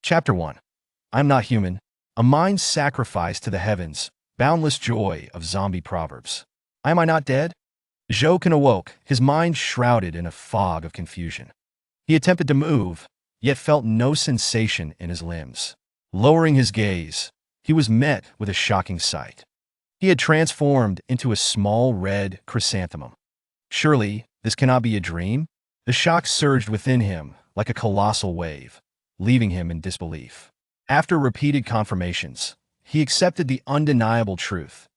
Chapter 1. I'm Not Human. A mind sacrificed to the heavens. Boundless joy of zombie proverbs. Am I not dead? Jokin awoke, his mind shrouded in a fog of confusion. He attempted to move, yet felt no sensation in his limbs. Lowering his gaze, he was met with a shocking sight. He had transformed into a small red chrysanthemum. Surely, this cannot be a dream? The shock surged within him like a colossal wave, leaving him in disbelief. After repeated confirmations, he accepted the undeniable truth.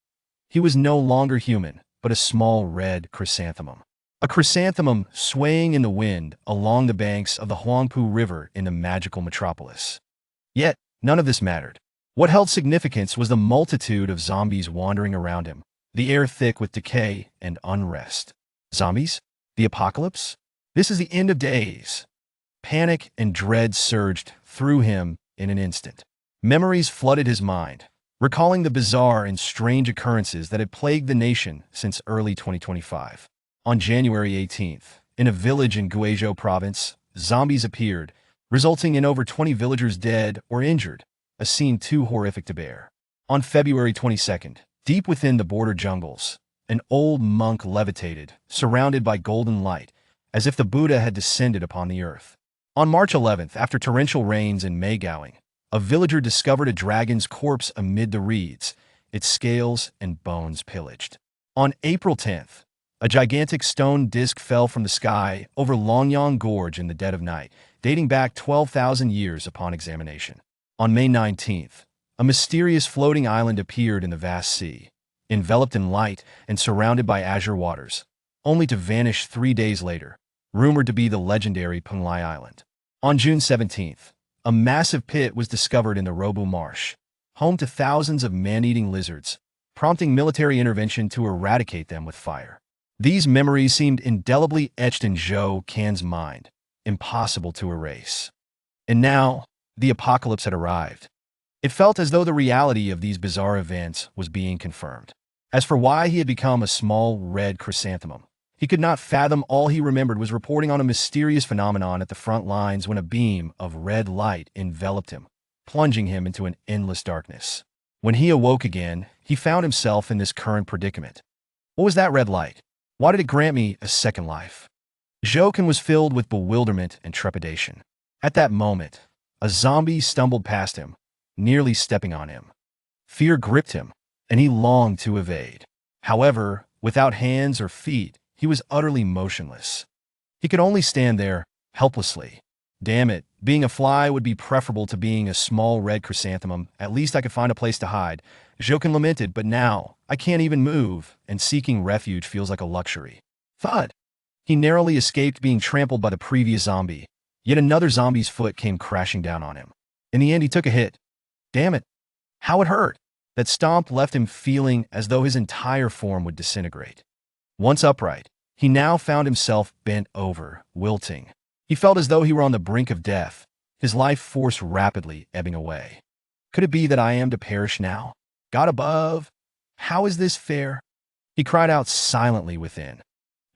He was no longer human, but a small red chrysanthemum. A chrysanthemum swaying in the wind along the banks of the Huangpu River in the magical metropolis. Yet, none of this mattered. What held significance was the multitude of zombies wandering around him, the air thick with decay and unrest. Zombies? The apocalypse? This is the end of days. Panic and dread surged through him in an instant. Memories flooded his mind, recalling the bizarre and strange occurrences that had plagued the nation since early 2025. On January 18th, in a village in Guizhou province, zombies appeared, resulting in over 20 villagers dead or injured, a scene too horrific to bear. On February 22nd, deep within the border jungles, an old monk levitated, surrounded by golden light, as if the Buddha had descended upon the earth. On March 11th, after torrential rains in Meigowing, a villager discovered a dragon's corpse amid the reeds, its scales and bones pillaged. On April 10th, a gigantic stone disk fell from the sky over Longyang Gorge in the dead of night, dating back 12,000 years upon examination. On May 19th, a mysterious floating island appeared in the vast sea, enveloped in light and surrounded by azure waters, only to vanish 3 days later, rumored to be the legendary Penglai Island. On June 17th, a massive pit was discovered in the Robu Marsh, home to thousands of man-eating lizards, prompting military intervention to eradicate them with fire. These memories seemed indelibly etched in Zhou Can's mind, impossible to erase. And now, the apocalypse had arrived. It felt as though the reality of these bizarre events was being confirmed. As for why he had become a small red chrysanthemum, he could not fathom. All he remembered was reporting on a mysterious phenomenon at the front lines when a beam of red light enveloped him, plunging him into an endless darkness. When he awoke again, he found himself in this current predicament. What was that red light? Why did it grant me a second life? Jokin was filled with bewilderment and trepidation. At that moment, a zombie stumbled past him, nearly stepping on him. Fear gripped him, and he longed to evade. However, without hands or feet, he was utterly motionless. He could only stand there, helplessly. Damn it, being a fly would be preferable to being a small red chrysanthemum. At least I could find a place to hide. Jokin lamented, but now, I can't even move, and seeking refuge feels like a luxury. Thud! He narrowly escaped being trampled by the previous zombie, yet another zombie's foot came crashing down on him. In the end, he took a hit. Damn it! How it hurt! That stomp left him feeling as though his entire form would disintegrate. Once upright, he now found himself bent over, wilting. He felt as though he were on the brink of death, his life force rapidly ebbing away. Could it be that I am to perish now? God above, how is this fair? He cried out silently within.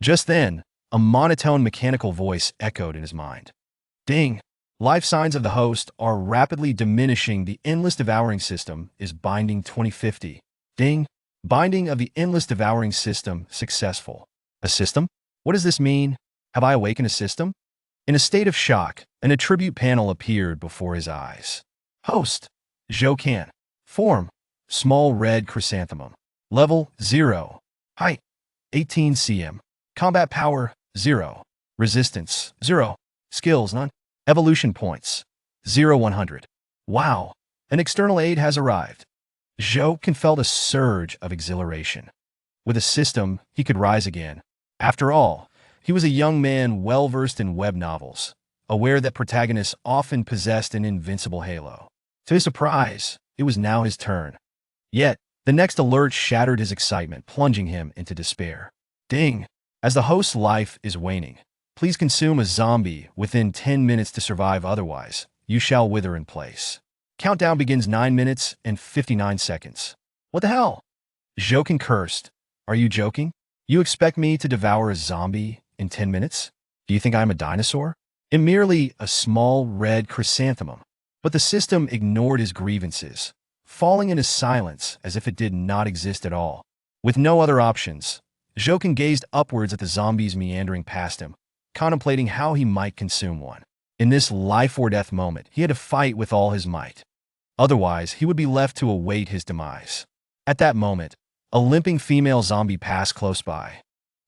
Just then, a monotone mechanical voice echoed in his mind. Ding! Life signs of the host are rapidly diminishing. The endless devouring system is binding 2050. Ding! Binding of the endless devouring system successful. A system? What does this mean? Have I awakened a system? In a state of shock, an attribute panel appeared before his eyes. Host, Zhou Can. Form, small red chrysanthemum. Level, 0. Height, 18 cm. Combat power, 0. Resistance, 0. Skills, none. Evolution points, 0-100. Wow, an external aid has arrived. Zhou Can felt a surge of exhilaration. With a system, he could rise again. After all, he was a young man well-versed in web novels, aware that protagonists often possessed an invincible halo. To his surprise, it was now his turn. Yet, the next alert shattered his excitement, plunging him into despair. Ding! As the host's life is waning, please consume a zombie within 10 minutes to survive, otherwise, you shall wither in place. Countdown begins 9 minutes and 59 seconds. What the hell? Jokin cursed. Are you joking? You expect me to devour a zombie in 10 minutes? Do you think I'm a dinosaur? I'm merely a small red chrysanthemum. But the system ignored his grievances, falling into silence as if it did not exist at all. With no other options, Jokin gazed upwards at the zombies meandering past him, contemplating how he might consume one. In this life-or-death moment, he had to fight with all his might. Otherwise, he would be left to await his demise. At that moment, a limping female zombie passed close by.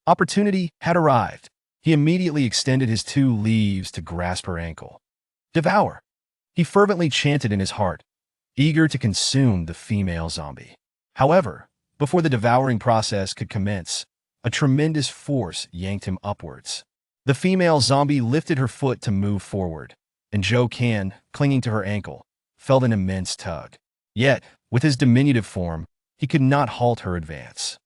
Opportunity had arrived. He immediately extended his 2 leaves to grasp her ankle. Devour! He fervently chanted in his heart, eager to consume the female zombie. However, before the devouring process could commence, a tremendous force yanked him upwards. The female zombie lifted her foot to move forward, and Jokin, clinging to her ankle, felt an immense tug. Yet, with his diminutive form, he could not halt her advance.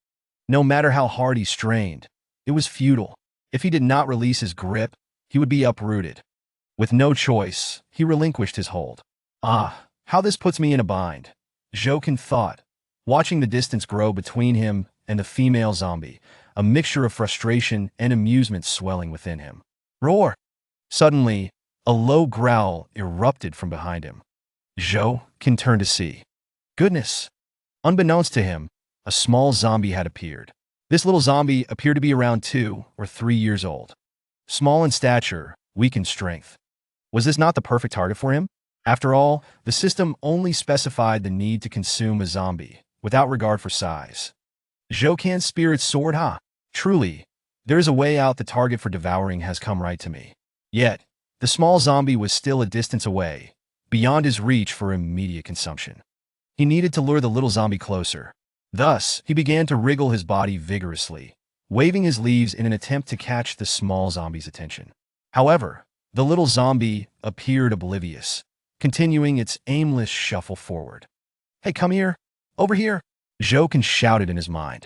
No matter how hard he strained, it was futile. If he did not release his grip, he would be uprooted. With no choice, he relinquished his hold. Ah, how this puts me in a bind, Jokin thought, watching the distance grow between him and the female zombie, a mixture of frustration and amusement swelling within him. Roar! Suddenly, a low growl erupted from behind him. Jokin turned to see. Goodness! Unbeknownst to him, a small zombie had appeared. This little zombie appeared to be around 2 or 3 years old. Small in stature, weak in strength. Was this not the perfect target for him? After all, the system only specified the need to consume a zombie, without regard for size. Jokin's spirit soared high. Truly, there is a way out. The target for devouring has come right to me. Yet, the small zombie was still a distance away, beyond his reach for immediate consumption. He needed to lure the little zombie closer. Thus, he began to wriggle his body vigorously, waving his leaves in an attempt to catch the small zombie's attention. However, the little zombie appeared oblivious, continuing its aimless shuffle forward. Hey, come here! Over here! Jokin shouted in his mind.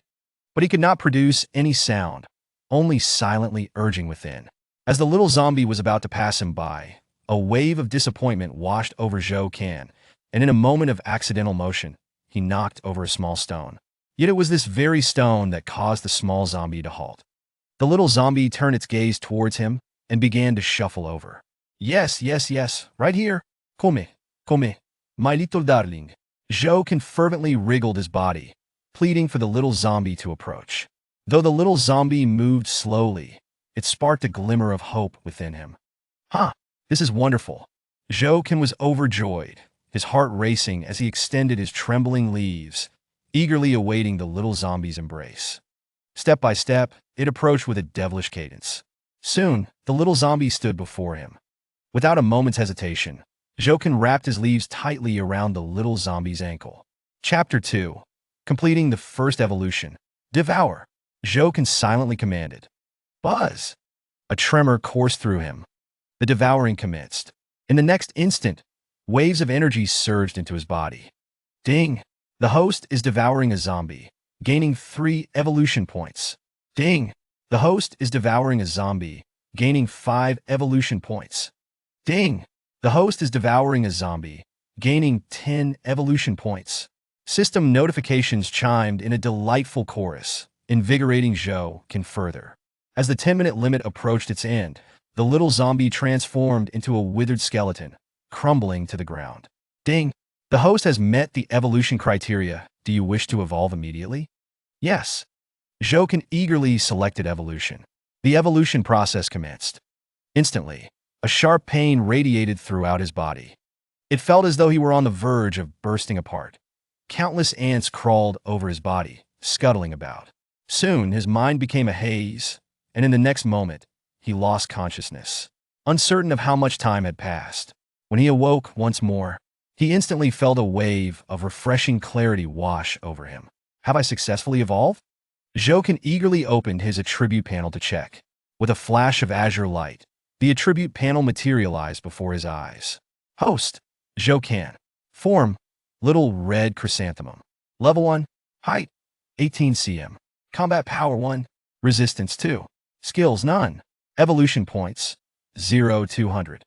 But he could not produce any sound, only silently urging within. As the little zombie was about to pass him by, a wave of disappointment washed over Jokin, and in a moment of accidental motion, he knocked over a small stone. Yet it was this very stone that caused the small zombie to halt. The little zombie turned its gaze towards him and began to shuffle over. Yes, yes, yes, right here. Come, my little darling. Jokin fervently wriggled his body, pleading for the little zombie to approach. Though the little zombie moved slowly, it sparked a glimmer of hope within him. This is wonderful. Jokin was overjoyed, his heart racing as he extended his trembling leaves, eagerly awaiting the little zombie's embrace. Step by step, it approached with a devilish cadence. Soon, the little zombie stood before him. Without a moment's hesitation, Jokin wrapped his leaves tightly around the little zombie's ankle. Chapter 2. Completing the first evolution. Devour! Jokin silently commanded. Buzz! A tremor coursed through him. The devouring commenced. In the next instant, waves of energy surged into his body. Ding! The host is devouring a zombie, gaining 3 evolution points. Ding! The host is devouring a zombie, gaining 5 evolution points. Ding! The host is devouring a zombie, gaining 10 evolution points. System notifications chimed in a delightful chorus, invigorating Jokin further. As the 10-minute limit approached its end, the little zombie transformed into a withered skeleton, crumbling to the ground. Ding! The host has met the evolution criteria. Do you wish to evolve immediately? Yes. Jokin eagerly selected evolution. The evolution process commenced. Instantly, a sharp pain radiated throughout his body. It felt as though he were on the verge of bursting apart. Countless ants crawled over his body, scuttling about. Soon, his mind became a haze, and in the next moment, he lost consciousness. Uncertain of how much time had passed, when he awoke once more, he instantly felt a wave of refreshing clarity wash over him. Have I successfully evolved? Jokin eagerly opened his attribute panel to check. With a flash of azure light, the attribute panel materialized before his eyes. Host, Jokin. Form, little red chrysanthemum. Level 1, height, 18 cm. Combat power 1, resistance 2. Skills none. Evolution points, 0-200.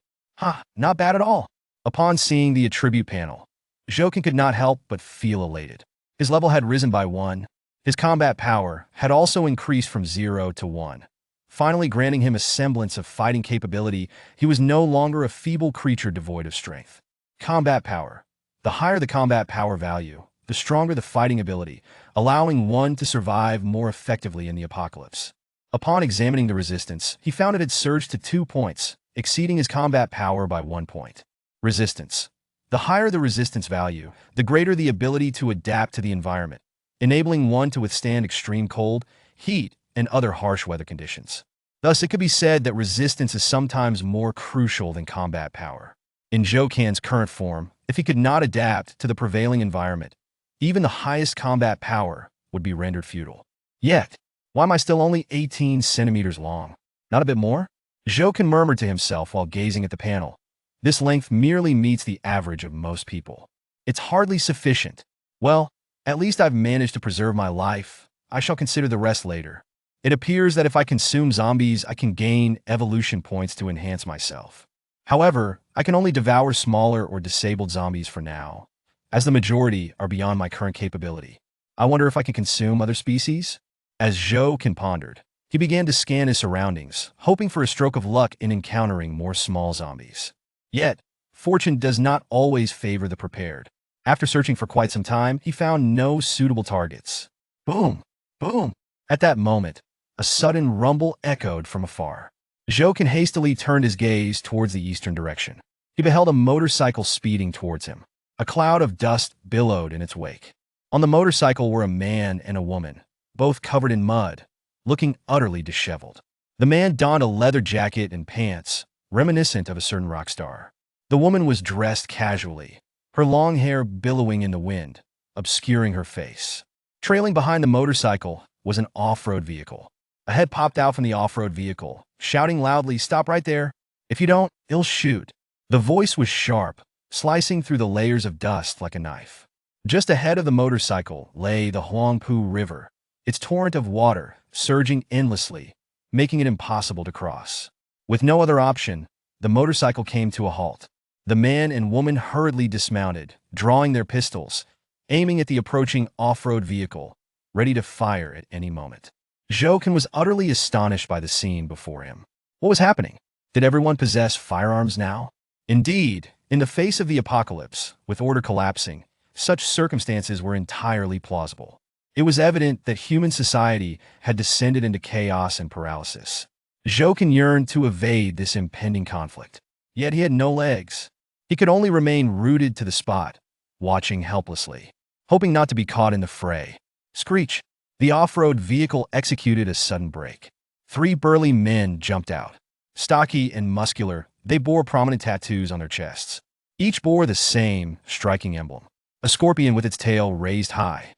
Not bad at all. Upon seeing the attribute panel, Jokin could not help but feel elated. His level had risen by 1. His combat power had also increased from 0 to 1. Finally granting him a semblance of fighting capability, he was no longer a feeble creature devoid of strength. Combat power. The higher the combat power value, the stronger the fighting ability, allowing one to survive more effectively in the apocalypse. Upon examining the resistance, he found it had surged to 2 points, exceeding his combat power by 1 point. Resistance. The higher the resistance value, the greater the ability to adapt to the environment, enabling one to withstand extreme cold, heat, and other harsh weather conditions. Thus, it could be said that resistance is sometimes more crucial than combat power. In Jokan's current form, if he could not adapt to the prevailing environment, even the highest combat power would be rendered futile. Yet, why am I still only 18 centimeters long? Not a bit more? Jokan murmured to himself while gazing at the panel. This length merely meets the average of most people. It's hardly sufficient. Well, at least I've managed to preserve my life. I shall consider the rest later. It appears that if I consume zombies, I can gain evolution points to enhance myself. However, I can only devour smaller or disabled zombies for now, as the majority are beyond my current capability. I wonder if I can consume other species? As Jokan pondered, he began to scan his surroundings, hoping for a stroke of luck in encountering more small zombies. Yet, fortune does not always favor the prepared. After searching for quite some time, he found no suitable targets. Boom! Boom! At that moment, a sudden rumble echoed from afar. Jokan hastily turned his gaze towards the eastern direction. He beheld a motorcycle speeding towards him. A cloud of dust billowed in its wake. On the motorcycle were a man and a woman, both covered in mud, looking utterly disheveled. The man donned a leather jacket and pants, reminiscent of a certain rock star. The woman was dressed casually, her long hair billowing in the wind, obscuring her face. Trailing behind the motorcycle was an off-road vehicle. A head popped out from the off-road vehicle, shouting loudly, "Stop right there! If you don't, I'll shoot." The voice was sharp, slicing through the layers of dust like a knife. Just ahead of the motorcycle lay the Huangpu River, its torrent of water surging endlessly, making it impossible to cross. With no other option, the motorcycle came to a halt. The man and woman hurriedly dismounted, drawing their pistols, aiming at the approaching off-road vehicle, ready to fire at any moment. Jokan was utterly astonished by the scene before him. What was happening? Did everyone possess firearms now? Indeed, in the face of the apocalypse, with order collapsing, such circumstances were entirely plausible. It was evident that human society had descended into chaos and paralysis. Jokan yearned to evade this impending conflict, yet he had no legs. He could only remain rooted to the spot, watching helplessly, hoping not to be caught in the fray. Screech! The off-road vehicle executed a sudden brake. 3 burly men jumped out. Stocky and muscular, they bore prominent tattoos on their chests. Each bore the same striking emblem, a scorpion with its tail raised high.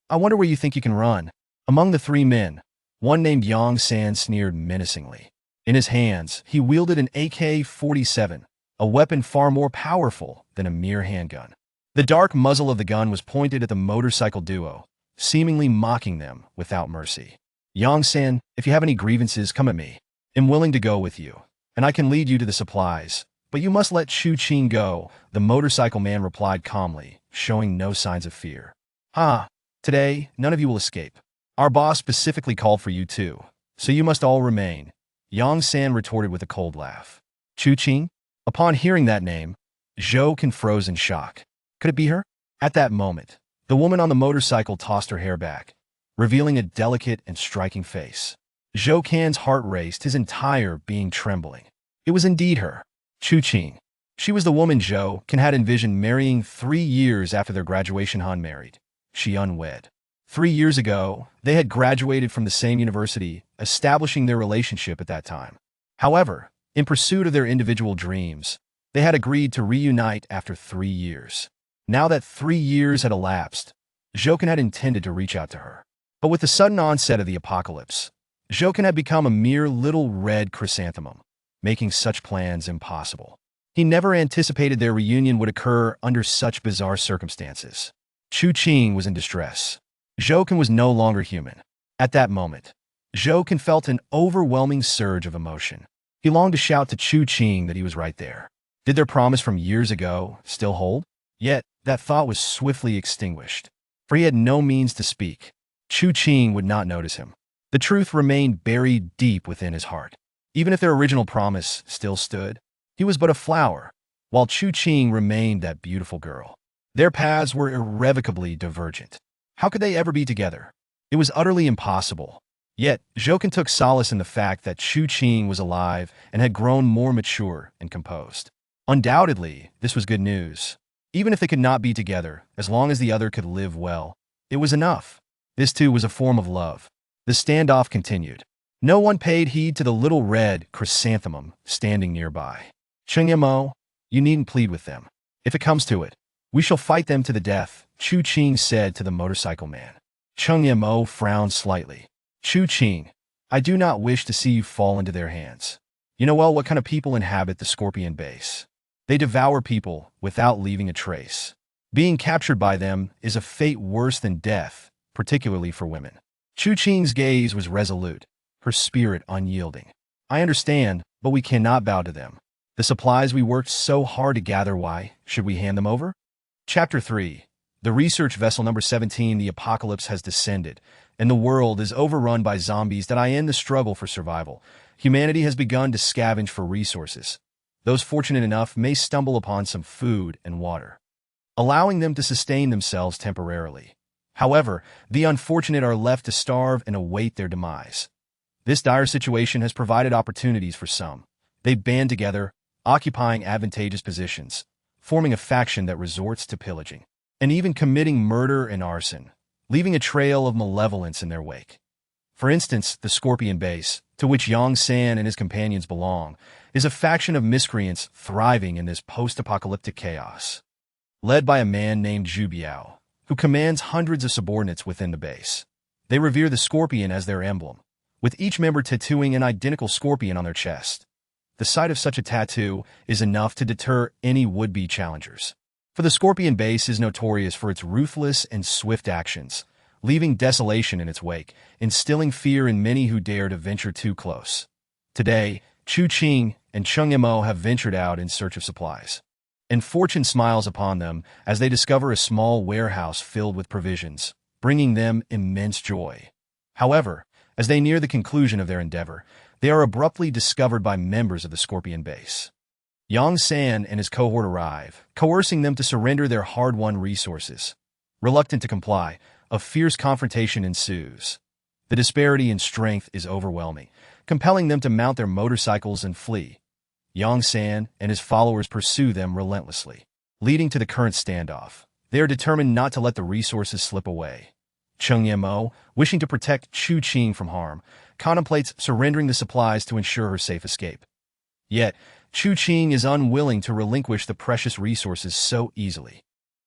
I wonder where you think you can run. Among the 3 men, one named Yang San sneered menacingly. In his hands, he wielded an AK-47, a weapon far more powerful than a mere handgun. The dark muzzle of the gun was pointed at the motorcycle duo, seemingly mocking them without mercy. Yang San, if you have any grievances, come at me. I'm willing to go with you, and I can lead you to the supplies, but you must let Chu Qing go, the motorcycle man replied calmly, showing no signs of fear. Today, none of you will escape. Our boss specifically called for you too, so you must all remain, Yang San retorted with a cold laugh. Chu Qing? Upon hearing that name, Jokan froze in shock. Could it be her? At that moment, the woman on the motorcycle tossed her hair back, revealing a delicate and striking face. Jokan's heart raced, his entire being trembling. It was indeed her, Chu Qing. She was the woman Jokan had envisioned marrying 3 years after their graduation. Unmarried, she unwed. 3 years ago, they had graduated from the same university, establishing their relationship at that time. However, in pursuit of their individual dreams, they had agreed to reunite after 3 years. Now that 3 years had elapsed, Jokan had intended to reach out to her. But with the sudden onset of the apocalypse, Jokan had become a mere little red chrysanthemum, making such plans impossible. He never anticipated their reunion would occur under such bizarre circumstances. Chu Qing was in distress. Jokan was no longer human. At that moment, Jokan felt an overwhelming surge of emotion. He longed to shout to Chu Qing that he was right there. Did their promise from years ago still hold? Yet, that thought was swiftly extinguished, for he had no means to speak. Chu Qing would not notice him. The truth remained buried deep within his heart. Even if their original promise still stood, he was but a flower, while Chu Qing remained that beautiful girl. Their paths were irrevocably divergent. How could they ever be together? It was utterly impossible. Yet, Jokin took solace in the fact that Chu Qing was alive and had grown more mature and composed. Undoubtedly, this was good news. Even if they could not be together, as long as the other could live well, it was enough. This too was a form of love. The standoff continued. No one paid heed to the little red chrysanthemum standing nearby. Cheng Yamo, you needn't plead with them. If it comes to it, we shall fight them to the death, Chu Qing said to the motorcycle man. Cheng Yamo frowned slightly. Chu Qing, I do not wish to see you fall into their hands. You know well what kind of people inhabit the Scorpion base. They devour people without leaving a trace. Being captured by them is a fate worse than death, particularly for women. Chu Qing's gaze was resolute, her spirit unyielding. I understand, but we cannot bow to them. The supplies we worked so hard to gather, why should we hand them over? Chapter 3. The research vessel number 17, the apocalypse has descended, and the world is overrun by zombies that end the struggle for survival. Humanity has begun to scavenge for resources. Those fortunate enough may stumble upon some food and water, allowing them to sustain themselves temporarily. However, the unfortunate are left to starve and await their demise. This dire situation has provided opportunities for some. They band together, occupying advantageous positions, forming a faction that resorts to pillaging, and even committing murder and arson, leaving a trail of malevolence in their wake. For instance, the Scorpion base, to which Yang San and his companions belong, is a faction of miscreants thriving in this post-apocalyptic chaos. Led by a man named Zhu Biao, who commands hundreds of subordinates within the base. They revere the scorpion as their emblem, with each member tattooing an identical scorpion on their chest. The sight of such a tattoo is enough to deter any would-be challengers. For the Scorpion base is notorious for its ruthless and swift actions, leaving desolation in its wake, instilling fear in many who dare to venture too close. Today, Chu Qing and Cheng Yamo have ventured out in search of supplies. And fortune smiles upon them as they discover a small warehouse filled with provisions, bringing them immense joy. However, as they near the conclusion of their endeavor, they are abruptly discovered by members of the Scorpion base. Yang San and his cohort arrive, coercing them to surrender their hard-won resources. Reluctant to comply, a fierce confrontation ensues. The disparity in strength is overwhelming, compelling them to mount their motorcycles and flee. Yang San and his followers pursue them relentlessly, leading to the current standoff. They are determined not to let the resources slip away. Cheng Yamo, wishing to protect Chu Qing from harm, contemplates surrendering the supplies to ensure her safe escape. Yet, Chu Qing is unwilling to relinquish the precious resources so easily,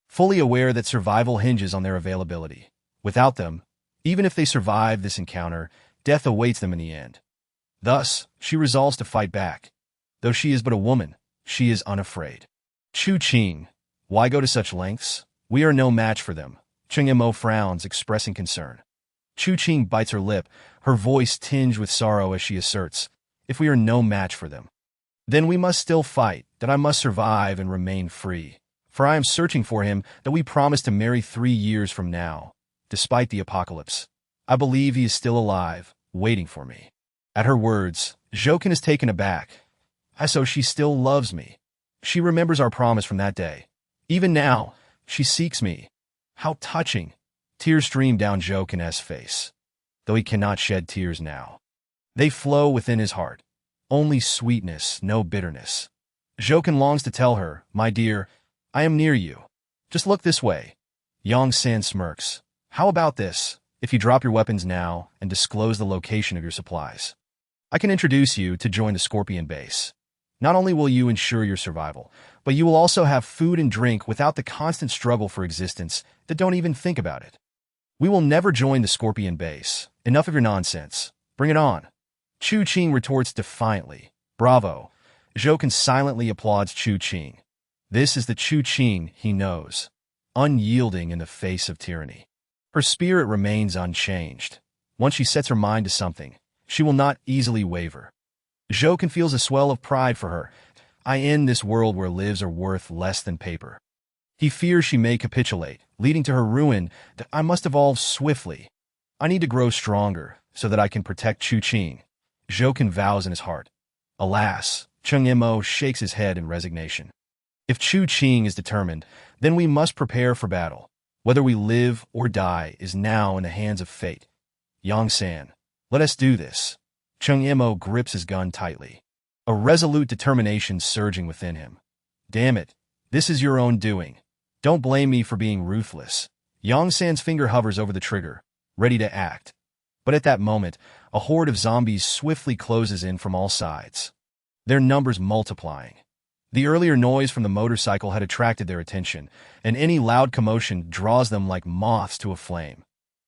fully aware that survival hinges on their availability. Without them, even if they survive this encounter, death awaits them in the end. Thus, she resolves to fight back. Though she is but a woman, she is unafraid. Chu Qing, why go to such lengths? We are no match for them. Cheng Yamo frowns, expressing concern. Chu Qing bites her lip, her voice tinged with sorrow as she asserts, if we are no match for them, then we must still fight, that I must survive and remain free. For I am searching for him that we promised to marry 3 years from now. Despite the apocalypse, I believe he is still alive, waiting for me. At her words, Jokin is taken aback. So she still loves me. She remembers our promise from that day. Even now, she seeks me. How touching. Tears stream down Jokin's face, though he cannot shed tears now. They flow within his heart. Only sweetness, no bitterness. Jokin longs to tell her, my dear, I am near you. Just look this way. Yang San smirks. How about this, if you drop your weapons now and disclose the location of your supplies? I can introduce you to join the Scorpion base. Not only will you ensure your survival, but you will also have food and drink without the constant struggle for existence that don't even think about it. We will never join the Scorpion base. Enough of your nonsense. Bring it on. Chu Qing retorts defiantly. Bravo. Jokin silently applauds Chu Qing. This is the Chu Qing he knows, unyielding in the face of tyranny. Her spirit remains unchanged. Once she sets her mind to something, she will not easily waver. Jokin feels a swell of pride for her. I end this world where lives are worth less than paper. He fears she may capitulate, leading to her ruin. I must evolve swiftly. I need to grow stronger so that I can protect Chu Qing. Jokin vows in his heart. Alas, Cheng Yamo shakes his head in resignation. If Chu Qing is determined, then we must prepare for battle. Whether we live or die is now in the hands of fate. Yang San, let us do this. Cheng Imo grips his gun tightly, a resolute determination surging within him. Damn it, this is your own doing. Don't blame me for being ruthless. Yang San's finger hovers over the trigger, ready to act. But at that moment, a horde of zombies swiftly closes in from all sides, their numbers multiplying. The earlier noise from the motorcycle had attracted their attention, and any loud commotion draws them like moths to a flame.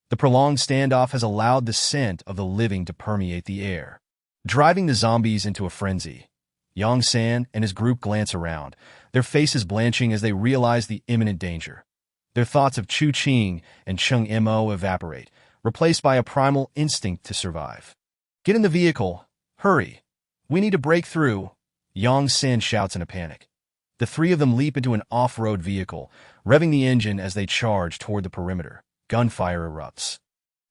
The prolonged standoff has allowed the scent of the living to permeate the air, driving the zombies into a frenzy. Yang San and his group glance around, their faces blanching as they realize the imminent danger. Their thoughts of Chu Qing and Cheng Imo evaporate, replaced by a primal instinct to survive. Get in the vehicle. Hurry. We need to break through. Yang San shouts in a panic. The three of them leap into an off-road vehicle, revving the engine as they charge toward the perimeter. Gunfire erupts,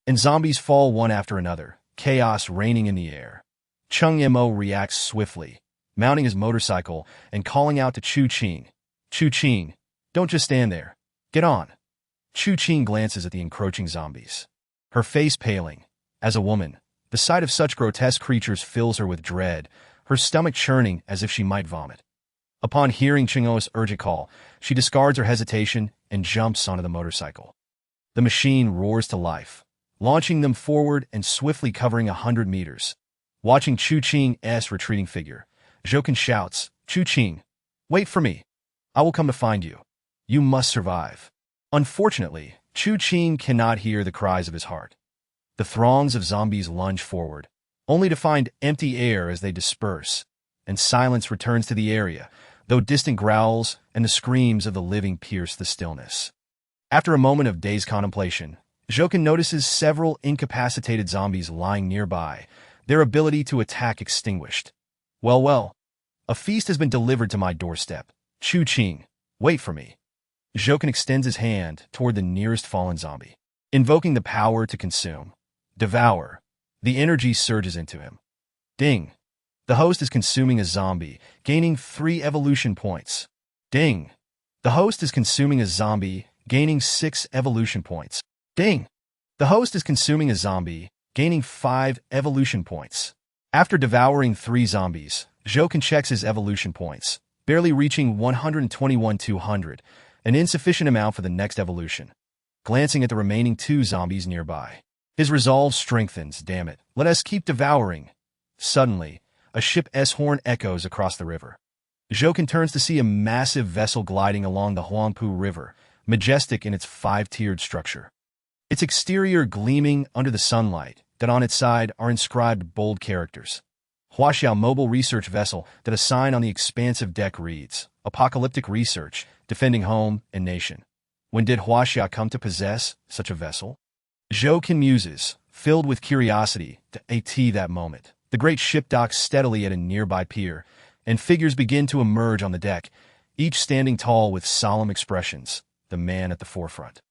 and zombies fall one after another, chaos reigning in the air. Cheng Imo reacts swiftly, mounting his motorcycle and calling out to Chu Qing. Chu Qing, don't just stand there. Get on. Chu Qing glances at the encroaching zombies, her face paling. As a woman, the sight of such grotesque creatures fills her with dread, her stomach churning as if she might vomit. Upon hearing Cheng Imo's urgent call, she discards her hesitation and jumps onto the motorcycle. The machine roars to life, launching them forward and swiftly covering 100 meters. Watching Chu Qing's retreating figure, Zhouken shouts, Chu Qing, wait for me. I will come to find you. You must survive. Unfortunately, Chu Qing cannot hear the cries of his heart. The throngs of zombies lunge forward, only to find empty air as they disperse, and silence returns to the area, though distant growls and the screams of the living pierce the stillness. After a moment of dazed contemplation, Zhouken notices several incapacitated zombies lying nearby, their ability to attack extinguished. Well, a feast has been delivered to my doorstep. Chu Qing, wait for me. Zhouken extends his hand toward the nearest fallen zombie, invoking the power to consume. Devour. The energy surges into him. Ding. The host is consuming a zombie, gaining 3 evolution points. Ding. The host is consuming a zombie, gaining 6 evolution points. Ding! The host is consuming a zombie, gaining 5 evolution points. After devouring 3 zombies, Zhouken checks his evolution points, barely reaching 121,200, an insufficient amount for the next evolution. Glancing at the remaining 2 zombies nearby, his resolve strengthens. Damn it, let us keep devouring. Suddenly, a ship's horn echoes across the river. Zhouken turns to see a massive vessel gliding along the Huangpu River, majestic in its 5-tiered structure. Its exterior gleaming under the sunlight, that on its side are inscribed bold characters. Huaxiao Mobile Research Vessel, that a sign on the expansive deck reads, Apocalyptic Research, Defending Home and Nation. When did Huaxia come to possess such a vessel? Zhouken muses, filled with curiosity, to at that moment. The great ship docks steadily at a nearby pier, and figures begin to emerge on the deck, each standing tall with solemn expressions. The man at the forefront,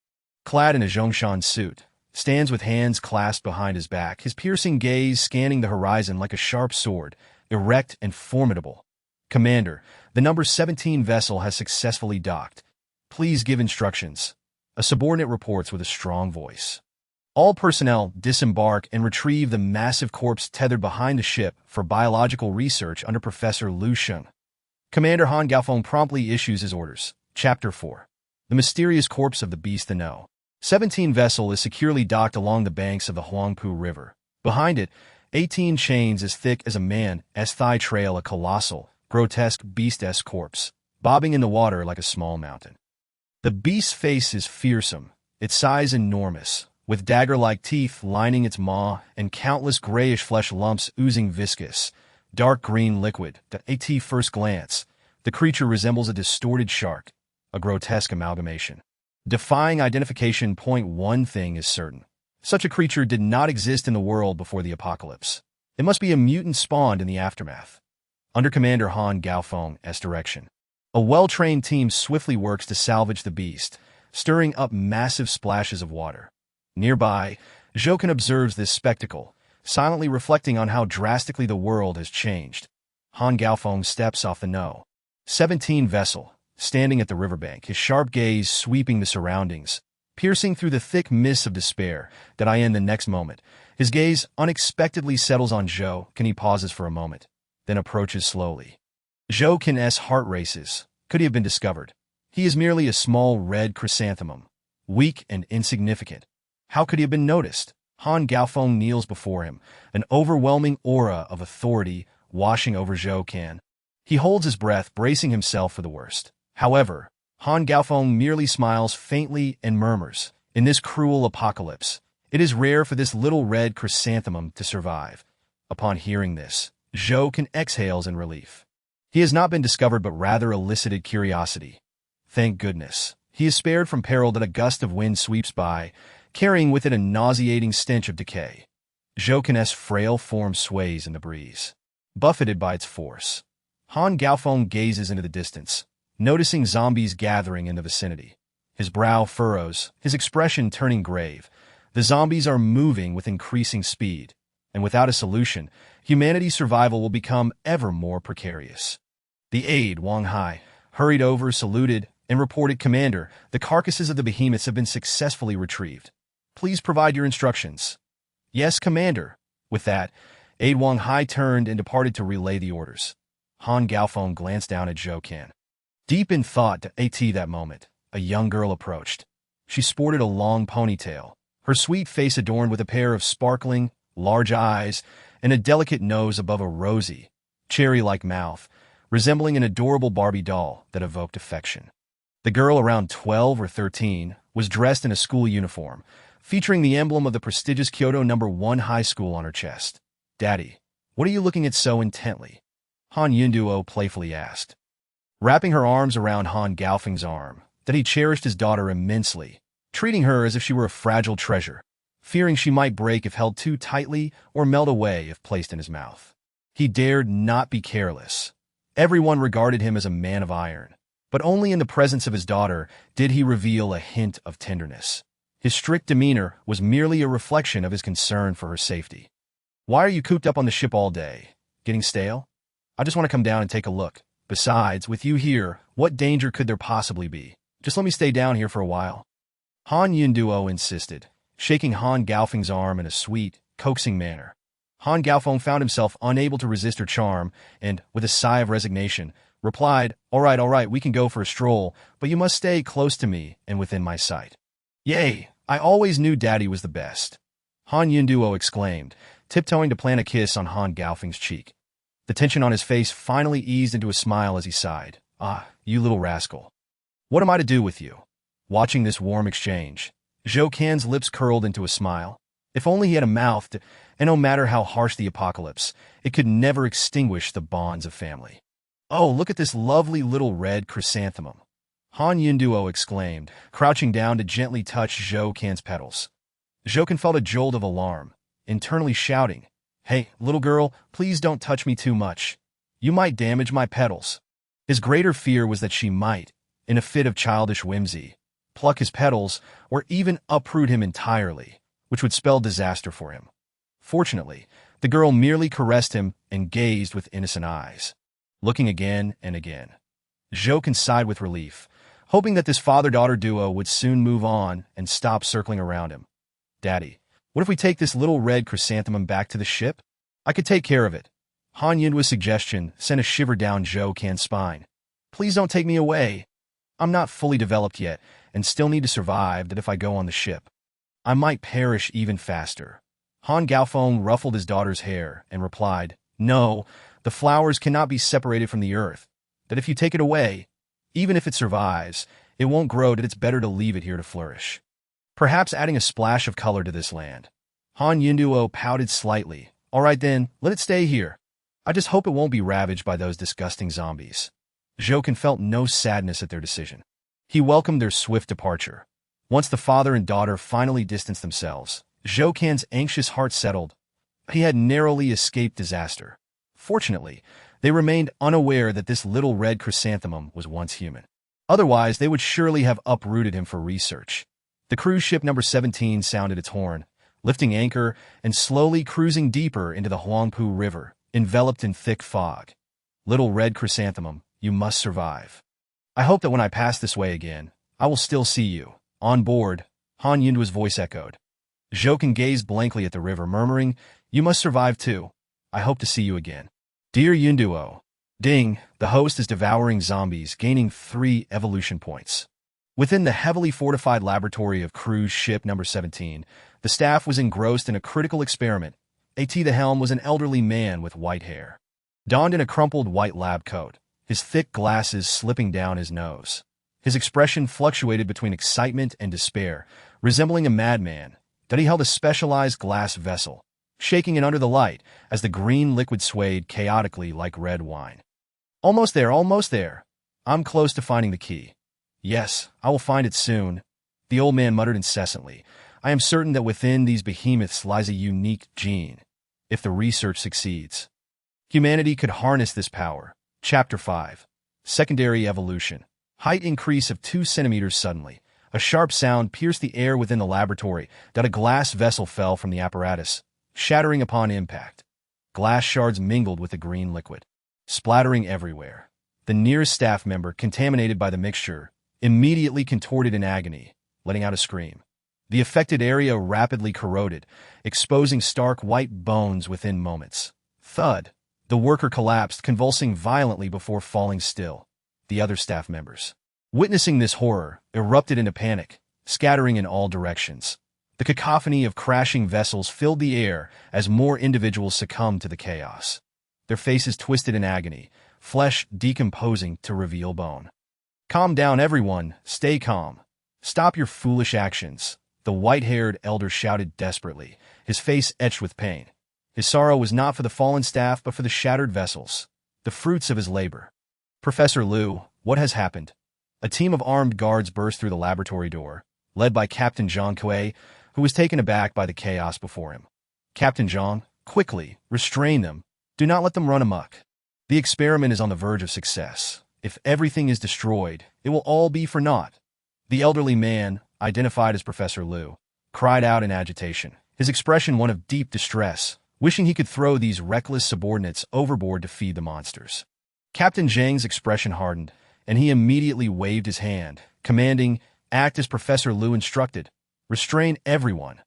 clad in a Zhongshan suit, stands with hands clasped behind his back, his piercing gaze scanning the horizon like a sharp sword, erect and formidable. Commander, the number 17 vessel has successfully docked. Please give instructions. A subordinate reports with a strong voice. All personnel disembark and retrieve the massive corpse tethered behind the ship for biological research under Professor Lu Sheng. Commander Han Gaofeng promptly issues his orders. Chapter 4. The mysterious corpse of the beast the No. 17 vessel is securely docked along the banks of the Huangpu River. Behind it, 18 chains as thick as a man's thigh trail a colossal, grotesque beast's corpse, bobbing in the water like a small mountain. The beast's face is fearsome, its size enormous, with dagger-like teeth lining its maw and countless grayish flesh lumps oozing viscous, dark green liquid. At first glance, the creature resembles a distorted shark, a grotesque amalgamation. Defying identification. One thing is certain. Such a creature did not exist in the world before the apocalypse. It must be a mutant spawned in the aftermath. Under Commander Han Gaofeng's direction, a well-trained team swiftly works to salvage the beast, stirring up massive splashes of water. Nearby, Zhouken observes this spectacle, silently reflecting on how drastically the world has changed. Han Gaofeng steps off the No. 17 vessel, standing at the riverbank, his sharp gaze sweeping the surroundings, piercing through the thick mists of despair that I end the next moment. His gaze unexpectedly settles on Zhou. He pauses for a moment, then approaches slowly. Zhou Qin's heart races. Could he have been discovered? He is merely a small red chrysanthemum, weak and insignificant. How could he have been noticed? Han Gaofeng kneels before him, an overwhelming aura of authority washing over Zhou Qin. He holds his breath, bracing himself for the worst. However, Han Gaofeng merely smiles faintly and murmurs, "In this cruel apocalypse, it is rare for this little red chrysanthemum to survive." Upon hearing this, Zhou Qin exhales in relief. He has not been discovered but rather elicited curiosity. Thank goodness. He is spared from peril that a gust of wind sweeps by, carrying with it a nauseating stench of decay. Zhou Qin's frail form sways in the breeze, buffeted by its force. Han Gaofeng gazes into the distance, noticing zombies gathering in the vicinity. His brow furrows, his expression turning grave. The zombies are moving with increasing speed, and without a solution, humanity's survival will become ever more precarious. The aide, Wang Hai, hurried over, saluted, and reported, "Commander, the carcasses of the behemoths have been successfully retrieved. Please provide your instructions." "Yes, Commander." With that, aide Wang Hai turned and departed to relay the orders. Han Gaofeng glanced down at Zhou Qin. Deep in thought at that moment, a young girl approached. She sported a long ponytail, her sweet face adorned with a pair of sparkling, large eyes and a delicate nose above a rosy, cherry-like mouth, resembling an adorable Barbie doll that evoked affection. The girl, around 12 or 13, was dressed in a school uniform, featuring the emblem of the prestigious Kyoto No. 1 high school on her chest. "Daddy, what are you looking at so intently?" Han Yunduo playfully asked, wrapping her arms around Han Gaofeng's arm, that he cherished his daughter immensely, treating her as if she were a fragile treasure, fearing she might break if held too tightly or melt away if placed in his mouth. He dared not be careless. Everyone regarded him as a man of iron, but only in the presence of his daughter did he reveal a hint of tenderness. His strict demeanor was merely a reflection of his concern for her safety. "Why are you cooped up on the ship all day? Getting stale? I just want to come down and take a look. Besides, with you here, what danger could there possibly be? Just let me stay down here for a while." Han Yunduo insisted, shaking Han Gaofeng's arm in a sweet, coaxing manner. Han Gaofeng found himself unable to resist her charm and, with a sigh of resignation, replied, all right, we can go for a stroll, but you must stay close to me and within my sight." "Yay, I always knew Daddy was the best," Han Yunduo exclaimed, tiptoeing to plant a kiss on Han Gaofeng's cheek. The tension on his face finally eased into a smile as he sighed. "Ah, you little rascal. What am I to do with you?" Watching this warm exchange, Zhou Qin's lips curled into a smile. If only he had a mouth and no matter how harsh the apocalypse, it could never extinguish the bonds of family. "Oh, look at this lovely little red chrysanthemum," Han Yunduo exclaimed, crouching down to gently touch Zhou Qin's petals. Zhou Qin felt a jolt of alarm, internally shouting, "Hey, little girl, please don't touch me too much. You might damage my petals." His greater fear was that she might, in a fit of childish whimsy, pluck his petals or even uproot him entirely, which would spell disaster for him. Fortunately, the girl merely caressed him and gazed with innocent eyes, looking again and again. Zhou Qin sighed with relief, hoping that this father-daughter duo would soon move on and stop circling around him. "Daddy, what if we take this little red chrysanthemum back to the ship? I could take care of it." Han Yunduo's suggestion sent a shiver down Zhou Qin's spine. "Please don't take me away. I'm not fully developed yet and still need to survive. That if I go on the ship, I might perish even faster." Han Gaofeng ruffled his daughter's hair and replied, "No, the flowers cannot be separated from the earth. That if you take it away, even if it survives, it won't grow. That it's better to leave it here to flourish, perhaps adding a splash of color to this land." Han Yunduo pouted slightly. "All right then, let it stay here. I just hope it won't be ravaged by those disgusting zombies." Zhou Qin felt no sadness at their decision. He welcomed their swift departure. Once the father and daughter finally distanced themselves, Zhou Qin's anxious heart settled. He had narrowly escaped disaster. Fortunately, they remained unaware that this little red chrysanthemum was once human. Otherwise, they would surely have uprooted him for research. The cruise ship number 17 sounded its horn, lifting anchor and slowly cruising deeper into the Huangpu River, enveloped in thick fog. "Little red chrysanthemum, you must survive. I hope that when I pass this way again, I will still see you. On board, Han Yunduo's voice echoed. Zhou gazed blankly at the river, murmuring, "You must survive too. I hope to see you again." Dear Yunduo. Ding, the host is devouring zombies, gaining 3 evolution points. Within the heavily fortified laboratory of cruise ship number 17, the staff was engrossed in a critical experiment. At the helm was an elderly man with white hair, donned in a crumpled white lab coat, his thick glasses slipping down his nose. His expression fluctuated between excitement and despair, resembling a madman, that he held a specialized glass vessel, shaking it under the light as the green liquid swayed chaotically like red wine. Almost there, almost there. I'm close to finding the key. Yes, I will find it soon, the old man muttered incessantly. I am certain that within these behemoths lies a unique gene. If the research succeeds, humanity could harness this power. Chapter 5. Secondary Evolution. Height increase of 2 centimeters suddenly. A sharp sound pierced the air within the laboratory that a glass vessel fell from the apparatus, shattering upon impact. Glass shards mingled with the green liquid, splattering everywhere. The nearest staff member, contaminated by the mixture, immediately contorted in agony, letting out a scream. The affected area rapidly corroded, exposing stark white bones within moments. Thud. The worker collapsed, convulsing violently before falling still. The other staff members, witnessing this horror, erupted into panic, scattering in all directions. The cacophony of crashing vessels filled the air as more individuals succumbed to the chaos. Their faces twisted in agony, flesh decomposing to reveal bone. Calm down, everyone. Stay calm. Stop your foolish actions, the white-haired elder shouted desperately, his face etched with pain. His sorrow was not for the fallen staff, but for the shattered vessels, the fruits of his labor. Professor Liu, what has happened? A team of armed guards burst through the laboratory door, led by Captain Zhang Kuei, who was taken aback by the chaos before him. Captain Zhang, quickly, restrain them. Do not let them run amok. The experiment is on the verge of success. If everything is destroyed, it will all be for naught. The elderly man, identified as Professor Liu, cried out in agitation, his expression one of deep distress, wishing he could throw these reckless subordinates overboard to feed the monsters. Captain Zhang's expression hardened, and he immediately waved his hand, commanding, "Act as Professor Liu instructed. Restrain everyone."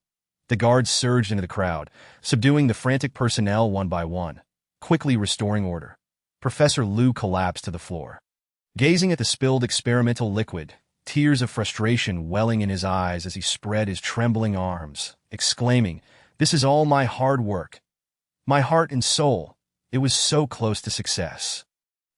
The guards surged into the crowd, subduing the frantic personnel one by one, quickly restoring order. Professor Liu collapsed to the floor. Gazing at the spilled experimental liquid, tears of frustration welling in his eyes as he spread his trembling arms, exclaiming, "This is all my hard work. My heart and soul. It was so close to success.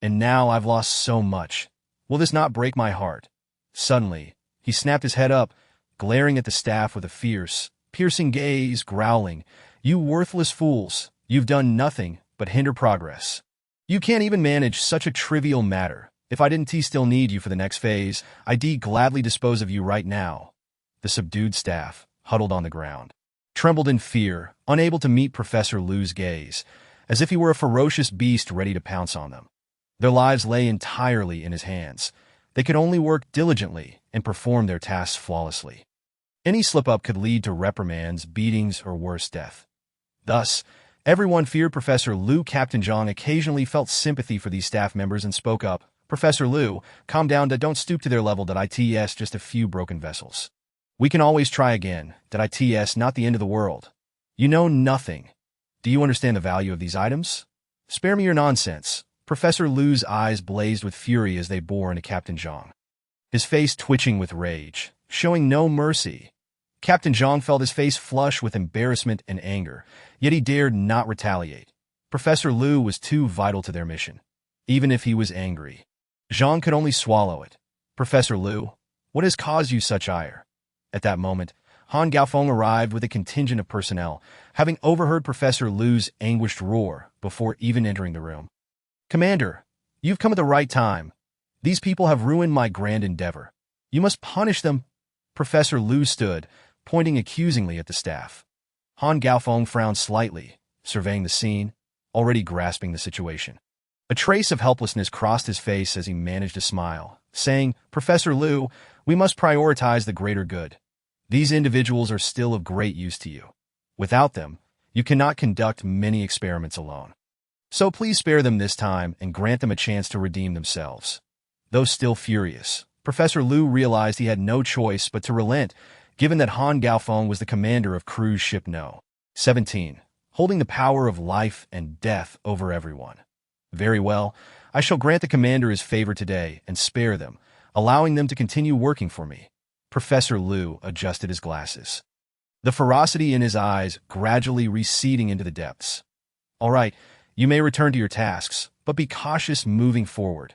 And now I've lost so much. Will this not break my heart?" Suddenly, he snapped his head up, glaring at the staff with a fierce, piercing gaze, growling, "You worthless fools, you've done nothing but hinder progress. You can't even manage such a trivial matter. If I didn't still need you for the next phase, I'd gladly dispose of you right now." The subdued staff, huddled on the ground, trembled in fear, unable to meet Professor Liu's gaze, as if he were a ferocious beast ready to pounce on them. Their lives lay entirely in his hands. They could only work diligently and perform their tasks flawlessly. Any slip-up could lead to reprimands, beatings, or worse, death. Thus, everyone feared Professor Liu. Captain Zhang occasionally felt sympathy for these staff members and spoke up, "Professor Liu, calm down. Don't stoop to their level. It's just a few broken vessels. We can always try again. It's not the end of the world. You know nothing. Do you understand the value of these items? Spare me your nonsense." Professor Liu's eyes blazed with fury as they bore into Captain Zhang, his face twitching with rage, showing no mercy. Captain Zhang felt his face flush with embarrassment and anger, yet he dared not retaliate. Professor Liu was too vital to their mission. Even if he was angry, Zhang could only swallow it. "Professor Liu, what has caused you such ire?" At that moment, Han Gaofeng arrived with a contingent of personnel, having overheard Professor Liu's anguished roar before even entering the room. "Commander, you've come at the right time. These people have ruined my grand endeavor. You must punish them." Professor Liu stood, pointing accusingly at the staff. Han Gaofeng frowned slightly, surveying the scene, already grasping the situation. A trace of helplessness crossed his face as he managed to smile, saying, "Professor Liu, we must prioritize the greater good. These individuals are still of great use to you. Without them, you cannot conduct many experiments alone. So please spare them this time and grant them a chance to redeem themselves." Though still furious, Professor Liu realized he had no choice but to relent, given that Han Gaofeng was the commander of cruise ship No. 17, holding the power of life and death over everyone. Very well, I shall grant the commander his favor today and spare them, allowing them to continue working for me. Professor Liu adjusted his glasses, the ferocity in his eyes gradually receding into the depths. All right, you may return to your tasks, but be cautious moving forward.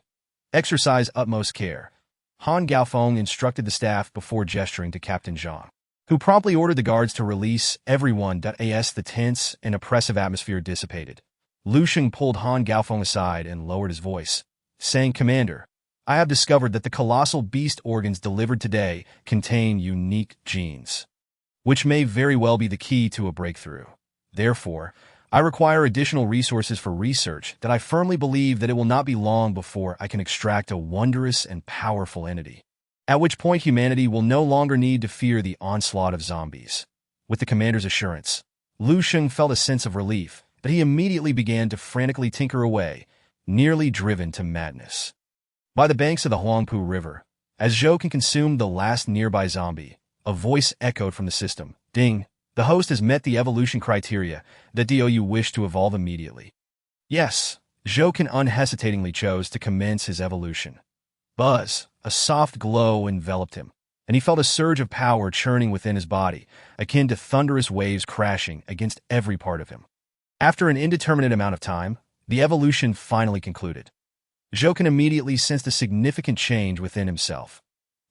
Exercise utmost care. Han Gaofeng instructed the staff before gesturing to Captain Zhang, who promptly ordered the guards to release everyone. As the tense and oppressive atmosphere dissipated, Lu Sheng pulled Han Gaofeng aside and lowered his voice, saying, "Commander, I have discovered that the colossal beast organs delivered today contain unique genes, which may very well be the key to a breakthrough. Therefore, I require additional resources for research that I firmly believe that it will not be long before I can extract a wondrous and powerful entity, at which point humanity will no longer need to fear the onslaught of zombies." With the commander's assurance, Lu Sheng felt a sense of relief, but he immediately began to frantically tinker away, nearly driven to madness. By the banks of the Huangpu River, as Zhou can consume the last nearby zombie, a voice echoed from the system. "Ding! The host has met the evolution criteria that DOU wished to evolve immediately." Yes, Zhou unhesitatingly chose to commence his evolution. Buzz, a soft glow enveloped him, and he felt a surge of power churning within his body, akin to thunderous waves crashing against every part of him. After an indeterminate amount of time, the evolution finally concluded. Zhou immediately sensed a significant change within himself.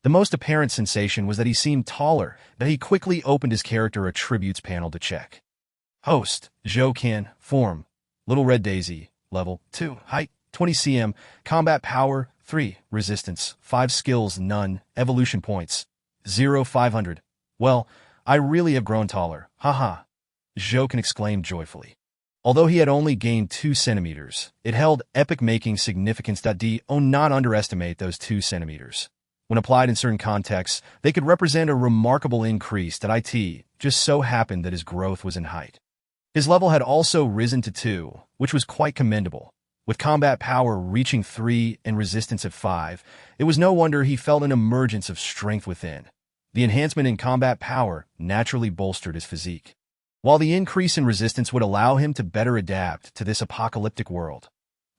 The most apparent sensation was that he seemed taller, but he quickly opened his character attributes panel to check. Host, Zhou, form, Little Red Daisy, level 2, height, 20 cm, combat power, 3, resistance, 5 skills, none, evolution points, 0 500. Well, I really have grown taller, haha, Zhou exclaimed joyfully. Although he had only gained 2 centimeters, it held epic-making significance. Do not underestimate those 2 centimeters. When applied in certain contexts, they could represent a remarkable increase. It just so happened that his growth was in height. His level had also risen to 2, which was quite commendable. With combat power reaching 3 and resistance at 5, it was no wonder he felt an emergence of strength within. The enhancement in combat power naturally bolstered his physique, while the increase in resistance would allow him to better adapt to this apocalyptic world.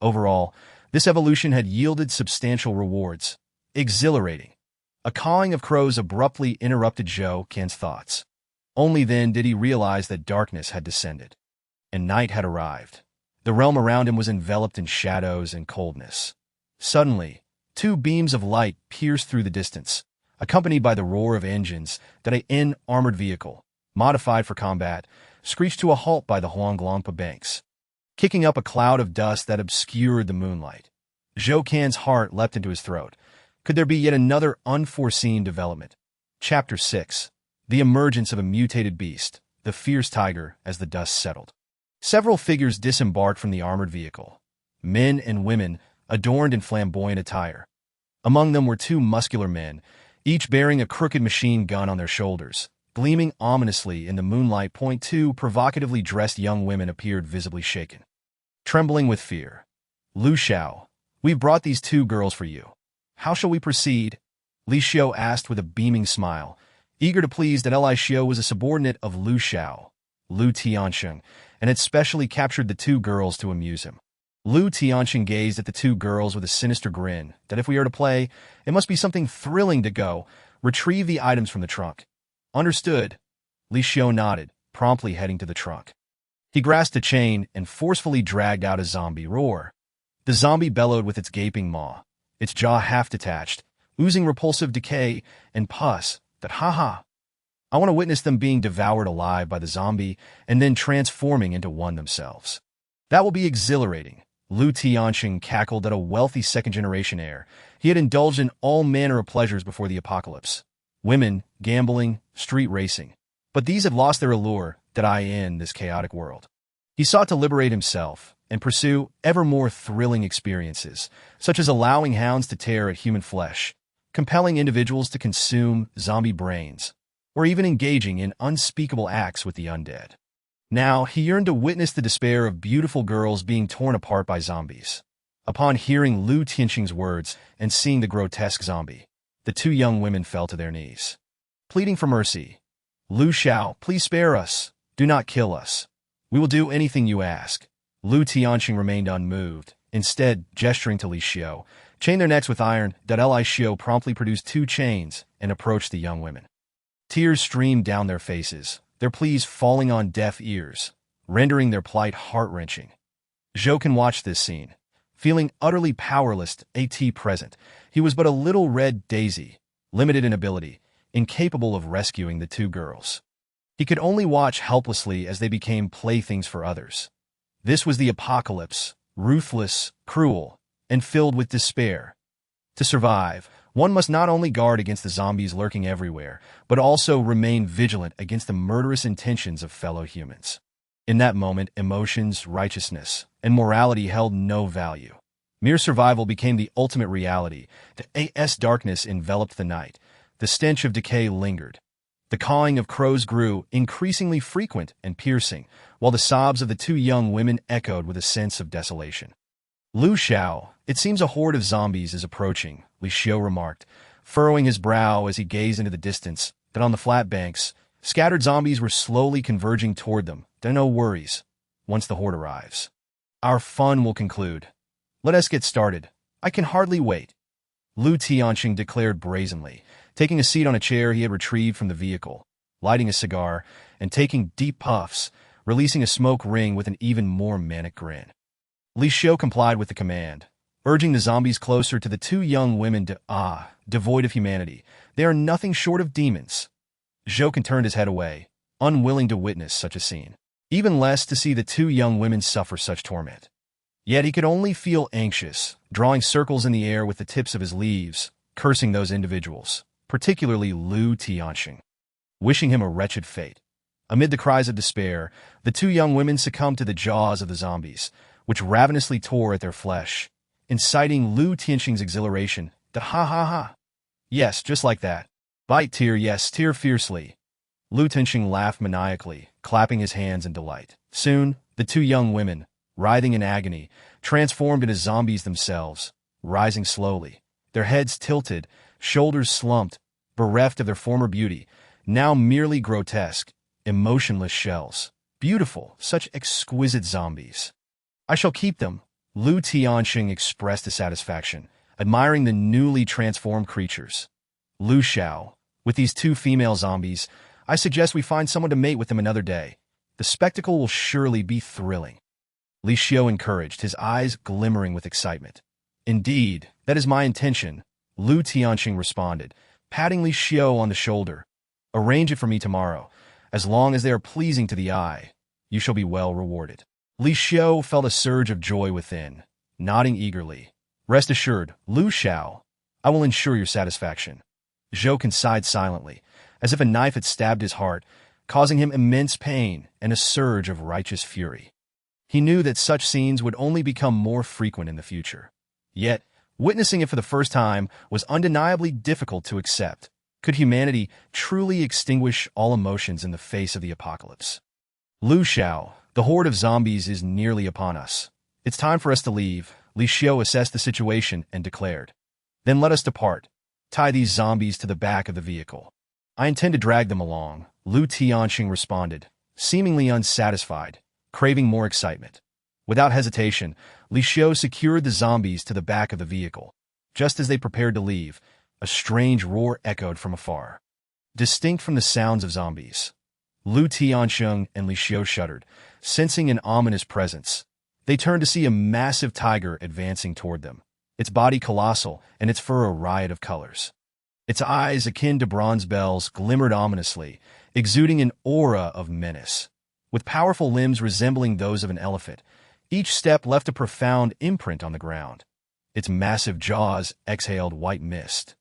Overall, this evolution had yielded substantial rewards. Exhilarating. A cawing of crows abruptly interrupted Zhou's thoughts. Only then did he realize that darkness had descended, and night had arrived. The realm around him was enveloped in shadows and coldness. Suddenly, 2 beams of light pierced through the distance, accompanied by the roar of engines that an armored vehicle, modified for combat, screeched to a halt by the Huanglongpa banks, kicking up a cloud of dust that obscured the moonlight. Zhou's heart leapt into his throat. Could there be yet another unforeseen development? Chapter 6. The emergence of a mutated beast, the fierce tiger, as the dust settled. Several figures disembarked from the armored vehicle, men and women adorned in flamboyant attire. Among them were 2 muscular men, each bearing a crooked machine gun on their shoulders, gleaming ominously in the moonlight. 2 provocatively dressed young women appeared visibly shaken, trembling with fear. "Lu Xiao, we've brought these 2 girls for you. How shall we proceed?" Li Xiao asked with a beaming smile, eager to please. That Li Xiao was a subordinate of Lu Xiao, Lu Tiansheng, and had specially captured the 2 girls to amuse him. Lu Tiansheng gazed at the 2 girls with a sinister grin. That if we are to play, it must be something thrilling. To go, retrieve the items from the trunk. Understood. Li Xiao nodded, promptly heading to the trunk. He grasped a chain and forcefully dragged out a zombie roar. The zombie bellowed with its gaping maw, its jaw half detached, oozing repulsive decay and pus. That haha. I want to witness them being devoured alive by the zombie and then transforming into one themselves. That will be exhilarating. Lu Tianxing cackled at a wealthy second-generation heir. He had indulged in all manner of pleasures before the apocalypse. Women, gambling, street racing. But these had lost their allure in this chaotic world. He sought to liberate himself and pursue ever more thrilling experiences, such as allowing hounds to tear at human flesh, compelling individuals to consume zombie brains, or even engaging in unspeakable acts with the undead. Now, he yearned to witness the despair of beautiful girls being torn apart by zombies. Upon hearing Lu Tianxing's words and seeing the grotesque zombie, the two young women fell to their knees, pleading for mercy. Lu Xiao, please spare us. Do not kill us. We will do anything you ask. Lu Tianxing remained unmoved, instead gesturing to Li Xiu. Chain their necks with iron. Li Xiu promptly produced 2 chains and approached the young women. Tears streamed down their faces, their pleas falling on deaf ears, rendering their plight heart-wrenching. Zhou Can watched this scene, feeling utterly powerless at present. He was but a little red daisy, limited in ability, incapable of rescuing the 2 girls. He could only watch helplessly as they became playthings for others. This was the apocalypse, ruthless, cruel, and filled with despair. To survive, one must not only guard against the zombies lurking everywhere, but also remain vigilant against the murderous intentions of fellow humans. In that moment, emotions, righteousness, and morality held no value. Mere survival became the ultimate reality. The darkness enveloped the night. The stench of decay lingered. The cawing of crows grew increasingly frequent and piercing, while the sobs of the 2 young women echoed with a sense of desolation. Lu Xiao, it seems a horde of zombies is approaching, Li Xiu remarked, furrowing his brow as he gazed into the distance. That on the flat banks, scattered zombies were slowly converging toward them. No worries, once the horde arrives. Our fun will conclude. Let us get started. I can hardly wait. Lu Tianxing declared brazenly, taking a seat on a chair he had retrieved from the vehicle, lighting a cigar, and taking deep puffs, releasing a smoke ring with an even more manic grin. Li Xiu complied with the command, urging the zombies closer to the 2 young women devoid of humanity. They are nothing short of demons. Zhou Can turned his head away, unwilling to witness such a scene, even less to see the 2 young women suffer such torment. Yet he could only feel anxious, drawing circles in the air with the tips of his leaves, cursing those individuals, particularly Lu Tianxing, wishing him a wretched fate. Amid the cries of despair, the 2 young women succumbed to the jaws of the zombies, which ravenously tore at their flesh, inciting Lu Tianxing's exhilaration. Ha ha ha. Yes, just like that. Bite, tear, yes, tear fiercely. Lu Tianxing laughed maniacally, clapping his hands in delight. Soon, the 2 young women, writhing in agony, transformed into zombies themselves, rising slowly, their heads tilted, shoulders slumped, bereft of their former beauty, now merely grotesque, emotionless shells. Beautiful, such exquisite zombies. I shall keep them. Lu Tianxing expressed dissatisfaction, admiring the newly transformed creatures. Lu Xiao, with these 2 female zombies, I suggest we find someone to mate with them another day. The spectacle will surely be thrilling. Li Xiu encouraged, his eyes glimmering with excitement. Indeed, that is my intention, Lu Tianxing responded, patting Li Xiu on the shoulder. Arrange it for me tomorrow. As long as they are pleasing to the eye, you shall be well rewarded. Li Xiu felt a surge of joy within, nodding eagerly. Rest assured, Lu Xiao, I will ensure your satisfaction. Zhou Can sighed silently, as if a knife had stabbed his heart, causing him immense pain and a surge of righteous fury. He knew that such scenes would only become more frequent in the future. Yet, witnessing it for the first time was undeniably difficult to accept. Could humanity truly extinguish all emotions in the face of the apocalypse? Lu Xiao, the horde of zombies is nearly upon us. It's time for us to leave. Li Xiu assessed the situation and declared. Then let us depart. Tie these zombies to the back of the vehicle. I intend to drag them along, Lu Tianxing responded, seemingly unsatisfied, craving more excitement. Without hesitation, Li Xiu secured the zombies to the back of the vehicle. Just as they prepared to leave, a strange roar echoed from afar, distinct from the sounds of zombies. Lu Tianxing and Li Xiu shuddered, sensing an ominous presence. They turned to see a massive tiger advancing toward them, its body colossal and its fur a riot of colors. Its eyes, akin to bronze bells, glimmered ominously, exuding an aura of menace. With powerful limbs resembling those of an elephant, each step left a profound imprint on the ground. Its massive jaws exhaled white mist,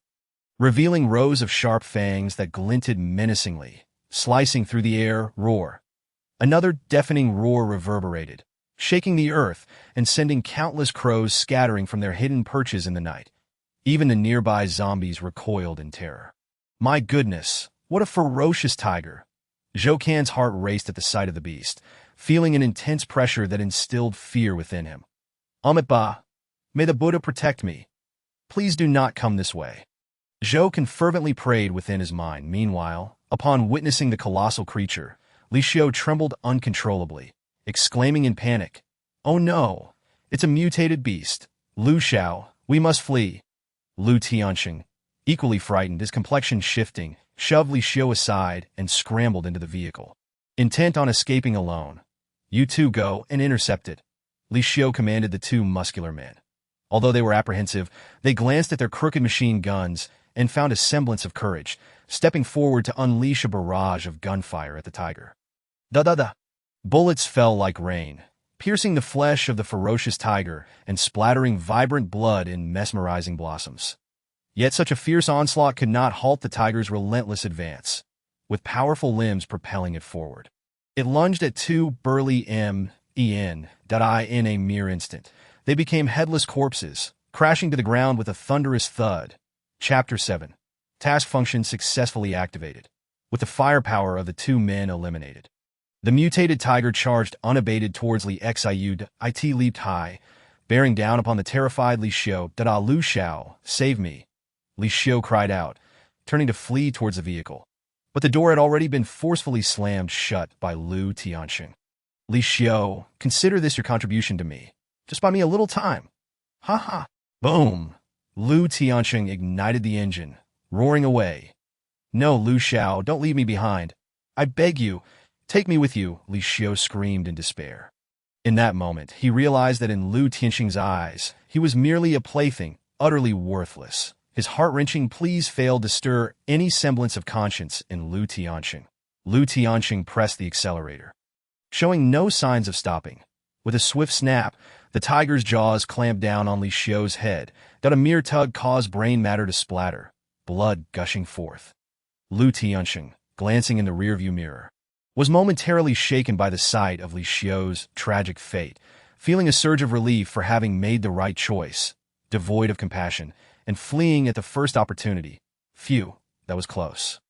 revealing rows of sharp fangs that glinted menacingly, slicing through the air. Roar. Another deafening roar reverberated, shaking the earth and sending countless crows scattering from their hidden perches in the night. Even the nearby zombies recoiled in terror. My goodness, what a ferocious tiger! Zhou Can's heart raced at the sight of the beast, feeling an intense pressure that instilled fear within him. Ba! May the Buddha protect me. Please do not come this way. Zhou fervently prayed within his mind. Meanwhile, upon witnessing the colossal creature, Li Xiu trembled uncontrollably, exclaiming in panic, "Oh no! It's a mutated beast! Lu Xiao, we must flee!" Lu Tianxing, equally frightened, his complexion shifting, shoved Li Xiu aside and scrambled into the vehicle. Intent on escaping alone, "You two go and intercept it," Li Xiu commanded the two muscular men. Although they were apprehensive, they glanced at their crooked machine guns and found a semblance of courage, stepping forward to unleash a barrage of gunfire at the tiger. Da-da-da! Bullets fell like rain, piercing the flesh of the ferocious tiger and splattering vibrant blood in mesmerizing blossoms. Yet such a fierce onslaught could not halt the tiger's relentless advance, with powerful limbs propelling it forward. It lunged at two burly men in a mere instant. They became headless corpses, crashing to the ground with a thunderous thud. Chapter 7. Task function successfully activated, with the firepower of the two men eliminated. The mutated tiger charged unabated towards Li Xiu. It leaped high, bearing down upon the terrified Li Xiu. "Da-da, Lu Xiao, save me!" Li Xiu cried out, turning to flee towards the vehicle. But the door had already been forcefully slammed shut by Lu Tianxing. "Li Xiu, consider this your contribution to me. Just buy me a little time." "Ha ha!" Boom! Lu Tianxing ignited the engine, roaring away. "No, Lu Xiao, don't leave me behind. I beg you, take me with you," Li Xiu screamed in despair. In that moment, he realized that in Lu Tianxing's eyes, he was merely a plaything, utterly worthless. His heart-wrenching pleas failed to stir any semblance of conscience in Lu Tianxing. Lu Tianxing pressed the accelerator, showing no signs of stopping. With a swift snap, the tiger's jaws clamped down on Li Xiu's head, that a mere tug caused brain matter to splatter, blood gushing forth. Lu Tianxing, glancing in the rearview mirror, was momentarily shaken by the sight of Li Xiu's tragic fate, feeling a surge of relief for having made the right choice, devoid of compassion, and fleeing at the first opportunity. Phew, that was close.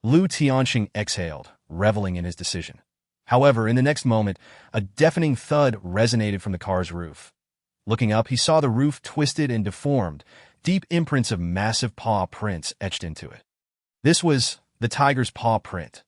Lu Tianxing exhaled, reveling in his decision. However, in the next moment, a deafening thud resonated from the car's roof. Looking up, he saw the roof twisted and deformed, deep imprints of massive paw prints etched into it. This was the tiger's paw print.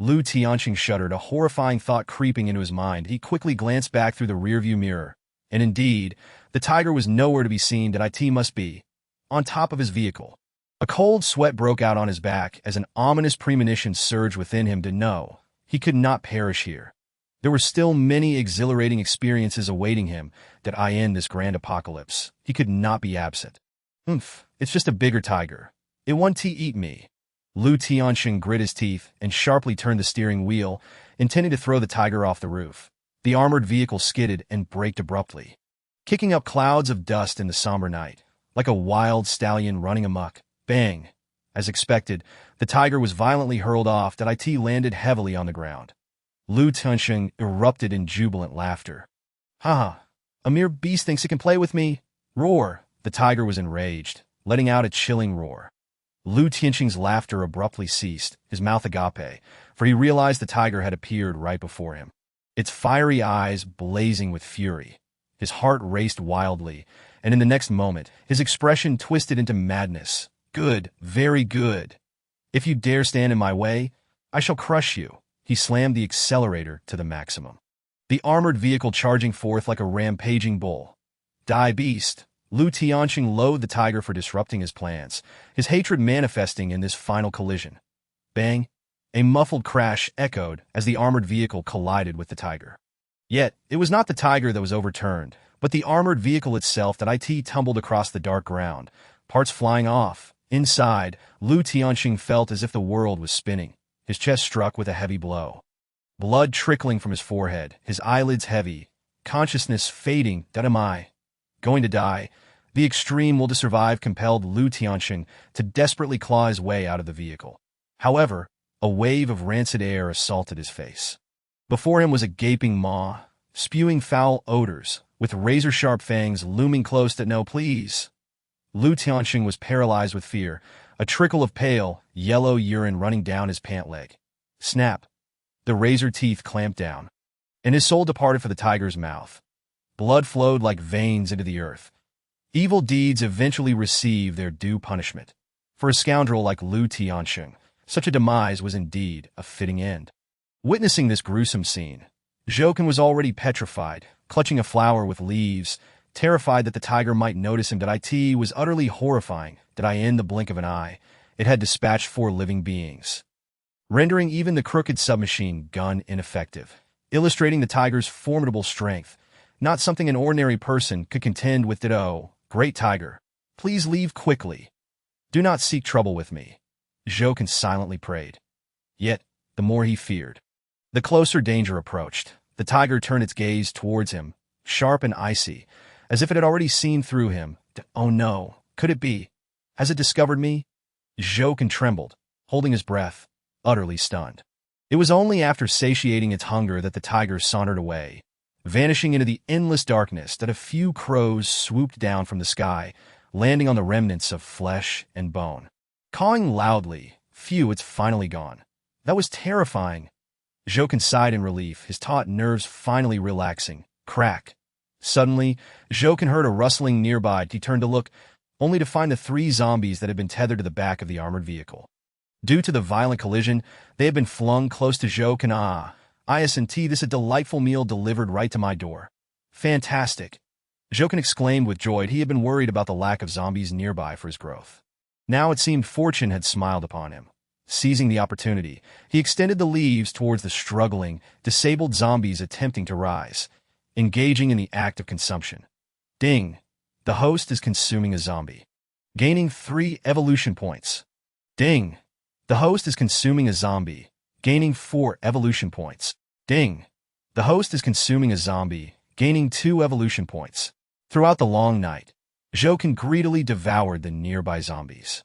Lu Tianxing shuddered, a horrifying thought creeping into his mind. He quickly glanced back through the rearview mirror, and indeed, the tiger was nowhere to be seen. That it must be on top of his vehicle. A cold sweat broke out on his back as an ominous premonition surged within him to know he could not perish here. There were still many exhilarating experiences awaiting him that in this grand apocalypse. He could not be absent. It's just a bigger tiger. It won't eat me. Lu Tianxing grit his teeth and sharply turned the steering wheel, intending to throw the tiger off the roof. The armored vehicle skidded and braked abruptly, kicking up clouds of dust in the somber night, like a wild stallion running amok. Bang! As expected, the tiger was violently hurled off. That it landed heavily on the ground. Lu Tianxing erupted in jubilant laughter. "Ha! A mere beast thinks it can play with me!" Roar! The tiger was enraged, letting out a chilling roar. Lu Tianxing's laughter abruptly ceased, his mouth agape, for he realized the tiger had appeared right before him, its fiery eyes blazing with fury. His heart raced wildly, and in the next moment, his expression twisted into madness. "Good, very good. If you dare stand in my way, I shall crush you." He slammed the accelerator to the maximum, the armored vehicle charging forth like a rampaging bull. "Die, beast!" Lu Tianxing loathed the tiger for disrupting his plans, his hatred manifesting in this final collision. Bang! A muffled crash echoed as the armored vehicle collided with the tiger. Yet, it was not the tiger that was overturned, but the armored vehicle itself. That it tumbled across the dark ground, parts flying off. Inside, Lu Tianxing felt as if the world was spinning, his chest struck with a heavy blow. Blood trickling from his forehead, his eyelids heavy, consciousness fading. Am I going to die? The extreme will to survive compelled Lu Tianxing to desperately claw his way out of the vehicle. However, a wave of rancid air assaulted his face. Before him was a gaping maw, spewing foul odors, with razor-sharp fangs looming close. No, please. Lu Tianxing was paralyzed with fear, a trickle of pale, yellow urine running down his pant leg. Snap! The razor teeth clamped down, and his soul departed for the tiger's mouth. Blood flowed like veins into the earth, Evil deeds eventually receive their due punishment. For a scoundrel like Lu Tiansheng, such a demise was indeed a fitting end. Witnessing this gruesome scene, Zhouken was already petrified, clutching a flower with leaves, terrified that the tiger might notice him. It was utterly horrifying that in the blink of an eye, it had dispatched 4 living beings, rendering even the crooked submachine gun ineffective, illustrating the tiger's formidable strength, not something an ordinary person could contend with. Oh, great tiger, please leave quickly. Do not seek trouble with me, Zhouken silently prayed. Yet, the more he feared, the closer danger approached. The tiger turned its gaze towards him, sharp and icy, as if it had already seen through him. Oh no, could it be? Has it discovered me? Zhouken trembled, holding his breath, utterly stunned. It was only after satiating its hunger that the tiger sauntered away, vanishing into the endless darkness, that a few crows swooped down from the sky, landing on the remnants of flesh and bone. Cawing loudly, phew, it's finally gone. That was terrifying. Zhouken sighed in relief, his taut nerves finally relaxing. Crack. Suddenly, Zhouken heard a rustling nearby. He turned to look, only to find the 3 zombies that had been tethered to the back of the armored vehicle. Due to the violent collision, they had been flung close to Zhouken. ISNT, this a delightful meal delivered right to my door. Fantastic. Zhouken exclaimed with joy. He had been worried about the lack of zombies nearby for his growth. Now it seemed fortune had smiled upon him. Seizing the opportunity, he extended the leaves towards the struggling, disabled zombies attempting to rise, engaging in the act of consumption. Ding! The host is consuming a zombie, gaining 3 evolution points. Ding! The host is consuming a zombie, gaining 4 evolution points. Ding! The host is consuming a zombie, gaining 2 evolution points. Throughout the long night, Zhouken greedily devoured the nearby zombies.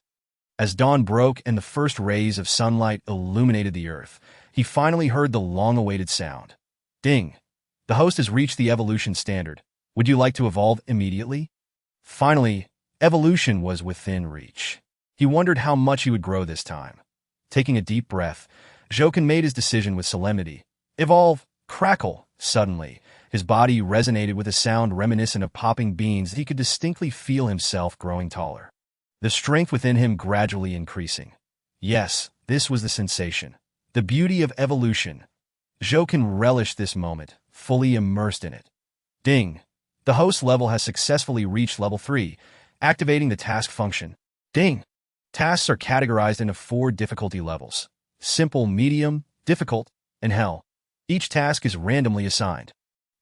As dawn broke and the first rays of sunlight illuminated the earth, he finally heard the long-awaited sound. Ding! The host has reached the evolution standard. Would you like to evolve immediately? Finally, evolution was within reach. He wondered how much he would grow this time. Taking a deep breath, Zhouken made his decision with solemnity. Evolve! Crackle! Suddenly, his body resonated with a sound reminiscent of popping beans. He could distinctly feel himself growing taller, the strength within him gradually increasing. Yes, this was the sensation, the beauty of evolution. Zhouken relished this moment, fully immersed in it. Ding! The host level has successfully reached level 3, activating the task function. Ding! Tasks are categorized into 4 difficulty levels: simple, medium, difficult, and hell. Each task is randomly assigned.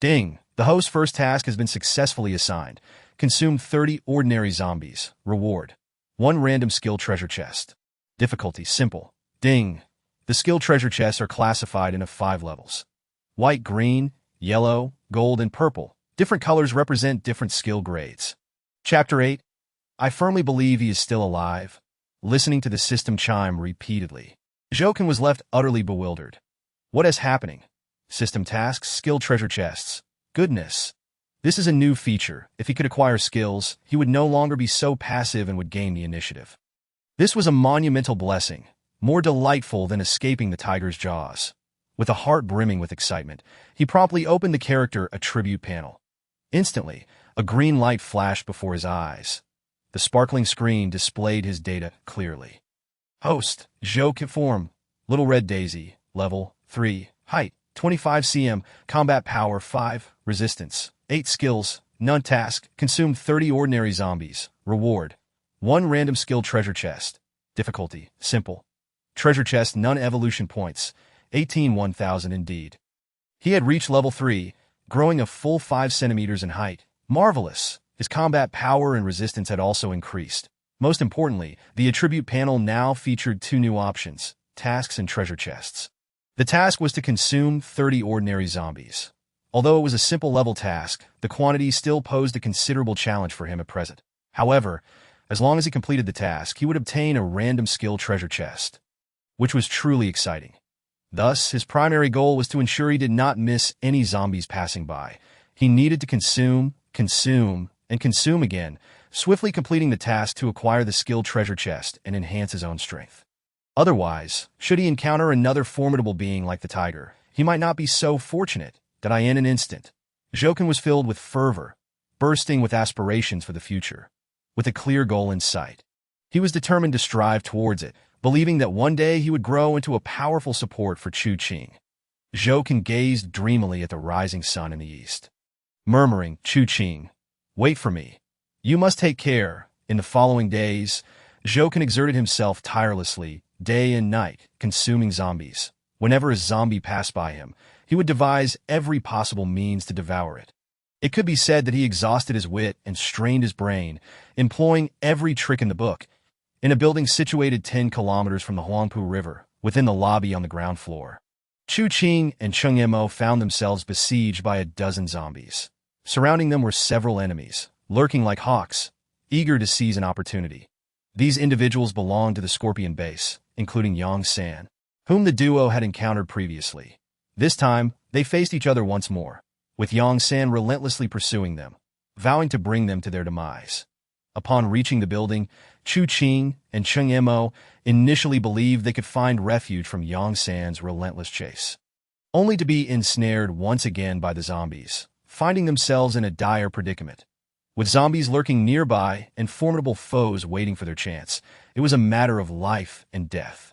Ding! The host's first task has been successfully assigned. Consume 30 ordinary zombies. Reward: 1 random skill treasure chest. Difficulty: simple. Ding! The skill treasure chests are classified into 5 levels: white, green, yellow, gold, and purple. Different colors represent different skill grades. Chapter 8. I firmly believe he is still alive. Listening to the system chime repeatedly, Zhouken was left utterly bewildered. What is happening? System tasks, skill treasure chests. Goodness. This is a new feature. If he could acquire skills, he would no longer be so passive and would gain the initiative. This was a monumental blessing, more delightful than escaping the tiger's jaws. With a heart brimming with excitement, he promptly opened the character attribute panel. Instantly, a green light flashed before his eyes. The sparkling screen displayed his data clearly. Host, Zhouken form, Little Red Daisy, level 3, height 25 cm, combat power 5, resistance 8, skills, none. Task, consume 30 ordinary zombies. Reward: 1 random skill treasure chest. Difficulty: simple. Treasure chest, none. Evolution points 18 1000 indeed. He had reached level 3, growing a full 5 centimeters in height. Marvelous! His combat power and resistance had also increased. Most importantly, the attribute panel now featured 2 new options: tasks and treasure chests. The task was to consume 30 ordinary zombies. Although it was a simple level task, the quantity still posed a considerable challenge for him at present. However, as long as he completed the task, he would obtain a random skill treasure chest, which was truly exciting. Thus, his primary goal was to ensure he did not miss any zombies passing by. He needed to consume, and consume again, swiftly completing the task to acquire the skill treasure chest and enhance his own strength. Otherwise, should he encounter another formidable being like the tiger, he might not be so fortunate that in an instant. Zhouken was filled with fervor. bursting with aspirations for the future, with a clear goal in sight. He was determined to strive towards it, believing that one day he would grow into a powerful support for Chu Qing. Zhou Can gazed dreamily at the rising sun in the east, murmuring, Chu Qing, wait for me. You must take care. In the following days, Zhou Can exerted himself tirelessly, day and night, consuming zombies. Whenever a zombie passed by him, he would devise every possible means to devour it. It could be said that he exhausted his wit and strained his brain, employing every trick in the book. In a building situated 10 kilometers from the Huangpu River, within the lobby on the ground floor, Chu Qing and Cheng Yimou found themselves besieged by a dozen zombies. Surrounding them were several enemies, lurking like hawks, eager to seize an opportunity. These individuals belonged to the Scorpion base, including Yang San, whom the duo had encountered previously. This time, they faced each other once more, with Yang San relentlessly pursuing them, vowing to bring them to their demise. Upon reaching the building, Chu Qing and Cheng Yimou initially believed they could find refuge from Yang San's relentless chase, only to be ensnared once again by the zombies, finding themselves in a dire predicament. With zombies lurking nearby and formidable foes waiting for their chance, it was a matter of life and death.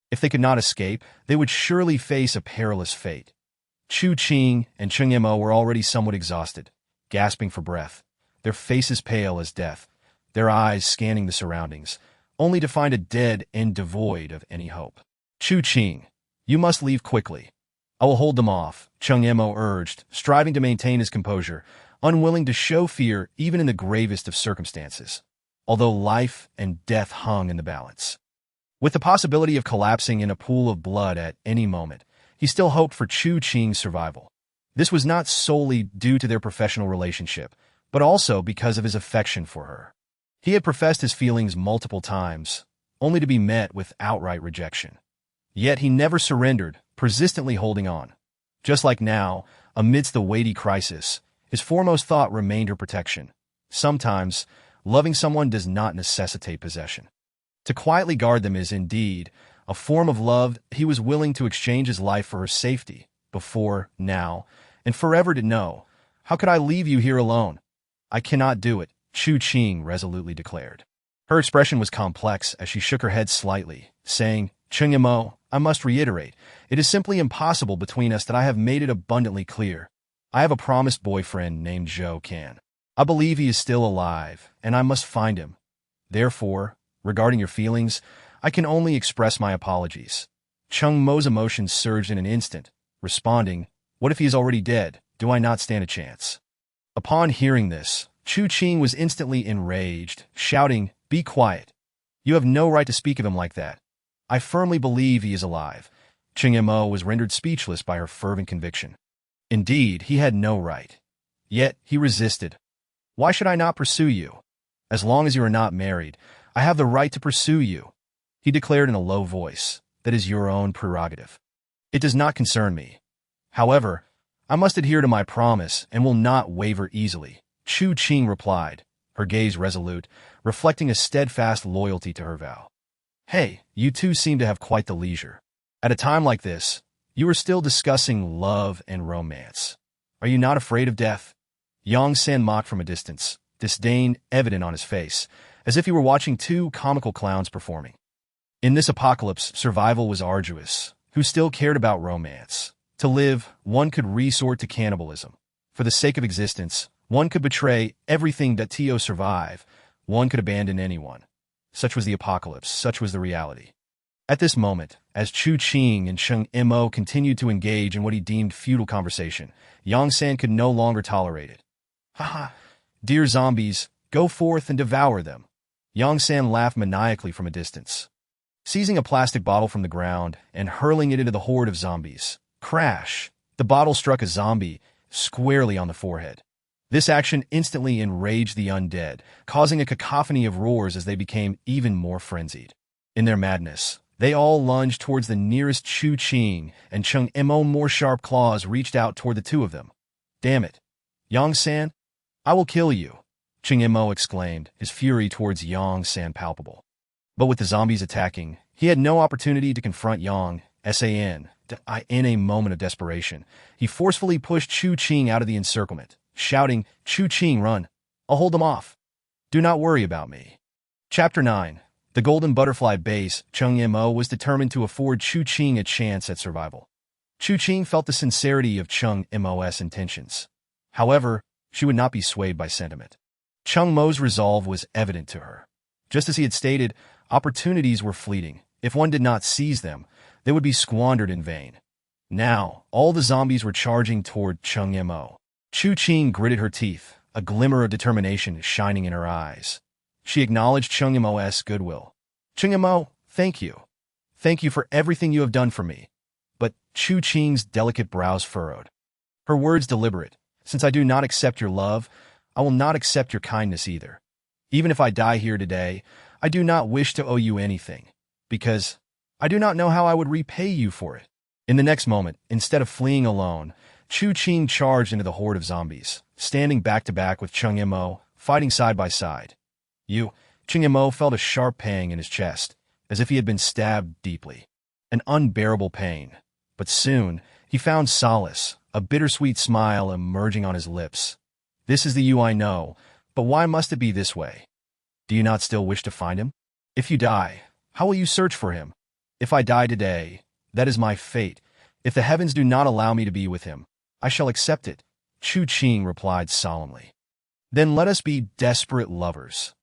If they could not escape, they would surely face a perilous fate. Chu Qing and Cheng Yimou were already somewhat exhausted, gasping for breath, their faces pale as death, their eyes scanning the surroundings, only to find it dead and devoid of any hope. Chu Qing, you must leave quickly. I will hold them off, Cheng Yimou urged, striving to maintain his composure, unwilling to show fear even in the gravest of circumstances, although life and death hung in the balance. With the possibility of collapsing in a pool of blood at any moment, he still hoped for Chu Qing's survival. This was not solely due to their professional relationship, but also because of his affection for her. He had professed his feelings multiple times, only to be met with outright rejection. Yet he never surrendered, persistently holding on. Just like now, amidst the weighty crisis, his foremost thought remained her protection. Sometimes, loving someone does not necessitate possession. To quietly guard them is, indeed, a form of love. He was willing to exchange his life for her safety, before, now, and forever to know. How could I leave you here alone? I cannot do it, Chu Qing resolutely declared. Her expression was complex as she shook her head slightly, saying, Cheng Yimou, I must reiterate, it is simply impossible between us that I have made it abundantly clear. I have a promised boyfriend named Zhou Can. I believe he is still alive, and I must find him. Therefore, regarding your feelings, I can only express my apologies. Cheng Mo's emotions surged in an instant, responding, What if he is already dead? Do I not stand a chance? Upon hearing this, Chu Qing was instantly enraged, shouting, Be quiet. You have no right to speak of him like that. I firmly believe he is alive. Cheng Yimou was rendered speechless by her fervent conviction. Indeed, he had no right. Yet, he resisted. Why should I not pursue you? As long as you are not married, I have the right to pursue you, he declared in a low voice. That is your own prerogative. It does not concern me. However, I must adhere to my promise and will not waver easily, Chu Qing replied, her gaze resolute, reflecting a steadfast loyalty to her vow. Hey, you two seem to have quite the leisure. At a time like this, you are still discussing love and romance. Are you not afraid of death? Yang San mocked from a distance, disdain evident on his face, as if he were watching two comical clowns performing. In this apocalypse, survival was arduous. Who still cared about romance? To live, one could resort to cannibalism. For the sake of existence, one could betray everything to survive. One could abandon anyone. Such was the apocalypse, such was the reality. At this moment, as Chu Qing and Cheng Yimou continued to engage in what he deemed futile conversation, Yang San could no longer tolerate it. Haha, dear zombies, go forth and devour them. Yang San laughed maniacally from a distance. Seizing a plastic bottle from the ground and hurling it into the horde of zombies. Crash! The bottle struck a zombie squarely on the forehead. This action instantly enraged the undead, causing a cacophony of roars as they became even more frenzied. In their madness, they all lunged towards the nearest Chu Qing, and Cheng Yimou's more sharp claws reached out toward the two of them. Damn it! Yang San, I will kill you, Cheng Yimou exclaimed, his fury towards Yang San palpable. But with the zombies attacking, he had no opportunity to confront Yang San. In a moment of desperation, he forcefully pushed Chu Qing out of the encirclement, shouting, "Chu Ching, run! I'll hold them off. Do not worry about me." Chapter 9. The Golden Butterfly Base. Cheng Yimo was determined to afford Chu Ching a chance at survival. Chu Ching felt the sincerity of Cheng Mo's intentions. However, she would not be swayed by sentiment. Cheng Mo's resolve was evident to her. Just as he had stated, opportunities were fleeting. If one did not seize them, they would be squandered in vain. Now, all the zombies were charging toward Cheng Yimo. Chu Ching gritted her teeth, a glimmer of determination shining in her eyes. She acknowledged Cheng Yimo's goodwill. "Cheng Yimo, thank you. Thank you for everything you have done for me." But Chu Ching's delicate brows furrowed. Her words deliberate. "Since I do not accept your love, I will not accept your kindness either. Even if I die here today, I do not wish to owe you anything, because I do not know how I would repay you for it." In the next moment, instead of fleeing alone, Chu Ching charged into the horde of zombies, standing back-to-back with Cheng Yimo, fighting side by side. Cheng Yimo felt a sharp pang in his chest, as if he had been stabbed deeply. An unbearable pain. But soon, he found solace, a bittersweet smile emerging on his lips. "This is the you I know, but why must it be this way? Do you not still wish to find him? If you die, how will you search for him? If I die today, that is my fate. If the heavens do not allow me to be with him, I shall accept it," Chu Ching replied solemnly. "Then let us be desperate lovers."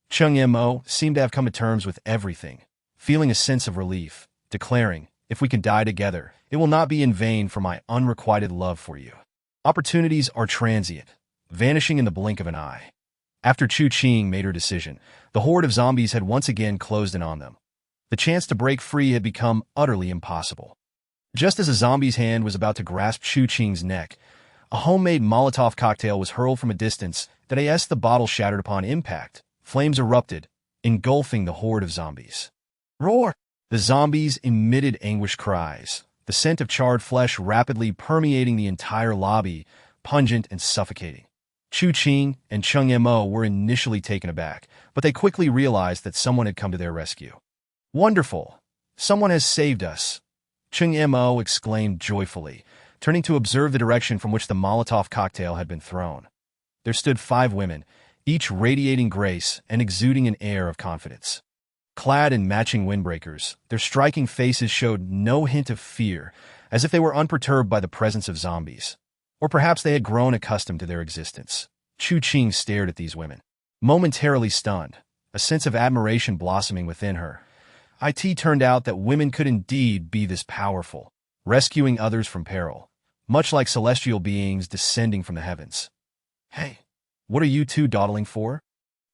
Cheng Yimo seemed to have come to terms with everything, feeling a sense of relief, declaring, "If we can die together, it will not be in vain for my unrequited love for you." Opportunities are transient, vanishing in the blink of an eye. After Chu Ching made her decision, the horde of zombies had once again closed in on them. The chance to break free had become utterly impossible. Just as a zombie's hand was about to grasp Chu Ching's neck, a homemade Molotov cocktail was hurled from a distance that as the bottle shattered upon impact, flames erupted, engulfing the horde of zombies. Roar! The zombies emitted anguished cries, the scent of charred flesh rapidly permeating the entire lobby, pungent and suffocating. Chu Ching and Cheng Yimo were initially taken aback, but they quickly realized that someone had come to their rescue. "Wonderful! Someone has saved us!" Cheng Yimo exclaimed joyfully, turning to observe the direction from which the Molotov cocktail had been thrown. There stood 5 women, each radiating grace and exuding an air of confidence. Clad in matching windbreakers, their striking faces showed no hint of fear, as if they were unperturbed by the presence of zombies. Or perhaps they had grown accustomed to their existence. Chu Ching stared at these women, momentarily stunned, a sense of admiration blossoming within her. It turned out that women could indeed be this powerful, rescuing others from peril, much like celestial beings descending from the heavens. "Hey, what are you two dawdling for?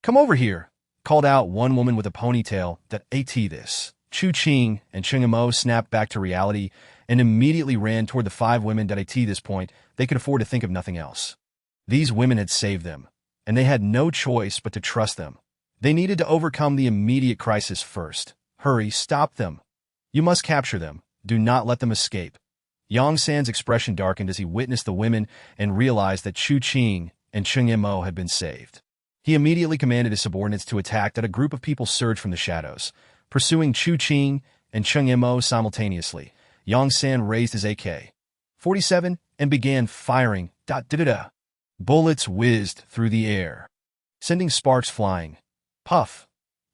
Come over here," called out one woman with a ponytail that this. Chu Ching and Cheng Yimo snapped back to reality and immediately ran toward the 5 women that at this point they could afford to think of nothing else. These women had saved them, and they had no choice but to trust them. They needed to overcome the immediate crisis first. "Hurry, stop them. You must capture them. Do not let them escape." Yang San's expression darkened as he witnessed the women and realized that Chu Ching and Cheng Yimo had been saved. He immediately commanded his subordinates to attack that a group of people surged from the shadows, pursuing Chu Ching and Cheng Yimo simultaneously. Yang San raised his AK-47 and began firing. Bullets whizzed through the air, sending sparks flying. Puff!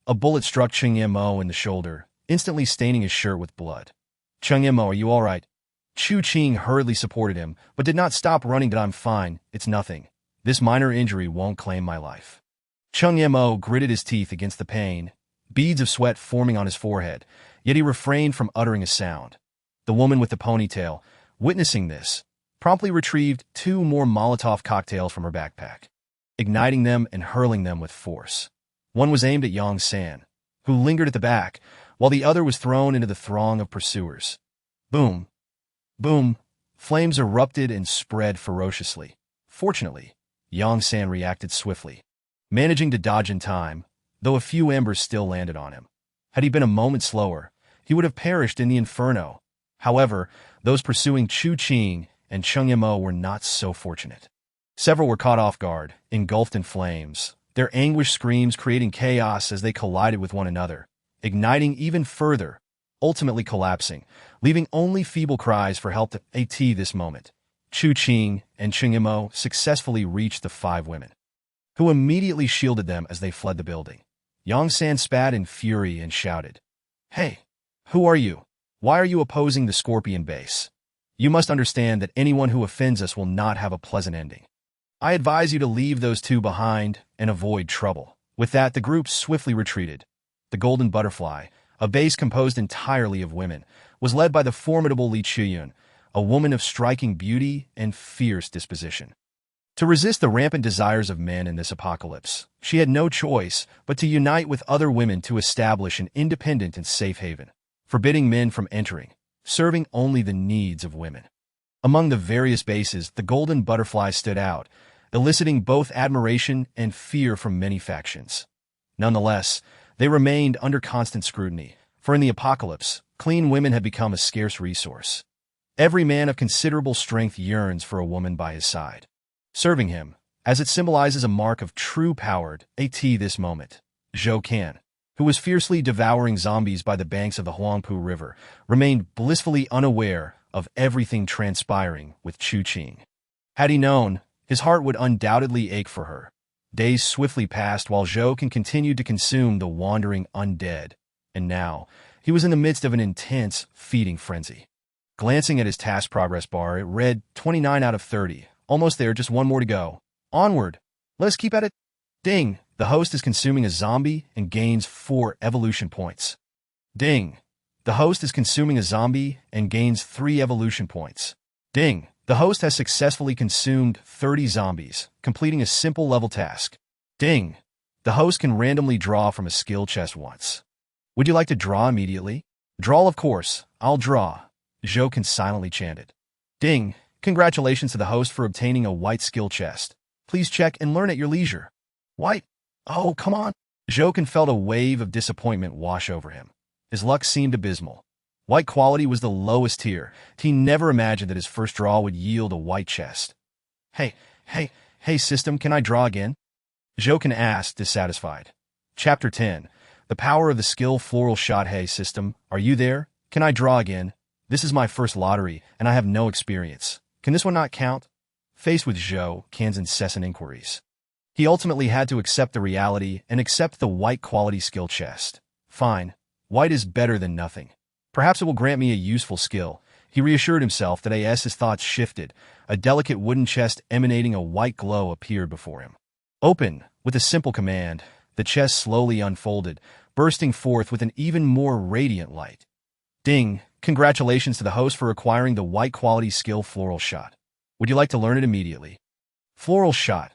A bullet struck Cheng Yimo in the shoulder, instantly staining his shirt with blood. "Cheng Yimo, are you all right?" Chu Ching hurriedly supported him, but did not stop running. "I'm fine. It's nothing. This minor injury won't claim my life." Cheng Yimo gritted his teeth against the pain, beads of sweat forming on his forehead, yet he refrained from uttering a sound. The woman with the ponytail, witnessing this, promptly retrieved 2 more Molotov cocktails from her backpack, igniting them and hurling them with force. One was aimed at Yang San, who lingered at the back, while the other was thrown into the throng of pursuers. Boom! Boom! Flames erupted and spread ferociously. Fortunately, Yang San reacted swiftly, managing to dodge in time, though a few embers still landed on him. Had he been a moment slower, he would have perished in the inferno. However, those pursuing Chu Ching and Cheng Yimo were not so fortunate. Several were caught off guard, engulfed in flames, their anguished screams creating chaos as they collided with one another, igniting even further, ultimately collapsing, leaving only feeble cries for help to this moment. Chu Qing and Chingimo successfully reached the 5 women, who immediately shielded them as they fled the building. Yang San spat in fury and shouted, "Hey, who are you? Why are you opposing the Scorpion base? You must understand that anyone who offends us will not have a pleasant ending. I advise you to leave those 2 behind and avoid trouble." With that, the group swiftly retreated. The Golden Butterfly, a base composed entirely of women, was led by the formidable Li Chiyun, a woman of striking beauty and fierce disposition. To resist the rampant desires of men in this apocalypse, she had no choice but to unite with other women to establish an independent and safe haven, forbidding men from entering, serving only the needs of women. Among the various bases, the Golden Butterfly stood out, eliciting both admiration and fear from many factions. Nonetheless, they remained under constant scrutiny, for in the apocalypse, clean women had become a scarce resource. Every man of considerable strength yearns for a woman by his side, serving him, as it symbolizes a mark of true power. At this moment, Zhou Can, who was fiercely devouring zombies by the banks of the Huangpu River, remained blissfully unaware of everything transpiring with Chu Qing. Had he known, his heart would undoubtedly ache for her. Days swiftly passed while Zhou Can continued to consume the wandering undead, and now he was in the midst of an intense feeding frenzy. Glancing at his task progress bar, it read 29 out of 30. Almost there, just 1 more to go. Onward. Let's keep at it. Ding. The host is consuming a zombie and gains 4 evolution points. Ding. The host is consuming a zombie and gains 3 evolution points. Ding. The host has successfully consumed 30 zombies, completing a simple level task. Ding. The host can randomly draw from a skill chest once. Would you like to draw immediately? Draw, of course. I'll draw. Zhou Can silently chanted. Ding. Congratulations to the host for obtaining a white skill chest. Please check and learn at your leisure. White? Oh, come on. Zhou Can felt a wave of disappointment wash over him. His luck seemed abysmal. White quality was the lowest tier. He never imagined that his first draw would yield a white chest. Hey, system, can I draw again? Zhou Can asked, dissatisfied. Chapter 10. The Power of the Skill Floral Shot. Hey, system, are you there? Can I draw again? This is my first lottery, and I have no experience. Can this one not count? Faced with Zhou Can's incessant inquiries, he ultimately had to accept the reality and accept the white quality skill chest. Fine. White is better than nothing. Perhaps it will grant me a useful skill. He reassured himself that as his thoughts shifted, a delicate wooden chest emanating a white glow appeared before him. Open. With a simple command, the chest slowly unfolded, bursting forth with an even more radiant light. Ding. Congratulations to the host for acquiring the white quality skill Floral Shot. Would you like to learn it immediately? Floral Shot.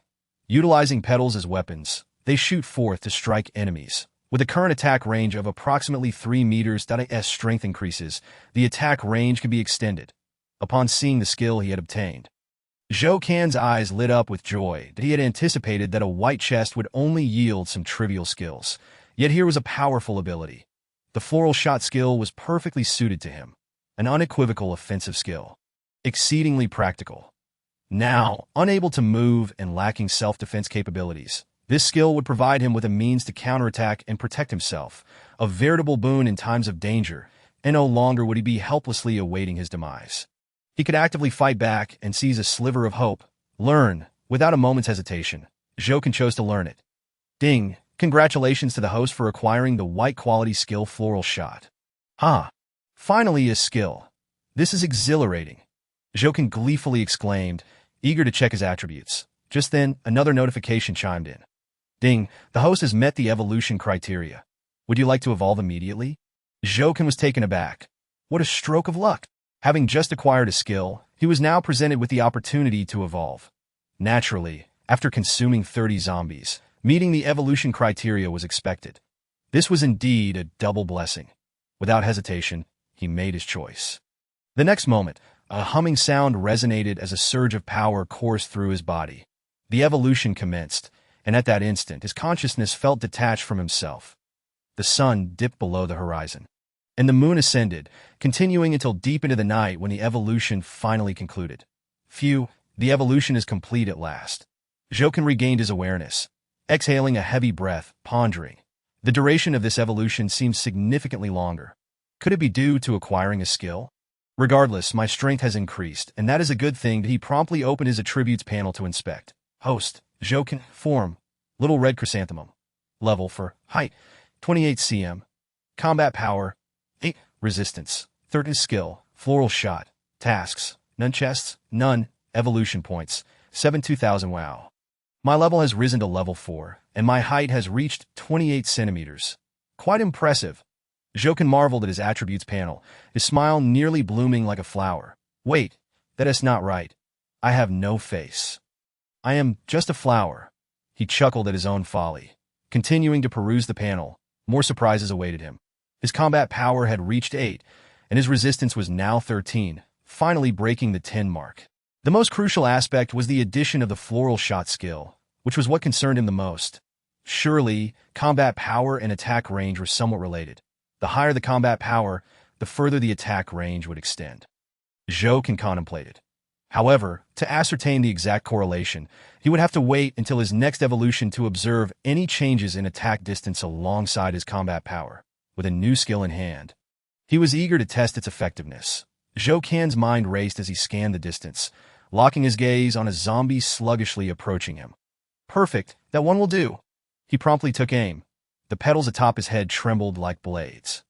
Utilizing petals as weapons, they shoot forth to strike enemies. With a current attack range of approximately 3 meters. As strength increases, the attack range can be extended. Upon seeing the skill he had obtained, Zhou Can's eyes lit up with joy. He had anticipated that a white chest would only yield some trivial skills, yet here was a powerful ability. The Floral Shot skill was perfectly suited to him, an unequivocal offensive skill, exceedingly practical. Now, unable to move and lacking self-defense capabilities, this skill would provide him with a means to counterattack and protect himself, a veritable boon in times of danger, and no longer would he be helplessly awaiting his demise. He could actively fight back and seize a sliver of hope. Learn. Without a moment's hesitation, Zhou Can chose to learn it. Ding. Congratulations to the host for acquiring the white quality skill Floral Shot. Finally a skill. This is exhilarating. Zhou Can gleefully exclaimed, eager to check his attributes. Just then, another notification chimed in. Ding. The host has met the evolution criteria. Would you like to evolve immediately? Zhou Can was taken aback. What a stroke of luck. Having just acquired a skill, he was now presented with the opportunity to evolve. Naturally, after consuming 30 zombies, meeting the evolution criteria was expected. This was indeed a double blessing. Without hesitation, he made his choice. The next moment, a humming sound resonated as a surge of power coursed through his body. The evolution commenced, and at that instant his consciousness felt detached from himself. The sun dipped below the horizon, and the moon ascended, continuing until deep into the night when the evolution finally concluded. Phew, the evolution is complete at last. Zhou Can regained his awareness, exhaling a heavy breath, pondering. The duration of this evolution seemed significantly longer. Could it be due to acquiring a skill? Regardless, my strength has increased, and that is a good thing. He promptly opened his attributes panel to inspect. Host, Jokin, form, little red chrysanthemum. Level for height, 28 cm. Combat power, 8. Resistance, 30 skill, floral shot. Tasks, none chests, none. Evolution points, 7 2000 wow. My level has risen to level 4, and my height has reached 28 centimeters. Quite impressive. Jokin marveled at his attributes panel, his smile nearly blooming like a flower. Wait, that is not right. I have no face. I am just a flower. He chuckled at his own folly. Continuing to peruse the panel, more surprises awaited him. His combat power had reached 8, and his resistance was now 13, finally breaking the 10 mark. The most crucial aspect was the addition of the floral shot skill, which was what concerned him the most. Surely, combat power and attack range were somewhat related. The higher the combat power, the further the attack range would extend. Jokin contemplated. However, to ascertain the exact correlation, he would have to wait until his next evolution to observe any changes in attack distance alongside his combat power, with a new skill in hand. He was eager to test its effectiveness. Jokin's mind raced as he scanned the distance, locking his gaze on a zombie sluggishly approaching him. Perfect, that one will do. He promptly took aim. The petals atop his head trembled like blades.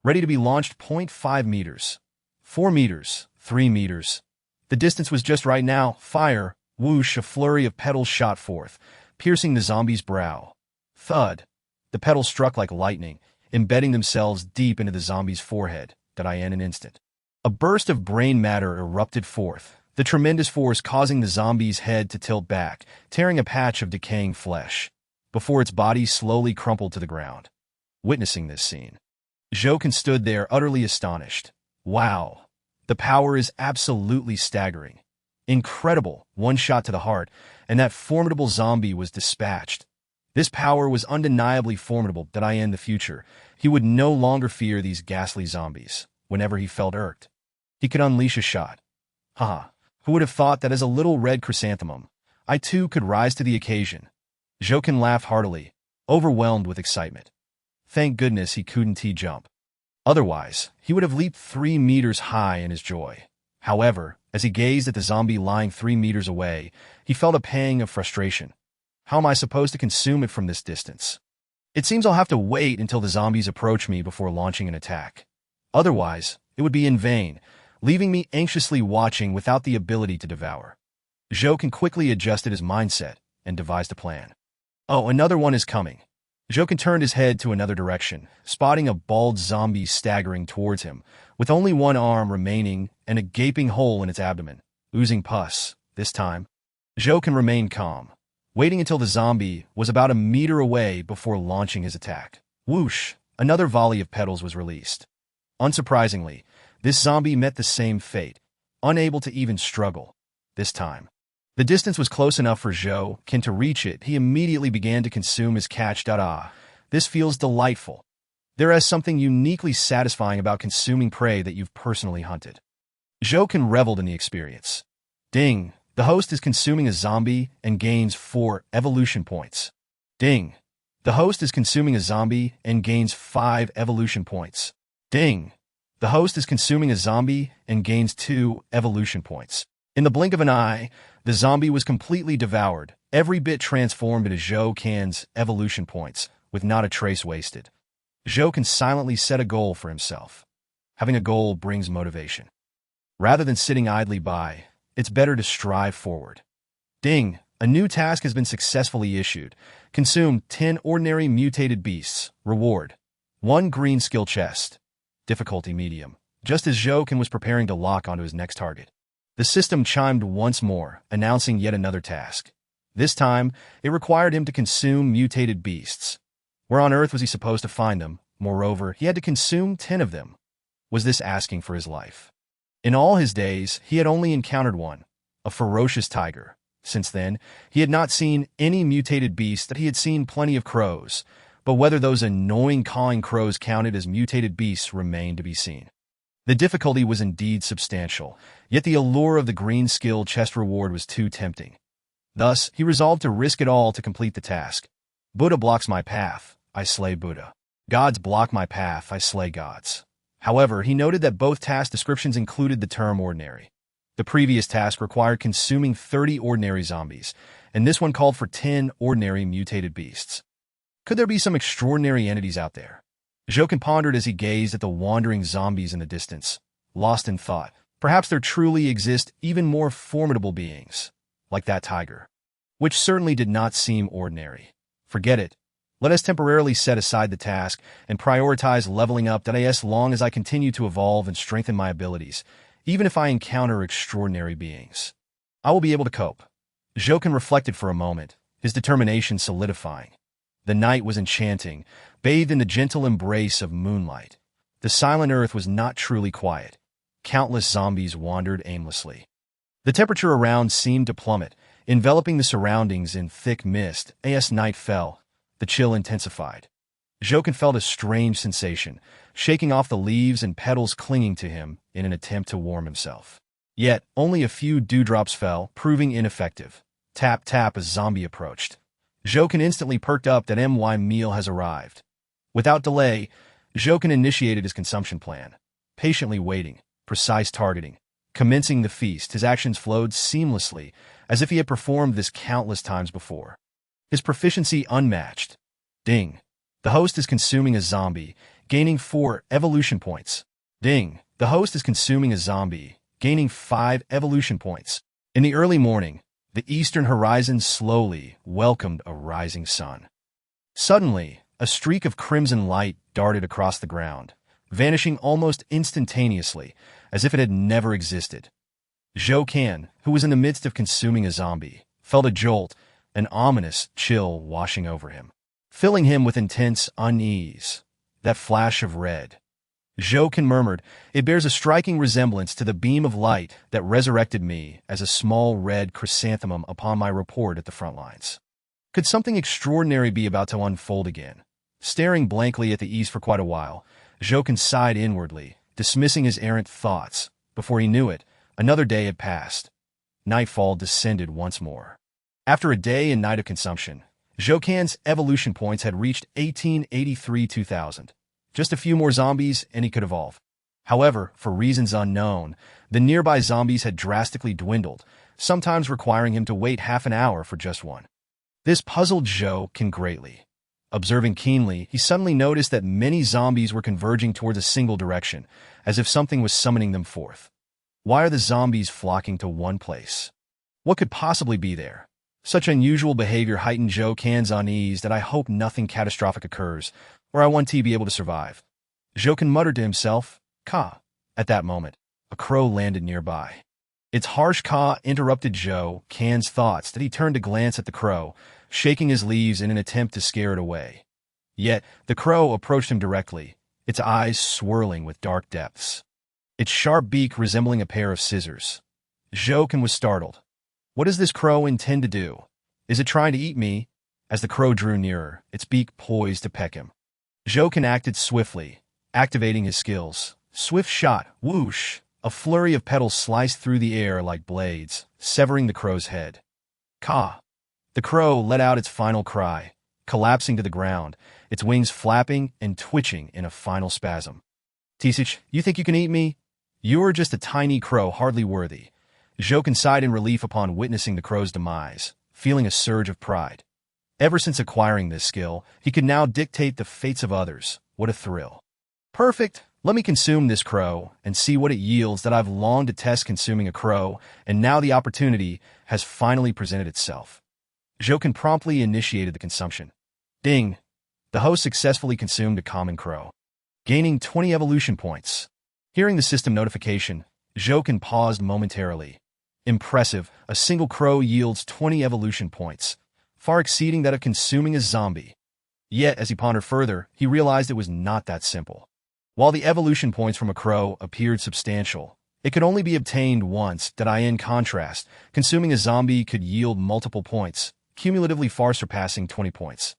Ready to be launched. 0.5 meters. 4 meters. 3 meters. The distance was just right now. Fire. Whoosh, a flurry of petals shot forth, piercing the zombie's brow. Thud. The petals struck like lightning, embedding themselves deep into the zombie's forehead, dying in an instant. A burst of brain matter erupted forth, the tremendous force causing the zombie's head to tilt back, tearing a patch of decaying flesh, before its body slowly crumpled to the ground. Witnessing this scene, Jokin stood there utterly astonished. Wow, the power is absolutely staggering. Incredible, one shot to the heart, and that formidable zombie was dispatched. This power was undeniably formidable that in the future, he would no longer fear these ghastly zombies. Whenever he felt irked, he could unleash a shot. Haha, who would have thought that as a little red chrysanthemum, I too could rise to the occasion? Jokin laughed heartily, overwhelmed with excitement. Thank goodness he couldn't jump. Otherwise, he would have leaped 3 meters high in his joy. However, as he gazed at the zombie lying 3 meters away, he felt a pang of frustration. How am I supposed to consume it from this distance? It seems I'll have to wait until the zombies approach me before launching an attack. Otherwise, it would be in vain, leaving me anxiously watching without the ability to devour. Jokin quickly adjusted his mindset and devised a plan. Oh, another one is coming. Jokin turned his head to another direction, spotting a bald zombie staggering towards him, with only one arm remaining and a gaping hole in its abdomen, oozing pus. This time, Jokin remained calm, waiting until the zombie was about a meter away before launching his attack. Whoosh! Another volley of petals was released. Unsurprisingly, this zombie met the same fate, unable to even struggle. This time, the distance was close enough for Jokin to reach it. He immediately began to consume his catch. This feels delightful. There is something uniquely satisfying about consuming prey that you've personally hunted. Jokin reveled in the experience. Ding! The host is consuming a zombie and gains 4 evolution points. Ding! The host is consuming a zombie and gains 5 evolution points. Ding! The host is consuming a zombie and gains 2 evolution points. In the blink of an eye, the zombie was completely devoured, every bit transformed into Jokin's evolution points, with not a trace wasted. Jokin silently set a goal for himself. Having a goal brings motivation. Rather than sitting idly by, it's better to strive forward. Ding! A new task has been successfully issued. Consume 10 ordinary mutated beasts. Reward: 1 green skill chest. Difficulty medium. Just as Jokin was preparing to lock onto his next target, the system chimed once more, announcing yet another task. This time, it required him to consume mutated beasts. Where on earth was he supposed to find them? Moreover, he had to consume 10 of them. Was this asking for his life? In all his days, he had only encountered one, a ferocious tiger. Since then, he had not seen any mutated beast. That he had seen plenty of crows, but whether those annoying cawing crows counted as mutated beasts remained to be seen. The difficulty was indeed substantial, yet the allure of the green skill chest reward was too tempting. Thus, he resolved to risk it all to complete the task. Buddha blocks my path, I slay Buddha. Gods block my path, I slay gods. However, he noted that both task descriptions included the term ordinary. The previous task required consuming 30 ordinary zombies, and this one called for 10 ordinary mutated beasts. Could there be some extraordinary entities out there? Jokin pondered as he gazed at the wandering zombies in the distance, lost in thought. Perhaps there truly exist even more formidable beings, like that tiger, which certainly did not seem ordinary. Forget it. Let us temporarily set aside the task and prioritize leveling up as long as I continue to evolve and strengthen my abilities, even if I encounter extraordinary beings. I will be able to cope. Jokin reflected for a moment, his determination solidifying. The night was enchanting, bathed in the gentle embrace of moonlight. The silent earth was not truly quiet. Countless zombies wandered aimlessly. The temperature around seemed to plummet, enveloping the surroundings in thick mist. As night fell, the chill intensified. Jokin felt a strange sensation, shaking off the leaves and petals clinging to him in an attempt to warm himself. Yet, only a few dewdrops fell, proving ineffective. Tap, tap as zombie approached. Jokin instantly perked up that my meal has arrived. Without delay, Jokin initiated his consumption plan, patiently waiting, precise targeting. Commencing the feast, his actions flowed seamlessly, as if he had performed this countless times before. His proficiency unmatched. Ding. The host is consuming a zombie, gaining 4 evolution points. Ding. The host is consuming a zombie, gaining 5 evolution points. In the early morning, the eastern horizon slowly welcomed a rising sun. Suddenly, a streak of crimson light darted across the ground, vanishing almost instantaneously, as if it had never existed. Jokin, who was in the midst of consuming a zombie, felt a jolt, an ominous chill washing over him, filling him with intense unease. That flash of red. Jokin murmured, "It bears a striking resemblance to the beam of light that resurrected me as a small red chrysanthemum upon my report at the front lines." Could something extraordinary be about to unfold again? Staring blankly at the east for quite a while, Jokin sighed inwardly, dismissing his errant thoughts. Before he knew it, another day had passed. Nightfall descended once more. After a day and night of consumption, Jokin's evolution points had reached 1883-2000. Just a few more zombies and he could evolve. However, for reasons unknown, the nearby zombies had drastically dwindled, sometimes requiring him to wait half an hour for just one. This puzzled Jokin greatly. Observing keenly, he suddenly noticed that many zombies were converging towards a single direction, as if something was summoning them forth. Why are the zombies flocking to one place? What could possibly be there? Such unusual behavior heightened Jokin's unease that I hope nothing catastrophic occurs, or I want to be able to survive. Jokin muttered to himself, "Caw." At that moment, a crow landed nearby. Its harsh caw interrupted Jokin's thoughts that he turned to glance at the crow, shaking his leaves in an attempt to scare it away. Yet, the crow approached him directly, its eyes swirling with dark depths, its sharp beak resembling a pair of scissors. Jokin was startled. What does this crow intend to do? Is it trying to eat me? As the crow drew nearer, its beak poised to peck him. Jokin acted swiftly, activating his skills. Swift shot, whoosh! A flurry of petals sliced through the air like blades, severing the crow's head. Caw! The crow let out its final cry, collapsing to the ground, its wings flapping and twitching in a final spasm. "Tisich, you think you can eat me? You're just a tiny crow hardly worthy." Jokin sighed in relief upon witnessing the crow's demise, feeling a surge of pride. Ever since acquiring this skill, he could now dictate the fates of others. What a thrill. Perfect! Let me consume this crow and see what it yields. That I've longed to test consuming a crow, and now the opportunity has finally presented itself. Jokin promptly initiated the consumption. Ding! The host successfully consumed a common crow, gaining 20 evolution points. Hearing the system notification, Jokin paused momentarily. Impressive, a single crow yields 20 evolution points, far exceeding that of consuming a zombie. Yet, as he pondered further, he realized it was not that simple. While the evolution points from a crow appeared substantial, it could only be obtained once. In contrast, consuming a zombie could yield multiple points, cumulatively far surpassing 20 points.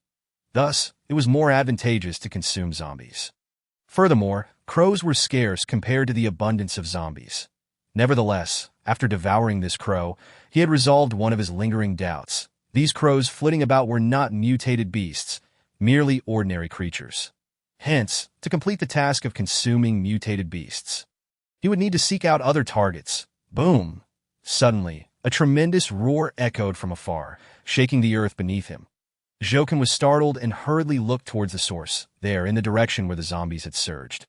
Thus, it was more advantageous to consume zombies. Furthermore, crows were scarce compared to the abundance of zombies. Nevertheless, after devouring this crow, he had resolved one of his lingering doubts. These crows flitting about were not mutated beasts, merely ordinary creatures. Hence, to complete the task of consuming mutated beasts, he would need to seek out other targets. Boom! Suddenly, a tremendous roar echoed from afar, shaking the earth beneath him. Jokin was startled and hurriedly looked towards the source, there in the direction where the zombies had surged.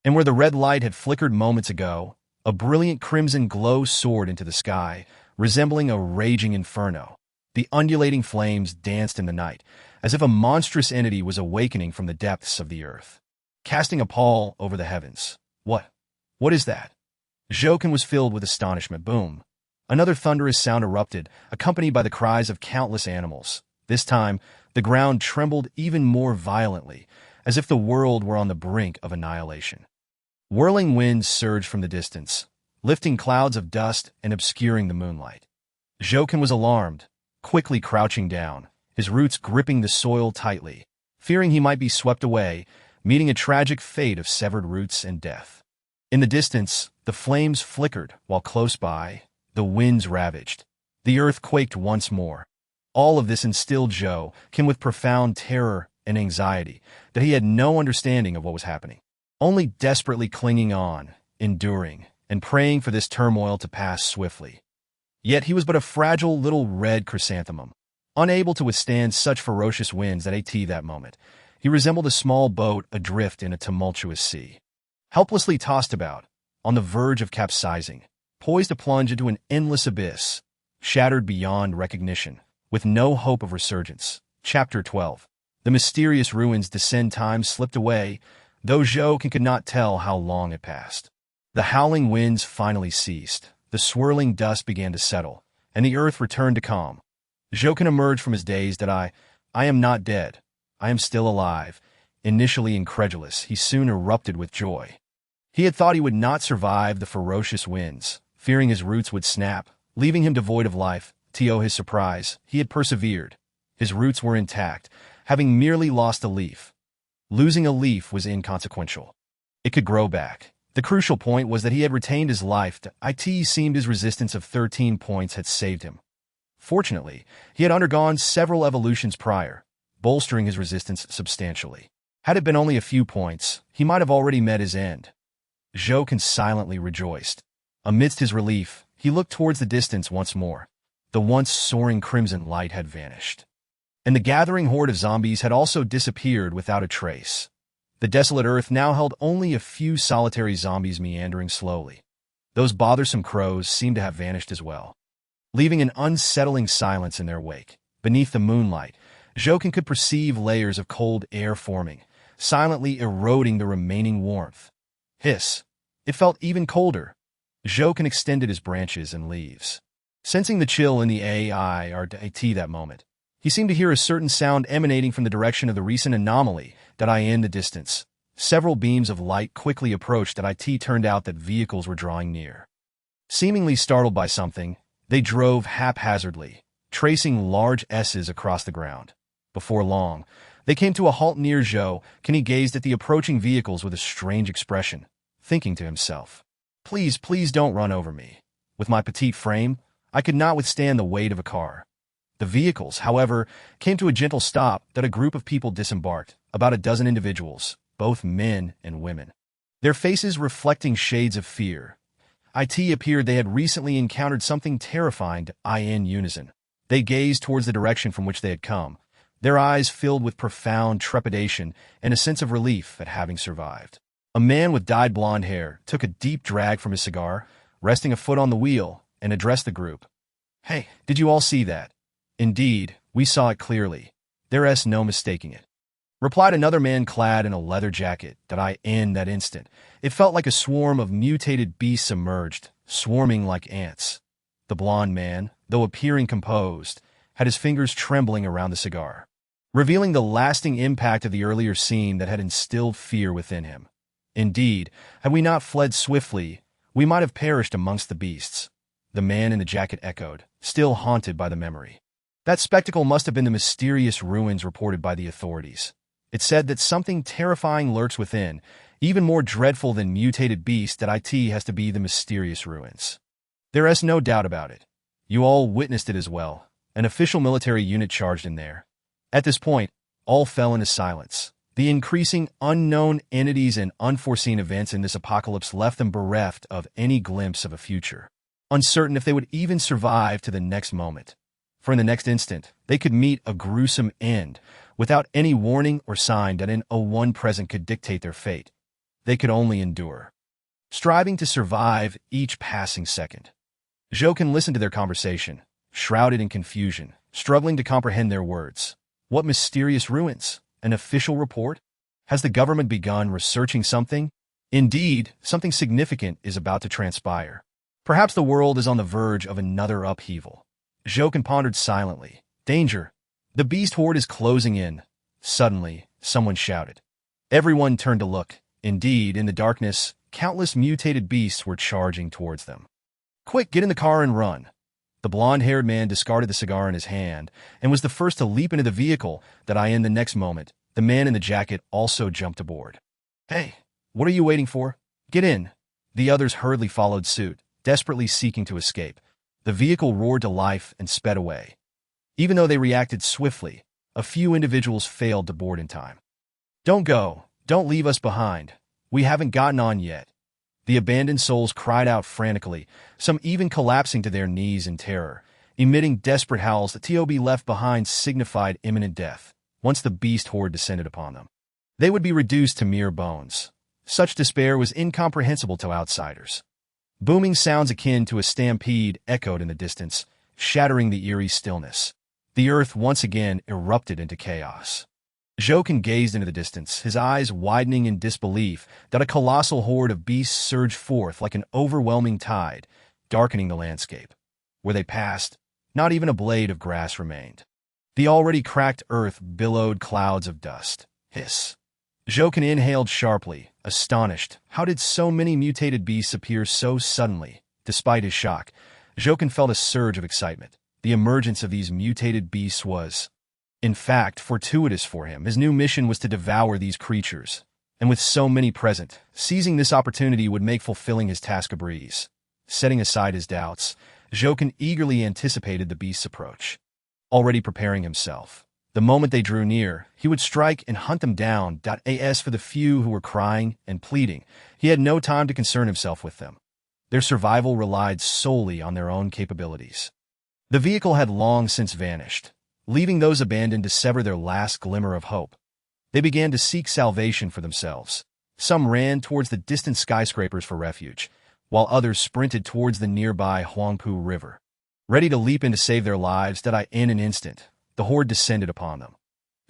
And where the red light had flickered moments ago, a brilliant crimson glow soared into the sky, resembling a raging inferno. The undulating flames danced in the night, as if a monstrous entity was awakening from the depths of the earth, casting a pall over the heavens. What is that? Jokin was filled with astonishment. Boom! Another thunderous sound erupted, accompanied by the cries of countless animals. This time, the ground trembled even more violently, as if the world were on the brink of annihilation. Whirling winds surged from the distance, lifting clouds of dust and obscuring the moonlight. Jokin was alarmed, quickly crouching down, his roots gripping the soil tightly, fearing he might be swept away, meeting a tragic fate of severed roots and death. In the distance, the flames flickered, while close by, the winds ravaged. The earth quaked once more. All of this instilled Jokin with profound terror and anxiety that he had no understanding of what was happening, only desperately clinging on, enduring, and praying for this turmoil to pass swiftly. Yet he was but a fragile little red chrysanthemum, unable to withstand such ferocious winds at that moment. He resembled a small boat adrift in a tumultuous sea, helplessly tossed about, on the verge of capsizing, poised to plunge into an endless abyss, shattered beyond recognition, with no hope of resurgence. Chapter 12. The mysterious ruins descend. Time slipped away, though Jokin could not tell how long it passed. The howling winds finally ceased, the swirling dust began to settle, and the earth returned to calm. Jokin emerged from his daze. I am not dead. I am still alive. Initially incredulous, he soon erupted with joy. He had thought he would not survive the ferocious winds, fearing his roots would snap, leaving him devoid of life. To his surprise, he had persevered. His roots were intact, having merely lost a leaf. Losing a leaf was inconsequential. It could grow back. The crucial point was that he had retained his life. It seemed his resistance of 13 points had saved him. Fortunately, he had undergone several evolutions prior, bolstering his resistance substantially. Had it been only a few points, he might have already met his end. Jokin silently rejoiced. Amidst his relief, he looked towards the distance once more. The once soaring crimson light had vanished, and the gathering horde of zombies had also disappeared without a trace. The desolate earth now held only a few solitary zombies meandering slowly. Those bothersome crows seemed to have vanished as well, leaving an unsettling silence in their wake. Beneath the moonlight, Jokin could perceive layers of cold air forming, silently eroding the remaining warmth. Hiss! It felt even colder. Jokin extended his branches and leaves, sensing the chill in the air that moment. He seemed to hear a certain sound emanating from the direction of the recent anomaly. In the distance, several beams of light quickly approached. Turned out that vehicles were drawing near. Seemingly startled by something, they drove haphazardly, tracing large S's across the ground. Before long, they came to a halt near Jokin. He gazed at the approaching vehicles with a strange expression, thinking to himself, Please don't run over me. With my petite frame, I could not withstand the weight of a car." The vehicles, however, came to a gentle stop. A group of people disembarked, about a dozen individuals, both men and women, their faces reflecting shades of fear. It appeared they had recently encountered something terrifying. In unison, they gazed towards the direction from which they had come, their eyes filled with profound trepidation and a sense of relief at having survived. A man with dyed blonde hair took a deep drag from his cigar, resting a foot on the wheel, and addressed the group. "Hey, did you all see that?" "Indeed, we saw it clearly. There's no mistaking it," replied another man clad in a leather jacket. In that instant, it felt like a swarm of mutated beasts emerged, swarming like ants. The blonde man, though appearing composed, had his fingers trembling around the cigar, revealing the lasting impact of the earlier scene that had instilled fear within him. "Indeed, had we not fled swiftly, we might have perished amongst the beasts," the man in the jacket echoed, still haunted by the memory. That spectacle must have been the mysterious ruins reported by the authorities. It said that something terrifying lurks within, even more dreadful than mutated beasts. It has to be the mysterious ruins. There is no doubt about it. You all witnessed it as well. An official military unit charged in there. At this point, all fell into silence. The increasing unknown entities and unforeseen events in this apocalypse left them bereft of any glimpse of a future, uncertain if they would even survive to the next moment. For in the next instant, they could meet a gruesome end, without any warning or sign that an one present could dictate their fate. They could only endure, striving to survive each passing second. Jokin listened to their conversation, shrouded in confusion, struggling to comprehend their words. What mysterious ruins? An official report? Has the government begun researching something? Indeed, something significant is about to transpire. Perhaps the world is on the verge of another upheaval. Jokin pondered silently. Danger! The beast horde is closing in. Suddenly, someone shouted. Everyone turned to look. Indeed, in the darkness, countless mutated beasts were charging towards them. Quick, get in the car and run. The blonde-haired man discarded the cigar in his hand and was the first to leap into the vehicle that I in the next moment. The man in the jacket also jumped aboard. Hey, what are you waiting for? Get in. The others hurriedly followed suit, desperately seeking to escape. The vehicle roared to life and sped away. Even though they reacted swiftly, a few individuals failed to board in time. Don't go. Don't leave us behind. We haven't gotten on yet. The abandoned souls cried out frantically, some even collapsing to their knees in terror, emitting desperate howls that to be left behind signified imminent death. Once the beast horde descended upon them, they would be reduced to mere bones. Such despair was incomprehensible to outsiders. Booming sounds akin to a stampede echoed in the distance, shattering the eerie stillness. The earth once again erupted into chaos. Jokin gazed into the distance, his eyes widening in disbelief that a colossal horde of beasts surged forth like an overwhelming tide, darkening the landscape. Where they passed, not even a blade of grass remained. The already cracked earth billowed clouds of dust. Hiss. Jokin inhaled sharply, astonished. How did so many mutated beasts appear so suddenly? Despite his shock, Jokin felt a surge of excitement. The emergence of these mutated beasts was, in fact, fortuitous for him. His new mission was to devour these creatures, and with so many present, seizing this opportunity would make fulfilling his task a breeze. Setting aside his doubts, Jokin eagerly anticipated the beast's approach. Already preparing himself, the moment they drew near, he would strike and hunt them down. As for the few who were crying and pleading, he had no time to concern himself with them. Their survival relied solely on their own capabilities. The vehicle had long since vanished, leaving those abandoned to sever their last glimmer of hope. They began to seek salvation for themselves. Some ran towards the distant skyscrapers for refuge, while others sprinted towards the nearby Huangpu River. Ready to leap in to save their lives, in an instant, the horde descended upon them.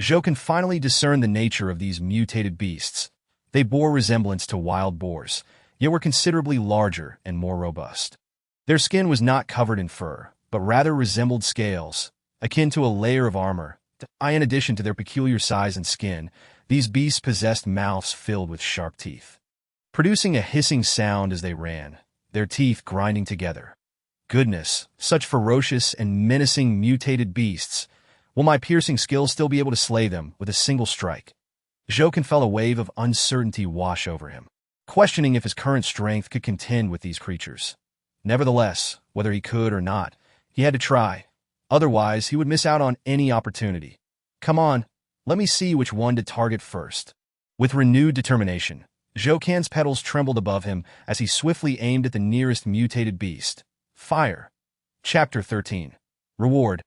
Jokin finally discerned the nature of these mutated beasts. They bore resemblance to wild boars, yet were considerably larger and more robust. Their skin was not covered in fur, but rather resembled scales, akin to a layer of armor. In addition to their peculiar size and skin, these beasts possessed mouths filled with sharp teeth, producing a hissing sound as they ran, their teeth grinding together. Goodness, such ferocious and menacing mutated beasts! Will my piercing skills still be able to slay them with a single strike? Jokin felt a wave of uncertainty wash over him, questioning if his current strength could contend with these creatures. Nevertheless, whether he could or not, he had to try. Otherwise, he would miss out on any opportunity. Come on, let me see which one to target first. With renewed determination, Jokin's petals trembled above him as he swiftly aimed at the nearest mutated beast. Fire. Chapter 13. Reward.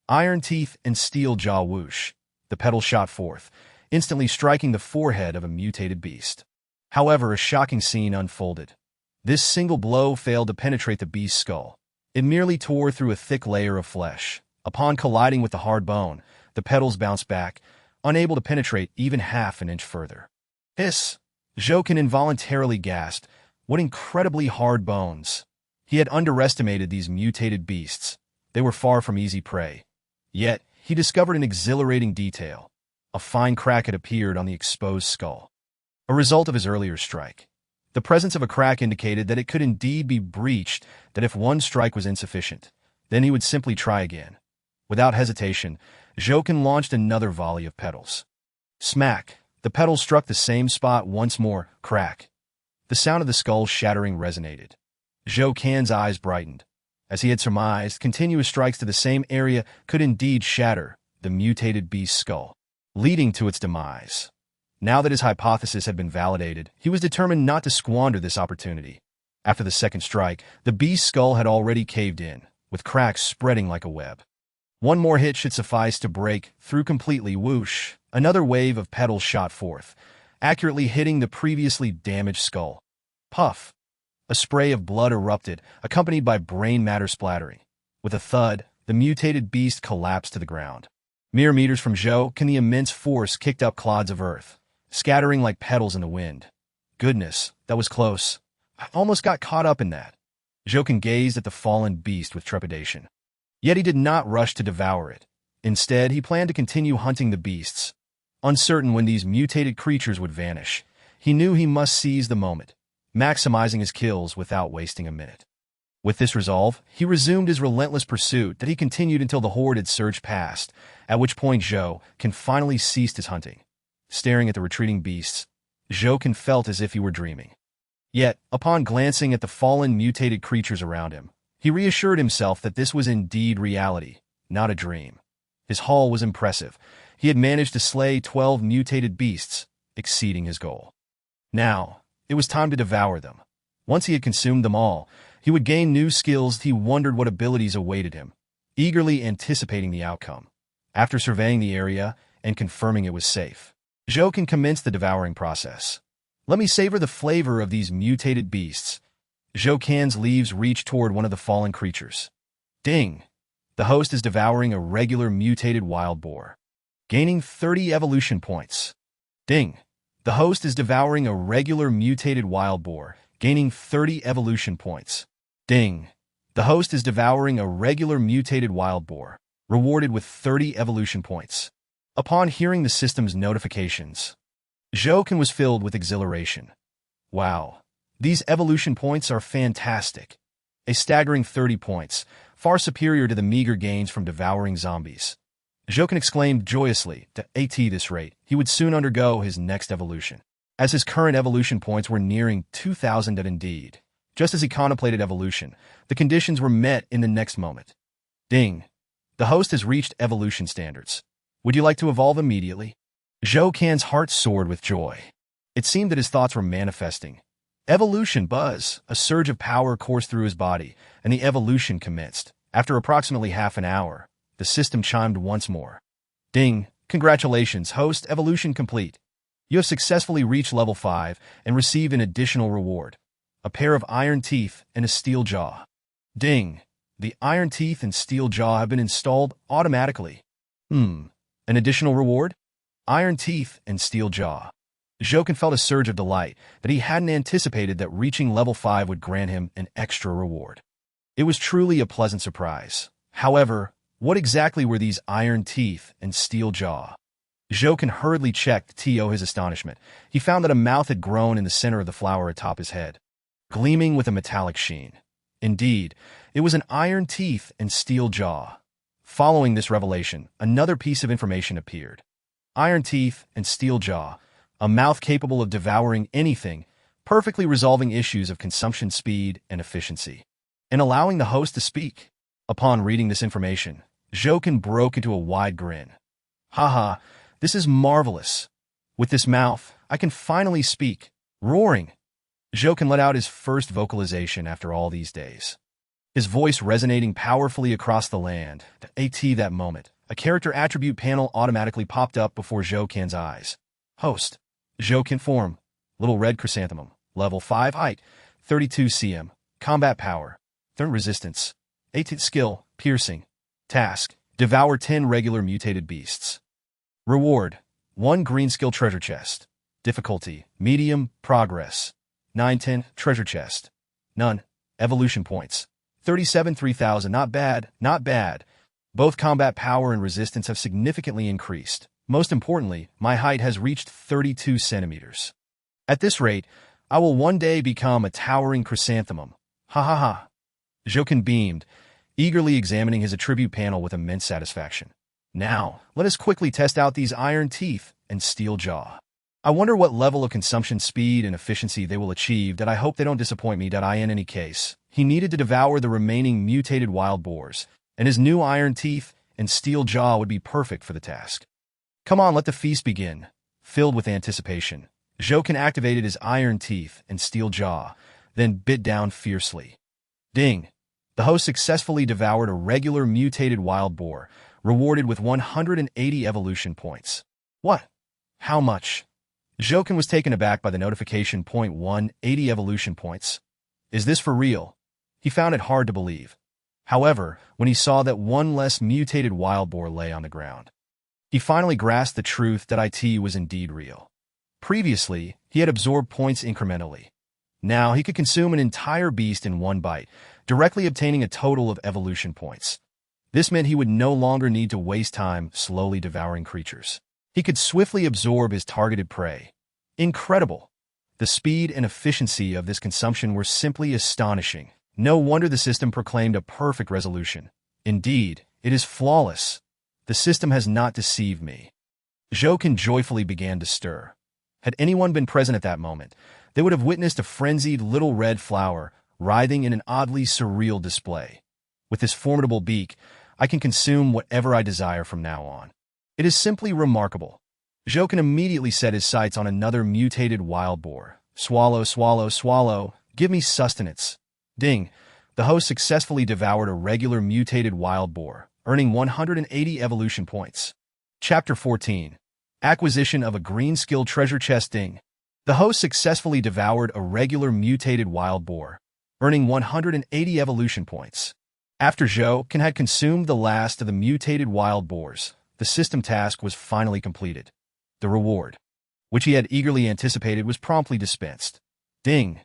Iron teeth and steel jaw whoosh. The petal shot forth, instantly striking the forehead of a mutated beast. However, a shocking scene unfolded. This single blow failed to penetrate the beast's skull. It merely tore through a thick layer of flesh. Upon colliding with the hard bone, the petals bounced back, unable to penetrate even half an inch further. Hiss! Jokin involuntarily gasped. What incredibly hard bones! He had underestimated these mutated beasts. They were far from easy prey. Yet, he discovered an exhilarating detail. A fine crack had appeared on the exposed skull, a result of his earlier strike. The presence of a crack indicated that it could indeed be breached, that if one strike was insufficient, then he would simply try again. Without hesitation, Jokin launched another volley of petals. Smack! The petals struck the same spot once more. Crack! The sound of the skull shattering resonated. Jokin's eyes brightened. As he had surmised, continuous strikes to the same area could indeed shatter the mutated beast's skull, leading to its demise. Now that his hypothesis had been validated, he was determined not to squander this opportunity. After the second strike, the beast's skull had already caved in, with cracks spreading like a web. One more hit should suffice to break through completely. Whoosh! Another wave of petals shot forth, accurately hitting the previously damaged skull. Puff! A spray of blood erupted, accompanied by brain matter splattering. With a thud, the mutated beast collapsed to the ground. Mere meters from Zhou, the immense force kicked up clods of earth, scattering like petals in the wind. Goodness, that was close. I almost got caught up in that. Zhou gazed at the fallen beast with trepidation. Yet he did not rush to devour it. Instead, he planned to continue hunting the beasts. Uncertain when these mutated creatures would vanish, he knew he must seize the moment, maximizing his kills without wasting a minute. With this resolve, he resumed his relentless pursuit that he continued until the horde had surged past, at which point Zhou finally ceased his hunting. Staring at the retreating beasts, Zhou felt as if he were dreaming. Yet, upon glancing at the fallen mutated creatures around him, he reassured himself that this was indeed reality, not a dream. His haul was impressive. He had managed to slay 12 mutated beasts, exceeding his goal. Now, it was time to devour them. Once he had consumed them all, he would gain new skills. He wondered what abilities awaited him, eagerly anticipating the outcome. After surveying the area and confirming it was safe, Zhou commenced the devouring process. Let me savor the flavor of these mutated beasts. Zhou's leaves reached toward one of the fallen creatures. Ding! The host is devouring a regular mutated wild boar, gaining 30 evolution points. Ding! The host is devouring a regular mutated wild boar, gaining 30 evolution points. Ding! The host is devouring a regular mutated wild boar, rewarded with 30 evolution points. Upon hearing the system's notifications, Zhou was filled with exhilaration. Wow! These evolution points are fantastic. A staggering 30 points, far superior to the meager gains from devouring zombies. Zhou exclaimed joyously that at this rate, he would soon undergo his next evolution, as his current evolution points were nearing 2,000. And indeed, just as he contemplated evolution, the conditions were met in the next moment. Ding! The host has reached evolution standards. Would you like to evolve immediately? Zhou's heart soared with joy. It seemed that his thoughts were manifesting. Evolution buzz! A surge of power coursed through his body, and the evolution commenced. After approximately half an hour, the system chimed once more. Ding! Congratulations, host, evolution complete. You have successfully reached level 5 and received an additional reward. A pair of iron teeth and a steel jaw. Ding! The iron teeth and steel jaw have been installed automatically. An additional reward? Iron teeth and steel jaw. Zhou felt a surge of delight that he hadn't anticipated that reaching level 5 would grant him an extra reward. It was truly a pleasant surprise. However, what exactly were these iron teeth and steel jaw? Zhou hurriedly checked to his astonishment. He found that a mouth had grown in the center of the flower atop his head, gleaming with a metallic sheen. Indeed, it was an iron teeth and steel jaw. Following this revelation, another piece of information appeared. Iron teeth and steel jaw, a mouth capable of devouring anything, perfectly resolving issues of consumption speed and efficiency, and allowing the host to speak. Upon reading this information, Zhou broke into a wide grin. Haha, this is marvelous. With this mouth, I can finally speak. Roaring! Zhou let out his first vocalization after all these days. His voice resonating powerfully across the land. At that moment, a character attribute panel automatically popped up before Zhou's eyes. Host. Zhou form. Little red chrysanthemum. Level 5 height. 32 cm. Combat power. Thorn resistance. 8 skill. Piercing. Task. Devour 10 regular mutated beasts. Reward. 1 green skill treasure chest. Difficulty. Medium. Progress. 910. Treasure chest. None. Evolution points. 37 3000. Not bad. Not bad. Both combat power and resistance have significantly increased. Most importantly, my height has reached 32 centimeters. At this rate, I will one day become a towering chrysanthemum. Ha ha ha. Zhou beamed, eagerly examining his attribute panel with immense satisfaction. Now, let us quickly test out these iron teeth and steel jaw. I wonder what level of consumption speed and efficiency they will achieve. I hope they don't disappoint me. In any case, he needed to devour the remaining mutated wild boars, and his new iron teeth and steel jaw would be perfect for the task. Come on, let the feast begin. Filled with anticipation, Jokin activated his iron teeth and steel jaw, then bit down fiercely. Ding! The host successfully devoured a regular mutated wild boar, rewarded with 180 evolution points. What? How much? Jokin was taken aback by the notification. 180 evolution points. Is this for real? He found it hard to believe. However, when he saw that one less mutated wild boar lay on the ground, he finally grasped the truth that IT was indeed real. Previously, he had absorbed points incrementally. Now he could consume an entire beast in one bite, directly obtaining a total of evolution points. This meant he would no longer need to waste time slowly devouring creatures. He could swiftly absorb his targeted prey. Incredible! The speed and efficiency of this consumption were simply astonishing. No wonder the system proclaimed a perfect resolution. Indeed, it is flawless. The system has not deceived me. Jokin joyfully began to stir. Had anyone been present at that moment, they would have witnessed a frenzied little red flower writhing in an oddly surreal display. With this formidable beak, I can consume whatever I desire from now on. It is simply remarkable. Jokin immediately set his sights on another mutated wild boar. Swallow, swallow, swallow, give me sustenance. Ding! The host successfully devoured a regular mutated wild boar, earning 180 evolution points. Chapter 14. Acquisition of a green skill treasure chest. Ding! The host successfully devoured a regular mutated wild boar, earning 180 evolution points. After Jokin had consumed the last of the mutated wild boars, the system task was finally completed. The reward, which he had eagerly anticipated, was promptly dispensed. Ding!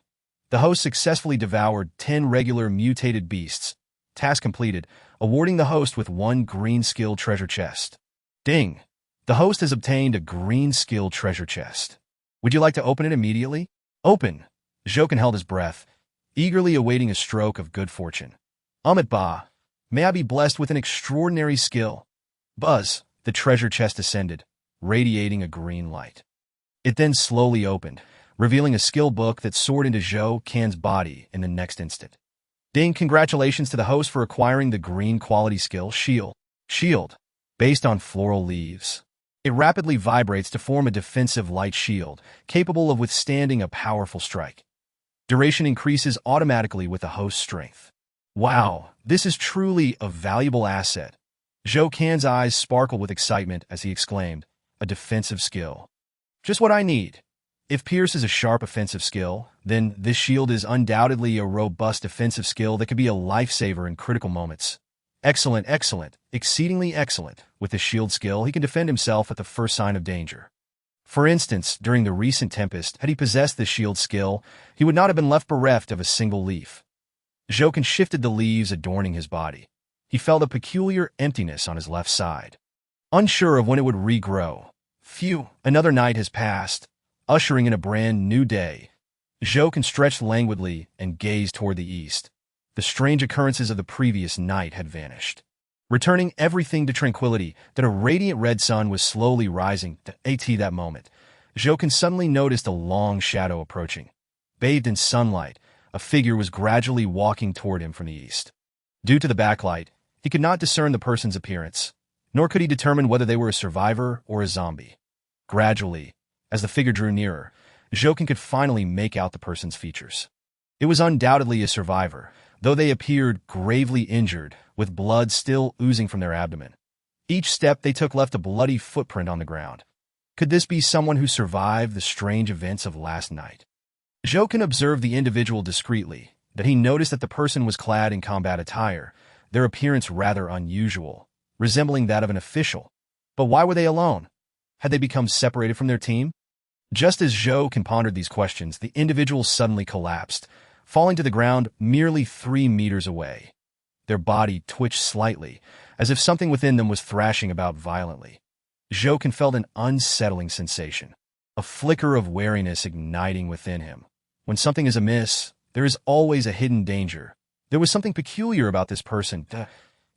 The host successfully devoured 10 regular mutated beasts. Task completed, awarding the host with 1 green skill treasure chest. Ding! The host has obtained a green skill treasure chest. Would you like to open it immediately? Open! Jokin held his breath, eagerly awaiting a stroke of good fortune. Bah! May I be blessed with an extraordinary skill. Buzz! The treasure chest descended, radiating a green light. It then slowly opened, revealing a skill book that soared into Jokin's body in the next instant. Ding! Congratulations to the host for acquiring the green quality skill Shield. Shield. Based on floral leaves. It rapidly vibrates to form a defensive light shield, capable of withstanding a powerful strike. Duration increases automatically with the host's strength. Wow, this is truly a valuable asset. Jokin's eyes sparkled with excitement as he exclaimed, a defensive skill. Just what I need. If Pierce is a sharp offensive skill, then this shield is undoubtedly a robust defensive skill that could be a lifesaver in critical moments. Excellent, excellent, exceedingly excellent. With the shield skill, he can defend himself at the first sign of danger. For instance, during the recent tempest, had he possessed the shield skill, he would not have been left bereft of a single leaf. Jokin shifted the leaves adorning his body. He felt a peculiar emptiness on his left side. Unsure of when it would regrow. Phew, another night has passed, ushering in a brand new day. Jokin stretched languidly and gazed toward the east. The strange occurrences of the previous night had vanished, returning everything to tranquility. That a radiant red sun was slowly rising. At that moment, Jokin suddenly noticed a long shadow approaching. Bathed in sunlight, a figure was gradually walking toward him from the east. Due to the backlight, he could not discern the person's appearance, nor could he determine whether they were a survivor or a zombie. Gradually, as the figure drew nearer, Jokin could finally make out the person's features. It was undoubtedly a survivor, though they appeared gravely injured, with blood still oozing from their abdomen. Each step they took left a bloody footprint on the ground. Could this be someone who survived the strange events of last night? Jokin observed the individual discreetly, but he noticed that the person was clad in combat attire, their appearance rather unusual, resembling that of an official. But why were they alone? Had they become separated from their team? Just as Jokin pondered these questions, the individual suddenly collapsed, falling to the ground merely 3 meters away. Their body twitched slightly, as if something within them was thrashing about violently. Jokin felt an unsettling sensation, a flicker of wariness igniting within him. When something is amiss, there is always a hidden danger. There was something peculiar about this person.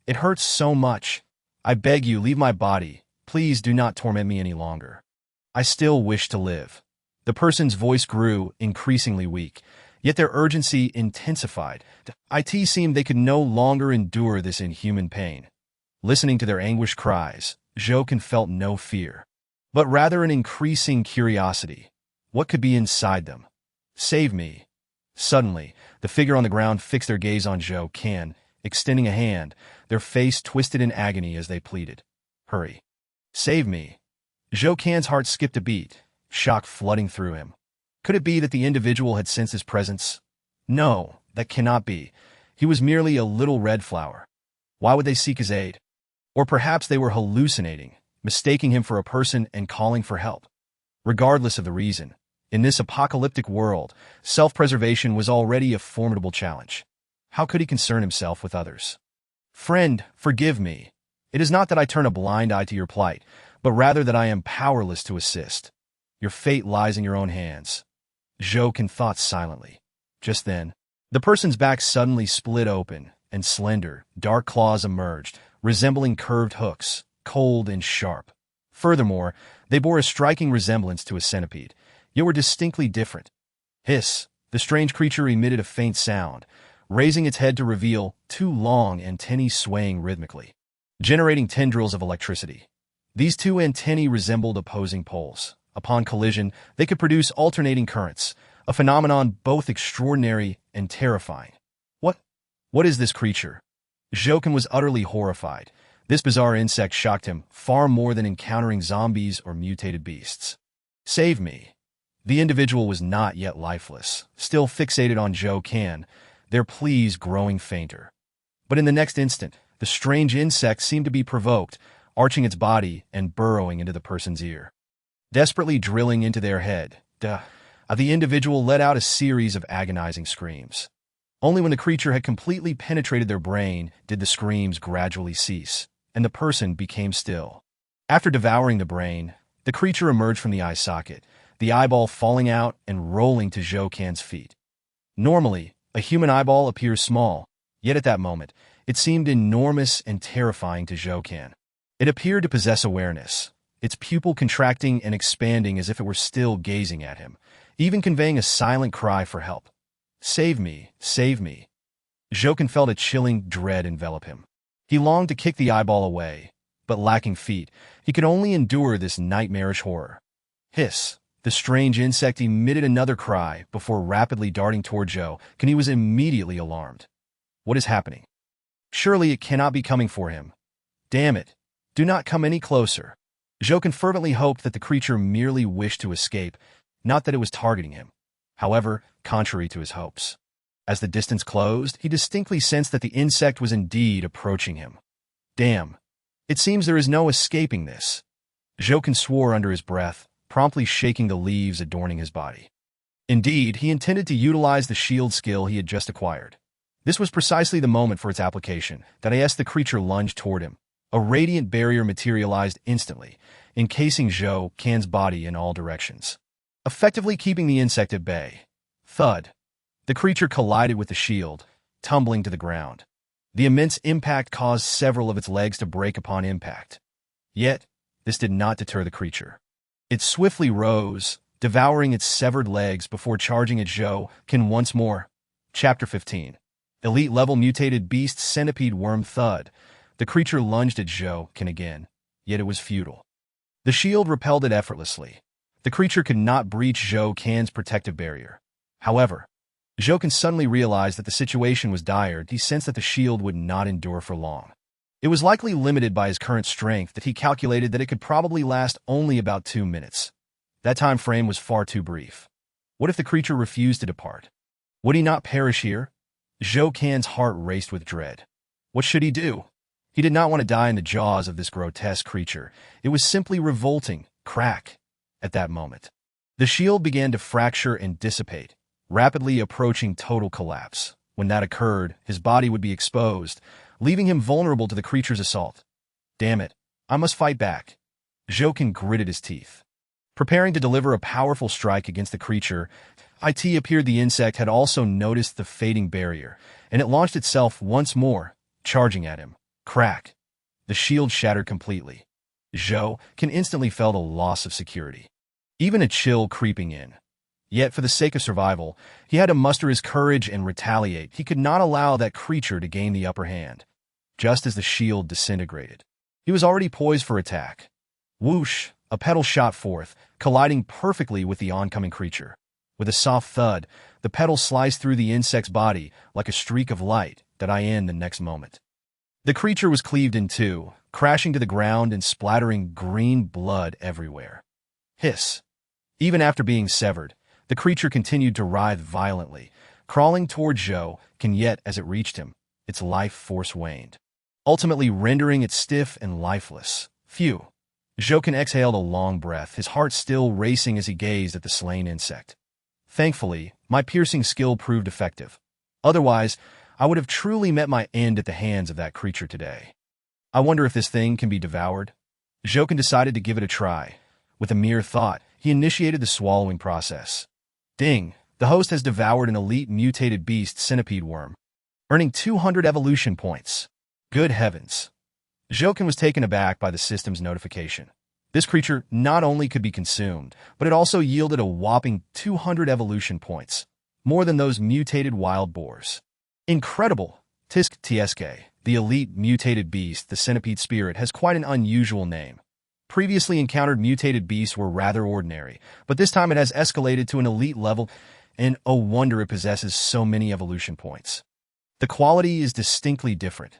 It hurts so much. I beg you, leave my body. Please do not torment me any longer. I still wish to live. The person's voice grew increasingly weak, yet their urgency intensified. It seemed they could no longer endure this inhuman pain. Listening to their anguished cries, Jokin felt no fear. but rather an increasing curiosity. What could be inside them? Save me. Suddenly, the figure on the ground fixed their gaze on Zhou Can, extending a hand, their face twisted in agony as they pleaded. Hurry. Save me. Zhou Can's heart skipped a beat, shock flooding through him. Could it be that the individual had sensed his presence? No, that cannot be. He was merely a little red flower. Why would they seek his aid? Or perhaps they were hallucinating, mistaking him for a person and calling for help. Regardless of the reason, in this apocalyptic world, self-preservation was already a formidable challenge. How could he concern himself with others? Friend, forgive me. It is not that I turn a blind eye to your plight, but rather that I am powerless to assist. Your fate lies in your own hands. Zhou Can thought silently. Just then, the person's back suddenly split open, and slender, dark claws emerged, resembling curved hooks, cold and sharp. Furthermore, they bore a striking resemblance to a centipede, yet were distinctly different. Hiss! The strange creature emitted a faint sound, raising its head to reveal two long antennae swaying rhythmically, generating tendrils of electricity. These two antennae resembled opposing poles. Upon collision, they could produce alternating currents, a phenomenon both extraordinary and terrifying. What is this creature? Zhou Can was utterly horrified. This bizarre insect shocked him far more than encountering zombies or mutated beasts. Save me. The individual was not yet lifeless, still fixated on Zhou Can, their pleas growing fainter. But in the next instant, the strange insect seemed to be provoked, arching its body and burrowing into the person's ear. Desperately drilling into their head, the individual let out a series of agonizing screams. Only when the creature had completely penetrated their brain did the screams gradually cease, and the person became still. After devouring the brain, the creature emerged from the eye socket, the eyeball falling out and rolling to Zhou Can's feet. Normally, a human eyeball appears small, yet at that moment, it seemed enormous and terrifying to Zhou Can. It appeared to possess awareness, its pupil contracting and expanding as if it were still gazing at him, even conveying a silent cry for help. Save me, save me. Zhou Can felt a chilling dread envelop him. He longed to kick the eyeball away, but lacking feet, he could only endure this nightmarish horror. Hiss! The strange insect emitted another cry before rapidly darting toward Zhou Can. He was immediately alarmed. What is happening? Surely it cannot be coming for him. Damn it! Do not come any closer. Zhou Can fervently hoped that the creature merely wished to escape, not that it was targeting him. However, contrary to his hopes, as the distance closed, he distinctly sensed that the insect was indeed approaching him. Damn! It seems there is no escaping this. Zhou Can swore under his breath, promptly shaking the leaves adorning his body. Indeed, he intended to utilize the shield skill he had just acquired. This was precisely the moment for its application that as the creature lunged toward him. A radiant barrier materialized instantly, encasing Zhou Can's body in all directions, effectively keeping the insect at bay. Thud. The creature collided with the shield, tumbling to the ground. The immense impact caused several of its legs to break upon impact. Yet, this did not deter the creature. It swiftly rose, devouring its severed legs before charging at Zhou Can once more. Chapter 15. Elite-level mutated beast centipede worm thud. The creature lunged at Zhou Can again, yet it was futile. The shield repelled it effortlessly. The creature could not breach Zhou Can's protective barrier. However, Zhou Can suddenly realized that the situation was dire. He sensed that the shield would not endure for long. It was likely limited by his current strength that he calculated that it could probably last only about 2 minutes. That time frame was far too brief. What if the creature refused to depart? Would he not perish here? Zhou Can's heart raced with dread. What should he do? He did not want to die in the jaws of this grotesque creature. It was simply revolting. Crack. At that moment, the shield began to fracture and dissipate, rapidly approaching total collapse. When that occurred, his body would be exposed, leaving him vulnerable to the creature's assault. Damn it, I must fight back. Zhou Can gritted his teeth. Preparing to deliver a powerful strike against the creature, it appeared the insect had also noticed the fading barrier, and it launched itself once more, charging at him. Crack. The shield shattered completely. Zhou Can instantly felt a loss of security, even a chill creeping in. Yet, for the sake of survival, he had to muster his courage and retaliate. He could not allow that creature to gain the upper hand. Just as the shield disintegrated, he was already poised for attack. Whoosh! A petal shot forth, colliding perfectly with the oncoming creature. With a soft thud, the petal sliced through the insect's body like a streak of light that I in the next moment. The creature was cleaved in two, crashing to the ground and splattering green blood everywhere. Hiss. Even after being severed, the creature continued to writhe violently, crawling toward Zhou, yet as it reached him, its life force waned, ultimately rendering it stiff and lifeless. Phew. Zhou exhaled a long breath, his heart still racing as he gazed at the slain insect. Thankfully, my piercing skill proved effective. Otherwise, I would have truly met my end at the hands of that creature today. I wonder if this thing can be devoured? Zhou decided to give it a try. With a mere thought, he initiated the swallowing process. Ding! The host has devoured an elite mutated beast centipede worm, earning 200 evolution points. Good heavens! Zhou was taken aback by the system's notification. This creature not only could be consumed, but it also yielded a whopping 200 evolution points, more than those mutated wild boars. Incredible! Tsk, the elite mutated beast, the centipede spirit, has quite an unusual name. Previously encountered mutated beasts were rather ordinary, but this time it has escalated to an elite level, and oh wonder it possesses so many evolution points. The quality is distinctly different.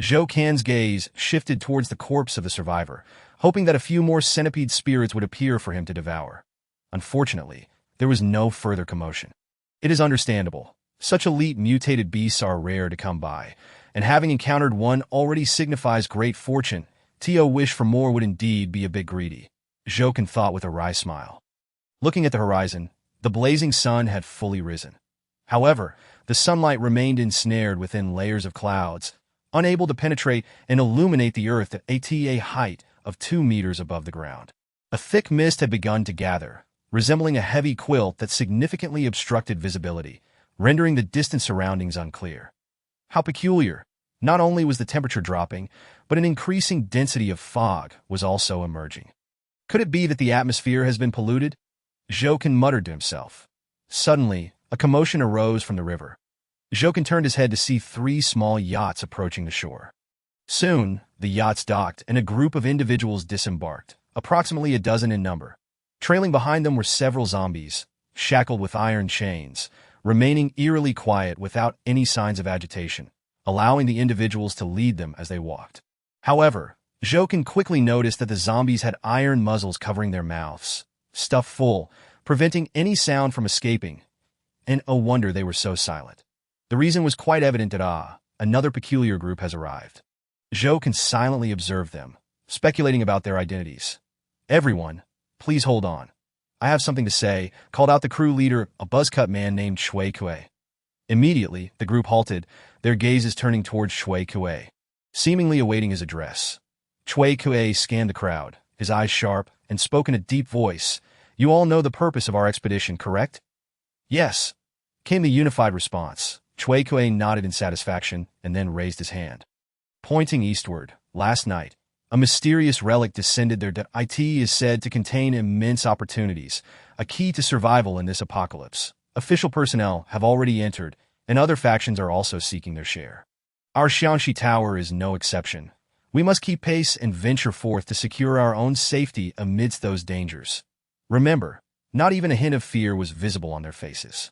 Zhou Can's gaze shifted towards the corpse of the survivor, hoping that a few more centipede spirits would appear for him to devour. Unfortunately, there was no further commotion. It is understandable. Such elite mutated beasts are rare to come by, and having encountered one already signifies great fortune. To wish for more would indeed be a bit greedy, Zhou thought with a wry smile. Looking at the horizon, the blazing sun had fully risen. However, the sunlight remained ensnared within layers of clouds, unable to penetrate and illuminate the earth at a height of 2 meters above the ground. A thick mist had begun to gather, resembling a heavy quilt that significantly obstructed visibility, rendering the distant surroundings unclear. How peculiar! Not only was the temperature dropping, but an increasing density of fog was also emerging. Could it be that the atmosphere has been polluted? Zhou muttered to himself. Suddenly, a commotion arose from the river. Zhou turned his head to see 3 small yachts approaching the shore. Soon, the yachts docked and a group of individuals disembarked, approximately a dozen in number. Trailing behind them were several zombies, shackled with iron chains, remaining eerily quiet without any signs of agitation, allowing the individuals to lead them as they walked. However, Zhou quickly noticed that the zombies had iron muzzles covering their mouths, stuffed full, preventing any sound from escaping, and oh wonder they were so silent. The reason was quite evident that another peculiar group has arrived. Zhou silently observe them, speculating about their identities. Everyone, please hold on. I have something to say, called out the crew leader, a buzzcut man named Shui Kuei. Immediately, the group halted, their gazes turning towards Shui Kuei, seemingly awaiting his address. Shui Kuei scanned the crowd, his eyes sharp, and spoke in a deep voice. You all know the purpose of our expedition, correct? Yes, came the unified response. Shui Kuei nodded in satisfaction and then raised his hand. Pointing eastward, last night, a mysterious relic descended there that is said to contain immense opportunities, a key to survival in this apocalypse. Official personnel have already entered, and other factions are also seeking their share. Our Xiangxi Tower is no exception. We must keep pace and venture forth to secure our own safety amidst those dangers. Remember, not even a hint of fear was visible on their faces.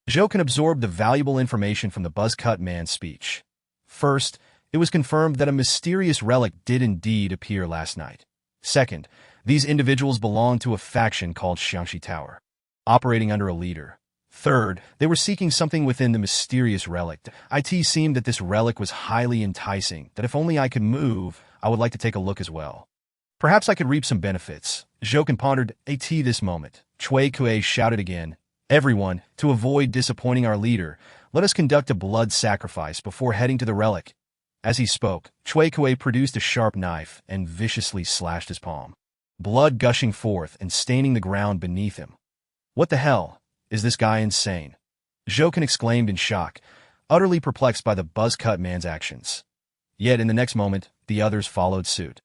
Zhou absorbed the valuable information from the buzzcut man's speech. First, it was confirmed that a mysterious relic did indeed appear last night. Second, these individuals belonged to a faction called Xiangxi Tower, operating under a leader. Third, they were seeking something within the mysterious relic. It seemed that this relic was highly enticing, that if only I could move, I would like to take a look as well. Perhaps I could reap some benefits. Zhou pondered this moment. Shui Kuei shouted again, Everyone, to avoid disappointing our leader, let us conduct a blood sacrifice before heading to the relic. As he spoke, Shui Kuei produced a sharp knife and viciously slashed his palm, blood gushing forth and staining the ground beneath him. What the hell? Is this guy insane? Zhou exclaimed in shock, utterly perplexed by the buzzcut man's actions. Yet in the next moment, the others followed suit,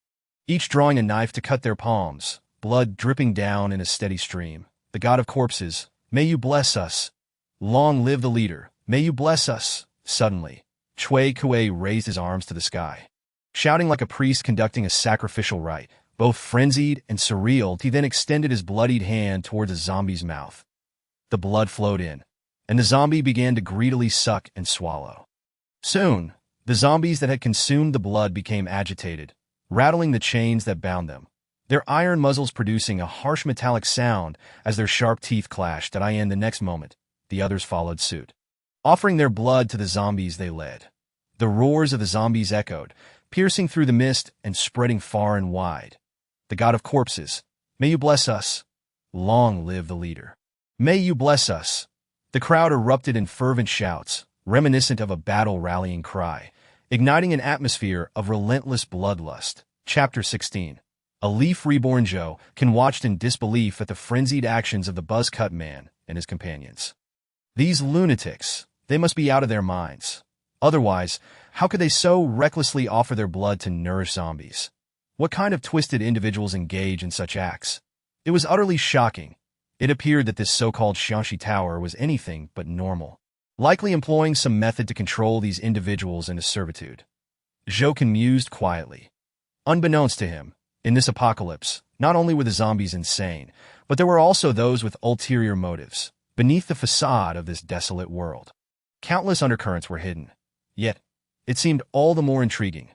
each drawing a knife to cut their palms, blood dripping down in a steady stream. The god of corpses, may you bless us. Long live the leader, may you bless us. Suddenly, Shui Kuei raised his arms to the sky. Shouting like a priest conducting a sacrificial rite, Both frenzied and surreal, he then extended his bloodied hand towards the zombie's mouth. The blood flowed in, and the zombie began to greedily suck and swallow. Soon, the zombies that had consumed the blood became agitated, rattling the chains that bound them, their iron muzzles producing a harsh metallic sound as their sharp teeth clashed. And the next moment, the others followed suit, offering their blood to the zombies they led. The roars of the zombies echoed, piercing through the mist and spreading far and wide. The god of corpses, may you bless us. Long live the leader. May you bless us. The crowd erupted in fervent shouts, reminiscent of a battle rallying cry, igniting an atmosphere of relentless bloodlust. Chapter 16. A Leaf Reborn. Joe can watched in disbelief at the frenzied actions of the buzz-cut man and his companions. These lunatics, they must be out of their minds. Otherwise, how could they so recklessly offer their blood to nourish zombies? What kind of twisted individuals engage in such acts? It was utterly shocking. It appeared that this so-called Xianxi Tower was anything but normal, likely employing some method to control these individuals into servitude. Zhou mused quietly. Unbeknownst to him, in this apocalypse, not only were the zombies insane, but there were also those with ulterior motives, beneath the facade of this desolate world. Countless undercurrents were hidden. Yet, it seemed all the more intriguing.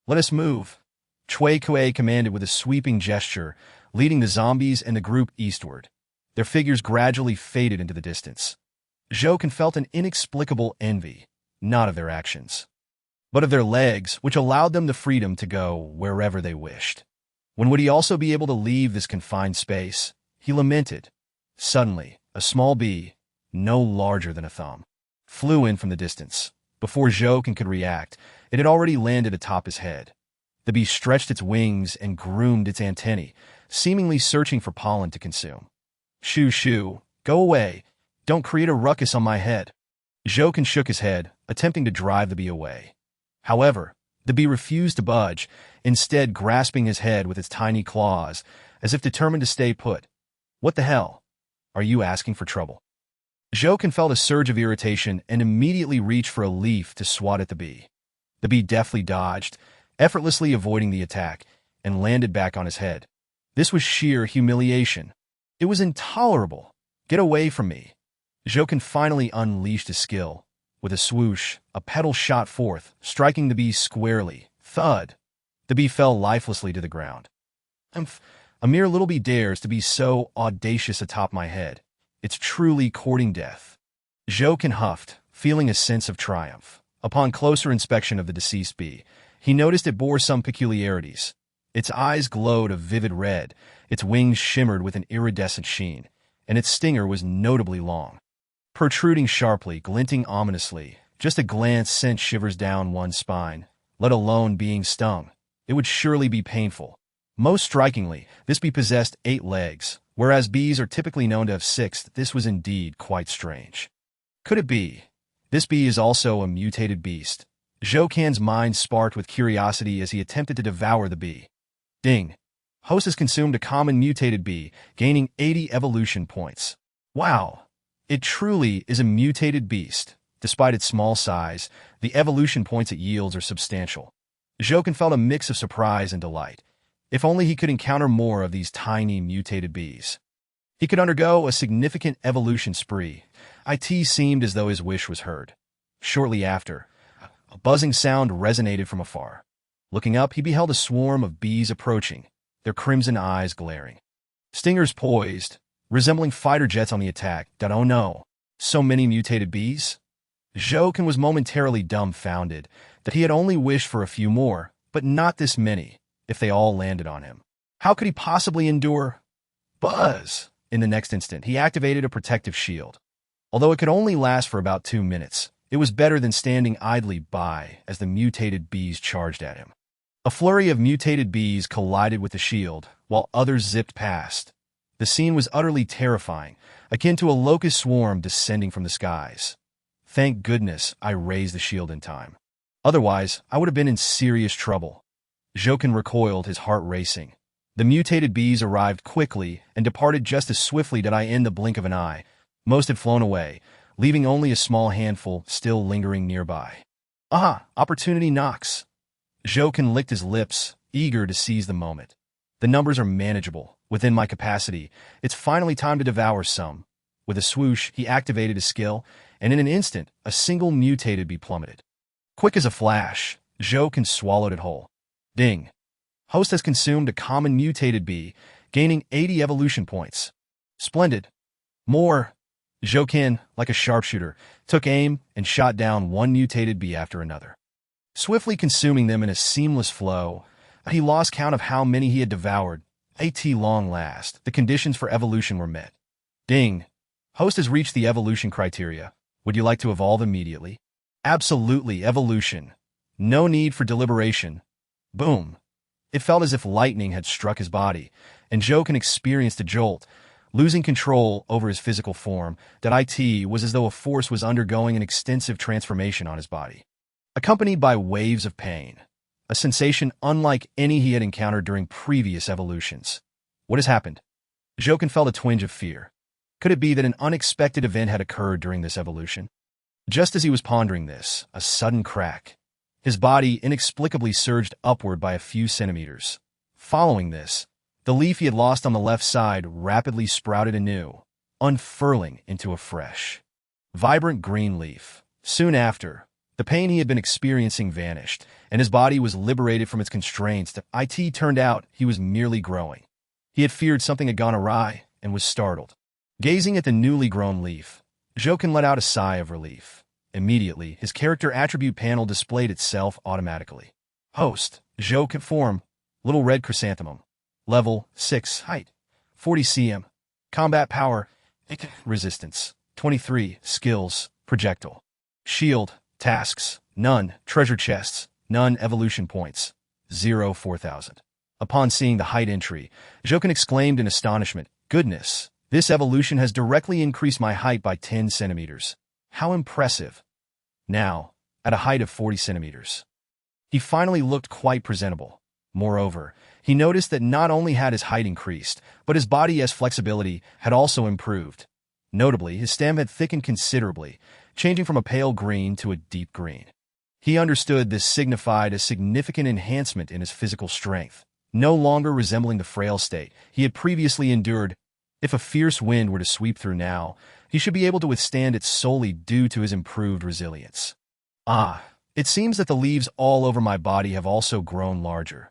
Let us move, Cui Kue commanded with a sweeping gesture, leading the zombies and the group eastward. Their figures gradually faded into the distance. Zhou felt an inexplicable envy, not of their actions, but of their legs, which allowed them the freedom to go wherever they wished. When would he also be able to leave this confined space? He lamented. Suddenly, a small bee, no larger than a thumb, flew in from the distance. Before Zhou could react, it had already landed atop his head. The bee stretched its wings and groomed its antennae, seemingly searching for pollen to consume. Shoo shoo, go away. Don't create a ruckus on my head. Zhou shook his head, attempting to drive the bee away. However, the bee refused to budge, instead grasping his head with its tiny claws, as if determined to stay put. What the hell? Are you asking for trouble? Zhou felt a surge of irritation and immediately reached for a leaf to swat at the bee. The bee deftly dodged, effortlessly avoiding the attack, and landed back on his head. This was sheer humiliation. It was intolerable. Get away from me. Zhou finally unleashed his skill. With a swoosh, a petal shot forth, striking the bee squarely. Thud. The bee fell lifelessly to the ground. A mere little bee dares to be so audacious atop my head. It's truly courting death. Zhou huffed, feeling a sense of triumph. Upon closer inspection of the deceased bee, he noticed it bore some peculiarities. Its eyes glowed a vivid red, its wings shimmered with an iridescent sheen, and its stinger was notably long, protruding sharply, glinting ominously. Just a glance sent shivers down one's spine, let alone being stung. It would surely be painful. Most strikingly, this bee possessed 8 legs, whereas bees are typically known to have 6. This was indeed quite strange. Could it be? This bee is also a mutated beast. Zhou mind sparked with curiosity as he attempted to devour the bee. Ding! Host has consumed a common mutated bee, gaining 80 evolution points. Wow! It truly is a mutated beast. Despite its small size, the evolution points it yields are substantial. Zhou felt a mix of surprise and delight. If only he could encounter more of these tiny mutated bees. He could undergo a significant evolution spree. It seemed as though his wish was heard. Shortly after, a buzzing sound resonated from afar. Looking up, he beheld a swarm of bees approaching, their crimson eyes glaring. Stingers poised, resembling fighter jets on the attack. Oh no, so many mutated bees? Zhou was momentarily dumbfounded that he had only wished for a few more, but not this many, if they all landed on him. How could he possibly endure? Buzz! In the next instant, he activated a protective shield. Although it could only last for about 2 minutes, it was better than standing idly by as the mutated bees charged at him. A flurry of mutated bees collided with the shield, while others zipped past. The scene was utterly terrifying, akin to a locust swarm descending from the skies. Thank goodness I raised the shield in time. Otherwise, I would have been in serious trouble. Zhou recoiled, his heart racing. The mutated bees arrived quickly and departed just as swiftly in the blink of an eye. Most had flown away, leaving only a small handful still lingering nearby. Aha! Opportunity knocks. Zhou licked his lips, eager to seize the moment. The numbers are manageable, within my capacity. It's finally time to devour some. With a swoosh, he activated his skill, and in an instant, a single mutated bee plummeted. Quick as a flash, Zhou swallowed it whole. Ding. Host has consumed a common mutated bee, gaining 80 evolution points. Splendid. More. Zhou, like a sharpshooter, took aim and shot down one mutated bee after another. Swiftly consuming them in a seamless flow, he lost count of how many he had devoured. At long last, the conditions for evolution were met. Ding. Host has reached the evolution criteria. Would you like to evolve immediately? Absolutely, evolution. No need for deliberation. Boom. It felt as if lightning had struck his body, and Zhou experienced a jolt. Losing control over his physical form, that it was as though a force was undergoing an extensive transformation on his body. Accompanied by waves of pain, a sensation unlike any he had encountered during previous evolutions. What has happened? Zhou felt a twinge of fear. Could it be that an unexpected event had occurred during this evolution? Just as he was pondering this, a sudden crack. His body inexplicably surged upward by a few centimeters. Following this, the leaf he had lost on the left side rapidly sprouted anew, unfurling into a fresh, vibrant green leaf. Soon after, the pain he had been experiencing vanished, and his body was liberated from its constraints. It turned out he was merely growing. He had feared something had gone awry and was startled. Gazing at the newly grown leaf, Zhou let out a sigh of relief. Immediately, his character attribute panel displayed itself automatically. Host, Zhou form, Little Red Chrysanthemum. Level 6, height, 40 cm. Combat power, resistance, 23. Skills, projectile. Shield, tasks, none. Treasure chests, none. Evolution points, 0 4,000. Upon seeing the height entry, Zhou exclaimed in astonishment, "Goodness, this evolution has directly increased my height by 10 centimeters. How impressive." Now, at a height of 40 centimeters. He finally looked quite presentable. Moreover, he noticed that not only had his height increased, but his body's flexibility had also improved. Notably, his stem had thickened considerably, changing from a pale green to a deep green. He understood this signified a significant enhancement in his physical strength, no longer resembling the frail state he had previously endured. If a fierce wind were to sweep through now, he should be able to withstand it solely due to his improved resilience. It seems that the leaves all over my body have also grown larger.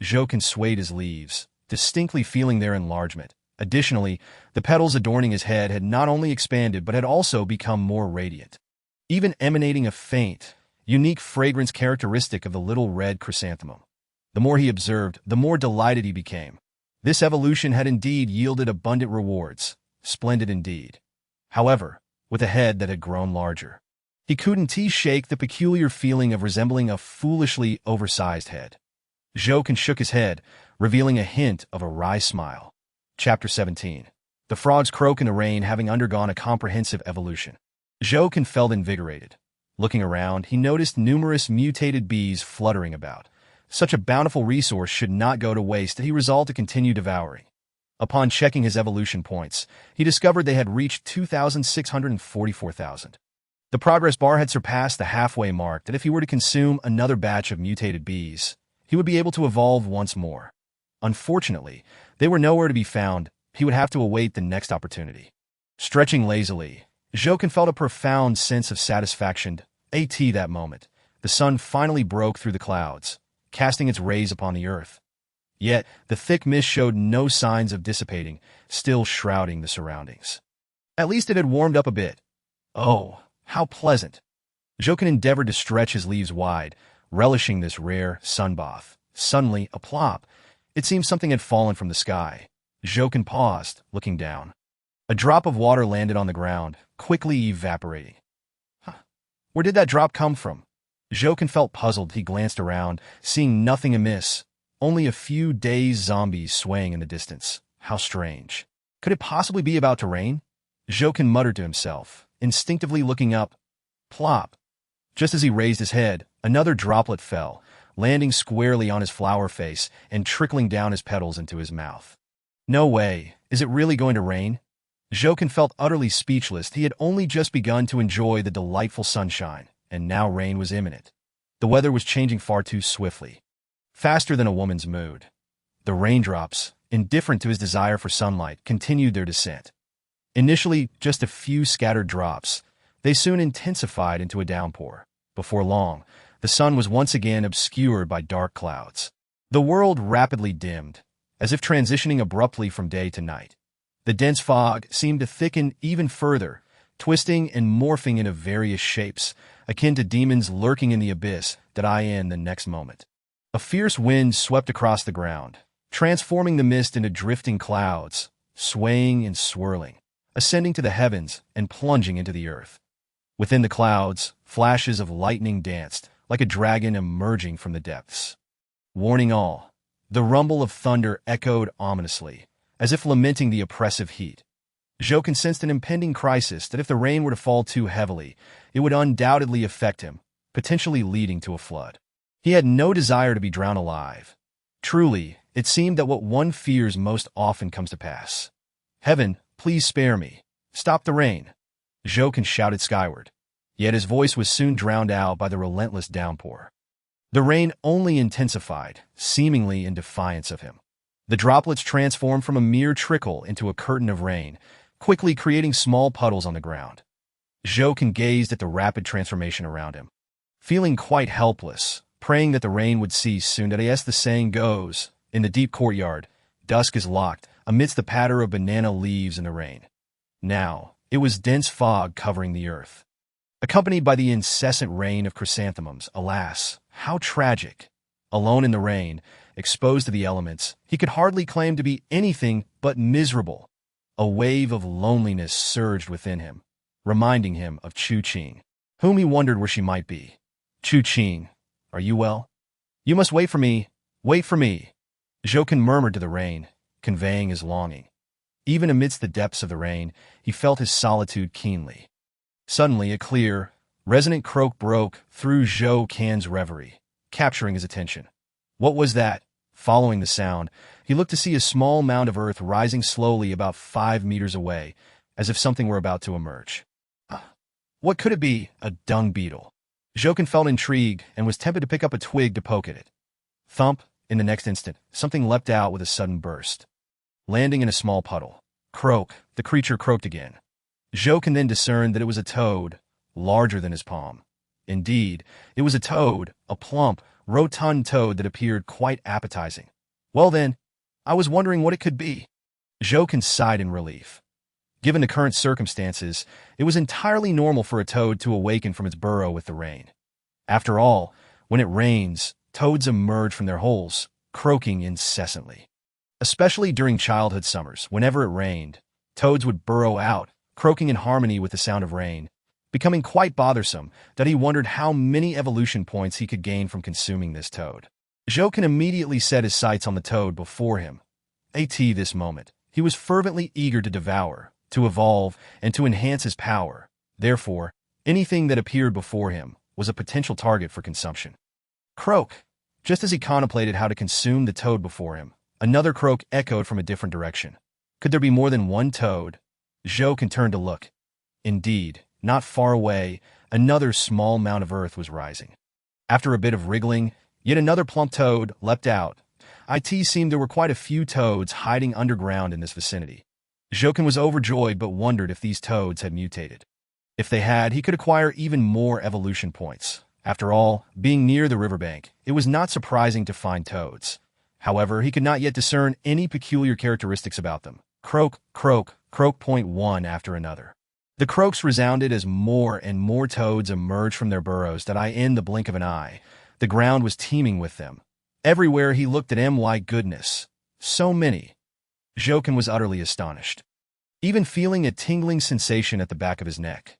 Zhou swayed his leaves, distinctly feeling their enlargement. Additionally, the petals adorning his head had not only expanded but had also become more radiant, even emanating a faint, unique fragrance characteristic of the little red chrysanthemum. The more he observed, the more delighted he became. This evolution had indeed yielded abundant rewards. Splendid indeed. However, with a head that had grown larger, he couldn't shake the peculiar feeling of resembling a foolishly oversized head. Zhou shook his head, revealing a hint of a wry smile. Chapter 17. The frogs croak in the rain, having undergone a comprehensive evolution. Zhou felt invigorated. Looking around, he noticed numerous mutated bees fluttering about. Such a bountiful resource should not go to waste, and he resolved to continue devouring. Upon checking his evolution points, he discovered they had reached 2,644,000. The progress bar had surpassed the halfway mark that if he were to consume another batch of mutated bees, he would be able to evolve once more. Unfortunately, they were nowhere to be found. He would have to await the next opportunity. Stretching lazily, Zhou felt a profound sense of satisfaction. At that moment, the sun finally broke through the clouds, casting its rays upon the earth. Yet, the thick mist showed no signs of dissipating, still shrouding the surroundings. At least it had warmed up a bit. Oh, how pleasant! Zhou endeavored to stretch his leaves wide, relishing this rare sunbath. Suddenly, a plop. It seemed something had fallen from the sky. Zhou paused, looking down. A drop of water landed on the ground, quickly evaporating. Where did that drop come from? Zhou felt puzzled. He glanced around, seeing nothing amiss. Only a few dazed zombies swaying in the distance. How strange. Could it possibly be about to rain? Zhou muttered to himself, instinctively looking up. Plop. Just as he raised his head, another droplet fell, landing squarely on his flower face and trickling down his petals into his mouth. No way. Is it really going to rain? Zhou felt utterly speechless. He had only just begun to enjoy the delightful sunshine, and now rain was imminent. The weather was changing far too swiftly. Faster than a woman's mood. The raindrops, indifferent to his desire for sunlight, continued their descent. Initially, just a few scattered drops, they soon intensified into a downpour. Before long, the sun was once again obscured by dark clouds. The world rapidly dimmed, as if transitioning abruptly from day to night. The dense fog seemed to thicken even further, twisting and morphing into various shapes, akin to demons lurking in the abyss that I in the next moment. A fierce wind swept across the ground, transforming the mist into drifting clouds, swaying and swirling, ascending to the heavens and plunging into the earth. Within the clouds, flashes of lightning danced, like a dragon emerging from the depths. Warning all, the rumble of thunder echoed ominously, as if lamenting the oppressive heat. Jokin sensed an impending crisis that if the rain were to fall too heavily, it would undoubtedly affect him, potentially leading to a flood. He had no desire to be drowned alive. Truly, it seemed that what one fears most often comes to pass. "Heaven, please spare me. Stop the rain." Jokin shouted skyward, yet his voice was soon drowned out by the relentless downpour. The rain only intensified, seemingly in defiance of him. The droplets transformed from a mere trickle into a curtain of rain, quickly creating small puddles on the ground. Jokin gazed at the rapid transformation around him, feeling quite helpless, praying that the rain would cease soon. As the saying goes, in the deep courtyard, dusk is locked amidst the patter of banana leaves in the rain. Now, it was dense fog covering the earth, accompanied by the incessant rain of chrysanthemums. Alas, how tragic! Alone in the rain, exposed to the elements, he could hardly claim to be anything but miserable. A wave of loneliness surged within him, reminding him of Chu-Ching, whom he wondered where she might be. "Chu-Ching, are you well? You must wait for me. Wait for me." Jokin murmured to the rain, conveying his longing. Even amidst the depths of the rain, he felt his solitude keenly. Suddenly, a clear, resonant croak broke through Jokin's reverie, capturing his attention. What was that? Following the sound, he looked to see a small mound of earth rising slowly about 5 meters away, as if something were about to emerge. What could it be? A dung beetle. Jokin felt intrigued and was tempted to pick up a twig to poke at it. Thump! In the next instant, something leapt out with a sudden burst, landing in a small puddle. Croak! The creature croaked again. Jokin then discerned that it was a toad, larger than his palm. Indeed, it was a toad, a plump, rotund toad that appeared quite appetizing. Well then, I was wondering what it could be. Jokin sighed in relief. Given the current circumstances, it was entirely normal for a toad to awaken from its burrow with the rain. After all, when it rains, toads emerge from their holes, croaking incessantly. Especially during childhood summers, whenever it rained, toads would burrow out, croaking in harmony with the sound of rain, becoming quite bothersome that he wondered how many evolution points he could gain from consuming this toad. Jokin immediately set his sights on the toad before him. This moment, he was fervently eager to devour, to evolve, and to enhance his power. Therefore, anything that appeared before him was a potential target for consumption. Croak! Just as he contemplated how to consume the toad before him, another croak echoed from a different direction. Could there be more than one toad? Jokin turned to look. Indeed, not far away, another small mound of earth was rising. After a bit of wriggling, yet another plump toad leapt out. It seemed there were quite a few toads hiding underground in this vicinity. Jokin was overjoyed but wondered if these toads had mutated. If they had, he could acquire even more evolution points. After all, being near the riverbank, it was not surprising to find toads. However, he could not yet discern any peculiar characteristics about them. Croak, croak, croak point one after another. The croaks resounded as more and more toads emerged from their burrows that in the blink of an eye, the ground was teeming with them. Everywhere he looked at my goodness, so many. Jokin was utterly astonished, even feeling a tingling sensation at the back of his neck.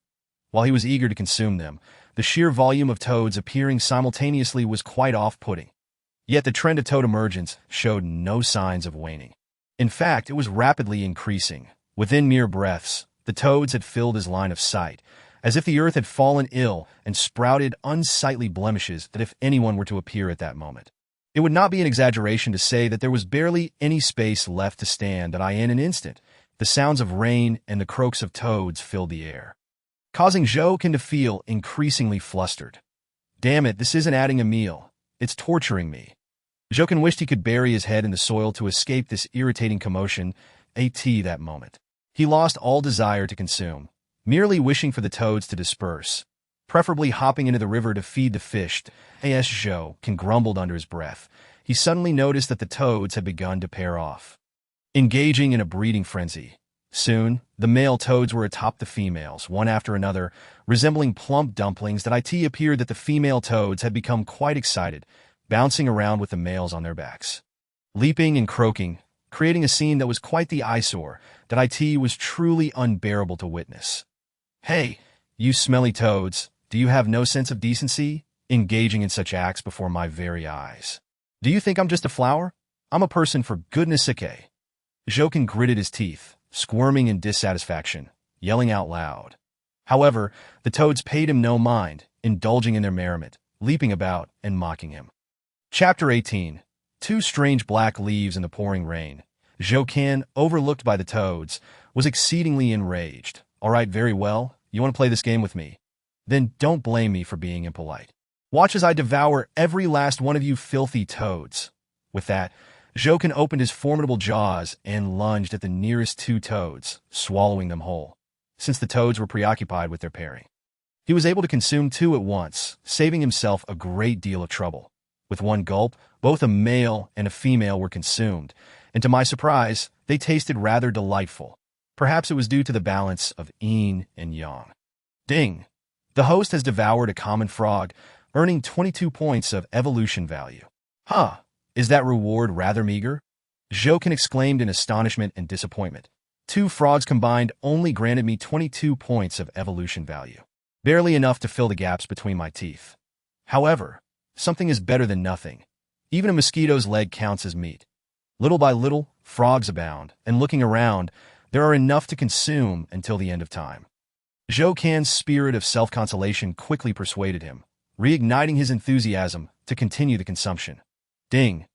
While he was eager to consume them, the sheer volume of toads appearing simultaneously was quite off-putting. Yet the trend of toad emergence showed no signs of waning. In fact, it was rapidly increasing. Within mere breaths, the toads had filled his line of sight, as if the earth had fallen ill and sprouted unsightly blemishes that if anyone were to appear at that moment. It would not be an exaggeration to say that there was barely any space left to stand in an instant. The sounds of rain and the croaks of toads filled the air, causing Jokin to feel increasingly flustered. Damn it, this isn't adding a meal. It's torturing me. Jokin wished he could bury his head in the soil to escape this irritating commotion that moment. He lost all desire to consume, merely wishing for the toads to disperse, preferably hopping into the river to feed the fish. Jokin grumbled under his breath. He suddenly noticed that the toads had begun to pair off, engaging in a breeding frenzy. Soon, the male toads were atop the females, one after another, resembling plump dumplings. That it appeared that the female toads had become quite excited, bouncing around with the males on their backs, leaping and croaking, creating a scene that was quite the eyesore. That it was truly unbearable to witness. "Hey, you smelly toads, do you have no sense of decency, engaging in such acts before my very eyes? Do you think I'm just a flower? I'm a person, for goodness sake." Jokin gritted his teeth, squirming in dissatisfaction, yelling out loud. However, the toads paid him no mind, indulging in their merriment, leaping about and mocking him. Chapter 18. Two strange black leaves in the pouring rain. Jokin, overlooked by the toads, was exceedingly enraged. "All right, very well. You want to play this game with me? Then don't blame me for being impolite. Watch as I devour every last one of you filthy toads." With that, Jokin opened his formidable jaws and lunged at the nearest two toads, swallowing them whole. Since the toads were preoccupied with their pairing, he was able to consume two at once, saving himself a great deal of trouble. With one gulp, both a male and a female were consumed, and to my surprise, they tasted rather delightful. Perhaps it was due to the balance of yin and yang. Ding! The host has devoured a common frog, earning 22 points of evolution value. "Huh, is that reward rather meager?" Jokin exclaimed in astonishment and disappointment. "Two frogs combined only granted me 22 points of evolution value. Barely enough to fill the gaps between my teeth. However, something is better than nothing. Even a mosquito's leg counts as meat. Little by little, frogs abound, and looking around, there are enough to consume until the end of time." Jokin's spirit of self-consolation quickly persuaded him, reigniting his enthusiasm to continue the consumption. Ding!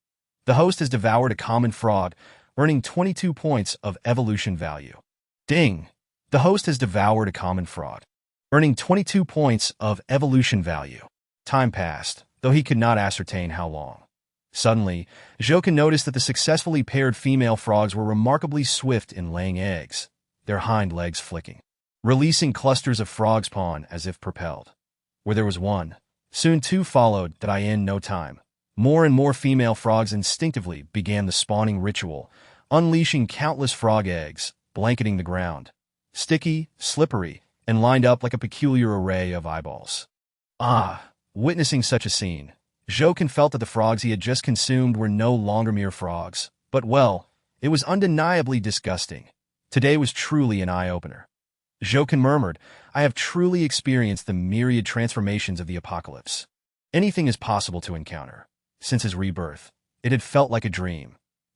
The host has devoured a common frog, earning 22 points of evolution value. Ding! The host has devoured a common frog, earning 22 points of evolution value. Time passed, though he could not ascertain how long. Suddenly, Jokin noticed that the successfully paired female frogs were remarkably swift in laying eggs, their hind legs flicking, releasing clusters of frog spawn as if propelled. Where there was one, soon two followed. In no time, more and more female frogs instinctively began the spawning ritual, unleashing countless frog eggs, blanketing the ground, sticky, slippery, and lined up like a peculiar array of eyeballs. Witnessing such a scene, Jokin felt that the frogs he had just consumed were no longer mere frogs, but, well, it was undeniably disgusting. Today was truly an eye-opener. Jokin murmured, "I have truly experienced the myriad transformations of the apocalypse. Anything is possible to encounter." Since his rebirth, it had felt like a dream.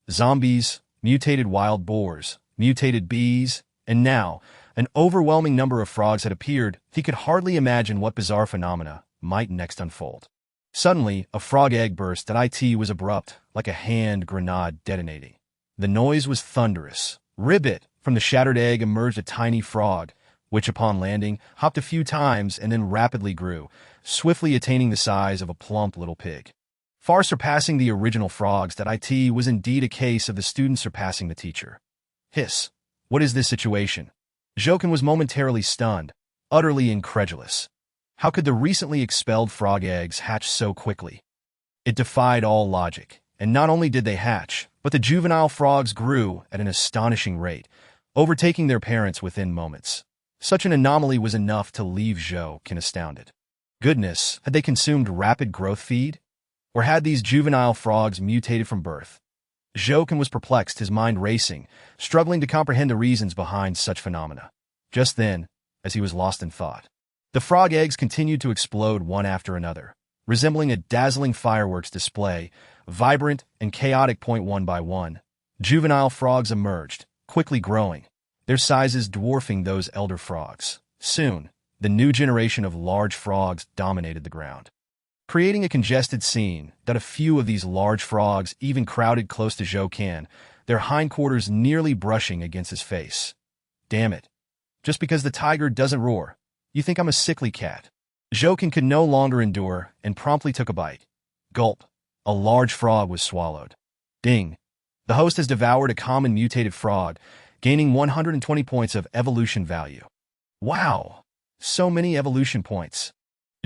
Zombies, mutated wild boars, mutated bees, and now, an overwhelming number of frogs had appeared. He could hardly imagine what bizarre phenomena might next unfold. Suddenly, a frog egg burst. It was abrupt, like a hand grenade detonating. The noise was thunderous. Ribbit! From the shattered egg emerged a tiny frog, which upon landing, hopped a few times and then rapidly grew, swiftly attaining the size of a plump little pig. Far surpassing the original frogs. It was indeed a case of the student surpassing the teacher. Hiss! What is this situation? Jokin was momentarily stunned, utterly incredulous. How could the recently expelled frog eggs hatch so quickly? It defied all logic, and not only did they hatch, but the juvenile frogs grew at an astonishing rate, overtaking their parents within moments. Such an anomaly was enough to leave Jokin astounded. Goodness, had they consumed rapid growth feed? Or had these juvenile frogs mutated from birth? Jokin was perplexed, his mind racing, struggling to comprehend the reasons behind such phenomena. Just then, as he was lost in thought, the frog eggs continued to explode one after another, resembling a dazzling fireworks display, vibrant and chaotic. One by one, juvenile frogs emerged, quickly growing, their sizes dwarfing those elder frogs. Soon, the new generation of large frogs dominated the ground, creating a congested scene. A few of these large frogs even crowded close to Jokin, their hindquarters nearly brushing against his face. "Damn it. Just because the tiger doesn't roar, you think I'm a sickly cat?" Jokin could no longer endure and promptly took a bite. Gulp. A large frog was swallowed. Ding. The host has devoured a common mutated frog, gaining 120 points of evolution value. Wow! So many evolution points.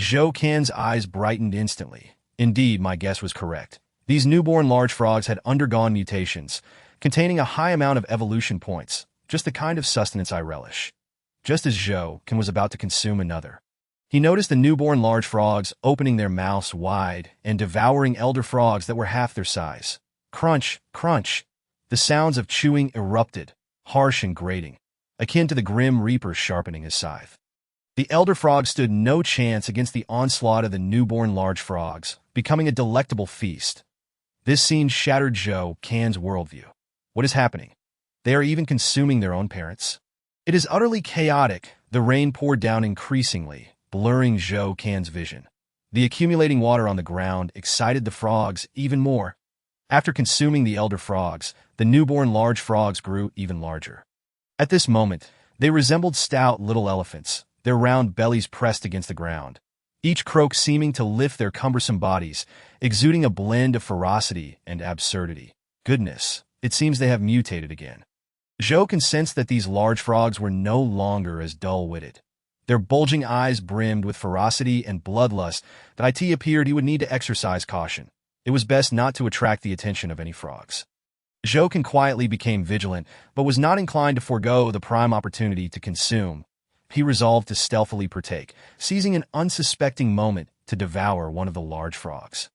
Zhou Qian's eyes brightened instantly. Indeed, my guess was correct. These newborn large frogs had undergone mutations, containing a high amount of evolution points, just the kind of sustenance I relish. Just as Zhou Qian was about to consume another, he noticed the newborn large frogs opening their mouths wide and devouring elder frogs that were half their size. Crunch, crunch. The sounds of chewing erupted, harsh and grating, akin to the grim reaper sharpening his scythe. The elder frogs stood no chance against the onslaught of the newborn large frogs, becoming a delectable feast. This scene shattered Zhou Qian's worldview. What is happening? They are even consuming their own parents? It is utterly chaotic. The rain poured down increasingly, blurring Zhou Qian's vision. The accumulating water on the ground excited the frogs even more. After consuming the elder frogs, the newborn large frogs grew even larger. At this moment, they resembled stout little elephants, their round bellies pressed against the ground, each croak seeming to lift their cumbersome bodies, exuding a blend of ferocity and absurdity. Goodness, it seems they have mutated again. Zhou Qian sensed that these large frogs were no longer as dull-witted. Their bulging eyes brimmed with ferocity and bloodlust that it appeared he would need to exercise caution. It was best not to attract the attention of any frogs. Zhou Qian quietly became vigilant, but was not inclined to forego the prime opportunity to consume. He resolved to stealthily partake, seizing an unsuspecting moment to devour one of the large frogs.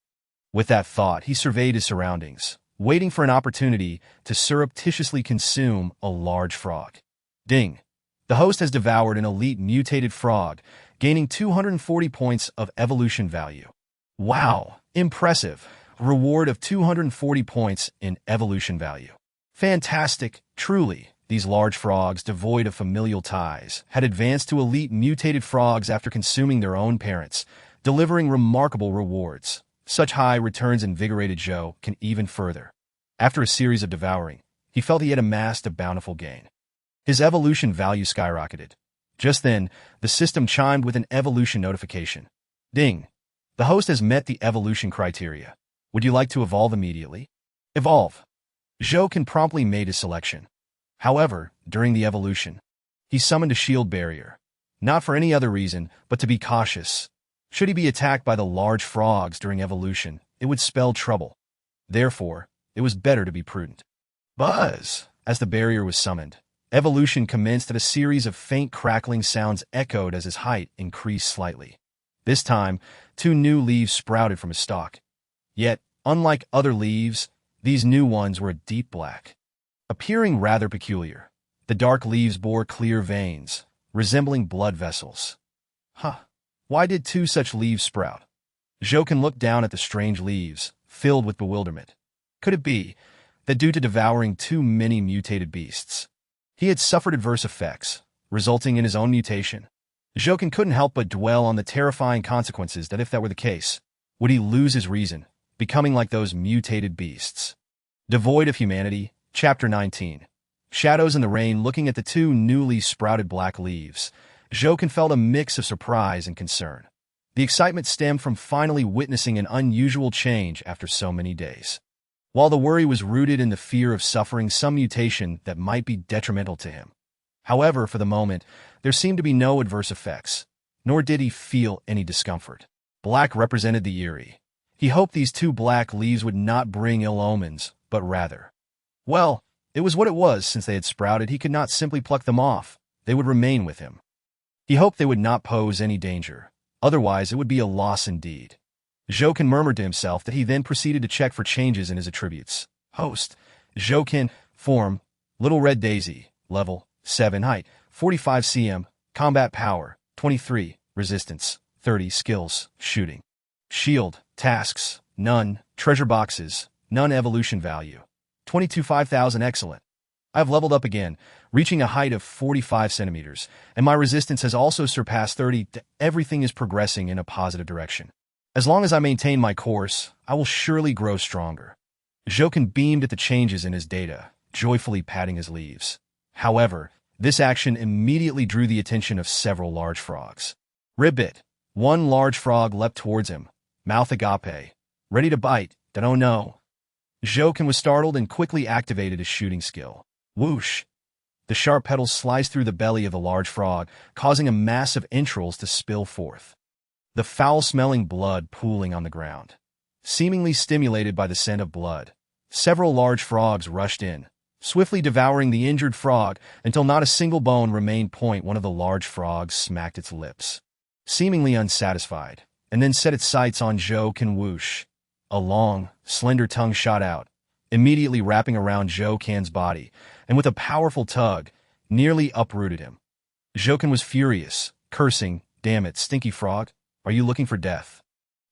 With that thought, he surveyed his surroundings, waiting for an opportunity to surreptitiously consume a large frog. Ding! The host has devoured an elite mutated frog, gaining 240 points of evolution value. Wow! Impressive! Reward of 240 points in evolution value. Fantastic! Truly! These large frogs, devoid of familial ties, had advanced to elite mutated frogs after consuming their own parents, delivering remarkable rewards. Such high returns invigorated Zhou Qian even further. After a series of devouring, he felt he had amassed a bountiful gain. His evolution value skyrocketed. Just then, the system chimed with an evolution notification. Ding! The host has met the evolution criteria. Would you like to evolve immediately? Evolve! Zhou Qian promptly made his selection. However, during the evolution, he summoned a shield barrier, not for any other reason, but to be cautious. Should he be attacked by the large frogs during evolution, it would spell trouble. Therefore, it was better to be prudent. Buzz! As the barrier was summoned, evolution commenced at a series of faint crackling sounds echoed as his height increased slightly. This time, 2 new leaves sprouted from his stalk. Yet, unlike other leaves, these new ones were a deep black. Appearing rather peculiar, the dark leaves bore clear veins, resembling blood vessels. Why did 2 such leaves sprout? Zhou Qian looked down at the strange leaves, filled with bewilderment. Could it be that due to devouring too many mutated beasts, he had suffered adverse effects, resulting in his own mutation? Zhou Qian couldn't help but dwell on the terrifying consequences that if that were the case, would he lose his reason, becoming like those mutated beasts? Devoid of humanity, Chapter 19. Shadows in the rain. Looking at the 2 newly sprouted black leaves, Zhou Qian felt a mix of surprise and concern. The excitement stemmed from finally witnessing an unusual change after so many days, while the worry was rooted in the fear of suffering some mutation that might be detrimental to him. However, for the moment, there seemed to be no adverse effects, nor did he feel any discomfort. Black represented the eerie. He hoped these 2 black leaves would not bring ill omens, but rather, well, it was what it was. Since they had sprouted, he could not simply pluck them off. They would remain with him. He hoped they would not pose any danger. Otherwise, it would be a loss indeed. Zhou Qian murmured to himself that he then proceeded to check for changes in his attributes. Host, Zhou Qian, form, Little Red Daisy, level, 7 height, 45 cm, combat power, 23, resistance, 30, skills, shooting. Shield, tasks, none, treasure boxes, none evolution value. 22,500 excellent. I have leveled up again, reaching a height of 45 centimeters, and my resistance has also surpassed 30. Everything is progressing in a positive direction. As long as I maintain my course, I will surely grow stronger. Zhou Qian beamed at the changes in his data, joyfully patting his leaves. However, this action immediately drew the attention of several large frogs. Ribbit! One large frog leapt towards him, mouth agape, ready to bite. that oh no. Jokin was startled and quickly activated his shooting skill. Whoosh! The sharp petals sliced through the belly of the large frog, causing a mass of entrails to spill forth. The foul-smelling blood pooling on the ground. Seemingly stimulated by the scent of blood, several large frogs rushed in, swiftly devouring the injured frog until not a single bone remained. One of the large frogs smacked its lips, seemingly unsatisfied, and then set its sights on Jokin. Whoosh! A long, slender tongue shot out, immediately wrapping around Jokin's body, and with a powerful tug, nearly uprooted him. Jokin was furious, cursing, "Damn it, stinky frog, are you looking for death?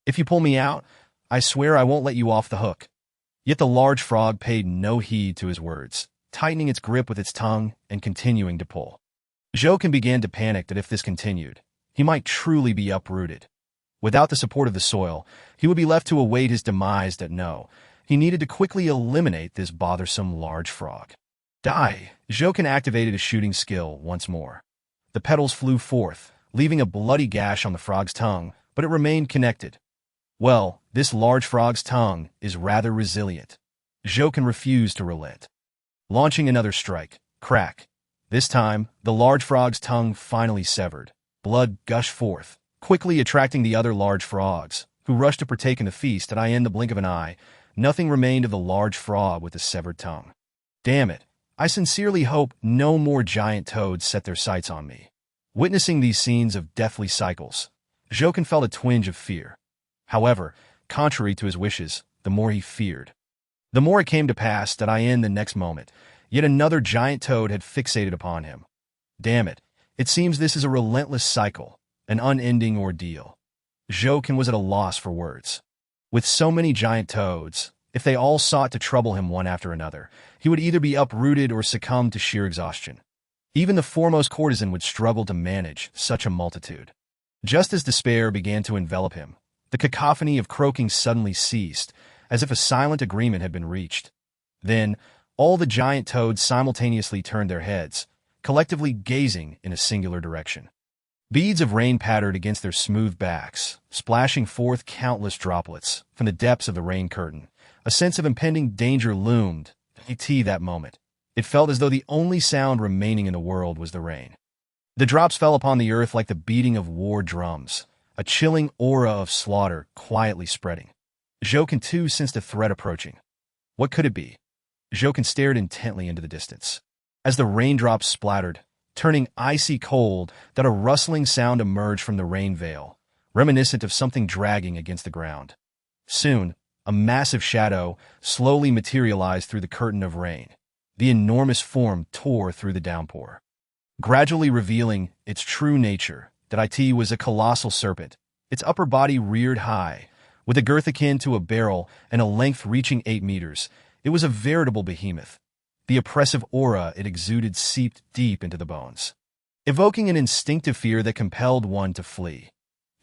If you pull me out, I swear I won't let you off the hook." Yet the large frog paid no heed to his words, tightening its grip with its tongue and continuing to pull. Jokin began to panic that if this continued, he might truly be uprooted. Without the support of the soil, he would be left to await his demise. He needed to quickly eliminate this bothersome large frog. Die! Jokin activated his shooting skill once more. The petals flew forth, leaving a bloody gash on the frog's tongue, but it remained connected. Well, this large frog's tongue is rather resilient. Jokin refused to relent. Launching another strike, crack. This time, the large frog's tongue finally severed. Blood gushed forth, quickly attracting the other large frogs, who rushed to partake in the feast. In the blink of an eye, nothing remained of the large frog with the severed tongue. Damn it, I sincerely hope no more giant toads set their sights on me. Witnessing these scenes of deathly cycles, Jokin felt a twinge of fear. However, contrary to his wishes, the more he feared, the more it came to pass that in the next moment, yet another giant toad had fixated upon him. Damn it, it seems this is a relentless cycle, an unending ordeal. Jokin was at a loss for words. With so many giant toads, if they all sought to trouble him one after another, he would either be uprooted or succumb to sheer exhaustion. Even the foremost courtesan would struggle to manage such a multitude. Just as despair began to envelop him, the cacophony of croaking suddenly ceased, as if a silent agreement had been reached. Then, all the giant toads simultaneously turned their heads, collectively gazing in a singular direction. Beads of rain pattered against their smooth backs, splashing forth countless droplets from the depths of the rain curtain. A sense of impending danger loomed. That moment, it felt as though the only sound remaining in the world was the rain. The drops fell upon the earth like the beating of war drums, a chilling aura of slaughter quietly spreading. Jokin too sensed a threat approaching. What could it be? Jokin stared intently into the distance. As the raindrops splattered, turning icy cold, that a rustling sound emerged from the rain veil, reminiscent of something dragging against the ground. Soon, a massive shadow slowly materialized through the curtain of rain. The enormous form tore through the downpour, gradually revealing its true nature. That it was a colossal serpent, its upper body reared high, with a girth akin to a barrel and a length reaching 8 meters. It was a veritable behemoth. The oppressive aura it exuded seeped deep into the bones, evoking an instinctive fear that compelled one to flee.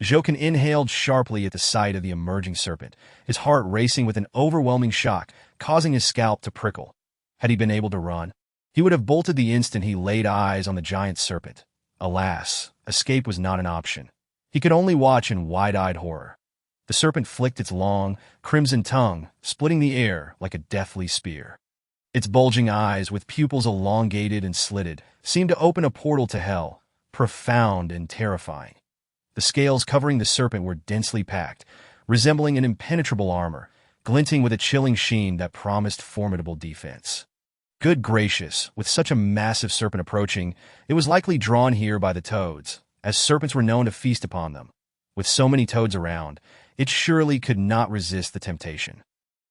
Jokin inhaled sharply at the sight of the emerging serpent, his heart racing with an overwhelming shock, causing his scalp to prickle. Had he been able to run, he would have bolted the instant he laid eyes on the giant serpent. Alas, escape was not an option. He could only watch in wide-eyed horror. The serpent flicked its long, crimson tongue, splitting the air like a deathly spear. Its bulging eyes, with pupils elongated and slitted, seemed to open a portal to hell, profound and terrifying. The scales covering the serpent were densely packed, resembling an impenetrable armor, glinting with a chilling sheen that promised formidable defense. Good gracious, with such a massive serpent approaching, it was likely drawn here by the toads, as serpents were known to feast upon them. With so many toads around, it surely could not resist the temptation.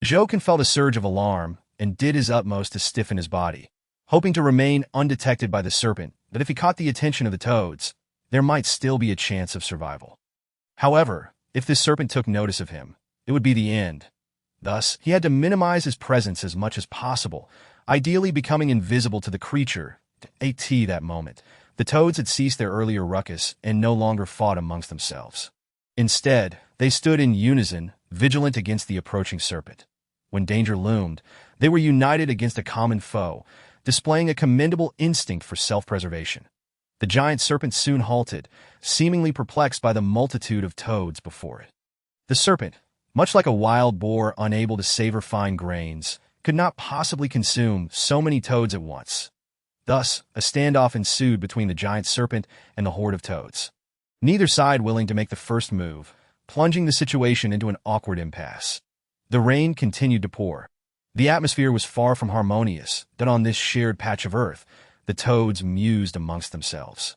Jokin felt a surge of alarm and did his utmost to stiffen his body, hoping to remain undetected by the serpent, that if he caught the attention of the toads, there might still be a chance of survival. However, if this serpent took notice of him, it would be the end. Thus, he had to minimize his presence as much as possible, ideally becoming invisible to the creature. That moment, the toads had ceased their earlier ruckus and no longer fought amongst themselves. Instead, they stood in unison, vigilant against the approaching serpent. When danger loomed, they were united against a common foe, displaying a commendable instinct for self-preservation. The giant serpent soon halted, seemingly perplexed by the multitude of toads before it. The serpent, Much like a wild boar unable to savor fine grains, could not possibly consume so many toads at once. Thus, a standoff ensued between the giant serpent and the horde of toads. Neither side willing to make the first move, plunging the situation into an awkward impasse. The rain continued to pour. The atmosphere was far from harmonious, that on this shared patch of earth, the toads mused amongst themselves.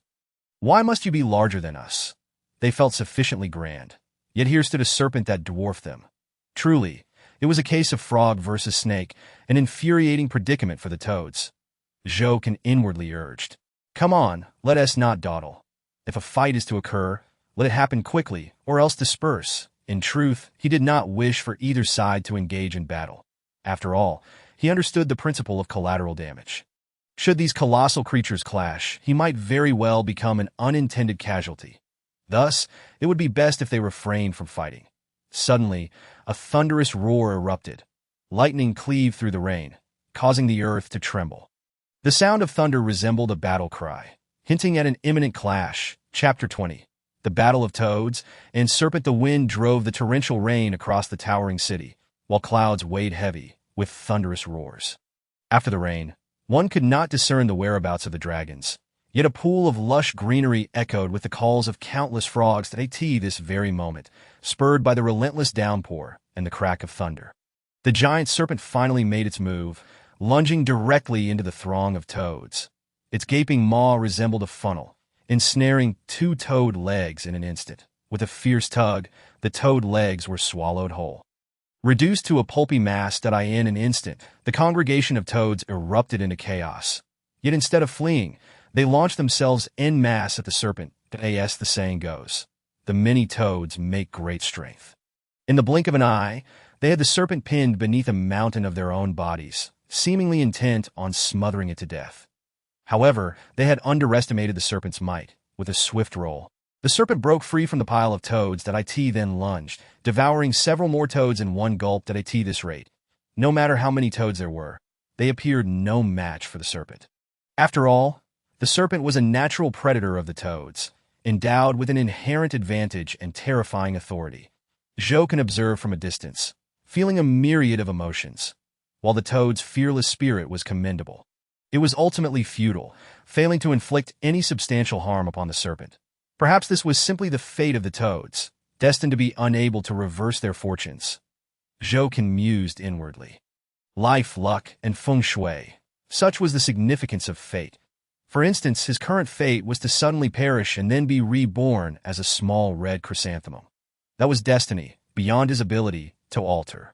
Why must you be larger than us? They felt sufficiently grand. Yet here stood a serpent that dwarfed them. Truly, it was a case of frog versus snake, an infuriating predicament for the toads. Jokin inwardly urged, "Come on, let us not dawdle. If a fight is to occur, let it happen quickly, or else disperse." In truth, he did not wish for either side to engage in battle. After all, he understood the principle of collateral damage. Should these colossal creatures clash, he might very well become an unintended casualty. Thus, it would be best if they refrained from fighting. Suddenly, a thunderous roar erupted. Lightning cleaved through the rain, causing the earth to tremble. The sound of thunder resembled a battle cry, hinting at an imminent clash. Chapter 20. The Battle of Toads, and Serpent. The wind drove the torrential rain across the towering city, while clouds weighed heavy with thunderous roars. After the rain, one could not discern the whereabouts of the dragons, yet a pool of lush greenery echoed with the calls of countless frogs at this very moment, spurred by the relentless downpour and the crack of thunder. The giant serpent finally made its move, lunging directly into the throng of toads. Its gaping maw resembled a funnel, ensnaring two toad legs in an instant. With a fierce tug, the toad legs were swallowed whole. Reduced to a pulpy mass in an instant, the congregation of toads erupted into chaos. Yet instead of fleeing, they launched themselves en masse at the serpent. As the saying goes, the many toads make great strength. In the blink of an eye, they had the serpent pinned beneath a mountain of their own bodies, seemingly intent on smothering it to death. However, they had underestimated the serpent's might. With a swift roll, the serpent broke free from the pile of toads then lunged, devouring several more toads in one gulp. This rate, no matter how many toads there were, they appeared no match for the serpent. After all, the serpent was a natural predator of the toads, endowed with an inherent advantage and terrifying authority. Jokin observed from a distance, feeling a myriad of emotions. While the toad's fearless spirit was commendable, it was ultimately futile, failing to inflict any substantial harm upon the serpent. Perhaps this was simply the fate of the toads, destined to be unable to reverse their fortunes. Jokin mused inwardly. Life, luck, and feng shui. Such was the significance of fate. For instance, his current fate was to suddenly perish and then be reborn as a small red chrysanthemum. That was destiny, beyond his ability to alter.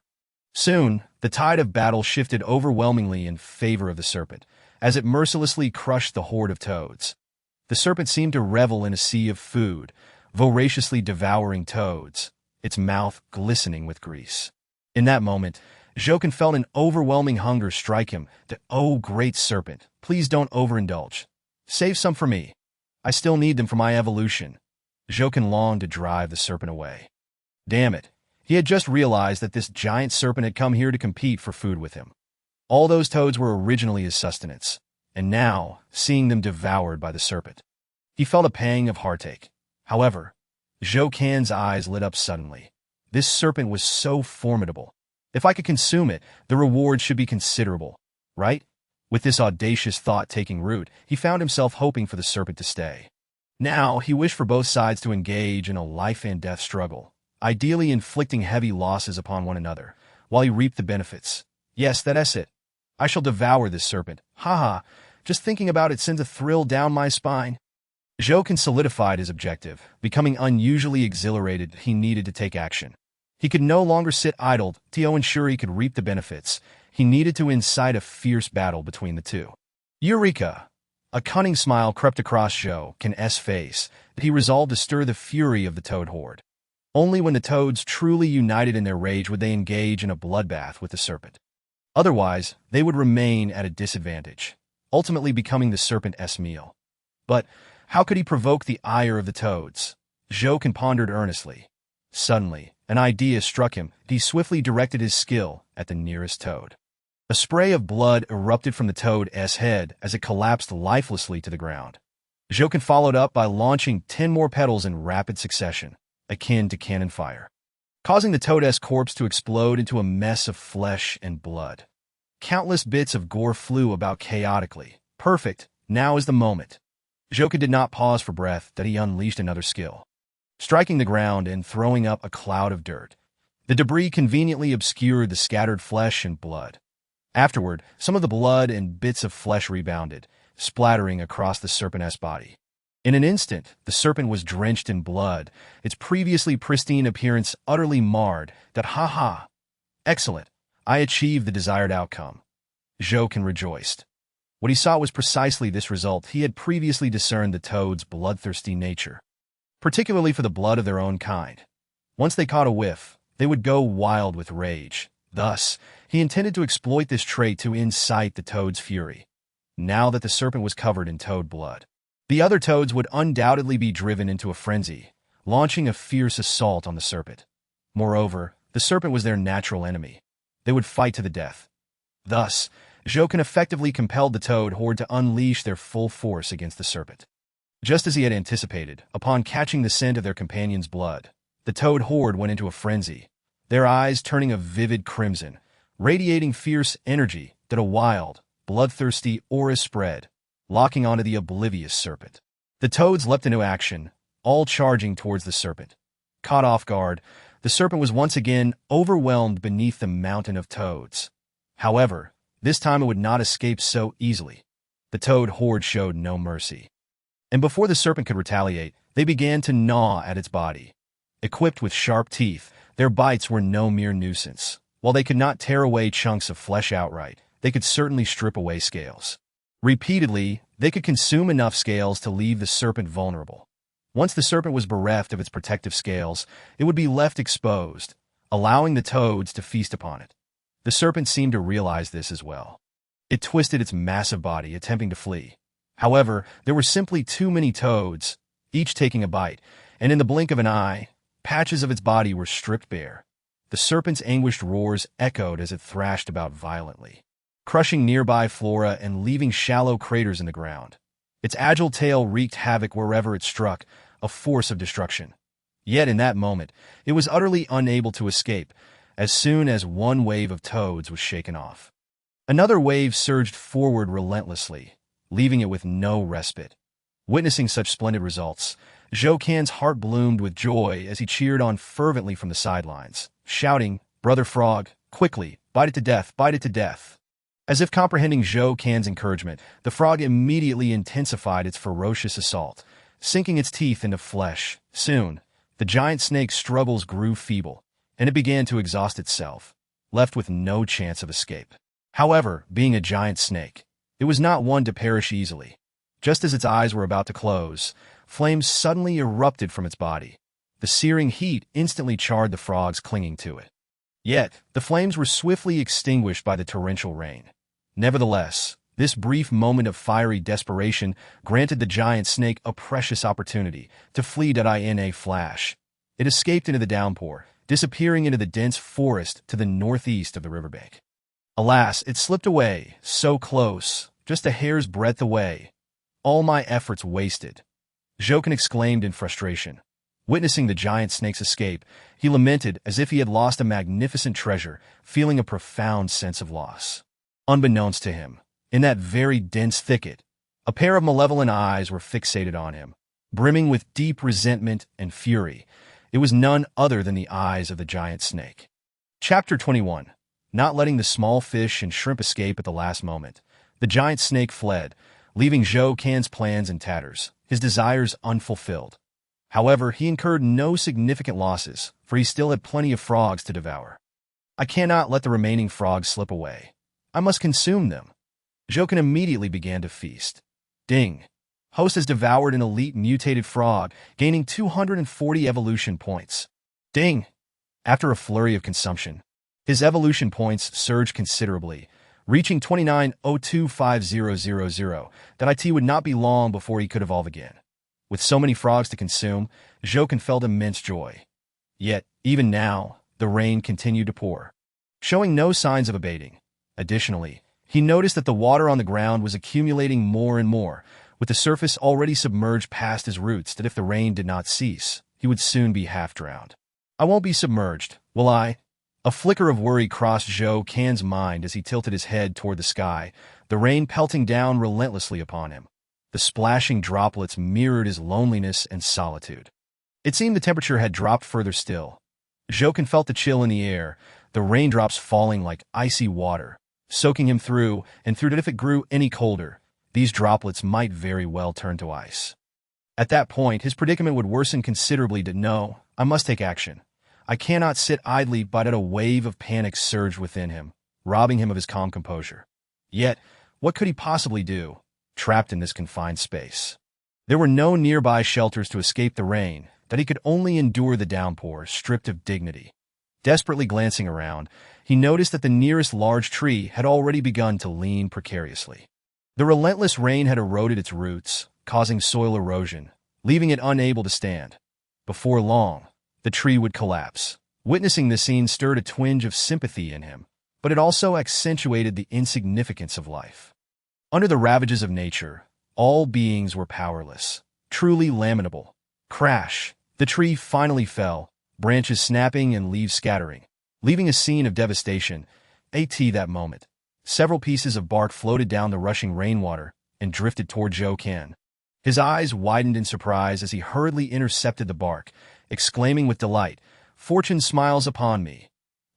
Soon, the tide of battle shifted overwhelmingly in favor of the serpent, as it mercilessly crushed the horde of toads. The serpent seemed to revel in a sea of food, voraciously devouring toads, its mouth glistening with grease. In that moment, Jokin felt an overwhelming hunger strike him. Oh, great serpent, please don't overindulge. Save some for me. I still need them for my evolution. Jokin longed to drive the serpent away. Damn it. He had just realized that this giant serpent had come here to compete for food with him. All those toads were originally his sustenance, and now, seeing them devoured by the serpent, he felt a pang of heartache. However, Jokin's eyes lit up suddenly. This serpent was so formidable. If I could consume it, the reward should be considerable, right? With this audacious thought taking root, he found himself hoping for the serpent to stay. Now, he wished for both sides to engage in a life-and-death struggle, ideally inflicting heavy losses upon one another, while he reaped the benefits. Yes, that's it. I shall devour this serpent. Ha! Just thinking about it sends a thrill down my spine. Jokin solidified his objective, becoming unusually exhilarated. He needed to take action. He could no longer sit idle to ensure he could reap the benefits. He needed to incite a fierce battle between the two. Eureka! A cunning smile crept across Jokin's face. He resolved to stir the fury of the toad horde. Only when the toads truly united in their rage would they engage in a bloodbath with the serpent. Otherwise, they would remain at a disadvantage, ultimately becoming the serpent's meal. But how could he provoke the ire of the toads? Jokin pondered earnestly. Suddenly, an idea struck him. He swiftly directed his skill at the nearest toad. A spray of blood erupted from the toad's head as it collapsed lifelessly to the ground. Jokin followed up by launching 10 more petals in rapid succession, akin to cannon fire. causing the toad's corpse to explode into a mess of flesh and blood. Countless bits of gore flew about chaotically. Perfect, now is the moment. Joka did not pause for breath that he unleashed another skill. Striking the ground and throwing up a cloud of dirt, the debris conveniently obscured the scattered flesh and blood. Afterward, some of the blood and bits of flesh rebounded, splattering across the serpent's body. In an instant, the serpent was drenched in blood, its previously pristine appearance utterly marred. Ha! Excellent. I achieved the desired outcome. Jokin rejoiced. What he sought was precisely this result. He had previously discerned the toad's bloodthirsty nature, particularly for the blood of their own kind. Once they caught a whiff, they would go wild with rage. Thus, he intended to exploit this trait to incite the toad's fury. Now that the serpent was covered in toad blood, the other toads would undoubtedly be driven into a frenzy, launching a fierce assault on the serpent. Moreover, the serpent was their natural enemy. They would fight to the death. Thus, Jokin effectively compelled the toad horde to unleash their full force against the serpent. Just as he had anticipated, upon catching the scent of their companion's blood, the toad horde went into a frenzy, their eyes turning a vivid crimson, radiating fierce energy that a wild, bloodthirsty aura spread, locking onto the oblivious serpent. The toads leapt into action, all charging towards the serpent. Caught off guard, the serpent was once again overwhelmed beneath the mountain of toads. However, this time it would not escape so easily. The toad horde showed no mercy. And before the serpent could retaliate, they began to gnaw at its body. Equipped with sharp teeth, their bites were no mere nuisance. While they could not tear away chunks of flesh outright, they could certainly strip away scales. Repeatedly, they could consume enough scales to leave the serpent vulnerable. Once the serpent was bereft of its protective scales, it would be left exposed, allowing the toads to feast upon it. The serpent seemed to realize this as well. It twisted its massive body, attempting to flee. However, there were simply too many toads, each taking a bite, and in the blink of an eye, patches of its body were stripped bare. The serpent's anguished roars echoed as it thrashed about violently, crushing nearby flora and leaving shallow craters in the ground. Its agile tail wreaked havoc wherever it struck, a force of destruction. Yet in that moment, it was utterly unable to escape, as soon as one wave of toads was shaken off. Another wave surged forward relentlessly, leaving it with no respite. Witnessing such splendid results, Jokin's heart bloomed with joy as he cheered on fervently from the sidelines, shouting, "Brother Frog, quickly, bite it to death, bite it to death." As if comprehending Jokin's encouragement, the frog immediately intensified its ferocious assault, sinking its teeth into flesh. Soon, the giant snake's struggles grew feeble, and it began to exhaust itself, left with no chance of escape. However, being a giant snake, it was not one to perish easily. Just as its eyes were about to close, flames suddenly erupted from its body. The searing heat instantly charred the frogs clinging to it. Yet, the flames were swiftly extinguished by the torrential rain. Nevertheless, this brief moment of fiery desperation granted the giant snake a precious opportunity to flee in a flash. It escaped into the downpour, disappearing into the dense forest to the northeast of the riverbank. Alas, it slipped away, so close, just a hair's breadth away. All my efforts wasted, Jokin exclaimed in frustration. Witnessing the giant snake's escape, he lamented as if he had lost a magnificent treasure, feeling a profound sense of loss. Unbeknownst to him, in that very dense thicket, a pair of malevolent eyes were fixated on him, brimming with deep resentment and fury. It was none other than the eyes of the giant snake. Chapter 21. Not letting the small fish and shrimp escape at the last moment, the giant snake fled, leaving Jokin's plans in tatters, his desires unfulfilled. However, he incurred no significant losses, for he still had plenty of frogs to devour. I cannot let the remaining frogs slip away. I must consume them. Jokin immediately began to feast. Ding! Host has devoured an elite mutated frog, gaining 240 evolution points. Ding! After a flurry of consumption, his evolution points surged considerably, reaching 29,025,000. That it would not be long before he could evolve again. With so many frogs to consume, Jokin felt immense joy. Yet, even now, the rain continued to pour, showing no signs of abating. Additionally, he noticed that the water on the ground was accumulating more and more, with the surface already submerged past his roots that if the rain did not cease, he would soon be half drowned. I won't be submerged, will I? A flicker of worry crossed Zhou Can's mind as he tilted his head toward the sky, the rain pelting down relentlessly upon him. The splashing droplets mirrored his loneliness and solitude. It seemed the temperature had dropped further still. Zhou Can felt the chill in the air, the raindrops falling like icy water, soaking him through, and through that if it grew any colder, these droplets might very well turn to ice. At that point, his predicament would worsen considerably. No, I must take action. I cannot sit idly by that a wave of panic surged within him, robbing him of his calm composure. Yet, what could he possibly do, trapped in this confined space? There were no nearby shelters to escape the rain, that he could only endure the downpour, stripped of dignity. Desperately glancing around, he noticed that the nearest large tree had already begun to lean precariously. The relentless rain had eroded its roots, causing soil erosion, leaving it unable to stand. Before long, the tree would collapse. Witnessing the scene stirred a twinge of sympathy in him, but it also accentuated the insignificance of life. Under the ravages of nature, all beings were powerless, truly lamentable. Crash! The tree finally fell, branches snapping and leaves scattering, leaving a scene of devastation. That moment, several pieces of bark floated down the rushing rainwater and drifted toward Zhou Can. His eyes widened in surprise as he hurriedly intercepted the bark, exclaiming with delight, "Fortune smiles upon me.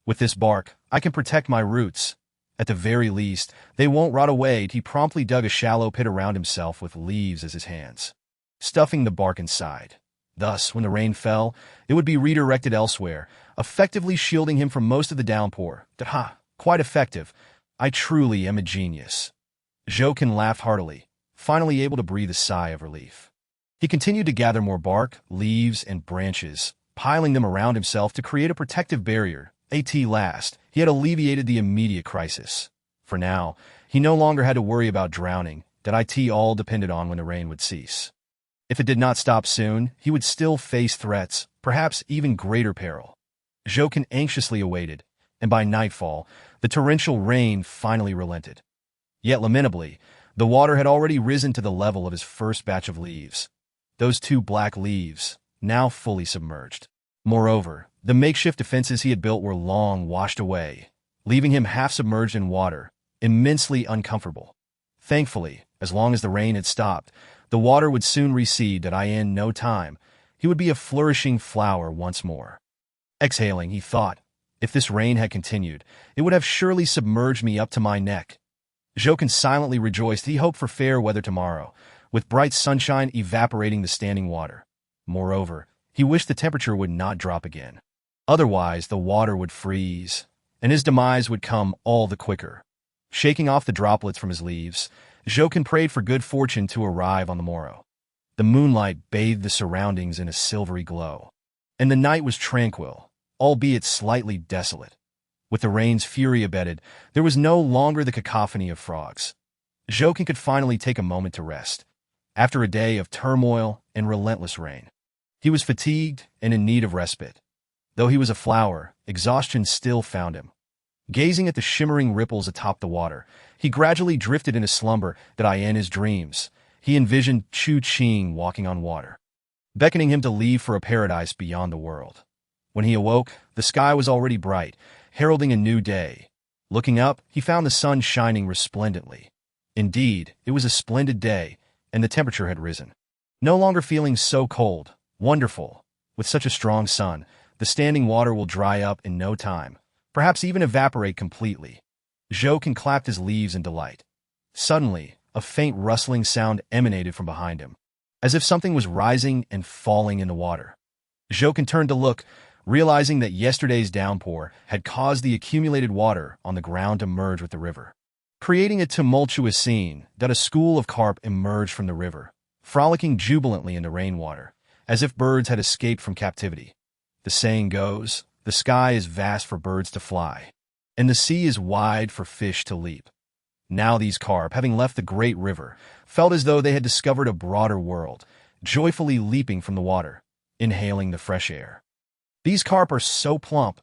With this bark, I can protect my roots. At the very least, they won't rot away." He promptly dug a shallow pit around himself with leaves as his hands, stuffing the bark inside. Thus, when the rain fell, it would be redirected elsewhere, effectively shielding him from most of the downpour. Quite effective. I truly am a genius. Zhou Can laughed heartily, finally able to breathe a sigh of relief. He continued to gather more bark, leaves, and branches, piling them around himself to create a protective barrier. At last, he had alleviated the immediate crisis. For now, he no longer had to worry about drowning, that all depended on when the rain would cease. If it did not stop soon, he would still face threats, perhaps even greater peril. Zhou Can anxiously awaited, and by nightfall, the torrential rain finally relented. Yet lamentably, the water had already risen to the level of his first batch of leaves. Those 2 black leaves, now fully submerged. Moreover, the makeshift defenses he had built were long washed away, leaving him half submerged in water, immensely uncomfortable. Thankfully, as long as the rain had stopped, the water would soon recede. That in no time, he would be a flourishing flower once more. Exhaling, he thought, if this rain had continued, it would have surely submerged me up to my neck. Zhou Can silently rejoiced. He hoped for fair weather tomorrow, with bright sunshine evaporating the standing water. Moreover, he wished the temperature would not drop again. Otherwise, the water would freeze, and his demise would come all the quicker. Shaking off the droplets from his leaves, Zhou Can prayed for good fortune to arrive on the morrow. The moonlight bathed the surroundings in a silvery glow, and the night was tranquil, albeit slightly desolate. With the rain's fury abated, there was no longer the cacophony of frogs. Zhou Can could finally take a moment to rest. After a day of turmoil and relentless rain, he was fatigued and in need of respite. Though he was a flower, exhaustion still found him. Gazing at the shimmering ripples atop the water, he gradually drifted into slumber. That in his dreams, he envisioned Chu Qing walking on water, beckoning him to leave for a paradise beyond the world. When he awoke, the sky was already bright, heralding a new day. Looking up, he found the sun shining resplendently. Indeed, it was a splendid day, and the temperature had risen. No longer feeling so cold, wonderful. With such a strong sun, the standing water will dry up in no time, perhaps even evaporate completely. Zhou Can clapped his leaves in delight. Suddenly, a faint rustling sound emanated from behind him, as if something was rising and falling in the water. Zhou Can turned to look, realizing that yesterday's downpour had caused the accumulated water on the ground to merge with the river, creating a tumultuous scene. That a school of carp emerged from the river, frolicking jubilantly in the rainwater, as if birds had escaped from captivity. The saying goes, the sky is vast for birds to fly, and the sea is wide for fish to leap. Now these carp, having left the great river, felt as though they had discovered a broader world, joyfully leaping from the water, inhaling the fresh air. These carp are so plump.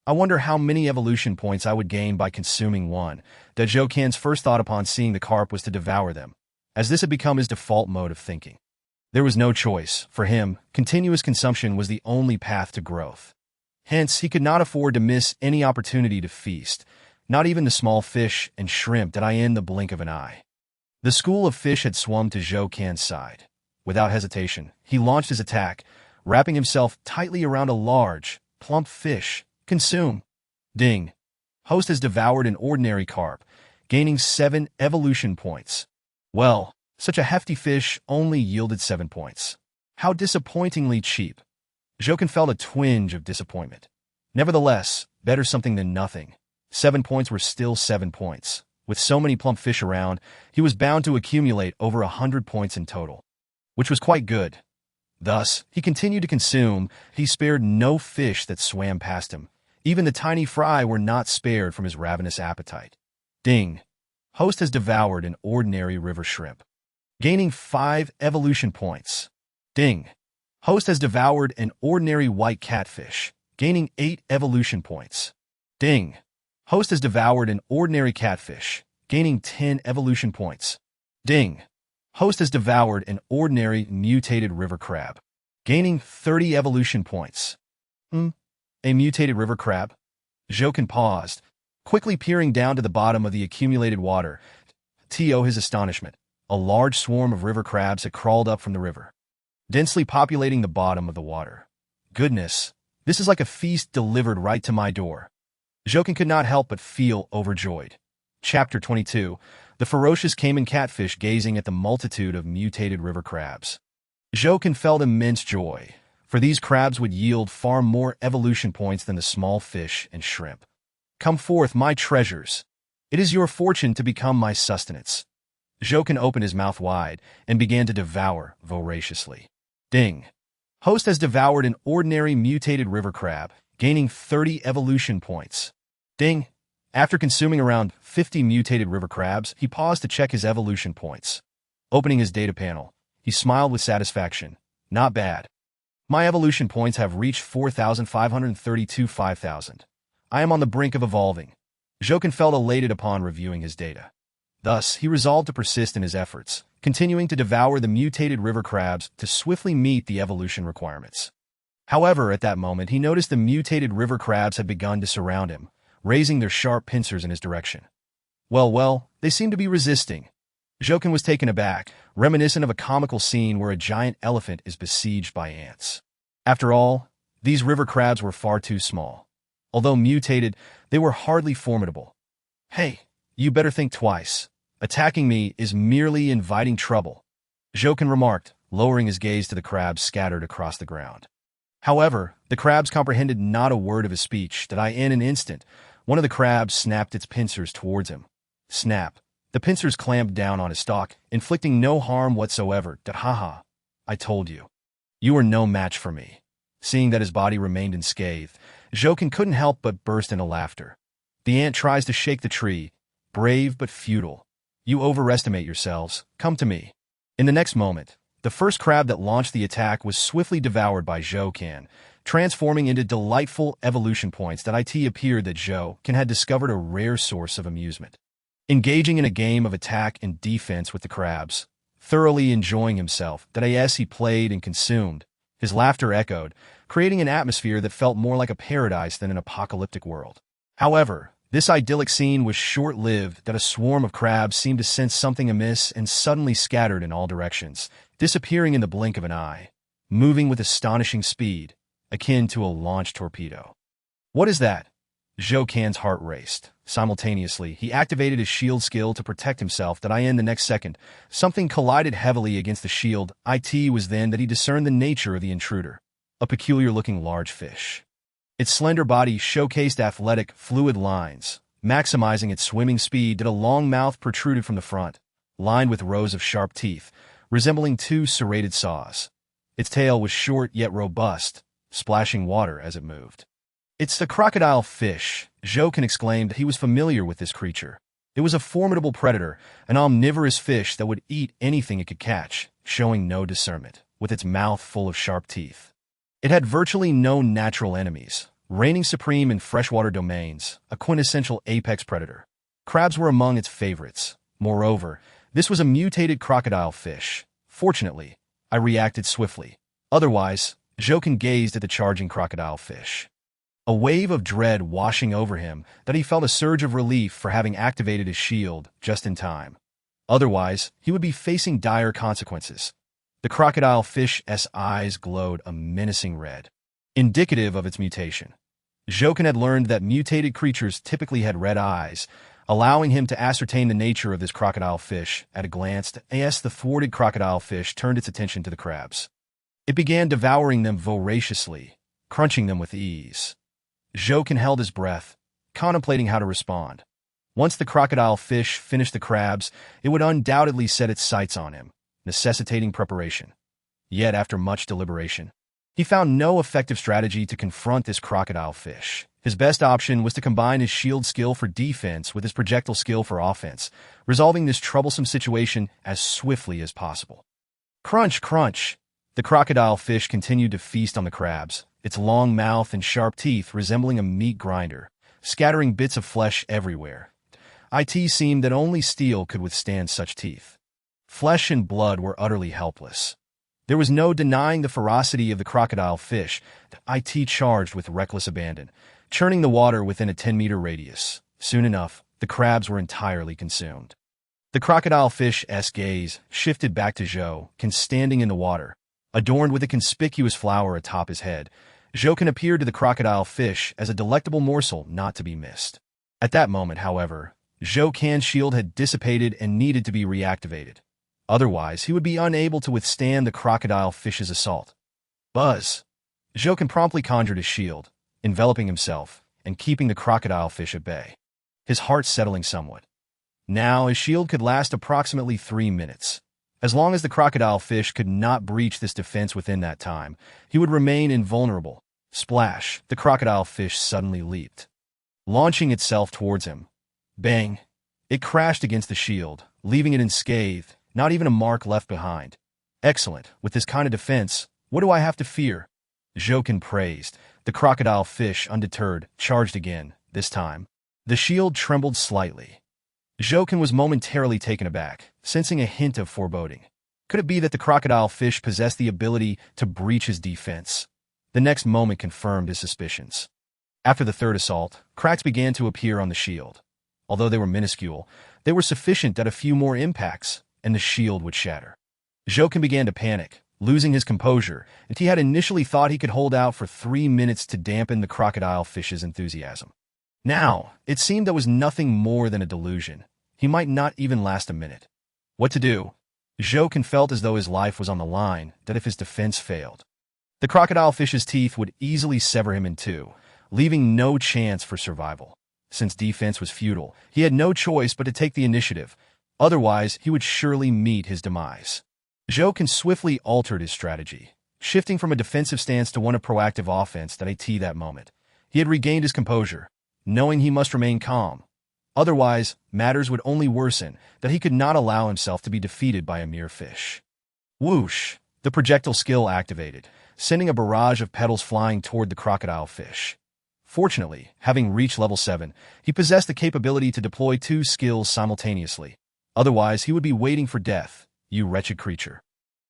I wonder how many evolution points I would gain by consuming one. That Zhou Can's first thought upon seeing the carp was to devour them, as this had become his default mode of thinking. There was no choice. For him, continuous consumption was the only path to growth. Hence, he could not afford to miss any opportunity to feast, not even the small fish and shrimp that I in the blink of an eye. The school of fish had swum to Zhou Can's side. Without hesitation, he launched his attack, wrapping himself tightly around a large, plump fish. Consume. Ding. Host has devoured an ordinary carp, gaining 7 evolution points. Well, such a hefty fish only yielded 7 points. How disappointingly cheap. Zhou felt a twinge of disappointment. Nevertheless, better something than nothing. 7 points were still 7 points. With so many plump fish around, he was bound to accumulate over 100 points in total, which was quite good. Thus, he continued to consume. He spared no fish that swam past him. Even the tiny fry were not spared from his ravenous appetite. Ding. Host has devoured an ordinary river shrimp, gaining 5 evolution points. Ding. Host has devoured an ordinary white catfish, gaining 8 evolution points. Ding. Host has devoured an ordinary catfish, gaining 10 evolution points. Ding. Host has devoured an ordinary mutated river crab, gaining 30 evolution points. A mutated river crab? Zhou paused, quickly peering down to the bottom of the accumulated water. To his astonishment, a large swarm of river crabs had crawled up from the river, densely populating the bottom of the water. Goodness, this is like a feast delivered right to my door. Zhou could not help but feel overjoyed. Chapter 22. The ferocious caiman catfish gazing at the multitude of mutated river crabs. Zhou felt immense joy, for these crabs would yield far more evolution points than the small fish and shrimp. Come forth, my treasures. It is your fortune to become my sustenance. Zhou opened his mouth wide and began to devour voraciously. Ding. Host has devoured an ordinary mutated river crab, gaining 30 evolution points. Ding. After consuming around 50 mutated river crabs, he paused to check his evolution points. Opening his data panel, he smiled with satisfaction. Not bad. My evolution points have reached 4,532. 5,000. I am on the brink of evolving. Zhou felt elated upon reviewing his data. Thus, he resolved to persist in his efforts, continuing to devour the mutated river crabs to swiftly meet the evolution requirements. However, at that moment, he noticed the mutated river crabs had begun to surround him, raising their sharp pincers in his direction. Well, they seemed to be resisting. Zhou was taken aback, reminiscent of a comical scene where a giant elephant is besieged by ants. After all, these river crabs were far too small. Although mutated, they were hardly formidable. Hey, you better think twice. Attacking me is merely inviting trouble, Zhou remarked, lowering his gaze to the crabs scattered across the ground. However, the crabs comprehended not a word of his speech that in an instant, one of the crabs snapped its pincers towards him. Snap. The pincers clamped down on his stalk, inflicting no harm whatsoever. Haha. I told you. You are no match for me. Seeing that his body remained unscathed, Zhou couldn't help but burst into laughter. The ant tries to shake the tree, brave but futile. You overestimate yourselves. Come to me. In the next moment, the first crab that launched the attack was swiftly devoured by Zhou, transforming into delightful evolution points that appeared that Zhou had discovered a rare source of amusement. Engaging in a game of attack and defense with the crabs, thoroughly enjoying himself, he played and consumed. His laughter echoed, creating an atmosphere that felt more like a paradise than an apocalyptic world. However, this idyllic scene was short-lived that a swarm of crabs seemed to sense something amiss and suddenly scattered in all directions, disappearing in the blink of an eye, moving with astonishing speed, akin to a launched torpedo. What is that? Zhou heart raced. Simultaneously, he activated his shield skill to protect himself in the next second. Something collided heavily against the shield. It was then that he discerned the nature of the intruder. A peculiar-looking large fish. Its slender body showcased athletic, fluid lines, maximizing its swimming speed. A long mouth protruded from the front, lined with rows of sharp teeth, resembling 2 serrated saws. Its tail was short yet robust, splashing water as it moved. It's the crocodile fish, Zhou exclaimed. He was familiar with this creature. It was a formidable predator, an omnivorous fish that would eat anything it could catch, showing no discernment, with its mouth full of sharp teeth. It had virtually no natural enemies, reigning supreme in freshwater domains, a quintessential apex predator. Crabs were among its favorites. Moreover, this was a mutated crocodile fish. Fortunately, I reacted swiftly. Otherwise, Zhou gazed at the charging crocodile fish. a wave of dread washing over him that he felt a surge of relief for having activated his shield just in time. Otherwise, he would be facing dire consequences. The crocodile fish's eyes glowed a menacing red, indicative of its mutation. Jokin had learned that mutated creatures typically had red eyes, allowing him to ascertain the nature of this crocodile fish at a glance. As the thwarted crocodile fish turned its attention to the crabs, it began devouring them voraciously, crunching them with ease. Jokin held his breath, contemplating how to respond. Once the crocodile fish finished the crabs, it would undoubtedly set its sights on him, necessitating preparation. Yet, after much deliberation, he found no effective strategy to confront this crocodile fish. His best option was to combine his shield skill for defense with his projectile skill for offense, resolving this troublesome situation as swiftly as possible. Crunch, crunch! The crocodile fish continued to feast on the crabs, its long mouth and sharp teeth resembling a meat grinder, scattering bits of flesh everywhere. It seemed that only steel could withstand such teeth. Flesh and blood were utterly helpless. There was no denying the ferocity of the crocodile fish. It charged with reckless abandon, churning the water within a 10-meter radius. Soon enough, the crabs were entirely consumed. The crocodile fish's gaze shifted back to Jokin standing in the water, adorned with a conspicuous flower atop his head. Jokin appeared to the crocodile fish as a delectable morsel not to be missed. At that moment, however, Jokin's shield had dissipated and needed to be reactivated. Otherwise, he would be unable to withstand the crocodile fish's assault. Buzz! Jokin promptly conjured his shield, enveloping himself and keeping the crocodile fish at bay, his heart settling somewhat. Now, his shield could last approximately 3 minutes. As long as the crocodile fish could not breach this defense within that time, he would remain invulnerable. Splash! The crocodile fish suddenly leaped, launching itself towards him. Bang! It crashed against the shield, leaving it unscathed, not even a mark left behind. Excellent. With this kind of defense, what do I have to fear? Jokin praised. The crocodile fish, undeterred, charged again. This time, the shield trembled slightly. Jokin was momentarily taken aback, sensing a hint of foreboding. Could it be that the crocodile fish possessed the ability to breach his defense? The next moment confirmed his suspicions. After the third assault, cracks began to appear on the shield. Although they were minuscule, they were sufficient that a few more impacts, and the shield would shatter. Jokin began to panic, losing his composure, and he had initially thought he could hold out for 3 minutes to dampen the crocodile fish's enthusiasm. Now, it seemed that was nothing more than a delusion. He might not even last a minute. What to do? Jokin felt as though his life was on the line, that if his defense failed, the crocodile fish's teeth would easily sever him in two, leaving no chance for survival. Since defense was futile, he had no choice but to take the initiative. Otherwise, he would surely meet his demise. Jokin swiftly altered his strategy, shifting from a defensive stance to one of proactive offense that moment. He had regained his composure, knowing he must remain calm. Otherwise, matters would only worsen, that he could not allow himself to be defeated by a mere fish. Whoosh! The projectile skill activated, sending a barrage of petals flying toward the crocodile fish. Fortunately, having reached level 7, he possessed the capability to deploy 2 skills simultaneously. Otherwise, he would be waiting for death. You wretched creature.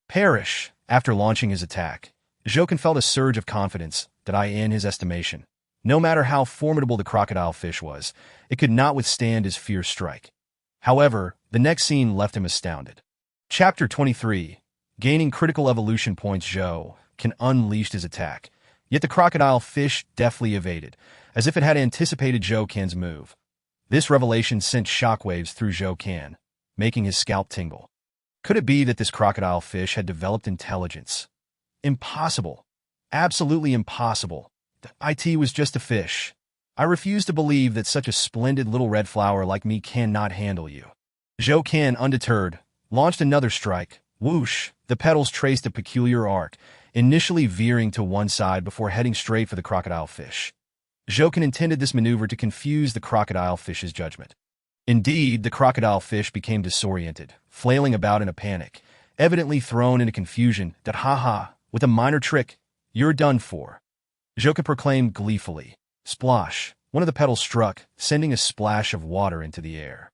Perish! After launching his attack, Jokin felt a surge of confidence that in his estimation, no matter how formidable the crocodile fish was, it could not withstand his fierce strike. However, the next scene left him astounded. Chapter 23. Gaining critical evolution points, Jokin unleashed his attack, yet the crocodile fish deftly evaded, as if it had anticipated Jokin's move. This revelation sent shockwaves through Jokin, making his scalp tingle. Could it be that this crocodile fish had developed intelligence? Impossible. Absolutely impossible. It was just a fish. I refuse to believe that such a splendid little red flower like me cannot handle you. Jokin, undeterred, launched another strike. Whoosh! The petals traced a peculiar arc, initially veering to one side before heading straight for the crocodile fish. Jokin intended this maneuver to confuse the crocodile fish's judgment. Indeed, the crocodile fish became disoriented, flailing about in a panic, evidently thrown into confusion. With a minor trick, you're done for. Jokin proclaimed gleefully. Splosh! One of the petals struck, sending a splash of water into the air.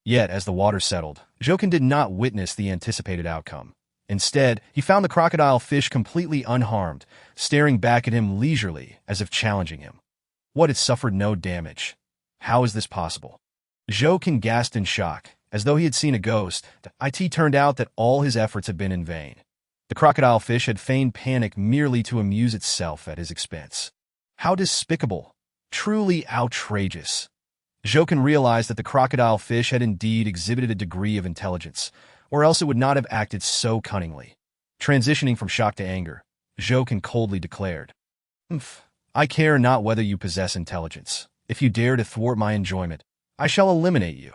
Yet, as the water settled, Jokin did not witness the anticipated outcome. Instead, he found the crocodile fish completely unharmed, staring back at him leisurely, as if challenging him. What, it suffered no damage? How is this possible? Zhou gasped in shock, as though he had seen a ghost. It turned out that all his efforts had been in vain. The crocodile fish had feigned panic merely to amuse itself at his expense. How despicable! Truly outrageous! Zhou realized that the crocodile fish had indeed exhibited a degree of intelligence, or else it would not have acted so cunningly. Transitioning from shock to anger, Zhou coldly declared, I care not whether you possess intelligence. If you dare to thwart my enjoyment, I shall eliminate you.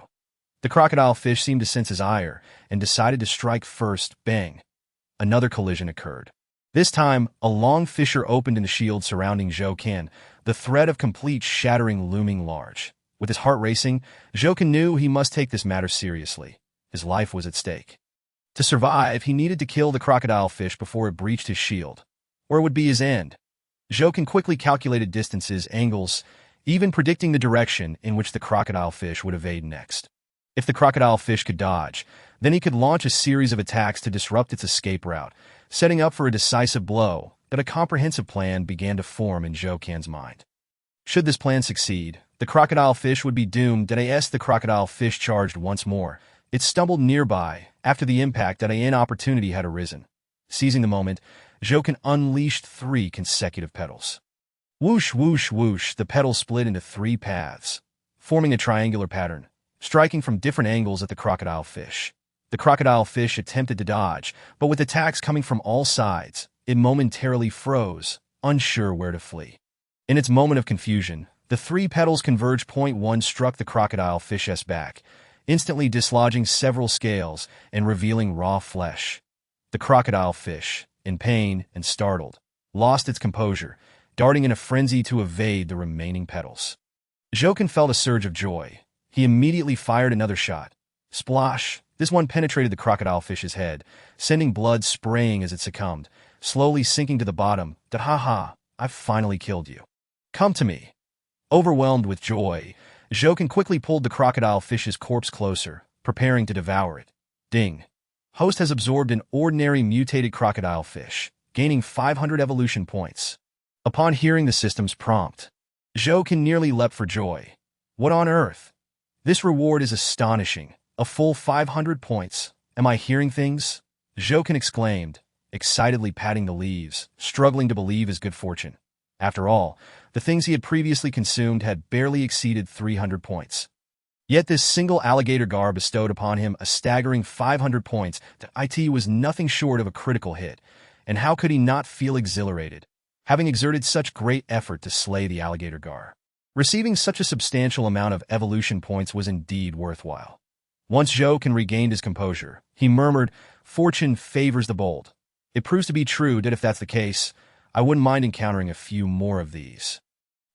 The crocodile fish seemed to sense his ire and decided to strike first. Bang! Another collision occurred. This time, a long fissure opened in the shield surrounding Zhou, the threat of complete shattering looming large. With his heart racing, Zhou knew he must take this matter seriously. His life was at stake. To survive, he needed to kill the crocodile fish before it breached his shield, or it would be his end. Zhou quickly calculated distances, angles, even predicting the direction in which the crocodile fish would evade next. If the crocodile fish could dodge, then he could launch a series of attacks to disrupt its escape route, setting up for a decisive blow. That a comprehensive plan began to form in Zhou's mind. Should this plan succeed, the crocodile fish would be doomed. The crocodile fish charged once more. It stumbled nearby after the impact that an opportunity had arisen. Seizing the moment, Zhou unleashed 3 consecutive petals. Whoosh, whoosh, whoosh, the petals split into 3 paths, forming a triangular pattern, striking from different angles at the crocodile fish. The crocodile fish attempted to dodge, but with attacks coming from all sides, it momentarily froze, unsure where to flee. In its moment of confusion, the 3 petals converged. One struck the crocodile fish's back, instantly dislodging several scales and revealing raw flesh. The crocodile fish, in pain and startled, lost its composure, darting in a frenzy to evade the remaining petals. Zhou felt a surge of joy. He immediately fired another shot. Splosh! This one penetrated the crocodile fish's head, sending blood spraying as it succumbed, slowly sinking to the bottom. Ha! I've finally killed you. Come to me. Overwhelmed with joy, Zhou quickly pulled the crocodile fish's corpse closer, preparing to devour it. Ding! Host has absorbed an ordinary mutated crocodile fish, gaining 500 evolution points. Upon hearing the system's prompt, Zhou nearly leapt for joy. What on earth? This reward is astonishing. A full 500 points. Am I hearing things? Zhou exclaimed, excitedly patting the leaves, struggling to believe his good fortune. After all, the things he had previously consumed had barely exceeded 300 points. Yet this single alligator gar bestowed upon him a staggering 500 points. It was nothing short of a critical hit, and how could he not feel exhilarated, having exerted such great effort to slay the alligator gar? Receiving such a substantial amount of evolution points was indeed worthwhile. Once Zhou regained his composure, he murmured, "Fortune favors the bold." It proves to be true that if that's the case, I wouldn't mind encountering a few more of these.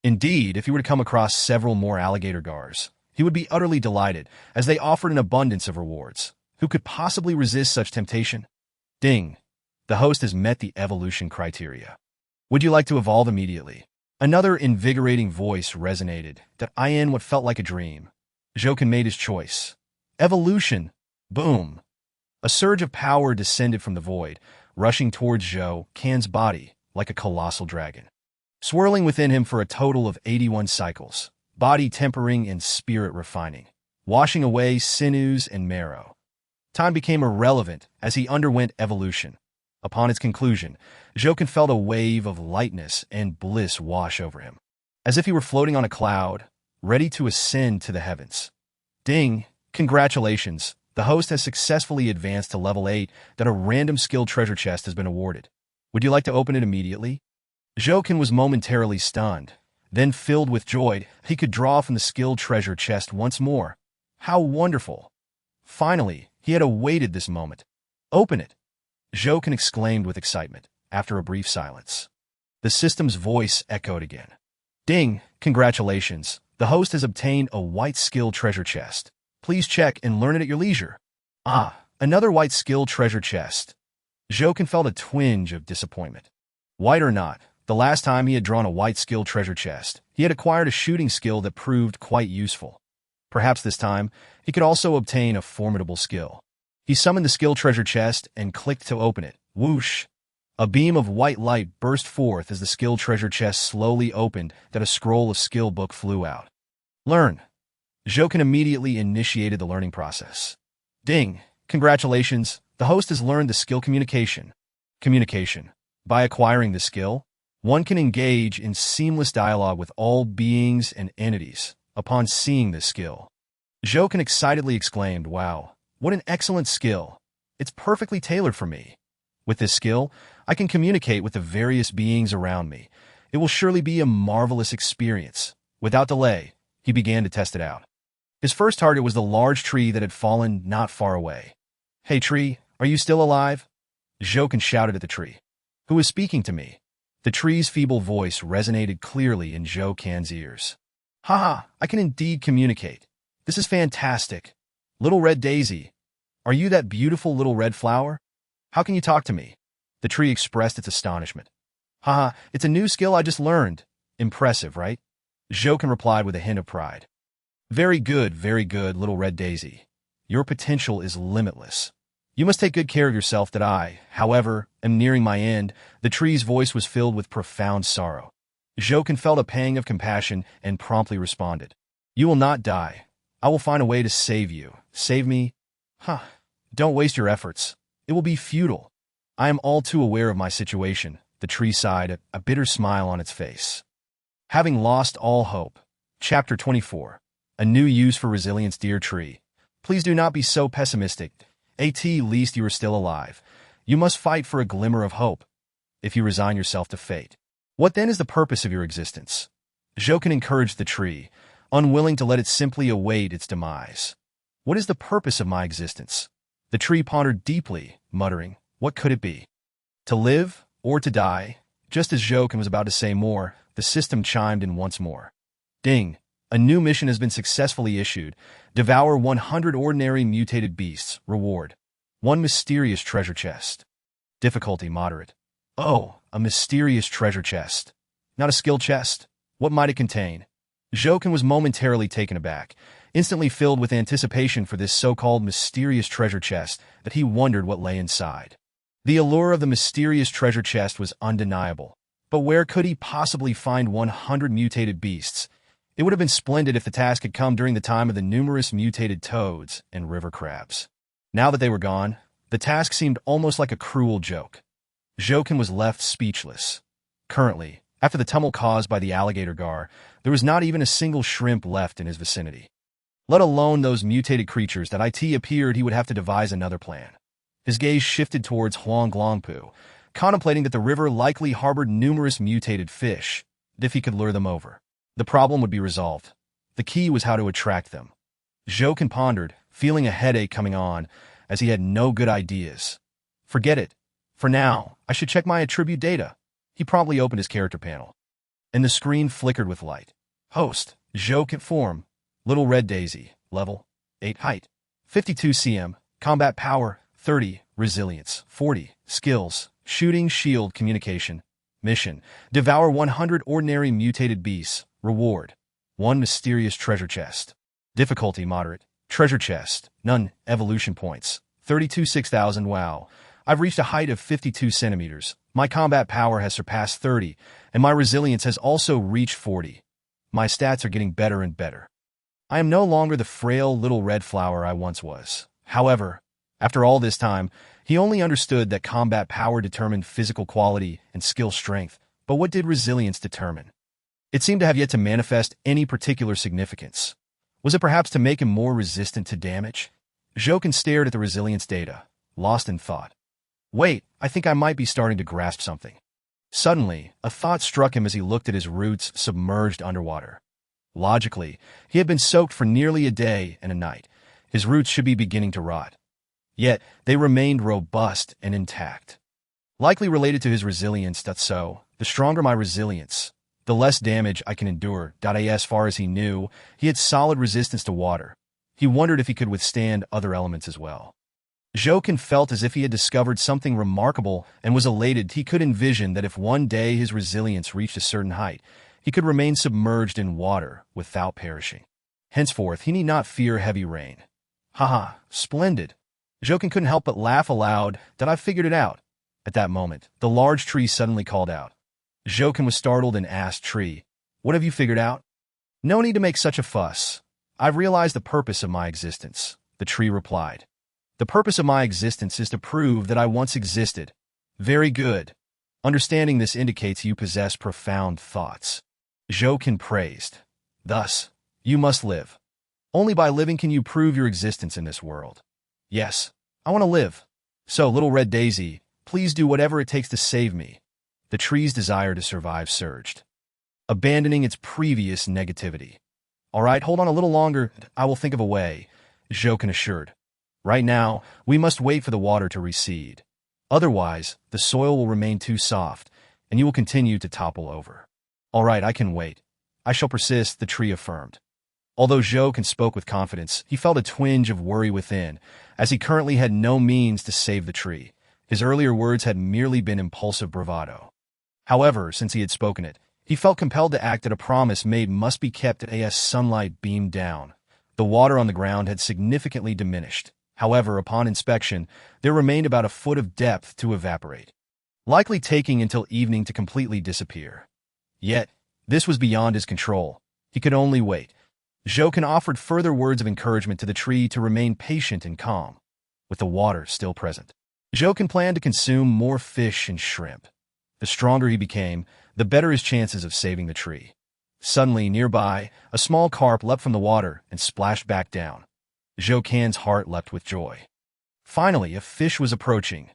Indeed, if he were to come across several more alligator gars, he would be utterly delighted, as they offered an abundance of rewards. Who could possibly resist such temptation? Ding! The host has met the evolution criteria. Would you like to evolve immediately? Another invigorating voice resonated, in what felt like a dream. Zhou made his choice. Evolution! Boom! A surge of power descended from the void, rushing towards Zhou's body like a colossal dragon, swirling within him for a total of 81 cycles, body tempering and spirit refining, washing away sinews and marrow. Time became irrelevant as he underwent evolution. Upon its conclusion, Zhou felt a wave of lightness and bliss wash over him, as if he were floating on a cloud, ready to ascend to the heavens. Ding! Congratulations! The host has successfully advanced to level 8. A random skill treasure chest has been awarded. Would you like to open it immediately? Zhou was momentarily stunned, then filled with joy. He could draw from the skill treasure chest once more. How wonderful! Finally, he had awaited this moment. Open it! Zhou exclaimed with excitement, after a brief silence. The system's voice echoed again. Ding! Congratulations! The host has obtained a white skill treasure chest. Please check and learn it at your leisure. Ah, another white skill treasure chest. Zhou felt a twinge of disappointment. White or not, the last time he had drawn a white skill treasure chest, he had acquired a shooting skill that proved quite useful. Perhaps this time, he could also obtain a formidable skill. He summoned the skill treasure chest and clicked to open it. Whoosh! A beam of white light burst forth as the skill treasure chest slowly opened that a scroll of skill book flew out. Learn. Jokin immediately initiated the learning process. Ding! Congratulations, the host has learned the skill communication. Communication. By acquiring the skill, one can engage in seamless dialogue with all beings and entities upon seeing this skill. Jokin excitedly exclaimed, "Wow, what an excellent skill. It's perfectly tailored for me. With this skill, I can communicate with the various beings around me. It will surely be a marvelous experience." Without delay, he began to test it out. His first target was the large tree that had fallen not far away. "Hey tree, are you still alive?" Jokin shouted at the tree. "Who is speaking to me?" The tree's feeble voice resonated clearly in Jokin's ears. "Haha, I can indeed communicate. This is fantastic. Little red daisy, are you that beautiful little red flower? How can you talk to me?" The tree expressed its astonishment. "Haha, it's a new skill I just learned. Impressive, right?" Jokin replied with a hint of pride. Very good, little red daisy. Your potential is limitless. You must take good care of yourself that I, however, am nearing my end." The tree's voice was filled with profound sorrow. Jokin felt a pang of compassion and promptly responded. "You will not die. I will find a way to save you. Save me? Huh. Don't waste your efforts. It will be futile. I am all too aware of my situation." The tree sighed, a bitter smile on its face. Having lost all hope. Chapter 24. A new use for resilience. Dear tree, please do not be so pessimistic. At least you are still alive. You must fight for a glimmer of hope. If you resign yourself to fate, what then is the purpose of your existence? Jokin encouraged the tree, unwilling to let it simply await its demise. What is the purpose of my existence? The tree pondered deeply, muttering, what could it be? To live or to die? Just as Jokin was about to say more, the system chimed in once more. Ding! A new mission has been successfully issued. Devour 100 ordinary mutated beasts. Reward: 1 mysterious treasure chest. Difficulty: moderate. Oh, a mysterious treasure chest. Not a skill chest? What might it contain? Jokin was momentarily taken aback, instantly filled with anticipation for this so-called mysterious treasure chest that he wondered what lay inside. The allure of the mysterious treasure chest was undeniable. But where could he possibly find 100 mutated beasts? It would have been splendid if the task had come during the time of the numerous mutated toads and river crabs. Now that they were gone, the task seemed almost like a cruel joke. Jokin was left speechless. Currently, after the tumult caused by the alligator gar, there was not even a single shrimp left in his vicinity. Let alone those mutated creatures that it appeared he would have to devise another plan. His gaze shifted towards Huanglongpu, contemplating that the river likely harbored numerous mutated fish, and if he could lure them over, the problem would be resolved. The key was how to attract them. Jokin pondered, feeling a headache coming on, as he had no good ideas. Forget it. For now, I should check my attribute data. He promptly opened his character panel, and the screen flickered with light. Host: Jokin. Form: Little Red Daisy. Level: 8. Height: 52 cm. Combat power: 30. Resilience: 40. Skills: Shooting, Shield, Communication. Mission: Devour 100 ordinary mutated beasts. Reward: 1 mysterious treasure chest. Difficulty: moderate. Treasure chest: none. Evolution points: 32 6000. Wow. I've reached a height of 52 centimeters. My combat power has surpassed 30, and my resilience has also reached 40. My stats are getting better and better. I am no longer the frail little red flower I once was. However, after all this time, he only understood that combat power determined physical quality and skill strength, but what did resilience determine? It seemed to have yet to manifest any particular significance. Was it perhaps to make him more resistant to damage? Jokin stared at the resilience data, lost in thought. Wait, I think I might be starting to grasp something. Suddenly, a thought struck him as he looked at his roots submerged underwater. Logically, he had been soaked for nearly a day and a night. His roots should be beginning to rot. Yet, they remained robust and intact. Likely related to his resilience. So, the stronger my resilience, the less damage I can endure. As far as he knew, he had solid resistance to water. He wondered if he could withstand other elements as well. Jokin felt as if he had discovered something remarkable and was elated. He could envision that if one day his resilience reached a certain height, he could remain submerged in water without perishing. Henceforth, he need not fear heavy rain. Haha, splendid. Jokin couldn't help but laugh aloud. I've figured it out. At that moment, the large tree suddenly called out. Jokin was startled and asked Tree, "What have you figured out?" "No need to make such a fuss. I've realized the purpose of my existence," the tree replied. "The purpose of my existence is to prove that I once existed." "Very good. Understanding this indicates you possess profound thoughts," Jokin praised. "Thus, you must live. Only by living can you prove your existence in this world." "Yes, I want to live. So, Little Red Daisy, please do whatever it takes to save me." The tree's desire to survive surged, abandoning its previous negativity. "All right, hold on a little longer. I will think of a way," Jokin assured. "Right now, we must wait for the water to recede. Otherwise, the soil will remain too soft, and you will continue to topple over." "All right, I can wait. I shall persist," the tree affirmed. Although Jokin spoke with confidence, he felt a twinge of worry within, as he currently had no means to save the tree. His earlier words had merely been impulsive bravado. However, since he had spoken it, he felt compelled to act that a promise made must be kept as sunlight beamed down. The water on the ground had significantly diminished. However, upon inspection, there remained about a foot of depth to evaporate, likely taking until evening to completely disappear. Yet, this was beyond his control. He could only wait. Jokin offered further words of encouragement to the tree to remain patient and calm, with the water still present. Jokin planned to consume more fish and shrimp. The stronger he became, the better his chances of saving the tree. Suddenly, nearby, a small carp leapt from the water and splashed back down. Jokin's heart leapt with joy. Finally, a fish was approaching.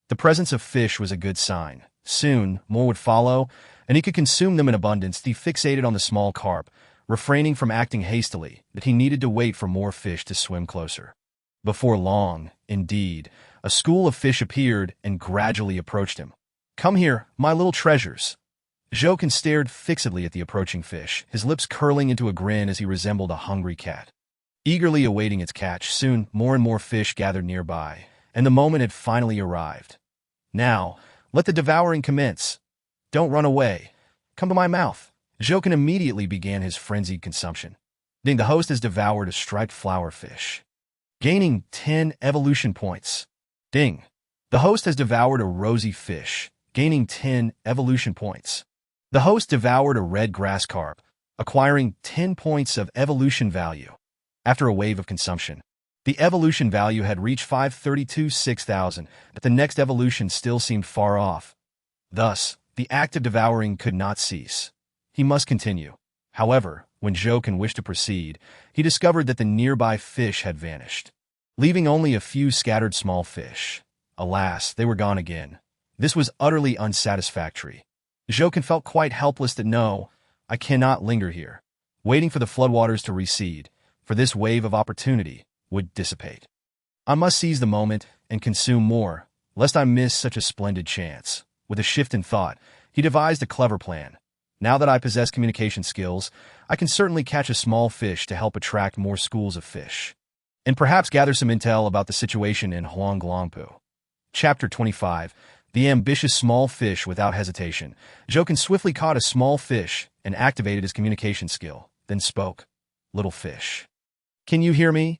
The presence of fish was a good sign. Soon, more would follow, and he could consume them in abundance. He fixated on the small carp, refraining from acting hastily, that he needed to wait for more fish to swim closer. Before long, indeed, a school of fish appeared and gradually approached him. "Come here, my little treasures." Jokin stared fixedly at the approaching fish, his lips curling into a grin as he resembled a hungry cat, eagerly awaiting its catch. Soon, more and more fish gathered nearby, and the moment had finally arrived. "Now, let the devouring commence. Don't run away. Come to my mouth." Jokin immediately began his frenzied consumption. Ding, the host has devoured a striped flower fish, gaining 10 evolution points. Ding, the host has devoured a rosy fish, gaining 10 evolution points. The host devoured a red grass carp, acquiring 10 points of evolution value. After a wave of consumption, the evolution value had reached 532,600, but the next evolution still seemed far off. Thus, the act of devouring could not cease. He must continue. However, when Jokin wished to proceed, he discovered that the nearby fish had vanished, leaving only a few scattered small fish. Alas, they were gone again. This was utterly unsatisfactory. Jokin felt quite helpless that no, I cannot linger here, waiting for the floodwaters to recede, for this wave of opportunity would dissipate. I must seize the moment and consume more, lest I miss such a splendid chance. With a shift in thought, he devised a clever plan. Now that I possess communication skills, I can certainly catch a small fish to help attract more schools of fish, and perhaps gather some intel about the situation in Huanglongpu. Chapter 25. The ambitious small fish. Without hesitation, Jokin swiftly caught a small fish and activated his communication skill, then spoke. "Little fish, can you hear me?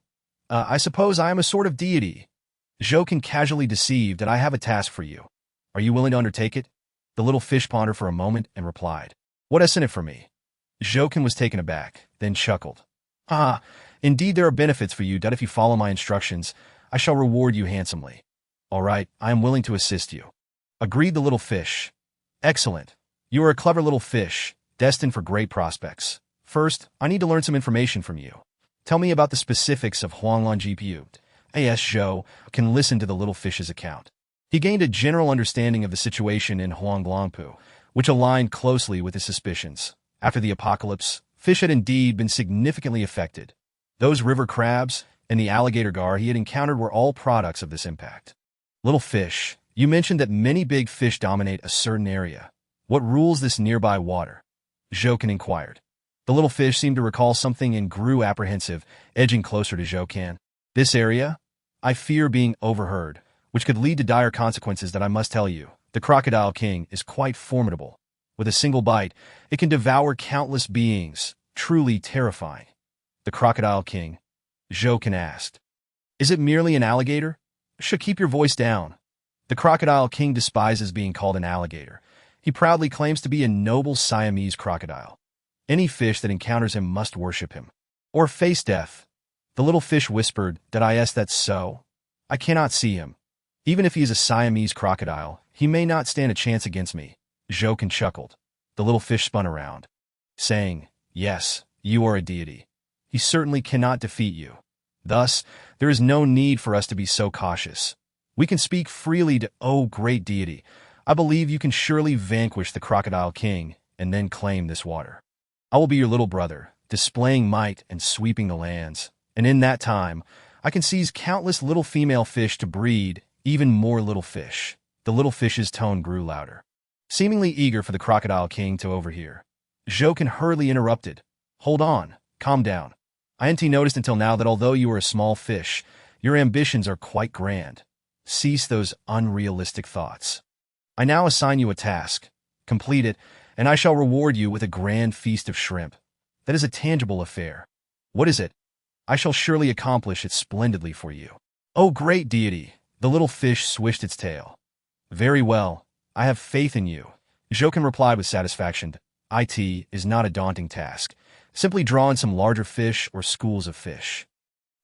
I suppose I am a sort of deity." Jokin casually deceived that I have a task for you. Are you willing to undertake it? The little fish pondered for a moment and replied, "What is in it for me?" Jokin was taken aback, then chuckled. "Ah, indeed there are benefits for you that if you follow my instructions, I shall reward you handsomely." "All right, I am willing to assist you," agreed the little fish. "Excellent. You are a clever little fish, destined for great prospects. First, I need to learn some information from you. Tell me about the specifics of Huanglong GPU. A.S. Zhou can listen to the little fish's account. He gained a general understanding of the situation in Huanglongpu, which aligned closely with his suspicions. After the apocalypse, fish had indeed been significantly affected. Those river crabs and the alligator gar he had encountered were all products of this impact. "Little fish, you mentioned that many big fish dominate a certain area. What rules this nearby water?" Jokin inquired. The little fish seemed to recall something and grew apprehensive, edging closer to Jokin. "This area? I fear being overheard, which could lead to dire consequences that I must tell you. The Crocodile King is quite formidable. With a single bite, it can devour countless beings, truly terrifying." "The Crocodile King?" Jokin asked. "Is it merely an alligator?" "Keep your voice down. The crocodile king despises being called an alligator. He proudly claims to be a noble Siamese crocodile. Any fish that encounters him must worship him, or face death. The little fish whispered, that's so? I cannot see him. Even if he is a Siamese crocodile, he may not stand a chance against me. Jokin chuckled. The little fish spun around, saying, yes, you are a deity. He certainly cannot defeat you. Thus, there is no need for us to be so cautious. We can speak freely to, oh great deity, I believe you can surely vanquish the crocodile king and then claim this water. I will be your little brother, displaying might and sweeping the lands. And in that time, I can seize countless little female fish to breed even more little fish. The little fish's tone grew louder, seemingly eager for the crocodile king to overhear. Jokin hurriedly interrupted. Hold on, calm down. I hadn't noticed until now that although you are a small fish, your ambitions are quite grand. Cease those unrealistic thoughts. I now assign you a task. Complete it, and I shall reward you with a grand feast of shrimp. That is a tangible affair. What is it? I shall surely accomplish it splendidly for you. Oh great deity! The little fish swished its tail. Very well, I have faith in you. Jokin replied with satisfaction. It is not a daunting task. Simply draw in some larger fish or schools of fish.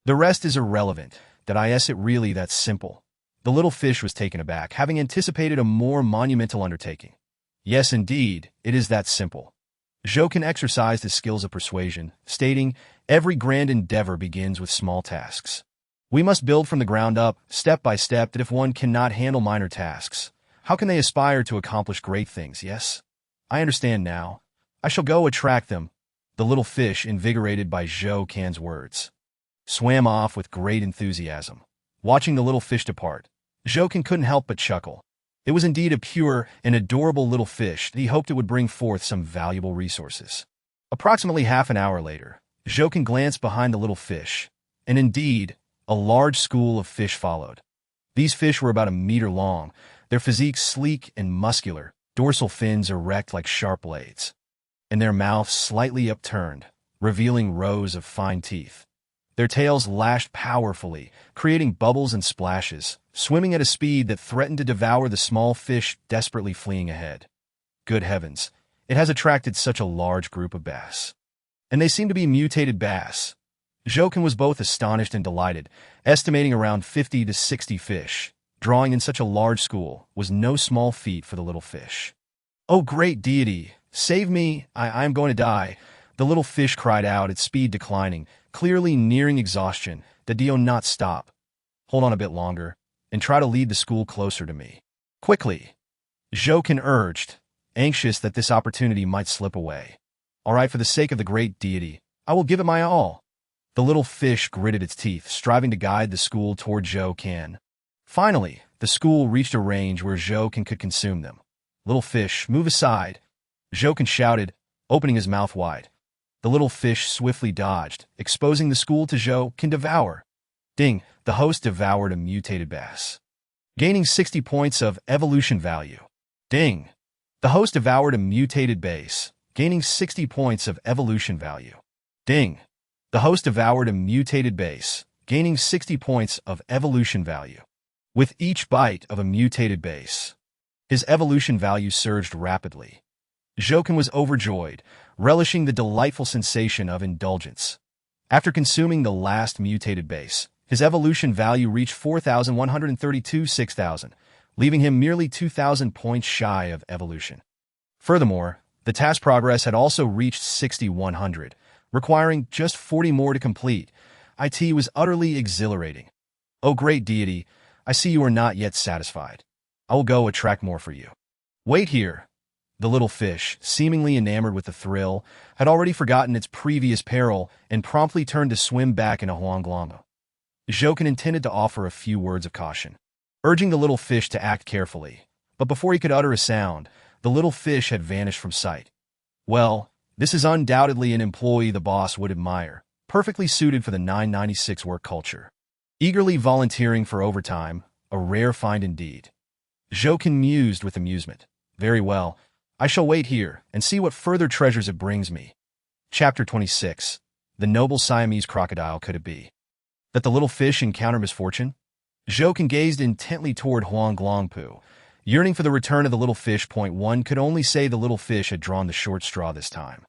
The rest is irrelevant. It really that simple? The little fish was taken aback, having anticipated a more monumental undertaking. Yes, indeed, it is that simple. Jokin exercised his skills of persuasion, stating, every grand endeavor begins with small tasks. We must build from the ground up, step by step, that if one cannot handle minor tasks, how can they aspire to accomplish great things, yes? I understand now. I shall go attract them. The little fish, invigorated by Jokin's words, swam off with great enthusiasm. Watching the little fish depart, Jokin couldn't help but chuckle. It was indeed a pure and adorable little fish that he hoped it would bring forth some valuable resources. Approximately half an hour later, Jokin glanced behind the little fish, and indeed, a large school of fish followed. These fish were about a meter long, their physiques sleek and muscular, dorsal fins erect like sharp blades, and their mouths slightly upturned, revealing rows of fine teeth. Their tails lashed powerfully, creating bubbles and splashes, swimming at a speed that threatened to devour the small fish desperately fleeing ahead. Good heavens, it has attracted such a large group of bass. And they seem to be mutated bass. Jokin was both astonished and delighted, estimating around 50 to 60 fish. Drawing in such a large school was no small feat for the little fish. Oh great deity, save me, I am going to die. The little fish cried out, its speed declining, clearly nearing exhaustion. The Dio not stop. Hold on a bit longer, and try to lead the school closer to me. Quickly. Jokin urged, anxious that this opportunity might slip away. All right, for the sake of the great deity, I will give it my all. The little fish gritted its teeth, striving to guide the school toward Jokin. Finally, the school reached a range where Jokin could consume them. Little fish, move aside. Jokin shouted, opening his mouth wide. The little fish swiftly dodged, exposing the school to Jokin devour. Ding, the host devoured a mutated bass, gaining 60 points of evolution value. Ding, the host devoured a mutated bass, gaining 60 points of evolution value. Ding, the host devoured a mutated bass, gaining 60 points of evolution value. With each bite of a mutated bass, his evolution value surged rapidly. Jokin was overjoyed, relishing the delightful sensation of indulgence. After consuming the last mutated base, his evolution value reached 4,132 6,000, leaving him merely 2,000 points shy of evolution. Furthermore, the task progress had also reached 6,100, requiring just 40 more to complete. It was utterly exhilarating. Oh great deity, I see you are not yet satisfied. I will go attract more for you. Wait here. The little fish, seemingly enamored with the thrill, had already forgotten its previous peril and promptly turned to swim back into Huanglama. Jokin intended to offer a few words of caution, urging the little fish to act carefully, but before he could utter a sound, the little fish had vanished from sight. Well, this is undoubtedly an employee the boss would admire, perfectly suited for the 996 work culture. Eagerly volunteering for overtime, a rare find indeed. Jokin mused with amusement. Very well, I shall wait here and see what further treasures it brings me. Chapter 26. The noble Siamese crocodile could it be that the little fish encounter misfortune? Zhou gazed intently toward Huang Glongpu, yearning for the return of the little fish. One could only say the little fish had drawn the short straw this time.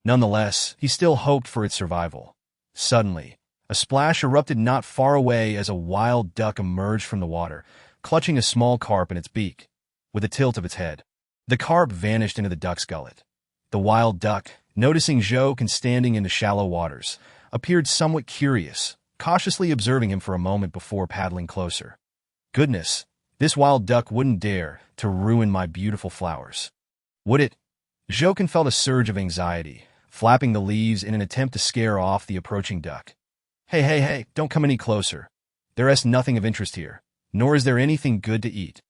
Nonetheless, he still hoped for its survival. Suddenly, a splash erupted not far away as a wild duck emerged from the water, clutching a small carp in its beak. With a tilt of its head, the carp vanished into the duck's gullet. The wild duck, noticing Zhou standing in the shallow waters, appeared somewhat curious, cautiously observing him for a moment before paddling closer. Goodness, this wild duck wouldn't dare to ruin my beautiful flowers. Would it? Zhou felt a surge of anxiety, flapping the leaves in an attempt to scare off the approaching duck. Hey, don't come any closer. There is nothing of interest here, nor is there anything good to eat.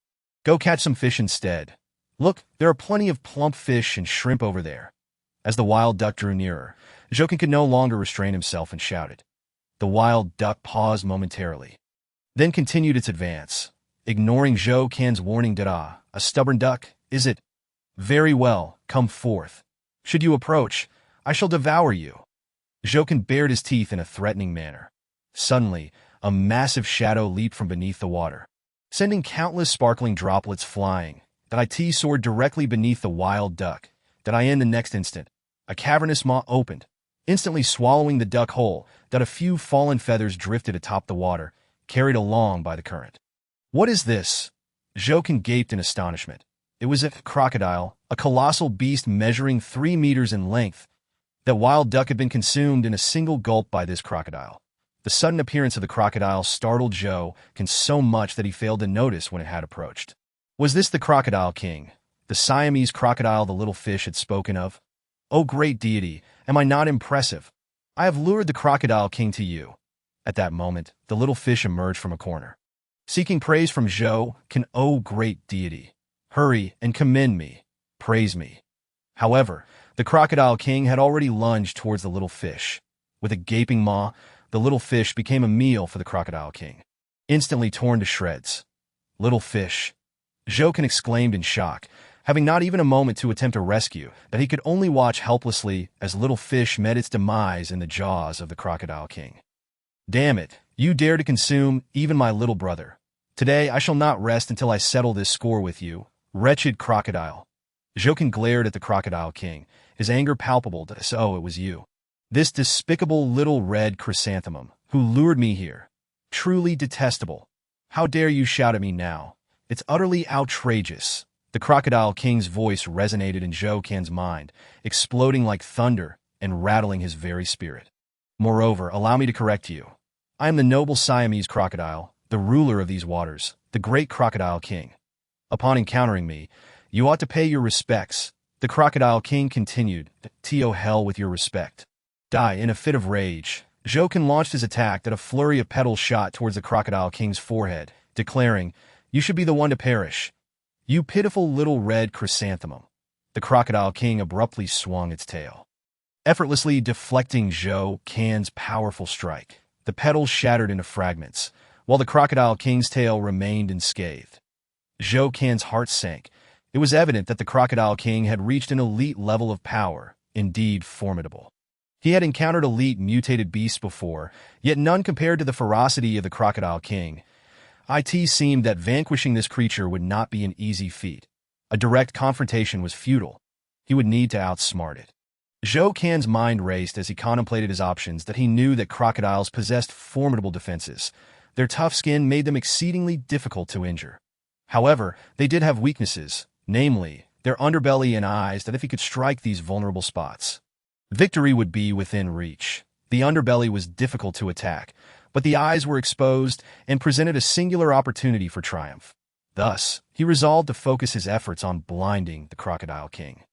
Go catch some fish instead. Look, there are plenty of plump fish and shrimp over there. As the wild duck drew nearer, Zhou could no longer restrain himself and shouted. The wild duck paused momentarily, then continued its advance, ignoring Zhou's warning. A stubborn duck, is it? Very well, come forth. Should you approach, I shall devour you. Zhou bared his teeth in a threatening manner. Suddenly, a massive shadow leaped from beneath the water, sending countless sparkling droplets flying. It soared directly beneath the wild duck. In the next instant, a cavernous maw opened, instantly swallowing the duck whole. A few fallen feathers drifted atop the water, carried along by the current. What is this? Zhou gaped in astonishment. It was a crocodile, a colossal beast measuring 3 meters in length. That wild duck had been consumed in a single gulp by this crocodile. The sudden appearance of the crocodile startled Zhou so much that he failed to notice when it had approached. Was this the Crocodile King, the Siamese crocodile the little fish had spoken of? Oh great deity, am I not impressive? I have lured the Crocodile King to you. At that moment, the little fish emerged from a corner, seeking praise from Zhou. Oh great deity, hurry and commend me, praise me. However, the Crocodile King had already lunged towards the little fish. With a gaping maw, the little fish became a meal for the Crocodile King, instantly torn to shreds. Little fish, Zhou exclaimed in shock, having not even a moment to attempt a rescue, that he could only watch helplessly as little fish met its demise in the jaws of the Crocodile King. Damn it, you dare to consume even my little brother. Today I shall not rest until I settle this score with you, wretched crocodile. Zhou glared at the Crocodile King, his anger palpable. So it was you, this despicable little red chrysanthemum, who lured me here. Truly detestable. How dare you shout at me now? It's utterly outrageous. The Crocodile King's voice resonated in Zhou's mind, exploding like thunder and rattling his very spirit. Moreover, allow me to correct you. I am the noble Siamese crocodile, the ruler of these waters, the great Crocodile King. Upon encountering me, you ought to pay your respects. The Crocodile King continued, to hell with your respect. In a fit of rage, Zhou launched his attack. A flurry of petals shot towards the Crocodile King's forehead, declaring, You should be the one to perish. You pitiful little red chrysanthemum. The Crocodile King abruptly swung its tail, effortlessly deflecting Zhou's powerful strike. The petals shattered into fragments, while the Crocodile King's tail remained unscathed. Zhou's heart sank. It was evident that the Crocodile King had reached an elite level of power, indeed formidable. He had encountered elite mutated beasts before, yet none compared to the ferocity of the Crocodile King. It seemed that vanquishing this creature would not be an easy feat. A direct confrontation was futile. He would need to outsmart it. Zhou's mind raced as he contemplated his options. He knew that crocodiles possessed formidable defenses. Their tough skin made them exceedingly difficult to injure. However, they did have weaknesses, namely, their underbelly and eyes. If he could strike these vulnerable spots, victory would be within reach. The underbelly was difficult to attack, but the eyes were exposed and presented a singular opportunity for triumph. Thus, he resolved to focus his efforts on blinding the Crocodile King,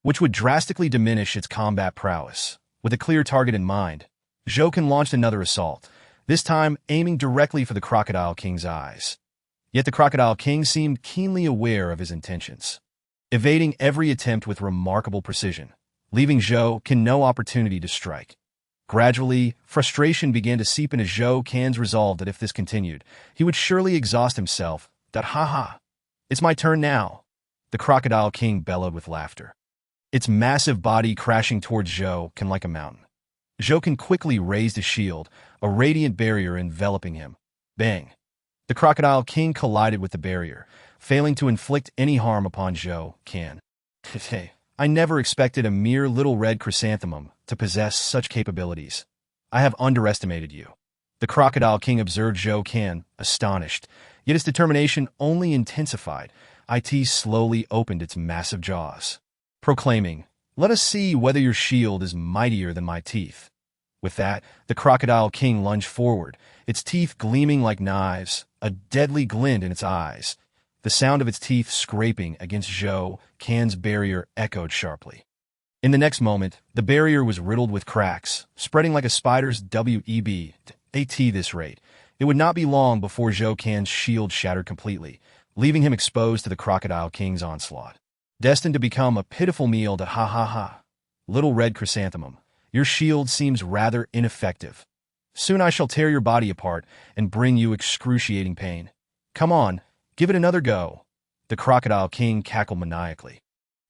which would drastically diminish its combat prowess. With a clear target in mind, Zhou launched another assault, this time aiming directly for the Crocodile King's eyes. Yet the Crocodile King seemed keenly aware of his intentions, evading every attempt with remarkable precision, leaving Zhou no opportunity to strike. Gradually, frustration began to seep into Zhou's resolve that if this continued, he would surely exhaust himself. It's my turn now. The Crocodile King bellowed with laughter, its massive body crashing towards Zhou like a mountain. Zhou quickly raised his shield, a radiant barrier enveloping him. Bang! The Crocodile King collided with the barrier, failing to inflict any harm upon Zhou Can. Hey, I never expected a mere little red chrysanthemum to possess such capabilities. I have underestimated you. The Crocodile King observed Zhou Can, astonished, yet his determination only intensified. It slowly opened its massive jaws, proclaiming, "Let us see whether your shield is mightier than my teeth." With that, the Crocodile King lunged forward, its teeth gleaming like knives, a deadly glint in its eyes. The sound of its teeth scraping against Zhou Can's barrier echoed sharply. In the next moment, the barrier was riddled with cracks, spreading like a spider's web. At this rate, it would not be long before Zhou Can's shield shattered completely, leaving him exposed to the Crocodile King's onslaught. Destined to become a pitiful meal to ha. Little red chrysanthemum, your shield seems rather ineffective. Soon I shall tear your body apart and bring you excruciating pain. Come on, give it another go. The Crocodile King cackled maniacally,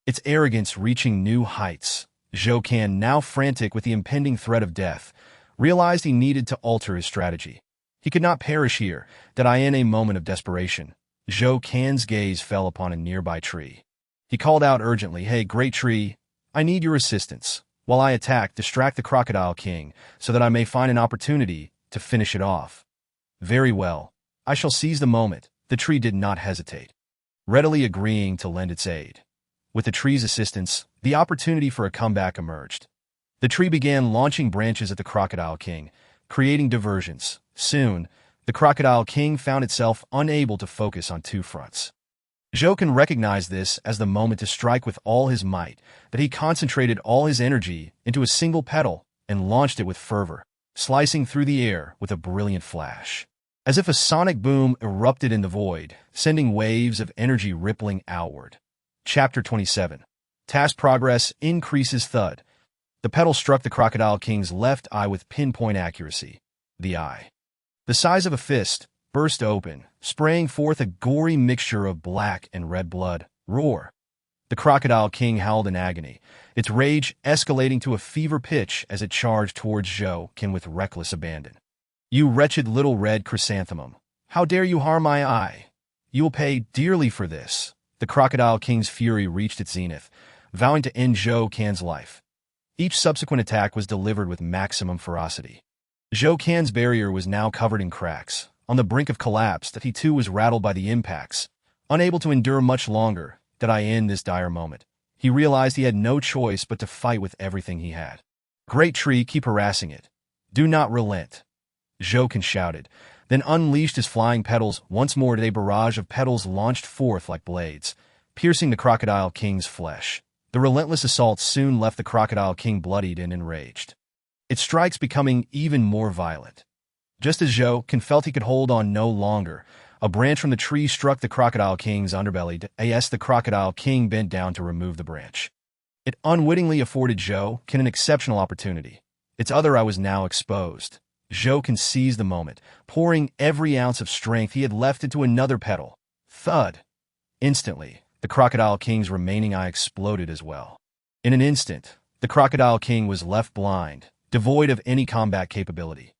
its arrogance reaching new heights. Zhou Can, now frantic with the impending threat of death, realized he needed to alter his strategy. He could not perish here, in a moment of desperation. Zhou Can's gaze fell upon a nearby tree. He called out urgently, "Hey, great tree, I need your assistance. While I attack, distract the Crocodile King, so that I may find an opportunity to finish it off." "Very well. I shall seize the moment." The tree did not hesitate, readily agreeing to lend its aid. With the tree's assistance, the opportunity for a comeback emerged. The tree began launching branches at the Crocodile King, creating diversions. Soon, the Crocodile King found itself unable to focus on two fronts. Zhou Can recognized this as the moment to strike with all his might, that he concentrated all his energy into a single petal and launched it with fervor, slicing through the air with a brilliant flash. As if a sonic boom erupted in the void, sending waves of energy rippling outward. Chapter 27. Task progress increases thud. The petal struck the Crocodile King's left eye with pinpoint accuracy. The eye, the size of a fist, burst open, spraying forth a gory mixture of black and red blood. Roar! The Crocodile King howled in agony, its rage escalating to a fever pitch as it charged towards Zhou Can with reckless abandon. "You wretched little red chrysanthemum! How dare you harm my eye? You will pay dearly for this." The Crocodile King's fury reached its zenith, vowing to end Zhou Can's life. Each subsequent attack was delivered with maximum ferocity. Zhou Can's barrier was now covered in cracks, on the brink of collapse. That he too was rattled by the impacts. Unable to endure much longer, in this dire moment, he realized he had no choice but to fight with everything he had. "Great tree, keep harassing it. Do not relent," Zhou Can shouted, then unleashed his flying petals once more. A barrage of petals launched forth like blades, piercing the Crocodile King's flesh. The relentless assault soon left the Crocodile King bloodied and enraged, its strikes becoming even more violent. Just as Zhou Can felt he could hold on no longer, a branch from the tree struck the Crocodile King's underbelly. As the Crocodile King bent down to remove the branch, it unwittingly afforded Zhou Can an exceptional opportunity. Its other eye was now exposed. Zhou Can seized the moment, pouring every ounce of strength he had left into another petal. Thud! Instantly, the Crocodile King's remaining eye exploded as well. In an instant, the Crocodile King was left blind, devoid of any combat capability.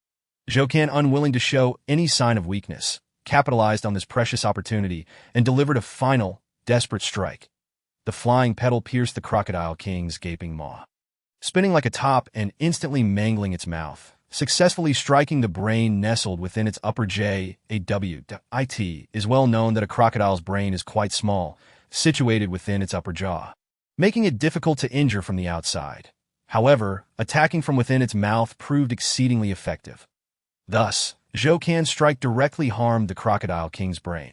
Zhou Can, unwilling to show any sign of weakness, capitalized on this precious opportunity and delivered a final, desperate strike. The flying petal pierced the Crocodile King's gaping maw, spinning like a top and instantly mangling its mouth, successfully striking the brain nestled within its upper jaw. It is well known that a crocodile's brain is quite small, situated within its upper jaw, making it difficult to injure from the outside. However, attacking from within its mouth proved exceedingly effective. Thus, Zhou Can's strike directly harmed the Crocodile King's brain.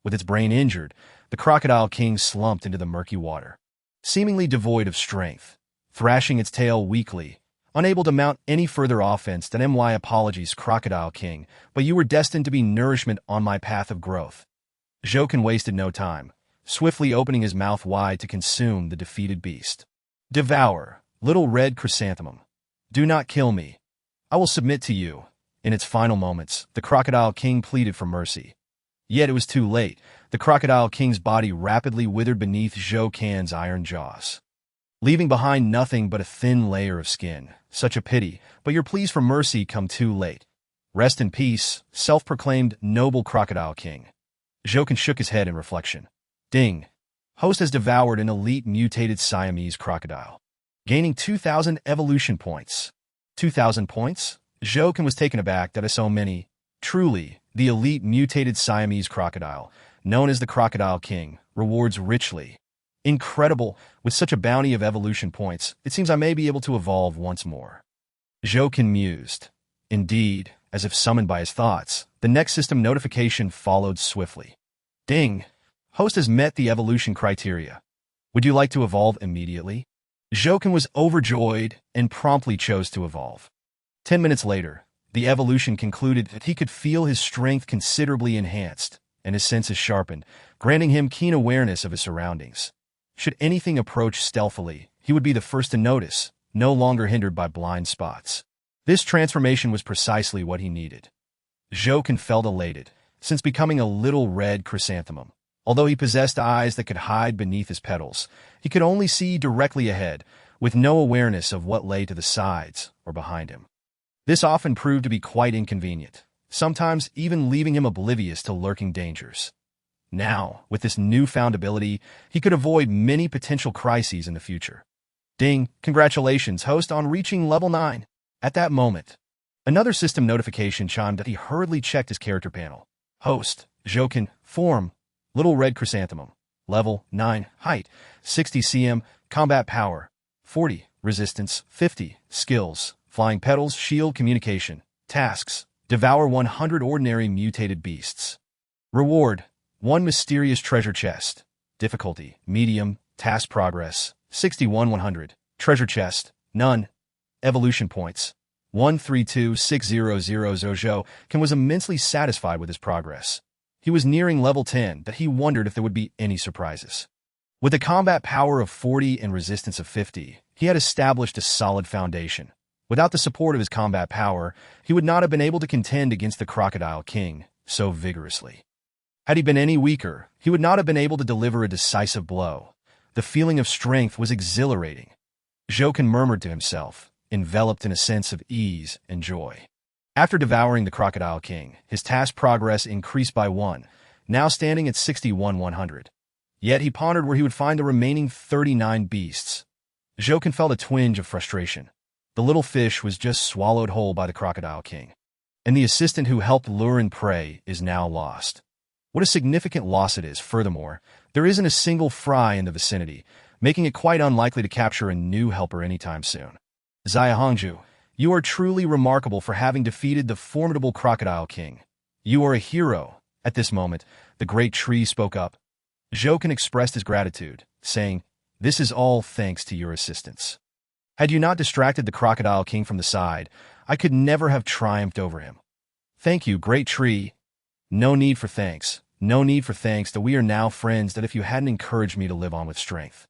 With its brain injured, the Crocodile King slumped into the murky water, seemingly devoid of strength, thrashing its tail weakly, unable to mount any further offense. My apologies, Crocodile King, but you were destined to be nourishment on my path of growth. Zhou Can wasted no time, swiftly opening his mouth wide to consume the defeated beast. "Devour, little red chrysanthemum. Do not kill me. I will submit to you." In its final moments, the Crocodile King pleaded for mercy. Yet it was too late. The Crocodile King's body rapidly withered beneath Zhou Can's iron jaws, leaving behind nothing but a thin layer of skin. "Such a pity, but your pleas for mercy come too late." Rest in peace, self-proclaimed noble crocodile king. Jokin shook his head in reflection. Ding. Host has devoured an elite mutated Siamese crocodile, gaining 2,000 evolution points. 2,000 points? Jokin was taken aback that so many. Truly, the elite mutated Siamese crocodile, known as the Crocodile King, rewards richly. Incredible, with such a bounty of evolution points, it seems I may be able to evolve once more. Jokin mused. Indeed, as if summoned by his thoughts, the next system notification followed swiftly. Ding! Host has met the evolution criteria. Would you like to evolve immediately? Jokin was overjoyed and promptly chose to evolve. 10 minutes later, the evolution concluded that he could feel his strength considerably enhanced and his senses sharpened, granting him keen awareness of his surroundings. Should anything approach stealthily, he would be the first to notice, no longer hindered by blind spots. This transformation was precisely what he needed. Jokin felt elated, since becoming a little red chrysanthemum. Although he possessed eyes that could hide beneath his petals, he could only see directly ahead, with no awareness of what lay to the sides or behind him. This often proved to be quite inconvenient, sometimes even leaving him oblivious to lurking dangers. Now, with this newfound ability, he could avoid many potential crises in the future. Ding! Congratulations, host, on reaching level 9. At that moment, another system notification chimed that he hurriedly checked his character panel. Host, Jokin, form, Little Red Chrysanthemum, level 9, height, 60 cm, combat power, 40, resistance, 50, skills, flying petals, shield communication, tasks, devour 100 ordinary mutated beasts. Reward, 1 mysterious treasure chest, difficulty, medium, task progress, 61-100, treasure chest, none, evolution points, 1326000. Jokin was immensely satisfied with his progress. He was nearing level 10 that he wondered if there would be any surprises. With a combat power of 40 and resistance of 50, he had established a solid foundation. Without the support of his combat power, he would not have been able to contend against the Crocodile King so vigorously. Had he been any weaker, he would not have been able to deliver a decisive blow. The feeling of strength was exhilarating. Jokin murmured to himself, enveloped in a sense of ease and joy. After devouring the Crocodile King, his task progress increased by 1, now standing at 61-100. Yet he pondered where he would find the remaining 39 beasts. Jokin felt a twinge of frustration. The little fish was just swallowed whole by the Crocodile King, and the assistant who helped lure in prey is now lost. What a significant loss it is. Furthermore, there isn't a single fry in the vicinity, making it quite unlikely to capture a new helper anytime soon. Xiahongju, you are truly remarkable for having defeated the formidable Crocodile King. You are a hero. At this moment, the great tree spoke up. Jokin expressed his gratitude, saying, "This is all thanks to your assistance. Had you not distracted the Crocodile King from the side, I could never have triumphed over him. Thank you, great tree. No need for thanks. No need for thanks, that we are now friends, that if you hadn't encouraged me to live on with strength,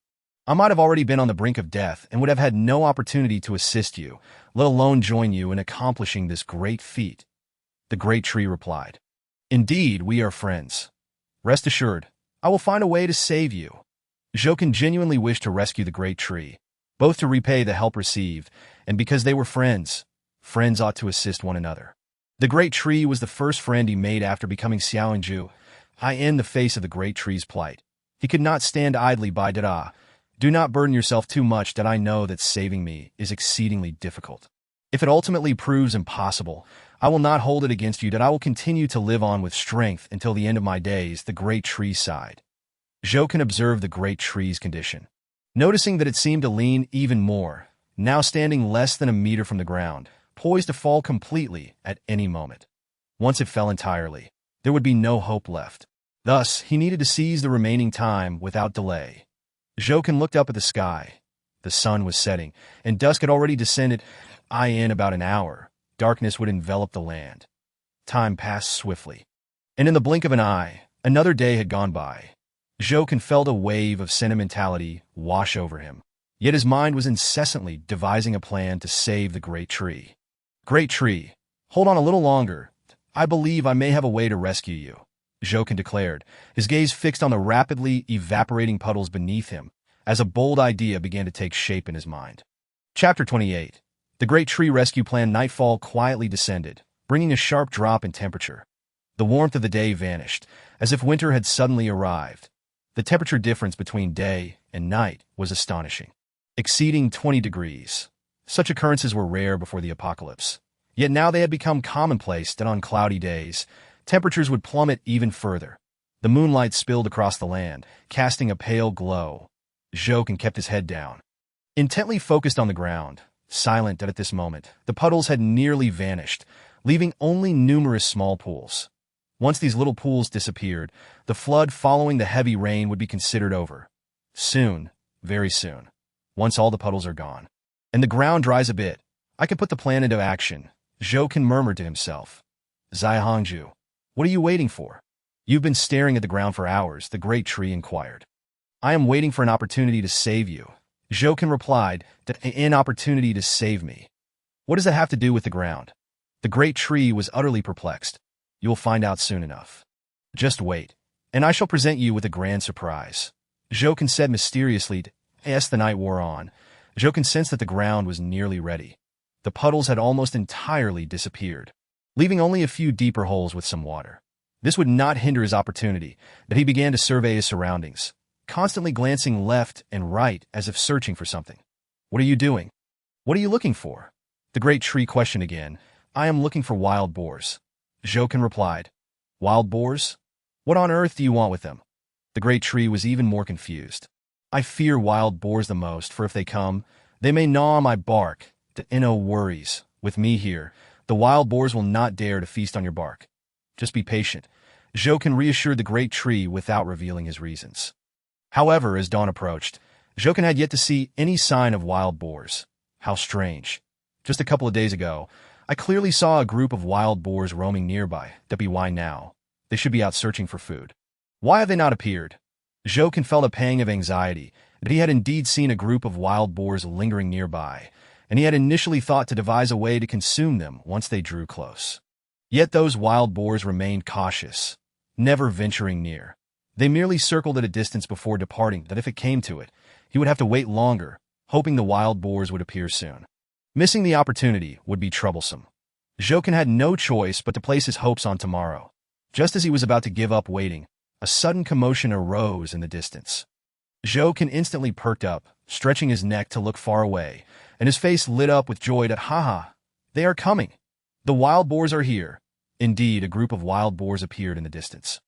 I might have already been on the brink of death and would have had no opportunity to assist you, let alone join you in accomplishing this great feat." The great tree replied, "Indeed, we are friends. Rest assured, I will find a way to save you." Jokin genuinely wished to rescue the great tree, both to repay the help received, and because they were friends. Friends ought to assist one another. The great tree was the first friend he made after becoming Xiaoyingju. In the face of the great tree's plight, he could not stand idly by. Do not burden yourself too much, that I know that saving me is exceedingly difficult. If it ultimately proves impossible, I will not hold it against you, that I will continue to live on with strength until the end of my days." The great tree sighed. Jokin observed the great tree's condition, noticing that it seemed to lean even more, now standing less than a meter from the ground, poised to fall completely at any moment. Once it fell entirely, there would be no hope left. Thus, he needed to seize the remaining time without delay. Jokin looked up at the sky. The sun was setting, and dusk had already descended. In about an hour, darkness would envelop the land. Time passed swiftly, and in the blink of an eye, another day had gone by. Jokin felt a wave of sentimentality wash over him, yet his mind was incessantly devising a plan to save the great tree. "Great tree, hold on a little longer. I believe I may have a way to rescue you," Jokin declared, his gaze fixed on the rapidly evaporating puddles beneath him, as a bold idea began to take shape in his mind. Chapter 28. The Great Tree Rescue Plan. Nightfall quietly descended, bringing a sharp drop in temperature. The warmth of the day vanished, as if winter had suddenly arrived. The temperature difference between day and night was astonishing, exceeding 20 degrees. Such occurrences were rare before the apocalypse. Yet now they had become commonplace that on cloudy days, temperatures would plummet even further. The moonlight spilled across the land, casting a pale glow. Jokin kept his head down, intently focused on the ground, silent that at this moment, the puddles had nearly vanished, leaving only numerous small pools. Once these little pools disappeared, the flood following the heavy rain would be considered over. Soon, very soon, once all the puddles are gone, and the ground dries a bit, I can put the plan into action, Jokin murmured to himself. Xiahongju, what are you waiting for? You've been staring at the ground for hours, the great tree inquired. I am waiting for an opportunity to save you. Jokin replied, that an opportunity to save me. What does that have to do with the ground? The great tree was utterly perplexed. You will find out soon enough. Just wait, and I shall present you with a grand surprise. Jokin said mysteriously. As the night wore on, Jokin sensed that the ground was nearly ready. The puddles had almost entirely disappeared, leaving only a few deeper holes with some water. This would not hinder his opportunity, but he began to survey his surroundings, constantly glancing left and right as if searching for something. What are you doing? What are you looking for? The great tree questioned again. I am looking for wild boars. Jokin replied. Wild boars? What on earth do you want with them? The great tree was even more confused. I fear wild boars the most, for if they come, they may gnaw on my bark. No worries. With me here, the wild boars will not dare to feast on your bark. Just be patient. Jokin reassured the great tree without revealing his reasons. However, as dawn approached, Jokin had yet to see any sign of wild boars. How strange. Just a couple of days ago, I clearly saw a group of wild boars roaming nearby. Why now? They should be out searching for food. Why have they not appeared? Jokin felt a pang of anxiety that he had indeed seen a group of wild boars lingering nearby, and he had initially thought to devise a way to consume them once they drew close. Yet those wild boars remained cautious, never venturing near. They merely circled at a distance before departing, that if it came to it, he would have to wait longer, hoping the wild boars would appear soon. Missing the opportunity would be troublesome. Jokin had no choice but to place his hopes on tomorrow. Just as he was about to give up waiting, a sudden commotion arose in the distance. Jokin instantly perked up, stretching his neck to look far away, and his face lit up with joy that, they are coming. The wild boars are here. Indeed, a group of wild boars appeared in the distance,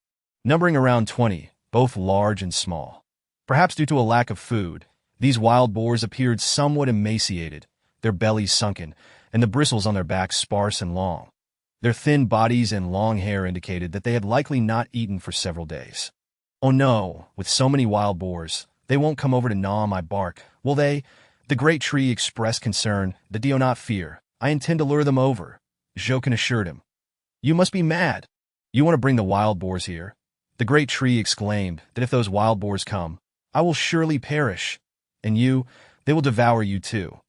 numbering around 20, both large and small. Perhaps due to a lack of food, these wild boars appeared somewhat emaciated, their bellies sunken, and the bristles on their backs sparse and long. Their thin bodies and long hair indicated that they had likely not eaten for several days. Oh no, with so many wild boars, they won't come over to gnaw on my bark, will they? The great tree expressed concern. Do not fear. I intend to lure them over, Jokin assured him. You must be mad. You want to bring the wild boars here? The great tree exclaimed that if those wild boars come, I will surely perish. And you, they will devour you too.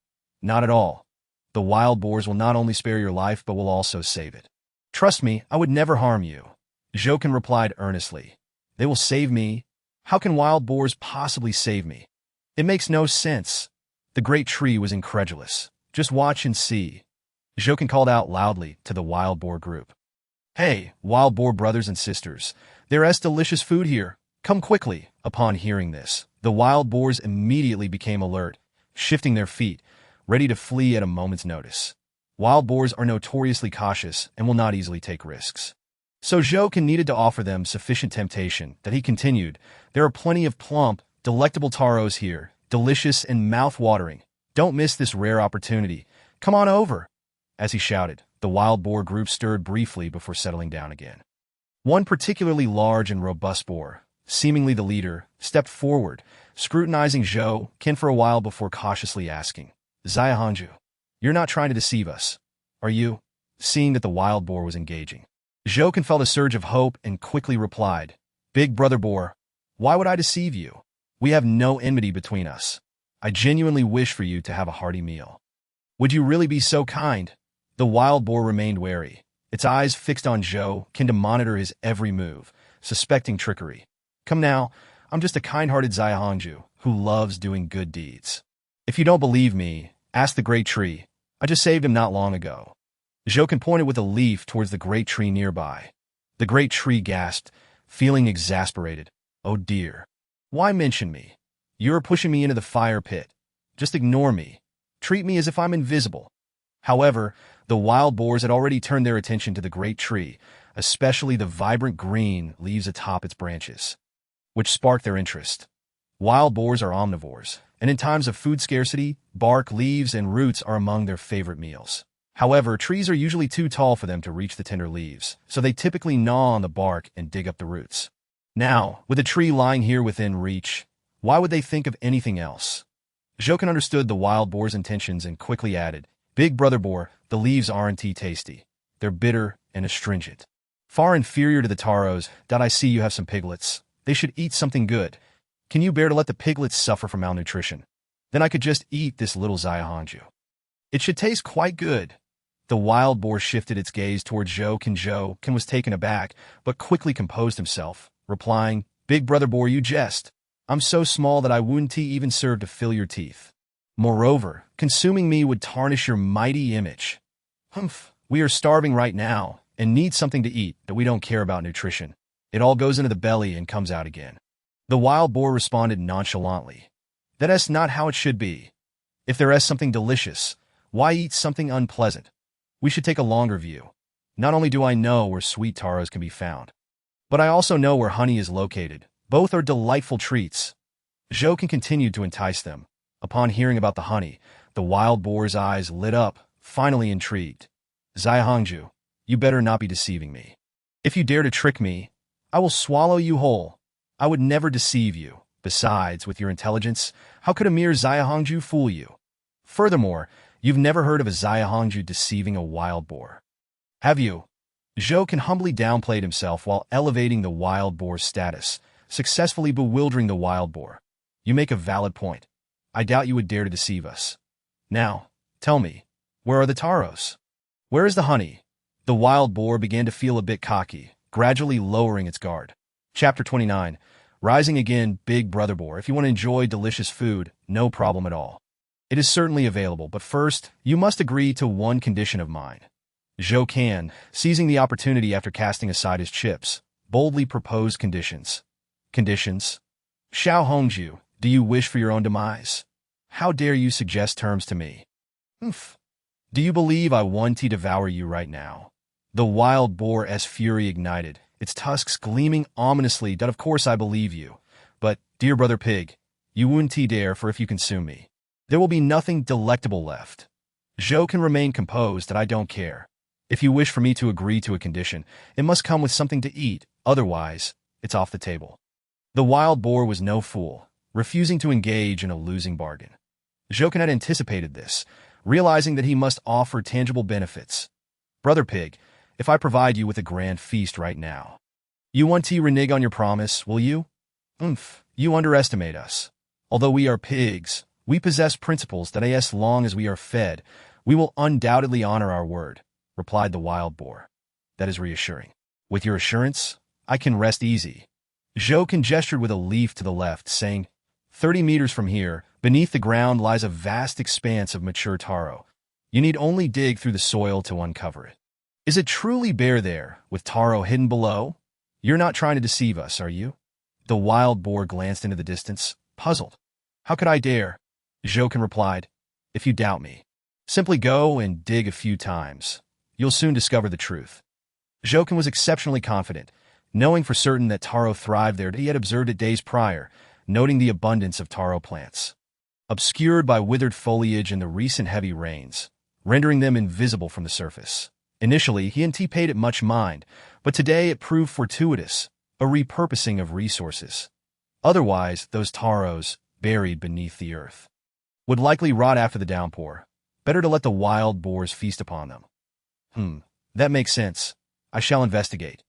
Not at all. The wild boars will not only spare your life, but will also save it. Trust me, I would never harm you. Jokin replied earnestly. They will save me? How can wild boars possibly save me? It makes no sense. The great tree was incredulous. Just watch and see. Jokin called out loudly to the wild boar group. Hey, wild boar brothers and sisters, there is delicious food here. Come quickly. Upon hearing this, the wild boars immediately became alert, shifting their feet, ready to flee at a moment's notice. Wild boars are notoriously cautious and will not easily take risks. So Jokin needed to offer them sufficient temptation that he continued, there are plenty of plump, delectable taros here, delicious and mouth-watering. Don't miss this rare opportunity. Come on over. As he shouted, the wild boar group stirred briefly before settling down again. One particularly large and robust boar, seemingly the leader, stepped forward, scrutinizing Jokin for a while before cautiously asking, Xiahongju, you're not trying to deceive us, are you? Seeing that the wild boar was engaging, Jokin felt a surge of hope and quickly replied, Big brother boar, why would I deceive you? We have no enmity between us. I genuinely wish for you to have a hearty meal. Would you really be so kind? The wild boar remained wary, its eyes fixed on Jokin to monitor his every move, suspecting trickery. Come now, I'm just a kind-hearted Xiahongju who loves doing good deeds. If you don't believe me, ask the great tree. I just saved him not long ago. Jokin pointed with a leaf towards the great tree nearby. The great tree gasped, feeling exasperated. Oh dear. Why mention me? You're pushing me into the fire pit. Just ignore me. Treat me as if I'm invisible. However, the wild boars had already turned their attention to the great tree, especially the vibrant green leaves atop its branches, which sparked their interest. Wild boars are omnivores, and in times of food scarcity, bark, leaves, and roots are among their favorite meals. However, trees are usually too tall for them to reach the tender leaves, so they typically gnaw on the bark and dig up the roots. Now, with a tree lying here within reach, why would they think of anything else? Jokin understood the wild boar's intentions and quickly added, Big brother boar, the leaves aren't tasty. They're bitter and astringent. Far inferior to the taros. I see you have some piglets. They should eat something good. Can you bear to let the piglets suffer from malnutrition? Then I could just eat this little Xiaohangju. It should taste quite good. The wild boar shifted its gaze towards Jokin. Jokin was taken aback, but quickly composed himself, replying, Big brother boar, you jest. I'm so small that I wouldn't even serve to fill your teeth. Moreover, consuming me would tarnish your mighty image. Humph, we are starving right now and need something to eat, but we don't care about nutrition. It all goes into the belly and comes out again. The wild boar responded nonchalantly. That's not how it should be. If there is something delicious, why eat something unpleasant? We should take a longer view. Not only do I know where sweet taros can be found, but I also know where honey is located. Both are delightful treats. Jokin continued to entice them. Upon hearing about the honey, the wild boar's eyes lit up, finally intrigued. Xiaohangju, you better not be deceiving me. If you dare to trick me, I will swallow you whole. I would never deceive you. Besides, with your intelligence, how could a mere Xiaohangju fool you? Furthermore, you've never heard of a Xiaohangju deceiving a wild boar. Have you? Jokin humbly downplayed himself while elevating the wild boar's status, successfully bewildering the wild boar. You make a valid point. I doubt you would dare to deceive us. Now, tell me, where are the taros? Where is the honey? The wild boar began to feel a bit cocky, gradually lowering its guard. Chapter 29. Rising again, Big brother boar. If you want to enjoy delicious food, no problem at all. It is certainly available, but first, you must agree to one condition of mine. Jokin, seizing the opportunity after casting aside his chips, boldly proposed conditions. Conditions? Xiaohangju, do you wish for your own demise? How dare you suggest terms to me? Oof. Do you believe I want to devour you right now? The wild boar's fury ignited, its tusks gleaming ominously. Of course I believe you. But, dear brother pig, you wouldn't dare, for if you consume me, there will be nothing delectable left. Jokin remained composed. I don't care. If you wish for me to agree to a condition, it must come with something to eat, otherwise, it's off the table. The wild boar was no fool, refusing to engage in a losing bargain. Jokin had anticipated this, realizing that he must offer tangible benefits. Brother pig, if I provide you with a grand feast right now, you want to renege on your promise, will you? You underestimate us. Although we are pigs, we possess principles that as long as we are fed, we will undoubtedly honor our word, replied the wild boar. That is reassuring. With your assurance, I can rest easy. Jokin gestured with a leaf to the left, saying, 30 meters from here, beneath the ground lies a vast expanse of mature taro. You need only dig through the soil to uncover it. Is it truly bare there, with taro hidden below? You're not trying to deceive us, are you? The wild boar glanced into the distance, puzzled. How could I dare? Jokin replied, if you doubt me, simply go and dig a few times. You'll soon discover the truth. Jokin was exceptionally confident, knowing for certain that taro thrived there. He had observed it days prior, noting the abundance of taro plants, obscured by withered foliage and the recent heavy rains, rendering them invisible from the surface. Initially, he hadn't paid it much mind, but today it proved fortuitous, a repurposing of resources. Otherwise, those taros, buried beneath the earth, would likely rot after the downpour. Better to let the wild boars feast upon them. That makes sense. I shall investigate.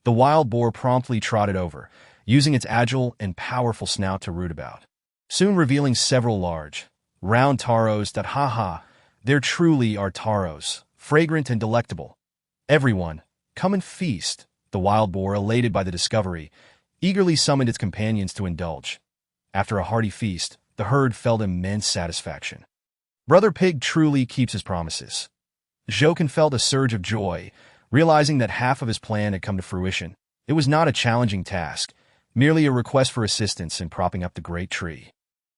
The wild boar promptly trotted over, using its agile and powerful snout to root about, soon revealing several large, round taros that there truly are taros, fragrant and delectable. Everyone, come and feast. The wild boar, elated by the discovery, eagerly summoned its companions to indulge. After a hearty feast, the herd felt immense satisfaction. Brother Pig truly keeps his promises. Jokin felt a surge of joy, realizing that half of his plan had come to fruition. It was not a challenging task, merely a request for assistance in propping up the great tree.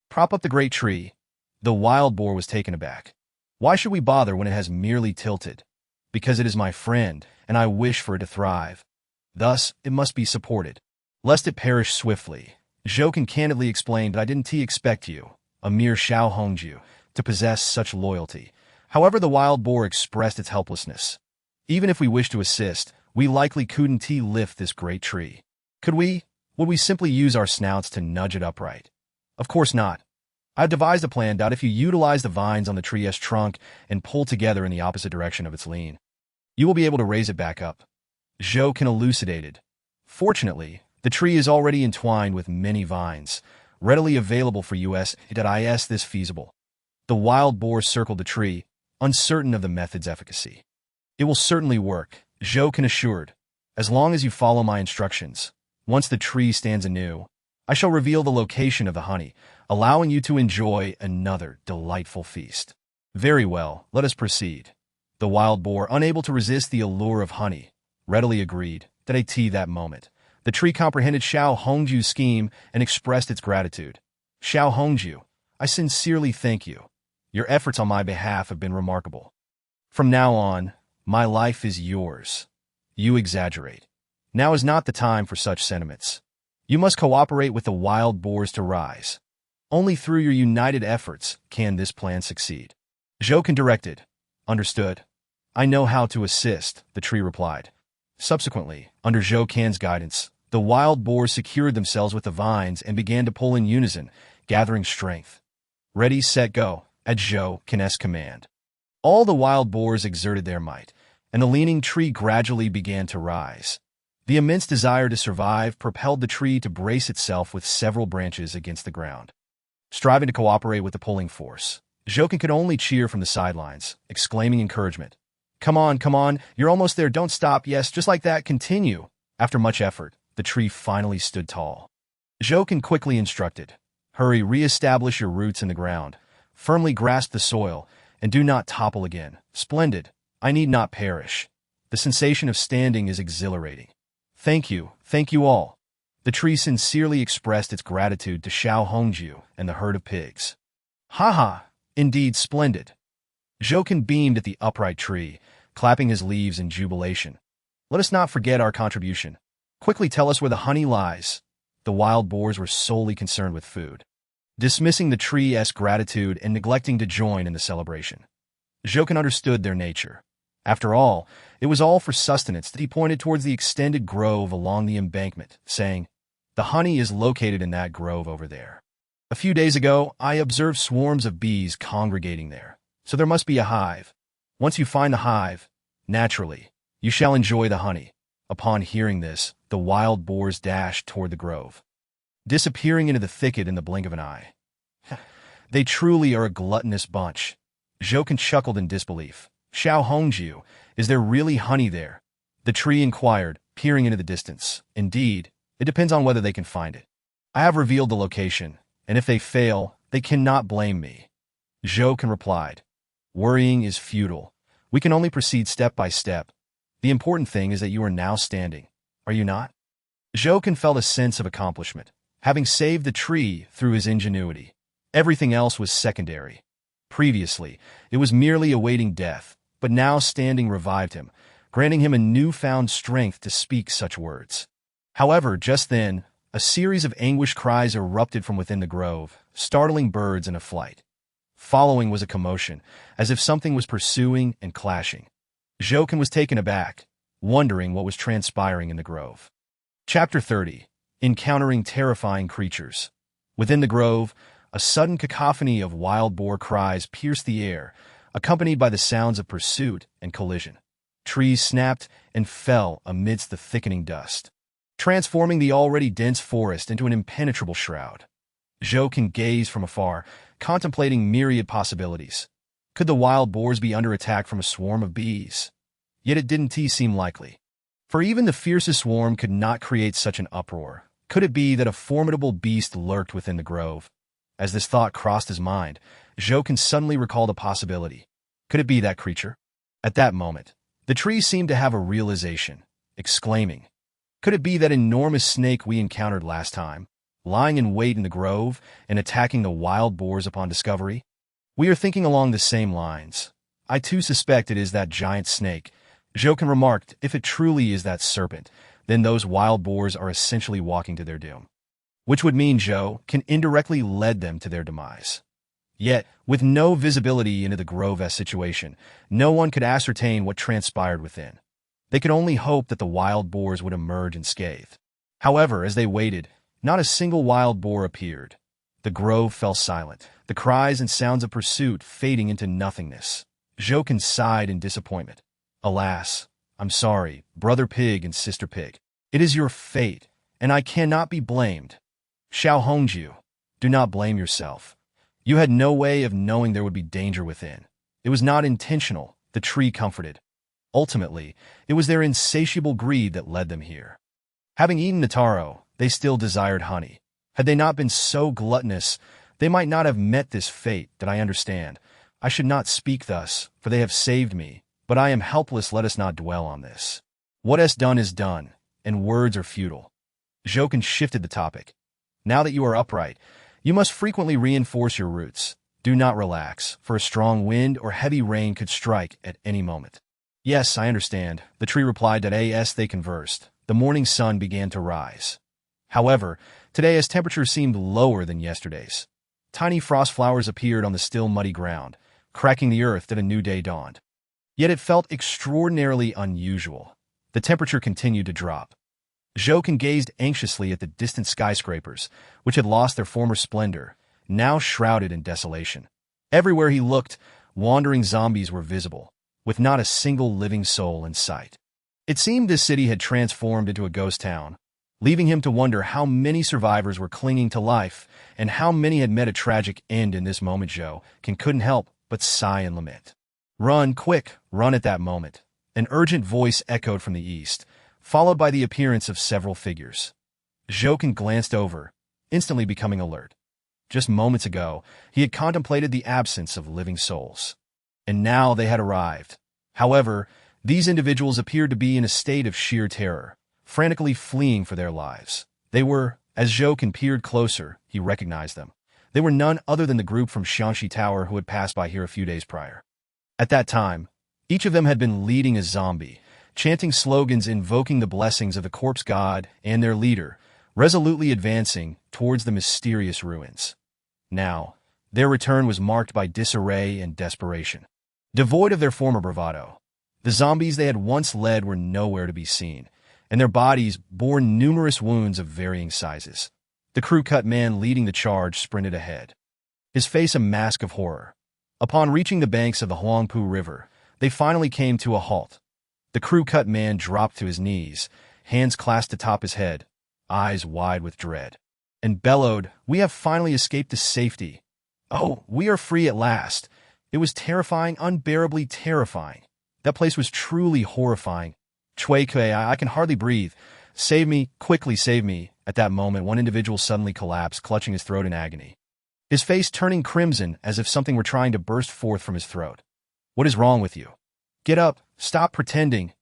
Prop up the great tree? The wild boar was taken aback. Why should we bother when it has merely tilted? Because it is my friend, and I wish for it to thrive. Thus, it must be supported, lest it perish swiftly. Jokin candidly explained, I didn't expect you, a mere Xiao Hongju, to possess such loyalty. However, the wild boar expressed its helplessness. Even if we wished to assist, we likely couldn't lift this great tree. Could we? Would we simply use our snouts to nudge it upright? Of course not. I've devised a plan that if you utilize the vines on the tree's trunk and pull together in the opposite direction of its lean, you will be able to raise it back up. Jokin elucidated. Fortunately, the tree is already entwined with many vines, readily available for us. Is this feasible? The wild boar circled the tree, uncertain of the method's efficacy. It will certainly work, Jokin assured, as long as you follow my instructions. Once the tree stands anew, I shall reveal the location of the honey, allowing you to enjoy another delightful feast. Very well, let us proceed. The wild boar, unable to resist the allure of honey, readily agreed. That moment, the tree comprehended Xiao Hongju's scheme and expressed its gratitude. Xiao Hongju, I sincerely thank you. Your efforts on my behalf have been remarkable. From now on, my life is yours. You exaggerate. Now is not the time for such sentiments. You must cooperate with the wild boars to rise. Only through your united efforts can this plan succeed. Jokin directed. Understood. I know how to assist, the tree replied. Subsequently, under Jokin's guidance, the wild boars secured themselves with the vines and began to pull in unison, gathering strength. Ready, set, go, at Jokin's command. All the wild boars exerted their might, and the leaning tree gradually began to rise. The immense desire to survive propelled the tree to brace itself with several branches against the ground. Striving to cooperate with the pulling force, Jokin could only cheer from the sidelines, exclaiming encouragement. Come on, you're almost there, don't stop, yes, just like that, continue. After much effort, the tree finally stood tall. Jokin quickly instructed. Hurry, re-establish your roots in the ground. Firmly grasp the soil, and do not topple again. Splendid. I need not perish. The sensation of standing is exhilarating. Thank you all. The tree sincerely expressed its gratitude to Xiao Hongju and the herd of pigs. Ha! Indeed splendid. Jokin beamed at the upright tree, clapping his leaves in jubilation. Let us not forget our contribution. Quickly tell us where the honey lies. The wild boars were solely concerned with food, dismissing the tree's gratitude and neglecting to join in the celebration. Jokin understood their nature. After all, it was all for sustenance that he pointed towards the extended grove along the embankment, saying, The honey is located in that grove over there. A few days ago, I observed swarms of bees congregating there, so there must be a hive. Once you find the hive, naturally, you shall enjoy the honey. Upon hearing this, the wild boars dashed toward the grove, disappearing into the thicket in the blink of an eye. They truly are a gluttonous bunch. Jokin chuckled in disbelief. Xiao Hongju, is there really honey there? The tree inquired, peering into the distance. Indeed, it depends on whether they can find it. I have revealed the location, and if they fail, they cannot blame me. Jokin replied. Worrying is futile. We can only proceed step by step. The important thing is that you are now standing. Are you not? Jokin felt a sense of accomplishment, having saved the tree through his ingenuity. Everything else was secondary. Previously, it was merely awaiting death, but now standing revived him, granting him a newfound strength to speak such words. However, just then, a series of anguished cries erupted from within the grove, startling birds into flight. Following was a commotion, as if something was pursuing and clashing. Jokin was taken aback, wondering what was transpiring in the grove. Chapter 30. Encountering Terrifying Creatures. Within the grove, a sudden cacophony of wild boar cries pierced the air, accompanied by the sounds of pursuit and collision. Trees snapped and fell amidst the thickening dust, transforming the already dense forest into an impenetrable shroud. Jokin gazed from afar, contemplating myriad possibilities. Could the wild boars be under attack from a swarm of bees? Yet it didn't seem likely. For even the fiercest swarm could not create such an uproar. Could it be that a formidable beast lurked within the grove? As this thought crossed his mind, Jokin suddenly recalled a possibility. Could it be that creature? At that moment, the tree seemed to have a realization, exclaiming, "Could it be that enormous snake we encountered last time, lying in wait in the grove and attacking the wild boars upon discovery? We are thinking along the same lines. I too suspect it is that giant snake." Jokin remarked, "If it truly is that serpent, then those wild boars are essentially walking to their doom." Which would mean Jokin indirectly led them to their demise. Yet, with no visibility into the Grove-esque situation, no one could ascertain what transpired within. They could only hope that the wild boars would emerge unscathed. However, as they waited, not a single wild boar appeared. The grove fell silent, the cries and sounds of pursuit fading into nothingness. Jokin sighed in disappointment. "Alas, I'm sorry, Brother Pig and Sister Pig. It is your fate, and I cannot be blamed. Xiao Hongju, do not blame yourself. You had no way of knowing there would be danger within. It was not intentional," the tree comforted. Ultimately, it was their insatiable greed that led them here. Having eaten the taro, they still desired honey. Had they not been so gluttonous, they might not have met this fate that I understand. I should not speak thus, for they have saved me, but I am helpless. Let us not dwell on this. What is done, and words are futile. Jokin shifted the topic. Now that you are upright, you must frequently reinforce your roots. Do not relax, for a strong wind or heavy rain could strike at any moment. Yes, I understand, the tree replied. As they conversed, the morning sun began to rise. However, today as temperature seemed lower than yesterday's. Tiny frost flowers appeared on the still muddy ground, cracking the earth that a new day dawned. Yet it felt extraordinarily unusual. The temperature continued to drop. Jokin gazed anxiously at the distant skyscrapers, which had lost their former splendor, now shrouded in desolation. Everywhere he looked, wandering zombies were visible, with not a single living soul in sight. It seemed this city had transformed into a ghost town, leaving him to wonder how many survivors were clinging to life and how many had met a tragic end in this moment. Jokin couldn't help but sigh and lament. "Run, quick, run!" At that moment, an urgent voice echoed from the east, followed by the appearance of several figures. Jokin glanced over, instantly becoming alert. Just moments ago, he had contemplated the absence of living souls. And now they had arrived. However, these individuals appeared to be in a state of sheer terror, frantically fleeing for their lives. They were, as Jokin peered closer, he recognized them. They were none other than the group from Shanxi Tower who had passed by here a few days prior. At that time, each of them had been leading a zombie, chanting slogans invoking the blessings of the corpse god and their leader, resolutely advancing towards the mysterious ruins. Now, their return was marked by disarray and desperation. Devoid of their former bravado, the zombies they had once led were nowhere to be seen, and their bodies bore numerous wounds of varying sizes. The crew-cut man leading the charge sprinted ahead, his face a mask of horror. Upon reaching the banks of the Huangpu River, they finally came to a halt. The crew-cut man dropped to his knees, hands clasped atop his head, eyes wide with dread, and bellowed, "We have finally escaped to safety. Oh, we are free at last." It was terrifying, unbearably terrifying. That place was truly horrifying. "Chui Kui, I can hardly breathe. Save me, quickly save me." At that moment, one individual suddenly collapsed, clutching his throat in agony, his face turning crimson as if something were trying to burst forth from his throat. "What is wrong with you? Get up, stop pretending."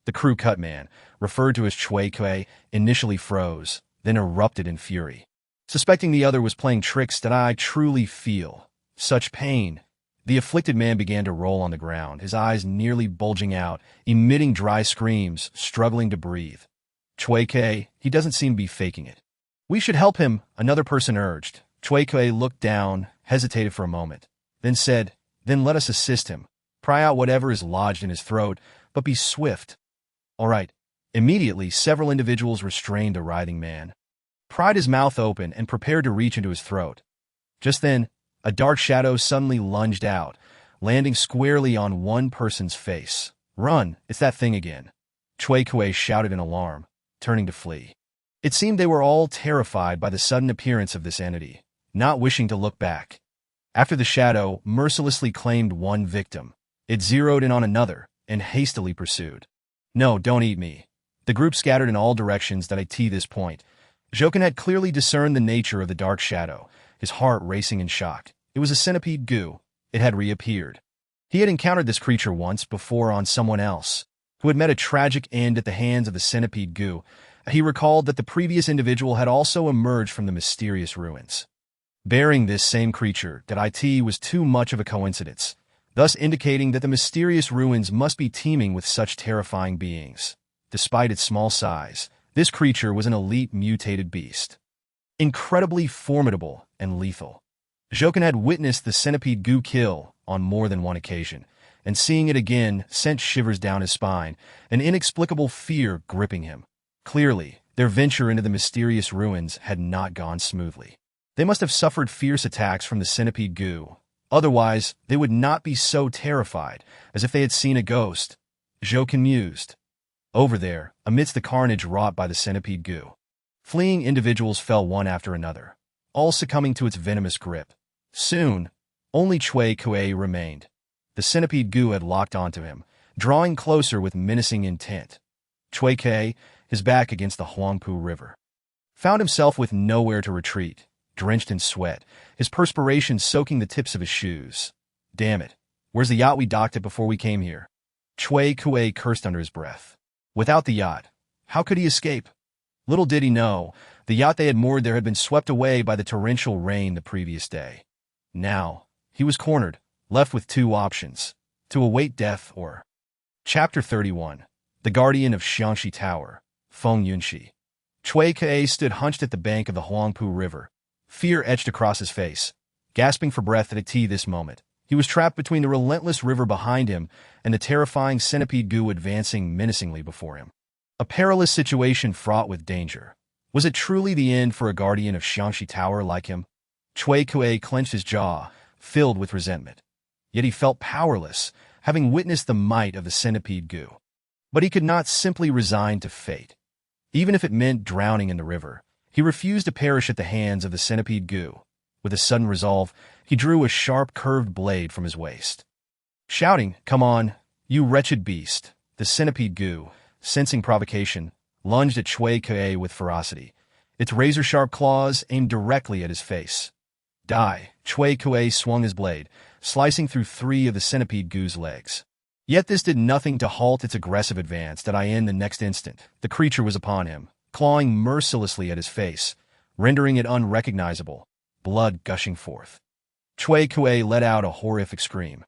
The crew-cut man, referred to as Chui Kui, initially froze, then erupted in fury. Suspecting the other was playing tricks, "That I truly feel such pain." The afflicted man began to roll on the ground, his eyes nearly bulging out, emitting dry screams, struggling to breathe. "Chui Kui, he doesn't seem to be faking it." "We should help him," another person urged. Chui Kui looked down, hesitated for a moment, then said, "Then let us assist him. Pry out whatever is lodged in his throat, but be swift." "All right." Immediately, several individuals restrained the writhing man, pried his mouth open, and prepared to reach into his throat. Just then, a dark shadow suddenly lunged out, landing squarely on one person's face. "Run, it's that thing again," Chui Kui shouted in alarm, turning to flee. It seemed they were all terrified by the sudden appearance of this entity, not wishing to look back. After the shadow mercilessly claimed one victim, it zeroed in on another and hastily pursued. "No, don't eat me." The group scattered in all directions at this point. Jokin had clearly discerned the nature of the dark shadow, his heart racing in shock. It was a centipede goo. It had reappeared. He had encountered this creature once before on someone else, who had met a tragic end at the hands of the centipede goo. He recalled that the previous individual had also emerged from the mysterious ruins. Bearing this same creature, that it was too much of a coincidence, thus indicating that the mysterious ruins must be teeming with such terrifying beings. Despite its small size, this creature was an elite mutated beast. Incredibly formidable and lethal. Jokin had witnessed the centipede goo kill on more than one occasion, and seeing it again sent shivers down his spine, an inexplicable fear gripping him. Clearly, their venture into the mysterious ruins had not gone smoothly. They must have suffered fierce attacks from the centipede goo. Otherwise, they would not be so terrified, as if they had seen a ghost. Jokin mused. Over there, amidst the carnage wrought by the centipede goo, fleeing individuals fell one after another, all succumbing to its venomous grip. Soon, only Chui Kuei remained. The centipede goo had locked onto him, drawing closer with menacing intent. Chui Kuei, his back against the Huangpu River, found himself with nowhere to retreat, drenched in sweat, his perspiration soaking the tips of his shoes. Damn it, where's the yacht we docked at before we came here? Chui Kuei cursed under his breath. Without the yacht, how could he escape? Little did he know, the yacht they had moored there had been swept away by the torrential rain the previous day. Now, he was cornered, left with two options: to await death or... Chapter 31. The Guardian of Xiangxi Tower, Feng Yunxi. Chui Kuei stood hunched at the bank of the Huangpu River, fear etched across his face, gasping for breath at this moment. He was trapped between the relentless river behind him and the terrifying centipede goo advancing menacingly before him. A perilous situation fraught with danger. Was it truly the end for a guardian of Xiangxi Tower like him? Chui Kuei clenched his jaw, filled with resentment. Yet he felt powerless, having witnessed the might of the centipede goo. But he could not simply resign to fate. Even if it meant drowning in the river, he refused to perish at the hands of the centipede goo. With a sudden resolve, he drew a sharp, curved blade from his waist. Shouting, "Come on, you wretched beast!" the centipede goo, sensing provocation, lunged at Chui Kuei with ferocity, its razor-sharp claws aimed directly at his face. Die! Chui Kuei swung his blade, slicing through three of the centipede goo's legs. Yet this did nothing to halt its aggressive advance. In the next instant, the creature was upon him, clawing mercilessly at his face, rendering it unrecognizable, blood gushing forth. Chui Kuei let out a horrific scream,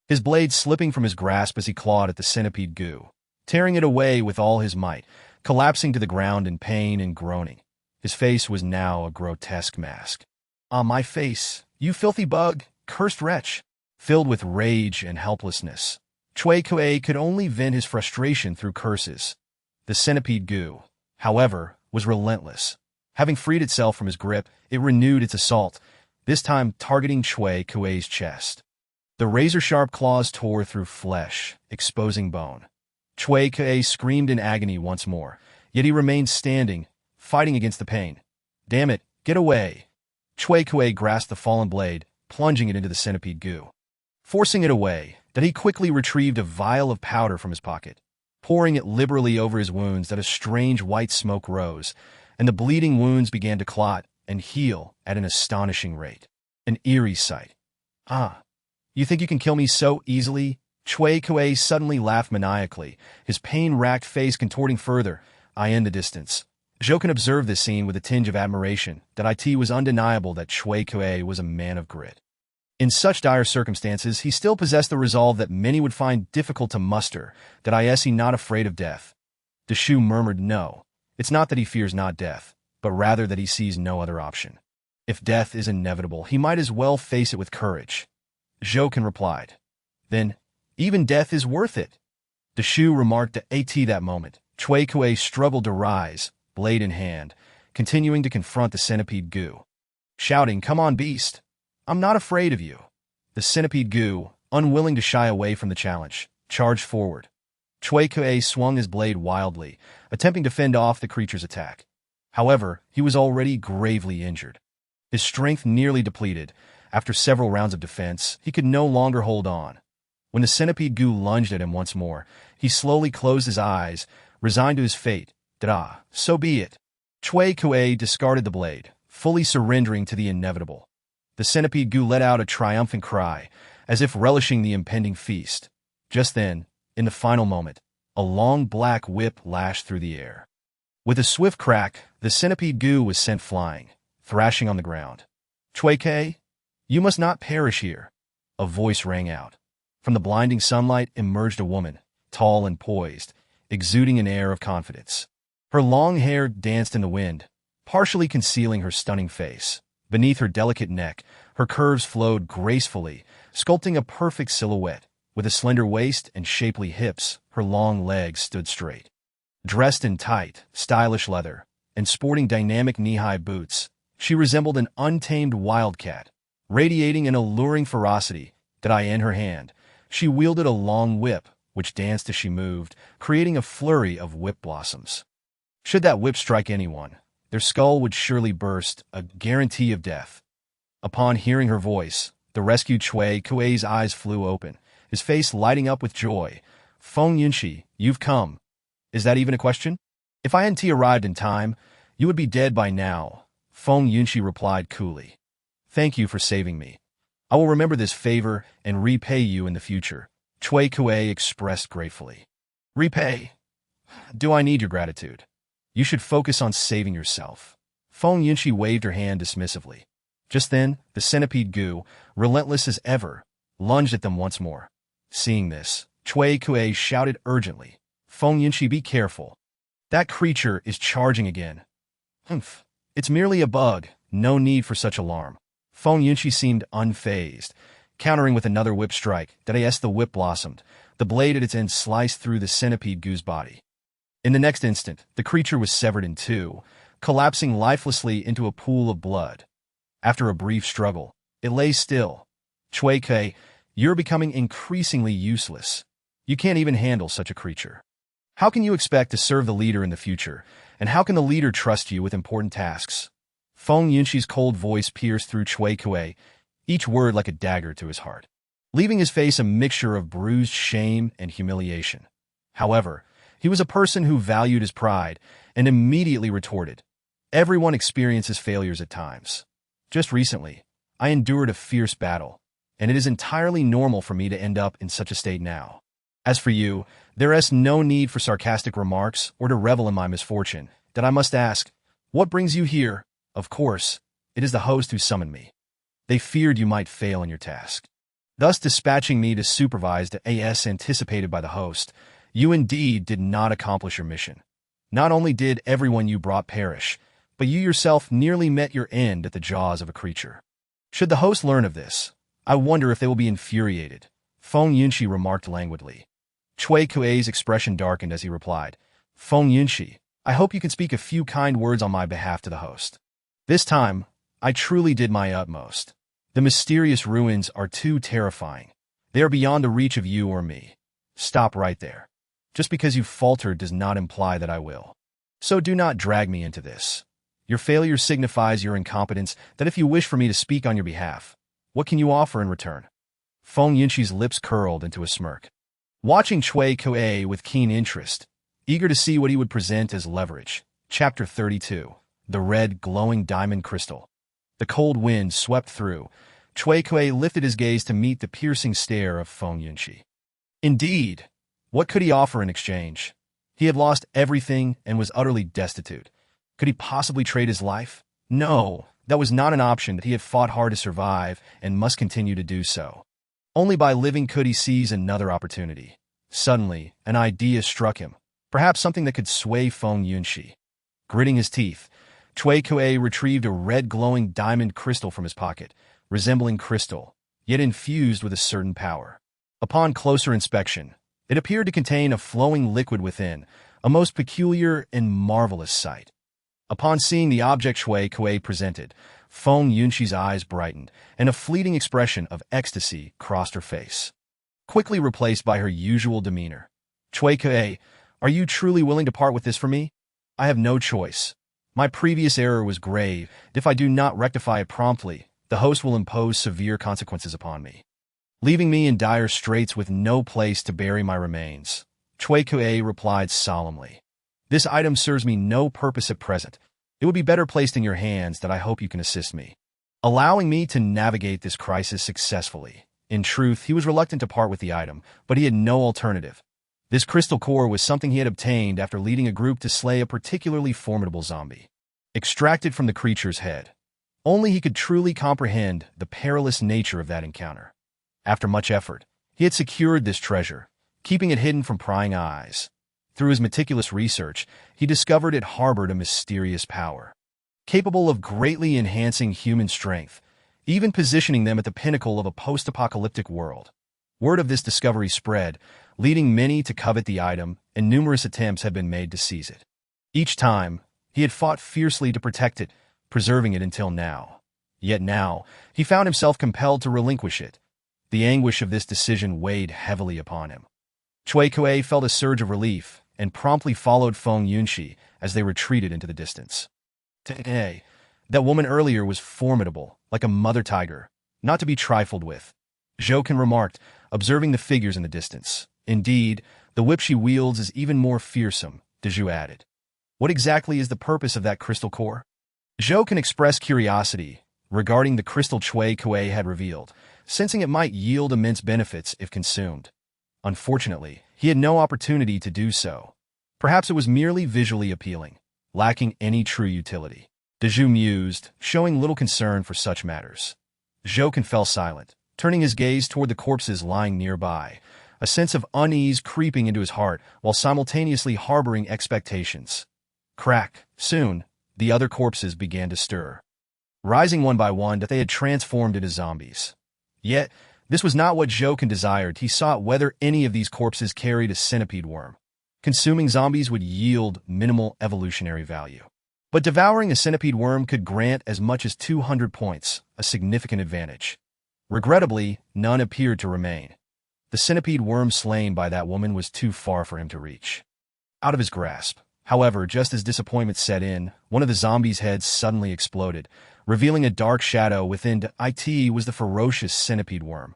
his blade slipping from his grasp as he clawed at the centipede goo, tearing it away with all his might, collapsing to the ground in pain and groaning. His face was now a grotesque mask. "On my face, you filthy bug, cursed wretch!" Filled with rage and helplessness, Chui Kuei could only vent his frustration through curses. The centipede goo, however, was relentless. Having freed itself from his grip, it renewed its assault, this time targeting Chui Kuei's chest. The razor-sharp claws tore through flesh, exposing bone. Chui Kuei screamed in agony once more, yet he remained standing, fighting against the pain. "Damn it, get away!" Chui Kuei grasped the fallen blade, plunging it into the centipede goo. Forcing it away, he quickly retrieved a vial of powder from his pocket, pouring it liberally over his wounds. A strange white smoke rose, and the bleeding wounds began to clot and heal at an astonishing rate. An eerie sight. "Ah, you think you can kill me so easily?" Chui Kuei suddenly laughed maniacally, his pain-racked face contorting further. In the distance, Jokin observed this scene with a tinge of admiration. It was undeniable that Chui Kuei was a man of grit. In such dire circumstances, he still possessed the resolve that many would find difficult to muster. Is he not afraid of death? The Shu murmured, "No, it's not that he fears not death, but rather that he sees no other option. If death is inevitable, he might as well face it with courage." Jokin replied, "Then, even death is worth it." The Shu remarked that moment. Chui Kuei struggled to rise, blade in hand, continuing to confront the centipede goo. Shouting, "Come on, beast! I'm not afraid of you." The centipede goo, unwilling to shy away from the challenge, charged forward. Chui Kuei swung his blade wildly, attempting to fend off the creature's attack. However, he was already gravely injured. His strength nearly depleted. After several rounds of defense, he could no longer hold on. When the centipede goo lunged at him once more, he slowly closed his eyes, resigned to his fate. So be it. Chui Kuei discarded the blade, fully surrendering to the inevitable. The centipede goo let out a triumphant cry, as if relishing the impending feast. Just then, in the final moment, a long black whip lashed through the air. With a swift crack, the centipede goo was sent flying, thrashing on the ground. "Chui, you must not perish here," a voice rang out. From the blinding sunlight emerged a woman, tall and poised, exuding an air of confidence. Her long hair danced in the wind, partially concealing her stunning face. Beneath her delicate neck, her curves flowed gracefully, sculpting a perfect silhouette. With a slender waist and shapely hips, her long legs stood straight. Dressed in tight, stylish leather, and sporting dynamic knee-high boots, she resembled an untamed wildcat, radiating an alluring ferocity. In her hand, she wielded a long whip, which danced as she moved, creating a flurry of whip blossoms. Should that whip strike anyone, their skull would surely burst, a guarantee of death. Upon hearing her voice, the rescued Kui's eyes flew open, his face lighting up with joy. "Feng Yunxi, you've come. Is that even a question? If I hadn't arrived in time, you would be dead by now," Feng Yunxi replied coolly. "Thank you for saving me. I will remember this favor and repay you in the future," Kui expressed gratefully. "Repay? Do I need your gratitude? You should focus on saving yourself." Feng Yunxi waved her hand dismissively. Just then, the centipede goo, relentless as ever, lunged at them once more. Seeing this, Kui shouted urgently, "Feng Yunxi, be careful. That creature is charging again." "Humph. It's merely a bug. No need for such alarm." Feng Yunxi seemed unfazed, countering with another whip strike. As the whip blossomed, the blade at its end sliced through the centipede goo's body. In the next instant, the creature was severed in two, collapsing lifelessly into a pool of blood. After a brief struggle, it lay still. "Kui, you're becoming increasingly useless. You can't even handle such a creature. How can you expect to serve the leader in the future, and how can the leader trust you with important tasks?" Feng Yunxi's cold voice pierced through Kui, each word like a dagger to his heart, leaving his face a mixture of bruised shame and humiliation. However, he was a person who valued his pride and immediately retorted, "Everyone experiences failures at times. Just recently, I endured a fierce battle, and it is entirely normal for me to end up in such a state now. As for you, there is no need for sarcastic remarks or to revel in my misfortune. I must ask, what brings you here?" "Of course, it is the host who summoned me. They feared you might fail in your task, thus dispatching me to supervise the as anticipated by the host. You indeed did not accomplish your mission. Not only did everyone you brought perish, but you yourself nearly met your end at the jaws of a creature. Should the host learn of this, I wonder if they will be infuriated," Feng Yunxi remarked languidly. Kui's expression darkened as he replied, "Feng Yunxi, I hope you can speak a few kind words on my behalf to the host. This time, I truly did my utmost. The mysterious ruins are too terrifying. They are beyond the reach of you or me. Stop right there. Just because you faltered does not imply that I will. So do not drag me into this. Your failure signifies your incompetence. If you wish for me to speak on your behalf, what can you offer in return?" Feng Yunxi's lips curled into a smirk, watching Kui with keen interest, eager to see what he would present as leverage. Chapter 32. The Red Glowing Diamond Crystal. The cold wind swept through. Kui lifted his gaze to meet the piercing stare of Feng Yunxi. Indeed, what could he offer in exchange? He had lost everything and was utterly destitute. Could he possibly trade his life? No, that was not an option. He had fought hard to survive and must continue to do so. Only by living could he seize another opportunity. Suddenly, an idea struck him, perhaps something that could sway Feng Yunxi. Gritting his teeth, Kui retrieved a red glowing diamond crystal from his pocket, resembling crystal, yet infused with a certain power. Upon closer inspection, it appeared to contain a flowing liquid within, a most peculiar and marvelous sight. Upon seeing the object Kui presented, Feng Yunxi's eyes brightened, and a fleeting expression of ecstasy crossed her face, quickly replaced by her usual demeanor. "Kui, are you truly willing to part with this for me? I have no choice. My previous error was grave. If I do not rectify it promptly, the host will impose severe consequences upon me, leaving me in dire straits with no place to bury my remains." Kui replied solemnly, "This item serves me no purpose at present. It would be better placed in your hands. I hope you can assist me, allowing me to navigate this crisis successfully. In truth, he was reluctant to part with the item, but he had no alternative. This crystal core was something he had obtained after leading a group to slay a particularly formidable zombie. Extracted from the creature's head. Only he could truly comprehend the perilous nature of that encounter. After much effort, he had secured this treasure, keeping it hidden from prying eyes. Through his meticulous research, he discovered it harbored a mysterious power, capable of greatly enhancing human strength, even positioning them at the pinnacle of a post-apocalyptic world. Word of this discovery spread, leading many to covet the item, and numerous attempts had been made to seize it. Each time, he had fought fiercely to protect it, preserving it until now. Yet now, he found himself compelled to relinquish it. The anguish of this decision weighed heavily upon him. Cui Kuei felt a surge of relief and promptly followed Feng Yunxi as they retreated into the distance. Today, that woman earlier was formidable, like a mother tiger, not to be trifled with, Zhouken remarked, observing the figures in the distance. Indeed, the whip she wields is even more fearsome, Dezhou added. What exactly is the purpose of that crystal core? Zhouken expressed curiosity regarding the crystal Cui Kuei had revealed, sensing it might yield immense benefits if consumed. Unfortunately, he had no opportunity to do so. Perhaps it was merely visually appealing, lacking any true utility. Dezhou mused, showing little concern for such matters. Zhouken fell silent, turning his gaze toward the corpses lying nearby, a sense of unease creeping into his heart while simultaneously harboring expectations. Crack! Soon, the other corpses began to stir, rising one by one that they had transformed into zombies. Yet, this was not what Zhouken desired. He sought whether any of these corpses carried a centipede worm. Consuming zombies would yield minimal evolutionary value. But devouring a centipede worm could grant as much as 200 points, a significant advantage. Regrettably, none appeared to remain. The centipede worm slain by that woman was too far for him to reach. Out of his grasp. However, just as disappointment set in, one of the zombies' heads suddenly exploded, revealing a dark shadow within. It was the ferocious centipede worm.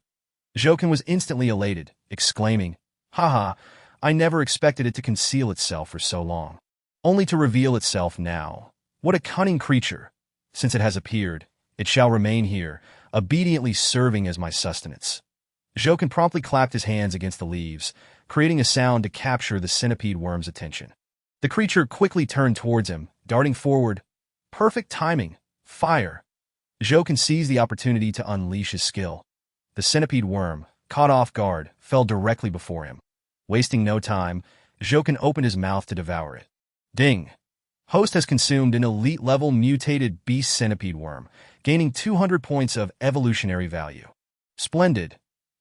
Zhouken was instantly elated, exclaiming, "Haha, I never expected it to conceal itself for so long. Only to reveal itself now. What a cunning creature! Since it has appeared, it shall remain here, obediently serving as my sustenance." Zhouken promptly clapped his hands against the leaves, creating a sound to capture the centipede worm's attention. The creature quickly turned towards him, darting forward. Perfect timing. Fire! Zhouken seized the opportunity to unleash his skill. The centipede worm, caught off guard, fell directly before him. Wasting no time, Zhouken opened his mouth to devour it. Ding! Host has consumed an elite-level mutated beast centipede worm, gaining 200 points of evolutionary value. Splendid!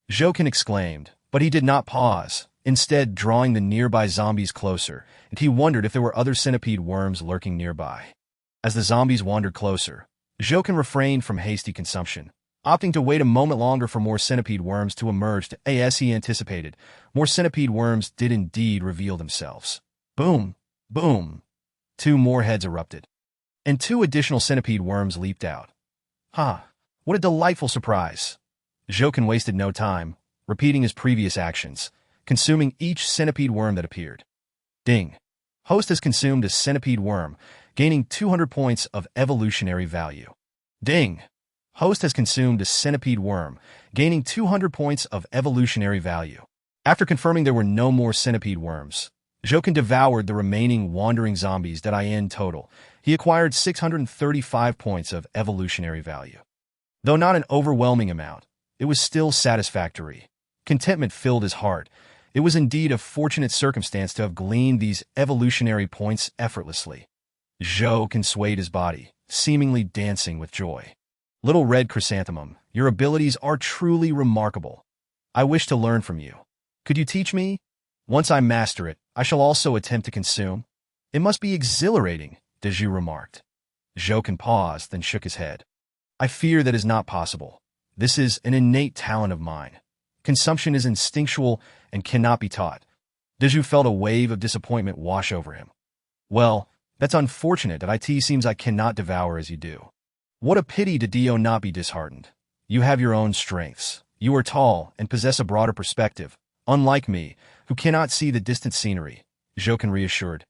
Zhouken exclaimed, but he did not pause, instead drawing the nearby zombies closer, and he wondered if there were other centipede worms lurking nearby. As the zombies wandered closer, Zhouken refrained from hasty consumption, opting to wait a moment longer for more centipede worms to emerge. As he anticipated, more centipede worms did indeed reveal themselves. Boom! Boom! 2 more heads erupted, and 2 additional centipede worms leaped out. What a delightful surprise! Zhouken wasted no time, repeating his previous actions, consuming each centipede worm that appeared. Ding! Host has consumed a centipede worm, gaining 200 points of evolutionary value. Ding! Host has consumed a centipede worm, gaining 200 points of evolutionary value. After confirming there were no more centipede worms, Zhouken devoured the remaining wandering zombies. In total, he acquired 635 points of evolutionary value. Though not an overwhelming amount, it was still satisfactory. Contentment filled his heart. It was indeed a fortunate circumstance to have gleaned these evolutionary points effortlessly. Zhouken swayed his body, seemingly dancing with joy. Little red chrysanthemum, your abilities are truly remarkable. I wish to learn from you. Could you teach me? Once I master it, I shall also attempt to consume. It must be exhilarating, Dezhou remarked. Zhouken paused, then shook his head. I fear that is not possible. This is an innate talent of mine. Consumption is instinctual and cannot be taught. Dezhou felt a wave of disappointment wash over him. Well, that's unfortunate that it seems I cannot devour as you do. What a pity to Dio not be disheartened. You have your own strengths. You are tall and possess a broader perspective, unlike me, who cannot see the distant scenery, Zhouken reassured.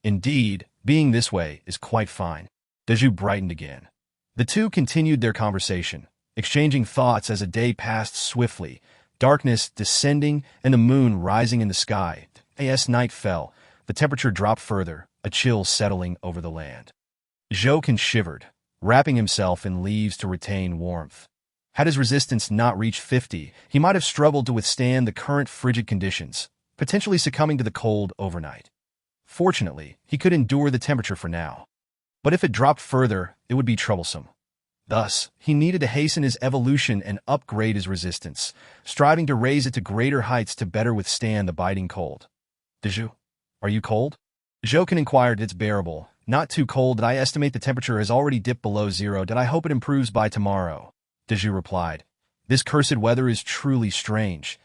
Indeed, being this way is quite fine. Dezhou brightened again. The two continued their conversation, exchanging thoughts as a day passed swiftly, darkness descending and the moon rising in the sky. As night fell, the temperature dropped further, a chill settling over the land. Jokin shivered, wrapping himself in leaves to retain warmth. Had his resistance not reached 50, he might have struggled to withstand the current frigid conditions, potentially succumbing to the cold overnight. Fortunately, he could endure the temperature for now. But if it dropped further, it would be troublesome. Thus, he needed to hasten his evolution and upgrade his resistance, striving to raise it to greater heights to better withstand the biting cold. Diju, are you cold? Jokin inquired. It's bearable. Not too cold. I estimate the temperature has already dipped below zero. I hope it improves by tomorrow. Diju replied. This cursed weather is truly strange.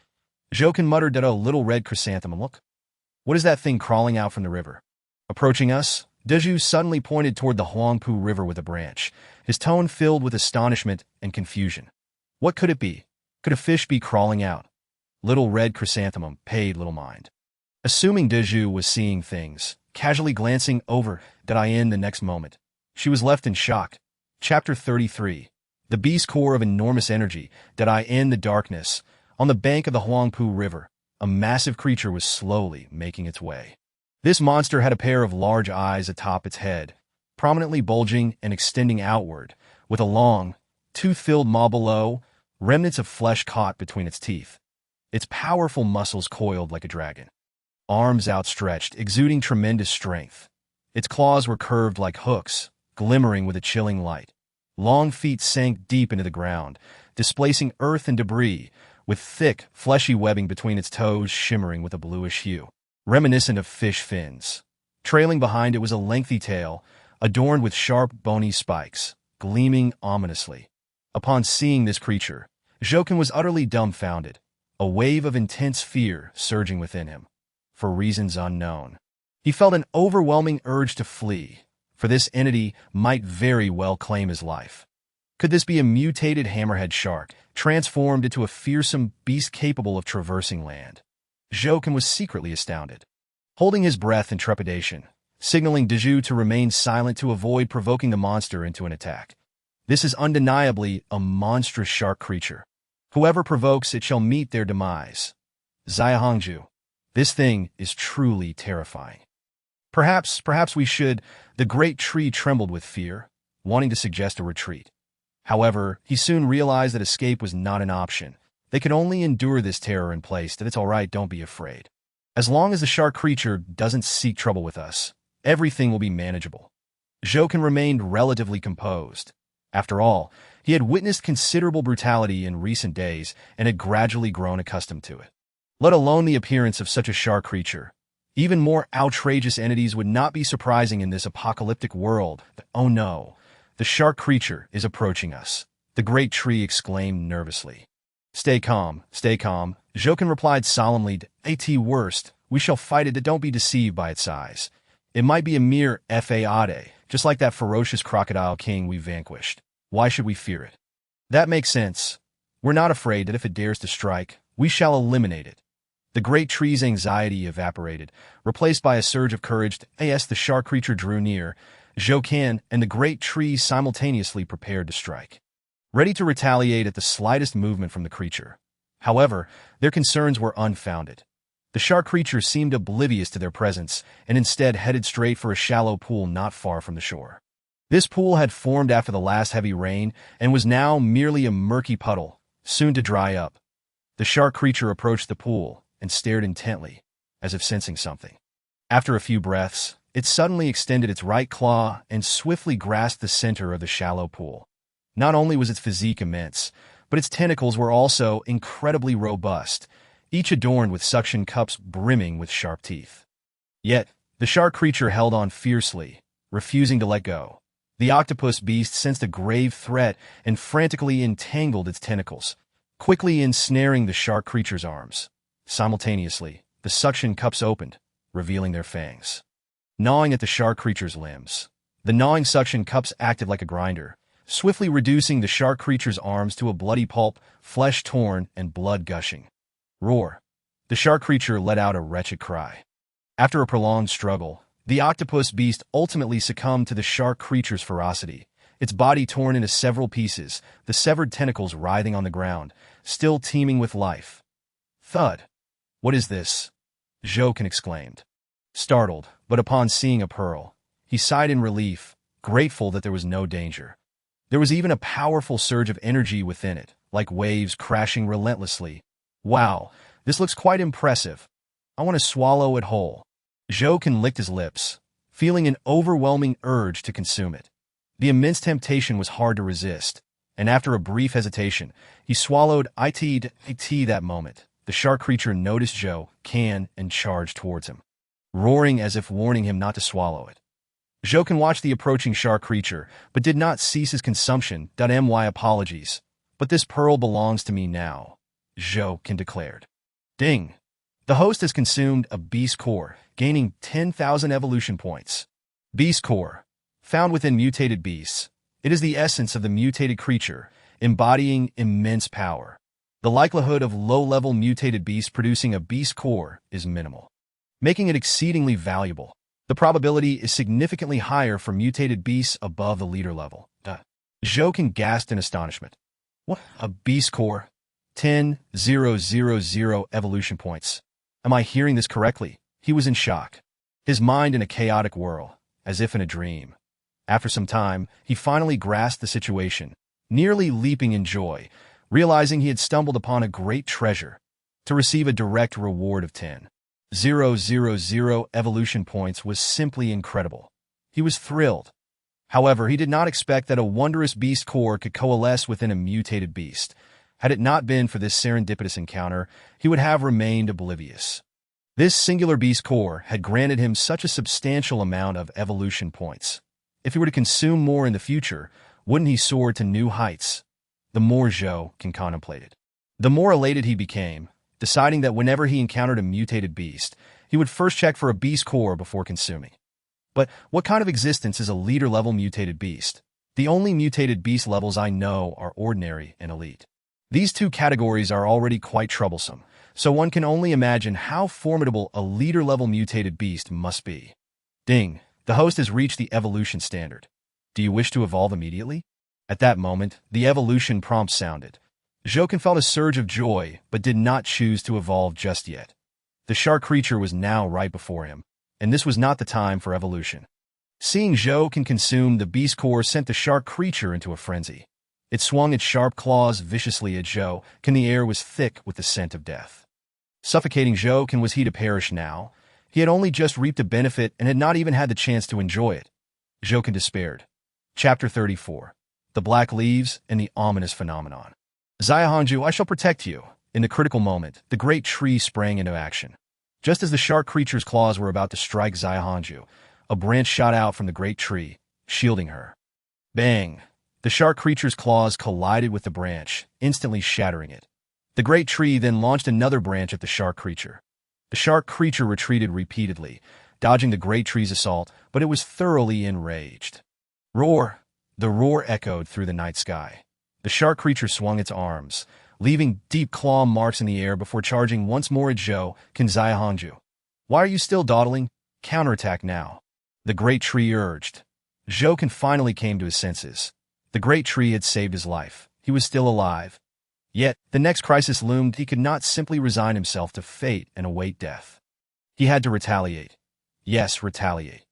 Jokin muttered at a little red chrysanthemum. Look. What is that thing crawling out from the river? Approaching us? Diju suddenly pointed toward the Huangpu River with a branch, his tone filled with astonishment and confusion. What could it be? Could a fish be crawling out? Little red chrysanthemum paid little mind. Assuming Diju was seeing things, casually glancing over Dadain the next moment, she was left in shock. Chapter 33. The beast core of enormous energy, Dadain the darkness. On the bank of the Huangpu River, a massive creature was slowly making its way. This monster had a pair of large eyes atop its head, prominently bulging and extending outward, with a long, tooth-filled maw below, remnants of flesh caught between its teeth. Its powerful muscles coiled like a dragon. Arms outstretched, exuding tremendous strength. Its claws were curved like hooks, glimmering with a chilling light. Long feet sank deep into the ground, displacing earth and debris, with thick, fleshy webbing between its toes shimmering with a bluish hue, reminiscent of fish fins. Trailing behind it was a lengthy tail, adorned with sharp, bony spikes, gleaming ominously. Upon seeing this creature, Jokin was utterly dumbfounded, a wave of intense fear surging within him. For reasons unknown, he felt an overwhelming urge to flee, for this entity might very well claim his life. Could this be a mutated hammerhead shark, transformed into a fearsome beast capable of traversing land? Jokin was secretly astounded, holding his breath in trepidation, signaling Diju to remain silent to avoid provoking the monster into an attack. This is undeniably a monstrous shark creature. Whoever provokes it shall meet their demise. Xiahongju. This thing is truly terrifying. Perhaps we should. The great tree trembled with fear, wanting to suggest a retreat. However, he soon realized that escape was not an option. They could only endure this terror in place. That it's all right, don't be afraid. As long as the shark creature doesn't seek trouble with us, everything will be manageable. Jokin remained relatively composed. After all, he had witnessed considerable brutality in recent days and had gradually grown accustomed to it. Let alone the appearance of such a shark creature. Even more outrageous entities would not be surprising in this apocalyptic world. Oh no, the shark creature is approaching us, the great tree exclaimed nervously. Stay calm, Jokin replied solemnly. At worst, we shall fight it. Don't be deceived by its size. It might be a mere fade, just like that ferocious crocodile king we vanquished. Why should we fear it? That makes sense. We're not afraid that if it dares to strike, we shall eliminate it. The great tree's anxiety evaporated, replaced by a surge of courage. As the shark creature drew near, Jokin and the great tree simultaneously prepared to strike, ready to retaliate at the slightest movement from the creature. However, their concerns were unfounded. The shark creature seemed oblivious to their presence and instead headed straight for a shallow pool not far from the shore. This pool had formed after the last heavy rain and was now merely a murky puddle, soon to dry up. The shark creature approached the pool and stared intently, as if sensing something. After a few breaths, it suddenly extended its right claw and swiftly grasped the center of the shallow pool. Not only was its physique immense, but its tentacles were also incredibly robust, each adorned with suction cups brimming with sharp teeth. Yet, the shark creature held on fiercely, refusing to let go. The octopus beast sensed a grave threat and frantically entangled its tentacles, quickly ensnaring the shark creature's arms. Simultaneously, the suction cups opened, revealing their fangs, gnawing at the shark creature's limbs. The gnawing suction cups acted like a grinder, swiftly reducing the shark creature's arms to a bloody pulp, flesh torn and blood gushing. Roar! The shark creature let out a wretched cry. After a prolonged struggle, the octopus beast ultimately succumbed to the shark creature's ferocity, its body torn into several pieces, the severed tentacles writhing on the ground, still teeming with life. Thud. What is this? Jokin exclaimed. Startled, but upon seeing a pearl, he sighed in relief, grateful that there was no danger. There was even a powerful surge of energy within it, like waves crashing relentlessly. Wow, this looks quite impressive. I want to swallow it whole. Jokin licked his lips, feeling an overwhelming urge to consume it. The immense temptation was hard to resist, and after a brief hesitation, he swallowed it that moment. The shark creature noticed Jokin and charged towards him, roaring as if warning him not to swallow it. Jokin watched the approaching shark creature, but did not cease his consumption. My apologies, but this pearl belongs to me now, Jokin declared. Ding! The host has consumed a beast core, gaining 10,000 evolution points. Beast core. Found within mutated beasts, it is the essence of the mutated creature, embodying immense power. The likelihood of low-level mutated beasts producing a beast core is minimal, making it exceedingly valuable. The probability is significantly higher for mutated beasts above the leader level. Jokin gasped in astonishment. What? A beast core? 10,000 evolution points. Am I hearing this correctly? He was in shock, his mind in a chaotic whirl, as if in a dream. After some time, he finally grasped the situation, nearly leaping in joy, realizing he had stumbled upon a great treasure, to receive a direct reward of 10,000 evolution points was simply incredible. He was thrilled. However, he did not expect that a wondrous beast core could coalesce within a mutated beast. Had it not been for this serendipitous encounter, he would have remained oblivious. This singular beast core had granted him such a substantial amount of evolution points. If he were to consume more in the future, wouldn't he soar to new heights? The more Jokin contemplated, the more elated he became, deciding that whenever he encountered a mutated beast, he would first check for a beast core before consuming. But what kind of existence is a leader-level mutated beast? The only mutated beast levels I know are ordinary and elite. These two categories are already quite troublesome, so one can only imagine how formidable a leader-level mutated beast must be. Ding! The host has reached the evolution standard. Do you wish to evolve immediately? At that moment, the evolution prompt sounded. Jokin felt a surge of joy, but did not choose to evolve just yet. The shark creature was now right before him, and this was not the time for evolution. Seeing Jokin consume the beast core sent the shark creature into a frenzy. It swung its sharp claws viciously at Jokin. The air was thick with the scent of death. Suffocating Jokin, was he to perish now? He had only just reaped a benefit and had not even had the chance to enjoy it. Jokin despaired. Chapter 34. The Black Leaves and the Ominous Phenomenon. Xiaohanju, I shall protect you. In the critical moment, the great tree sprang into action. Just as the shark creature's claws were about to strike Xiaohanju, a branch shot out from the great tree, shielding her. Bang! The shark creature's claws collided with the branch, instantly shattering it. The great tree then launched another branch at the shark creature. The shark creature retreated repeatedly, dodging the great tree's assault, but it was thoroughly enraged. Roar! The roar echoed through the night sky. The shark creature swung its arms, leaving deep claw marks in the air before charging once more at Jokin. Xiaohanju. Why are you still dawdling? Counterattack now. The great tree urged. Jokin finally came to his senses. The great tree had saved his life. He was still alive. Yet, the next crisis loomed. He could not simply resign himself to fate and await death. He had to retaliate. Yes, retaliate.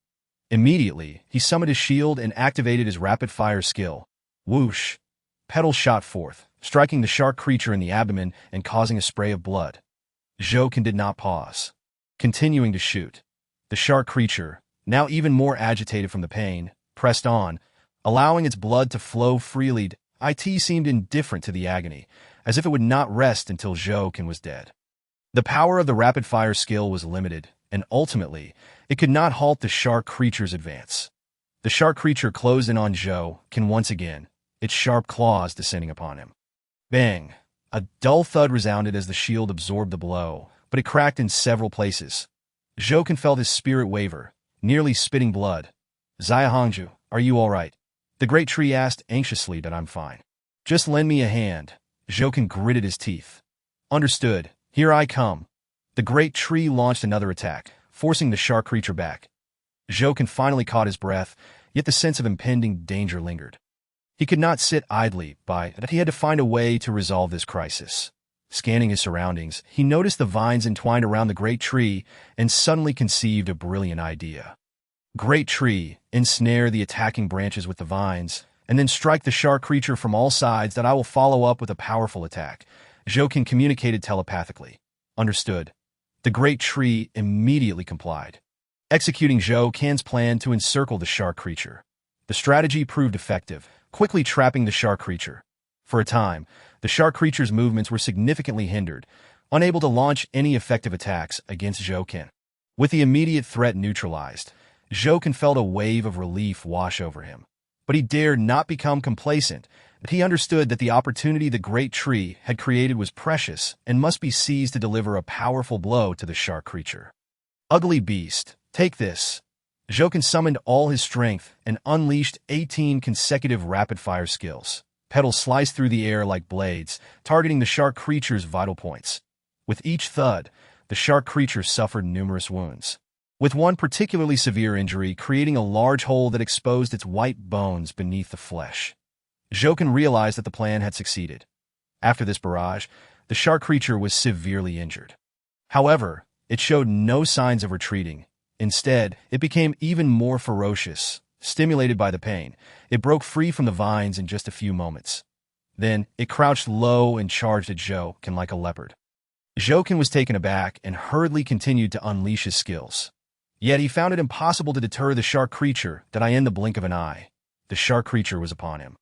Immediately, he summoned his shield and activated his rapid-fire skill. Whoosh! Petals shot forth, striking the shark creature in the abdomen and causing a spray of blood. Jokin did not pause, continuing to shoot. The shark creature, now even more agitated from the pain, pressed on, allowing its blood to flow freely. It seemed indifferent to the agony, as if it would not rest until Jokin was dead. The power of the rapid-fire skill was limited, and ultimately, it could not halt the shark creature's advance. The shark creature closed in on Jokin once again, its sharp claws descending upon him. Bang! A dull thud resounded as the shield absorbed the blow, but it cracked in several places. Jokin felt his spirit waver, nearly spitting blood. Xiaohanju, are you all right? The great tree asked anxiously. That I'm fine. Just lend me a hand. Jokin gritted his teeth. Understood. Here I come. The great tree launched another attack, forcing the shark creature back. Jokin finally caught his breath, yet the sense of impending danger lingered. He could not sit idly by, that he had to find a way to resolve this crisis. Scanning his surroundings, he noticed the vines entwined around the great tree and suddenly conceived a brilliant idea. Great tree, ensnare the attacking branches with the vines, and then strike the shark creature from all sides that I will follow up with a powerful attack. Jokin communicated telepathically. Understood. The great tree immediately complied, executing Zhou Can's plan to encircle the shark creature. The strategy proved effective, quickly trapping the shark creature. For a time, the shark creature's movements were significantly hindered, unable to launch any effective attacks against Zhou Can. With the immediate threat neutralized, Zhou Can felt a wave of relief wash over him. But he dared not become complacent. He understood that the opportunity the great tree had created was precious and must be seized to deliver a powerful blow to the shark creature. Ugly beast, take this. Zhou Can summoned all his strength and unleashed 18 consecutive rapid-fire skills. Petals sliced through the air like blades, targeting the shark creature's vital points. With each thud, the shark creature suffered numerous wounds, with one particularly severe injury creating a large hole that exposed its white bones beneath the flesh. Zhou Can realized that the plan had succeeded. After this barrage, the shark creature was severely injured. However, it showed no signs of retreating. Instead, it became even more ferocious. Stimulated by the pain, it broke free from the vines in just a few moments. Then, it crouched low and charged at Zhou Can like a leopard. Zhou Can was taken aback and hurriedly continued to unleash his skills. Yet he found it impossible to deter the shark creature that in the blink of an eye. The shark creature was upon him.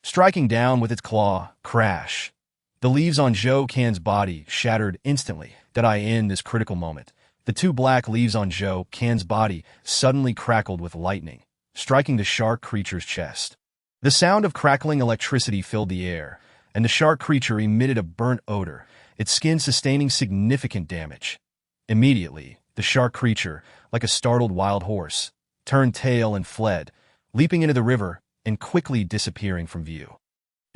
Striking down with its claw, crash. The leaves on Zhou Can's body shattered instantly. In this critical moment, the two black leaves on Zhou Can's body suddenly crackled with lightning, striking the shark creature's chest. The sound of crackling electricity filled the air, and the shark creature emitted a burnt odor, its skin sustaining significant damage. Immediately, the shark creature, like a startled wild horse, turned tail and fled, leaping into the river and quickly disappearing from view.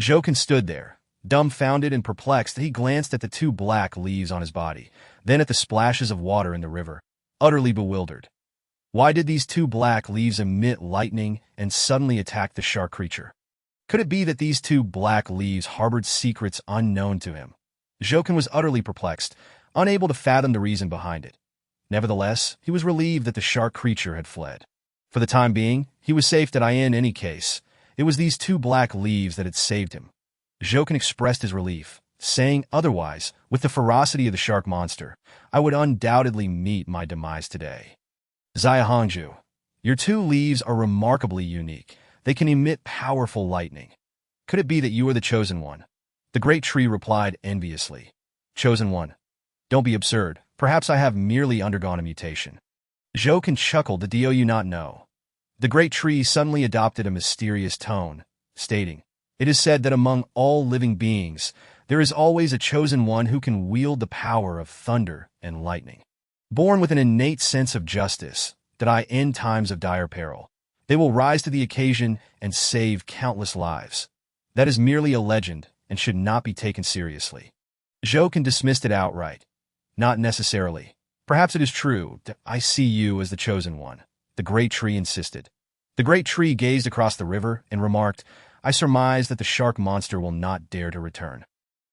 Zhou Can stood there, dumbfounded and perplexed. He glanced at the two black leaves on his body, then at the splashes of water in the river, utterly bewildered. Why did these two black leaves emit lightning and suddenly attack the shark creature? Could it be that these two black leaves harbored secrets unknown to him? Zhou Can was utterly perplexed, unable to fathom the reason behind it. Nevertheless, he was relieved that the shark creature had fled. For the time being, he was safe in any case. It was these two black leaves that had saved him. Zhou Can expressed his relief, saying otherwise, with the ferocity of the shark monster, I would undoubtedly meet my demise today. Xia Hongzhu, your two leaves are remarkably unique. They can emit powerful lightning. Could it be that you are the chosen one? The great tree replied enviously. Chosen one? Don't be absurd. Perhaps I have merely undergone a mutation. Zhou Can chuckled. Do you not know? The great tree suddenly adopted a mysterious tone, stating, It is said that among all living beings, there is always a chosen one who can wield the power of thunder and lightning. Born with an innate sense of justice, in times of dire peril, they will rise to the occasion and save countless lives. That is merely a legend and should not be taken seriously. Zhou Can dismissed it outright. Not necessarily. Perhaps it is true. I see you as the chosen one, the great tree insisted. The great tree gazed across the river and remarked, I surmise that the shark monster will not dare to return.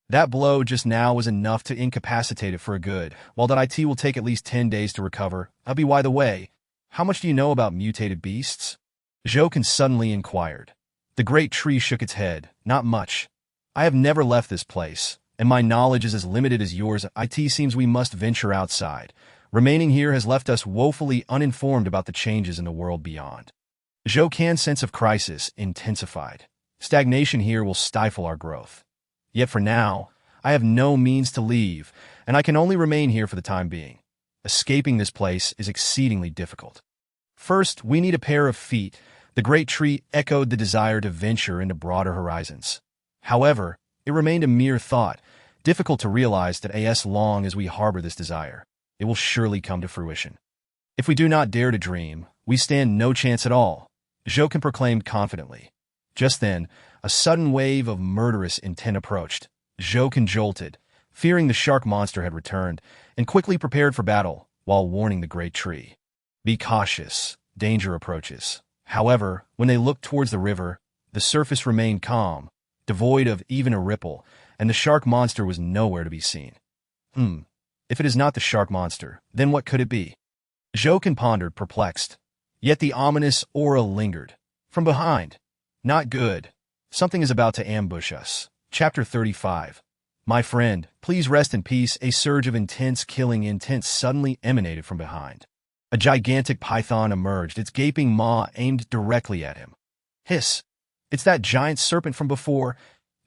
That blow just now was enough to incapacitate it for a good, while it will take at least 10 days to recover. By the way, how much do you know about mutated beasts? Zhou Can suddenly inquired. The great tree shook its head. Not much. I have never left this place, and my knowledge is as limited as yours. It seems we must venture outside. Remaining here has left us woefully uninformed about the changes in the world beyond. Zhou Can's sense of crisis intensified. Stagnation here will stifle our growth. Yet for now, I have no means to leave, and I can only remain here for the time being. Escaping this place is exceedingly difficult. First, we need a pair of feet. The great tree echoed the desire to venture into broader horizons. However, it remained a mere thought, difficult to realize that as long as we harbor this desire, it will surely come to fruition. If we do not dare to dream, we stand no chance at all, Zhou Can proclaimed confidently. Just then, a sudden wave of murderous intent approached. Zhou Can jolted, fearing the shark monster had returned, and quickly prepared for battle, while warning the great tree. Be cautious, danger approaches. However, when they looked towards the river, The surface remained calm, devoid of even a ripple, and the shark monster was nowhere to be seen. If it is not the shark monster, then what could it be? Jokin pondered, perplexed. Yet the ominous aura lingered. From behind. Not good. Something is about to ambush us. Chapter 35. My friend, please rest in peace. A surge of intense killing intent suddenly emanated from behind. A gigantic python emerged, its gaping maw aimed directly at him. Hiss! It's that giant serpent from before.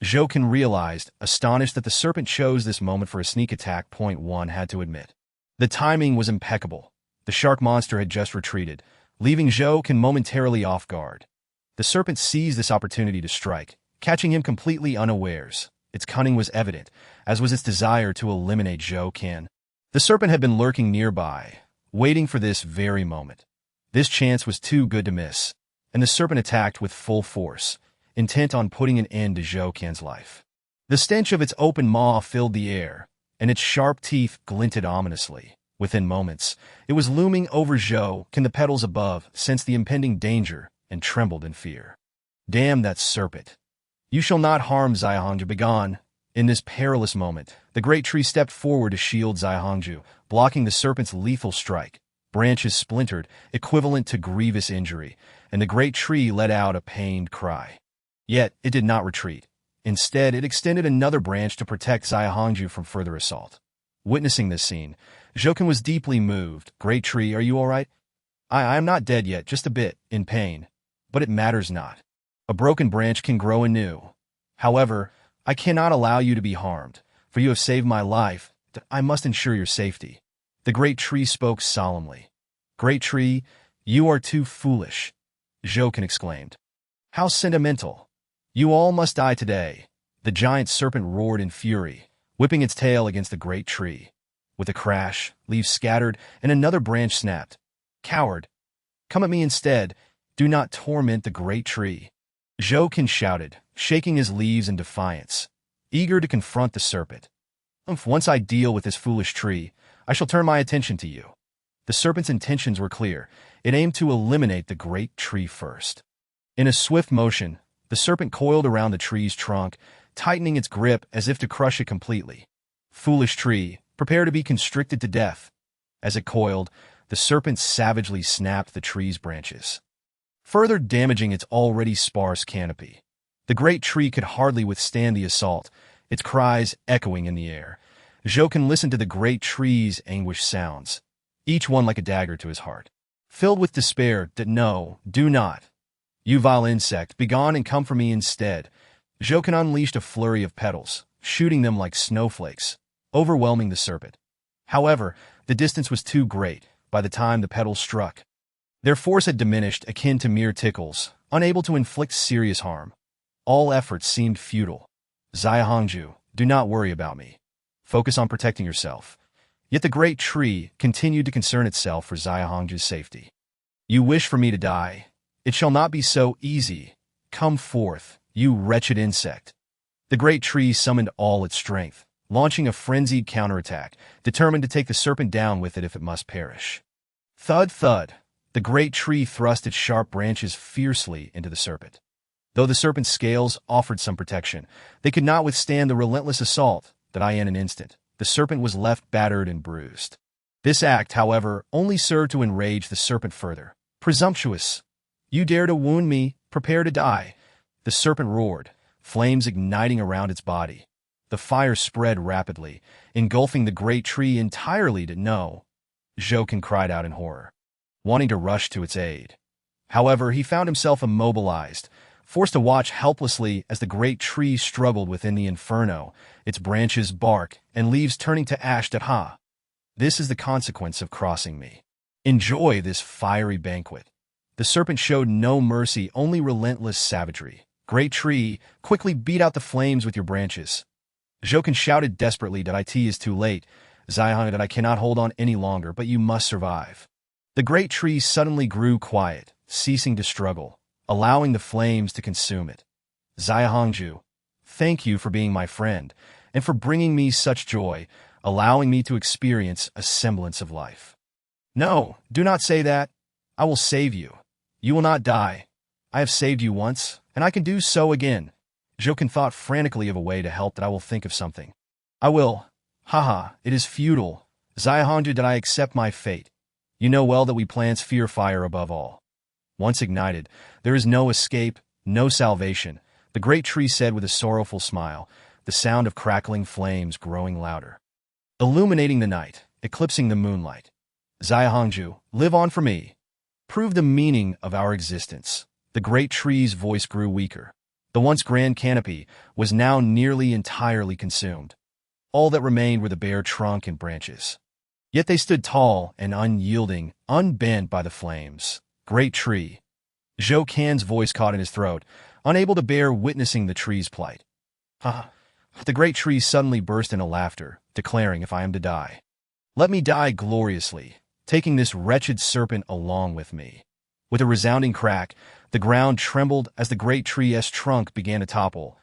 Jokin realized, astonished that the serpent chose this moment for a sneak attack. Point one had to admit. The timing was impeccable. The shark monster had just retreated, leaving Jokin momentarily off guard. The serpent seized this opportunity to strike, catching him completely unawares. Its cunning was evident, as was its desire to eliminate Jokin. The serpent had been lurking nearby, waiting for this very moment. This chance was too good to miss, and the serpent attacked with full force, intent on putting an end to Jokin's life. The stench of its open maw filled the air, and its sharp teeth glinted ominously. Within moments, it was looming over Jokin. The petals above sensed the impending danger and trembled in fear. Damn that serpent! You shall not harm Xiahongju. Begone! In this perilous moment, the great tree stepped forward to shield Xiahongju, blocking the serpent's lethal strike. Branches splintered, equivalent to grievous injury, and the great tree let out a pained cry. Yet, it did not retreat. Instead, it extended another branch to protect Xiahongju from further assault. Witnessing this scene, Jokin was deeply moved. Great tree, are you all right? I am not dead yet, just a bit, in pain. But it matters not. A broken branch can grow anew. However, I cannot allow you to be harmed, for you have saved my life. I must ensure your safety. The great tree spoke solemnly. Great tree, you are too foolish, Jokin exclaimed. How sentimental. You all must die today. The giant serpent roared in fury, whipping its tail against the great tree. With a crash, leaves scattered, and another branch snapped. Coward! Come at me instead. Do not torment the great tree. Jokin shouted, shaking his leaves in defiance, eager to confront the serpent. Once I deal with this foolish tree, I shall turn my attention to you. The serpent's intentions were clear. It aimed to eliminate the great tree first. In a swift motion, the serpent coiled around the tree's trunk, tightening its grip as if to crush it completely. Foolish tree, prepare to be constricted to death. As it coiled, the serpent savagely snapped the tree's branches, further damaging its already sparse canopy. The great tree could hardly withstand the assault, its cries echoing in the air. Jokin listened to the great tree's anguished sounds, each one like a dagger to his heart. Filled with despair, no, do not. You vile insect, begone and come for me instead. Jokin unleashed a flurry of petals, shooting them like snowflakes, overwhelming the serpent. However, the distance was too great by the time the petals struck. Their force had diminished, akin to mere tickles, unable to inflict serious harm. All efforts seemed futile. Xiahongju, do not worry about me. Focus on protecting yourself. Yet the great tree continued to concern itself for Xiahongju's safety. You wish for me to die. It shall not be so easy. Come forth, you wretched insect. The great tree summoned all its strength, launching a frenzied counterattack, determined to take the serpent down with it if it must perish. Thud, thud. The great tree thrust its sharp branches fiercely into the serpent. Though the serpent's scales offered some protection, they could not withstand the relentless assault that in an instant, the serpent was left battered and bruised. This act, however, only served to enrage the serpent further. Presumptuous! You dare to wound me, prepare to die. The serpent roared, flames igniting around its body. The fire spread rapidly, engulfing the great tree entirely. No, Jokin cried out in horror, wanting to rush to its aid. However, he found himself immobilized, forced to watch helplessly as the great tree struggled within the inferno, its branches bark and leaves turning to ash. This is the consequence of crossing me. Enjoy this fiery banquet. The serpent showed no mercy, only relentless savagery. Great tree, quickly beat out the flames with your branches. Jokin shouted desperately. It is too late. Xiahongju, that I cannot hold on any longer, but you must survive. The great tree suddenly grew quiet, ceasing to struggle, allowing the flames to consume it. Xiahongju, thank you for being my friend, and for bringing me such joy, allowing me to experience a semblance of life. No, do not say that. I will save you. You will not die. I have saved you once, And I can do so again. Jokin thought frantically of a way to help that I will think of something. I will. Haha, it is futile. Xiahongju, did I accept my fate? You know well that we plants fear fire above all. Once ignited, there is no escape, no salvation, the great tree said with a sorrowful smile, the sound of crackling flames growing louder. Illuminating the night, eclipsing the moonlight. Xiahongju, live on for me. Prove the meaning of our existence. The great tree's voice grew weaker. The once grand canopy was now nearly entirely consumed. All that remained were the bare trunk and branches. Yet they stood tall and unyielding, unbent by the flames. Great tree. Zhou Kan's voice caught in his throat, unable to bear witnessing the tree's plight. The great tree suddenly burst into laughter, declaring, if I am to die, let me die gloriously, taking this wretched serpent along with me. With a resounding crack, the ground trembled as the great tree's trunk began to topple.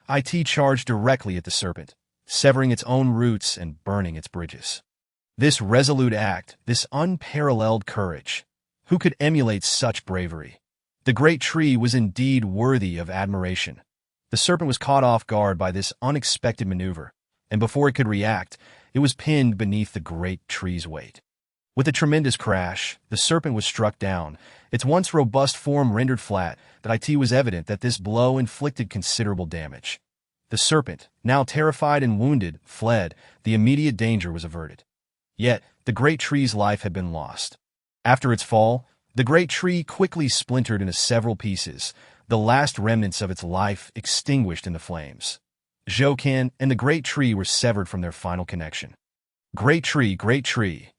It charged directly at the serpent, severing its own roots and burning its bridges. This resolute act, this unparalleled courage, who could emulate such bravery? The great tree was indeed worthy of admiration. The serpent was caught off guard by this unexpected maneuver, and before it could react, it was pinned beneath the great tree's weight. With a tremendous crash, the serpent was struck down, its once robust form rendered flat. That it was evident that this blow inflicted considerable damage. The serpent, now terrified and wounded, fled. The immediate danger was averted. Yet, the great tree's life had been lost. After its fall, the great tree quickly splintered into several pieces, the last remnants of its life extinguished in the flames. Zhou Kan and the great tree were severed from their final connection. Great tree, great tree.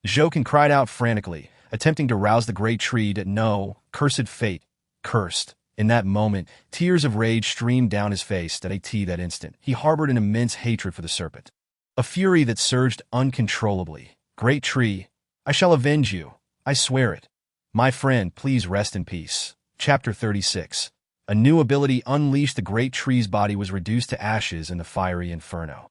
Zhou Kan cried out frantically, attempting to rouse the great tree to no, cursed fate, cursed. In that moment, tears of rage streamed down his face. That instant, he harbored an immense hatred for the serpent. A fury that surged uncontrollably. Great tree, I shall avenge you. I swear it. My friend, please rest in peace. Chapter 36. A new ability unleashed. The great tree's body was reduced to ashes in the fiery inferno.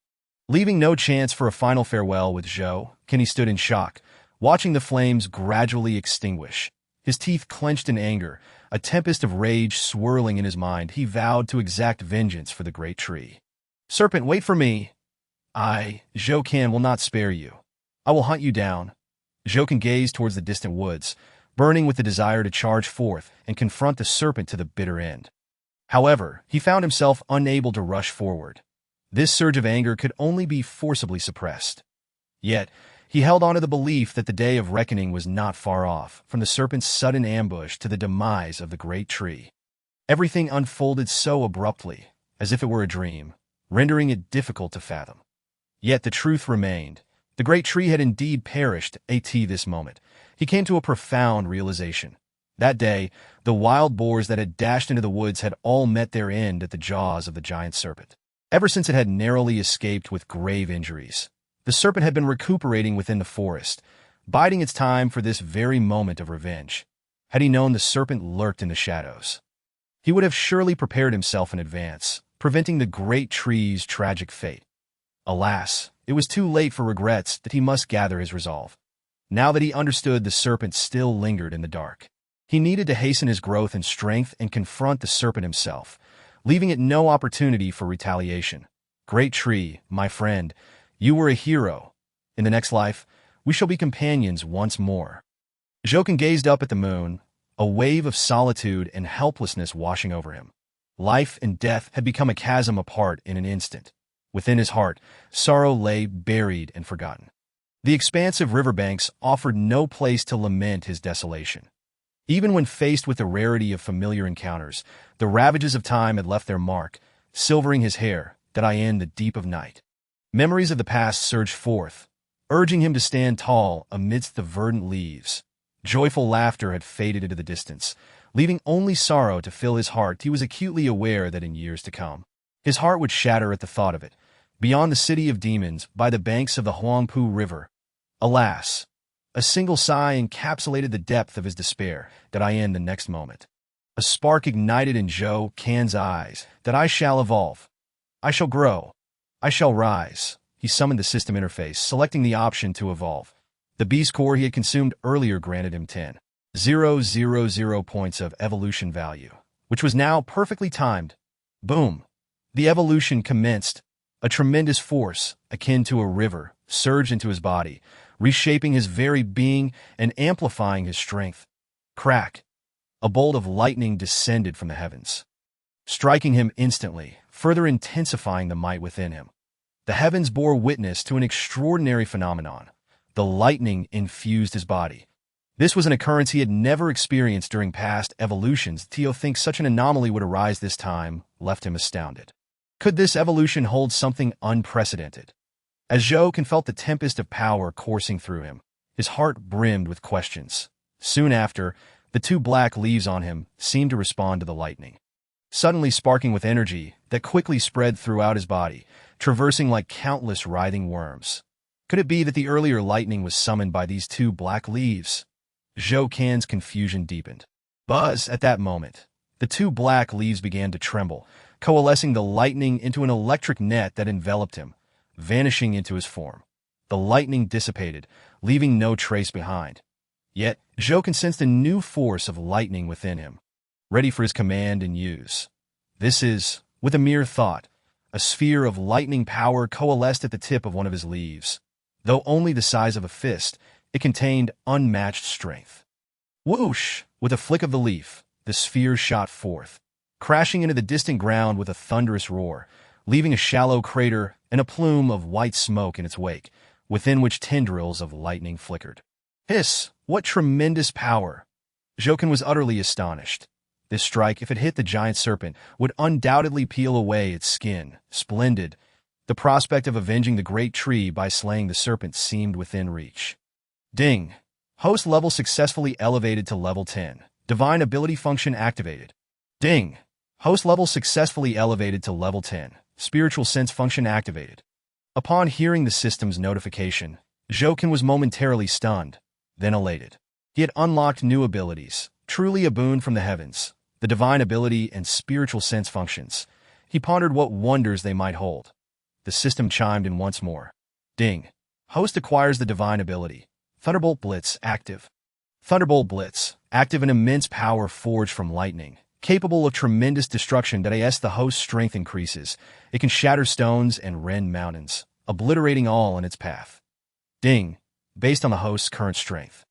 Leaving no chance for a final farewell with Zhou, Kenny stood in shock, watching the flames gradually extinguish. His teeth clenched in anger, a tempest of rage swirling in his mind. He vowed to exact vengeance for the great tree. Serpent, wait for me. Zhou Kan, will not spare you. I will hunt you down. Zhou Kan gazed towards the distant woods, burning with the desire to charge forth and confront the serpent to the bitter end. However, he found himself unable to rush forward. This surge of anger could only be forcibly suppressed. Yet, he held on to the belief that the day of reckoning was not far off, from the serpent's sudden ambush to the demise of the great tree. Everything unfolded so abruptly, as if it were a dream, rendering it difficult to fathom. Yet the truth remained. The great tree had indeed perished. This moment, he came to a profound realization. That day, the wild boars that had dashed into the woods had all met their end at the jaws of the giant serpent. Ever since it had narrowly escaped with grave injuries, the serpent had been recuperating within the forest, biding its time for this very moment of revenge. Had he known the serpent lurked in the shadows, he would have surely prepared himself in advance, preventing the great tree's tragic fate. Alas, it was too late for regrets. That he must gather his resolve. Now that he understood the serpent still lingered in the dark, he needed to hasten his growth in strength and confront the serpent himself, leaving it no opportunity for retaliation. Great tree, my friend, you were a hero. In the next life, we shall be companions once more. Zhou Kan gazed up at the moon, a wave of solitude and helplessness washing over him. Life and death had become a chasm apart in an instant. Within his heart, sorrow lay buried and forgotten. The expansive riverbanks offered no place to lament his desolation. Even when faced with the rarity of familiar encounters, the ravages of time had left their mark, silvering his hair. In the deep of night, memories of the past surged forth, urging him to stand tall amidst the verdant leaves. Joyful laughter had faded into the distance, leaving only sorrow to fill his heart. He was acutely aware that in years to come, his heart would shatter at the thought of it, beyond the city of demons, by the banks of the Huangpu River. Alas! A single sigh encapsulated the depth of his despair. In the next moment, a spark ignited in Zhou Kan's eyes. I shall evolve. I shall grow. I shall rise. He summoned the system interface, selecting the option to evolve. The beast core he had consumed earlier granted him 10,000 points of evolution value. which was now perfectly timed. Boom! The evolution commenced. A tremendous force, akin to a river, surged into his body, reshaping his very being and amplifying his strength. Crack! A bolt of lightning descended from the heavens, striking him instantly, further intensifying the might within him. The heavens bore witness to an extraordinary phenomenon. The lightning infused his body. This was an occurrence he had never experienced during past evolutions. Tio thinks such an anomaly would arise this time left him astounded. Could this evolution hold something unprecedented? As Zhou felt the tempest of power coursing through him, his heart brimmed with questions. Soon after, the two black leaves on him seemed to respond to the lightning, suddenly sparking with energy that quickly spread throughout his body, traversing like countless writhing worms. Could it be that the earlier lightning was summoned by these two black leaves? Zhou Can's confusion deepened. Buzz! At that moment, the two black leaves began to tremble, coalescing the lightning into an electric net that enveloped him, vanishing into his form. The lightning dissipated, leaving no trace behind. Yet, Zhou sensed a new force of lightning within him, ready for his command and use. This is, with a mere thought, a sphere of lightning power coalesced at the tip of one of his leaves. Though only the size of a fist, it contained unmatched strength. Whoosh! With a flick of the leaf, the sphere shot forth, crashing into the distant ground with a thunderous roar, leaving a shallow crater and a plume of white smoke in its wake, within which tendrils of lightning flickered. Hiss! What tremendous power! Zhou was utterly astonished. This strike, if it hit the giant serpent, would undoubtedly peel away its skin. Splendid! The prospect of avenging the great tree by slaying the serpent seemed within reach. Ding! Host level successfully elevated to level 10. Divine ability function activated. Ding! Host level successfully elevated to level 10. Spiritual sense function activated. Upon hearing the system's notification, Zhou was momentarily stunned, then elated. He had unlocked new abilities, truly a boon from the heavens, the divine ability and spiritual sense functions. He pondered what wonders they might hold. The system chimed in once more. Ding! Host acquires the divine ability. Thunderbolt Blitz active. Thunderbolt Blitz, active, an immense power forged from lightning, capable of tremendous destruction. As the host's strength increases, it can shatter stones and rend mountains, obliterating all in its path. Ding! Based on the host's current strength,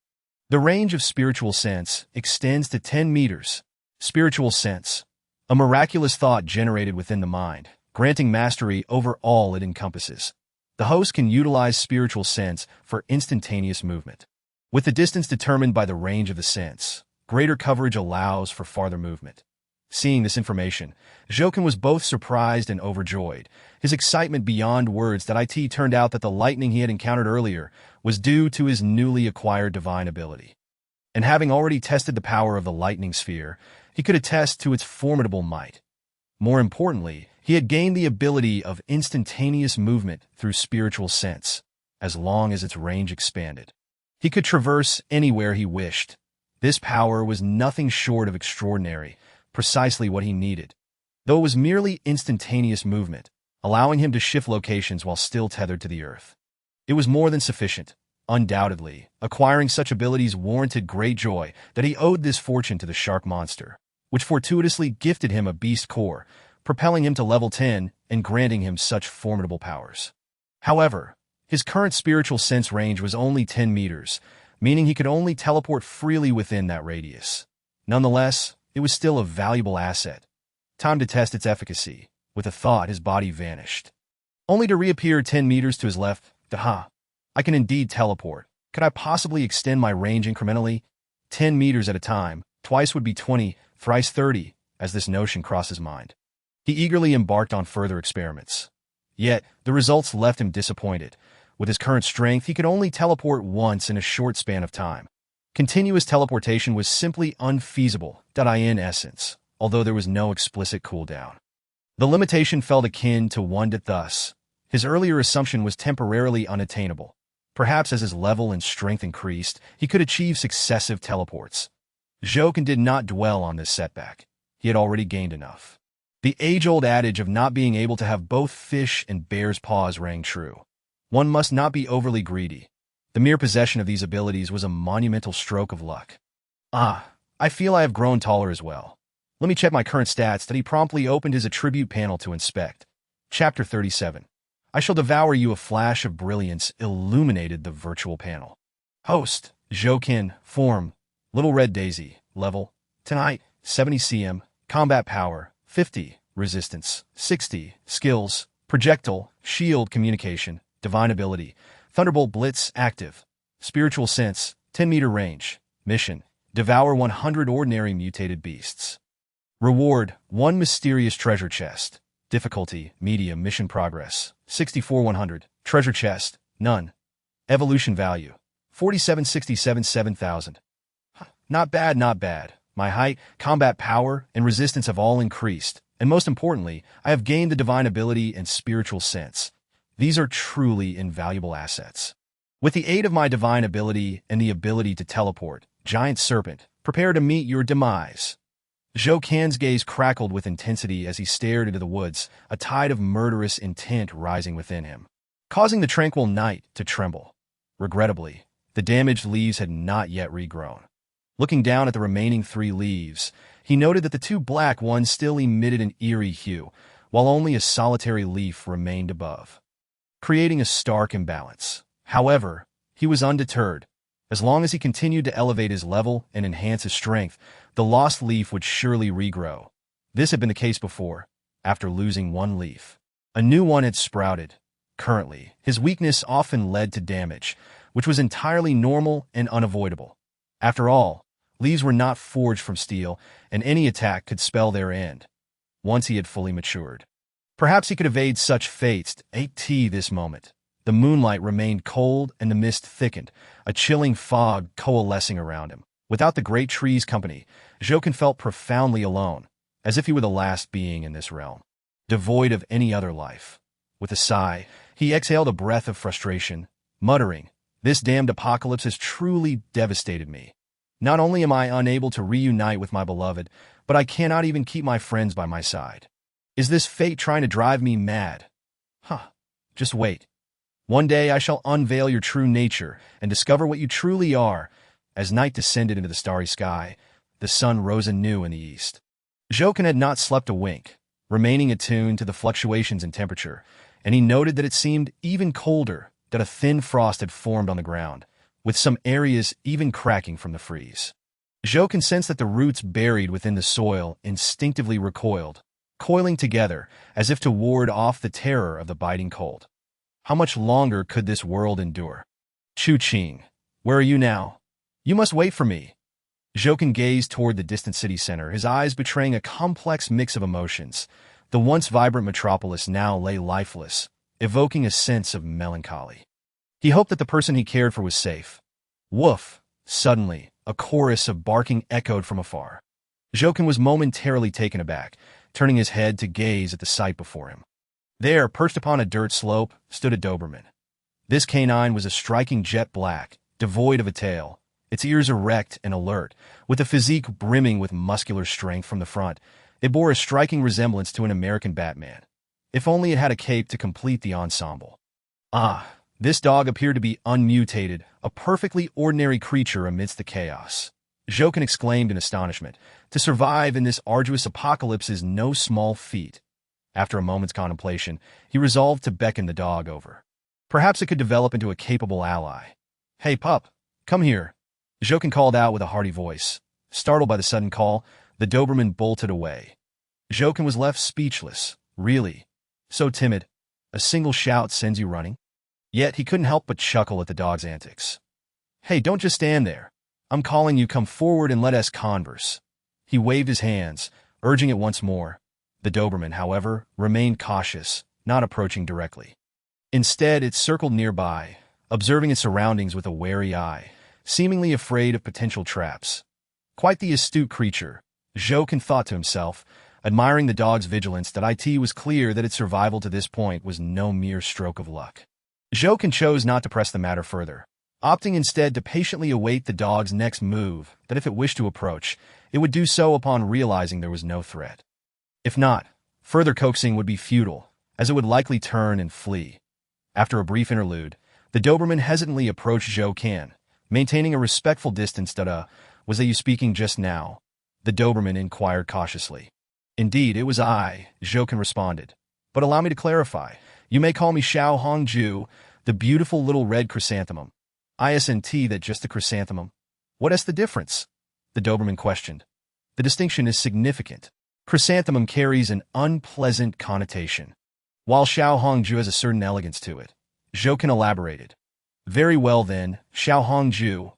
the range of spiritual sense extends to 10 meters. Spiritual sense, a miraculous thought generated within the mind, granting mastery over all it encompasses. The host can utilize spiritual sense for instantaneous movement. With the distance determined by the range of the sense, greater coverage allows for farther movement. Seeing this information, Zhou was both surprised and overjoyed, his excitement beyond words. That it turned out that the lightning he had encountered earlier was due to his newly acquired divine ability. And having already tested the power of the lightning sphere, he could attest to its formidable might. More importantly, he had gained the ability of instantaneous movement through spiritual sense, as long as its range expanded. He could traverse anywhere he wished. This power was nothing short of extraordinary, precisely what he needed. Though it was merely instantaneous movement, allowing him to shift locations while still tethered to the earth. It was more than sufficient. Undoubtedly, acquiring such abilities warranted great joy. That he owed this fortune to the shark monster, which fortuitously gifted him a beast core, propelling him to level 10 and granting him such formidable powers. However, his current spiritual sense range was only 10 meters, meaning he could only teleport freely within that radius. Nonetheless, it was still a valuable asset. Time to test its efficacy. With a thought, his body vanished, only to reappear 10 meters to his left. Aha! I can indeed teleport. Could I possibly extend my range incrementally? 10 meters at a time, twice would be 20, thrice 30, as this notion crossed his mind. He eagerly embarked on further experiments. Yet, the results left him disappointed. With his current strength, he could only teleport once in a short span of time. Continuous teleportation was simply unfeasible, in essence, although there was no explicit cooldown. The limitation felt akin to one that thus, his earlier assumption was temporarily unattainable. Perhaps as his level and strength increased, he could achieve successive teleports. Zhou did not dwell on this setback. He had already gained enough. The age-old adage of not being able to have both fish and bear's paws rang true. One must not be overly greedy. The mere possession of these abilities was a monumental stroke of luck. I feel I have grown taller as well. Let me check my current stats. That he promptly opened his attribute panel to inspect. Chapter 37. I shall devour you. A flash of brilliance illuminated the virtual panel. Host, Jokin, form, Little Red Daisy, level, tonight, 70 cm, combat power, 50, resistance, 60, skills, projectile, shield communication, divine ability, Thunderbolt Blitz active, spiritual sense, 10-meter range, mission, devour 100 ordinary mutated beasts. Reward, 1 mysterious treasure chest, difficulty, medium, mission progress, 64-100, treasure chest, none. Evolution value, 4767 7000. Not bad, not bad. My height, combat power, and resistance have all increased, and most importantly, I have gained the divine ability and spiritual sense. These are truly invaluable assets. With the aid of my divine ability and the ability to teleport, Giant Serpent, prepare to meet your demise. Zhou Kan's gaze crackled with intensity as he stared into the woods, a tide of murderous intent rising within him, causing the tranquil night to tremble. Regrettably, the damaged leaves had not yet regrown. Looking down at the remaining 3 leaves, he noted that the 2 black ones still emitted an eerie hue, while only a solitary leaf remained above, creating a stark imbalance. However, he was undeterred. As long as he continued to elevate his level and enhance his strength, the lost leaf would surely regrow. This had been the case before. After losing 1 leaf, a new one had sprouted. Currently, his weakness often led to damage, which was entirely normal and unavoidable. After all, leaves were not forged from steel, and any attack could spell their end, once he had fully matured. Perhaps he could evade such fates at this moment. The moonlight remained cold and the mist thickened, a chilling fog coalescing around him. Without the great tree's company, Jokin felt profoundly alone, as if he were the last being in this realm, devoid of any other life. With a sigh, he exhaled a breath of frustration, muttering, "This damned apocalypse has truly devastated me. Not only am I unable to reunite with my beloved, but I cannot even keep my friends by my side. Is this fate trying to drive me mad? Just wait. One day I shall unveil your true nature and discover what you truly are." As night descended into the starry sky, the sun rose anew in the east. Jokin had not slept a wink, remaining attuned to the fluctuations in temperature, and he noted that it seemed even colder, that a thin frost had formed on the ground, with some areas even cracking from the freeze. Jokin sensed that the roots buried within the soil instinctively recoiled, coiling together as if to ward off the terror of the biting cold. How much longer could this world endure? Chu-Ching, where are you now? You must wait for me. Jokin gazed toward the distant city center, his eyes betraying a complex mix of emotions. The once vibrant metropolis now lay lifeless, evoking a sense of melancholy. He hoped that the person he cared for was safe. Woof! Suddenly, a chorus of barking echoed from afar. Jokin was momentarily taken aback, turning his head to gaze at the sight before him. There, perched upon a dirt slope, stood a Doberman. This canine was a striking jet black, devoid of a tail, its ears erect and alert, with a physique brimming with muscular strength from the front. It bore a striking resemblance to an American Batman. If only it had a cape to complete the ensemble. This dog appeared to be unmutated, a perfectly ordinary creature amidst the chaos. Jokin exclaimed in astonishment. To survive in this arduous apocalypse is no small feat. After a moment's contemplation, he resolved to beckon the dog over. Perhaps it could develop into a capable ally. "Hey, pup, come here," Jokin called out with a hearty voice. Startled by the sudden call, the Doberman bolted away. Jokin was left speechless. Really? So timid? A single shout sends you running? Yet he couldn't help but chuckle at the dog's antics. "Hey, don't just stand there. I'm calling you, come forward and let us converse." He waved his hands, urging it once more. The Doberman, however, remained cautious, not approaching directly. Instead, it circled nearby, observing its surroundings with a wary eye, seemingly afraid of potential traps. Quite the astute creature, Jokin thought to himself, admiring the dog's vigilance. That it was clear that its survival to this point was no mere stroke of luck. Jokin chose not to press the matter further, opting instead to patiently await the dog's next move, that if it wished to approach, it would do so upon realizing there was no threat. If not, further coaxing would be futile, as it would likely turn and flee. After a brief interlude, the Doberman hesitantly approached Jokin, maintaining a respectful distance. Was that you speaking just now? The Doberman inquired cautiously. Indeed, it was I, Zhouken responded. But allow me to clarify. You may call me Xiao Hongju, the beautiful little red chrysanthemum. Isn't that just a chrysanthemum? What is the difference? The Doberman questioned. The distinction is significant. Chrysanthemum carries an unpleasant connotation, while Xiao Hongju has a certain elegance to it. Zhouken elaborated. Very well then, Xiao Hongju.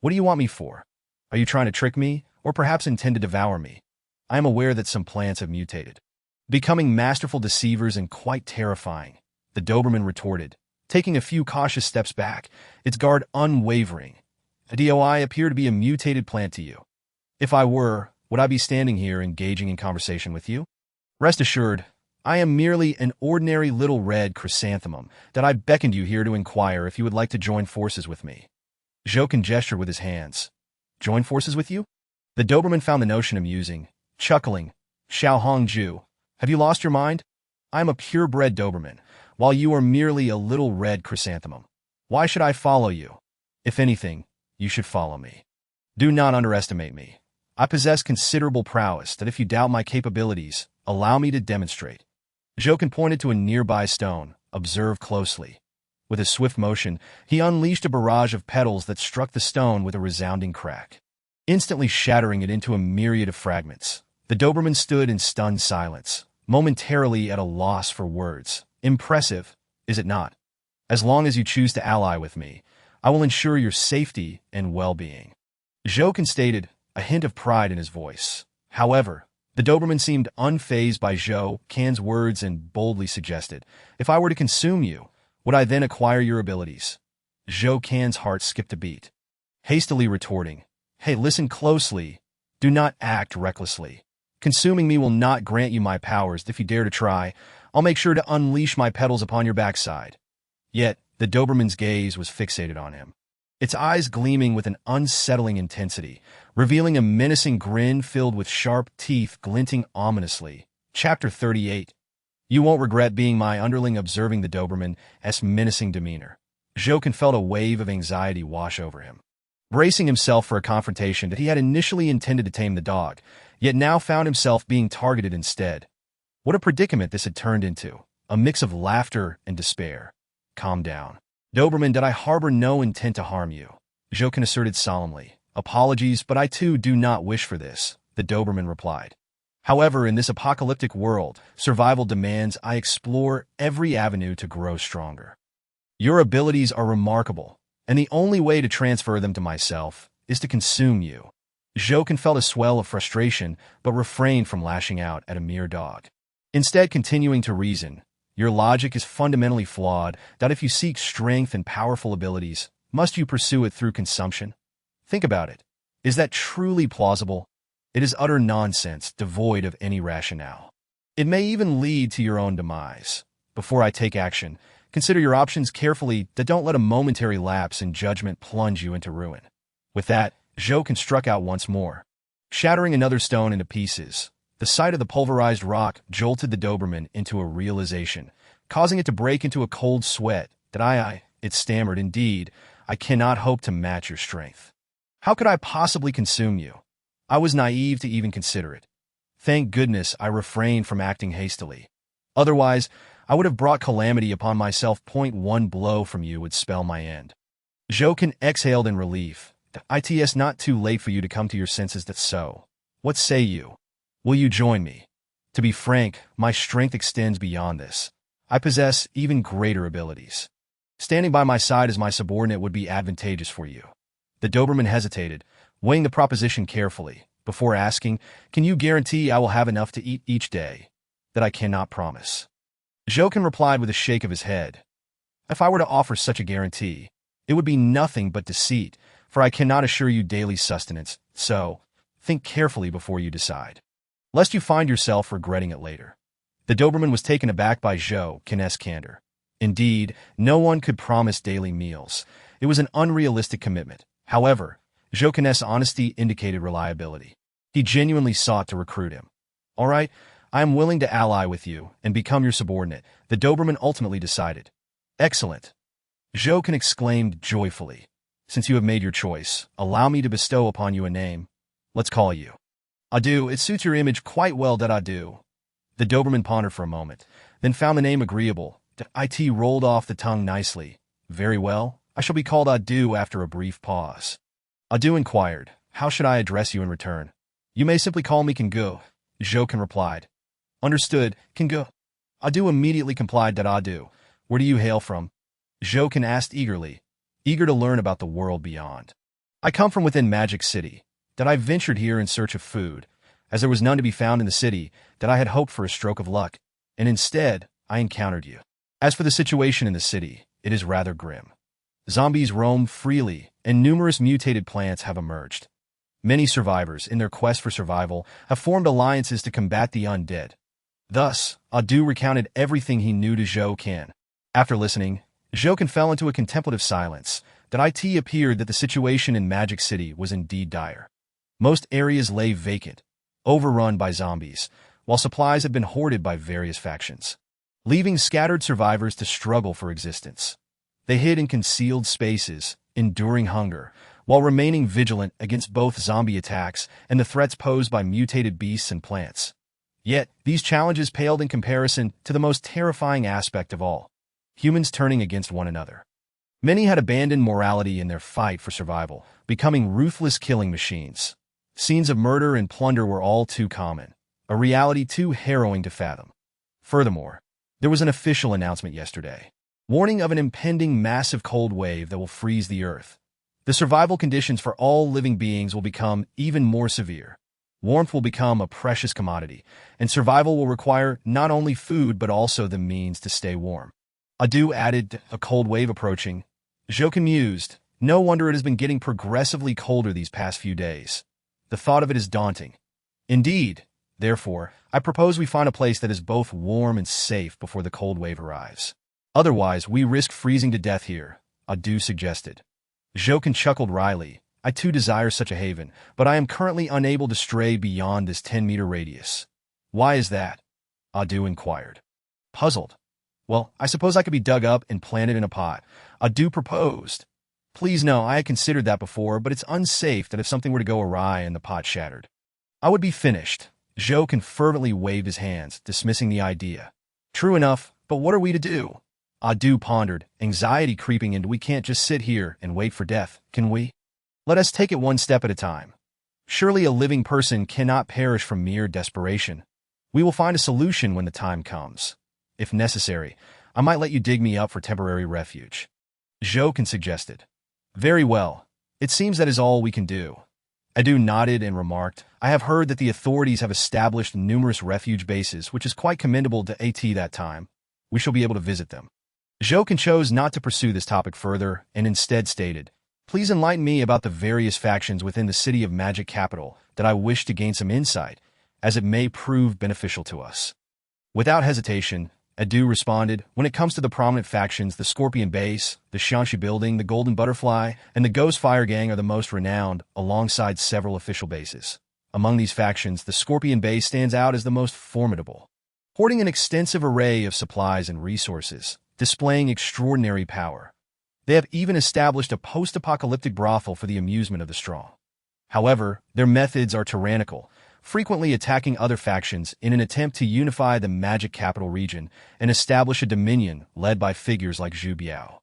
What do you want me for? Are you trying to trick me, or perhaps intend to devour me? I am aware that some plants have mutated, becoming masterful deceivers and quite terrifying, the Doberman retorted, taking a few cautious steps back, its guard unwavering. Do I appear to be a mutated plant to you? If I were, would I be standing here engaging in conversation with you? Rest assured, I am merely an ordinary little red chrysanthemum that I beckoned you here to inquire if you would like to join forces with me. Zhouken gestured with his hands. Join forces with you? The Doberman found the notion amusing, chuckling. Xiao Hongju, have you lost your mind? I am a purebred Doberman, while you are merely a little red chrysanthemum. Why should I follow you? If anything, you should follow me. Do not underestimate me. I possess considerable prowess that if you doubt my capabilities, allow me to demonstrate. Zhouken pointed to a nearby stone. Observe closely. With a swift motion, he unleashed a barrage of petals that struck the stone with a resounding crack, instantly shattering it into a myriad of fragments. The Doberman stood in stunned silence, momentarily at a loss for words. Impressive, is it not? As long as you choose to ally with me, I will ensure your safety and well-being. Zhouken stated, a hint of pride in his voice. However, the Doberman seemed unfazed by Zhouken's words and boldly suggested, if I were to consume you, would I then acquire your abilities? Zhouken's heart skipped a beat, hastily retorting, hey, listen closely. Do not act recklessly. Consuming me will not grant you my powers. If you dare to try, I'll make sure to unleash my petals upon your backside. Yet, the Doberman's gaze was fixated on him, its eyes gleaming with an unsettling intensity, revealing a menacing grin filled with sharp teeth glinting ominously. Chapter 38. You won't regret being my underling. Observing the Doberman's menacing demeanor, Zhouken felt a wave of anxiety wash over him. Bracing himself for a confrontation that he had initially intended to tame the dog, yet now found himself being targeted instead. What a predicament this had turned into, a mix of laughter and despair. Calm down. Doberman, did I harbor no intent to harm you? Zhouken asserted solemnly. Apologies, but I too do not wish for this, the Doberman replied. However, in this apocalyptic world, survival demands I explore every avenue to grow stronger. Your abilities are remarkable, and the only way to transfer them to myself is to consume you. Zhouken felt a swell of frustration, but refrained from lashing out at a mere dog. Instead, continuing to reason, your logic is fundamentally flawed, that if you seek strength and powerful abilities, must you pursue it through consumption? Think about it. Is that truly plausible? It is utter nonsense, devoid of any rationale. It may even lead to your own demise. Before I take action, consider your options carefully that don't let a momentary lapse in judgment plunge you into ruin. With that, Zhouken struck out once more, shattering another stone into pieces. The sight of the pulverized rock jolted the Doberman into a realization, causing it to break into a cold sweat. It stammered, indeed, I cannot hope to match your strength. How could I possibly consume you? I was naive to even consider it. Thank goodness I refrained from acting hastily. Otherwise, I would have brought calamity upon myself. One blow from you would spell my end. Zhouken exhaled in relief. It's not too late for you to come to your senses. That's so. What say you? Will you join me? To be frank, my strength extends beyond this. I possess even greater abilities. Standing by my side as my subordinate would be advantageous for you. The Doberman hesitated, weighing the proposition carefully, before asking, can you guarantee I will have enough to eat each day? That I cannot promise. Zhouken replied with a shake of his head. If I were to offer such a guarantee, it would be nothing but deceit, for I cannot assure you daily sustenance, so think carefully before you decide, lest you find yourself regretting it later. The Doberman was taken aback by Zhouken's candor. Indeed, no one could promise daily meals. It was an unrealistic commitment. However, Zhouken's honesty indicated reliability. He genuinely sought to recruit him. All right, I am willing to ally with you and become your subordinate, the Doberman ultimately decided. Excellent. Zhouken exclaimed joyfully. Since you have made your choice, allow me to bestow upon you a name. Let's call you I do. It suits your image quite well that I do. The Doberman pondered for a moment, then found the name agreeable. It rolled off the tongue nicely. Very well. I shall be called Adu after a brief pause. Adu inquired, how should I address you in return? You may simply call me Kingu. Jokin replied. Understood, Kingu. Adu immediately complied that Adu. Where do you hail from? Jokin asked eagerly, eager to learn about the world beyond. I come from within Magic City. That I ventured here in search of food, as there was none to be found in the city, that I had hoped for a stroke of luck, and instead, I encountered you. As for the situation in the city, it is rather grim. Zombies roam freely, and numerous mutated plants have emerged. Many survivors, in their quest for survival, have formed alliances to combat the undead. Thus, Adu recounted everything he knew to Jokin. After listening, Jokin fell into a contemplative silence. That it appeared that the situation in Magic City was indeed dire. Most areas lay vacant, overrun by zombies, while supplies had been hoarded by various factions, leaving scattered survivors to struggle for existence. They hid in concealed spaces, enduring hunger, while remaining vigilant against both zombie attacks and the threats posed by mutated beasts and plants. Yet, these challenges paled in comparison to the most terrifying aspect of all: humans turning against one another. Many had abandoned morality in their fight for survival, becoming ruthless killing machines. Scenes of murder and plunder were all too common, a reality too harrowing to fathom. Furthermore, there was an official announcement yesterday, warning of an impending massive cold wave that will freeze the earth. The survival conditions for all living beings will become even more severe. Warmth will become a precious commodity, and survival will require not only food but also the means to stay warm. Adu added, a cold wave approaching. Jokin mused, no wonder it has been getting progressively colder these past few days. The thought of it is daunting. Indeed, therefore, I propose we find a place that is both warm and safe before the cold wave arrives. Otherwise, we risk freezing to death here, Adu suggested. Jokin chuckled wryly. I too desire such a haven, but I am currently unable to stray beyond this 10-meter radius. Why is that? Adu inquired. Puzzled. Well, I suppose I could be dug up and planted in a pot, Adu proposed. Please no, I had considered that before, but it's unsafe that if something were to go awry and the pot shattered, I would be finished. Jokin fervently waved his hands, dismissing the idea. True enough, but what are we to do? Adu pondered, anxiety creeping into we can't just sit here and wait for death, can we? Let us take it one step at a time. Surely a living person cannot perish from mere desperation. We will find a solution when the time comes. If necessary, I might let you dig me up for temporary refuge. Jokin suggested. Very well. It seems that is all we can do. Adu nodded and remarked, I have heard that the authorities have established numerous refuge bases, which is quite commendable to that time. We shall be able to visit them. Jokin chose not to pursue this topic further and instead stated, please enlighten me about the various factions within the city of Magic Capital that I wish to gain some insight, as it may prove beneficial to us. Without hesitation, Adu responded, when it comes to the prominent factions, the Scorpion Base, the Shanxi Building, the Golden Butterfly, and the Ghost Fire Gang are the most renowned, alongside several official bases. Among these factions, the Scorpion Base stands out as the most formidable, hoarding an extensive array of supplies and resources, displaying extraordinary power. They have even established a post-apocalyptic brothel for the amusement of the strong. However, their methods are tyrannical, frequently attacking other factions in an attempt to unify the Magic Capital region and establish a dominion led by figures like Zhu Biao.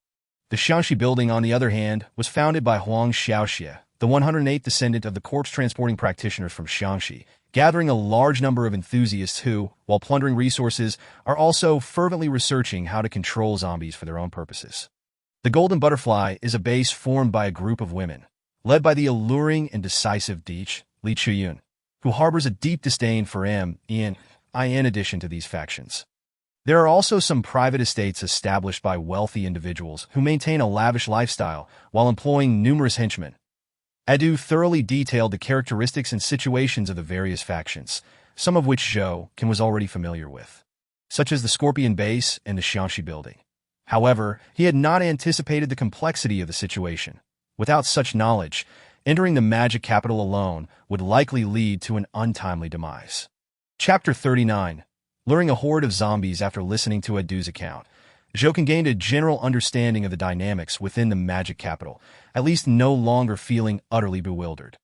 The Shanxi Building, on the other hand, was founded by Huang Xiaoxie, the 108th descendant of the corpse-transporting practitioners from Shanxi, gathering a large number of enthusiasts who, while plundering resources, are also fervently researching how to control zombies for their own purposes. The Golden Butterfly is a base formed by a group of women, led by the alluring and decisive Li Chuyun, who harbors a deep disdain for in addition to these factions. There are also some private estates established by wealthy individuals who maintain a lavish lifestyle while employing numerous henchmen. Adu thoroughly detailed the characteristics and situations of the various factions, some of which Jokin was already familiar with, such as the Scorpion Base and the Shanxi Building. However, he had not anticipated the complexity of the situation. Without such knowledge, entering the Magic Capital alone would likely lead to an untimely demise. Chapter 39. Luring a horde of zombies. After listening to Adu's account, Jokin gained a general understanding of the dynamics within the Magic Capital, at least no longer feeling utterly bewildered.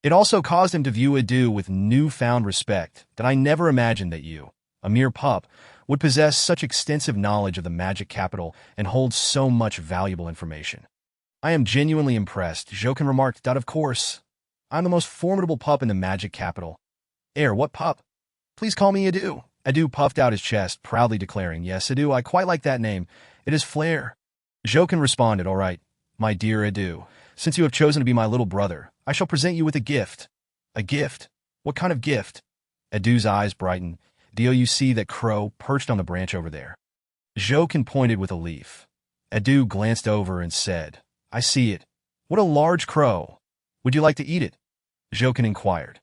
It also caused him to view Adu with newfound respect that I never imagined that you, a mere pup, would possess such extensive knowledge of the magic capital and hold so much valuable information. I am genuinely impressed, Jokin remarked. Of course, I'm the most formidable pup in the magic capital. What pup? Please call me Adu. Adu puffed out his chest, proudly declaring, Yes, Adu, I quite like that name. It has flair. Jokin responded, All right, my dear Adu, since you have chosen to be my little brother, I shall present you with a gift. A gift? What kind of gift? Adu's eyes brightened. Do you see that crow perched on the branch over there? Jokin pointed with a leaf. Adu glanced over and said, I see it. What a large crow. Would you like to eat it? Jokin inquired.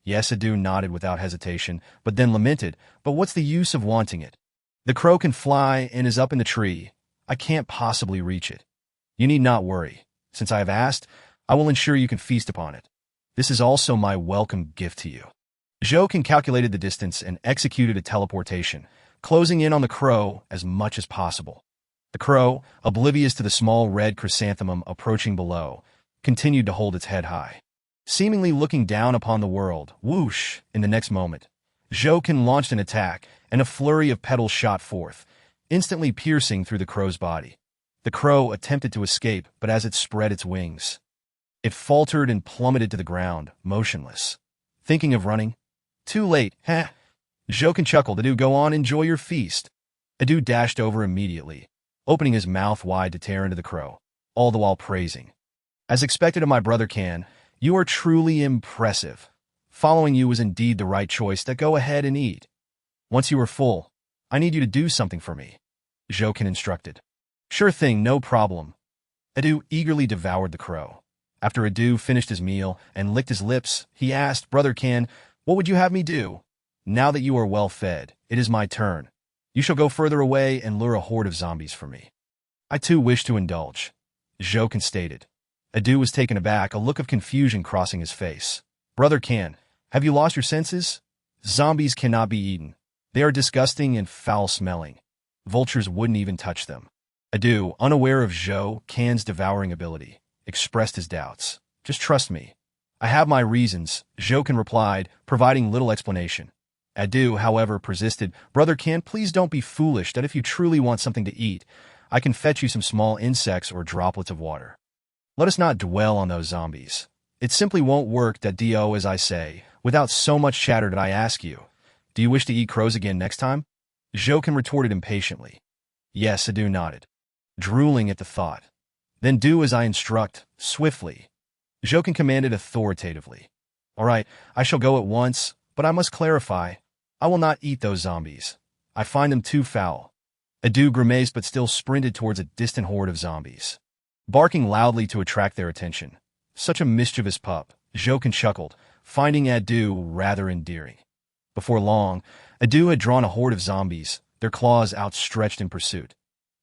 Yes, Adu nodded without hesitation, but then lamented, But what's the use of wanting it? The crow can fly and is up in the tree. I can't possibly reach it. You need not worry. Since I have asked, I will ensure you can feast upon it. This is also my welcome gift to you. Jokin calculated the distance and executed a teleportation, closing in on the crow as much as possible. The crow, oblivious to the small red chrysanthemum approaching below, continued to hold its head high, seemingly looking down upon the world. Whoosh! In the next moment, Jokin launched an attack, and a flurry of petals shot forth, instantly piercing through the crow's body. The crow attempted to escape, but as it spread its wings, it faltered and plummeted to the ground, motionless. Thinking of running? Too late, ha! Jokin chuckled. Adu, go on, enjoy your feast. Adu dashed over immediately, opening his mouth wide to tear into the crow, all the while praising. As expected of my brother Can, you are truly impressive. Following you was indeed the right choice. Now go ahead and eat. Once you are full, I need you to do something for me, Jokin instructed. Sure thing, no problem. Adu eagerly devoured the crow. After Adu finished his meal and licked his lips, he asked, Brother Can, what would you have me do? Now that you are well fed, it is my turn. You shall go further away and lure a horde of zombies for me. I too wish to indulge, Jokin stated. Adu was taken aback, a look of confusion crossing his face. Brother Can, have you lost your senses? Zombies cannot be eaten. They are disgusting and foul-smelling. Vultures wouldn't even touch them. Adu, unaware of Can's devouring ability, expressed his doubts. Just trust me. I have my reasons, Jokin replied, providing little explanation. Adu, however, persisted. Brother Can, please don't be foolish. That if you truly want something to eat, I can fetch you some small insects or droplets of water. Let us not dwell on those zombies. It simply won't work, as I say, without so much chatter that I ask you. Do you wish to eat crows again next time? Jokin retorted impatiently. Yes, Adu nodded, drooling at the thought. Then do as I instruct, swiftly. Jokin commanded authoritatively. All right, I shall go at once, but I must clarify. I will not eat those zombies. I find them too foul. Adu grimaced but still sprinted towards a distant horde of zombies, barking loudly to attract their attention. Such a mischievous pup, Jokin chuckled, finding Adu rather endearing. Before long, Adu had drawn a horde of zombies, their claws outstretched in pursuit.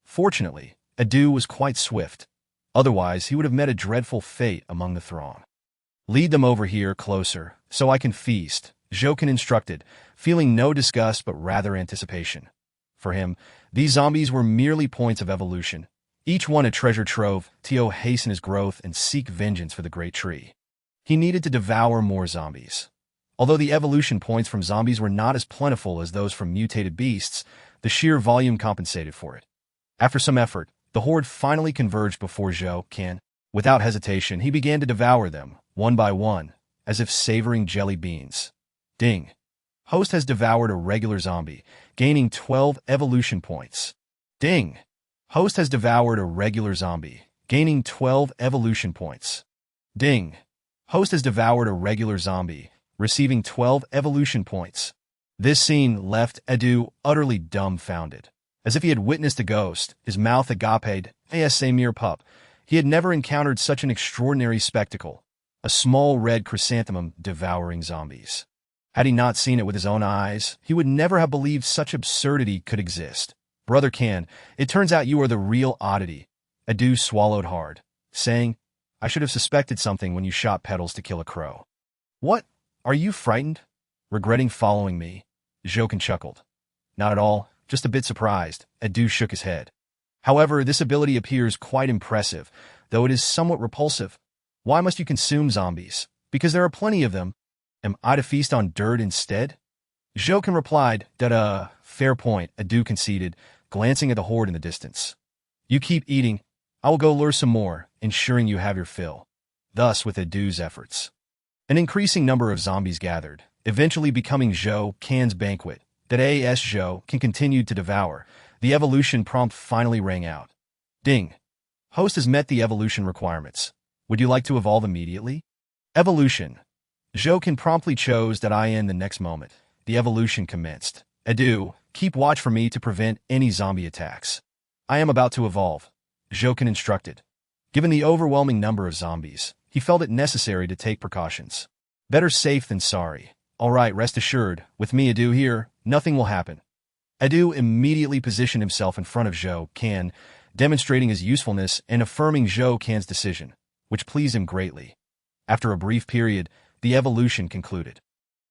Fortunately, Adu was quite swift. Otherwise, he would have met a dreadful fate among the throng. Lead them over here closer, so I can feast, Jokin instructed, feeling no disgust but rather anticipation. For him, these zombies were merely points of evolution, each one a treasure trove to hasten his growth and seek vengeance for the great tree. He needed to devour more zombies. Although the evolution points from zombies were not as plentiful as those from mutated beasts, the sheer volume compensated for it. After some effort, the horde finally converged before Can. Without hesitation, he began to devour them, one by one, as if savoring jelly beans. Ding. Host has devoured a regular zombie, gaining 12 evolution points. Ding. Host has devoured a regular zombie, gaining 12 evolution points. Ding. Host has devoured a regular zombie, receiving 12 evolution points. This scene left Adu utterly dumbfounded. As if he had witnessed a ghost, his mouth agaped, as a mere pup. He had never encountered such an extraordinary spectacle, a small red chrysanthemum devouring zombies. Had he not seen it with his own eyes, he would never have believed such absurdity could exist. Brother Can, it turns out you are the real oddity. Adu swallowed hard, saying, I should have suspected something when you shot petals to kill a crow. What? Are you frightened? Regretting following me? Jokin chuckled. Not at all, just a bit surprised. Adu shook his head. However, this ability appears quite impressive, though it is somewhat repulsive. Why must you consume zombies? Because there are plenty of them. Am I to feast on dirt instead? Jokin replied, fair point, Adu conceded, glancing at the horde in the distance. You keep eating, I will go lure some more, ensuring you have your fill. Thus, with Adu's efforts, an increasing number of zombies gathered, eventually becoming Zhou Can's banquet, that A.S. Zhou can continue to devour. The evolution prompt finally rang out. Ding. Host has met the evolution requirements. Would you like to evolve immediately? Evolution. Zhou Can promptly chose that in the next moment. The evolution commenced. Adu, keep watch for me to prevent any zombie attacks. I am about to evolve. Zhou Can instructed. Given the overwhelming number of zombies, he felt it necessary to take precautions. Better safe than sorry. All right, rest assured, with me Adu here, nothing will happen. Adu immediately positioned himself in front of Zhou Can, demonstrating his usefulness and affirming Zhou Can's decision, which pleased him greatly. After a brief period, the evolution concluded.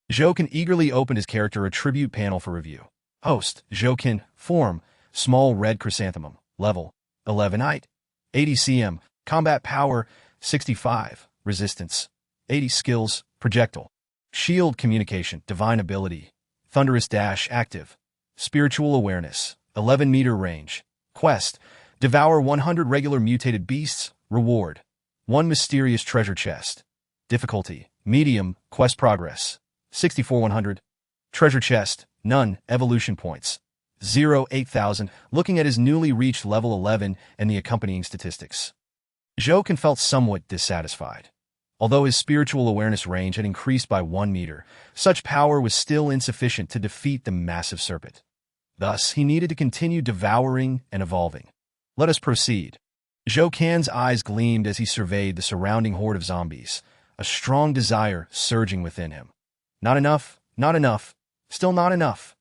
Zhou Can eagerly opened his character attribute panel for review. Host, Zhou Can, form, small red chrysanthemum, level, 11 height, 80 cm, combat power, 65, resistance, 80 skills, projectile, shield communication, divine ability, thunderous dash active, spiritual awareness, 11-meter range, quest, devour 100 regular mutated beasts, reward, 1 mysterious treasure chest, difficulty, medium, quest progress, 64-100, treasure chest, none, evolution points, 8,000, looking at his newly reached level 11 and the accompanying statistics. Zhou Can felt somewhat dissatisfied. Although his spiritual awareness range had increased by 1 meter, such power was still insufficient to defeat the massive serpent. Thus, he needed to continue devouring and evolving. Let us proceed. Zhou Can's eyes gleamed as he surveyed the surrounding horde of zombies, a strong desire surging within him. Not enough, still not enough.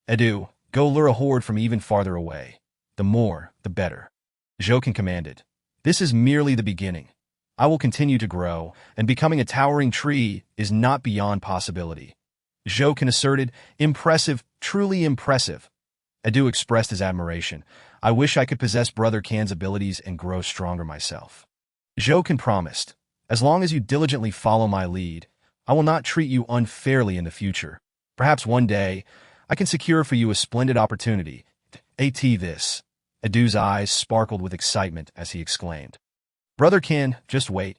Adu, go lure a horde from even farther away. The more, the better. Zhou Can commanded. This is merely the beginning. I will continue to grow, and becoming a towering tree is not beyond possibility. Zhou Can asserted, impressive, truly impressive. Adu expressed his admiration. I wish I could possess Brother Can's abilities and grow stronger myself. Zhou Can promised, as long as you diligently follow my lead, I will not treat you unfairly in the future. Perhaps one day, I can secure for you a splendid opportunity. This. Adu's eyes sparkled with excitement as he exclaimed. Brother Can, just wait.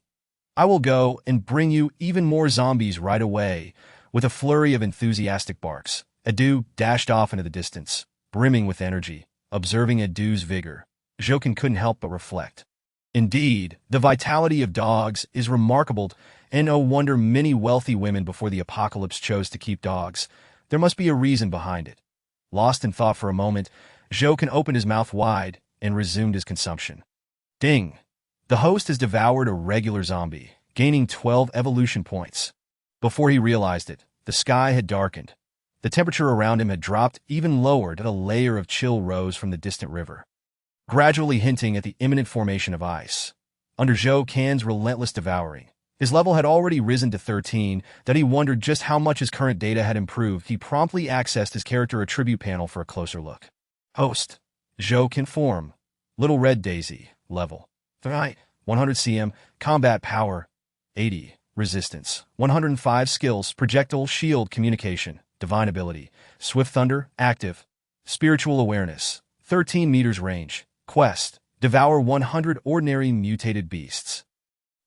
I will go and bring you even more zombies right away. With a flurry of enthusiastic barks, Adu dashed off into the distance, brimming with energy. Observing Adu's vigor, Zhou Can couldn't help but reflect. Indeed, the vitality of dogs is remarkable, and no wonder many wealthy women before the apocalypse chose to keep dogs. There must be a reason behind it. Lost in thought for a moment, Zhou Can opened his mouth wide and resumed his consumption. Ding! The host has devoured a regular zombie, gaining 12 evolution points. Before he realized it, the sky had darkened. The temperature around him had dropped even lower as a layer of chill rose from the distant river, gradually hinting at the imminent formation of ice. Under Zhou Can's relentless devouring, his level had already risen to 13, that he wondered just how much his current data had improved. He promptly accessed his character attribute panel for a closer look. Host, Zhou Can form, Little Red Daisy, level, 100 cm, combat power, 80, resistance, 105 skills, projectile, shield, communication, divine ability, swift thunder, active, spiritual awareness, 13 meters range, quest, devour 100 ordinary mutated beasts.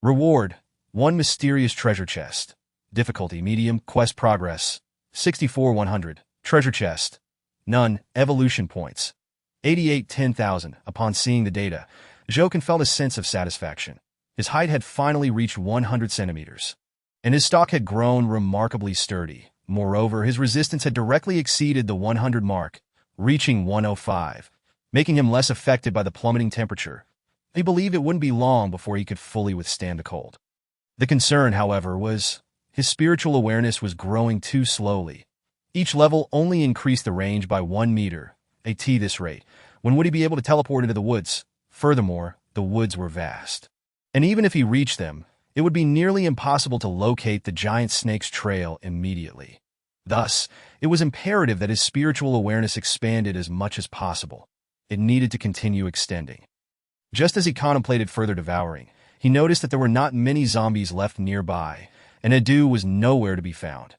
Reward, 1 mysterious treasure chest, difficulty medium, quest progress, 64-100, treasure chest, none, evolution points, 10,000. Upon seeing the data, Zhou Can felt a sense of satisfaction. His height had finally reached 100 centimeters, and his stalk had grown remarkably sturdy. Moreover, his resistance had directly exceeded the 100 mark, reaching 105, making him less affected by the plummeting temperature. He believed it wouldn't be long before he could fully withstand the cold. The concern, however, was his spiritual awareness was growing too slowly. Each level only increased the range by 1 meter. At this rate, when would he be able to teleport into the woods? Furthermore, the woods were vast. And even if he reached them, it would be nearly impossible to locate the giant snake's trail immediately. Thus, it was imperative that his spiritual awareness expanded as much as possible. It needed to continue extending. Just as he contemplated further devouring, he noticed that there were not many zombies left nearby, and Adu was nowhere to be found.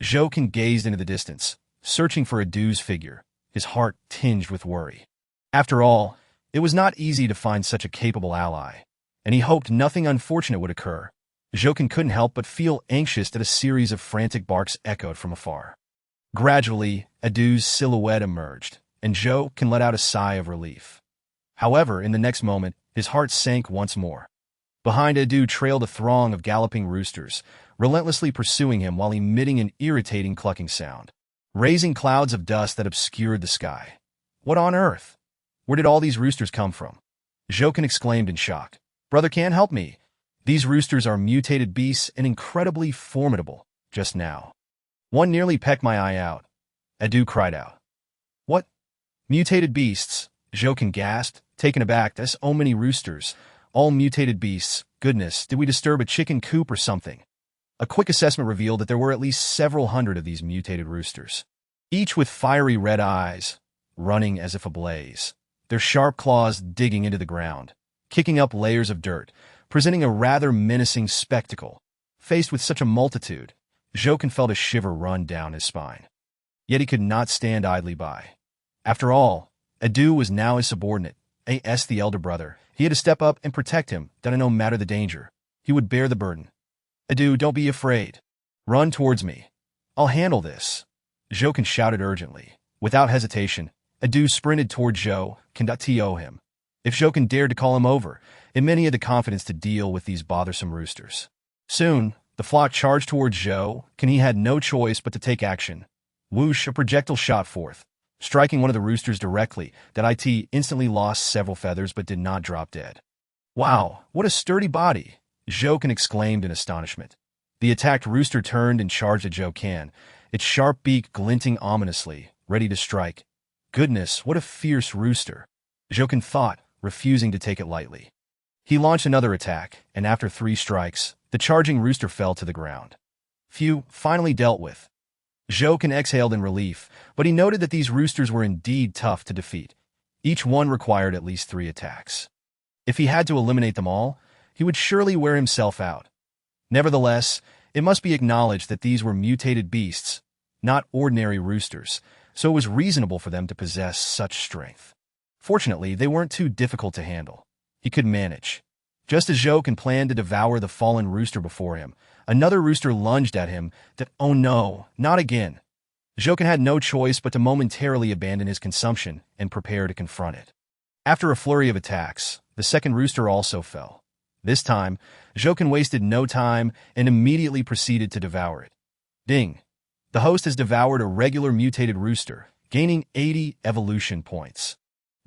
Jokin gazed into the distance, searching for Adu's figure, his heart tinged with worry. After all, it was not easy to find such a capable ally, and he hoped nothing unfortunate would occur. Jokin couldn't help but feel anxious that a series of frantic barks echoed from afar. Gradually, Adu's silhouette emerged, and Jokin let out a sigh of relief. However, in the next moment, his heart sank once more. Behind Adu trailed a throng of galloping roosters, relentlessly pursuing him while emitting an irritating clucking sound, raising clouds of dust that obscured the sky. What on earth? Where did all these roosters come from? Jokin exclaimed in shock. Brother can't help me. These roosters are mutated beasts and incredibly formidable, just now. One nearly pecked my eye out. Adu cried out. What? Mutated beasts? Jokin gasped, taken aback. That's so many roosters. All mutated beasts. Goodness, did we disturb a chicken coop or something? A quick assessment revealed that there were at least several hundred of these mutated roosters, each with fiery red eyes, running as if ablaze, their sharp claws digging into the ground, kicking up layers of dirt, presenting a rather menacing spectacle. Faced with such a multitude, Jokin felt a shiver run down his spine. Yet he could not stand idly by. After all, Adu was now his subordinate, A.S. the elder brother. He had to step up and protect him, that no matter the danger, he would bear the burden. Adu, don't be afraid. Run towards me. I'll handle this. Jokin shouted urgently. Without hesitation, Adu sprinted toward Jokin to him. If Jokin dared to call him over, it meant he had the confidence to deal with these bothersome roosters. Soon, the flock charged towards Jokin. He had no choice but to take action. Whoosh, a projectile shot forth, striking one of the roosters directly. That it instantly lost several feathers but did not drop dead. Wow, what a sturdy body! Jokin exclaimed in astonishment. The attacked rooster turned and charged at Jokin, its sharp beak glinting ominously, ready to strike. Goodness, what a fierce rooster! Jokin thought, refusing to take it lightly. He launched another attack, and after 3 strikes, the charging rooster fell to the ground. Phew, finally dealt with. Jokin exhaled in relief, but he noted that these roosters were indeed tough to defeat. Each one required at least 3 attacks. If he had to eliminate them all, he would surely wear himself out. Nevertheless, it must be acknowledged that these were mutated beasts, not ordinary roosters, so it was reasonable for them to possess such strength. Fortunately, they weren't too difficult to handle. He could manage. Just as Jokin planned to devour the fallen rooster before him, another rooster lunged at him. Oh no, not again. Jokin had no choice but to momentarily abandon his consumption and prepare to confront it. After a flurry of attacks, the second rooster also fell. This time, Jokin wasted no time and immediately proceeded to devour it. Ding! The host has devoured a regular mutated rooster, gaining 80 evolution points.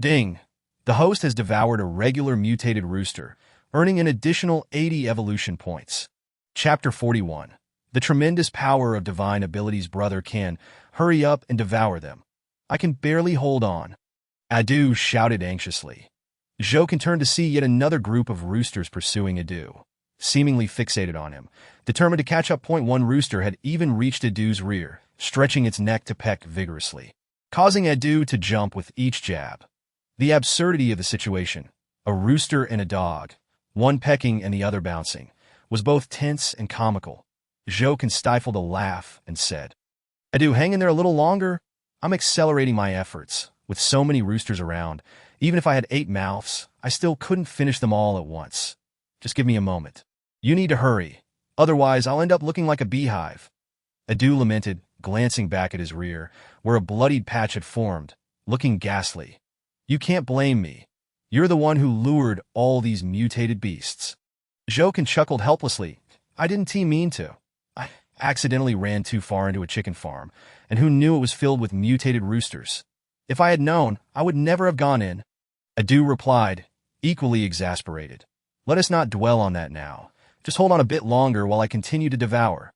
Ding! The host has devoured a regular mutated rooster, earning an additional 80 evolution points. Chapter 41. The tremendous power of divine abilities. Brother can hurry up and devour them. I can barely hold on. Adu shouted anxiously. Jokin turned to see yet another group of roosters pursuing Adu, seemingly fixated on him, determined to catch up. One rooster had even reached Adu's rear, stretching its neck to peck vigorously, causing Adu to jump with each jab. The absurdity of the situation, a rooster and a dog, one pecking and the other bouncing, was both tense and comical. Jokin stifled a laugh and said, Adu, hang in there a little longer. I'm accelerating my efforts. With so many roosters around, even if I had 8 mouths, I still couldn't finish them all at once. Just give me a moment. You need to hurry. Otherwise, I'll end up looking like a beehive. Adu lamented, glancing back at his rear, where a bloodied patch had formed, looking ghastly. You can't blame me. You're the one who lured all these mutated beasts. Jokin chuckled helplessly. I didn't mean to. I accidentally ran too far into a chicken farm, and who knew it was filled with mutated roosters? If I had known, I would never have gone in. Adu replied, equally exasperated. Let us not dwell on that now. Just hold on a bit longer while I continue to devour.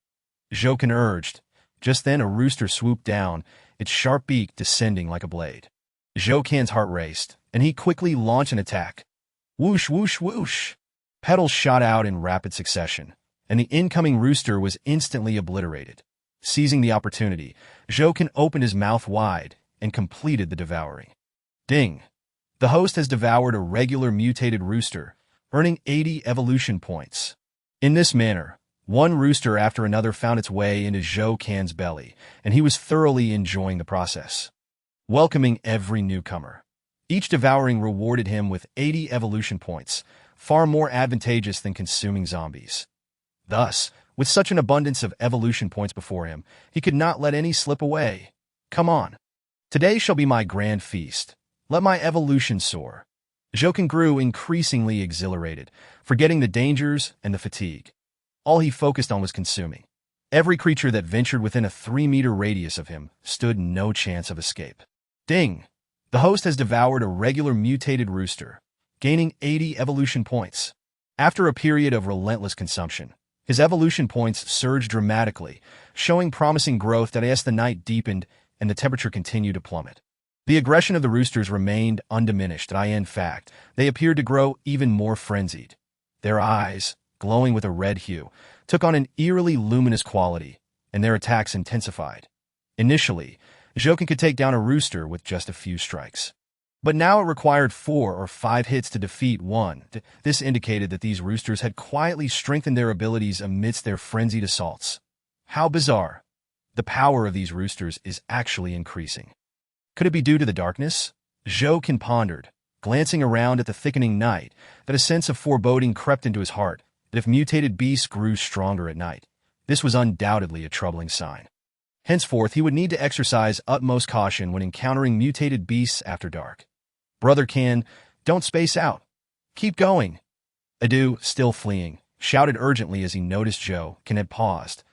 Jokin urged. Just then a rooster swooped down, its sharp beak descending like a blade. Jokin's heart raced, and he quickly launched an attack. Whoosh, whoosh, whoosh. Petals shot out in rapid succession, and the incoming rooster was instantly obliterated. Seizing the opportunity, Jokin opened his mouth wide and completed the devouring. Ding! The host has devoured a regular mutated rooster, earning 80 evolution points. In this manner, One rooster after another found its way into Zhou Can's belly, and he was thoroughly enjoying the process, welcoming every newcomer. Each devouring rewarded him with 80 evolution points, far more advantageous than consuming zombies. Thus, with such an abundance of evolution points before him, he could not let any slip away. Come on. Today shall be my grand feast. Let my evolution soar. Zhou grew increasingly exhilarated, forgetting the dangers and the fatigue. All he focused on was consuming. Every creature that ventured within a 3-meter radius of him stood no chance of escape. Ding! The host has devoured a regular mutated rooster, gaining 80 evolution points. After a period of relentless consumption, his evolution points surged dramatically, showing promising growth that as the night deepened and the temperature continued to plummet. The aggression of the roosters remained undiminished, and in fact, they appeared to grow even more frenzied. Their eyes, glowing with a red hue, took on an eerily luminous quality, and their attacks intensified. Initially, Zhou could take down a rooster with just a few strikes. But now it required 4 or 5 hits to defeat one. This indicated that these roosters had quietly strengthened their abilities amidst their frenzied assaults. How bizarre! The power of these roosters is actually increasing. Could it be due to the darkness? Zhou pondered, glancing around at the thickening night, that a sense of foreboding crept into his heart, that if mutated beasts grew stronger at night, this was undoubtedly a troubling sign. Henceforth, he would need to exercise utmost caution when encountering mutated beasts after dark. Brother Can, don't space out. Keep going. Adu, still fleeing, shouted urgently as he noticed Zhou had paused.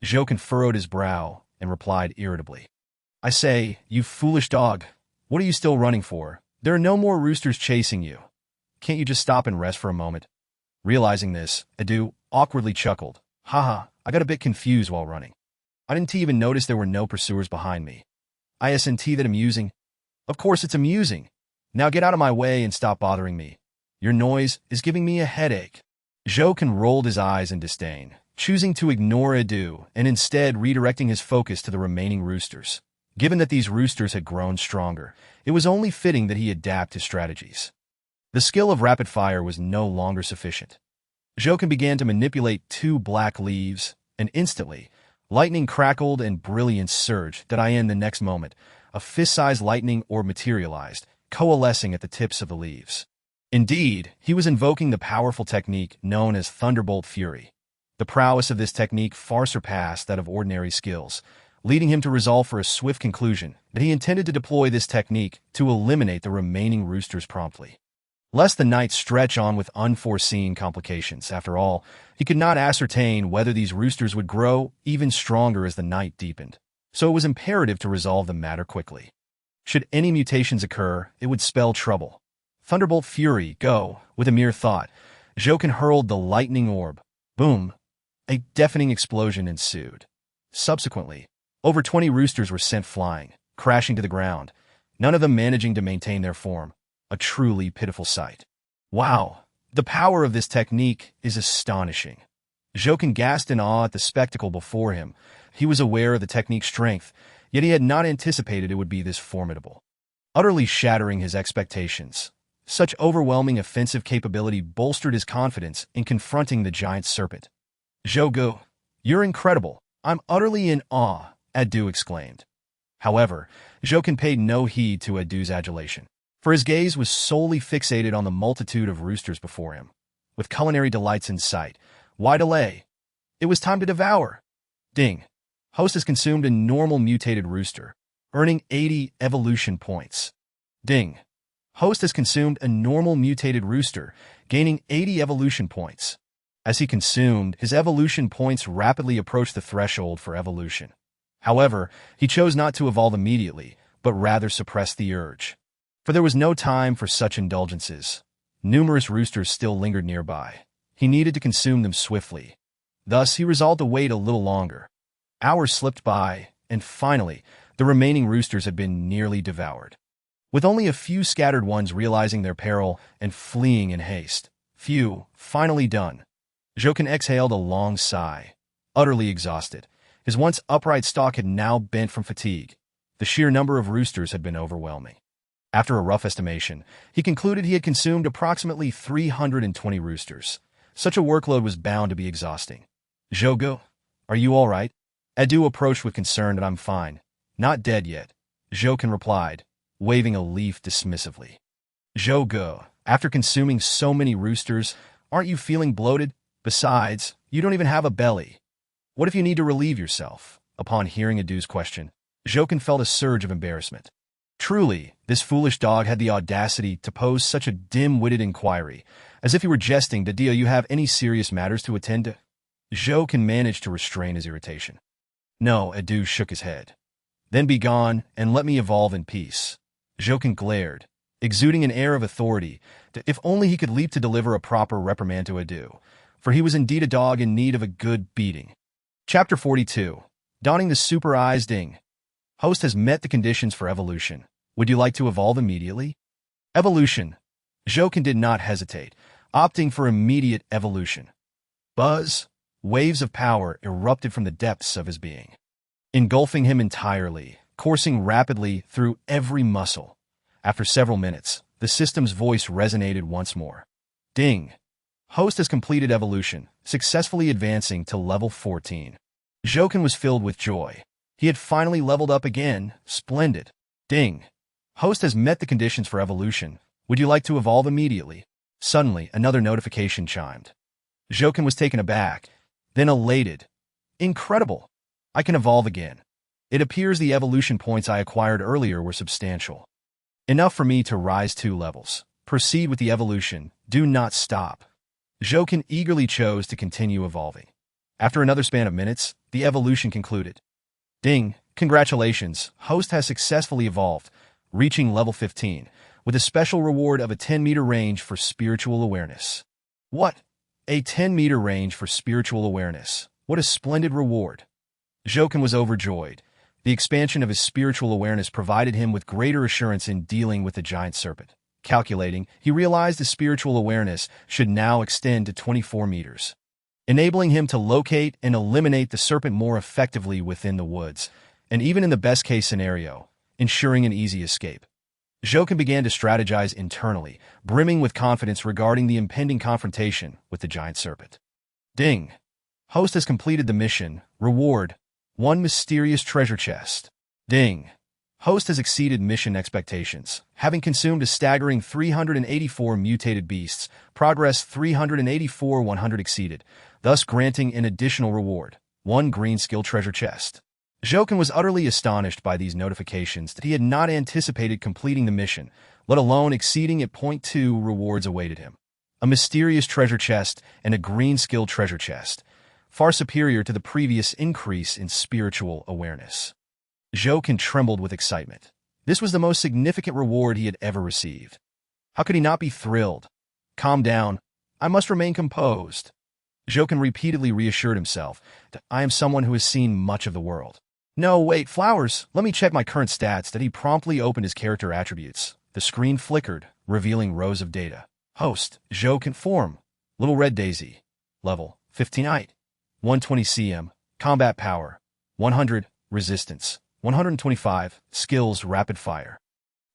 Zhou furrowed his brow and replied irritably, I say, you foolish dog, what are you still running for? There are no more roosters chasing you. Can't you just stop and rest for a moment? Realizing this, Adu awkwardly chuckled. Haha, I got a bit confused while running. I didn't even notice there were no pursuers behind me. Isn't that amusing? Of course it's amusing. Now get out of my way and stop bothering me. Your noise is giving me a headache. Zhou rolled his eyes in disdain, choosing to ignore Adu and instead redirecting his focus to the remaining roosters. Given that these roosters had grown stronger, it was only fitting that he adapt his strategies. The skill of rapid fire was no longer sufficient. Zhou began to manipulate 2 black leaves, and instantly, lightning crackled and brilliance surged. In the next moment, a fist-sized lightning orb materialized, coalescing at the tips of the leaves. Indeed, he was invoking the powerful technique known as Thunderbolt Fury. The prowess of this technique far surpassed that of ordinary skills, leading him to resolve for a swift conclusion that he intended to deploy this technique to eliminate the remaining roosters promptly. Lest the night stretch on with unforeseen complications. After all, he could not ascertain whether these roosters would grow even stronger as the night deepened, so it was imperative to resolve the matter quickly. Should any mutations occur, it would spell trouble. Thunderbolt Fury, go! With a mere thought, Zhou hurled the lightning orb. Boom! A deafening explosion ensued. Subsequently, over 20 roosters were sent flying, crashing to the ground, none of them managing to maintain their form. A truly pitiful sight. Wow! The power of this technique is astonishing. Zhou gasped in awe at the spectacle before him. He was aware of the technique's strength, yet he had not anticipated it would be this formidable. Utterly shattering his expectations, such overwhelming offensive capability bolstered his confidence in confronting the giant serpent. Zhou, you're incredible. I'm utterly in awe, Adu exclaimed. However, Zhou paid no heed to Adu's adulation, for his gaze was solely fixated on the multitude of roosters before him. With culinary delights in sight, why delay? It was time to devour. Ding. Host has consumed a normal mutated rooster, earning 80 evolution points. Ding. Host has consumed a normal mutated rooster, gaining 80 evolution points. As he consumed, his evolution points rapidly approached the threshold for evolution. However, he chose not to evolve immediately, but rather suppressed the urge. For there was no time for such indulgences. Numerous roosters still lingered nearby. He needed to consume them swiftly. Thus, he resolved to wait a little longer. Hours slipped by, and finally, the remaining roosters had been nearly devoured. With only a few scattered ones realizing their peril and fleeing in haste. Finally done. Zhou exhaled a long sigh. Utterly exhausted, his once upright stalk had now bent from fatigue. The sheer number of roosters had been overwhelming. After a rough estimation, he concluded he had consumed approximately 320 roosters. Such a workload was bound to be exhausting. Zhou, are you all right? Edu approached with concern that I'm fine. Not dead yet. Zhou replied, waving a leaf dismissively. Zhou, after consuming so many roosters, aren't you feeling bloated? Besides, you don't even have a belly. What if you need to relieve yourself? Upon hearing Edu's question, Zhou felt a surge of embarrassment. Truly, this foolish dog had the audacity to pose such a dim-witted inquiry, as if he were jesting. Do you have any serious matters to attend to? Zhou managed to restrain his irritation. No, Edu shook his head. Then be gone, and let me evolve in peace. Zhou glared, exuding an air of authority, if only he could leap to deliver a proper reprimand to Edu, for he was indeed a dog in need of a good beating. Chapter 42. Donning the Super Eyes. Ding. Host has met the conditions for evolution. Would you like to evolve immediately? Evolution. Zhou did not hesitate, opting for immediate evolution. Buzz. Waves of power erupted from the depths of his being, engulfing him entirely, coursing rapidly through every muscle. After several minutes, the system's voice resonated once more. Ding! Host has completed evolution, successfully advancing to level 14. Zhou was filled with joy. He had finally leveled up again. Splendid. Ding! Host has met the conditions for evolution. Would you like to evolve immediately? Suddenly, another notification chimed. Zhou was taken aback, then elated. Incredible! I can evolve again. It appears the evolution points I acquired earlier were substantial. Enough for me to rise 2 levels. Proceed with the evolution. Do not stop. Zhou eagerly chose to continue evolving. After another span of minutes, the evolution concluded. Ding! Congratulations! Host has successfully evolved, reaching level 15, with a special reward of a 10-meter range for spiritual awareness. What? A 10-meter range for spiritual awareness. What a splendid reward. Zhou was overjoyed. The expansion of his spiritual awareness provided him with greater assurance in dealing with the giant serpent. Calculating, he realized his spiritual awareness should now extend to 24 meters, enabling him to locate and eliminate the serpent more effectively within the woods, and even in the best-case scenario, ensuring an easy escape. Zhou began to strategize internally, brimming with confidence regarding the impending confrontation with the giant serpent. Ding! Host has completed the mission. Reward: 1 mysterious treasure chest. Ding! Host has exceeded mission expectations, having consumed a staggering 384 mutated beasts, progress 384 100 exceeded, thus granting an additional reward, 1 green skill treasure chest. Zhou was utterly astonished by these notifications that he had not anticipated completing the mission, let alone exceeding it. 2 rewards awaited him. A mysterious treasure chest and a green skill treasure chest, far superior to the previous increase in spiritual awareness. Zhou trembled with excitement. This was the most significant reward he had ever received. How could he not be thrilled? Calm down. I must remain composed. Zhou repeatedly reassured himself that I am someone who has seen much of the world. No, wait, flowers. Let me check my current stats. That he promptly opened his character attributes. The screen flickered, revealing rows of data. Host, Zhou form. Little Red Daisy. Level, 15 height. 120 cm. Combat power, 100. Resistance, 125. Skills, rapid fire.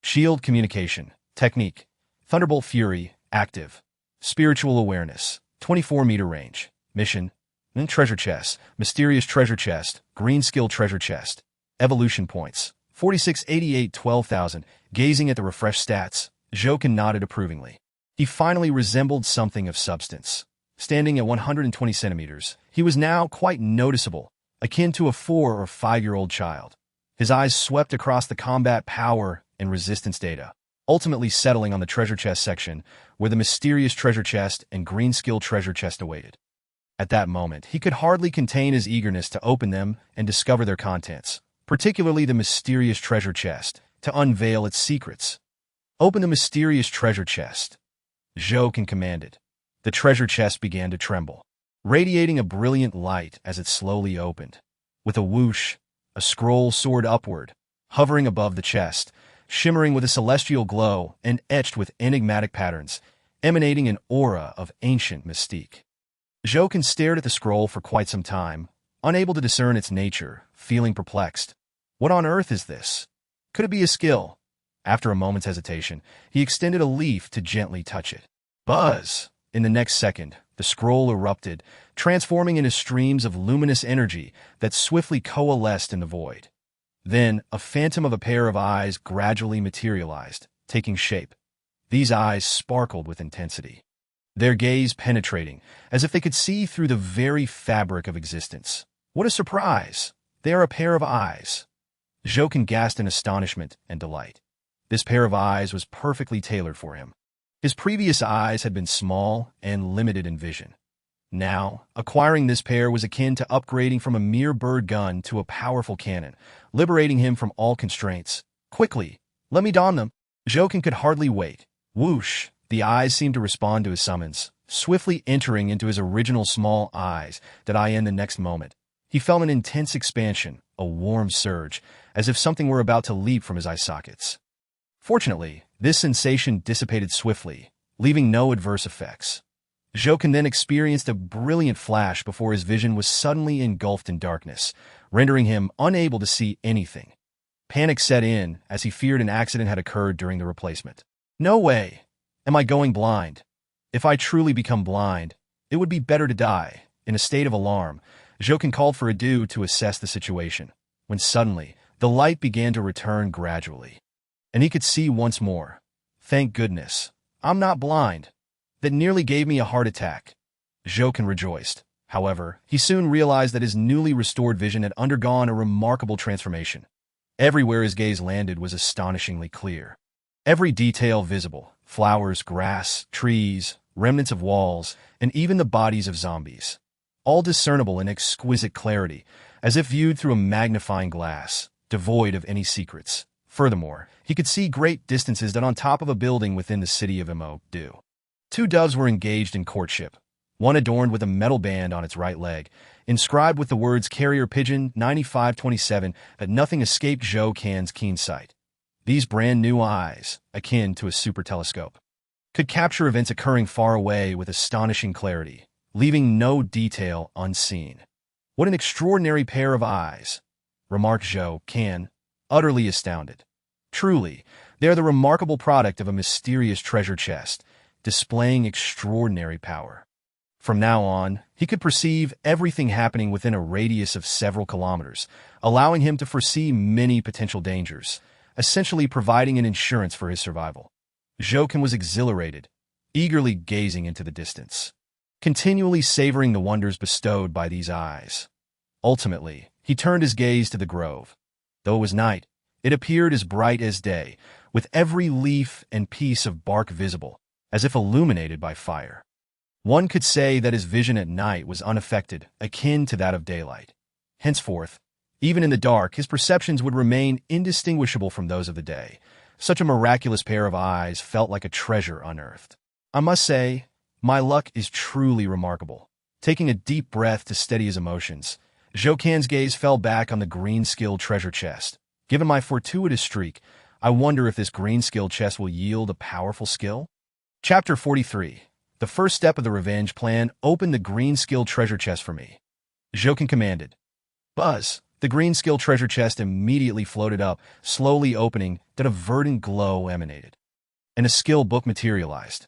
Shield communication. Technique, Thunderbolt Fury, active. Spiritual awareness, 24-meter range. Mission, then treasure chest, mysterious treasure chest, green skill treasure chest. Evolution points, 4688 12,000. Gazing at the refreshed stats, Zhou nodded approvingly. He finally resembled something of substance. Standing at 120 centimeters, he was now quite noticeable, akin to a 4 or 5-year-old child. His eyes swept across the combat power and resistance data, ultimately settling on the treasure chest section, where the mysterious treasure chest and green skill treasure chest awaited. At that moment, he could hardly contain his eagerness to open them and discover their contents, particularly the mysterious treasure chest, to unveil its secrets. Open the mysterious treasure chest. Zhou commanded. The treasure chest began to tremble, radiating a brilliant light as it slowly opened. With a whoosh, a scroll soared upward, hovering above the chest, shimmering with a celestial glow and etched with enigmatic patterns, emanating an aura of ancient mystique. Zhou stared at the scroll for quite some time, unable to discern its nature, feeling perplexed. What on earth is this? Could it be a skill? After a moment's hesitation, he extended a leaf to gently touch it. Buzz! In the next second, the scroll erupted, transforming into streams of luminous energy that swiftly coalesced in the void. Then, a phantom of a pair of eyes gradually materialized, taking shape. These eyes sparkled with intensity, their gaze penetrating, as if they could see through the very fabric of existence. What a surprise! They are a pair of eyes. Jokin gasped in astonishment and delight. This pair of eyes was perfectly tailored for him. His previous eyes had been small and limited in vision. Now, acquiring this pair was akin to upgrading from a mere bird gun to a powerful cannon, liberating him from all constraints. Quickly, let me don them. Jokin could hardly wait. Whoosh! The eyes seemed to respond to his summons, swiftly entering into his original small eyes that eye in the next moment. He felt an intense expansion, a warm surge, as if something were about to leap from his eye sockets. Fortunately, this sensation dissipated swiftly, leaving no adverse effects. Jokin then experienced a brilliant flash before his vision was suddenly engulfed in darkness, rendering him unable to see anything. Panic set in as he feared an accident had occurred during the replacement. No way! Am I going blind? If I truly become blind, it would be better to die. In a state of alarm, Jokin called for Adu to assess the situation, when suddenly, the light began to return gradually, and he could see once more. Thank goodness, I'm not blind. That nearly gave me a heart attack. Jokin rejoiced. However, he soon realized that his newly restored vision had undergone a remarkable transformation. Everywhere his gaze landed was astonishingly clear. Every detail visible, flowers, grass, trees, remnants of walls, and even the bodies of zombies, all discernible in exquisite clarity, as if viewed through a magnifying glass, devoid of any secrets. Furthermore, he could see great distances that on top of a building within the city of Imo-Du. Two doves were engaged in courtship, one adorned with a metal band on its right leg, inscribed with the words Carrier Pigeon 9527, that nothing escaped Jokin's keen sight. These brand-new eyes, akin to a super telescope, could capture events occurring far away with astonishing clarity, leaving no detail unseen. What an extraordinary pair of eyes, remarked Jokin, utterly astounded. Truly, they are the remarkable product of a mysterious treasure chest, displaying extraordinary power. From now on, he could perceive everything happening within a radius of several kilometers, allowing him to foresee many potential dangers, essentially providing an insurance for his survival. Jokin was exhilarated, eagerly gazing into the distance, continually savoring the wonders bestowed by these eyes. Ultimately, he turned his gaze to the grove. Though it was night, it appeared as bright as day, with every leaf and piece of bark visible, as if illuminated by fire. One could say that his vision at night was unaffected, akin to that of daylight. Henceforth, even in the dark, his perceptions would remain indistinguishable from those of the day. Such a miraculous pair of eyes felt like a treasure unearthed. I must say, my luck is truly remarkable. Taking a deep breath to steady his emotions, Jokin's gaze fell back on the green skill treasure chest. Given my fortuitous streak, I wonder if this green skill chest will yield a powerful skill? Chapter 43. The first step of the revenge plan. Open the green skill treasure chest for me, Jokin commanded. Buzz! The green skill treasure chest immediately floated up, slowly opening, that a verdant glow emanated, and a skill book materialized.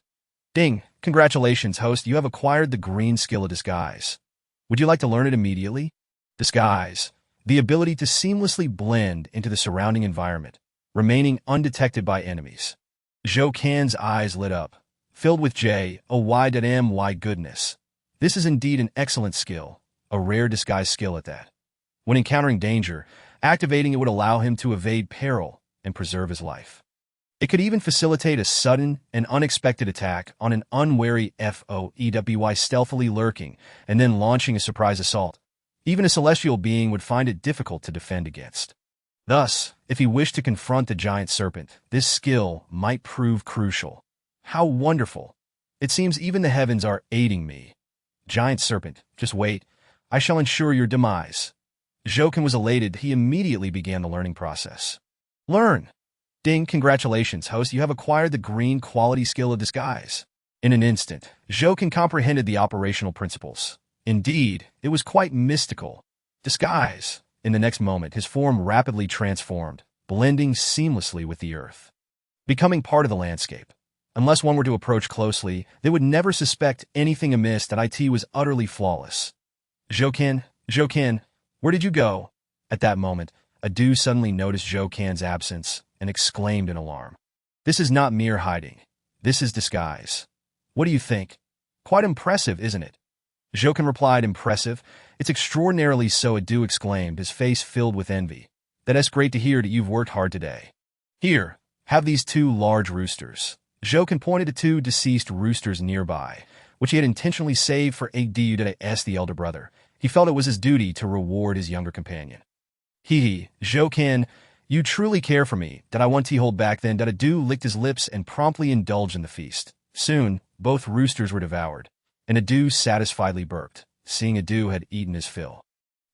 Ding! Congratulations, host, you have acquired the green skill of disguise. Would you like to learn it immediately? Disguise. The ability to seamlessly blend into the surrounding environment, remaining undetected by enemies. Jokin's eyes lit up, filled with my goodness. This is indeed an excellent skill, a rare disguise skill at that. When encountering danger, activating it would allow him to evade peril and preserve his life. It could even facilitate a sudden and unexpected attack on an unwary foe stealthily lurking and then launching a surprise assault. Even a celestial being would find it difficult to defend against. Thus, if he wished to confront the giant serpent, this skill might prove crucial. How wonderful! It seems even the heavens are aiding me. Giant serpent, just wait. I shall ensure your demise. Jokin was elated. He immediately began the learning process. Learn! Ding! Congratulations, host. You have acquired the green quality skill of disguise. In an instant, Jokin comprehended the operational principles. Indeed, it was quite mystical. Disguise. In the next moment, his form rapidly transformed, blending seamlessly with the earth, becoming part of the landscape. Unless one were to approach closely, they would never suspect anything amiss that it was utterly flawless. Zhouken, where did you go? At that moment, Adu suddenly noticed Zhouken's absence and exclaimed in alarm. This is not mere hiding. This is disguise. What do you think? Quite impressive, isn't it? Zhouken replied, impressive. It's extraordinarily so, Adu exclaimed, his face filled with envy. That's great to hear that you've worked hard today. Here, have these 2 large roosters. Zhouken pointed to 2 deceased roosters nearby, which he had intentionally saved for Adu to ask the elder brother. He felt it was his duty to reward his younger companion. Zhouken, you truly care for me, that I want to hold back then. That Adu licked his lips and promptly indulged in the feast. Soon, both roosters were devoured, and Adu satisfiedly burped, seeing Adu had eaten his fill.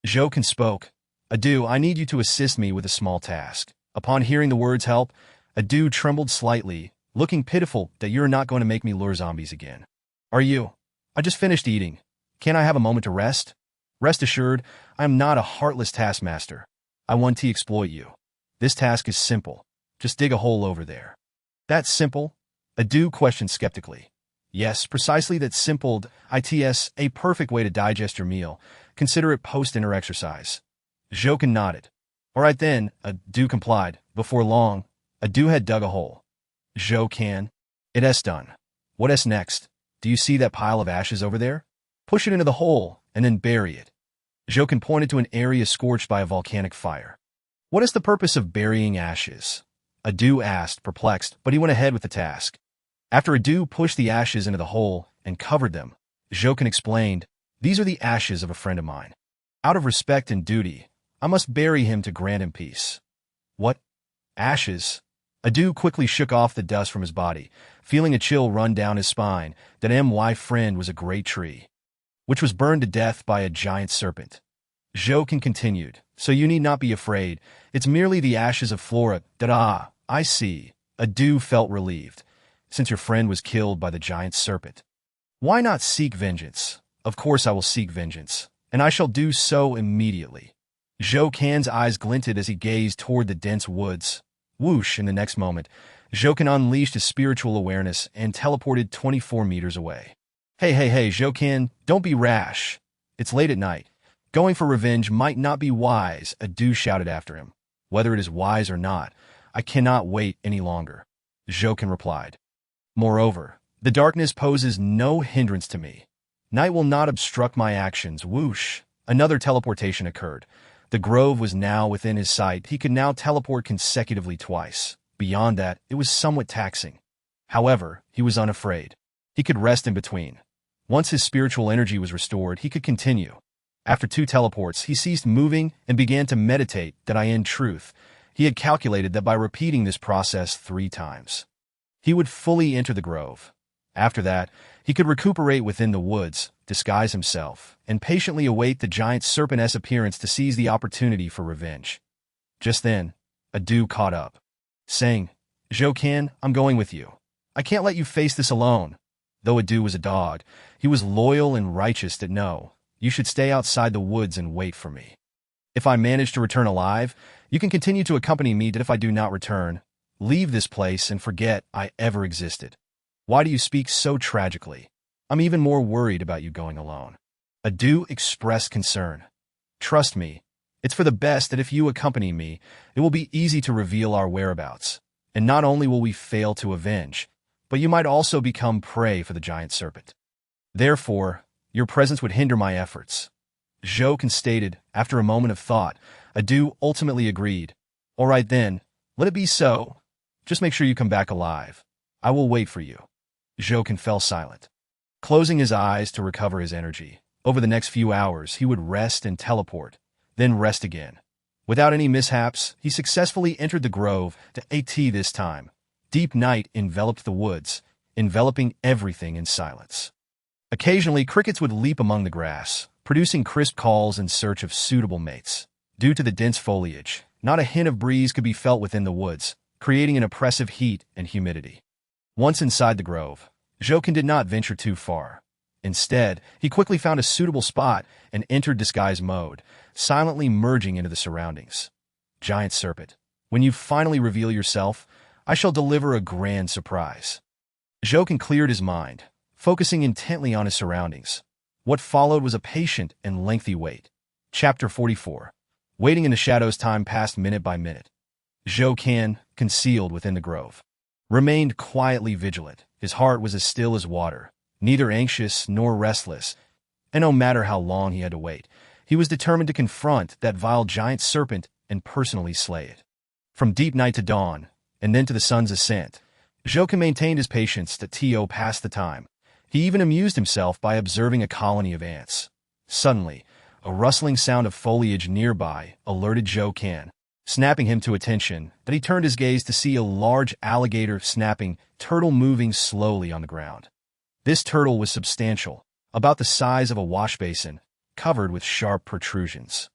Zhouken spoke. Adu, I need you to assist me with a small task. Upon hearing the words help, Adu trembled slightly, looking pitiful. That you're not going to make me lure zombies again. Are you? I just finished eating. Can't I have a moment to rest? Rest assured, I am not a heartless taskmaster. I want to exploit you. This task is simple. Just dig a hole over there. That's simple? Adu questioned skeptically. Yes, precisely that simple. It's a perfect way to digest your meal. Consider it post-dinner exercise. Zhouken nodded. All right then, Adu complied. Before long, Adu had dug a hole. Zhouken, it's done. What is next? Do you see that pile of ashes over there? Push it into the hole, and then bury it. Zhouken pointed to an area scorched by a volcanic fire. What is the purpose of burying ashes? Adu asked, perplexed, but he went ahead with the task. After Adu pushed the ashes into the hole and covered them, Zhouken explained, these are the ashes of a friend of mine. Out of respect and duty, I must bury him to grant him peace. What? Ashes? Adu quickly shook off the dust from his body, feeling a chill run down his spine. That my friend was a great tree, which was burned to death by a giant serpent. Zhouken continued, so you need not be afraid. It's merely the ashes of Flora. I see. Adu felt relieved, since your friend was killed by the giant serpent. Why not seek vengeance? Of course I will seek vengeance, and I shall do so immediately. Zhouken's eyes glinted as he gazed toward the dense woods. Whoosh, in the next moment, Zhouken unleashed his spiritual awareness and teleported 24 meters away. Hey, Zhouken, don't be rash. It's late at night. Going for revenge might not be wise, Adu shouted after him. Whether it is wise or not, I cannot wait any longer, Zhouken replied. Moreover, the darkness poses no hindrance to me. Night will not obstruct my actions. Whoosh! Another teleportation occurred. The grove was now within his sight. He could now teleport consecutively twice. Beyond that, it was somewhat taxing. However, he was unafraid. He could rest in between. Once his spiritual energy was restored, he could continue. After 2 teleports, he ceased moving and began to meditate. In truth, he had calculated that by repeating this process 3 times, he would fully enter the grove. After that, he could recuperate within the woods, disguise himself, and patiently await the giant serpent's appearance to seize the opportunity for revenge. Just then, Adu caught up, saying, Zhouken, I'm going with you. I can't let you face this alone. Though Adu was a dog, he was loyal and righteous. You should stay outside the woods and wait for me. If I manage to return alive, you can continue to accompany me. If I do not return, leave this place and forget I ever existed. Why do you speak so tragically? I'm even more worried about you going alone. Adu expressed concern. Trust me, it's for the best that if you accompany me, it will be easy to reveal our whereabouts. And not only will we fail to avenge, but you might also become prey for the giant serpent. Therefore, your presence would hinder my efforts. Zhouken stated, after a moment of thought. Adu ultimately agreed. All right then, let it be so. Just make sure you come back alive. I will wait for you. Zhouken fell silent, closing his eyes to recover his energy. Over the next few hours, he would rest and teleport, then rest again. Without any mishaps, he successfully entered the grove to this time. Deep night enveloped the woods, enveloping everything in silence. Occasionally, crickets would leap among the grass, producing crisp calls in search of suitable mates. Due to the dense foliage, not a hint of breeze could be felt within the woods, creating an oppressive heat and humidity. Once inside the grove, Zhouken did not venture too far. Instead, he quickly found a suitable spot and entered disguise mode, silently merging into the surroundings. Giant serpent, when you finally reveal yourself, I shall deliver a grand surprise. Jokin cleared his mind, focusing intently on his surroundings. What followed was a patient and lengthy wait. Chapter 44. Waiting in the shadows, time passed minute by minute. Jokin, concealed within the grove, remained quietly vigilant. His heart was as still as water, neither anxious nor restless, and no matter how long he had to wait, he was determined to confront that vile giant serpent and personally slay it. From deep night to dawn, and then to the sun's ascent, Jokin maintained his patience to pass the time. He even amused himself by observing a colony of ants. Suddenly, a rustling sound of foliage nearby alerted Jokin, snapping him to attention, but he turned his gaze to see a large alligator snapping turtle moving slowly on the ground. This turtle was substantial, about the size of a wash basin, covered with sharp protrusions,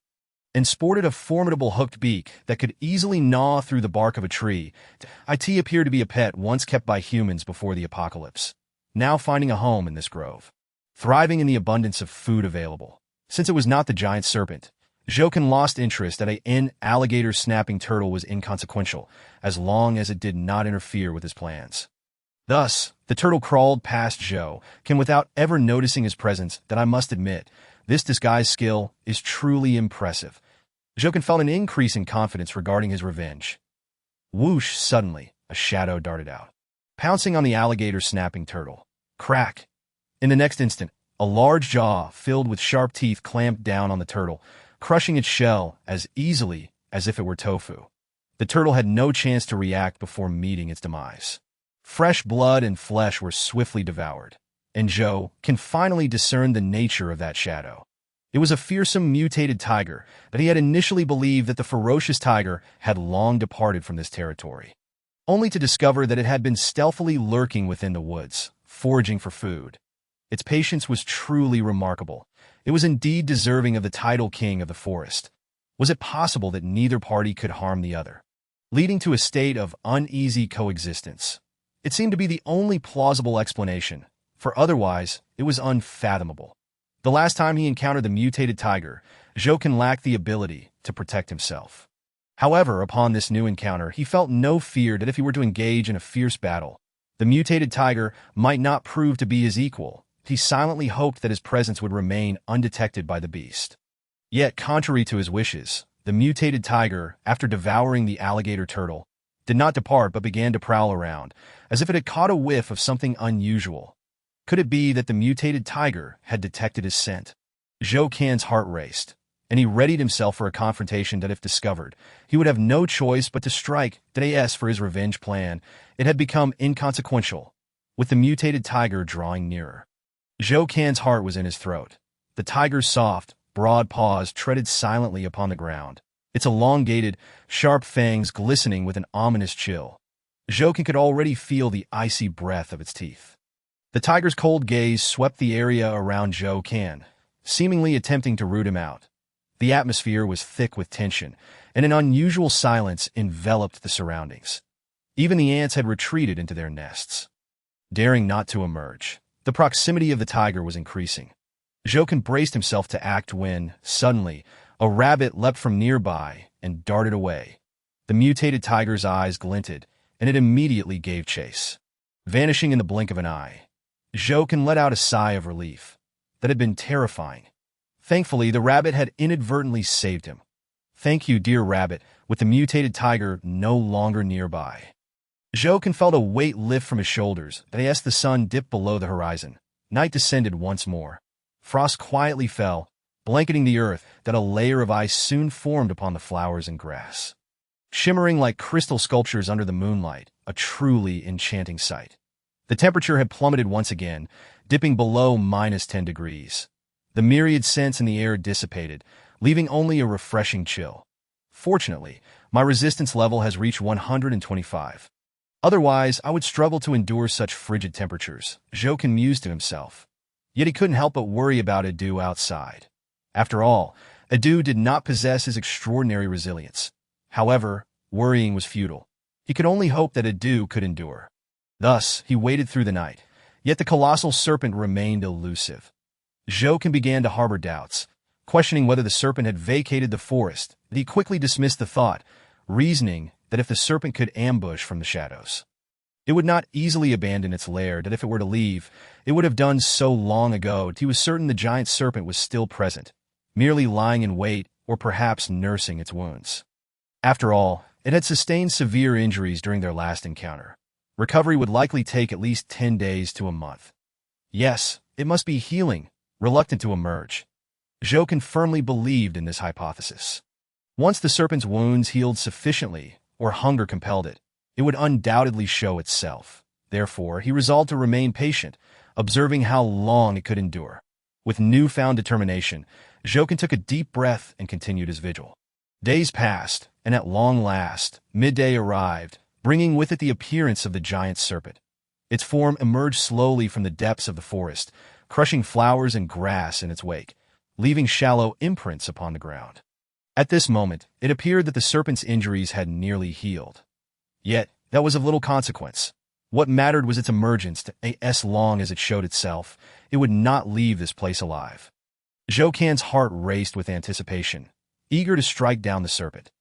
and sported a formidable hooked beak that could easily gnaw through the bark of a tree. It appeared to be a pet once kept by humans before the apocalypse, now finding a home in this grove, thriving in the abundance of food available. Since it was not the giant serpent, Jokin lost interest that an alligator snapping turtle was inconsequential, as long as it did not interfere with his plans. Thus, the turtle crawled past Jokin without ever noticing his presence. That I must admit, this disguise skill is truly impressive. Jokin felt an increase in confidence regarding his revenge. Whoosh! Suddenly, a shadow darted out, pouncing on the alligator snapping turtle. Crack! In the next instant, a large jaw filled with sharp teeth clamped down on the turtle, crushing its shell as easily as if it were tofu. The turtle had no chance to react before meeting its demise. Fresh blood and flesh were swiftly devoured, and Jokin finally discern the nature of that shadow. It was a fearsome mutated tiger, but he had initially believed that the ferocious tiger had long departed from this territory, only to discover that it had been stealthily lurking within the woods, foraging for food. Its patience was truly remarkable. It was indeed deserving of the title king of the forest. Was it possible that neither party could harm the other, leading to a state of uneasy coexistence? It seemed to be the only plausible explanation, for otherwise it was unfathomable. The last time he encountered the mutated tiger, Jokin lacked the ability to protect himself. However, upon this new encounter, he felt no fear that if he were to engage in a fierce battle, the mutated tiger might not prove to be his equal. He silently hoped that his presence would remain undetected by the beast. Yet, contrary to his wishes, the mutated tiger, after devouring the alligator turtle, did not depart but began to prowl around, as if it had caught a whiff of something unusual. Could it be that the mutated tiger had detected his scent? Jokin's heart raced, and he readied himself for a confrontation that, if discovered, he would have no choice but to strike for his revenge plan. It had become inconsequential, with the mutated tiger drawing nearer. Jokin's heart was in his throat. The tiger's soft, broad paws treaded silently upon the ground, its elongated, sharp fangs glistening with an ominous chill. Jokin could already feel the icy breath of its teeth. The tiger's cold gaze swept the area around Jokin, seemingly attempting to root him out. The atmosphere was thick with tension, and an unusual silence enveloped the surroundings. Even the ants had retreated into their nests, daring not to emerge. The proximity of the tiger was increasing. Jokin braced himself to act when, suddenly, a rabbit leapt from nearby and darted away. The mutated tiger's eyes glinted, and it immediately gave chase, vanishing in the blink of an eye. Jokin let out a sigh of relief. That had been terrifying. Thankfully, the rabbit had inadvertently saved him. Thank you, dear rabbit, with the mutated tiger no longer nearby. Jokin felt a weight lift from his shoulders as the sun dipped below the horizon. Night descended once more. Frost quietly fell, blanketing the earth, that a layer of ice soon formed upon the flowers and grass, shimmering like crystal sculptures under the moonlight, a truly enchanting sight. The temperature had plummeted once again, dipping below -10 degrees. The myriad scents in the air dissipated, leaving only a refreshing chill. Fortunately, my resistance level has reached 125. Otherwise, I would struggle to endure such frigid temperatures, Jokin mused to himself. Yet he couldn't help but worry about Edu outside. After all, Edu did not possess his extraordinary resilience. However, worrying was futile. He could only hope that Edu could endure. Thus, he waited through the night. Yet the colossal serpent remained elusive. Jokin began to harbor doubts, questioning whether the serpent had vacated the forest, but he quickly dismissed the thought, reasoning that if the serpent could ambush from the shadows, It would not easily abandon its lair, that if it were to leave, it would have done so long ago. He was certain the giant serpent was still present, merely lying in wait or perhaps nursing its wounds. After all, it had sustained severe injuries during their last encounter. Recovery would likely take at least 10 days to a month. Yes, it must be healing, reluctant to emerge. Jokin firmly believed in this hypothesis. Once the serpent's wounds healed sufficiently, or hunger compelled it, it would undoubtedly show itself. Therefore, he resolved to remain patient, observing how long it could endure. With newfound determination, Jokin took a deep breath and continued his vigil. Days passed, and at long last, midday arrived, bringing with it the appearance of the giant serpent. Its form emerged slowly from the depths of the forest, crushing flowers and grass in its wake, leaving shallow imprints upon the ground. At this moment, it appeared that the serpent's injuries had nearly healed. Yet, that was of little consequence. What mattered was its emergence. As long as it showed itself, it would not leave this place alive. Jokin's heart raced with anticipation, eager to strike down the serpent.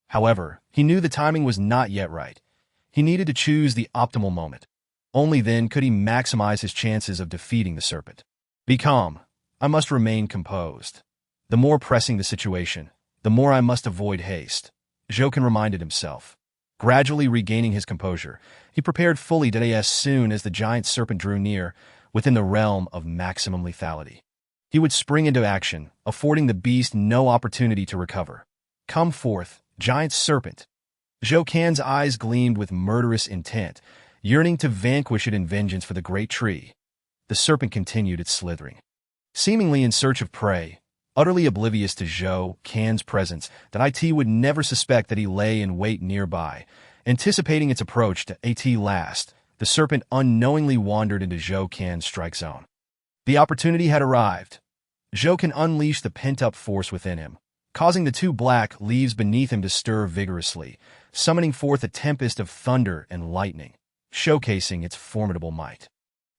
However, he knew the timing was not yet right. He needed to choose the optimal moment. Only then could he maximize his chances of defeating the serpent. Be calm. I must remain composed. The more pressing the situation, the more I must avoid haste, Jokin reminded himself. Gradually regaining his composure, he prepared fully as soon as the giant serpent drew near, within the realm of maximum lethality. He would spring into action, affording the beast no opportunity to recover. Come forth, giant serpent. Jokin's eyes gleamed with murderous intent, yearning to vanquish it in vengeance for the great tree. The serpent continued its slithering, seemingly in search of prey, utterly oblivious to Jokin's presence, that it would never suspect that he lay in wait nearby. Anticipating its approach last, the serpent unknowingly wandered into Jokin's strike zone. The opportunity had arrived. Jokin unleashed the pent-up force within him, causing the two black leaves beneath him to stir vigorously, summoning forth a tempest of thunder and lightning, showcasing its formidable might.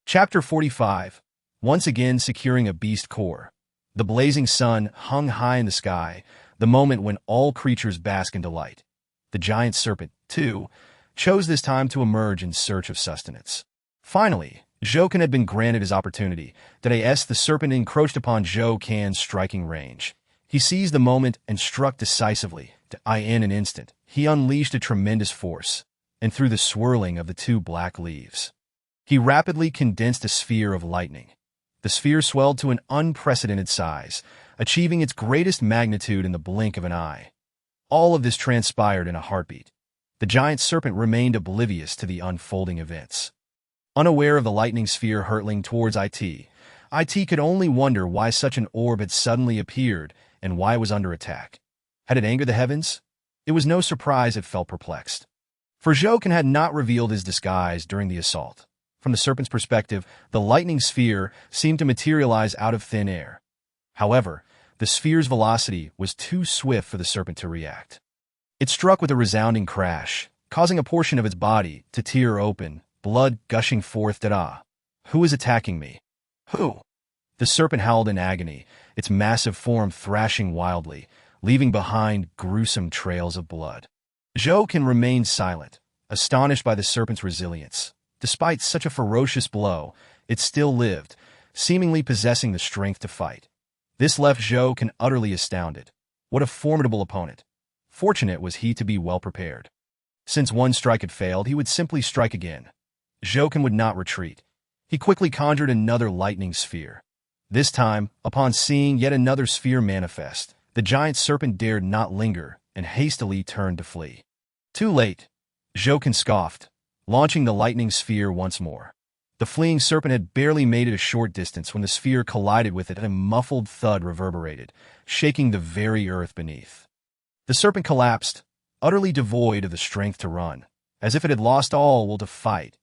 Chapter 45. Once again securing a beast core. The blazing sun hung high in the sky, the moment when all creatures bask in delight. The giant serpent, too, chose this time to emerge in search of sustenance. Finally, Jokin had been granted his opportunity. The serpent encroached upon Jokin's striking range. He seized the moment and struck decisively. In an instant, he unleashed a tremendous force, and through the swirling of the two black leaves, he rapidly condensed a sphere of lightning. The sphere swelled to an unprecedented size, achieving its greatest magnitude in the blink of an eye. All of this transpired in a heartbeat. The giant serpent remained oblivious to the unfolding events. Unaware of the lightning sphere hurtling towards it could only wonder why such an orb had suddenly appeared and why it was under attack. Had it angered the heavens? It was no surprise it felt perplexed. For Jokin had not revealed his disguise during the assault. From the serpent's perspective, the lightning sphere seemed to materialize out of thin air. However, the sphere's velocity was too swift for the serpent to react. It struck with a resounding crash, causing a portion of its body to tear open, blood gushing forth. Who is attacking me? Who? The serpent howled in agony, its massive form thrashing wildly, leaving behind gruesome trails of blood. Jokin remained silent, astonished by the serpent's resilience. Despite such a ferocious blow, it still lived, seemingly possessing the strength to fight. This left Jokin utterly astounded. What a formidable opponent. Fortunate was he to be well prepared. Since one strike had failed, he would simply strike again. Jokin would not retreat. He quickly conjured another lightning sphere. This time, upon seeing yet another sphere manifest, the giant serpent dared not linger and hastily turned to flee. Too late. Jokin scoffed, launching the lightning sphere once more. The fleeing serpent had barely made it a short distance when the sphere collided with it and a muffled thud reverberated, shaking the very earth beneath. The serpent collapsed, utterly devoid of the strength to run, as if it had lost all will to fight.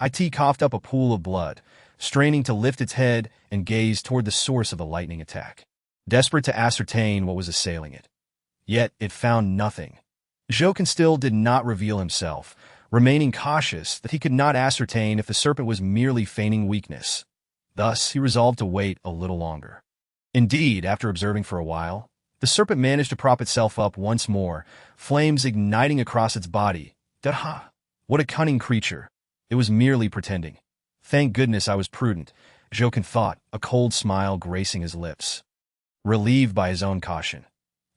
It coughed up a pool of blood, straining to lift its head and gaze toward the source of the lightning attack, desperate to ascertain what was assailing it. Yet it found nothing. Jokin still did not reveal himself, remaining cautious that he could not ascertain if the serpent was merely feigning weakness. Thus, he resolved to wait a little longer. Indeed, after observing for a while, the serpent managed to prop itself up once more, flames igniting across its body. What a cunning creature! It was merely pretending. Thank goodness I was prudent, Jokin thought, a cold smile gracing his lips. Relieved by his own caution.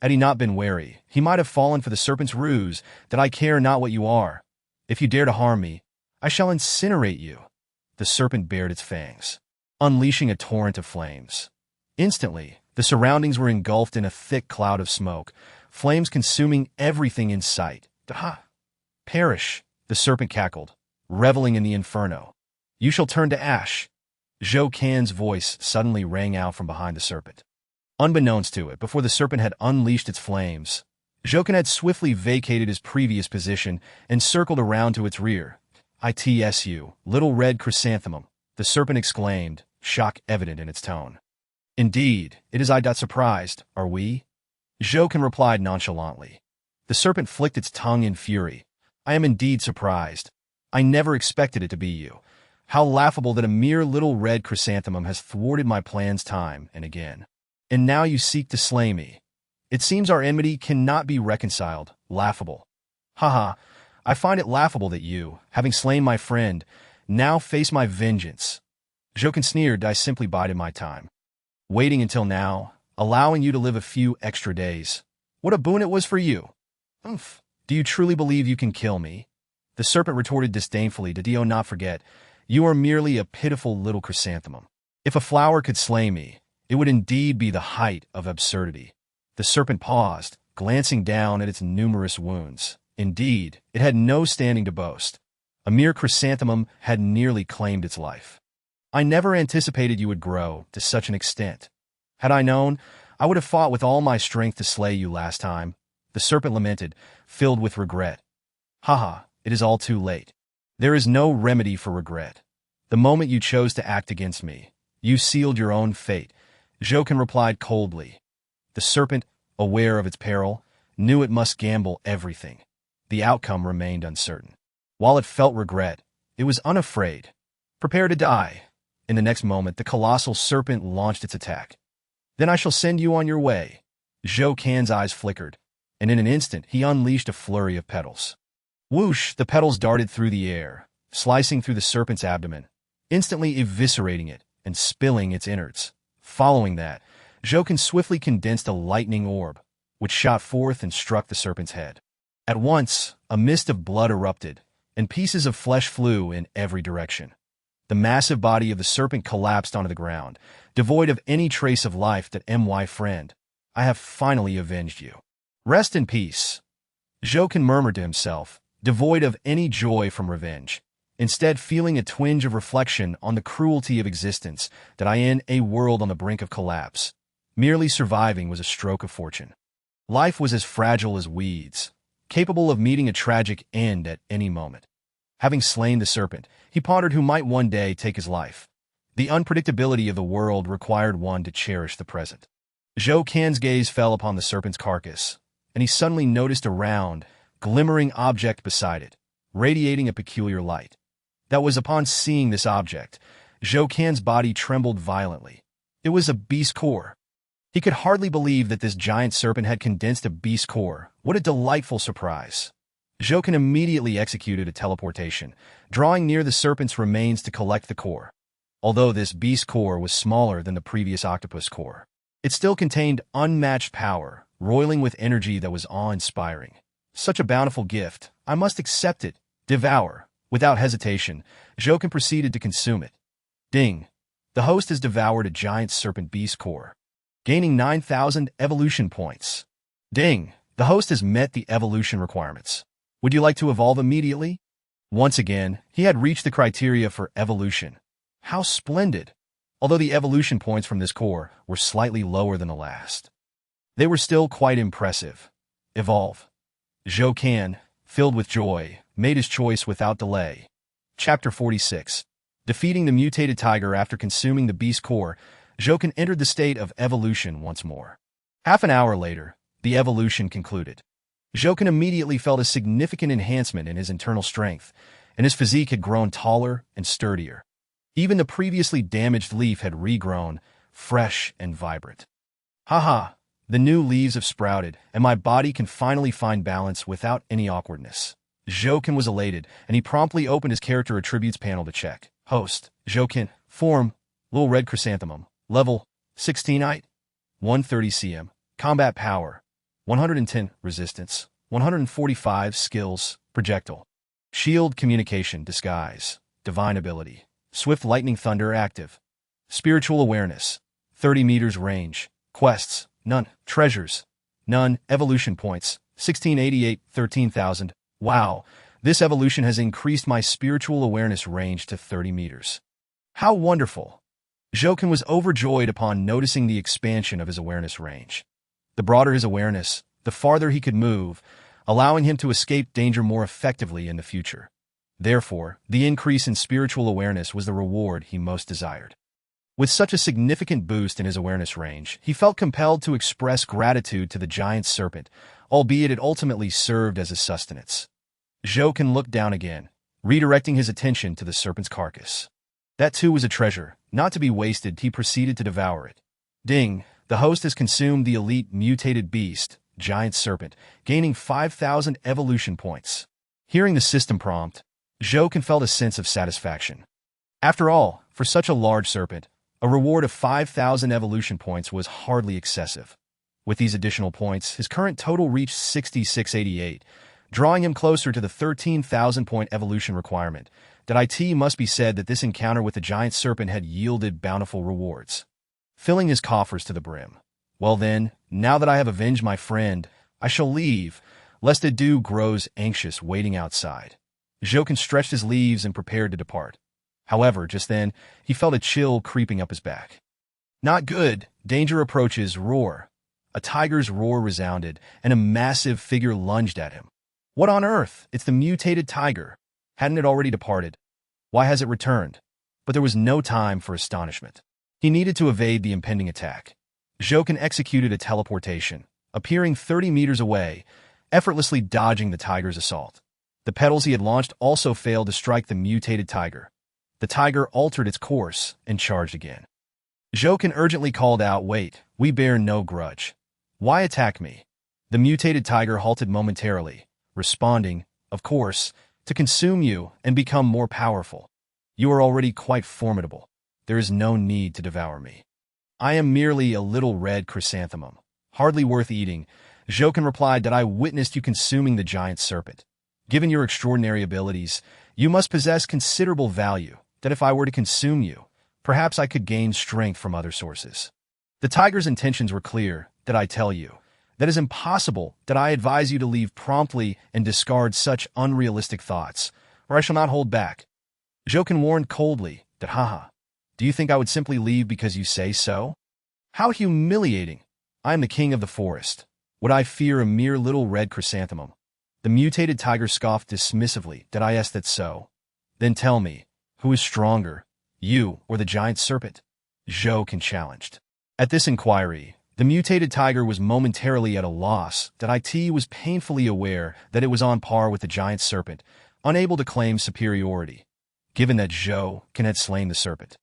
Had he not been wary, he might have fallen for the serpent's ruse that I care not what you are. If you dare to harm me, I shall incinerate you. The serpent bared its fangs, unleashing a torrent of flames. Instantly, the surroundings were engulfed in a thick cloud of smoke, flames consuming everything in sight. Ha! Perish, the serpent cackled, reveling in the inferno. You shall turn to ash. Zhou Kan's voice suddenly rang out from behind the serpent. Unbeknownst to it, before the serpent had unleashed its flames, Zhou Kan had swiftly vacated his previous position and circled around to its rear. "ITSU, little red chrysanthemum," the serpent exclaimed, shock evident in its tone. "Indeed, it is I. Surprised, are we?" Zhou Kan replied nonchalantly. The serpent flicked its tongue in fury. "I am indeed surprised. I never expected it to be you. How laughable that a mere little red chrysanthemum has thwarted my plans time and again. And now you seek to slay me. It seems our enmity cannot be reconciled. Laughable. Haha, I find it laughable that you, having slain my friend, now face my vengeance." Zhou Kan sneered. "I simply bided my time. Waiting until now, allowing you to live a few extra days. What a boon it was for you. Umph, do you truly believe you can kill me?" The serpent retorted disdainfully. "Did you not forget? You are merely a pitiful little chrysanthemum. If a flower could slay me, it would indeed be the height of absurdity." The serpent paused, glancing down at its numerous wounds. Indeed, it had no standing to boast. A mere chrysanthemum had nearly claimed its life. "I never anticipated you would grow to such an extent. Had I known, I would have fought with all my strength to slay you last time." The serpent lamented, filled with regret. "Haha, it is all too late. There is no remedy for regret. The moment you chose to act against me, you sealed your own fate," Zhou Kan replied coldly. The serpent, aware of its peril, knew it must gamble everything. The outcome remained uncertain. While it felt regret, it was unafraid. Prepare to die. In the next moment, the colossal serpent launched its attack. "Then I shall send you on your way." Zhou Kan's eyes flickered, and in an instant he unleashed a flurry of petals. Whoosh! The petals darted through the air, slicing through the serpent's abdomen, instantly eviscerating it and spilling its innards. Following that, Zhou Kan swiftly condensed a lightning orb, which shot forth and struck the serpent's head. At once, a mist of blood erupted, and pieces of flesh flew in every direction. The massive body of the serpent collapsed onto the ground, devoid of any trace of life. "That my friend, I have finally avenged you. Rest in peace." Zhou Kan murmured to himself, devoid of any joy from revenge, instead feeling a twinge of reflection on the cruelty of existence, that I in a world on the brink of collapse. Merely surviving was a stroke of fortune. Life was as fragile as weeds, capable of meeting a tragic end at any moment. Having slain the serpent, he pondered who might one day take his life. The unpredictability of the world required one to cherish the present. Zhou Kan's gaze fell upon the serpent's carcass, and he suddenly noticed a round, glimmering object beside it, radiating a peculiar light. That was upon seeing this object, Zhou Kan's body trembled violently. It was a beast core. He could hardly believe that this giant serpent had condensed a beast core. What a delightful surprise. Zhou Kan immediately executed a teleportation, drawing near the serpent's remains to collect the core. Although this beast core was smaller than the previous octopus core, it still contained unmatched power, roiling with energy that was awe-inspiring. Such a bountiful gift, I must accept it. Devour. Without hesitation, Zhou Kan proceeded to consume it. Ding! The host has devoured a giant serpent beast core, gaining 9,000 evolution points. Ding! The host has met the evolution requirements. Would you like to evolve immediately? Once again, he had reached the criteria for evolution. How splendid! Although the evolution points from this core were slightly lower than the last, they were still quite impressive. Evolve. Zhou Kan, filled with joy, made his choice without delay. Chapter 46. Defeating the mutated tiger. After consuming the beast core, Zhou Kan entered the state of evolution once more. Half an hour later, the evolution concluded. Zhou Kan immediately felt a significant enhancement in his internal strength, and his physique had grown taller and sturdier. Even the previously damaged leaf had regrown, fresh and vibrant. Haha! The new leaves have sprouted, and my body can finally find balance without any awkwardness. Jokin was elated, and he promptly opened his character attributes panel to check. Host, Jokin, Form, Little Red Chrysanthemum, Level, 16-ite, 130 cm, Combat Power, 110 Resistance, 145 Skills, Projectile, Shield, Communication, Disguise, Divine Ability, Swift Lightning Thunder active, Spiritual Awareness, 30 meters range, Quests, none, Treasures, none, Evolution Points, 1688, 13,000. Wow, this evolution has increased my spiritual awareness range to 30 meters. How wonderful! Jokin was overjoyed upon noticing the expansion of his awareness range. The broader his awareness, the farther he could move, allowing him to escape danger more effectively in the future. Therefore, the increase in spiritual awareness was the reward he most desired. With such a significant boost in his awareness range, he felt compelled to express gratitude to the giant serpent, albeit it ultimately served as his sustenance. Jokin looked down again, redirecting his attention to the serpent's carcass. That too was a treasure, not to be wasted. He proceeded to devour it. Ding! The host has consumed the elite mutated beast, giant serpent, gaining 5,000 evolution points. Hearing the system prompt, Jokin felt a sense of satisfaction. After all, for such a large serpent, a reward of 5,000 evolution points was hardly excessive. With these additional points, his current total reached 6,688, drawing him closer to the 13,000-point evolution requirement. That it must be said that this encounter with the giant serpent had yielded bountiful rewards, filling his coffers to the brim. Well then, now that I have avenged my friend, I shall leave, lest Adu grows anxious waiting outside. Jokin stretched his leaves and prepared to depart. However, just then, he felt a chill creeping up his back. Not good, danger approaches, roar. A tiger's roar resounded, and a massive figure lunged at him. What on earth? It's the mutated tiger. Hadn't it already departed? Why has it returned? But there was no time for astonishment. He needed to evade the impending attack. Jokin executed a teleportation, appearing 30 meters away, effortlessly dodging the tiger's assault. The petals he had launched also failed to strike the mutated tiger. The tiger altered its course and charged again. Jokin urgently called out, "Wait, we bear no grudge. Why attack me?" The mutated tiger halted momentarily, responding, "Of course, to consume you and become more powerful. You are already quite formidable. There is no need to devour me. I am merely a little red chrysanthemum, hardly worth eating." Jokin replied, "That I witnessed you consuming the giant serpent. Given your extraordinary abilities, you must possess considerable value. That if I were to consume you, perhaps I could gain strength from other sources." The tiger's intentions were clear, "That I tell you. That is impossible. That I advise you to leave promptly and discard such unrealistic thoughts, or I shall not hold back." Jokin warned coldly, "That haha. Do you think I would simply leave because you say so? How humiliating! I am the king of the forest. Would I fear a mere little red chrysanthemum?" The mutated tiger scoffed dismissively, "Did I ask that so? Then tell me, who is stronger, you or the giant serpent?" Jokin challenged. At this inquiry, the mutated tiger was momentarily at a loss. That it was painfully aware that it was on par with the giant serpent, unable to claim superiority, given that Jokin had slain the serpent.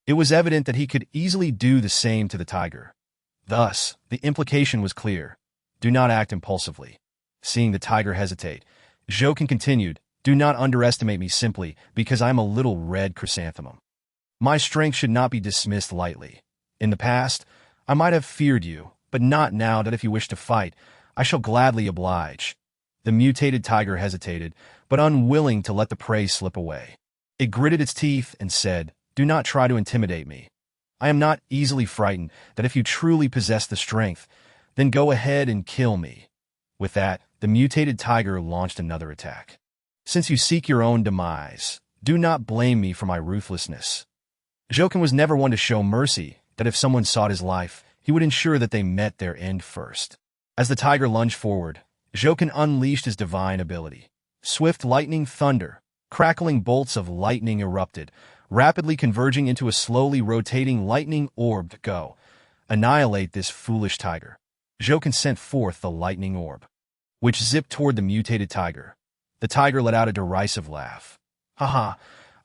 It was evident that he could easily do the same to the tiger. Thus, the implication was clear. Do not act impulsively. Seeing the tiger hesitate, Jokin continued, "Do not underestimate me simply because I am a little red chrysanthemum. My strength should not be dismissed lightly. In the past, I might have feared you, but not now. That if you wish to fight, I shall gladly oblige." The mutated tiger hesitated, but unwilling to let the prey slip away. It gritted its teeth and said, "Do not try to intimidate me. I am not easily frightened. That if you truly possess the strength, then go ahead and kill me." With that, the mutated tiger launched another attack. "Since you seek your own demise, do not blame me for my ruthlessness." Jokin was never one to show mercy. That if someone sought his life, he would ensure that they met their end first. As the tiger lunged forward, Jokin unleashed his divine ability. Swift lightning thunder, crackling bolts of lightning erupted, rapidly converging into a slowly rotating lightning orb. "Go, annihilate this foolish tiger." Jokin sent forth the lightning orb, which zipped toward the mutated tiger. The tiger let out a derisive laugh. "Haha,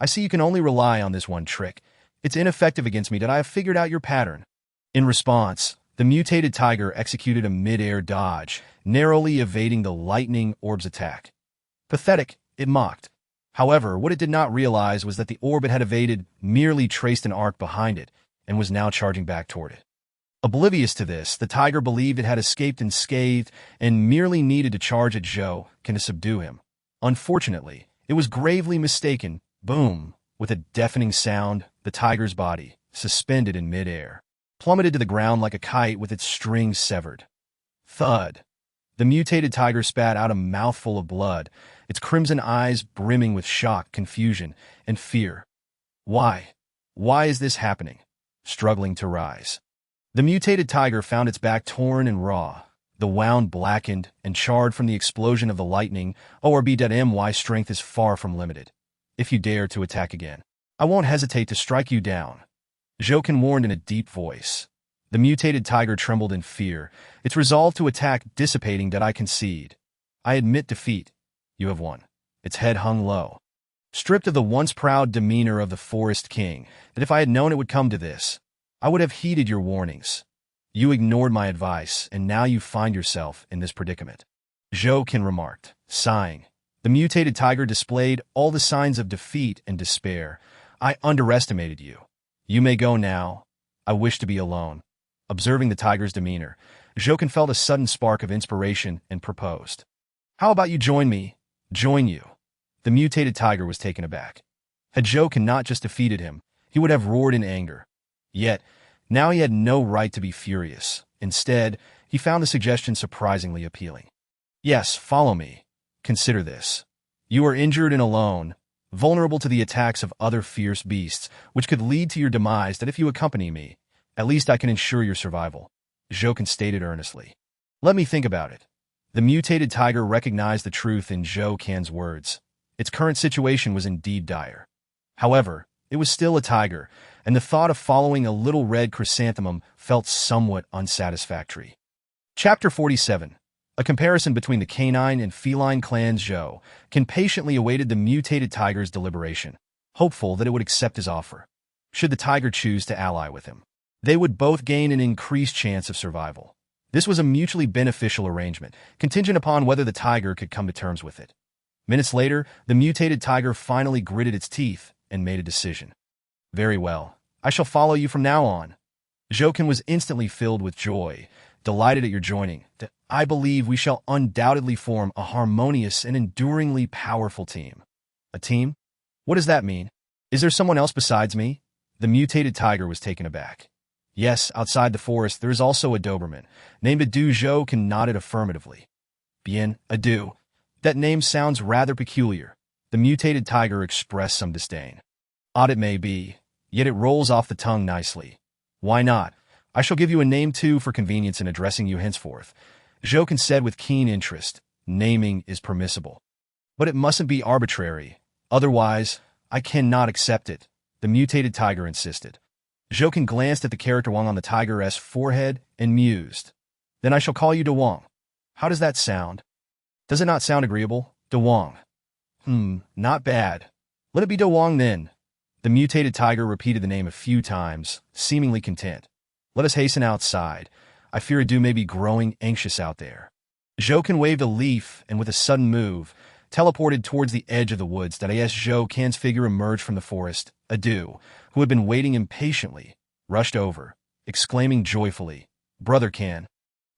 I see you can only rely on this one trick. It's ineffective against me. That I have figured out your pattern." In response, the mutated tiger executed a mid-air dodge, narrowly evading the lightning orb's attack. Pathetic, it mocked. However, what it did not realize was that the orb it had evaded merely traced an arc behind it and was now charging back toward it. Oblivious to this, the tiger believed it had escaped unscathed and merely needed to charge at Zhou to subdue him. Unfortunately, it was gravely mistaken. Boom! With a deafening sound, the tiger's body, suspended in midair, plummeted to the ground like a kite with its strings severed. Thud! The mutated tiger spat out a mouthful of blood, its crimson eyes brimming with shock, confusion, and fear. Why? Why is this happening? Struggling to rise. The mutated tiger found its back torn and raw, the wound blackened and charred from the explosion of the lightning. ORB.MY strength is far from limited. If you dare to attack again, I won't hesitate to strike you down. Jokin warned in a deep voice. The mutated tiger trembled in fear, its resolve to attack dissipating. That I concede. I admit defeat. You have won. Its head hung low, stripped of the once proud demeanor of the forest king. That if I had known it would come to this, I would have heeded your warnings. You ignored my advice, and now you find yourself in this predicament. Jokin remarked, sighing. The mutated tiger displayed all the signs of defeat and despair. I underestimated you. You may go now. I wish to be alone. Observing the tiger's demeanor, Jokin felt a sudden spark of inspiration and proposed. How about you join me? Join you. The mutated tiger was taken aback. Had Jokin not just defeated him, he would have roared in anger. Yet, now he had no right to be furious. Instead, he found the suggestion surprisingly appealing. Yes, follow me. Consider this. You are injured and alone, vulnerable to the attacks of other fierce beasts, which could lead to your demise. That if you accompany me, at least I can ensure your survival, Jokin stated earnestly. Let me think about it. The mutated tiger recognized the truth in Jokin's words. Its current situation was indeed dire. However, it was still a tiger, and the thought of following a little red chrysanthemum felt somewhat unsatisfactory. Chapter 47. A comparison between the canine and feline clans. Jokin patiently awaited the mutated tiger's deliberation, hopeful that it would accept his offer. Should the tiger choose to ally with him, they would both gain an increased chance of survival. This was a mutually beneficial arrangement, contingent upon whether the tiger could come to terms with it. Minutes later, the mutated tiger finally gritted its teeth and made a decision. Very well. I shall follow you from now on. Jokin was instantly filled with joy, delighted at your joining. I believe we shall undoubtedly form a harmonious and enduringly powerful team. A team? What does that mean? Is there someone else besides me? The mutated tiger was taken aback. Yes, outside the forest there is also a Doberman, named Adu. Jokin nodded affirmatively. Bien, Adu. That name sounds rather peculiar. The mutated tiger expressed some disdain. Odd it may be, yet it rolls off the tongue nicely. Why not? I shall give you a name too for convenience in addressing you henceforth. Jokin said with keen interest. Naming is permissible, but it mustn't be arbitrary. Otherwise, I cannot accept it, the mutated tiger insisted. Jokin glanced at the character Wang on the tiger's forehead and mused. Then I shall call you De Wang. How does that sound? Does it not sound agreeable? De Wang. Not bad. Let it be De Wang then. The mutated tiger repeated the name a few times, seemingly content. Let us hasten outside. I fear Adu may be growing anxious out there. Jokin waved a leaf and with a sudden move, teleported towards the edge of the woods. As Jokin's figure emerged from the forest, Adu, who had been waiting impatiently, rushed over, exclaiming joyfully, Brother Can.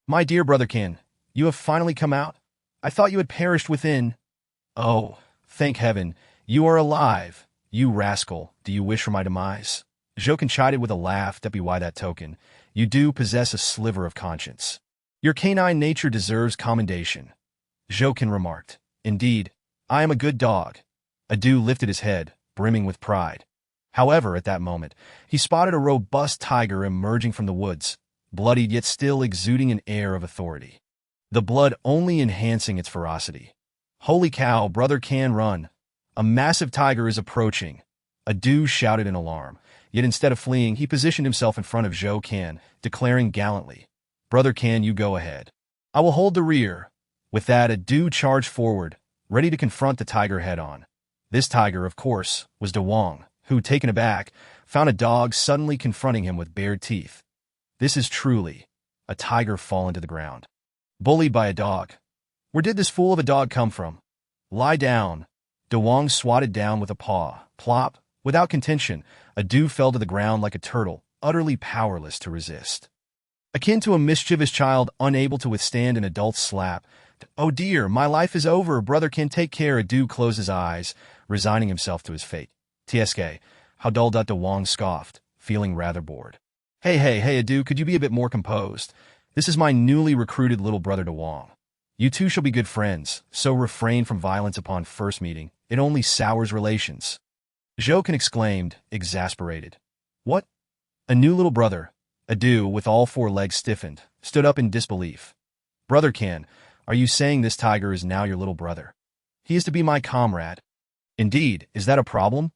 My dear Brother Can, you have finally come out? I thought you had perished within. Oh, thank heaven, you are alive. You rascal, do you wish for my demise? Jokin chided with a laugh. Why that token? You do possess a sliver of conscience. Your canine nature deserves commendation. Jokin remarked. Indeed, I am a good dog. Adu lifted his head, brimming with pride. However, at that moment, he spotted a robust tiger emerging from the woods, bloodied yet still exuding an air of authority. The blood only enhancing its ferocity. Holy cow, Brother Can, run. A massive tiger is approaching. Adu shouted in alarm, yet instead of fleeing, he positioned himself in front of Jokin, declaring gallantly, Brother Can, you go ahead. I will hold the rear. With that, Adu charged forward, ready to confront the tiger head-on. This tiger, of course, was De Wang, who, taken aback, found a dog suddenly confronting him with bared teeth. This is truly a tiger fallen to the ground. Bullied by a dog. Where did this fool of a dog come from? Lie down. De Wong swatted down with a paw. Plop. Without contention, Adu fell to the ground like a turtle, utterly powerless to resist. Akin to a mischievous child unable to withstand an adult's slap. Oh dear, my life is over. Brother can take care. Adu closed his eyes, resigning himself to his fate. TSK, how dull. De Wong scoffed, feeling rather bored. Hey, Adu, could you be a bit more composed? This is my newly recruited little brother De Wong. You two shall be good friends, so refrain from violence upon first meeting. It only sours relations. Zhouken exclaimed, exasperated. What? A new little brother? Adu, with all four legs stiffened, stood up in disbelief. Brother Can, are you saying this tiger is now your little brother? He is to be my comrade. Indeed, is that a problem?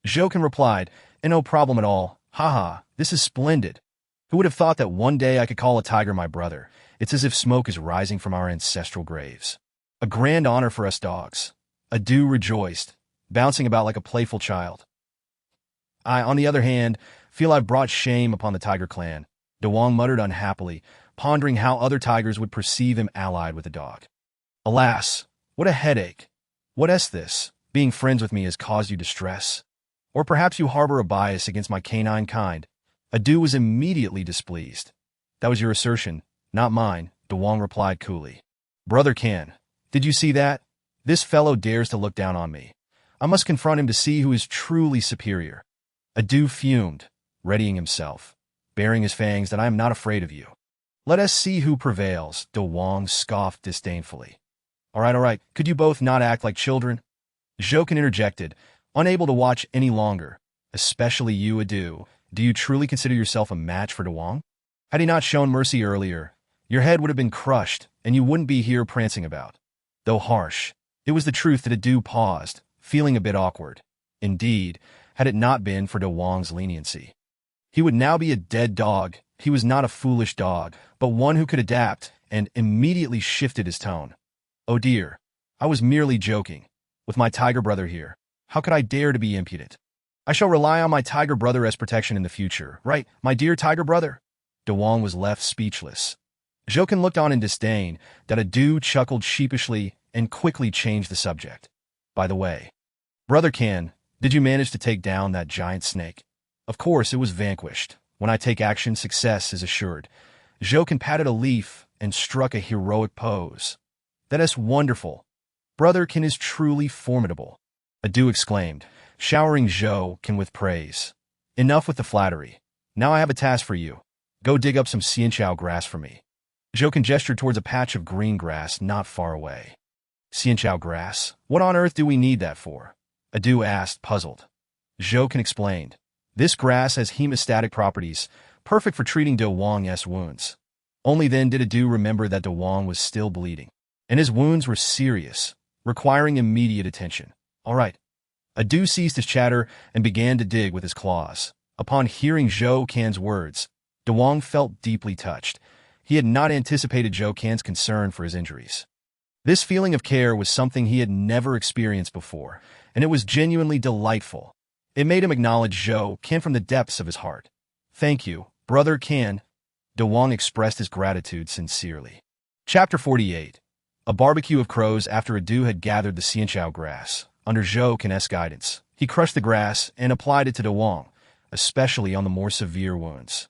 Zhouken replied, no problem at all. Haha, this is splendid. Who would have thought that one day I could call a tiger my brother? It's as if smoke is rising from our ancestral graves. A grand honor for us dogs. Adu rejoiced, bouncing about like a playful child. I, on the other hand, feel I've brought shame upon the tiger clan, De Wong muttered unhappily, pondering how other tigers would perceive him allied with a dog. Alas, what a headache. What is this? Being friends with me has caused you distress? Or perhaps you harbor a bias against my canine kind. Adu was immediately displeased. That was your assertion, not mine, De Wong replied coolly. Brother Can, did you see that? This fellow dares to look down on me. I must confront him to see who is truly superior. Adu fumed, readying himself, baring his fangs that I am not afraid of you. Let us see who prevails, De Wong scoffed disdainfully. All right, could you both not act like children? Zhouken interjected, unable to watch any longer. Especially you, Adu. Do you truly consider yourself a match for De Wong? Had he not shown mercy earlier, your head would have been crushed, and you wouldn't be here prancing about. Though harsh, it was the truth that Adu paused, feeling a bit awkward. Indeed, had it not been for De Wong's leniency, he would now be a dead dog. He was not a foolish dog, but one who could adapt, and immediately shifted his tone. Oh dear, I was merely joking. With my tiger brother here, how could I dare to be impudent? I shall rely on my tiger brother as protection in the future, right, my dear tiger brother? De Wong was left speechless. Zhouken looked on in disdain. Adu chuckled sheepishly and quickly changed the subject. By the way, Brother Can, did you manage to take down that giant snake? Of course, it was vanquished. When I take action, success is assured. Zhouken patted a leaf and struck a heroic pose. That is wonderful. Brother Can is truly formidable, Adu exclaimed, showering Zhouken with praise. Enough with the flattery. Now I have a task for you. Go dig up some xianqiao grass for me. Zhouken gestured towards a patch of green grass not far away. Xianqiao grass? What on earth do we need that for? Adu asked, puzzled. Zhouken explained. This grass has hemostatic properties, perfect for treating De Wong's wounds. Only then did Adu remember that De Wong was still bleeding, and his wounds were serious, requiring immediate attention. All right. Adu ceased his chatter and began to dig with his claws. Upon hearing Zhouken's words, De Wong felt deeply touched. He had not anticipated Zhouken's concern for his injuries. This feeling of care was something he had never experienced before, and it was genuinely delightful. It made him acknowledge Zhouken from the depths of his heart. Thank you, Brother Can. De Wong expressed his gratitude sincerely. Chapter 48. A barbecue of crows. After Adu had gathered the xianqiao grass, under Zhouken's guidance, he crushed the grass and applied it to De Wong, especially on the more severe wounds.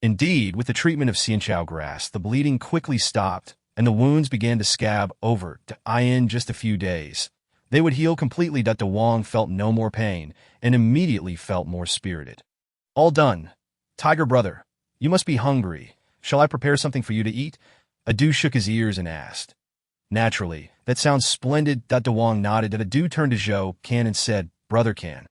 Indeed, with the treatment of xianqiao grass, the bleeding quickly stopped, and the wounds began to scab over. In just a few days, they would heal completely. De Wong felt no more pain, and immediately felt more spirited. All done. Tiger brother, you must be hungry. Shall I prepare something for you to eat? Adu shook his ears and asked. Naturally, that sounds splendid. De Wong nodded. Adu turned to Zhouken and said, Brother Can,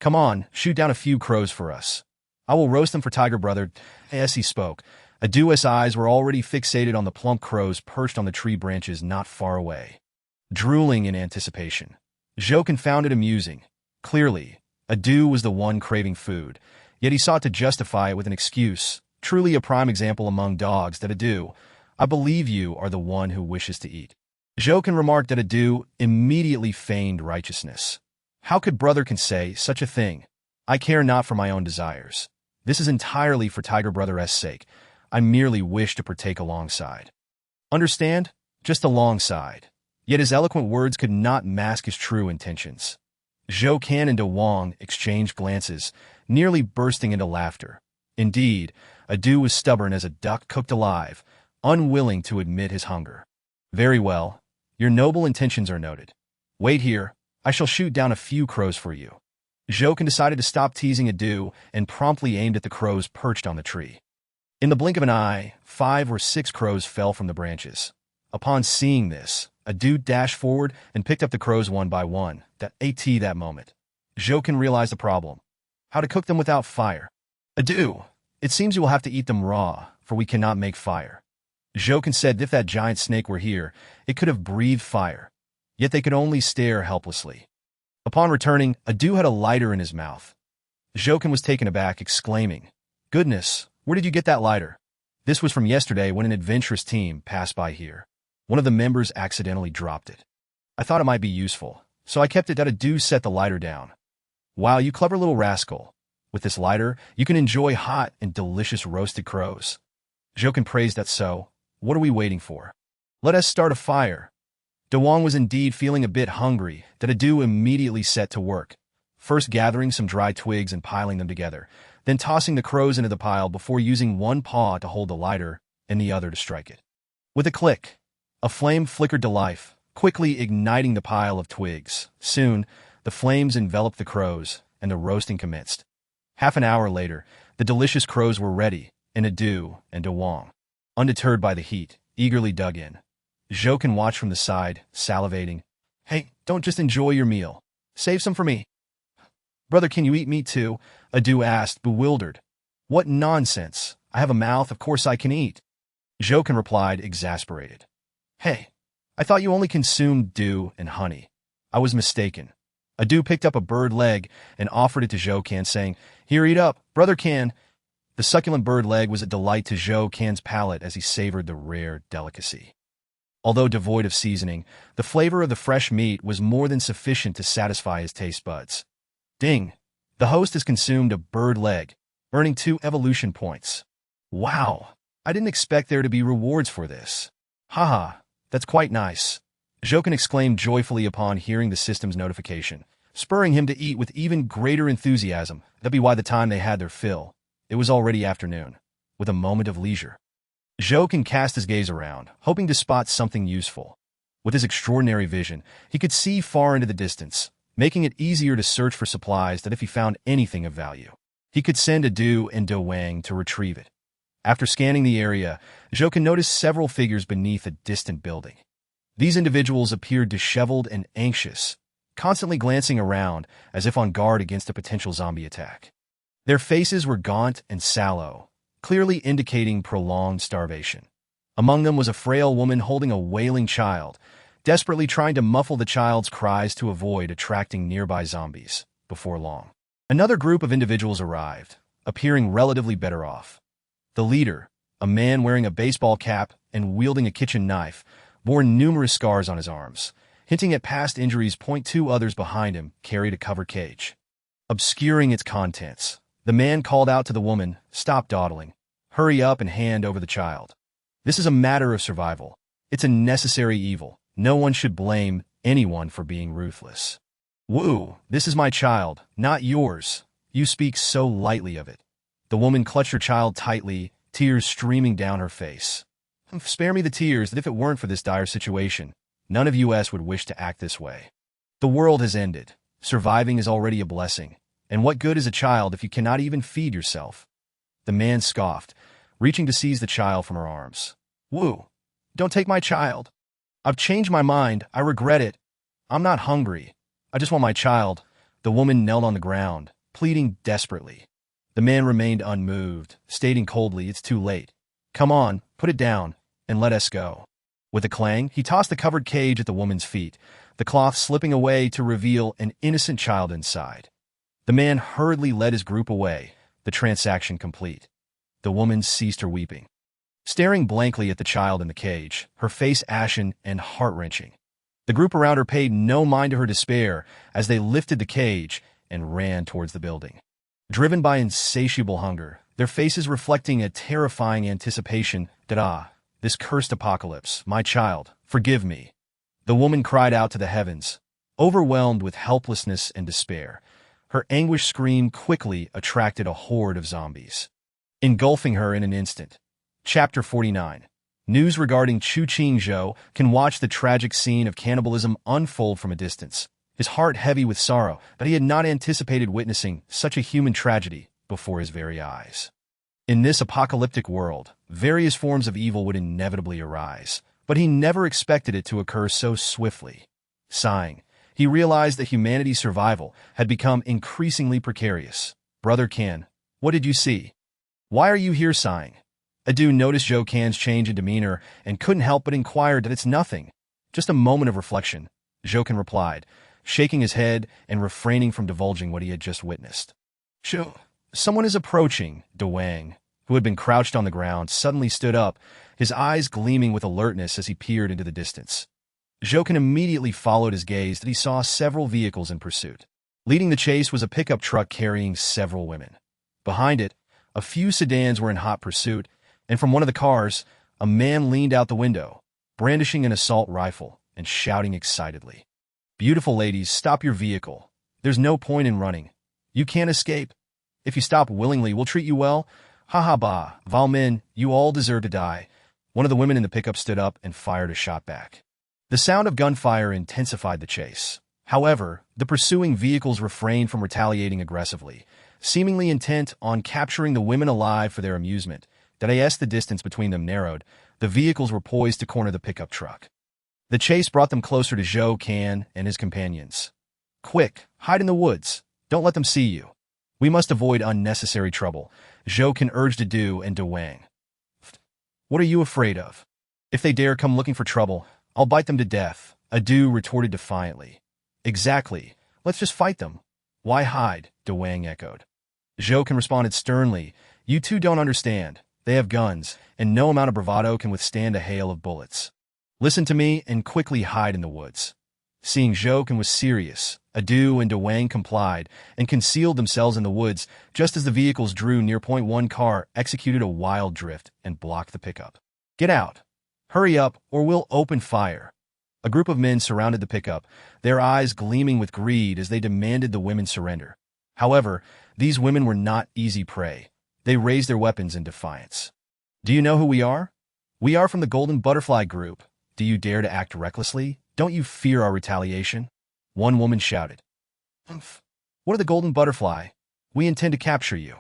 come on, shoot down a few crows for us. I will roast them for tiger brother. As he spoke, Adu's eyes were already fixated on the plump crows perched on the tree branches not far away, drooling in anticipation. Zhouken found it amusing. Clearly, Adu was the one craving food, yet he sought to justify it with an excuse. Truly a prime example among dogs. That Adu, I believe you are the one who wishes to eat. Zhouken remarked that Adu immediately feigned righteousness. How could Brother Can say such a thing? I care not for my own desires. This is entirely for Tiger Brother's sake. I merely wish to partake alongside. Understand? Just alongside. Yet his eloquent words could not mask his true intentions. Zhou Can and De Wang exchanged glances, nearly bursting into laughter. Indeed, Adu was stubborn as a duck cooked alive, unwilling to admit his hunger. Very well, your noble intentions are noted. Wait here, I shall shoot down a few crows for you. Zhou Can decided to stop teasing Adu and promptly aimed at the crows perched on the tree. In the blink of an eye, 5 or 6 crows fell from the branches. Upon seeing this, Adu dashed forward and picked up the crows one by one. That moment. Zhou Can realized the problem. How to cook them without fire. Adu, it seems you will have to eat them raw, for we cannot make fire. Zhou Can said if that giant snake were here, it could have breathed fire. Yet they could only stare helplessly. Upon returning, Adu had a lighter in his mouth. Zhou Can was taken aback, exclaiming, "Goodness, where did you get that lighter?" This was from yesterday when an adventurous team passed by here. One of the members accidentally dropped it. I thought it might be useful, so I kept it. Adu set the lighter down. Wow, you clever little rascal. With this lighter, you can enjoy hot and delicious roasted crows. Zhou Can praised that. So, what are we waiting for? Let us start a fire. De Wang was indeed feeling a bit hungry. Adu immediately set to work, first gathering some dry twigs and piling them together, then tossing the crows into the pile before using one paw to hold the lighter and the other to strike it. With a click, a flame flickered to life, quickly igniting the pile of twigs. Soon, the flames enveloped the crows, and the roasting commenced. Half an hour later, the delicious crows were ready, and Adu and De Wang, undeterred by the heat, eagerly dug in. Zhou Can watched from the side, salivating. Hey, don't just enjoy your meal. Save some for me. Brother, can you eat meat too? Adu asked, bewildered. What nonsense. I have a mouth, of course I can eat. Zhou Can replied, exasperated. Hey, I thought you only consumed dew and honey. I was mistaken. Adu picked up a bird leg and offered it to Zhou Can, saying, Here, eat up, Brother Can. The succulent bird leg was a delight to Zhou Can's palate as he savored the rare delicacy. Although devoid of seasoning, the flavor of the fresh meat was more than sufficient to satisfy his taste buds. Ding! The host has consumed a bird leg, earning 2 evolution points. Wow! I didn't expect there to be rewards for this. Haha, that's quite nice. Zhou Can exclaimed joyfully upon hearing the system's notification, spurring him to eat with even greater enthusiasm. That'd be why the time they had their fill. It was already afternoon, with a moment of leisure. Zhou Can cast his gaze around, hoping to spot something useful. With his extraordinary vision, he could see far into the distance, making it easier to search for supplies than if he found anything of value. He could send Adu and De Wang to retrieve it. After scanning the area, Zhou Can noticed several figures beneath a distant building. These individuals appeared disheveled and anxious, constantly glancing around as if on guard against a potential zombie attack. Their faces were gaunt and sallow, clearly indicating prolonged starvation. Among them was a frail woman holding a wailing child, desperately trying to muffle the child's cries to avoid attracting nearby zombies. Before long, another group of individuals arrived, appearing relatively better off. The leader, a man wearing a baseball cap and wielding a kitchen knife, bore numerous scars on his arms, hinting at past injuries. 2 others behind him carried a covered cage. Obscuring its contents, the man called out to the woman, Stop dawdling. Hurry up and hand over the child. This is a matter of survival. It's a necessary evil. No one should blame anyone for being ruthless. Woo, this is my child, not yours. You speak so lightly of it. The woman clutched her child tightly, tears streaming down her face. Spare me the tears. That if it weren't for this dire situation, none of us would wish to act this way. The world has ended. Surviving is already a blessing. And what good is a child if you cannot even feed yourself? The man scoffed, reaching to seize the child from her arms. Woo, don't take my child. I've changed my mind. I regret it. I'm not hungry. I just want my child. The woman knelt on the ground, pleading desperately. The man remained unmoved, stating coldly, It's too late. Come on, put it down, and let us go. With a clang, he tossed the covered cage at the woman's feet, the cloth slipping away to reveal an innocent child inside. The man hurriedly led his group away, the transaction complete. The woman ceased her weeping, staring blankly at the child in the cage, her face ashen and heart-wrenching. The group around her paid no mind to her despair as they lifted the cage and ran towards the building. Driven by insatiable hunger, their faces reflecting a terrifying anticipation that, this cursed apocalypse, my child, forgive me. The woman cried out to the heavens, overwhelmed with helplessness and despair. Her anguished scream quickly attracted a horde of zombies, engulfing her in an instant. Chapter 49. News regarding Chu Qing Zhou can watch the tragic scene of cannibalism unfold from a distance, his heart heavy with sorrow that he had not anticipated witnessing such a human tragedy before his very eyes. In this apocalyptic world, various forms of evil would inevitably arise, but he never expected it to occur so swiftly. Sighing, he realized that humanity's survival had become increasingly precarious. Brother Can, what did you see? Why are you here sighing? Adu noticed Zhou Can's change in demeanor and couldn't help but inquire that it's nothing. Just a moment of reflection, Zhou Can replied, shaking his head and refraining from divulging what he had just witnessed. Zhou, someone is approaching. Devouring, who had been crouched on the ground, suddenly stood up, his eyes gleaming with alertness as he peered into the distance. Zhou Can immediately followed his gaze that he saw several vehicles in pursuit. Leading the chase was a pickup truck carrying several women. Behind it, a few sedans were in hot pursuit, and from one of the cars, a man leaned out the window, brandishing an assault rifle and shouting excitedly. Beautiful ladies, stop your vehicle. There's no point in running. You can't escape. If you stop willingly, we'll treat you well. Ha ha bah, Val men, you all deserve to die. One of the women in the pickup stood up and fired a shot back. The sound of gunfire intensified the chase. However, the pursuing vehicles refrained from retaliating aggressively, seemingly intent on capturing the women alive for their amusement. As the distance between them narrowed, the vehicles were poised to corner the pickup truck. The chase brought them closer to Zhou Can and his companions. Quick, hide in the woods. Don't let them see you. We must avoid unnecessary trouble, Zhou Can urged Adu and Devouring. What are you afraid of? If they dare come looking for trouble, I'll bite them to death, Adu retorted defiantly. Exactly. Let's just fight them. Why hide? Devouring echoed. Zhou Can responded sternly. You two don't understand. They have guns, and no amount of bravado can withstand a hail of bullets. Listen to me and quickly hide in the woods. Seeing Zhou Can was serious, Adu and Devouring complied and concealed themselves in the woods just as the vehicles drew near. One car executed a wild drift and blocked the pickup. Get out. Hurry up or we'll open fire. A group of men surrounded the pickup, their eyes gleaming with greed as they demanded the women surrender. However, these women were not easy prey. They raised their weapons in defiance. Do you know who we are? We are from the Golden Butterfly Group. Do you dare to act recklessly? Don't you fear our retaliation? One woman shouted. What are the Golden Butterfly? We intend to capture you.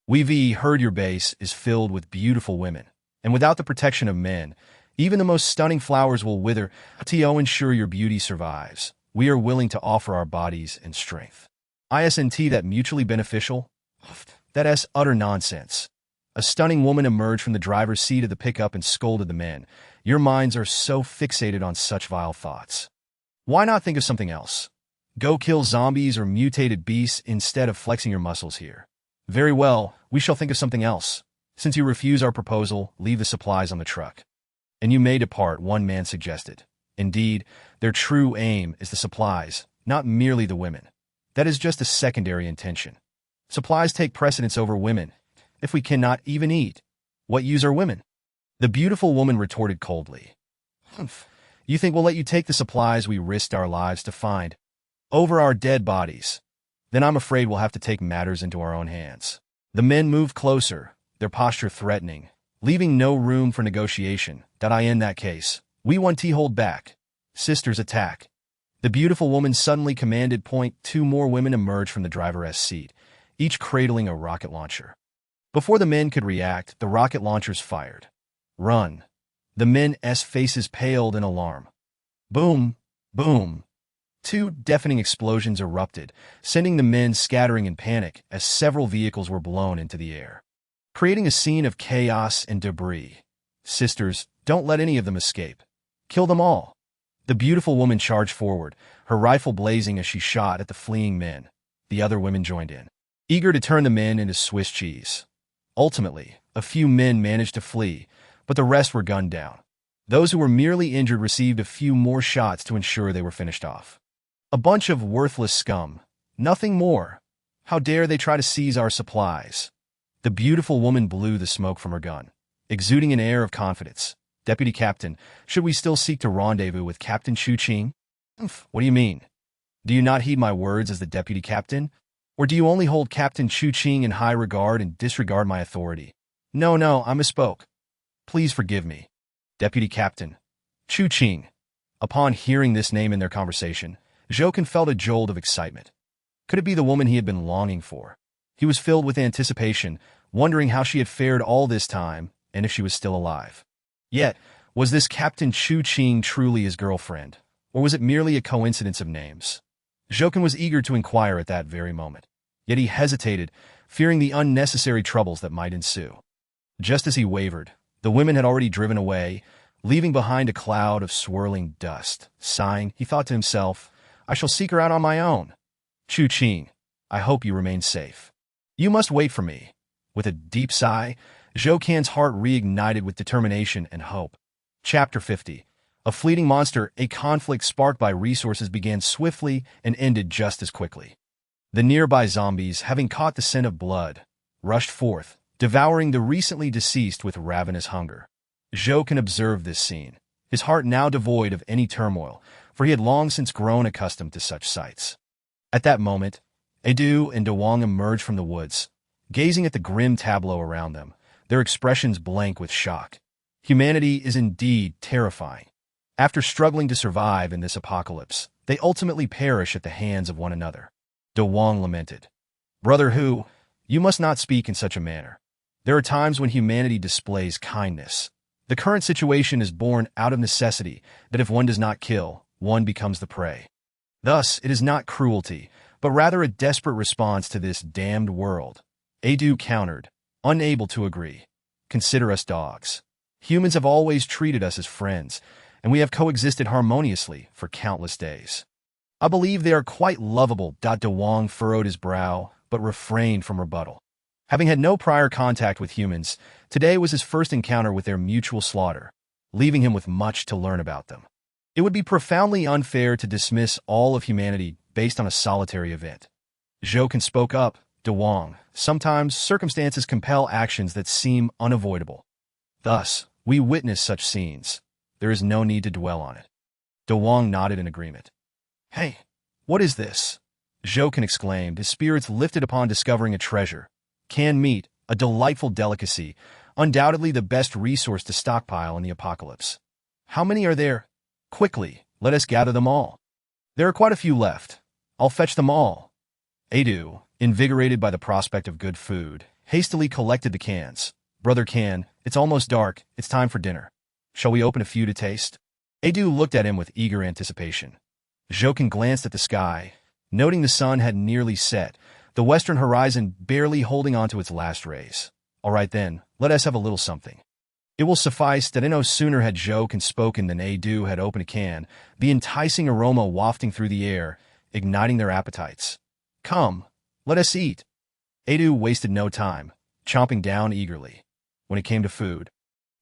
We've heard your base is filled with beautiful women, and without the protection of men, even the most stunning flowers will wither. To ensure your beauty survives, we are willing to offer our bodies and strength. Isn't that mutually beneficial? That's utter nonsense. A stunning woman emerged from the driver's seat of the pickup and scolded the men. Your minds are so fixated on such vile thoughts. Why not think of something else? Go kill zombies or mutated beasts instead of flexing your muscles here. Very well, we shall think of something else. Since you refuse our proposal, leave the supplies on the truck. And you may depart, one man suggested. Indeed, their true aim is the supplies, not merely the women. That is just a secondary intention. Supplies take precedence over women. If we cannot even eat, what use are women? The beautiful woman retorted coldly. You think we'll let you take the supplies we risked our lives to find over our dead bodies? Then I'm afraid we'll have to take matters into our own hands. The men moved closer, their posture threatening, leaving no room for negotiation. In that case, we want to hold back. Sisters, attack. The beautiful woman suddenly commanded. Two more women emerged from the driver's seat, each cradling a rocket launcher. Before the men could react, the rocket launchers fired. Run. The men's faces paled in alarm. Boom, boom. Two deafening explosions erupted, sending the men scattering in panic as several vehicles were blown into the air, creating a scene of chaos and debris. Sisters, don't let any of them escape. Kill them all. The beautiful woman charged forward, her rifle blazing as she shot at the fleeing men. The other women joined in, eager to turn the men into Swiss cheese. Ultimately, a few men managed to flee, but the rest were gunned down. Those who were merely injured received a few more shots to ensure they were finished off. A bunch of worthless scum. Nothing more. How dare they try to seize our supplies? The beautiful woman blew the smoke from her gun, exuding an air of confidence. Deputy Captain, should we still seek to rendezvous with Captain Chu Ching? What do you mean? Do you not heed my words as the Deputy Captain? Or do you only hold Captain Chu Ching in high regard and disregard my authority? No, I misspoke. Please forgive me. Deputy Captain, Chu Ching. Upon hearing this name in their conversation, Zhouken felt a jolt of excitement. Could it be the woman he had been longing for? He was filled with anticipation, wondering how she had fared all this time and if she was still alive. Yet, was this Captain Chu Ching truly his girlfriend, or was it merely a coincidence of names? Zhouken was eager to inquire at that very moment, yet he hesitated, fearing the unnecessary troubles that might ensue. Just as he wavered, the women had already driven away, leaving behind a cloud of swirling dust. Sighing, he thought to himself, I shall seek her out on my own. Chu Ching, I hope you remain safe. You must wait for me. With a deep sigh, Zhouken's heart reignited with determination and hope. Chapter 50. A fleeting monster, a conflict sparked by resources began swiftly and ended just as quickly. The nearby zombies, having caught the scent of blood, rushed forth, devouring the recently deceased with ravenous hunger. Zhouken observed this scene, his heart now devoid of any turmoil, for he had long since grown accustomed to such sights. At that moment, Edu and Dewang emerged from the woods, gazing at the grim tableau around them, their expressions blank with shock. Humanity is indeed terrifying. After struggling to survive in this apocalypse, they ultimately perish at the hands of one another. Dewang lamented, Brother Hu, you must not speak in such a manner. There are times when humanity displays kindness. The current situation is born out of necessity that if one does not kill, one becomes the prey. Thus, it is not cruelty, but rather a desperate response to this damned world. Edu countered, unable to agree. Consider us dogs. Humans have always treated us as friends, and we have coexisted harmoniously for countless days. I believe they are quite lovable. Dewang furrowed his brow, but refrained from rebuttal. Having had no prior contact with humans, today was his first encounter with their mutual slaughter, leaving him with much to learn about them. It would be profoundly unfair to dismiss all of humanity based on a solitary event. Zhouken spoke up, Dewang, sometimes circumstances compel actions that seem unavoidable. Thus, we witness such scenes. There is no need to dwell on it. Dewang nodded in agreement. Hey, what is this? Zhouken exclaimed, his spirits lifted upon discovering a treasure. Canned meat, a delightful delicacy, undoubtedly the best resource to stockpile in the apocalypse. How many are there? Quickly, let us gather them all. There are quite a few left. I'll fetch them all. Edu, invigorated by the prospect of good food, hastily collected the cans. Brother Can, it's almost dark. It's time for dinner. Shall we open a few to taste? Edu looked at him with eager anticipation. Zhouken glanced at the sky, noting the sun had nearly set, the western horizon barely holding on to its last rays. All right then, let us have a little something. It will suffice that no sooner had Zhouken spoken than Edu had opened a can, the enticing aroma wafting through the air, igniting their appetites. Come, let us eat. Edu wasted no time, chomping down eagerly. When it came to food,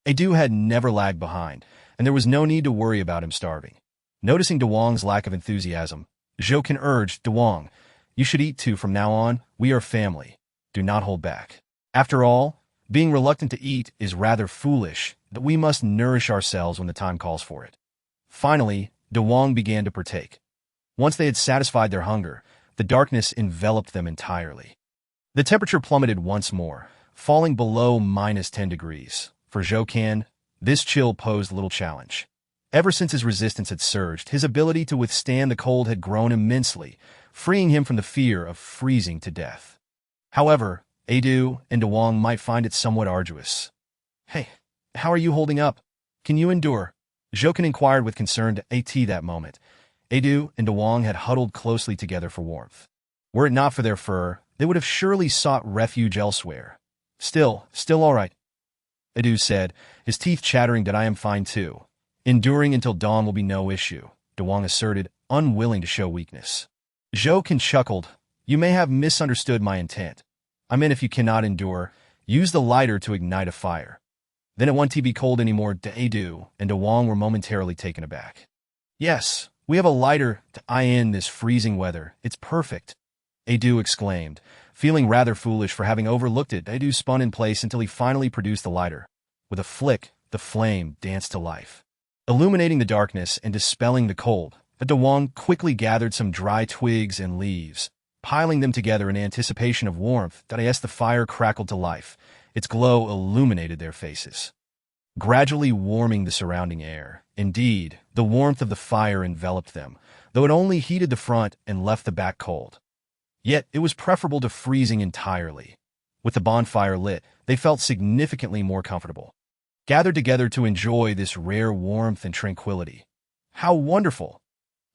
Edu had never lagged behind, and there was no need to worry about him starving. Noticing Dewang's lack of enthusiasm, Zhouken urged, Dewang, you should eat too from now on. We are family. Do not hold back. After all, being reluctant to eat is rather foolish, that we must nourish ourselves when the time calls for it. Finally, Dewang began to partake. Once they had satisfied their hunger, the darkness enveloped them entirely. The temperature plummeted once more, falling below -10 degrees. For Zhouken, this chill posed little challenge. Ever since his resistance had surged, his ability to withstand the cold had grown immensely, freeing him from the fear of freezing to death. However, Edu and Dewang might find it somewhat arduous. Hey, how are you holding up? Can you endure? Zhouken inquired with concern to At that moment. Edu and Dewang had huddled closely together for warmth. Were it not for their fur, they would have surely sought refuge elsewhere. Still all right, Edu said, his teeth chattering that I am fine too. Enduring until dawn will be no issue, Dewang asserted, unwilling to show weakness. Zhouken chuckled, you may have misunderstood my intent. I meant if you cannot endure, use the lighter to ignite a fire. Then it won't be cold anymore. Edu and Dewang were momentarily taken aback. Yes, we have a lighter to eye in this freezing weather. It's perfect, Edu exclaimed, feeling rather foolish for having overlooked it. Edu spun in place until he finally produced the lighter. With a flick, the flame danced to life. Illuminating the darkness and dispelling the cold, Dewang quickly gathered some dry twigs and leaves, piling them together in anticipation of warmth. As the fire crackled to life, its glow illuminated their faces, gradually warming the surrounding air. Indeed, the warmth of the fire enveloped them, though it only heated the front and left the back cold. Yet it was preferable to freezing entirely. With the bonfire lit, they felt significantly more comfortable, gathered together to enjoy this rare warmth and tranquility. How wonderful!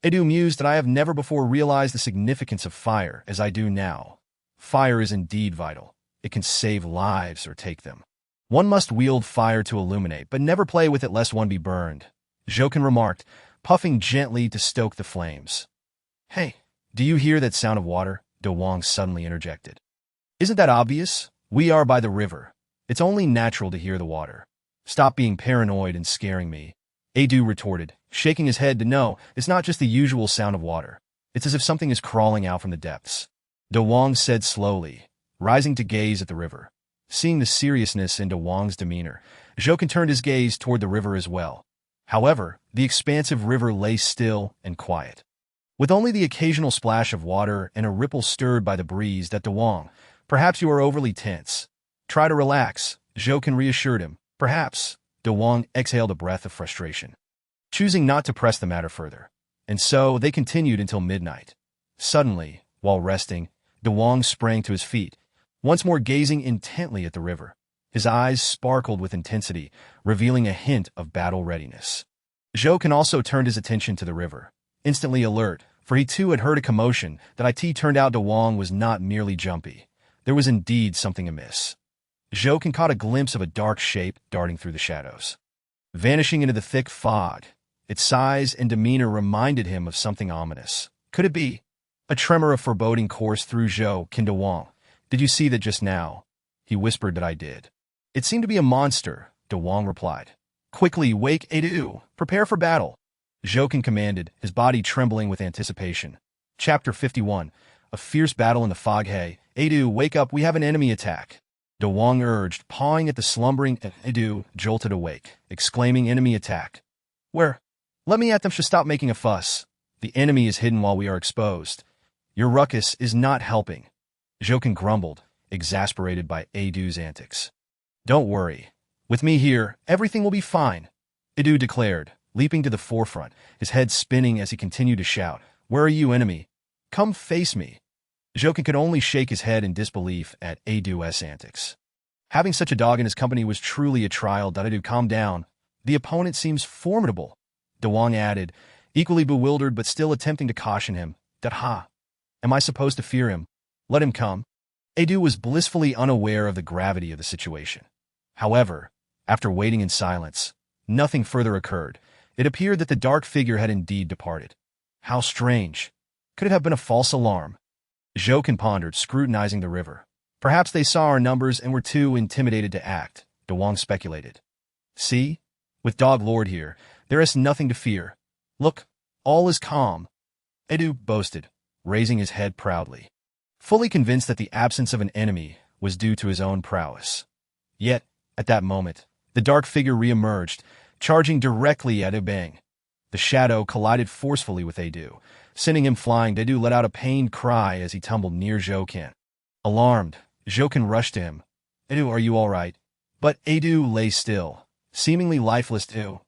Edu mused that I have never before realized the significance of fire as I do now. Fire is indeed vital. It can save lives or take them. One must wield fire to illuminate, but never play with it lest one be burned, Jokin remarked, puffing gently to stoke the flames. Hey, do you hear that sound of water? Dewang suddenly interjected. Isn't that obvious? We are by the river. It's only natural to hear the water. Stop being paranoid and scaring me, Edu retorted, shaking his head to no, it's not just the usual sound of water. It's as if something is crawling out from the depths. Dewang said slowly, rising to gaze at the river. Seeing the seriousness in Dewang's demeanor, Jokin turned his gaze toward the river as well. However, the expansive river lay still and quiet, with only the occasional splash of water and a ripple stirred by the breeze. Dewang, perhaps you are overly tense. Try to relax, Jokin reassured him. Perhaps. Dewang exhaled a breath of frustration, choosing not to press the matter further. And so they continued until midnight. Suddenly, while resting, Dewang sprang to his feet, once more gazing intently at the river. His eyes sparkled with intensity, revealing a hint of battle readiness. Jokin also turned his attention to the river, instantly alert, for he too had heard a commotion. It turned out Dewang was not merely jumpy. There was indeed something amiss. Jokin caught a glimpse of a dark shape darting through the shadows, vanishing into the thick fog. Its size and demeanor reminded him of something ominous. Could it be? A tremor of foreboding coursed through Jokin. Dewang, did you see that just now? He whispered. That I did. It seemed to be a monster, Dewang replied. Quickly, wake Edu. Prepare for battle, Jokin commanded, his body trembling with anticipation. Chapter 51. A fierce battle in the fog. Hey, Edu, wake up, we have an enemy attack, Dewang urged, pawing at the slumbering. Edu jolted awake, exclaiming, enemy attack. Where? Let me at them. Should stop making a fuss. The enemy is hidden while we are exposed. Your ruckus is not helping, Jokin grumbled, exasperated by Edu's antics. Don't worry. With me here, everything will be fine, Edu declared, leaping to the forefront, his head spinning as he continued to shout. Where are you, enemy? Come face me. Jokin could only shake his head in disbelief at Edu's antics. Having such a dog in his company was truly a trial. Edu, calm down. The opponent seems formidable, Dewang added, equally bewildered but still attempting to caution him. Ha! Am I supposed to fear him? Let him come. Edu was blissfully unaware of the gravity of the situation. However, after waiting in silence, nothing further occurred. It appeared that the dark figure had indeed departed. How strange. Could it have been a false alarm? Jokin pondered, scrutinizing the river. Perhaps they saw our numbers and were too intimidated to act, Dewang speculated. See? With Dog Lord here, there is nothing to fear. Look, all is calm, Edu boasted, raising his head proudly, fully convinced that the absence of an enemy was due to his own prowess. Yet, at that moment, the dark figure re-emerged, charging directly at Ebang. The shadow collided forcefully with Edu, sending him flying. Edu let out a pained cry as he tumbled near Jokin. Alarmed, Jokin rushed to him. Edu, are you all right? But Edu lay still, seemingly lifeless too.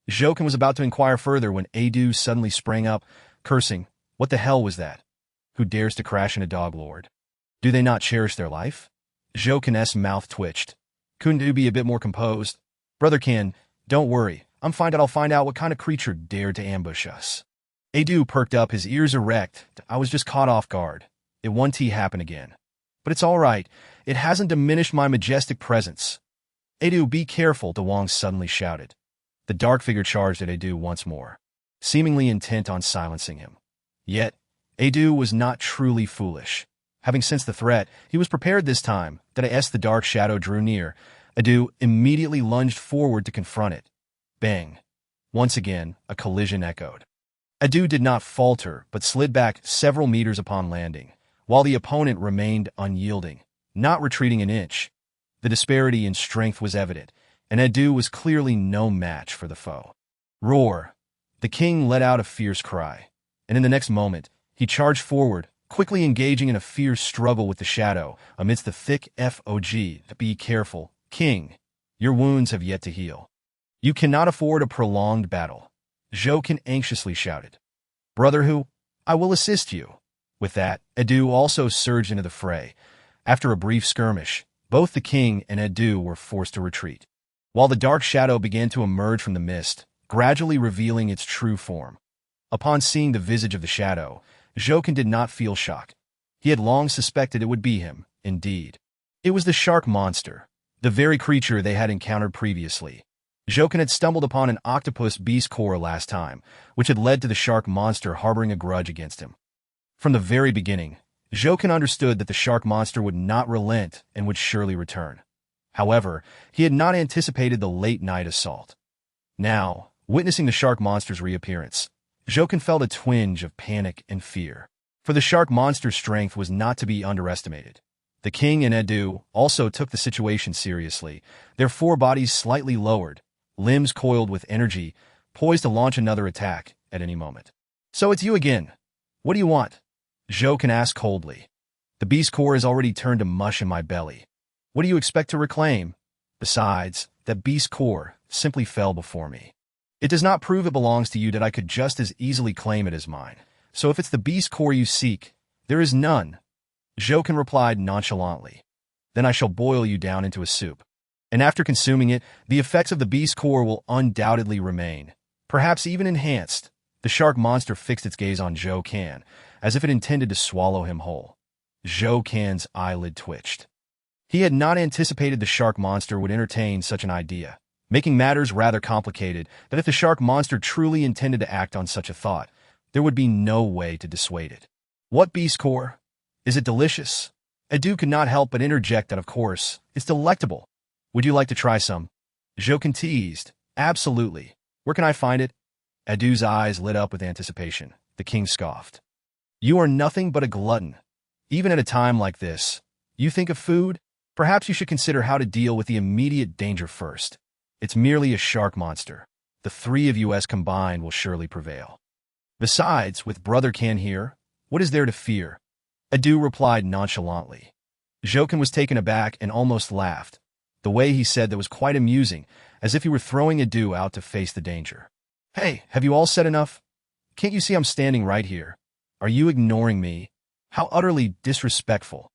Jokin was about to inquire further when Edu suddenly sprang up, cursing. What the hell was that? Who dares to crash into Dog Lord? Do they not cherish their life? Jokin's mouth twitched. Couldn't you be a bit more composed? Brother Ken, don't worry. I'll find out what kind of creature dared to ambush us. Edu perked up, his ears erect. I was just caught off guard. It won't happen again. But it's all right. It hasn't diminished my majestic presence. Edu, be careful, Dewang suddenly shouted. The dark figure charged at Edu once more, seemingly intent on silencing him. Yet, Edu was not truly foolish. Having sensed the threat, he was prepared this time. As the dark shadow drew near, Edu immediately lunged forward to confront it. Bang! Once again, a collision echoed. Edu did not falter, but slid back several meters upon landing, while the opponent remained unyielding, not retreating an inch. The disparity in strength was evident. and Edu was clearly no match for the foe. Roar! The king let out a fierce cry, and in the next moment, he charged forward, quickly engaging in a fierce struggle with the shadow amidst the thick fog. Be careful, king. Your wounds have yet to heal. You cannot afford a prolonged battle. Jokin anxiously shouted. Brother who? I will assist you. With that, Edu also surged into the fray. After a brief skirmish, both the king and Edu were forced to retreat, while the dark shadow began to emerge from the mist, gradually revealing its true form. Upon seeing the visage of the shadow, Jokin did not feel shock. He had long suspected it would be him, indeed. It was the shark monster, the very creature they had encountered previously. Jokin had stumbled upon an octopus beast core last time, which had led to the shark monster harboring a grudge against him. From the very beginning, Jokin understood that the shark monster would not relent and would surely return. However, he had not anticipated the late-night assault. Now, witnessing the shark monster's reappearance, Jokin felt a twinge of panic and fear. For the shark monster's strength was not to be underestimated. The king and Edu also took the situation seriously, their four bodies slightly lowered, limbs coiled with energy, poised to launch another attack at any moment. So it's you again. What do you want? Jokin asked coldly. The beast core has already turned to mush in my belly. What do you expect to reclaim? Besides, that beast core simply fell before me. It does not prove it belongs to you that I could just as easily claim it as mine. So if it's the beast core you seek, there is none. Jokin replied nonchalantly. Then I shall boil you down into a soup. And after consuming it, the effects of the beast core will undoubtedly remain, perhaps even enhanced. The shark monster fixed its gaze on Jokin, as if it intended to swallow him whole. Jokin's eyelid twitched. He had not anticipated the shark monster would entertain such an idea, making matters rather complicated that if the shark monster truly intended to act on such a thought, there would be no way to dissuade it. What beast core? Is it delicious? Edu could not help but interject that, of course, it's delectable. Would you like to try some? Jokin teased. Absolutely. Where can I find it? Edu's eyes lit up with anticipation. The king scoffed. You are nothing but a glutton. Even at a time like this, you think of food? Perhaps you should consider how to deal with the immediate danger first. It's merely a shark monster. The three of you combined will surely prevail. Besides, with Brother Can here, what is there to fear? Edu replied nonchalantly. Jokin was taken aback and almost laughed. The way he said that was quite amusing, as if he were throwing Edu out to face the danger. Hey, have you all said enough? Can't you see I'm standing right here? Are you ignoring me? How utterly disrespectful.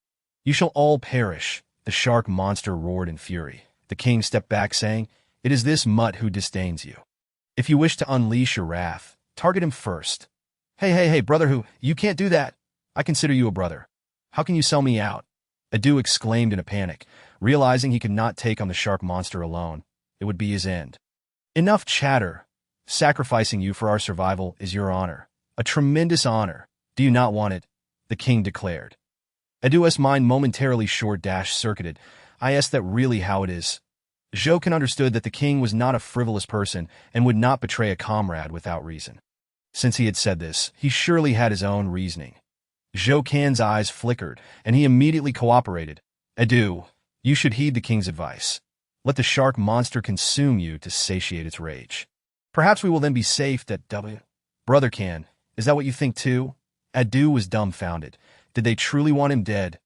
You shall all perish, the shark monster roared in fury. The king stepped back, saying, It is this mutt who disdains you. If you wish to unleash your wrath, target him first. Hey, brother who, you can't do that. I consider you a brother. How can you sell me out? Edu exclaimed in a panic, realizing he could not take on the shark monster alone. It would be his end. Enough chatter. Sacrificing you for our survival is your honor. A tremendous honor. Do you not want it? The king declared. Edu's mind momentarily short-circuited. I asked that really how it is. Jokin understood that the king was not a frivolous person and would not betray a comrade without reason. Since he had said this, he surely had his own reasoning. Jokin's eyes flickered, and he immediately cooperated. Edu, you should heed the king's advice. Let the shark monster consume you to satiate its rage. Perhaps we will then be safe that Brother Can, is that what you think too? Edu was dumbfounded. Did they truly want him dead?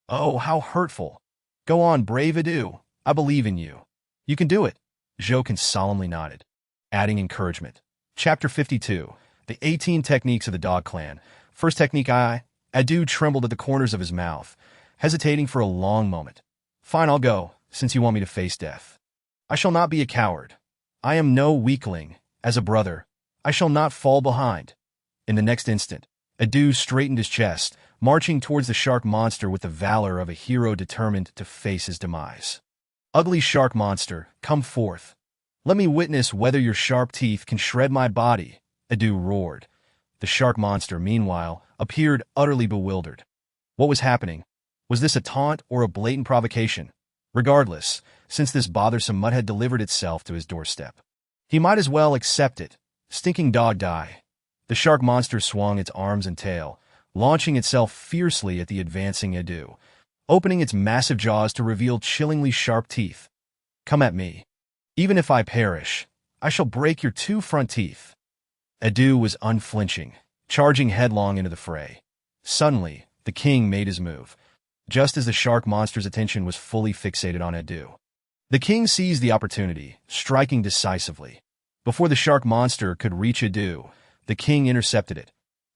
Oh, how hurtful. Go on, brave Edu. I believe in you. You can do it. Jokin solemnly nodded, adding encouragement. Chapter 52. The 18 Techniques of the Dog Clan. First technique Edu trembled at the corners of his mouth, hesitating for a long moment. Fine, I'll go, since you want me to face death. I shall not be a coward. I am no weakling. As a brother, I shall not fall behind. In the next instant, Edu straightened his chest, marching towards the shark monster with the valor of a hero determined to face his demise. Ugly shark monster, come forth. Let me witness whether your sharp teeth can shred my body, Edu roared. The shark monster, meanwhile, appeared utterly bewildered. What was happening? Was this a taunt or a blatant provocation? Regardless, since this bothersome mutt had delivered itself to his doorstep, he might as well accept it. Stinking dog die. The shark monster swung its arms and tail, launching itself fiercely at the advancing Edu, opening its massive jaws to reveal chillingly sharp teeth. Come at me. Even if I perish, I shall break your two front teeth." Adu was unflinching, charging headlong into the fray. Suddenly, the king made his move, just as the shark monster's attention was fully fixated on Adu. The king seized the opportunity, striking decisively. Before the shark monster could reach Adu, the king intercepted it,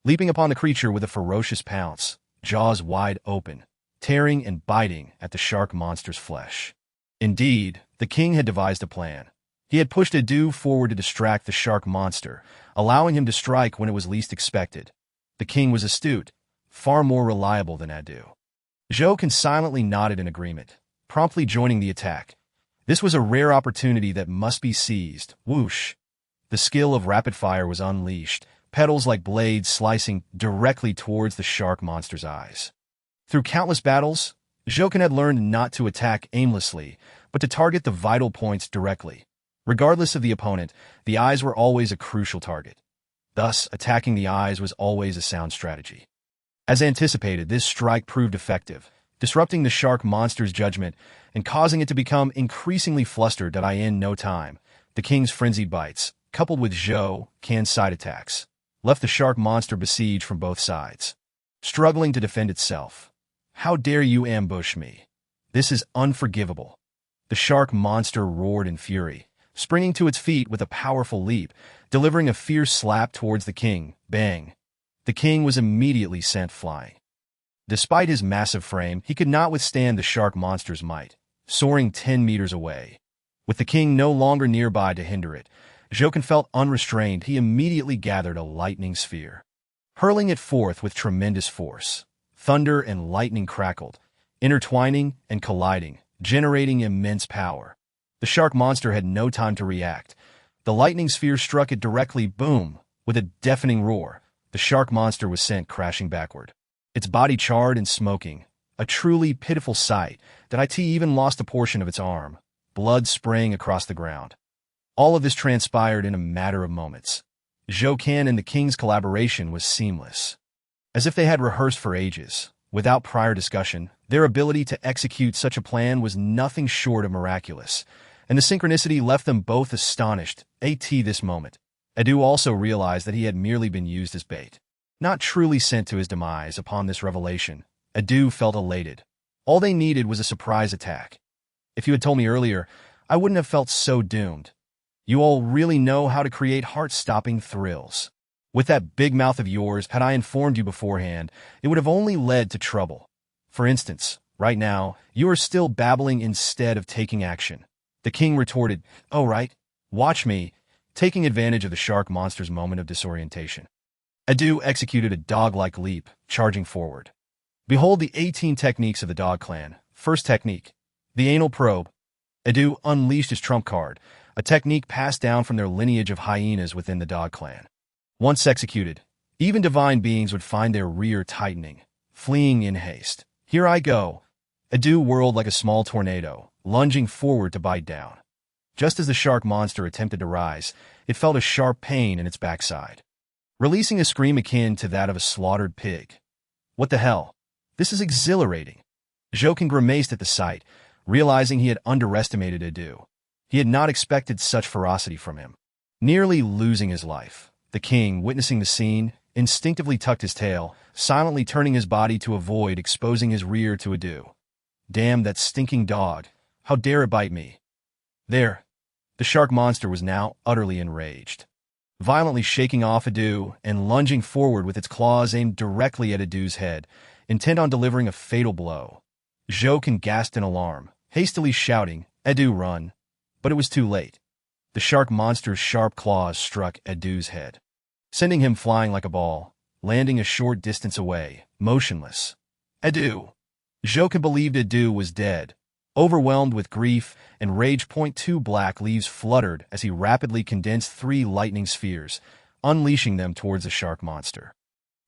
leaping upon the creature with a ferocious pounce, jaws wide open, tearing and biting at the shark monster's flesh. Indeed, the king had devised a plan. He had pushed Adu forward to distract the shark monster, allowing him to strike when it was least expected. The king was astute, far more reliable than Adu. Zhou silently nodded in agreement, promptly joining the attack. This was a rare opportunity that must be seized. Whoosh! The skill of rapid fire was unleashed, petals like blades slicing directly towards the shark monster's eyes. Through countless battles, Zhou had learned not to attack aimlessly, but to target the vital points directly. Regardless of the opponent, the eyes were always a crucial target. Thus, attacking the eyes was always a sound strategy. As anticipated, this strike proved effective, disrupting the shark monster's judgment and causing it to become increasingly flustered. In no time, the king's frenzied bites, coupled with Zhou Can's side attacks, left the shark monster besieged from both sides, struggling to defend itself. "How dare you ambush me? This is unforgivable." The shark monster roared in fury, springing to its feet with a powerful leap, delivering a fierce slap towards the king. Bang! The king was immediately sent flying. Despite his massive frame, he could not withstand the shark monster's might, soaring 10 meters away. With the king no longer nearby to hinder it, Zhou felt unrestrained. He immediately gathered a lightning sphere, hurling it forth with tremendous force. Thunder and lightning crackled, intertwining and colliding, generating immense power. The shark monster had no time to react. The lightning sphere struck it directly. Boom! With a deafening roar, the shark monster was sent crashing backward, its body charred and smoking, a truly pitiful sight. That it even lost a portion of its arm, blood spraying across the ground. All of this transpired in a matter of moments. Zhou Can and the king's collaboration was seamless, as if they had rehearsed for ages. Without prior discussion, their ability to execute such a plan was nothing short of miraculous, and the synchronicity left them both astonished. At this moment, Adu also realized that he had merely been used as bait, not truly sent to his demise. Upon this revelation, Adu felt elated. All they needed was a surprise attack. "If you had told me earlier, I wouldn't have felt so doomed. You all really know how to create heart-stopping thrills. With that big mouth of yours, had I informed you beforehand, it would have only led to trouble. For instance, right now, you are still babbling instead of taking action." The king retorted, "Oh right, watch me," taking advantage of the shark monster's moment of disorientation. Adu executed a dog-like leap, charging forward. Behold the 18 techniques of the dog clan. First technique, the anal probe. Adu unleashed his trump card, a technique passed down from their lineage of hyenas within the dog clan. Once executed, even divine beings would find their rear tightening, fleeing in haste. "Here I go." Adu whirled like a small tornado, lunging forward to bite down. Just as the shark monster attempted to rise, it felt a sharp pain in its backside, releasing a scream akin to that of a slaughtered pig. "What the hell? This is exhilarating." Zhou grimaced at the sight, realizing he had underestimated Adu. He had not expected such ferocity from him. Nearly losing his life, the king, witnessing the scene, instinctively tucked his tail, silently turning his body to avoid exposing his rear to Adu. "Damn that stinking dog. How dare it bite me?" There. The shark monster was now utterly enraged, violently shaking off Adu and lunging forward with its claws aimed directly at Adu's head, intent on delivering a fatal blow. Zhou gasped in alarm, hastily shouting, "Adu, run!" But it was too late. The shark monster's sharp claws struck Adu's head, sending him flying like a ball, landing a short distance away, motionless. "Adu!" Zhou believed Adu was dead. Overwhelmed with grief and rage, two black leaves fluttered as he rapidly condensed 3 lightning spheres, unleashing them towards the shark monster.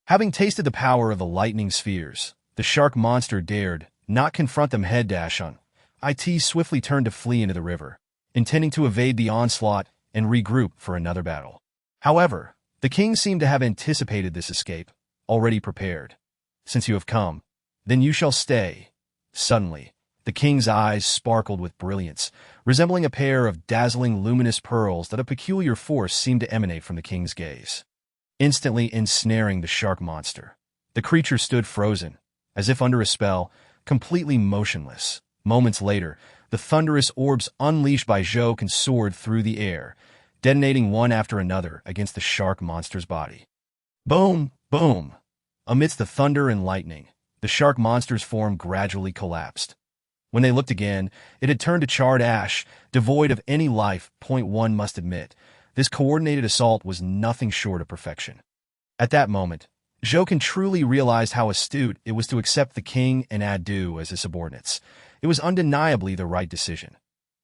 Having tasted the power of the lightning spheres, the shark monster dared not confront them head-on. It swiftly turned to flee into the river, intending to evade the onslaught and regroup for another battle. However, the king seemed to have anticipated this escape, already prepared. "Since you have come, then you shall stay." Suddenly, The king's eyes sparkled with brilliance, resembling a pair of dazzling luminous pearls that a peculiar force seemed to emanate from the king's gaze, instantly ensnaring the shark monster. The creature stood frozen, as if under a spell, completely motionless. Moments later, the thunderous orbs unleashed by Zhou soared through the air, detonating one after another against the shark monster's body. Boom! Boom! Amidst the thunder and lightning, the shark monster's form gradually collapsed. When they looked again, it had turned to charred ash, devoid of any life. One must admit, this coordinated assault was nothing short of perfection. At that moment, Zhou truly realized how astute it was to accept the king and Adu as his subordinates. It was undeniably the right decision.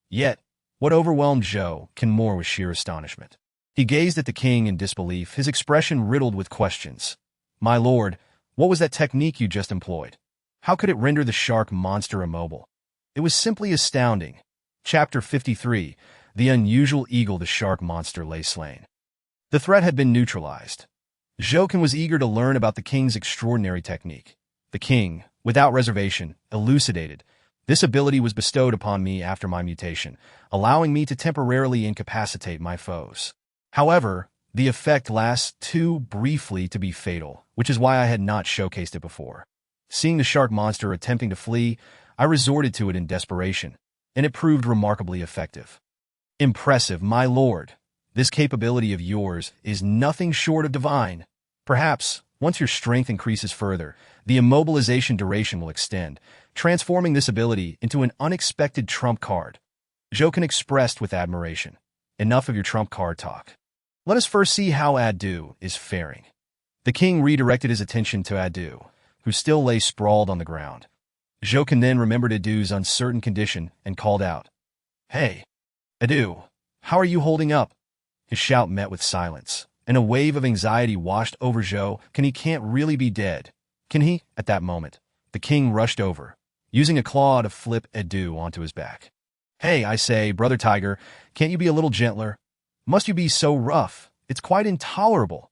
Yet, what overwhelmed Zhou more was sheer astonishment. He gazed at the king in disbelief, his expression riddled with questions. "My lord, what was that technique you just employed? How could it render the shark monster immobile?" It was simply astounding. Chapter 53, The Unusual Eagle. The shark monster lay slain. The threat had been neutralized. Zhou was eager to learn about the king's extraordinary technique. The king, without reservation, elucidated, "This ability was bestowed upon me after my mutation, allowing me to temporarily incapacitate my foes. However, the effect lasts too briefly to be fatal, which is why I had not showcased it before. Seeing the shark monster attempting to flee, I resorted to it in desperation, and it proved remarkably effective." "Impressive, my lord. This capability of yours is nothing short of divine. Perhaps, once your strength increases further, the immobilization duration will extend, transforming this ability into an unexpected trump card." Zhou expressed with admiration. "Enough of your trump card talk. Let us first see how Adu is faring." The king redirected his attention to Adu, who still lay sprawled on the ground. Zhou then remembered Adu's uncertain condition and called out, "Hey, Adu, how are you holding up?" His shout met with silence, and a wave of anxiety washed over Zhou. He can't really be dead, can he? At that moment, the king rushed over, using a claw to flip Adu onto his back. "Hey, I say, brother tiger, can't you be a little gentler? Must you be so rough? It's quite intolerable."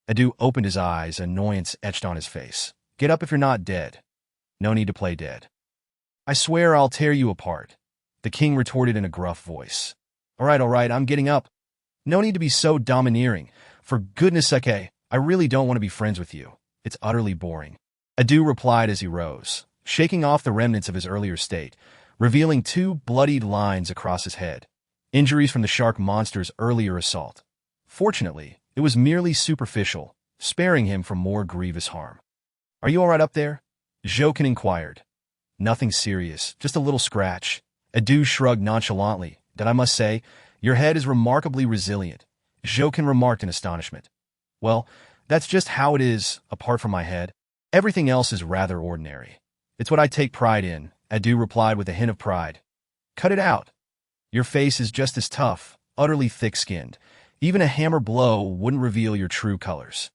Adu opened his eyes, annoyance etched on his face. "Get up if you're not dead. No need to play dead. I swear I'll tear you apart," the king retorted in a gruff voice. All right, I'm getting up. No need to be so domineering. For goodness sake, I really don't want to be friends with you. It's utterly boring." Adu replied as he rose, shaking off the remnants of his earlier state, revealing 2 bloodied lines across his head, injuries from the shark monster's earlier assault. Fortunately, it was merely superficial, sparing him from more grievous harm. "Are you all right up there?" Zhou inquired. "Nothing serious, just a little scratch." Adu shrugged nonchalantly. "That I must say, your head is remarkably resilient," Zhou remarked in astonishment. "Well, that's just how it is, apart from my head. Everything else is rather ordinary. It's what I take pride in," Adu replied with a hint of pride. "Cut it out. Your face is just as tough, utterly thick-skinned. Even a hammer blow wouldn't reveal your true colors."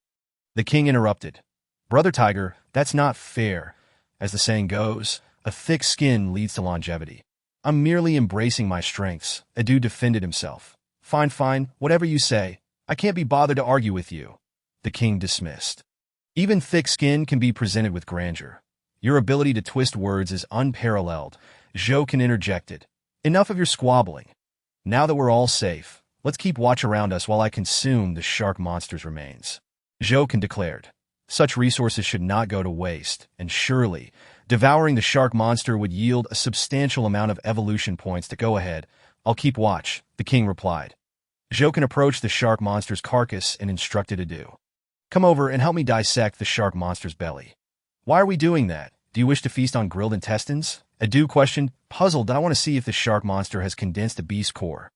The king interrupted. "Brother Tiger, that's not fair. As the saying goes, a thick skin leads to longevity. I'm merely embracing my strengths," Adu defended himself. Fine, whatever you say. I can't be bothered to argue with you," the king dismissed. "Even thick skin can be presented with grandeur. Your ability to twist words is unparalleled," Zhou interjected. "Enough of your squabbling. Now that we're all safe, let's keep watch around us while I consume the shark monster's remains," Zhou declared. Such resources should not go to waste, and surely, devouring the shark monster would yield a substantial amount of evolution points. To go ahead, I'll keep watch, the king replied. Zhou approached the shark monster's carcass and instructed Adu. "Come over and help me dissect the shark monster's belly." "Why are we doing that? Do you wish to feast on grilled intestines?" Adu questioned, puzzled. "I want to see if the shark monster has condensed a beast core."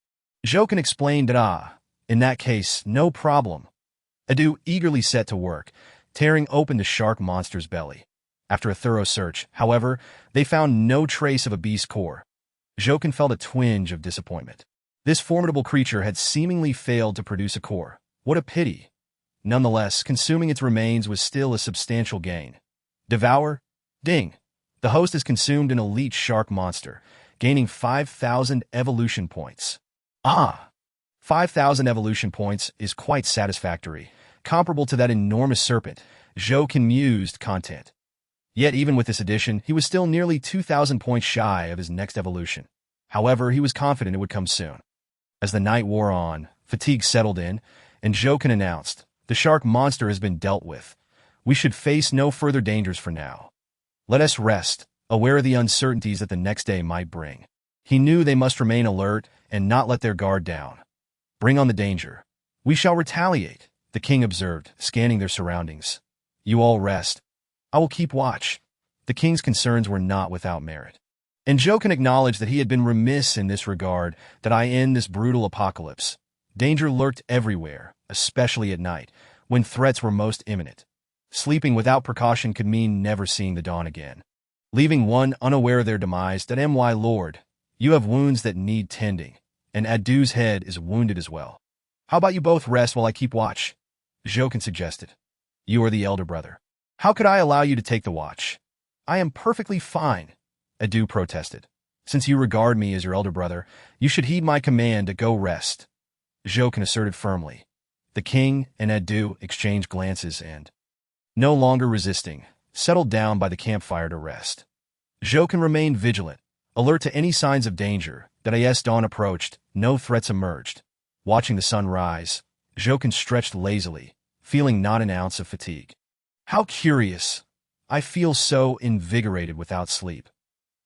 Zhou explained that, in that case, no problem. Adu eagerly set to work, tearing open the shark monster's belly. After a thorough search, however, they found no trace of a beast core. Zhou felt a twinge of disappointment. This formidable creature had seemingly failed to produce a core. What a pity. Nonetheless, consuming its remains was still a substantial gain. Devour? Ding! The host has consumed an elite shark monster, gaining 5,000 evolution points. 5,000 evolution points is quite satisfactory, comparable to that enormous serpent. Zhou mused content. Yet even with this addition, he was still nearly 2,000 points shy of his next evolution. However, he was confident it would come soon. As the night wore on, fatigue settled in, and Jokin announced, "The shark monster has been dealt with. We should face no further dangers for now. Let us rest, aware of the uncertainties that the next day might bring." He knew they must remain alert and not let their guard down. "Bring on the danger. We shall retaliate," the king observed, scanning their surroundings. "You all rest. I will keep watch." The king's concerns were not without merit. And Jokin acknowledged that he had been remiss in this regard, that I end this brutal apocalypse. Danger lurked everywhere, especially at night, when threats were most imminent. Sleeping without precaution could mean never seeing the dawn again. Leaving one unaware of their demise, that my lord, you have wounds that need tending, and Adu's head is wounded as well. How about you both rest while I keep watch? Jokin suggested. You are the elder brother. How could I allow you to take the watch? I am perfectly fine, Adu protested. Since you regard me as your elder brother, you should heed my command to go rest, Jokin asserted firmly. The king and Adu exchanged glances and, no longer resisting, settled down by the campfire to rest. Jokin remained vigilant, alert to any signs of danger. That as dawn approached, no threats emerged. Watching the sun rise, Jokin stretched lazily, feeling not an ounce of fatigue. How curious. I feel so invigorated without sleep.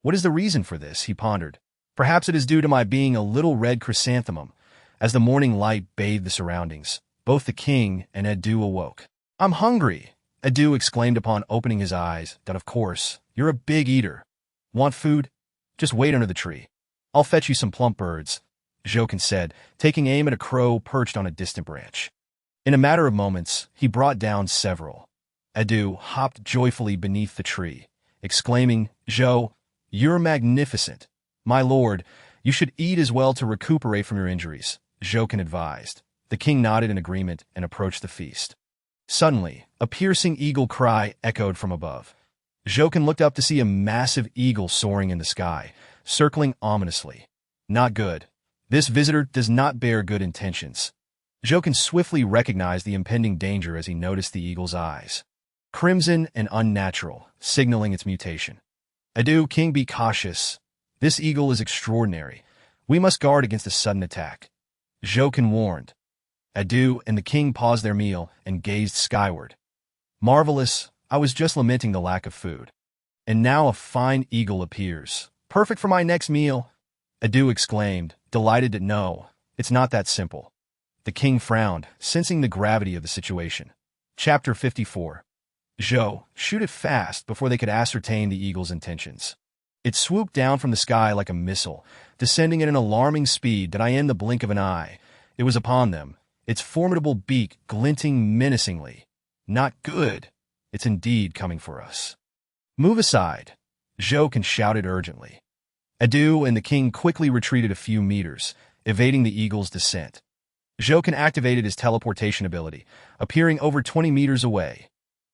What is the reason for this, he pondered. Perhaps it is due to my being a little red chrysanthemum. As the morning light bathed the surroundings, both the king and Adu awoke. I'm hungry, Adu exclaimed upon opening his eyes. That of course, you're a big eater. Want food? Just wait under the tree. I'll fetch you some plump birds, Jokin said, taking aim at a crow perched on a distant branch. In a matter of moments, he brought down several. Adu hopped joyfully beneath the tree, exclaiming, Jo, you're magnificent. My lord, you should eat as well to recuperate from your injuries, Jokin advised. The king nodded in agreement and approached the feast. Suddenly, a piercing eagle cry echoed from above. Jokin looked up to see a massive eagle soaring in the sky, circling ominously. Not good. This visitor does not bear good intentions. Jokin swiftly recognized the impending danger as he noticed the eagle's eyes. Crimson and unnatural, signaling its mutation. Adu, king, be cautious. This eagle is extraordinary. We must guard against a sudden attack, Jokin warned. Adu and the king paused their meal and gazed skyward. Marvelous, I was just lamenting the lack of food. And now a fine eagle appears. Perfect for my next meal, Adu exclaimed, delighted to know. It's not that simple. The king frowned, sensing the gravity of the situation. Chapter 54. Jo, shoot it fast before they could ascertain the eagle's intentions. It swooped down from the sky like a missile, descending at an alarming speed that in the blink of an eye. It was upon them, its formidable beak glinting menacingly. Not good. It's indeed coming for us. Move aside, Jokin shouted urgently. Adu and the king quickly retreated a few meters, evading the eagle's descent. Jokin activated his teleportation ability, appearing over 20 meters away.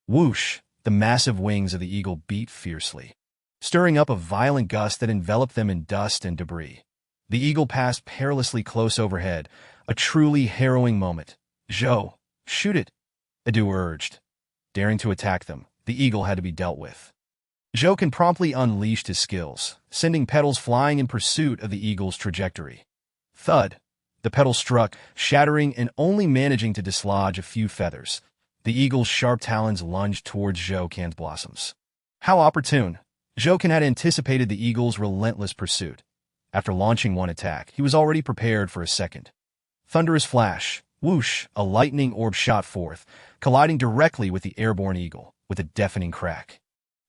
Whoosh! The massive wings of the eagle beat fiercely, stirring up a violent gust that enveloped them in dust and debris. The eagle passed perilously close overhead, a truly harrowing moment. Jo, shoot it, Adu urged. Daring to attack them, the eagle had to be dealt with. Jokin promptly unleashed his skills, sending petals flying in pursuit of the eagle's trajectory. Thud! The petals struck, shattering and only managing to dislodge a few feathers. The eagle's sharp talons lunged towards Jokin's blossoms. How opportune! Jokin had anticipated the eagle's relentless pursuit. After launching one attack, he was already prepared for a second. Thunderous flash! Whoosh! A lightning orb shot forth, colliding directly with the airborne eagle, with a deafening crack.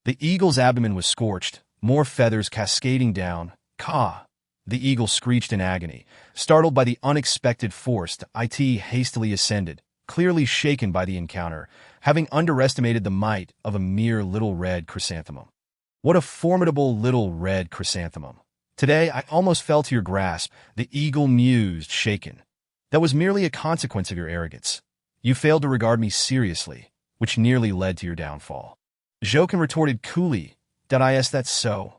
The eagle's abdomen was scorched, more feathers cascading down. Caw! The eagle screeched in agony, startled by the unexpected force. It hastily ascended, clearly shaken by the encounter, having underestimated the might of a mere little red chrysanthemum. What a formidable little red chrysanthemum! Today I almost fell to your grasp, the eagle mused, shaken. That was merely a consequence of your arrogance. You failed to regard me seriously, which nearly led to your downfall. Jokin retorted coolly, that's so.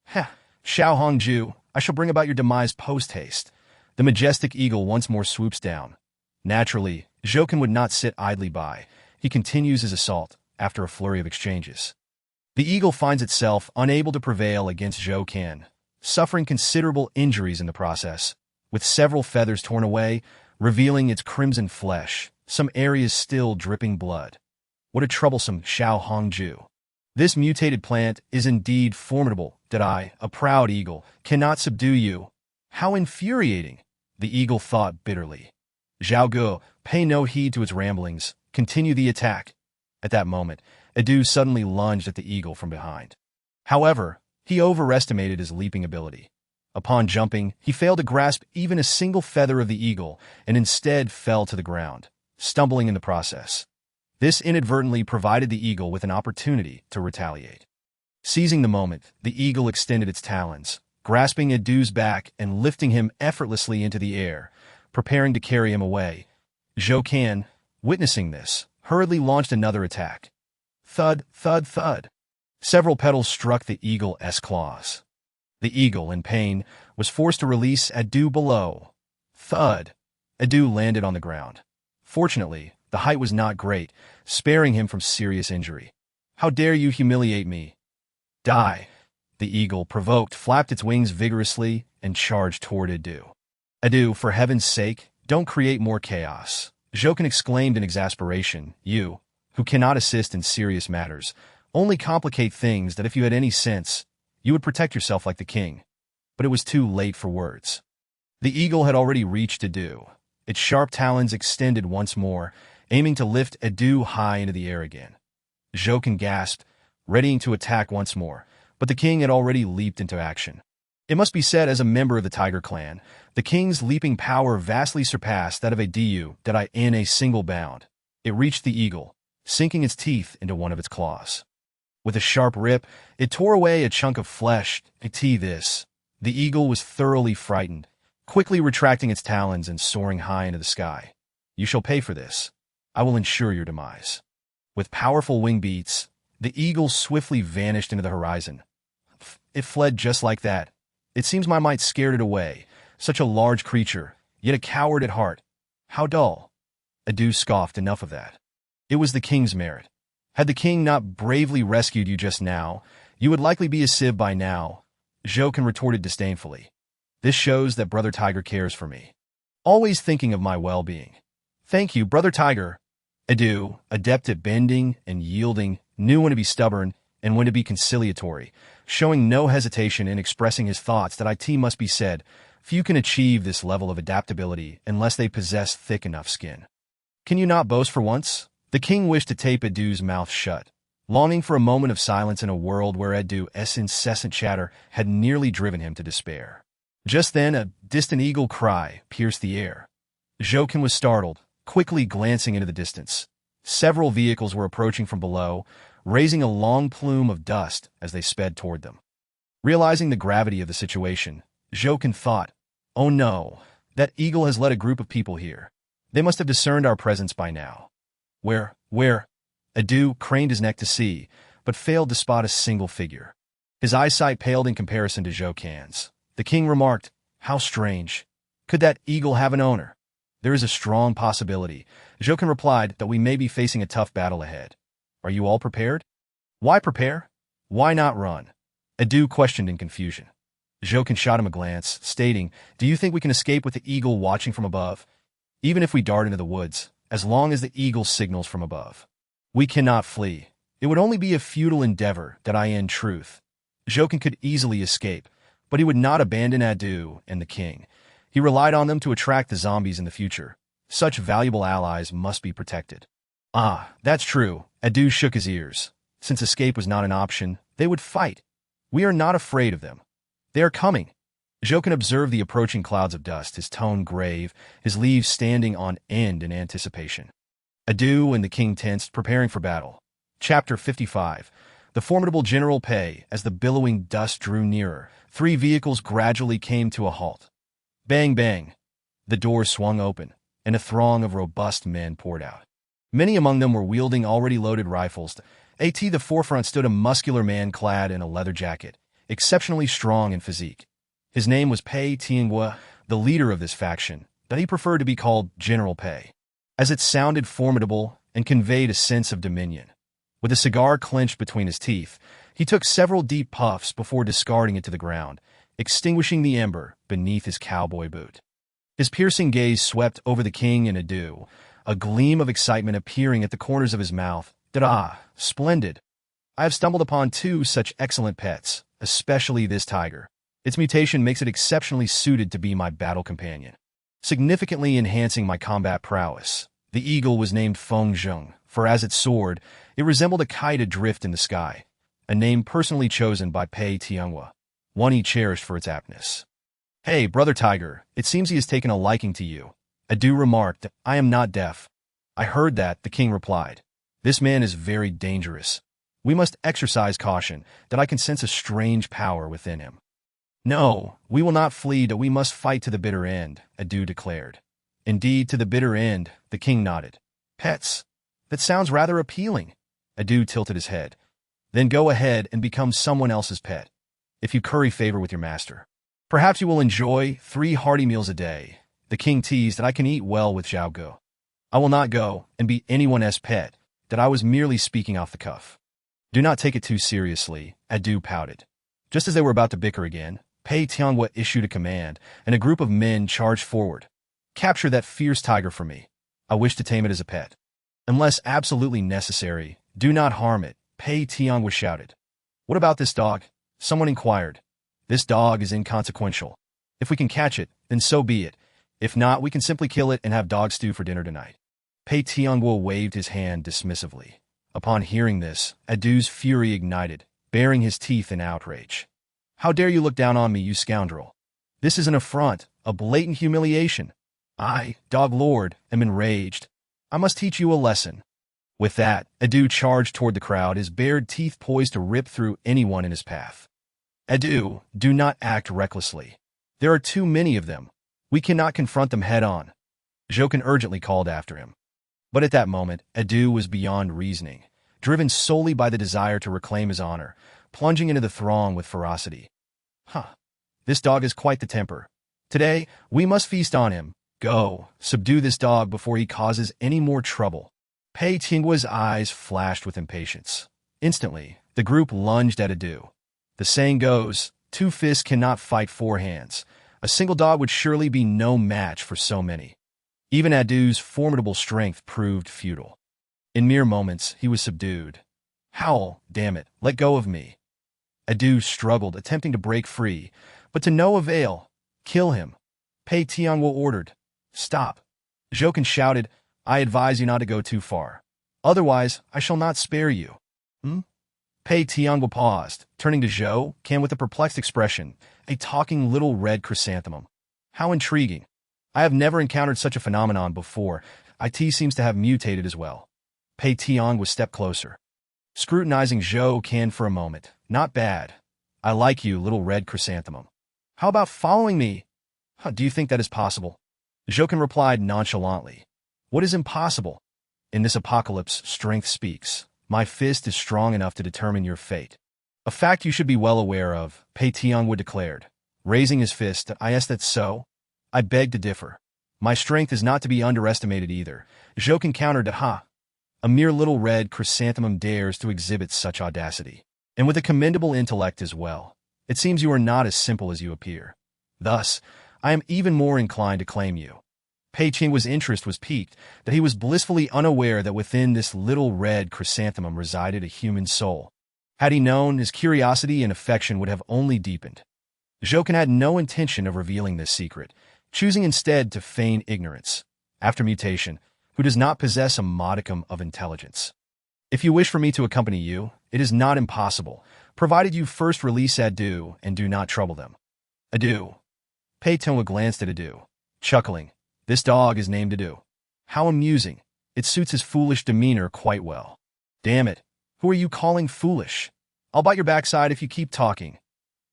Heh, Xiao Hongju, I shall bring about your demise post-haste. The majestic eagle once more swoops down. Naturally, Jokin would not sit idly by. He continues his assault, after a flurry of exchanges. The eagle finds itself unable to prevail against Zhou Can, suffering considerable injuries in the process, with several feathers torn away, revealing its crimson flesh, some areas still dripping blood. What a troublesome Xiao Hongju. This mutated plant is indeed formidable, that I, a proud eagle, cannot subdue you. How infuriating, the eagle thought bitterly. Zhao Gu, pay no heed to its ramblings, continue the attack. At that moment, Edu suddenly lunged at the eagle from behind. However, he overestimated his leaping ability. Upon jumping, he failed to grasp even a single feather of the eagle and instead fell to the ground, stumbling in the process. This inadvertently provided the eagle with an opportunity to retaliate. Seizing the moment, the eagle extended its talons, grasping Edu's back and lifting him effortlessly into the air, preparing to carry him away. Zhou Can, witnessing this, hurriedly launched another attack. Thud, thud, thud. Several petals struck the eagle's claws. The eagle, in pain, was forced to release Edu below. Thud. Edu landed on the ground. Fortunately, the height was not great, sparing him from serious injury. How dare you humiliate me? Die. The eagle, provoked, flapped its wings vigorously and charged toward Edu. Edu, for heaven's sake, don't create more chaos. Zhou Can exclaimed in exasperation. You, who cannot assist in serious matters, only complicate things that if you had any sense, you would protect yourself like the king. But it was too late for words. The eagle had already reached Edu. Its sharp talons extended once more, aiming to lift Edu high into the air again. Zhou Can gasped, readying to attack once more, but the king had already leaped into action. It must be said, as a member of the Tiger Clan, the king's leaping power vastly surpassed that of Edu in a single bound. It reached the eagle, sinking its teeth into one of its claws. With a sharp rip, it tore away a chunk of flesh. The eagle was thoroughly frightened, quickly retracting its talons and soaring high into the sky. You shall pay for this. I will ensure your demise. With powerful wing beats, the eagle swiftly vanished into the horizon. It fled just like that. It seems my might scared it away. Such a large creature, yet a coward at heart. How dull. Edu scoffed. Enough of that. It was the king's merit. Had the king not bravely rescued you just now, you would likely be a civ by now. Zhou Can retorted disdainfully. This shows that Brother Tiger cares for me. Always thinking of my well-being. Thank you, Brother Tiger. Edu, adept at bending and yielding, knew when to be stubborn and when to be conciliatory, showing no hesitation in expressing his thoughts. That it must be said, few can achieve this level of adaptability unless they possess thick enough skin. Can you not boast for once? The king wished to tape Edu's mouth shut, longing for a moment of silence in a world where Edu's incessant chatter had nearly driven him to despair. Just then, a distant eagle cry pierced the air. Zhou Can was startled, quickly glancing into the distance. Several vehicles were approaching from below, raising a long plume of dust as they sped toward them. Realizing the gravity of the situation, Zhou Can thought, oh no, that eagle has led a group of people here. They must have discerned our presence by now. Where? Edu craned his neck to see, but failed to spot a single figure. His eyesight paled in comparison to Zhou Can's. The king remarked, how strange. Could that eagle have an owner? There is a strong possibility. Zhou Can replied that we may be facing a tough battle ahead. Are you all prepared? Why prepare? Why not run? Edu questioned in confusion. Zhou Can shot him a glance, stating, do you think we can escape with the eagle watching from above? Even if we dart into the woods, as long as the eagle signals from above. We cannot flee. It would only be a futile endeavor, in truth. Zhou Can could easily escape, but he would not abandon Edu and the king. He relied on them to attract the zombies in the future. Such valuable allies must be protected. Ah, that's true. Edu shook his ears. Since escape was not an option, they would fight. We are not afraid of them. They are coming. Zhou Can observed the approaching clouds of dust, his tone grave, his leaves standing on end in anticipation. Edu and the king tensed, preparing for battle. Chapter 55. The formidable General Pei. As the billowing dust drew nearer, 3 vehicles gradually came to a halt. Bang, bang. The doors swung open, and a throng of robust men poured out. Many among them were wielding already loaded rifles. At the forefront stood a muscular man clad in a leather jacket, exceptionally strong in physique. His name was Pei Tianghua, the leader of this faction, but he preferred to be called General Pei, as it sounded formidable and conveyed a sense of dominion. With a cigar clenched between his teeth, He took several deep puffs before discarding it to the ground, extinguishing the ember beneath his cowboy boot. His piercing gaze swept over the king and Adu, a gleam of excitement appearing at the corners of his mouth. "Da-da, splendid. I have stumbled upon two such excellent pets, especially this tiger. Its mutation makes it exceptionally suited to be my battle companion, significantly enhancing my combat prowess." The eagle was named Feng Zheng, for as it soared, it resembled a kite adrift in the sky, a name personally chosen by Pei Tianhua, one he cherished for its aptness. "Hey, brother tiger, it seems he has taken a liking to you," Adu remarked. "I am not deaf." "I heard that," the king replied. "This man is very dangerous. We must exercise caution, that I can sense a strange power within him." "No, we will not flee, we must fight to the bitter end," Adu declared. "Indeed, to the bitter end," the king nodded. "Pets? That sounds rather appealing." Adu tilted his head. "Then go ahead and become someone else's pet, if you curry favor with your master. Perhaps you will enjoy 3 hearty meals a day." The king teased that I can eat well with Zhao Go. "I will not go and be anyone else's pet, that I was merely speaking off the cuff." "Do not take it too seriously," Adu pouted. Just as they were about to bicker again, Pei Tianhua issued a command, and a group of men charged forward. "Capture that fierce tiger for me. I wish to tame it as a pet. Unless absolutely necessary, do not harm it," Pei Tianhua shouted. "What about this dog?" someone inquired. "This dog is inconsequential. If we can catch it, then so be it. If not, we can simply kill it and have dog stew for dinner tonight." Pei Tianhua waved his hand dismissively. Upon hearing this, Adu's fury ignited, baring his teeth in outrage. "How dare you look down on me, you scoundrel? This is an affront, a blatant humiliation. I, Dog Lord, am enraged. I must teach you a lesson." With that, Adu charged toward the crowd, his bared teeth poised to rip through anyone in his path. "Adu, do not act recklessly. There are too many of them. We cannot confront them head-on," Jokin urgently called after him. But at that moment, Adu was beyond reasoning, driven solely by the desire to reclaim his honor, plunging into the throng with ferocity. This dog has quite the temper. Today, we must feast on him. Go, subdue this dog before he causes any more trouble." Pei Tianhua's eyes flashed with impatience. Instantly, the group lunged at Adu. The saying goes, 2 fists cannot fight 4 hands. A single dog would surely be no match for so many. Even Adu's formidable strength proved futile. In mere moments, he was subdued. "Howl, damn it, let go of me." Adu struggled, attempting to break free, but to no avail. "Kill him," Pei Tianhua ordered. "Stop," Jokin shouted. "I advise you not to go too far. Otherwise, I shall not spare you." Pei Tianhua paused, turning to Zhou Can with a perplexed expression, a talking little red chrysanthemum. "How intriguing. I have never encountered such a phenomenon before. It seems to have mutated as well." Pei Tianhua stepped closer, scrutinizing Zhou Can for a moment. "Not bad. I like you, little red chrysanthemum. How about following me?" "Do you think that is possible?" Jokin replied nonchalantly. "What is impossible? In this apocalypse, strength speaks. My fist is strong enough to determine your fate. A fact you should be well aware of," Pei Tianhua declared, raising his fist. "I ask that so? I beg to differ. My strength is not to be underestimated either." Jokin countered. "A mere little red chrysanthemum dares to exhibit such audacity. And with a commendable intellect as well. It seems you are not as simple as you appear. Thus, I am even more inclined to claim you." Pei Tianhua's interest was piqued, that he was blissfully unaware that within this little red chrysanthemum resided a human soul. Had he known, his curiosity and affection would have only deepened. Jokin had no intention of revealing this secret, choosing instead to feign ignorance. After mutation, who does not possess a modicum of intelligence? "If you wish for me to accompany you, it is not impossible, provided you first release Adu and do not trouble them." "Adu." Pei Tianhua glanced at Adu, chuckling. "This dog is named Adu. How amusing. It suits his foolish demeanor quite well." "Damn it, who are you calling foolish? I'll bite your backside if you keep talking."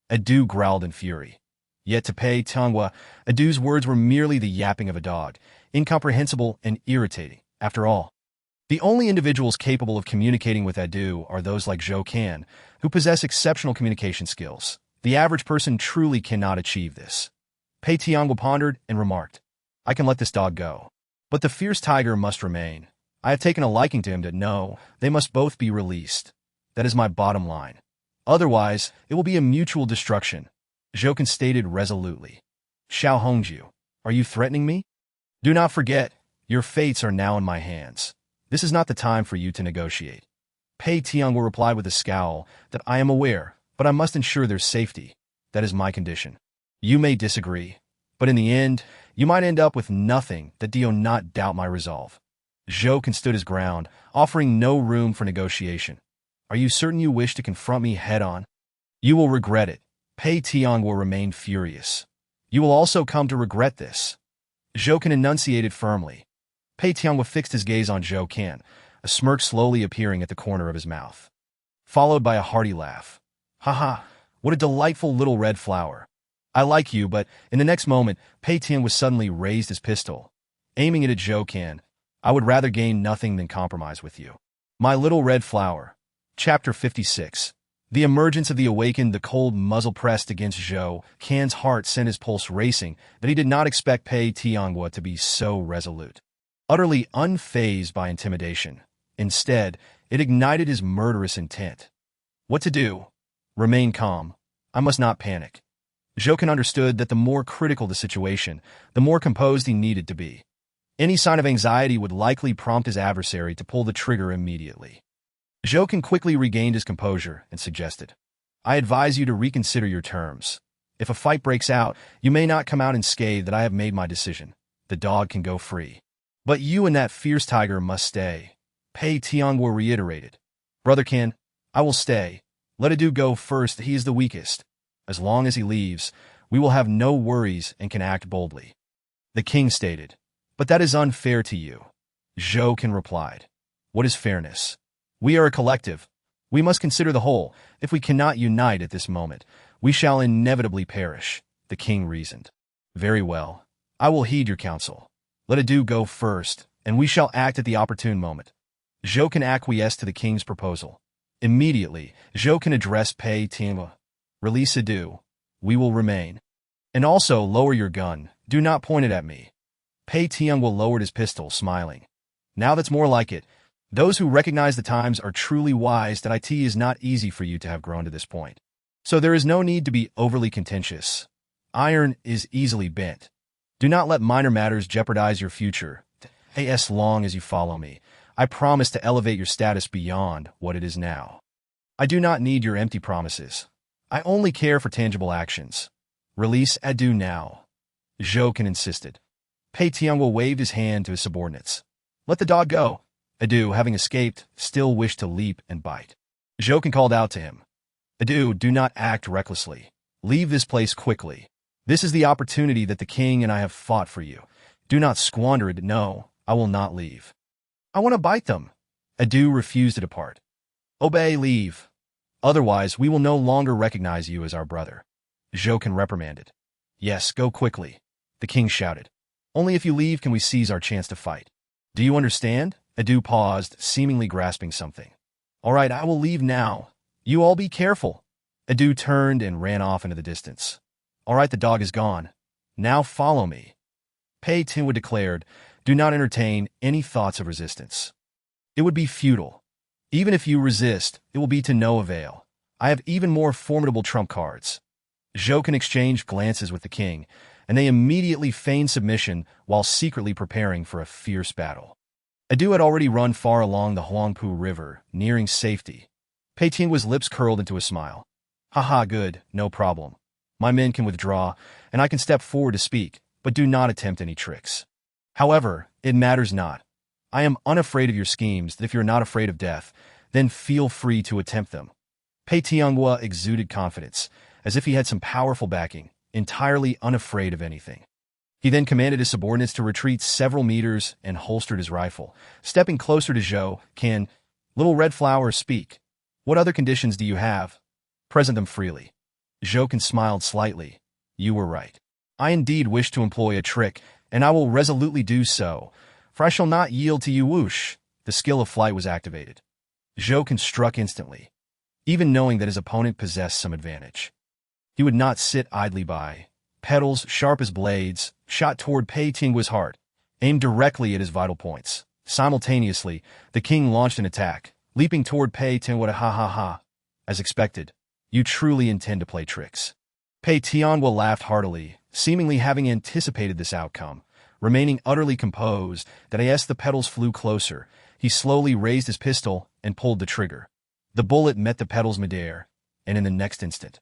Adu growled in fury. Yet to Pei Tianhua, Adu's words were merely the yapping of a dog, incomprehensible and irritating. After all, the only individuals capable of communicating with Adu are those like Zhou Can, who possess exceptional communication skills. The average person truly cannot achieve this. Pei Tianhua pondered and remarked, "I can let this dog go. But the fierce tiger must remain. I have taken a liking to him. No, they must both be released. That is my bottom line. Otherwise, it will be a mutual destruction, Zhou stated resolutely. Xiao Hongju, are you threatening me? Do not forget, your fates are now in my hands. This is not the time for you to negotiate. Pei Tianguo will reply with a scowl that I am aware, but I must ensure their safety. That is my condition. You may disagree, but in the end, you might end up with nothing that do not doubt my resolve. Zhou stood his ground, offering no room for negotiation. Are you certain you wish to confront me head-on? You will regret it. Pei Tianguo will remain furious. You will also come to regret this. Zhou enunciated firmly. Pei Tianguo fixed his gaze on Zhou Can, a smirk slowly appearing at the corner of his mouth, followed by a hearty laugh. Ha, what a delightful little red flower. I like you, but in the next moment, Pei Tianguo suddenly raised his pistol, aiming it at Zhou Can. I would rather gain nothing than compromise with you. My little red flower. Chapter 56. The emergence of the awakened, the cold muzzle pressed against Zhou Can's heart sent his pulse racing, but he did not expect Pei Tianguo to be so resolute. Utterly unfazed by intimidation. Instead, it ignited his murderous intent. What to do? Remain calm. I must not panic. Zhou Can understood that the more critical the situation, the more composed he needed to be. Any sign of anxiety would likely prompt his adversary to pull the trigger immediately. Zhou Can quickly regained his composure and suggested, I advise you to reconsider your terms. If a fight breaks out, you may not come out unscathed that I have made my decision. The dog can go free. But you and that fierce tiger must stay. Pei Tianguo reiterated. Brother Can, I will stay. Let Adu go first, he is the weakest. As long as he leaves, we will have no worries and can act boldly. The king stated. But that is unfair to you. Zhou Can replied. What is fairness? We are a collective. We must consider the whole. If we cannot unite at this moment, we shall inevitably perish, the king reasoned. Very well. I will heed your counsel. Let Adu go first, and we shall act at the opportune moment. Zhou Can acquiesced to the king's proposal. Immediately, Zhou Can addressed Pei Tianguo. Release Adu. We will remain. And also lower your gun. Do not point it at me. Pei Tianguo lowered his pistol, smiling. Now that's more like it. Those who recognize the times are truly wise that it is not easy for you to have grown to this point. So there is no need to be overly contentious. Iron is easily bent. Do not let minor matters jeopardize your future. As long as you follow me, I promise to elevate your status beyond what it is now. I do not need your empty promises. I only care for tangible actions. Release Adu now. Zhou Can insisted. Pei Tianguo waved his hand to his subordinates. Let the dog go. Adu, having escaped, still wished to leap and bite. Zhou Can called out to him. Adu, do not act recklessly. Leave this place quickly. This is the opportunity that the king and I have fought for you. Do not squander it. No, I will not leave. I want to bite them. Adu refused to depart. Obey, leave. Otherwise, we will no longer recognize you as our brother. Zhou Can reprimanded. Yes, go quickly. The king shouted. Only if you leave can we seize our chance to fight. Do you understand? Adu paused, seemingly grasping something. All right, I will leave now. You all be careful. Adu turned and ran off into the distance. All right, the dog is gone. Now follow me. Pei Tianguo declared, do not entertain any thoughts of resistance. It would be futile. Even if you resist, it will be to no avail. I have even more formidable trump cards. Zhou Can exchanged glances with the king, and they immediately feigned submission while secretly preparing for a fierce battle. Adu had already run far along the Huangpu River, nearing safety. Pei Tianguo's lips curled into a smile. Haha, good, no problem. My men can withdraw, and I can step forward to speak, but do not attempt any tricks. However, it matters not. I am unafraid of your schemes, that if you're not afraid of death, then feel free to attempt them. Pei Tianguo exuded confidence, as if he had some powerful backing, entirely unafraid of anything. He then commanded his subordinates to retreat several meters and holstered his rifle. Stepping closer to Zhou Can, Little Red Flower, speak. What other conditions do you have? Present them freely. Zhou Can smiled slightly. You were right. I indeed wish to employ a trick, and I will resolutely do so, for I shall not yield to you. Whoosh! The skill of flight was activated. Zhou Can struck instantly, even knowing that his opponent possessed some advantage. He would not sit idly by. Petals, sharp as blades, shot toward Pei Tianguo's heart, aimed directly at his vital points. Simultaneously, the king launched an attack, leaping toward Pei Tianguo. Ha ha ha. As expected, You truly intend to play tricks. Pei Tianhua laughed heartily, seemingly having anticipated this outcome. Remaining utterly composed, that as the petals flew closer, he slowly raised his pistol and pulled the trigger. The bullet met the petals midair, and in the next instant,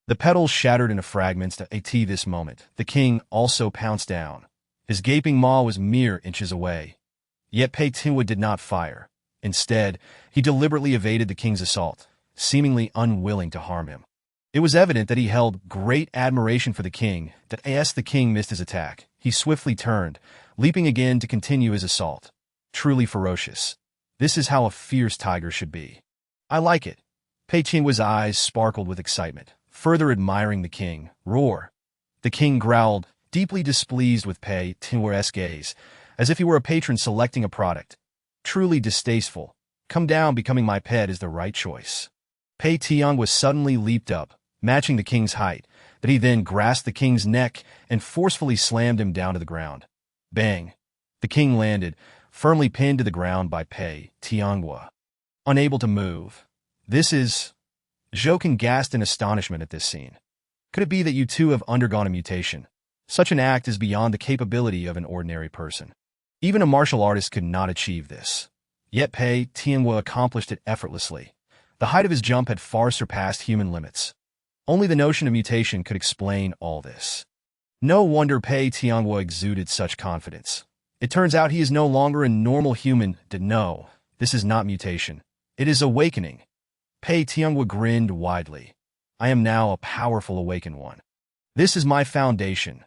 the petals shattered into fragments. At this moment, the king also pounced down. His gaping maw was mere inches away. Yet Pei Tianhua did not fire. Instead, he deliberately evaded the king's assault, seemingly unwilling to harm him. It was evident that he held great admiration for the king, that as the king missed his attack, he swiftly turned, leaping again to continue his assault. Truly ferocious. This is how a fierce tiger should be. I like it. Pei Tianhua's eyes sparkled with excitement, further admiring the king. Roar. The king growled, deeply displeased with Pei Tianhua's gaze, as if he were a patron selecting a product. Truly distasteful. Come down, becoming my pet is the right choice. Pei Tianhua suddenly leaped up, matching the king's height, that he then grasped the king's neck and forcefully slammed him down to the ground. Bang! The king landed, firmly pinned to the ground by Pei Tianhua. Unable to move. This is... Zhou gasped in astonishment at this scene. Could it be that you two have undergone a mutation? Such an act is beyond the capability of an ordinary person. Even a martial artist could not achieve this. Yet Pei Tianhua accomplished it effortlessly. The height of his jump had far surpassed human limits. Only the notion of mutation could explain all this. No wonder Pei Tianhua exuded such confidence. It turns out he is no longer a normal human. No, this is not mutation. It is awakening. Pei Tianhua grinned widely. I am now a powerful awakened one. This is my foundation.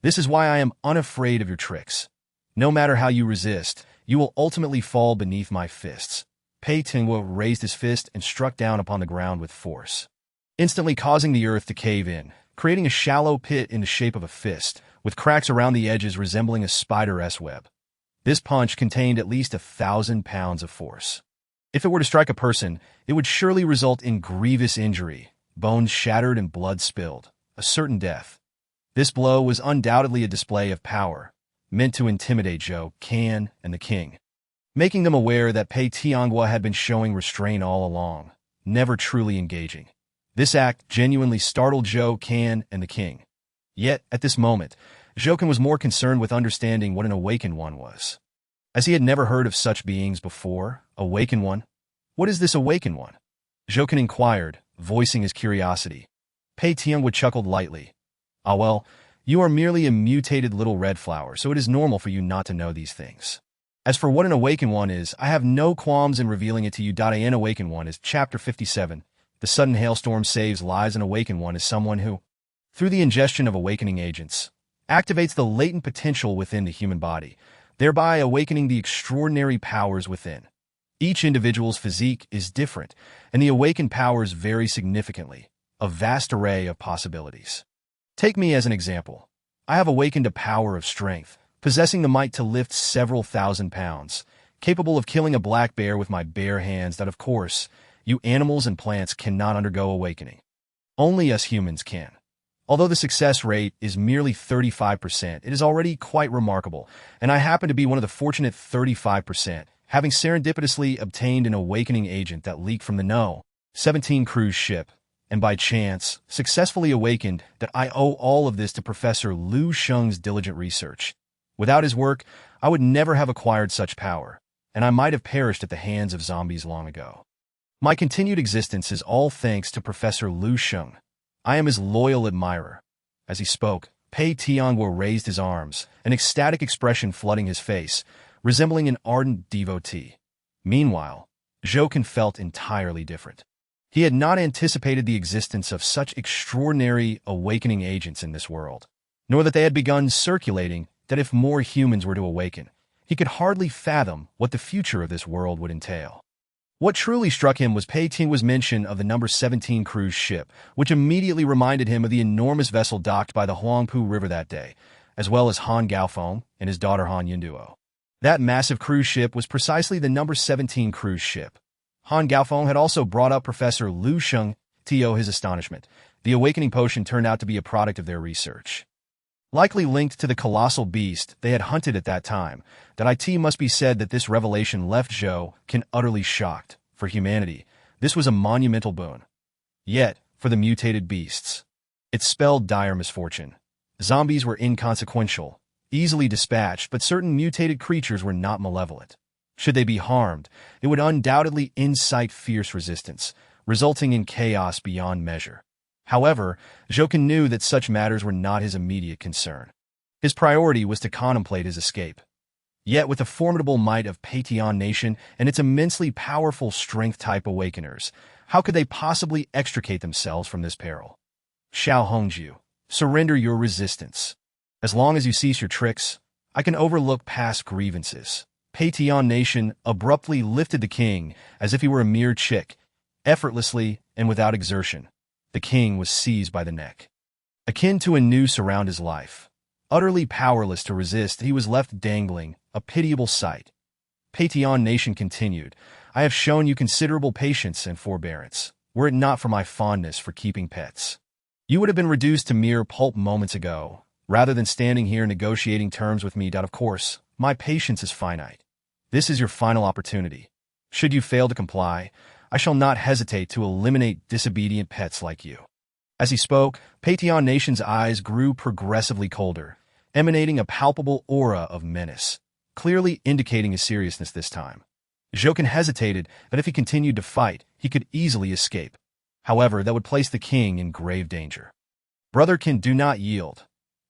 This is why I am unafraid of your tricks. No matter how you resist, you will ultimately fall beneath my fists. Pei Tianhua raised his fist and struck down upon the ground with force, instantly causing the earth to cave in, creating a shallow pit in the shape of a fist, with cracks around the edges resembling a spider's web. This punch contained at least 1,000 pounds of force. If it were to strike a person, it would surely result in grievous injury, bones shattered and blood spilled, a certain death. This blow was undoubtedly a display of power, meant to intimidate Zhou Can and the king, making them aware that Pei Tianhua had been showing restraint all along, never truly engaging. This act genuinely startled Zhou Can and the king. Yet, at this moment, Zhou Can was more concerned with understanding what an awakened one was. As he had never heard of such beings before, awakened one? What is this awakened one? Zhou Can inquired, voicing his curiosity. Pei Tianhua chuckled lightly. Ah well, you are merely a mutated little red flower, so it is normal for you not to know these things. As for what an awakened one is, I have no qualms in revealing it to you. An awakened one is Chapter 57. The sudden hailstorm saves lives. An awakened one is someone who, through the ingestion of awakening agents, activates the latent potential within the human body, thereby awakening the extraordinary powers within. Each individual's physique is different, and the awakened powers vary significantly, a vast array of possibilities. Take me as an example. I have awakened a power of strength, possessing the might to lift several thousand pounds, capable of killing a black bear with my bare hands. That, of course, you animals and plants cannot undergo awakening. Only us humans can. Although the success rate is merely 35%, it is already quite remarkable, and I happen to be one of the fortunate 35%, having serendipitously obtained an awakening agent that leaked from the No. 17 cruise ship, and by chance, successfully awakened. That I owe all of this to Professor Lu Sheng's diligent research. Without his work, I would never have acquired such power, and I might have perished at the hands of zombies long ago. My continued existence is all thanks to Professor Lu Sheng. I am his loyal admirer. As he spoke, Pei Tianhua raised his arms, an ecstatic expression flooding his face, resembling an ardent devotee. Meanwhile, Zhou Can felt entirely different. He had not anticipated the existence of such extraordinary awakening agents in this world, nor that they had begun circulating. That if more humans were to awaken, he could hardly fathom what the future of this world would entail. What truly struck him was Pei Tianhua's mention of the No. 17 cruise ship, which immediately reminded him of the enormous vessel docked by the Huangpu River that day, as well as Han Gaofeng and his daughter Han Yunduo. That massive cruise ship was precisely the No. 17 cruise ship. Han Gaofeng had also brought up Professor Lu Sheng to his astonishment. The awakening potion turned out to be a product of their research, likely linked to the colossal beast they had hunted at that time. That it must be said that this revelation left Zhou Can utterly shocked. For humanity, this was a monumental boon. Yet, for the mutated beasts. It spelled dire misfortune. Zombies were inconsequential, easily dispatched, but certain mutated creatures were not malevolent. Should they be harmed, it would undoubtedly incite fierce resistance, resulting in chaos beyond measure. However, Jokin knew that such matters were not his immediate concern. His priority was to contemplate his escape. Yet with the formidable might of Paytion Nation and its immensely powerful strength-type awakeners, how could they possibly extricate themselves from this peril? Xiao Hongju, surrender your resistance. As long as you cease your tricks, I can overlook past grievances. Paytion Nation abruptly lifted the king as if he were a mere chick, effortlessly and without exertion. The king was seized by the neck. Akin to a noose around his life. Utterly powerless to resist, he was left dangling, a pitiable sight. Paytion Nation continued, I have shown you considerable patience and forbearance, were it not for my fondness for keeping pets. You would have been reduced to mere pulp moments ago, rather than standing here negotiating terms with me. Of course, my patience is finite. This is your final opportunity. Should you fail to comply, I shall not hesitate to eliminate disobedient pets like you. As he spoke, Paytion Nation's eyes grew progressively colder, emanating a palpable aura of menace, clearly indicating his seriousness this time. Jokin hesitated that if he continued to fight, he could easily escape. However, that would place the king in grave danger. Brotherkin, do not yield.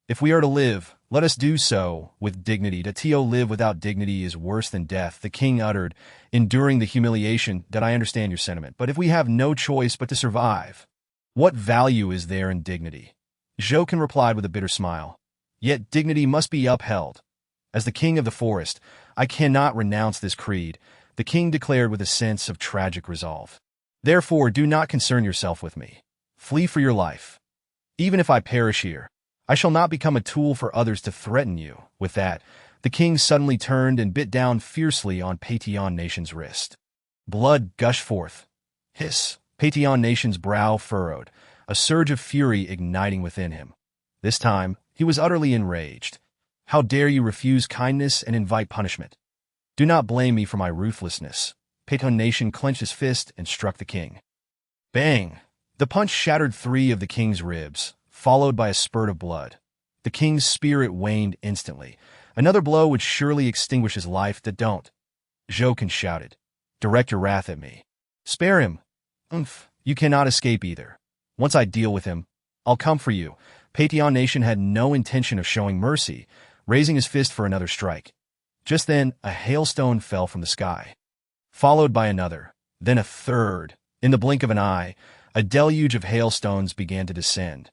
If we are to live, let us do so with dignity. To live without dignity is worse than death, the king uttered, enduring the humiliation. That I understand your sentiment, but if we have no choice but to survive, what value is there in dignity? Jokin replied with a bitter smile. Yet dignity must be upheld. As the king of the forest, I cannot renounce this creed, the king declared with a sense of tragic resolve. Therefore, do not concern yourself with me. Flee for your life. Even if I perish here, I shall not become a tool for others to threaten you. With that, the king suddenly turned and bit down fiercely on Paytion Nation's wrist. Blood gushed forth. Hiss! Paytion Nation's brow furrowed, a surge of fury igniting within him. This time, he was utterly enraged. How dare you refuse kindness and invite punishment? Do not blame me for my ruthlessness. Paytion Nation clenched his fist and struck the king. Bang! The punch shattered 3 of the king's ribs, followed by a spurt of blood. The king's spirit waned instantly. Another blow would surely extinguish his life. That don't. Jokin shouted. Direct your wrath at me. Spare him. You cannot escape either. Once I deal with him, I'll come for you. Paytion Nation had no intention of showing mercy, raising his fist for another strike. Just then, a hailstone fell from the sky, followed by another, then a third. In the blink of an eye, a deluge of hailstones began to descend.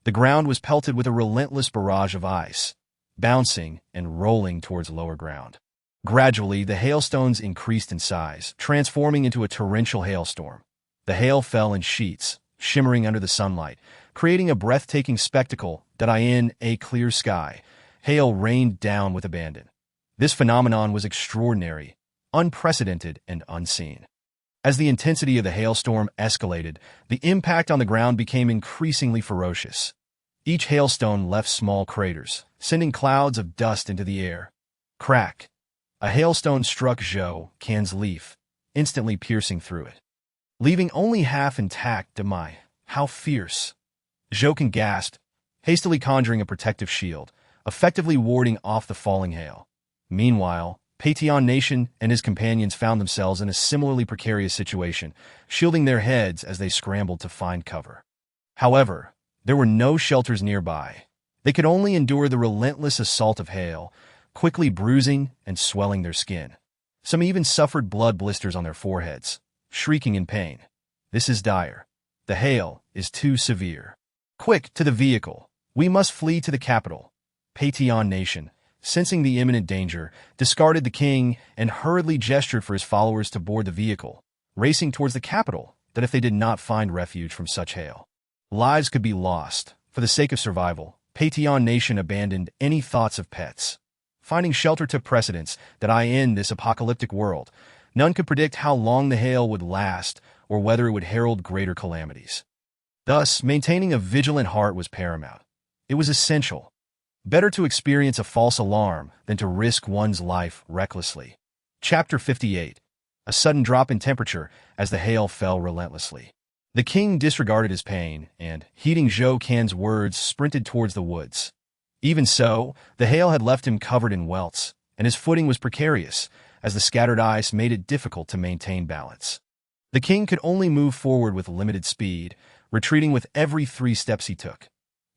The ground was pelted with a relentless barrage of ice, bouncing and rolling towards lower ground. Gradually, the hailstones increased in size, transforming into a torrential hailstorm. The hail fell in sheets, shimmering under the sunlight, creating a breathtaking spectacle that in a clear sky, hail rained down with abandon. This phenomenon was extraordinary, unprecedented, and unseen. As the intensity of the hailstorm escalated, the impact on the ground became increasingly ferocious. Each hailstone left small craters, sending clouds of dust into the air. Crack! A hailstone struck Zhou Can's leaf, instantly piercing through it, leaving only half intact. How fierce! Zhou Can gasped, hastily conjuring a protective shield, effectively warding off the falling hail. Meanwhile, Paytion Nation and his companions found themselves in a similarly precarious situation, shielding their heads as they scrambled to find cover. However, there were no shelters nearby. They could only endure the relentless assault of hail, quickly bruising and swelling their skin. Some even suffered blood blisters on their foreheads, shrieking in pain. This is dire. The hail is too severe. Quick, to the vehicle. We must flee to the capital. Paytion Nation, sensing the imminent danger, discarded the king and hurriedly gestured for his followers to board the vehicle, racing towards the capital, that if they did not find refuge from such hail, lives could be lost. For the sake of survival, Paytion Nation abandoned any thoughts of pets. Finding shelter took precedence that in this apocalyptic world, none could predict how long the hail would last or whether it would herald greater calamities. Thus, maintaining a vigilant heart was paramount. It was essential. Better to experience a false alarm than to risk one's life recklessly. Chapter 58. A sudden drop in temperature as the hail fell relentlessly. The king disregarded his pain and, heeding Zhou Qian's words, sprinted towards the woods. Even so, the hail had left him covered in welts, and his footing was precarious, as the scattered ice made it difficult to maintain balance. The king could only move forward with limited speed, retreating with every 3 steps he took.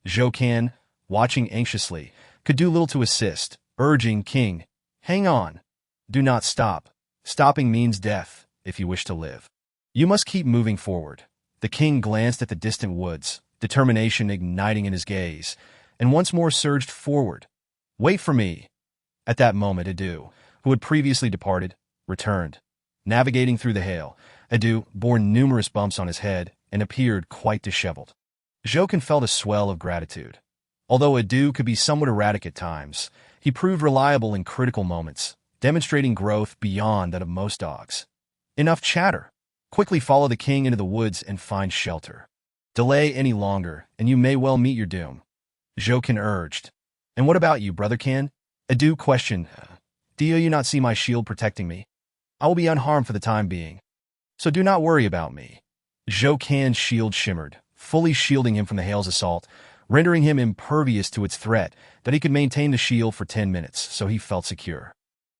Zhou Qian, watching anxiously, could do little to assist, urging King, "Hang on. Do not stop. Stopping means death, if you wish to live. You must keep moving forward." The king glanced at the distant woods, determination igniting in his gaze, and once more surged forward. "Wait for me." At that moment, Edu, who had previously departed, returned. Navigating through the hail, Edu bore numerous bumps on his head and appeared quite disheveled. Zhou felt a swell of gratitude. Although Edu could be somewhat erratic at times, he proved reliable in critical moments, demonstrating growth beyond that of most dogs. Enough chatter. Quickly follow the king into the woods and find shelter. Delay any longer, and you may well meet your doom. Zhou urged. "And what about you, Brother Qian?" Edu questioned. "Do you not see my shield protecting me? I will be unharmed for the time being. So do not worry about me." Zhou Qian's shield shimmered, fully shielding him from the hail's assault, rendering him impervious to its threat that he could maintain the shield for 10 minutes, so he felt secure.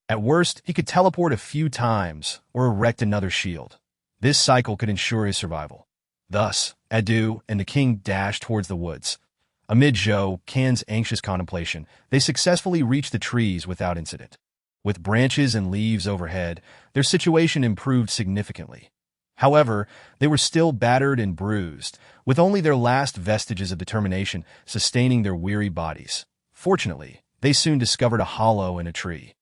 At worst, he could teleport a few times or erect another shield. This cycle could ensure his survival. Thus, Edu and the king dashed towards the woods. Amid Zhou Qian's anxious contemplation, they successfully reached the trees without incident. With branches and leaves overhead, their situation improved significantly. However, they were still battered and bruised, with only their last vestiges of determination sustaining their weary bodies. Fortunately, they soon discovered a hollow in a tree.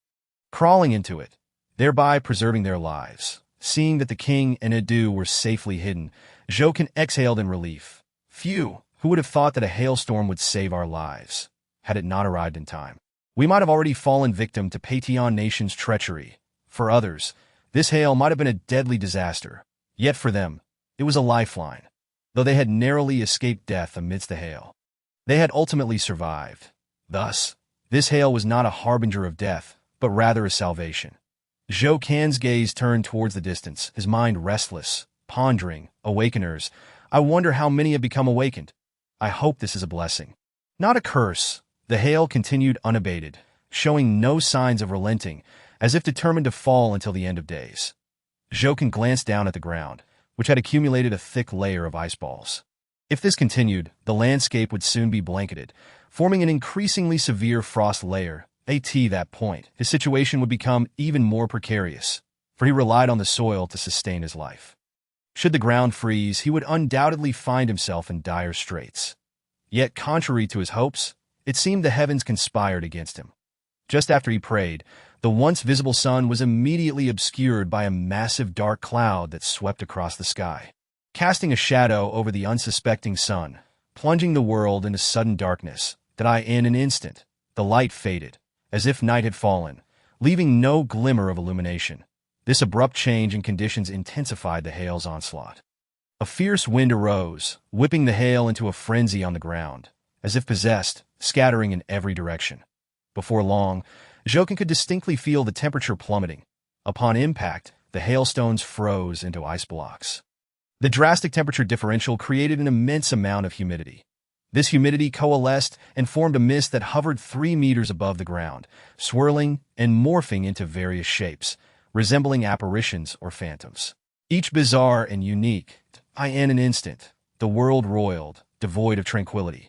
Crawling into it, thereby preserving their lives. Seeing that the king and Edu were safely hidden, Zhou exhaled in relief. Phew, who would have thought that a hailstorm would save our lives? Had it not arrived in time, we might have already fallen victim to Paytion Nation's treachery. For others, this hail might have been a deadly disaster. Yet for them, it was a lifeline. Though they had narrowly escaped death amidst the hail, they had ultimately survived. Thus, this hail was not a harbinger of death, but rather a salvation. Zhou Qian's gaze turned towards the distance, his mind restless, pondering. Awakeners, I wonder how many have become awakened. I hope this is a blessing, not a curse. The hail continued unabated, showing no signs of relenting, as if determined to fall until the end of days. Zhou glanced down at the ground, which had accumulated a thick layer of ice balls. If this continued, the landscape would soon be blanketed, forming an increasingly severe frost layer. At that point, his situation would become even more precarious, for he relied on the soil to sustain his life. Should the ground freeze, he would undoubtedly find himself in dire straits. Yet, contrary to his hopes, it seemed the heavens conspired against him. Just after he prayed, the once visible sun was immediately obscured by a massive dark cloud that swept across the sky, casting a shadow over the unsuspecting sun, plunging the world into sudden darkness. In an instant, the light faded, as if night had fallen, leaving no glimmer of illumination. This abrupt change in conditions intensified the hail's onslaught. A fierce wind arose, whipping the hail into a frenzy on the ground, as if possessed, scattering in every direction. Before long, Zhou could distinctly feel the temperature plummeting. Upon impact, the hailstones froze into ice blocks. The drastic temperature differential created an immense amount of humidity. This humidity coalesced and formed a mist that hovered 3 meters above the ground, swirling and morphing into various shapes, resembling apparitions or phantoms. Each bizarre and unique. In an instant, the world roiled, devoid of tranquility.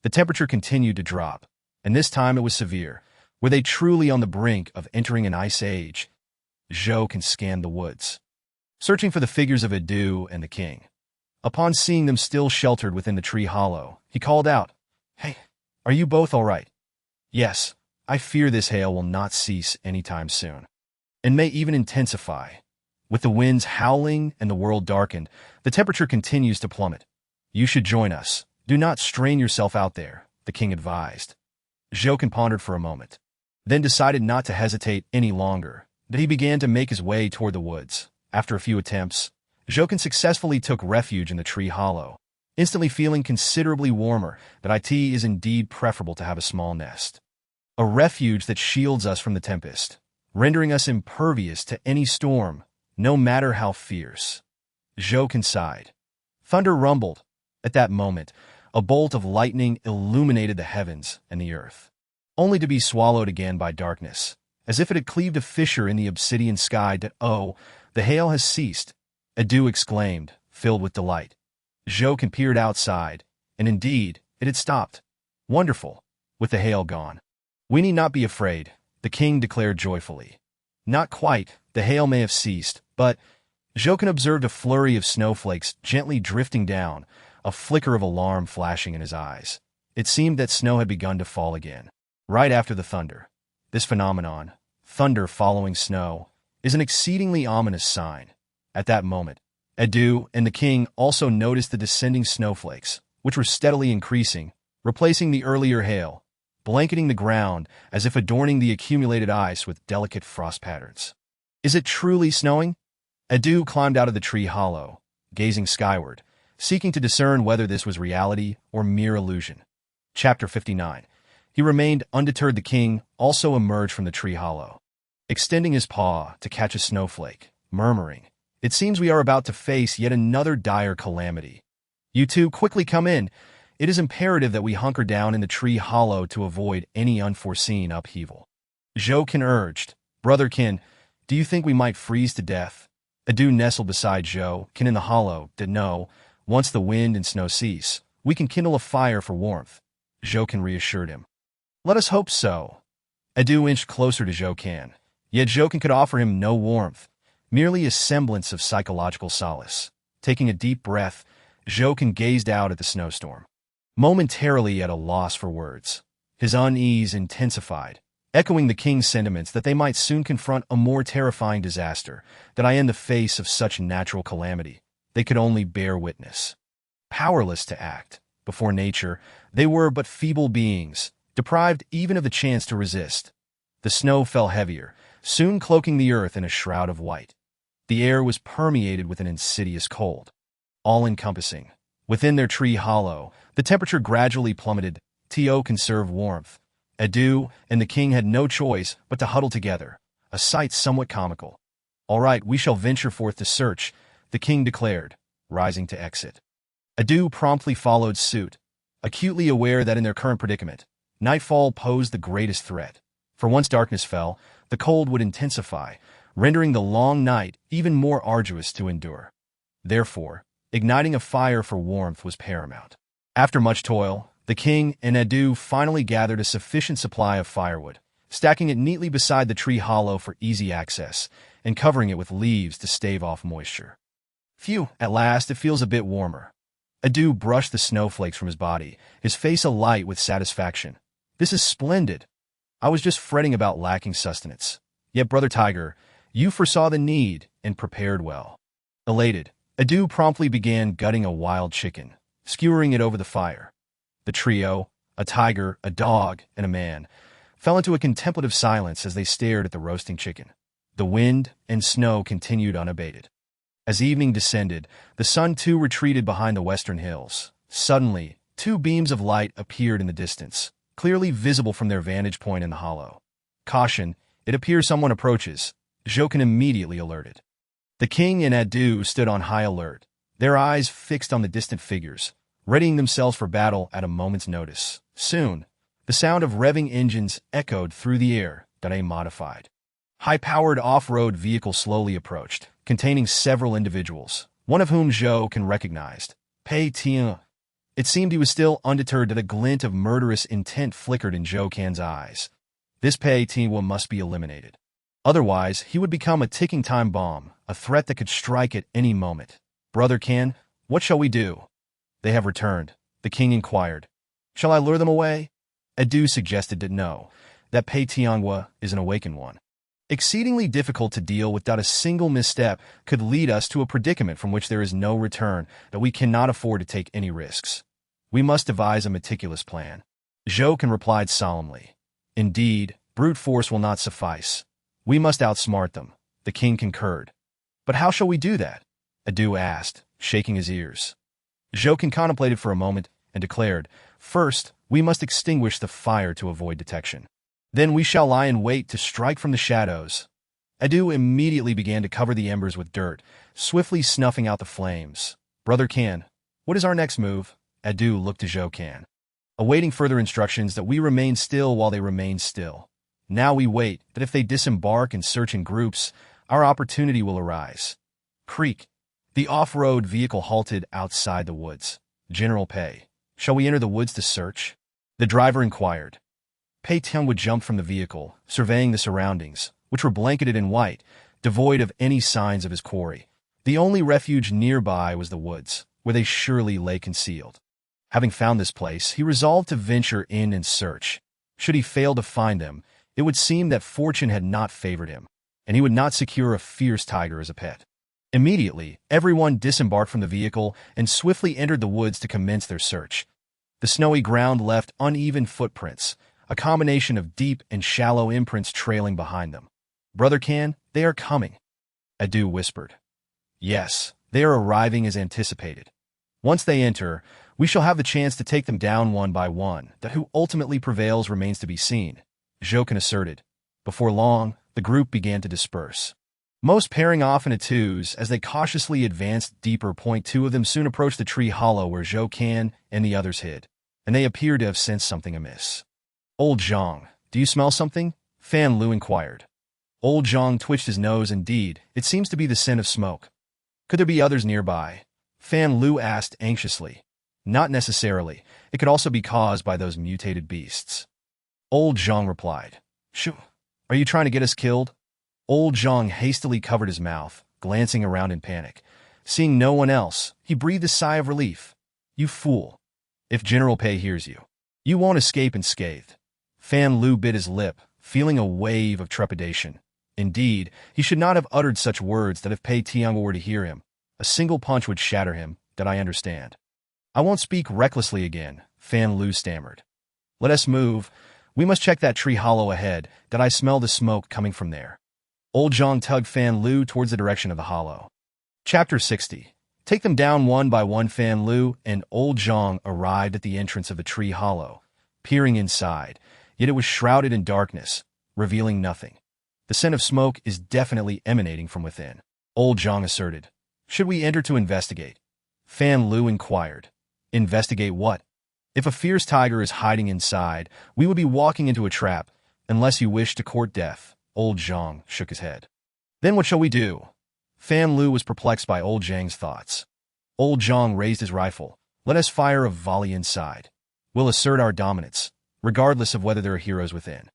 The temperature continued to drop, and this time it was severe. Were they truly on the brink of entering an ice age? Zhou scanned the woods, searching for the figures of Edu and the king. Upon seeing them still sheltered within the tree hollow, he called out, "Hey, are you both all right?" "Yes, I fear this hail will not cease anytime soon, and may even intensify. With the winds howling and the world darkened, the temperature continues to plummet. You should join us. Do not strain yourself out there," the king advised. Zhou pondered for a moment, then decided not to hesitate any longer, that he began to make his way toward the woods. After a few attempts, Zhou successfully took refuge in the tree hollow, instantly feeling considerably warmer. That is indeed preferable to have a small nest. A refuge that shields us from the tempest, rendering us impervious to any storm, no matter how fierce. Zhou sighed. Thunder rumbled. At that moment, a bolt of lightning illuminated the heavens and the earth, only to be swallowed again by darkness, as if it had cleaved a fissure in the obsidian sky. Oh, the hail has ceased, Adu exclaimed, filled with delight. Jokin peered outside, and indeed, it had stopped. Wonderful, with the hail gone. We need not be afraid, the king declared joyfully. Not quite, the hail may have ceased, but Jokin observed a flurry of snowflakes gently drifting down, a flicker of alarm flashing in his eyes. It seemed that snow had begun to fall again, right after the thunder. This phenomenon, thunder following snow, is an exceedingly ominous sign. At that moment, Adu and the king also noticed the descending snowflakes, which were steadily increasing, replacing the earlier hail, blanketing the ground as if adorning the accumulated ice with delicate frost patterns. Is it truly snowing? Adu climbed out of the tree hollow, gazing skyward, seeking to discern whether this was reality or mere illusion. Chapter 59. He remained undeterred. The king also emerged from the tree hollow, extending his paw to catch a snowflake, murmuring, "It seems we are about to face yet another dire calamity. You two quickly come in. It is imperative that we hunker down in the tree hollow to avoid any unforeseen upheaval." Jokin urged, "Brotherkin, do you think we might freeze to death?" Adu nestled beside Jokin in the hollow. "No, once the wind and snow cease, we can kindle a fire for warmth," Jokin reassured him. "Let us hope so." Adu inched closer to Jokin, yet Jokin could offer him no warmth, merely a semblance of psychological solace. Taking a deep breath, Jokin gazed out at the snowstorm, momentarily at a loss for words. His unease intensified, echoing the king's sentiments that they might soon confront a more terrifying disaster, that in the face of such natural calamity, they could only bear witness. Powerless to act, before nature, they were but feeble beings, deprived even of the chance to resist. The snow fell heavier, soon cloaking the earth in a shroud of white. The air was permeated with an insidious cold, all-encompassing. Within their tree hollow, the temperature gradually plummeted to conserve warmth. Adu and the king had no choice but to huddle together, a sight somewhat comical. "All right, we shall venture forth to search," the king declared, rising to exit. Adu promptly followed suit, acutely aware that in their current predicament, nightfall posed the greatest threat. For once darkness fell, the cold would intensify, rendering the long night even more arduous to endure. Therefore, igniting a fire for warmth was paramount. After much toil, the king and Adu finally gathered a sufficient supply of firewood, stacking it neatly beside the tree hollow for easy access, and covering it with leaves to stave off moisture. Phew, at last it feels a bit warmer. Adu brushed the snowflakes from his body, his face alight with satisfaction. "This is splendid. I was just fretting about lacking sustenance. Yet, Brother Tiger, you foresaw the need and prepared well." Elated, Adu promptly began gutting a wild chicken, skewering it over the fire. The trio, a tiger, a dog, and a man, fell into a contemplative silence as they stared at the roasting chicken. The wind and snow continued unabated. As evening descended, the sun too retreated behind the western hills. Suddenly, two beams of light appeared in the distance, clearly visible from their vantage point in the hollow. "Caution, it appears someone approaches," Jokin immediately alerted. The king and Adu stood on high alert, their eyes fixed on the distant figures, readying themselves for battle at a moment's notice. Soon, the sound of revving engines echoed through the air. A modified, high-powered off-road vehicle slowly approached, containing several individuals, one of whom Jokin recognized. Pei Tian. It seemed he was still undeterred that a glint of murderous intent flickered in Jokin's eyes. This Pei Tian must be eliminated. Otherwise, he would become a ticking time bomb, a threat that could strike at any moment. "Brother Can, what shall we do?" "They have returned," the king inquired. "Shall I lure them away?" Adu suggested that no, that Pei Tianhua is an awakened one. Exceedingly difficult to deal with. A single misstep could lead us to a predicament from which there is no return, that we cannot afford to take any risks. We must devise a meticulous plan. Jokin replied solemnly. "Indeed, brute force will not suffice. We must outsmart them," the king concurred. "But how shall we do that?" Adu asked, shaking his ears. Jokin contemplated for a moment and declared, "First, we must extinguish the fire to avoid detection. Then we shall lie in wait to strike from the shadows." Adu immediately began to cover the embers with dirt, swiftly snuffing out the flames. "Brother Can, What is our next move? Adu looked to Zhou Can, awaiting further instructions that we remain still while they remain still. Now we wait that if they disembark and search in groups, our opportunity will arise. Creak. The off-road vehicle halted outside the woods. General Pei, shall we enter the woods to search? The driver inquired. Pei Tian would jump from the vehicle, surveying the surroundings, which were blanketed in white, devoid of any signs of his quarry. The only refuge nearby was the woods, where they surely lay concealed. Having found this place, he resolved to venture in and search. Should he fail to find them, it would seem that fortune had not favored him, and he would not secure a fierce tiger as a pet. Immediately, everyone disembarked from the vehicle and swiftly entered the woods to commence their search. The snowy ground left uneven footprints, a combination of deep and shallow imprints trailing behind them. Brother Can, they are coming, Adu whispered. Yes, they are arriving as anticipated. Once they enter, we shall have the chance to take them down one by one. That who ultimately prevails remains to be seen, Zhou Can asserted. Before long, the group began to disperse, most pairing off into twos as they cautiously advanced deeper. Two of them soon approached the tree hollow where Zhou Can and the others hid, and they appeared to have sensed something amiss. Old Zhang, do you smell something? Fan Lu inquired. Old Zhang twitched his nose. Indeed, it seems to be the scent of smoke. Could there be others nearby? Fan Lu asked anxiously. Not necessarily. It could also be caused by those mutated beasts. Old Zhang replied. Shoo, are you trying to get us killed? Old Zhang hastily covered his mouth, glancing around in panic. Seeing no one else, he breathed a sigh of relief. You fool. If General Pei hears you, you won't escape unscathed. Fan Lu bit his lip, feeling a wave of trepidation. Indeed, he should not have uttered such words that if Pei Tian were to hear him, a single punch would shatter him, that I understand. I won't speak recklessly again, Fan Lu stammered. Let us move. We must check that tree hollow ahead, that I smell the smoke coming from there. Old Zhang tugged Fan Lu towards the direction of the hollow. Chapter 60. Take them down one by one. Fan Lu and Old Zhang arrived at the entrance of the tree hollow, peering inside, yet it was shrouded in darkness, revealing nothing. The scent of smoke is definitely emanating from within, Old Zhang asserted. Should we enter to investigate? Fan Lu inquired. Investigate what? If a fierce tiger is hiding inside, we would be walking into a trap, unless you wish to court death. Old Zhang shook his head. Then what shall we do? Fan Lu was perplexed by Old Zhang's thoughts. Old Zhang raised his rifle. Let us fire a volley inside. We'll assert our dominance, regardless of whether there are heroes within.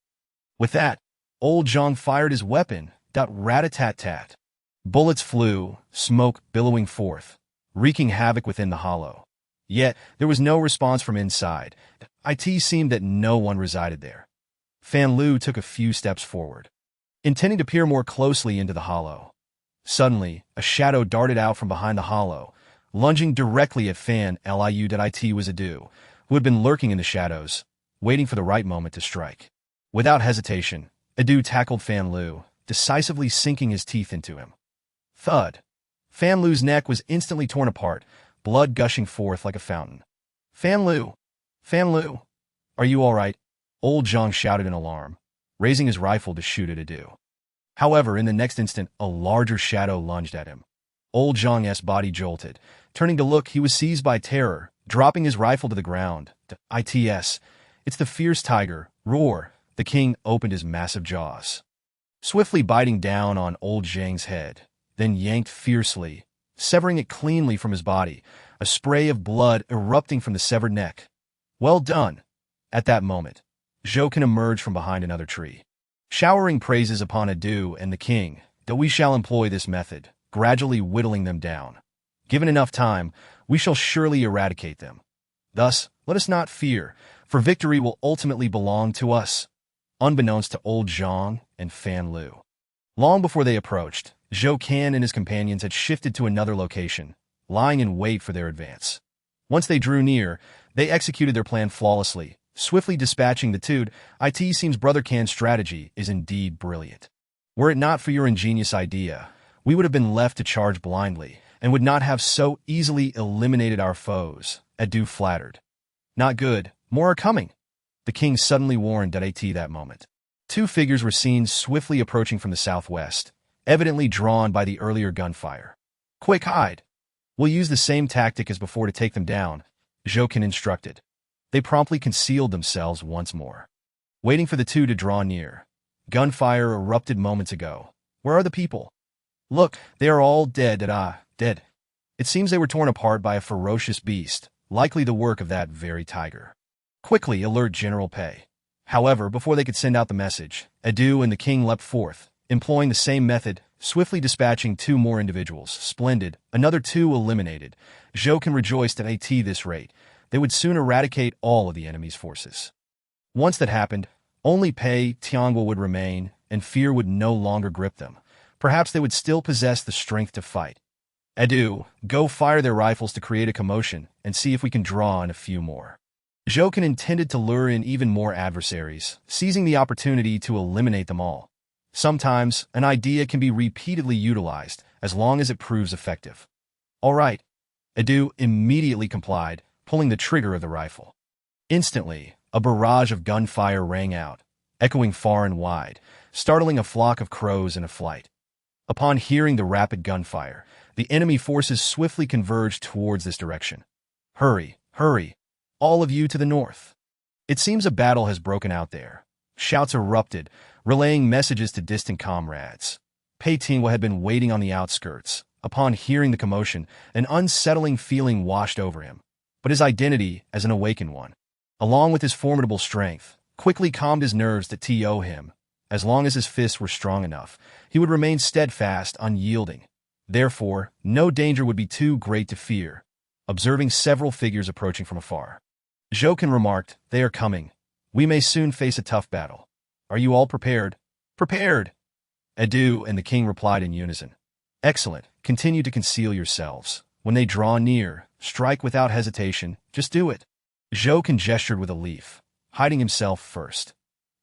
With that, Old Zhang fired his weapon. Rat-a-tat-tat. Bullets flew, smoke billowing forth, wreaking havoc within the hollow. Yet, there was no response from inside. It seemed that no one resided there. Fan Lu took a few steps forward, intending to peer more closely into the hollow. Suddenly, a shadow darted out from behind the hollow, lunging directly at Fan Liu. It was Adu, who had been lurking in the shadows, waiting for the right moment to strike. Without hesitation, Adu tackled Fan Lu, decisively sinking his teeth into him. Thud. Fan Lu's neck was instantly torn apart, blood gushing forth like a fountain. Fan Lu! Fan Lu! Are you all right? Old Zhang shouted in alarm, raising his rifle to shoot at Adu. However, in the next instant, a larger shadow lunged at him. Old Zhang's body jolted. Turning to look, he was seized by terror, dropping his rifle to the ground. It's the fierce tiger. Roar! The king opened his massive jaws, swiftly biting down on Old Zhang's head, then yanked fiercely, severing it cleanly from his body, a spray of blood erupting from the severed neck. Well done! At that moment, Zhou Can emerged from behind another tree, showering praises upon Adu and the king, that we shall employ this method, gradually whittling them down. Given enough time, we shall surely eradicate them. Thus, let us not fear, for victory will ultimately belong to us, unbeknownst to Old Zhang and Fan Lu. Long before they approached, Zhou Can and his companions had shifted to another location, lying in wait for their advance. Once they drew near, they executed their plan flawlessly, swiftly dispatching the two. It seems Brother Can's strategy is indeed brilliant. Were it not for your ingenious idea, we would have been left to charge blindly, and would not have so easily eliminated our foes, Adu flattered. Not good, more are coming, the king suddenly warned that moment. Two figures were seen swiftly approaching from the southwest, evidently drawn by the earlier gunfire. Quick, hide! We'll use the same tactic as before to take them down, Jokin instructed. They promptly concealed themselves once more, waiting for the two to draw near. Gunfire erupted moments ago. Where are the people? Look, they are all dead. Dead. It seems they were torn apart by a ferocious beast, likely the work of that very tiger. Quickly alert General Pei. However, before they could send out the message, Edu and the king leapt forth, employing the same method, swiftly dispatching 2 more individuals. Splendid. Another 2 eliminated. Jokin rejoiced at this rate. They would soon eradicate all of the enemy's forces. Once that happened, only Pei Tianguo would remain, and fear would no longer grip them. Perhaps they would still possess the strength to fight. Edu, go fire their rifles to create a commotion, and see if we can draw in a few more. Jokin intended to lure in even more adversaries, seizing the opportunity to eliminate them all. Sometimes, an idea can be repeatedly utilized, as long as it proves effective. All right. Edu immediately complied, pulling the trigger of the rifle. Instantly, a barrage of gunfire rang out, echoing far and wide, startling a flock of crows in a flight. Upon hearing the rapid gunfire, the enemy forces swiftly converged towards this direction. Hurry, hurry, all of you to the north. It seems a battle has broken out there. Shouts erupted, relaying messages to distant comrades. Pei Tianguo had been waiting on the outskirts. Upon hearing the commotion, an unsettling feeling washed over him. But his identity as an awakened one, along with his formidable strength, quickly calmed his nerves to him. As long as his fists were strong enough, he would remain steadfast, unyielding. Therefore, no danger would be too great to fear. Observing several figures approaching from afar, Jokin remarked, "They are coming. We may soon face a tough battle. Are you all prepared?" "Prepared!" Edu and the king replied in unison. "Excellent. Continue to conceal yourselves. When they draw near, strike without hesitation. Just do it." Jokin gestured with a leaf, hiding himself first.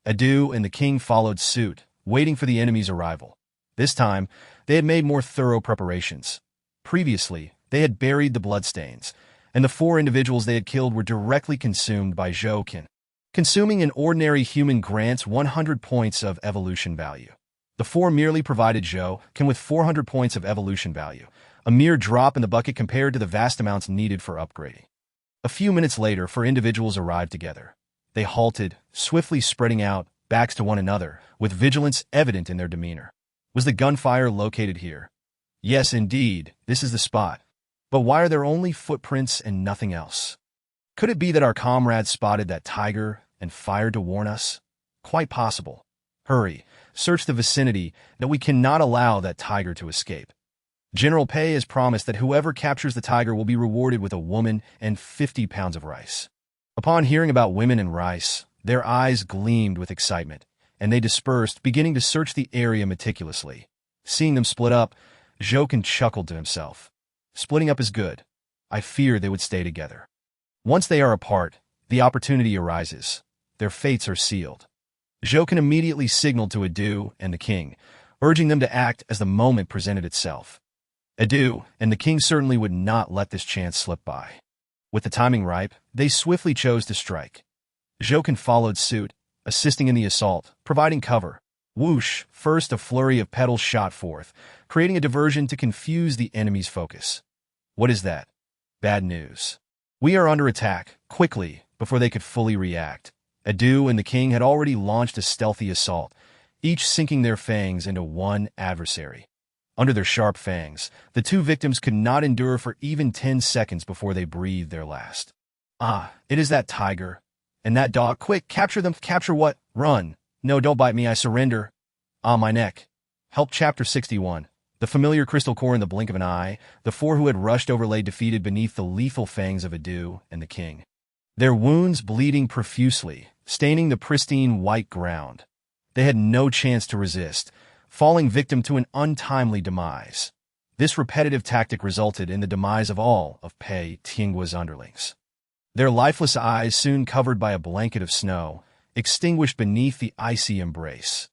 Edu and the king followed suit, waiting for the enemy's arrival. This time, they had made more thorough preparations. Previously, they had buried the bloodstains, and the 4 individuals they had killed were directly consumed by Jokin. Consuming an ordinary human grants 100 points of evolution value. The 4 merely provided Jokin with 400 points of evolution value, a mere drop in the bucket compared to the vast amounts needed for upgrading. A few minutes later, 4 individuals arrived together. They halted, swiftly spreading out, backs to one another, with vigilance evident in their demeanor. Was the gunfire located here? Yes, indeed, this is the spot. But why are there only footprints and nothing else? Could it be that our comrades spotted that tiger and fired to warn us? Quite possible. Hurry, search the vicinity, that we cannot allow that tiger to escape. General Pei has promised that whoever captures the tiger will be rewarded with a woman and 50 pounds of rice. Upon hearing about women and rice, their eyes gleamed with excitement, and they dispersed, beginning to search the area meticulously. Seeing them split up, Jokin chuckled to himself. Splitting up is good. I feared they would stay together. Once they are apart, the opportunity arises. Their fates are sealed. Jokin immediately signaled to Edu and the king, urging them to act as the moment presented itself. Edu and the king certainly would not let this chance slip by. With the timing ripe, they swiftly chose to strike. Jokin followed suit, assisting in the assault, providing cover. Whoosh! First, a flurry of petals shot forth, creating a diversion to confuse the enemy's focus. What is that? Bad news. We are under attack, quickly, before they could fully react. Edu and the king had already launched a stealthy assault, each sinking their fangs into one adversary. Under their sharp fangs, the 2 victims could not endure for even 10 seconds before they breathed their last. Ah, it is that tiger. And that dog. Quick, capture them. Capture what? Run. No, don't bite me. I surrender. Ah, my neck. Help. Chapter 61. The familiar crystal core in the blink of an eye, the 4 who had rushed over lay defeated beneath the lethal fangs of Edu and the king. Their wounds bleeding profusely, staining the pristine white ground. They had no chance to resist, falling victim to an untimely demise. This repetitive tactic resulted in the demise of all of Pei Tianguo's underlings. Their lifeless eyes, soon covered by a blanket of snow, extinguished beneath the icy embrace.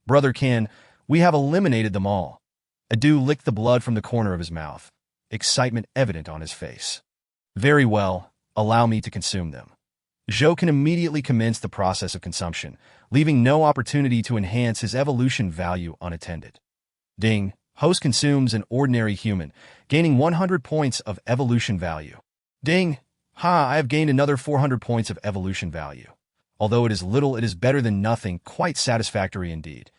Brother Kin, we have eliminated them all. Edu licked the blood from the corner of his mouth, excitement evident on his face. Very well, allow me to consume them. Jokin immediately commenced the process of consumption, leaving no opportunity to enhance his evolution value unattended. Ding! Host consumes an ordinary human, gaining 100 points of evolution value. Ding! Ha, I have gained another 400 points of evolution value. Although it is little, it is better than nothing, quite satisfactory indeed.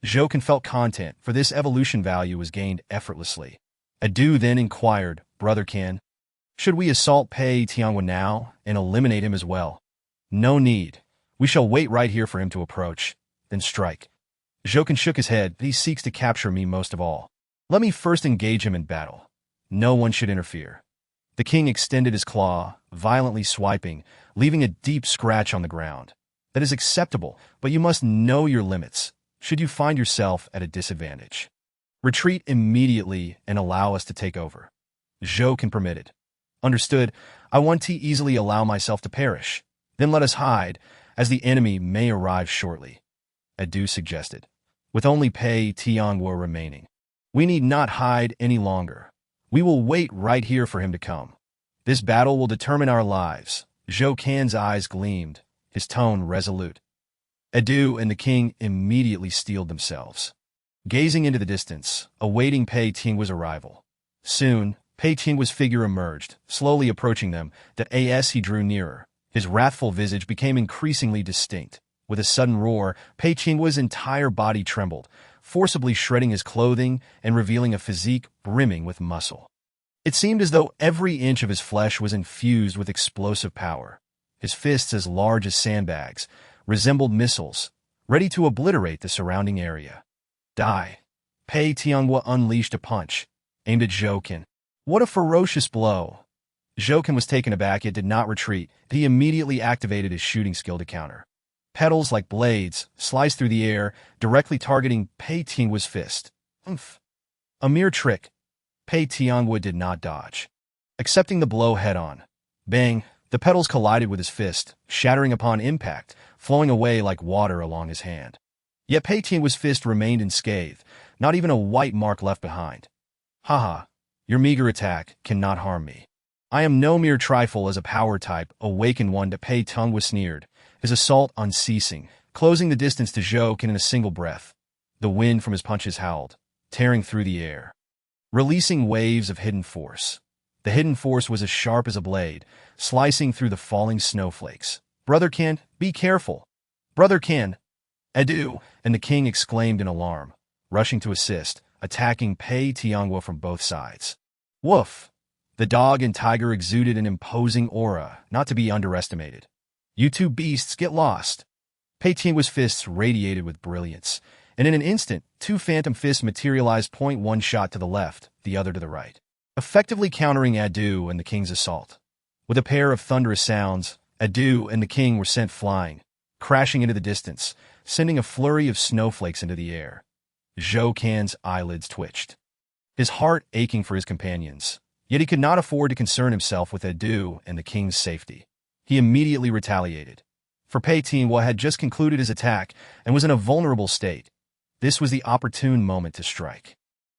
Jokin felt content, for this evolution value was gained effortlessly. Adu then inquired, Brother Ken, should we assault Pei Tianhua now and eliminate him as well? No need. We shall wait right here for him to approach, then strike. Jokin shook his head. He seeks to capture me most of all. Let me first engage him in battle. No one should interfere. The king extended his claw, violently swiping, leaving a deep scratch on the ground. That is acceptable, but you must know your limits, should you find yourself at a disadvantage. Retreat immediately and allow us to take over. Jokin permitted. Understood. I want to easily allow myself to perish. Then let us hide, as the enemy may arrive shortly. Adu suggested. With only Pei Tianhua remaining, we need not hide any longer. We will wait right here for him to come. This battle will determine our lives. Jokin's eyes gleamed, his tone resolute. Adu and the king immediately steeled themselves, gazing into the distance, awaiting Pei Tianhua's arrival. Soon, Pei Tianhua's figure emerged, slowly approaching them. As he drew nearer, his wrathful visage became increasingly distinct. With a sudden roar, Pei Tianhua's entire body trembled, forcibly shredding his clothing and revealing a physique brimming with muscle. It seemed as though every inch of his flesh was infused with explosive power. His fists, as large as sandbags, resembled missiles, ready to obliterate the surrounding area. Die! Pei Tianhua unleashed a punch, aimed at Jokin. What a ferocious blow! Jokin was taken aback yet did not retreat. He immediately activated his shooting skill to counter. Petals like blades sliced through the air, directly targeting Pei Tianhua's fist. Oomph! A mere trick. Pei Tianhua did not dodge, accepting the blow head-on. Bang! The petals collided with his fist, shattering upon impact, flowing away like water along his hand. Yet Pei Tianhua's fist remained unscathed, not even a white mark left behind. Haha, your meager attack cannot harm me. I am no mere trifle as a power type, awakened one. Pei Tianhua sneered, his assault unceasing, closing the distance to Jokin in a single breath. The wind from his punches howled, tearing through the air, releasing waves of hidden force. The hidden force was as sharp as a blade, slicing through the falling snowflakes. Brother Ken, be careful! Brother Ken! Adu! And the king exclaimed in alarm, rushing to assist, attacking Pei Tianhua from both sides. Woof! The dog and tiger exuded an imposing aura, not to be underestimated. You two beasts get lost! Pei Tianhua's fists radiated with brilliance, and in an instant, two phantom fists materialized. One shot to the left, the other to the right, effectively countering Adu and the king's assault. With a pair of thunderous sounds, Adu and the king were sent flying, crashing into the distance, sending a flurry of snowflakes into the air. Jokin's eyelids twitched, his heart aching for his companions. Yet he could not afford to concern himself with Adu and the king's safety. He immediately retaliated, for Pei Tianhua had just concluded his attack and was in a vulnerable state. This was the opportune moment to strike.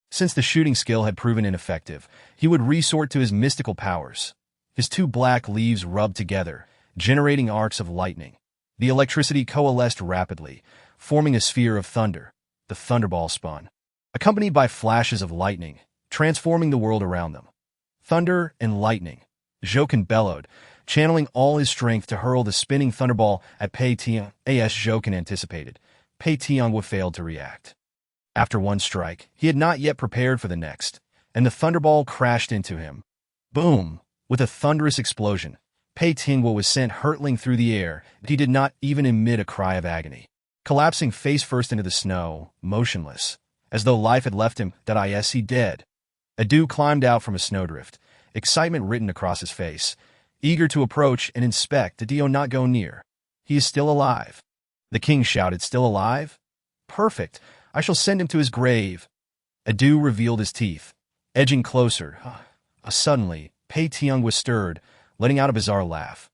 Since the shooting skill had proven ineffective, he would resort to his mystical powers. His two black leaves rubbed together, generating arcs of lightning. The electricity coalesced rapidly, forming a sphere of thunder. The thunderball spun, accompanied by flashes of lightning, transforming the world around them. Thunder and lightning. Jokin bellowed, channeling all his strength to hurl the spinning thunderball at Pei Tianhua. As Jokin anticipated, Pei Tianhua failed to react. After one strike, he had not yet prepared for the next, and the thunderball crashed into him. Boom! With a thunderous explosion, Pei Tianhua was sent hurtling through the air, but he did not even emit a cry of agony. Collapsing face first into the snow, motionless, as though life had left him. He dead. Adu climbed out from a snowdrift, excitement written across his face, eager to approach and inspect. Dio not go near. He is still alive. The king shouted, still alive? Perfect. I shall send him to his grave. Adu revealed his teeth, edging closer. Suddenly, Pei Tianhua stirred, letting out a bizarre laugh.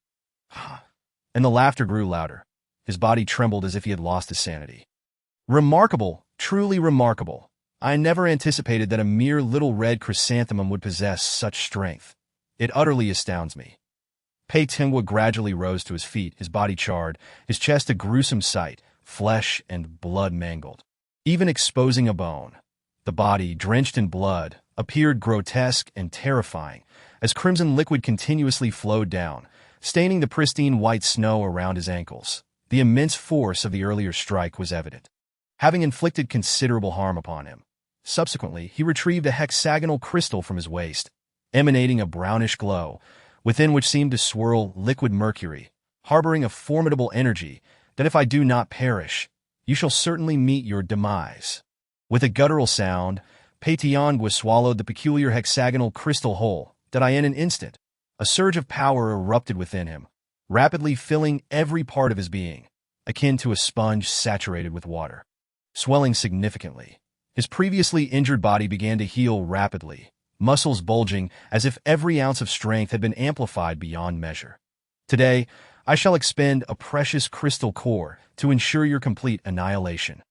And the laughter grew louder. His body trembled as if he had lost his sanity. Remarkable, truly remarkable. I never anticipated that a mere little red chrysanthemum would possess such strength. It utterly astounds me. Pei Tianhua gradually rose to his feet, his body charred, his chest a gruesome sight, flesh and blood mangled, even exposing a bone. The body, drenched in blood, appeared grotesque and terrifying as crimson liquid continuously flowed down, staining the pristine white snow around his ankles. The immense force of the earlier strike was evident, having inflicted considerable harm upon him. Subsequently, he retrieved a hexagonal crystal from his waist, emanating a brownish glow, within which seemed to swirl liquid mercury, harboring a formidable energy that if I do not perish, you shall certainly meet your demise. With a guttural sound, Pétiongue swallowed the peculiar hexagonal crystal whole, that in an instant, a surge of power erupted within him, rapidly filling every part of his being, akin to a sponge saturated with water. Swelling significantly, his previously injured body began to heal rapidly, muscles bulging as if every ounce of strength had been amplified beyond measure. Today, I shall expend a precious crystal core to ensure your complete annihilation.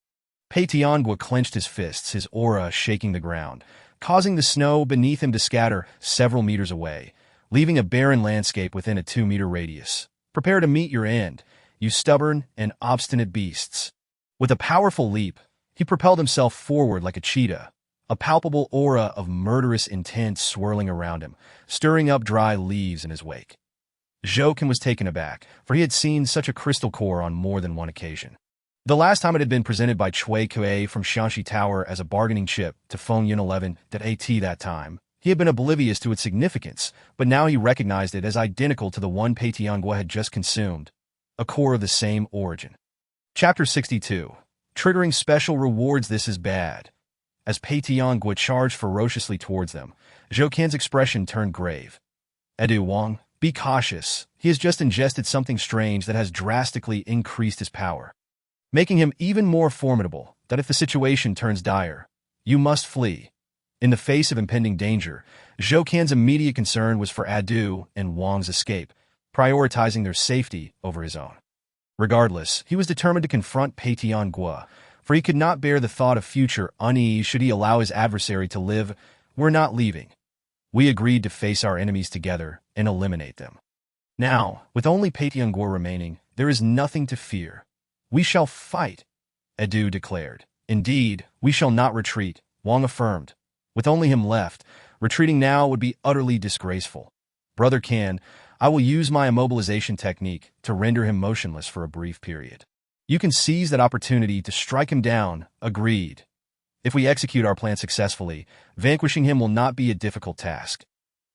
Pétiongue clenched his fists, his aura shaking the ground, causing the snow beneath him to scatter several meters away, leaving a barren landscape within a 2-meter radius. Prepare to meet your end, you stubborn and obstinate beasts. With a powerful leap, he propelled himself forward like a cheetah, a palpable aura of murderous intent swirling around him, stirring up dry leaves in his wake. Jokin was taken aback, for he had seen such a crystal core on more than one occasion. The last time it had been presented by Cui Kue from Shanxi Tower as a bargaining chip to Feng Yun 11 that time. He had been oblivious to its significance, but now he recognized it as identical to the one Pétiongue had just consumed, a core of the same origin. Chapter 62. Triggering special rewards. This is bad. As Pétiongue charged ferociously towards them, Jokin's expression turned grave. Edu Wang, be cautious. He has just ingested something strange that has drastically increased his power, making him even more formidable, that if the situation turns dire, you must flee. In the face of impending danger, Jokin's immediate concern was for Adu and Wang's escape, prioritizing their safety over his own. Regardless, he was determined to confront Pétiongue, for he could not bear the thought of future unease should he allow his adversary to live. We're not leaving. We agreed to face our enemies together and eliminate them. Now, with only Pétiongue remaining, there is nothing to fear. We shall fight, Adu declared. Indeed, we shall not retreat, Wang affirmed. With only him left, retreating now would be utterly disgraceful. Brother Can, I will use my immobilization technique to render him motionless for a brief period. You can seize that opportunity to strike him down, agreed. If we execute our plan successfully, vanquishing him will not be a difficult task.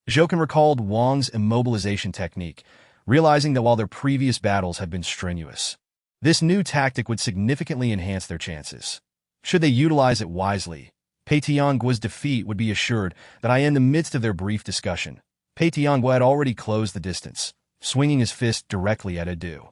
Jokin recalled Wang's immobilization technique, realizing that while their previous battles had been strenuous, this new tactic would significantly enhance their chances. Should they utilize it wisely, Pétiongue's defeat would be assured. That in the midst of their brief discussion, Pétiongue had already closed the distance, swinging his fist directly at Adu.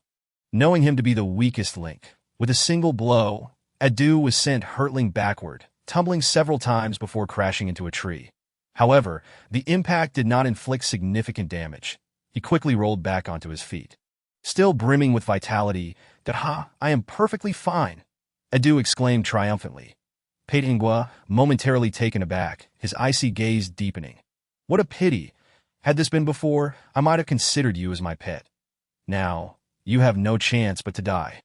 Knowing him to be the weakest link, with a single blow, Adu was sent hurtling backward, tumbling several times before crashing into a tree. However, the impact did not inflict significant damage. He quickly rolled back onto his feet. Still brimming with vitality, I am perfectly fine, Adu exclaimed triumphantly. Pétiongue, momentarily taken aback, his icy gaze deepening. What a pity. Had this been before, I might have considered you as my pet. Now, you have no chance but to die.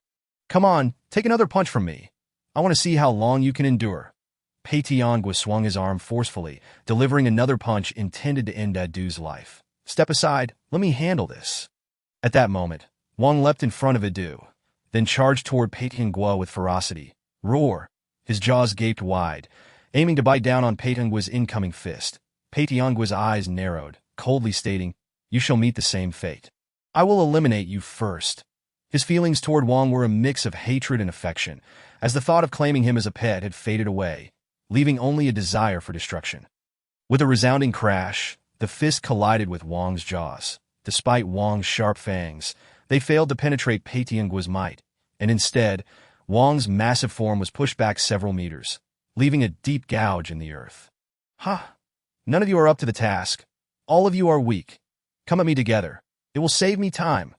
Come on, take another punch from me. I want to see how long you can endure. Pétiongue swung his arm forcefully, delivering another punch intended to end Adu's life. Step aside, let me handle this. At that moment, Wang leapt in front of Adu, then charged toward Pétiongue with ferocity. Roar! His jaws gaped wide, aiming to bite down on Pétiongue's incoming fist. Pétiongue's eyes narrowed, coldly stating, You shall meet the same fate. I will eliminate you first. His feelings toward Wang were a mix of hatred and affection, as the thought of claiming him as a pet had faded away, leaving only a desire for destruction. With a resounding crash, the fist collided with Wang's jaws. Despite Wang's sharp fangs, they failed to penetrate Pétiongue's might, and instead, Wang's massive form was pushed back several meters, leaving a deep gouge in the earth. None of you are up to the task. All of you are weak. Come at me together. It will save me time.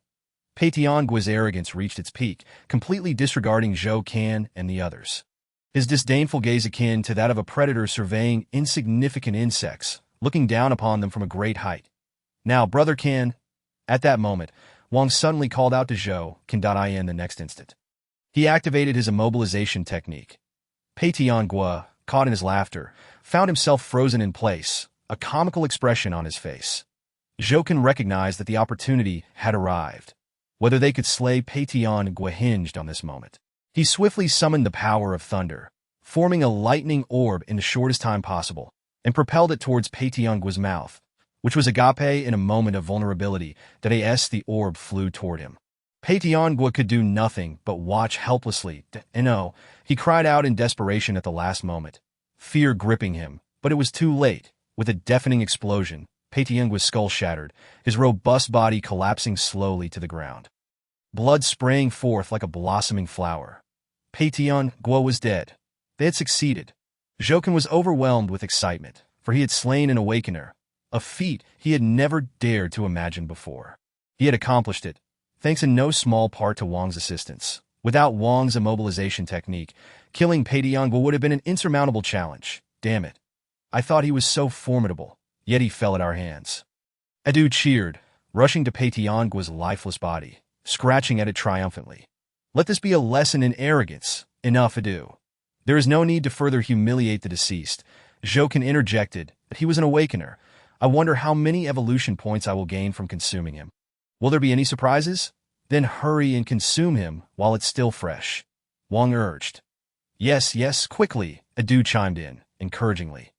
Pétiongue's arrogance reached its peak, completely disregarding Zhou Can and the others. His disdainful gaze akin to that of a predator surveying insignificant insects, looking down upon them from a great height. Now, Brother Can. At that moment, Wang suddenly called out to Zhou Can. In the next instant, he activated his immobilization technique. Pétiongue, caught in his laughter, found himself frozen in place, a comical expression on his face. Jokin recognized that the opportunity had arrived. Whether they could slay Pétion hinged on this moment. He swiftly summoned the power of thunder, forming a lightning orb in the shortest time possible, and propelled it towards Pétion's mouth, which was agape in a moment of vulnerability that the orb flew toward him. Pétion could do nothing but watch helplessly. No, he cried out in desperation at the last moment, fear gripping him, but it was too late. With a deafening explosion, Pétion's skull shattered, his robust body collapsing slowly to the ground. Blood spraying forth like a blossoming flower. Pétion was dead. They had succeeded. Jokin was overwhelmed with excitement, for he had slain an awakener, a feat he had never dared to imagine before. He had accomplished it, thanks in no small part to Wang's assistance. Without Wang's immobilization technique, killing Pétion would have been an insurmountable challenge. Damn it. I thought he was so formidable, yet he fell at our hands. Adu cheered, rushing to Pétion's lifeless body, scratching at it triumphantly. Let this be a lesson in arrogance. Enough ado. There is no need to further humiliate the deceased. Jokin interjected that he was an awakener. I wonder how many evolution points I will gain from consuming him. Will there be any surprises? Then hurry and consume him while it's still fresh. Wang urged. Yes, quickly, Adu chimed in, encouragingly.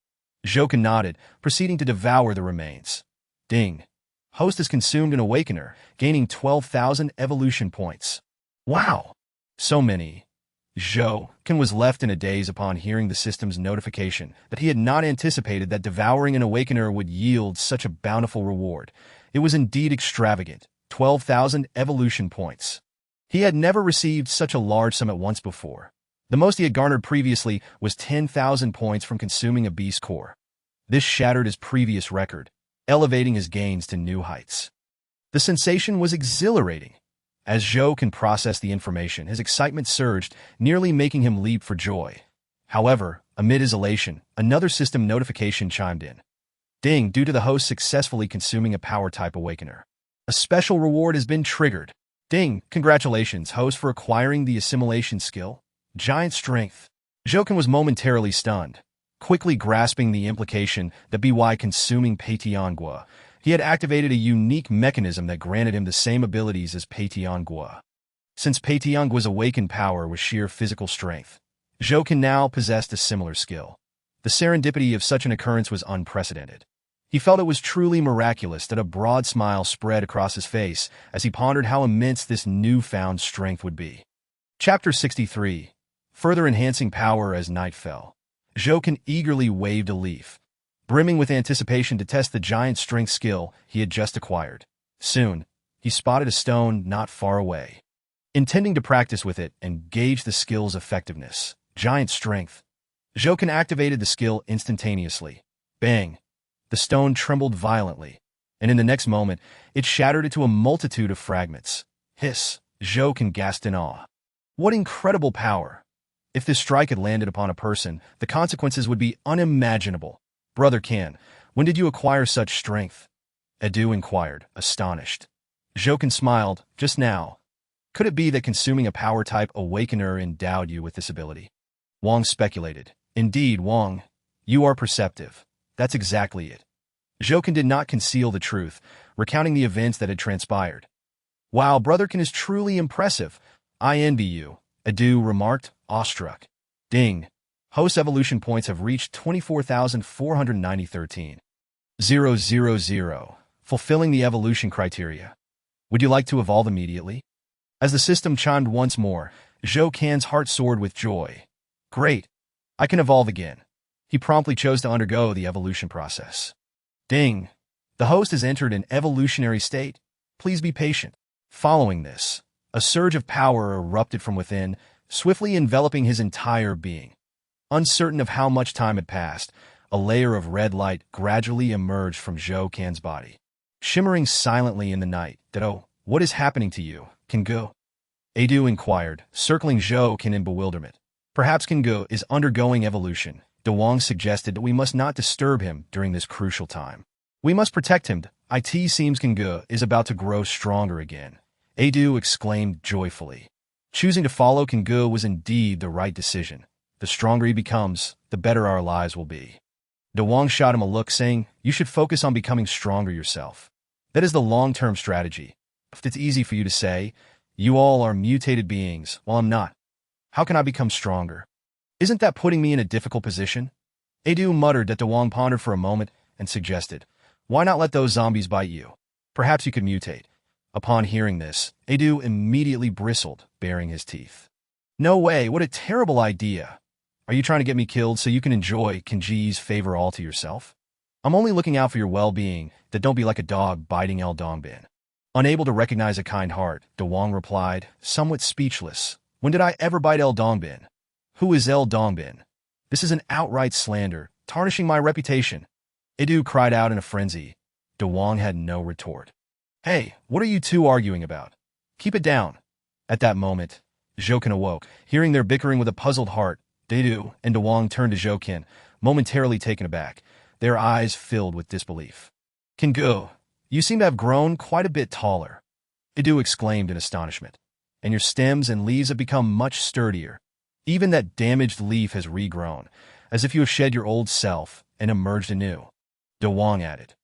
Jokin nodded, proceeding to devour the remains. Ding. Host has consumed an awakener, gaining 12,000 evolution points. Wow! So many. Jokin was left in a daze upon hearing the system's notification that he had not anticipated that devouring an awakener would yield such a bountiful reward. It was indeed extravagant. 12,000 evolution points. He had never received such a large sum at once before. The most he had garnered previously was 10,000 points from consuming a beast core. This shattered his previous record, elevating his gains to new heights. The sensation was exhilarating. As Jokin processed the information, his excitement surged, nearly making him leap for joy. However, amid his elation, another system notification chimed in. Ding, due to the host successfully consuming a power-type awakener. A special reward has been triggered. Ding, congratulations, host, for acquiring the assimilation skill. Giant strength. Jokin was momentarily stunned, quickly grasping the implication that by consuming Pétion, he had activated a unique mechanism that granted him the same abilities as Pétion. Since Pétion's awakened power was sheer physical strength, Jokin now possessed a similar skill. The serendipity of such an occurrence was unprecedented. He felt it was truly miraculous that a broad smile spread across his face as he pondered how immense this newfound strength would be. Chapter 63. Further enhancing power as night fell. Jokin eagerly waved a leaf, brimming with anticipation to test the giant strength skill he had just acquired. Soon, he spotted a stone not far away. Intending to practice with it and gauge the skill's effectiveness, giant strength, Jokin activated the skill instantaneously. Bang! The stone trembled violently, and in the next moment, it shattered into a multitude of fragments. Hiss! Jokin gasped in awe. What incredible power! If this strike had landed upon a person, the consequences would be unimaginable. Brother Can, when did you acquire such strength? Adu inquired, astonished. Jokin smiled, just now. Could it be that consuming a power-type awakener endowed you with this ability? Wang speculated. Indeed, Wang, you are perceptive. That's exactly it. Jokin did not conceal the truth, recounting the events that had transpired. Wow, Brother Can is truly impressive. I envy you, Adu remarked, awestruck. Ding. Host evolution points have reached 24,490. 000. Fulfilling the evolution criteria. Would you like to evolve immediately? As the system chimed once more, Jokin's heart soared with joy. Great. I can evolve again. He promptly chose to undergo the evolution process. Ding. The host has entered an evolutionary state. Please be patient. Following this, a surge of power erupted from within, swiftly enveloping his entire being. Uncertain of how much time had passed, a layer of red light gradually emerged from Jokin's body. Shimmering silently in the night, what is happening to you, Kingu? Adu inquired, circling Jokin in bewilderment. Perhaps Kingu is undergoing evolution. Wang suggested that we must not disturb him during this crucial time. We must protect him. It seems Kingu is about to grow stronger again. Adu exclaimed joyfully. Choosing to follow Kingu was indeed the right decision. The stronger he becomes, the the better our lives will be. Dewang shot him a look, saying, "You should focus on becoming stronger yourself. That is the long-term strategy. If it's easy for you to say, you all are mutated beings, while I'm not. How can I become stronger? Isn't that putting me in a difficult position?" Adu muttered that Dewang pondered for a moment and suggested, "Why not let those zombies bite you? Perhaps you could mutate." Upon hearing this, Adu immediately bristled, baring his teeth. "No way, what a terrible idea. Are you trying to get me killed so you can enjoy Kenji's favor all to yourself? I'm only looking out for your well-being, that don't be like a dog biting El Dongbin." Unable to recognize a kind heart, Dewang replied, somewhat speechless, "When did I ever bite El Dongbin? Who is El Dongbin? This is an outright slander, tarnishing my reputation." Adu cried out in a frenzy. Dewang had no retort. "Hey, what are you two arguing about? Keep it down." At that moment, Zhouken awoke. Hearing their bickering with a puzzled heart, Adu and Dewang turned to Zhouken, momentarily taken aback, their eyes filled with disbelief. "Kengu, you seem to have grown quite a bit taller," Adu exclaimed in astonishment. "And your stems and leaves have become much sturdier. Even that damaged leaf has regrown, as if you have shed your old self and emerged anew," Dewang added.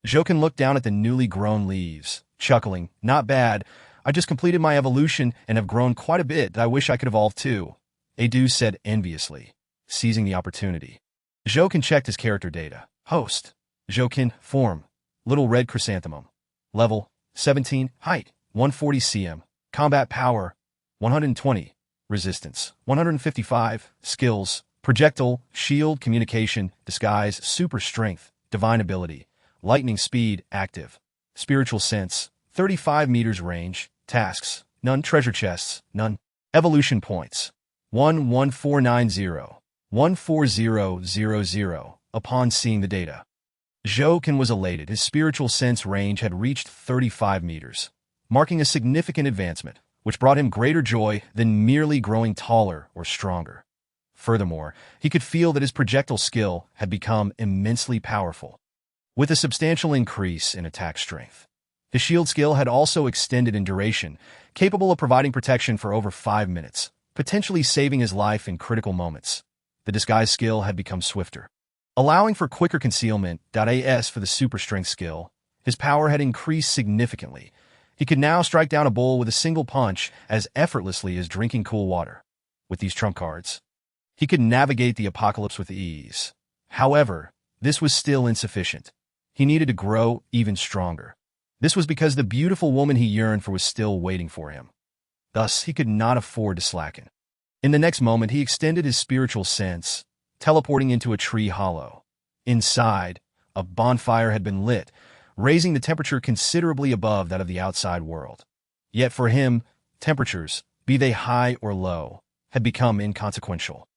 Zhouken looked down at the newly grown leaves, chuckling, "Not bad. I just completed my evolution and have grown quite a bit that I wish I could evolve too," Adu said enviously, seizing the opportunity. Zhouken checked his character data. Host: Zhouken, form: Little Red Chrysanthemum. Level: 17, height: 140 cm, combat power: 120, resistance: 155, skills: projectile, shield, communication, disguise, super strength, divine ability, lightning speed, active, spiritual sense, 35 meters range, tasks, none, treasure chests, none, evolution points, 11490, 14000. Upon seeing the data, Zhouken was elated. His spiritual sense range had reached 35 meters, marking a significant advancement, which brought him greater joy than merely growing taller or stronger. Furthermore, he could feel that his projectile skill had become immensely powerful, with a substantial increase in attack strength. His shield skill had also extended in duration, capable of providing protection for over 5 minutes, potentially saving his life in critical moments. The disguise skill had become swifter, allowing for quicker concealment. As for the super strength skill, his power had increased significantly. He could now strike down a bull with a single punch as effortlessly as drinking cool water. With these trump cards, he could navigate the apocalypse with ease. However, this was still insufficient. He needed to grow even stronger. This was because the beautiful woman he yearned for was still waiting for him. Thus, he could not afford to slacken. In the next moment, he extended his spiritual sense, teleporting into a tree hollow. Inside, a bonfire had been lit, raising the temperature considerably above that of the outside world. Yet for him, temperatures, be they high or low, had become inconsequential.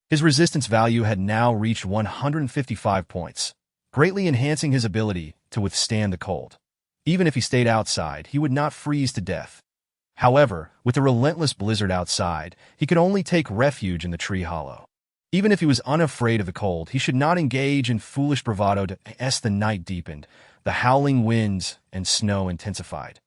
His resistance value had now reached 155 points, greatly enhancing his ability to withstand the cold. Even if he stayed outside, he would not freeze to death. However, with the relentless blizzard outside, he could only take refuge in the tree hollow. Even if he was unafraid of the cold, he should not engage in foolish bravado. As the night deepened, the howling winds and snow intensified.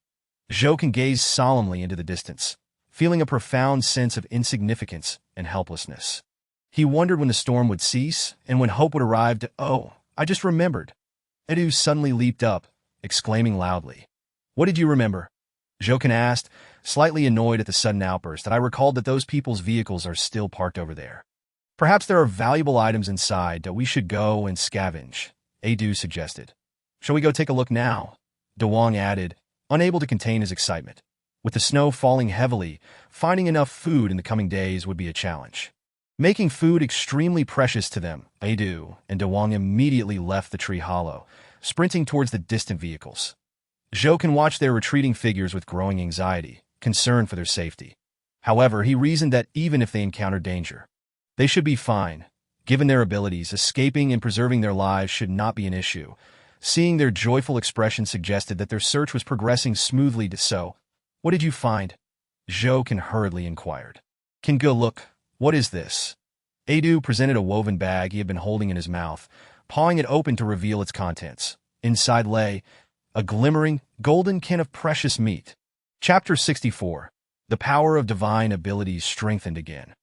Zhouken gazed solemnly into the distance, feeling a profound sense of insignificance and helplessness. He wondered when the storm would cease and when hope would arrive. "Oh, I just remembered." Edu suddenly leaped up, exclaiming loudly. "What did you remember?" Zhouken asked, slightly annoyed at the sudden outburst. "That I recalled that those people's vehicles are still parked over there. Perhaps there are valuable items inside that we should go and scavenge," Edu suggested. "Shall we go take a look now?" Dewang added, unable to contain his excitement. With the snow falling heavily, finding enough food in the coming days would be a challenge, making food extremely precious to them. Edu and Dewang immediately left the tree hollow, sprinting towards the distant vehicles. Zhouken watched their retreating figures with growing anxiety, concerned for their safety. However, he reasoned that even if they encountered danger, they should be fine. Given their abilities, escaping and preserving their lives should not be an issue. Seeing their joyful expression suggested that their search was progressing smoothly. "So, what did you find?" Zhouken hurriedly inquired. "Kengu, look, what is this?" Edu presented a woven bag he had been holding in his mouth, pawing it open to reveal its contents. Inside lay a glimmering, golden can of precious meat. Chapter 64. The power of divine abilities strengthened again.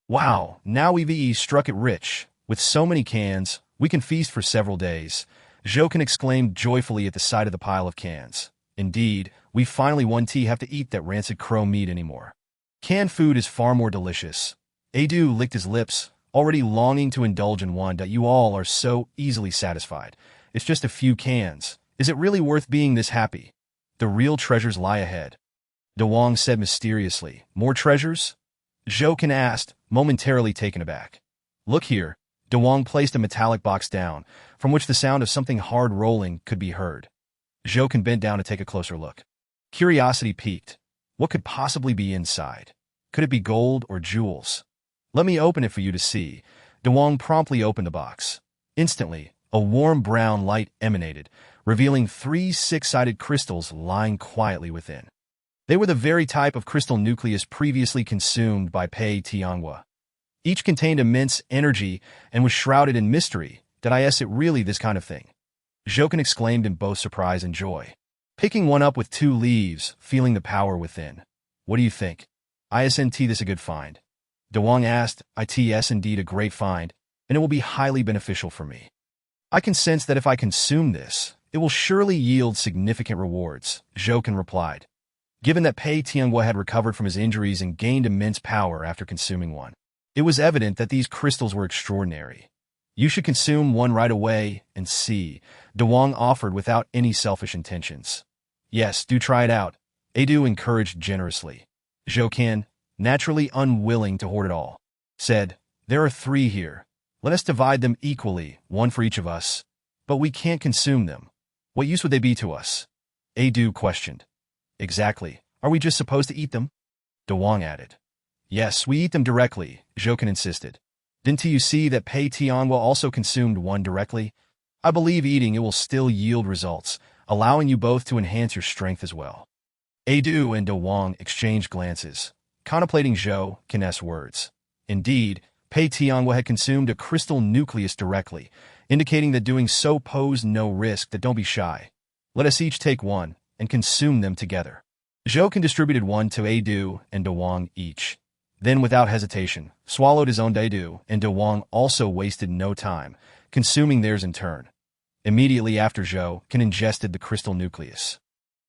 "Wow, now we've struck it rich," With so many cans, we can feast for several days, Jokin exclaimed joyfully at the sight of the pile of cans. Indeed, we finally won't have to eat that rancid crow meat anymore. Canned food is far more delicious. Adu licked his lips, already longing to indulge in one. You all are so easily satisfied. It's just a few cans. Is it really worth being this happy? The real treasures lie ahead. Dewang said mysteriously. More treasures? Jokin asked, momentarily taken aback. Look here. Dewang placed a metallic box down, from which the sound of something hard rolling could be heard. Jokin bent down to take a closer look. Curiosity piqued. What could possibly be inside? Could it be gold or jewels? Let me open it for you to see. Dewang promptly opened the box. Instantly, a warm brown light emanated, revealing 3 six-sided crystals lying quietly within. They were the very type of crystal nucleus previously consumed by Pei Tianhua. Each contained immense energy and was shrouded in mystery. Did it really this kind of thing? Jokin exclaimed in both surprise and joy. Picking one up with 2 leaves, feeling the power within. What do you think? Isn't this a good find? Dewang asked. It's indeed a great find, and it will be highly beneficial for me. I can sense that if I consume this, it will surely yield significant rewards, Jokin replied. Given that Pei Tianhua had recovered from his injuries and gained immense power after consuming one, it was evident that these crystals were extraordinary. You should consume one right away and see, Dewang offered without any selfish intentions. Yes, do try it out, Adu encouraged generously. Jokin, naturally unwilling to hoard it all, said, There are 3 here. Let us divide them equally, 1 for each of us. But we can't consume them. What use would they be to us? Adu questioned. Exactly. Are we just supposed to eat them? Dewang added. Yes, we eat them directly, Jokin insisted. Didn't you see that Pei Tianhua also consumed one directly? I believe eating it will still yield results, allowing you both to enhance your strength as well. Adu and Dewang exchanged glances, contemplating Jokin's words. Indeed, Pei Tianhua had consumed a crystal nucleus directly, indicating that doing so posed no risk. That don't be shy. Let us each take one and consume them together. Jokin distributed one to Adu and Dewang each. Then, without hesitation, swallowed his own. Adu and Dewang also wasted no time, consuming theirs in turn. Immediately after Jokin ingested the crystal nucleus,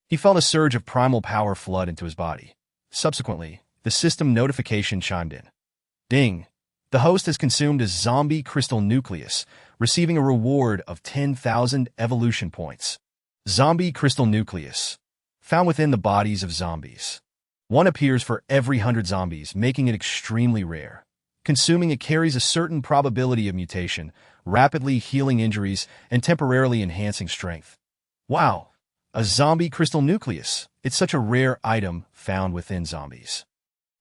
he felt a surge of primal power flood into his body. Subsequently, the system notification chimed in. Ding! The host has consumed a zombie crystal nucleus, receiving a reward of 10,000 evolution points. Zombie crystal nucleus. Found within the bodies of zombies. One appears for every 100 zombies, making it extremely rare. Consuming it carries a certain probability of mutation, rapidly healing injuries, and temporarily enhancing strength. Wow! A zombie crystal nucleus. It's such a rare item found within zombies.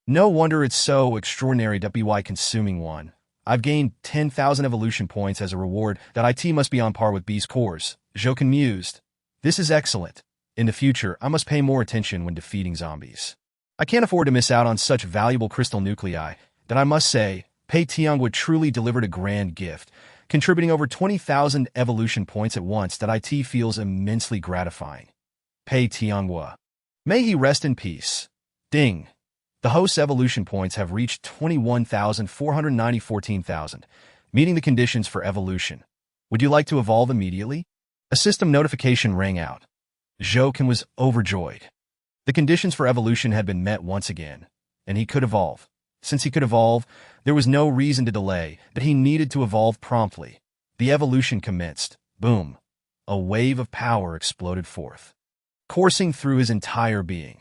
No wonder it's so extraordinary to be consuming one. I've gained 10,000 evolution points as a reward. That it must be on par with Beast cores, Jokin mused. This is excellent. In the future, I must pay more attention when defeating zombies. I can't afford to miss out on such valuable crystal nuclei. That I must say, Pei Tianhua truly delivered a grand gift, contributing over 20,000 evolution points at once. That it feels immensely gratifying. Pei Tianhua. May he rest in peace. Ding! The host's evolution points have reached 21,490 14,000, meeting the conditions for evolution. Would you like to evolve immediately? A system notification rang out. Jokin was overjoyed. The conditions for evolution had been met once again, and he could evolve. Since he could evolve, there was no reason to delay, but he needed to evolve promptly. The evolution commenced. Boom! A wave of power exploded forth, coursing through his entire being.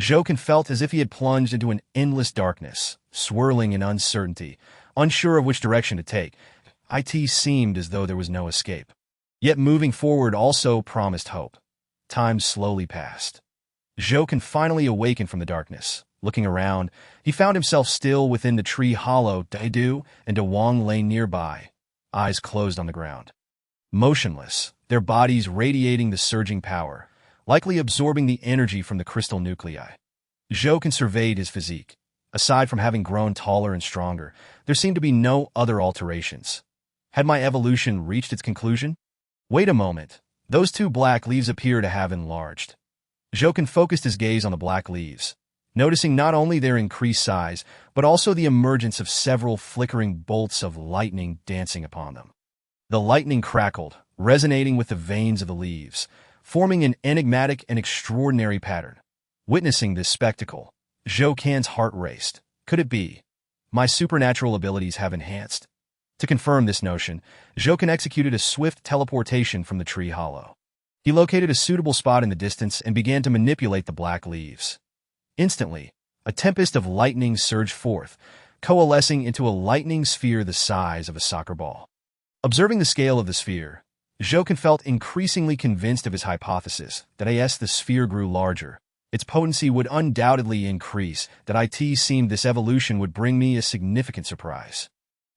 Jokin felt as if he had plunged into an endless darkness, swirling in uncertainty, unsure of which direction to take. It seemed as though there was no escape. Yet moving forward also promised hope. Time slowly passed. Jokin finally awakened from the darkness. Looking around, he found himself still within the tree hollow. Adu and Dewang lay nearby, eyes closed on the ground. Motionless, their bodies radiating the surging power, likely absorbing the energy from the crystal nuclei. Jokin surveyed his physique. Aside from having grown taller and stronger, there seemed to be no other alterations. Had my evolution reached its conclusion? Wait a moment. Those 2 black leaves appear to have enlarged. Jokin focused his gaze on the black leaves. noticing not only their increased size, but also the emergence of several flickering bolts of lightning dancing upon them. The lightning crackled, resonating with the veins of the leaves, forming an enigmatic and extraordinary pattern. Witnessing this spectacle, Zhou Can's heart raced. Could it be? My supernatural abilities have enhanced. To confirm this notion, Zhou Can executed a swift teleportation from the tree hollow. He located a suitable spot in the distance and began to manipulate the black leaves. Instantly, a tempest of lightning surged forth, coalescing into a lightning sphere the size of a soccer ball. Observing the scale of the sphere, Zhou Can felt increasingly convinced of his hypothesis that as the sphere grew larger, its potency would undoubtedly increase, that it seemed this evolution would bring me a significant surprise.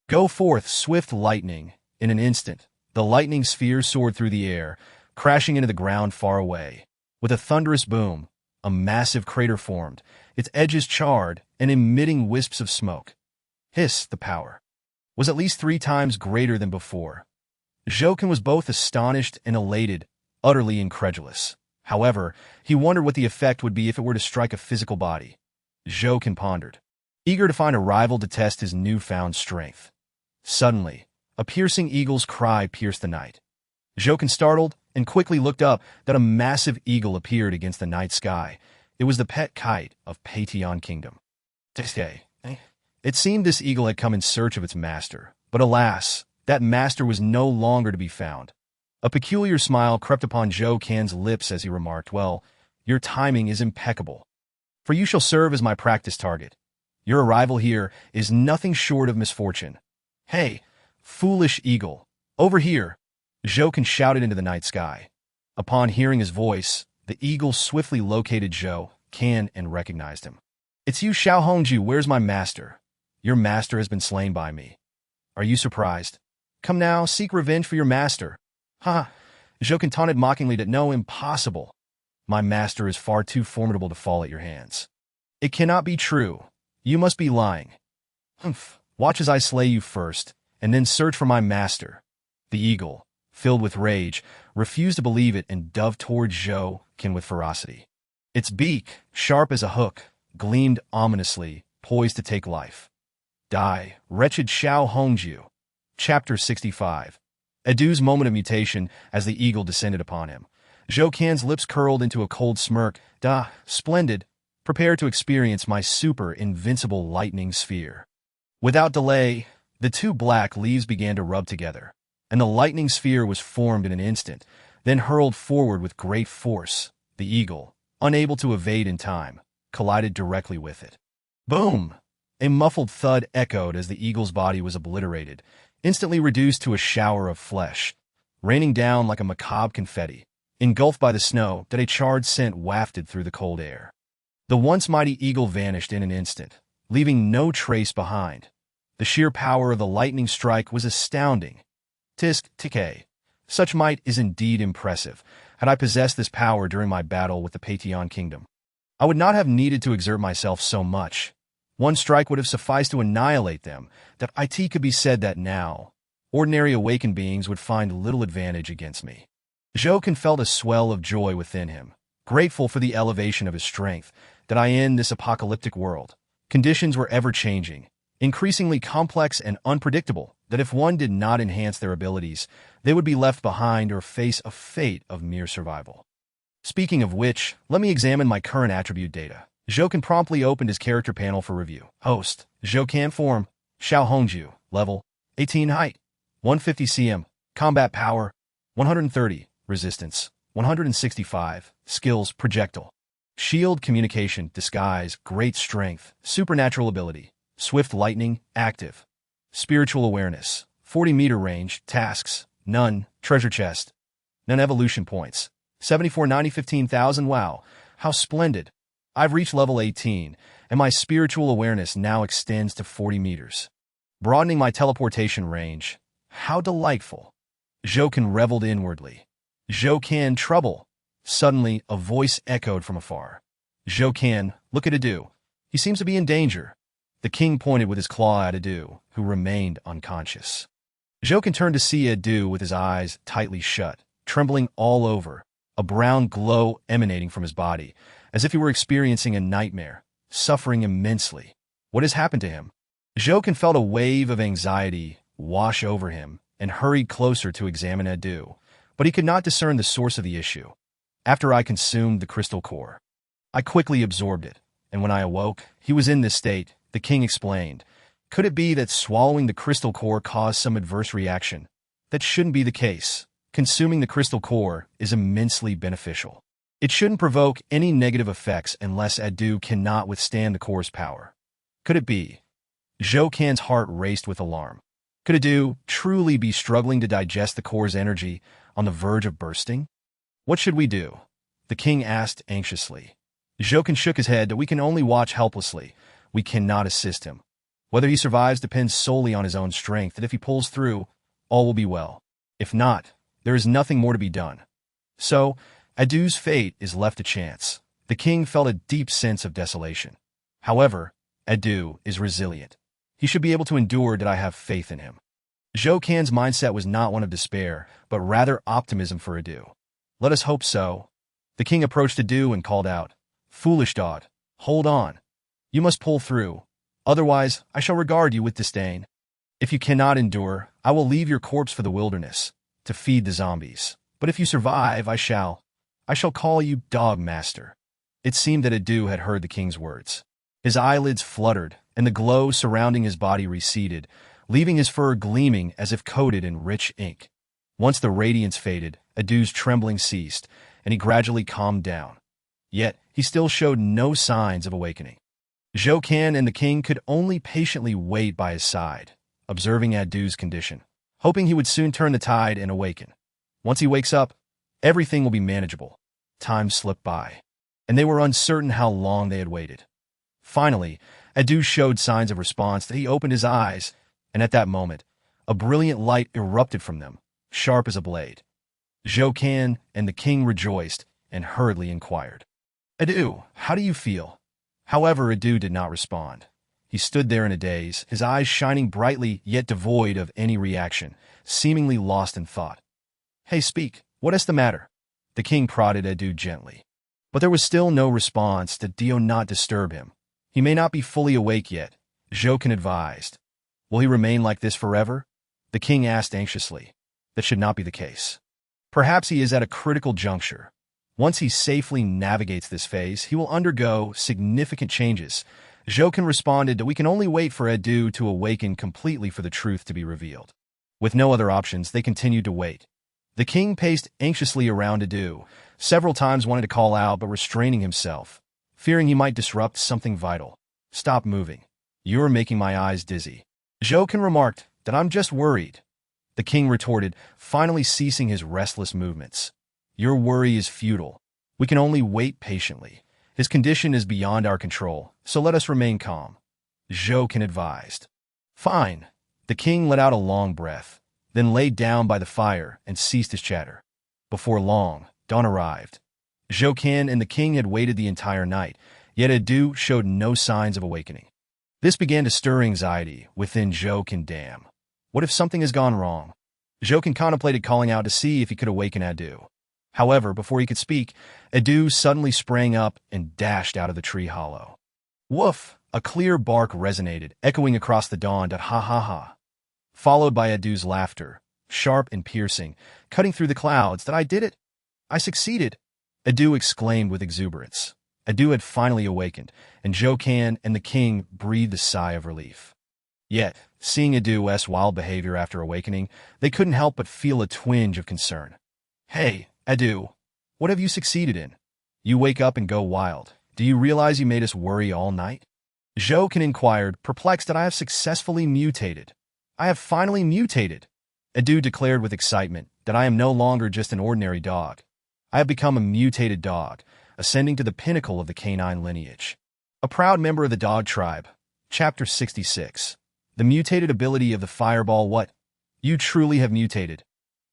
Go forth, swift lightning. In an instant, the lightning sphere soared through the air, crashing into the ground far away. With a thunderous boom, a massive crater formed, its edges charred and emitting wisps of smoke. Hiss, the power was at least 3 times greater than before. Zhou Can was both astonished and elated, utterly incredulous. However, he wondered what the effect would be if it were to strike a physical body. Zhou Can pondered, eager to find a rival to test his newfound strength. Suddenly, a piercing eagle's cry pierced the night. Zhou Can startled and quickly looked up that a massive eagle appeared against the night sky. It was the pet kite of Paytion Kingdom. It seemed this eagle had come in search of its master, but alas, that master was no longer to be found. A peculiar smile crept upon Zhou Can's lips as he remarked, "Well, your timing is impeccable, for you shall serve as my practice target. Your arrival here is nothing short of misfortune." "Hey, foolish eagle, over here!" Zhou Can shouted into the night sky. Upon hearing his voice, the eagle swiftly located Zhou Can and recognized him. "It's you, Xiao Hongju. Where's my master? Your master has been slain by me. Are you surprised? Come now, seek revenge for your master." "Ha!" Zhou Can taunted mockingly that no, impossible. My master is far too formidable to fall at your hands. It cannot be true. You must be lying. "Humph. Watch as I slay you first, and then search for my master." The eagle, filled with rage, refused to believe it and dove towards Zhou Can with ferocity. Its beak, sharp as a hook, gleamed ominously, poised to take life. "Die, wretched Xiao Hongju." Chapter 65. Edu's moment of mutation as the eagle descended upon him. Zhou Can's lips curled into a cold smirk. Splendid. Prepare to experience my super invincible lightning sphere." Without delay, the 2 black leaves began to rub together, and the lightning sphere was formed in an instant, then hurled forward with great force. The eagle, unable to evade in time, collided directly with it. Boom! A muffled thud echoed as the eagle's body was obliterated, instantly reduced to a shower of flesh, raining down like a macabre confetti, engulfed by the snow that a charred scent wafted through the cold air. The once mighty eagle vanished in an instant, leaving no trace behind. The sheer power of the lightning strike was astounding. Tisk, TK. Such might is indeed impressive. Had I possessed this power during my battle with the Paytion Kingdom, I would not have needed to exert myself so much. One strike would have sufficed to annihilate them. That it could be said that now, ordinary awakened beings would find little advantage against me. Zhou Can felt a swell of joy within him, grateful for the elevation of his strength, that in this apocalyptic world, conditions were ever-changing, increasingly complex and unpredictable, that if one did not enhance their abilities, they would be left behind or face a fate of mere survival. Speaking of which, let me examine my current attribute data. Zhou Can promptly opened his character panel for review. Host, Zhou Can form, Xiao Hongju, level, 18 height, 150 cm, combat power, 130, resistance, 165, skills, projectile, shield, communication, disguise, great strength, supernatural ability, swift lightning, active, spiritual awareness, 40-meter range, tasks, none, treasure chest, none evolution points, 74, 90, 15,000, wow, how splendid. I've reached level 18, and my spiritual awareness now extends to 40 meters. Broadening my teleportation range, how delightful. Zhou Can reveled inwardly. Zhou Can, trouble. Suddenly, a voice echoed from afar. Zhou Can, look at Edu. He seems to be in danger. The king pointed with his claw at Edu, who remained unconscious. Zhou Can turned to see Edu with his eyes tightly shut, trembling all over, a brown glow emanating from his body, as if he were experiencing a nightmare. suffering immensely. What has happened to him? Jokin felt a wave of anxiety wash over him and hurried closer to examine Adu, but he could not discern the source of the issue. After I consumed the crystal core, I quickly absorbed it, and when I awoke, he was in this state, the king explained. Could it be that swallowing the crystal core caused some adverse reaction? That shouldn't be the case. Consuming the crystal core is immensely beneficial. It shouldn't provoke any negative effects unless Adu cannot withstand the core's power. Could it be? Jokin's heart raced with alarm. Could Adu truly be struggling to digest the core's energy on the verge of bursting? What should we do? The king asked anxiously. Jokin shook his head that we can only watch helplessly. We cannot assist him. Whether he survives depends solely on his own strength, and if he pulls through, all will be well. If not, there is nothing more to be done. So, Adu's fate is left to chance. The king felt a deep sense of desolation. However, Adu is resilient. He should be able to endure. Did I have faith in him? Jokin's mindset was not one of despair, but rather optimism for Adu. Let us hope so. The king approached Adu and called out, Foolish dog, hold on. You must pull through. Otherwise, I shall regard you with disdain. If you cannot endure, I will leave your corpse for the wilderness, to feed the zombies. But if you survive, I shall call you Dog Master. It seemed that Adu had heard the king's words. His eyelids fluttered, and the glow surrounding his body receded, leaving his fur gleaming as if coated in rich ink. Once the radiance faded, Adu's trembling ceased, and he gradually calmed down. Yet, he still showed no signs of awakening. Jokin and the king could only patiently wait by his side, observing Adu's condition, hoping he would soon turn the tide and awaken. Once he wakes up, everything will be manageable. Time slipped by, and they were uncertain how long they had waited. Finally, Adu showed signs of response that he opened his eyes, and at that moment, a brilliant light erupted from them, sharp as a blade. Jokin and the king rejoiced and hurriedly inquired, Adu, how do you feel? However, Adu did not respond. He stood there in a daze, his eyes shining brightly yet devoid of any reaction, seemingly lost in thought. Hey, speak, what is the matter? The king prodded Adu gently. But there was still no response. Did Dio not disturb him? He may not be fully awake yet, Jokin advised. Will he remain like this forever? The king asked anxiously. That should not be the case. Perhaps he is at a critical juncture. Once he safely navigates this phase, he will undergo significant changes. Jokin responded that we can only wait for Adu to awaken completely for the truth to be revealed. With no other options, they continued to wait. The king paced anxiously around Adu, several times wanting to call out but restraining himself, fearing he might disrupt something vital. Stop moving. You are making my eyes dizzy. Jokin remarked that I'm just worried. The king retorted, finally ceasing his restless movements. Your worry is futile. We can only wait patiently. His condition is beyond our control, so let us remain calm. Jokin advised. Fine. The king let out a long breath, then lay down by the fire and ceased his chatter. Before long, dawn arrived. Jokin and the king had waited the entire night, yet Adu showed no signs of awakening. This began to stir anxiety within Jokin. Damn. What if something has gone wrong? Jokin contemplated calling out to see if he could awaken Adu. However, before he could speak, Adu suddenly sprang up and dashed out of the tree hollow. Woof! A clear bark resonated, echoing across the dawn. Ha ha ha! Followed by Adu's laughter, sharp and piercing, cutting through the clouds. That I did it! I succeeded! Adu exclaimed with exuberance. Adu had finally awakened, and Jokin and the king breathed a sigh of relief. Yet, seeing Adu's wild behavior after awakening, they couldn't help but feel a twinge of concern. Hey, Adu, what have you succeeded in? You wake up and go wild. Do you realize you made us worry all night? Jokin inquired, perplexed that I have successfully mutated. I have finally mutated. Adu declared with excitement that I am no longer just an ordinary dog. I have become a mutated dog, ascending to the pinnacle of the canine lineage. A proud member of the dog tribe. Chapter 66. The mutated ability of the fireball. What? You truly have mutated.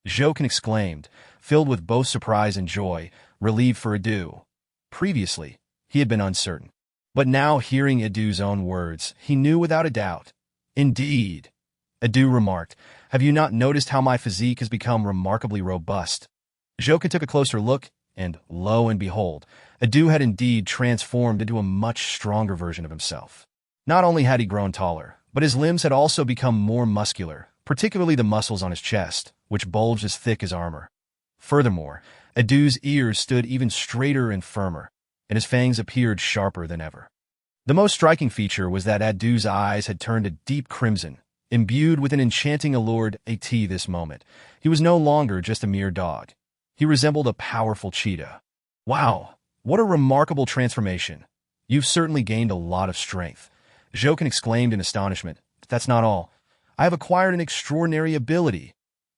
Jokin exclaimed, filled with both surprise and joy, relieved for Adu. Previously, he had been uncertain. But now, hearing Adu's own words, he knew without a doubt. Indeed. Adu remarked, have you not noticed how my physique has become remarkably robust? Jokin took a closer look, and lo and behold, Adu had indeed transformed into a much stronger version of himself. Not only had he grown taller, but his limbs had also become more muscular, particularly the muscles on his chest, which bulged as thick as armor. Furthermore, Adu's ears stood even straighter and firmer, and his fangs appeared sharper than ever. The most striking feature was that Adu's eyes had turned a deep crimson, imbued with an enchanting allure. At this moment, he was no longer just a mere dog. He resembled a powerful cheetah. Wow, what a remarkable transformation. You've certainly gained a lot of strength. Jokin exclaimed in astonishment. But that's not all. I have acquired an extraordinary ability.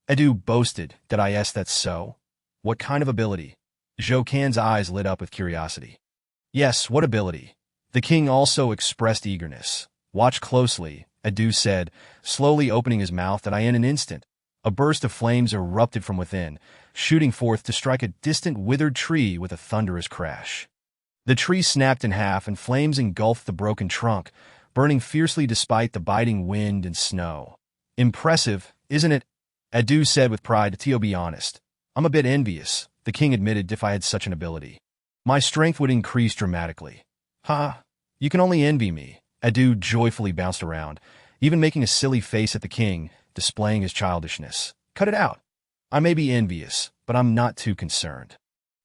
Adu boasted. That's so? What kind of ability? Jokin's eyes lit up with curiosity. Yes, what ability? The king also expressed eagerness. Watch closely, Adu said, slowly opening his mouth. In an instant, a burst of flames erupted from within, shooting forth to strike a distant withered tree with a thunderous crash. The tree snapped in half and flames engulfed the broken trunk, burning fiercely despite the biting wind and snow. Impressive, isn't it? Adu said with pride. To be honest, I'm a bit envious, the king admitted. If I had such an ability, my strength would increase dramatically. Ha! You can only envy me. Adu joyfully bounced around, even making a silly face at the king, displaying his childishness. Cut it out. I may be envious, but I'm not too concerned.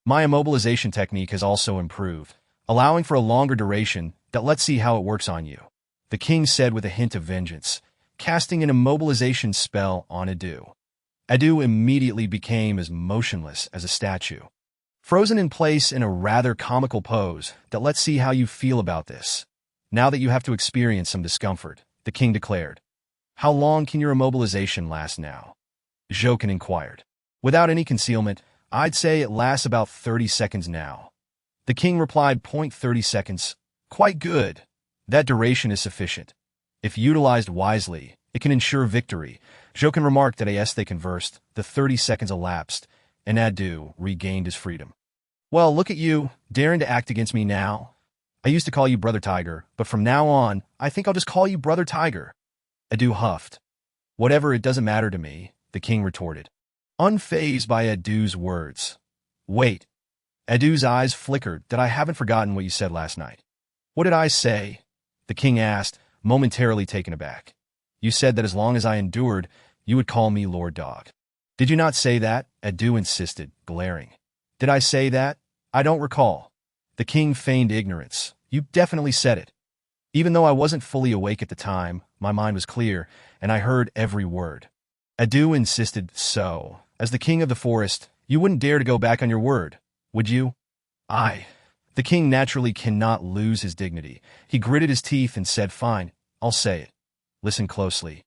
My immobilization technique has also improved, allowing for a longer duration. Let's see how it works on you, the king said with a hint of vengeance, casting an immobilization spell on Adu. Adu immediately became as motionless as a statue, frozen in place in a rather comical pose. Let's see how you feel about this, now that you have to experience some discomfort, the king declared. How long can your immobilization last now? Jokin inquired. Without any concealment, I'd say it lasts about 30 seconds now. The king replied. 30 seconds. Quite good. That duration is sufficient. If utilized wisely, it can ensure victory. Jokin remarked. As they conversed, the 30 seconds elapsed, and Adu regained his freedom. Well, look at you, daring to act against me now. I used to call you Brother Tiger, but from now on, I think I'll just call you Brother Tiger. Adu huffed. Whatever, it doesn't matter to me, the king retorted, unfazed by Adu's words. Wait. Adu's eyes flickered. I haven't forgotten what you said last night. What did I say? The king asked, momentarily taken aback. You said that as long as I endured, you would call me Lord Dog. Did you not say that? Adu insisted, glaring. Did I say that? I don't recall. The king feigned ignorance. You definitely said it. Even though I wasn't fully awake at the time, my mind was clear, and I heard every word. Adu insisted. So, as the king of the forest, you wouldn't dare to go back on your word, would you? The king naturally cannot lose his dignity. He gritted his teeth and said, fine, I'll say it. Listen closely.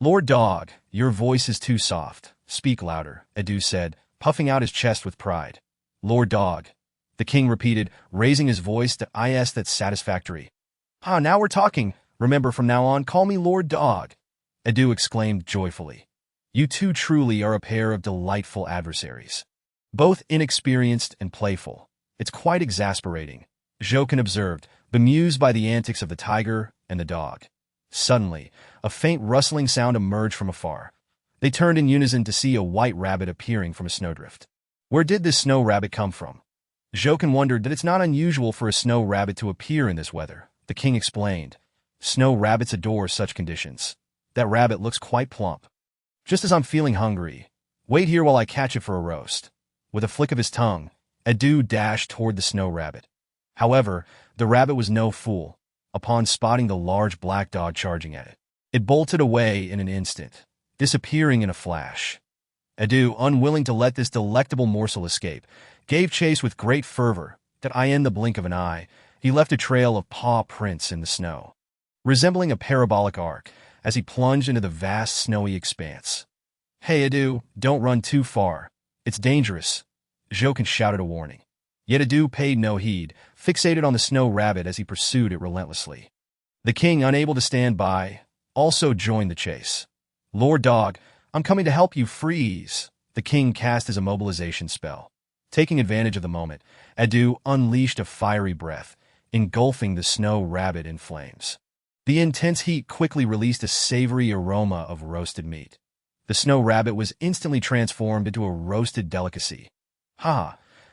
Lord Dog, your voice is too soft. Speak louder, Adu said, puffing out his chest with pride. Lord Dog, the king repeated, raising his voice. That's satisfactory. Now we're talking. Remember, from now on, call me Lord Dog, Adu exclaimed joyfully. You two truly are a pair of delightful adversaries. Both inexperienced and playful. It's quite exasperating, Jokin observed, bemused by the antics of the tiger and the dog. Suddenly, a faint rustling sound emerged from afar. They turned in unison to see a white rabbit appearing from a snowdrift. Where did this snow rabbit come from? Jokin wondered. It's not unusual for a snow rabbit to appear in this weather, the king explained. Snow rabbits adore such conditions. That rabbit looks quite plump. Just as I'm feeling hungry, wait here while I catch it for a roast. With a flick of his tongue, Adu dashed toward the snow rabbit. However, the rabbit was no fool. Upon spotting the large black dog charging at it, it bolted away in an instant, disappearing in a flash. Adu, unwilling to let this delectable morsel escape, gave chase with great fervor. In the blink of an eye, he left a trail of paw prints in the snow, resembling a parabolic arc, as he plunged into the vast snowy expanse. Hey, Adu, don't run too far. It's dangerous, Jokin shouted a warning. Yet Adu paid no heed, fixated on the snow rabbit as he pursued it relentlessly. The king, unable to stand by, also joined the chase. Lord Dog, I'm coming to help you. Freeze! The king cast his immobilization spell. Taking advantage of the moment, Adu unleashed a fiery breath, engulfing the snow rabbit in flames. The intense heat quickly released a savory aroma of roasted meat. The snow rabbit was instantly transformed into a roasted delicacy.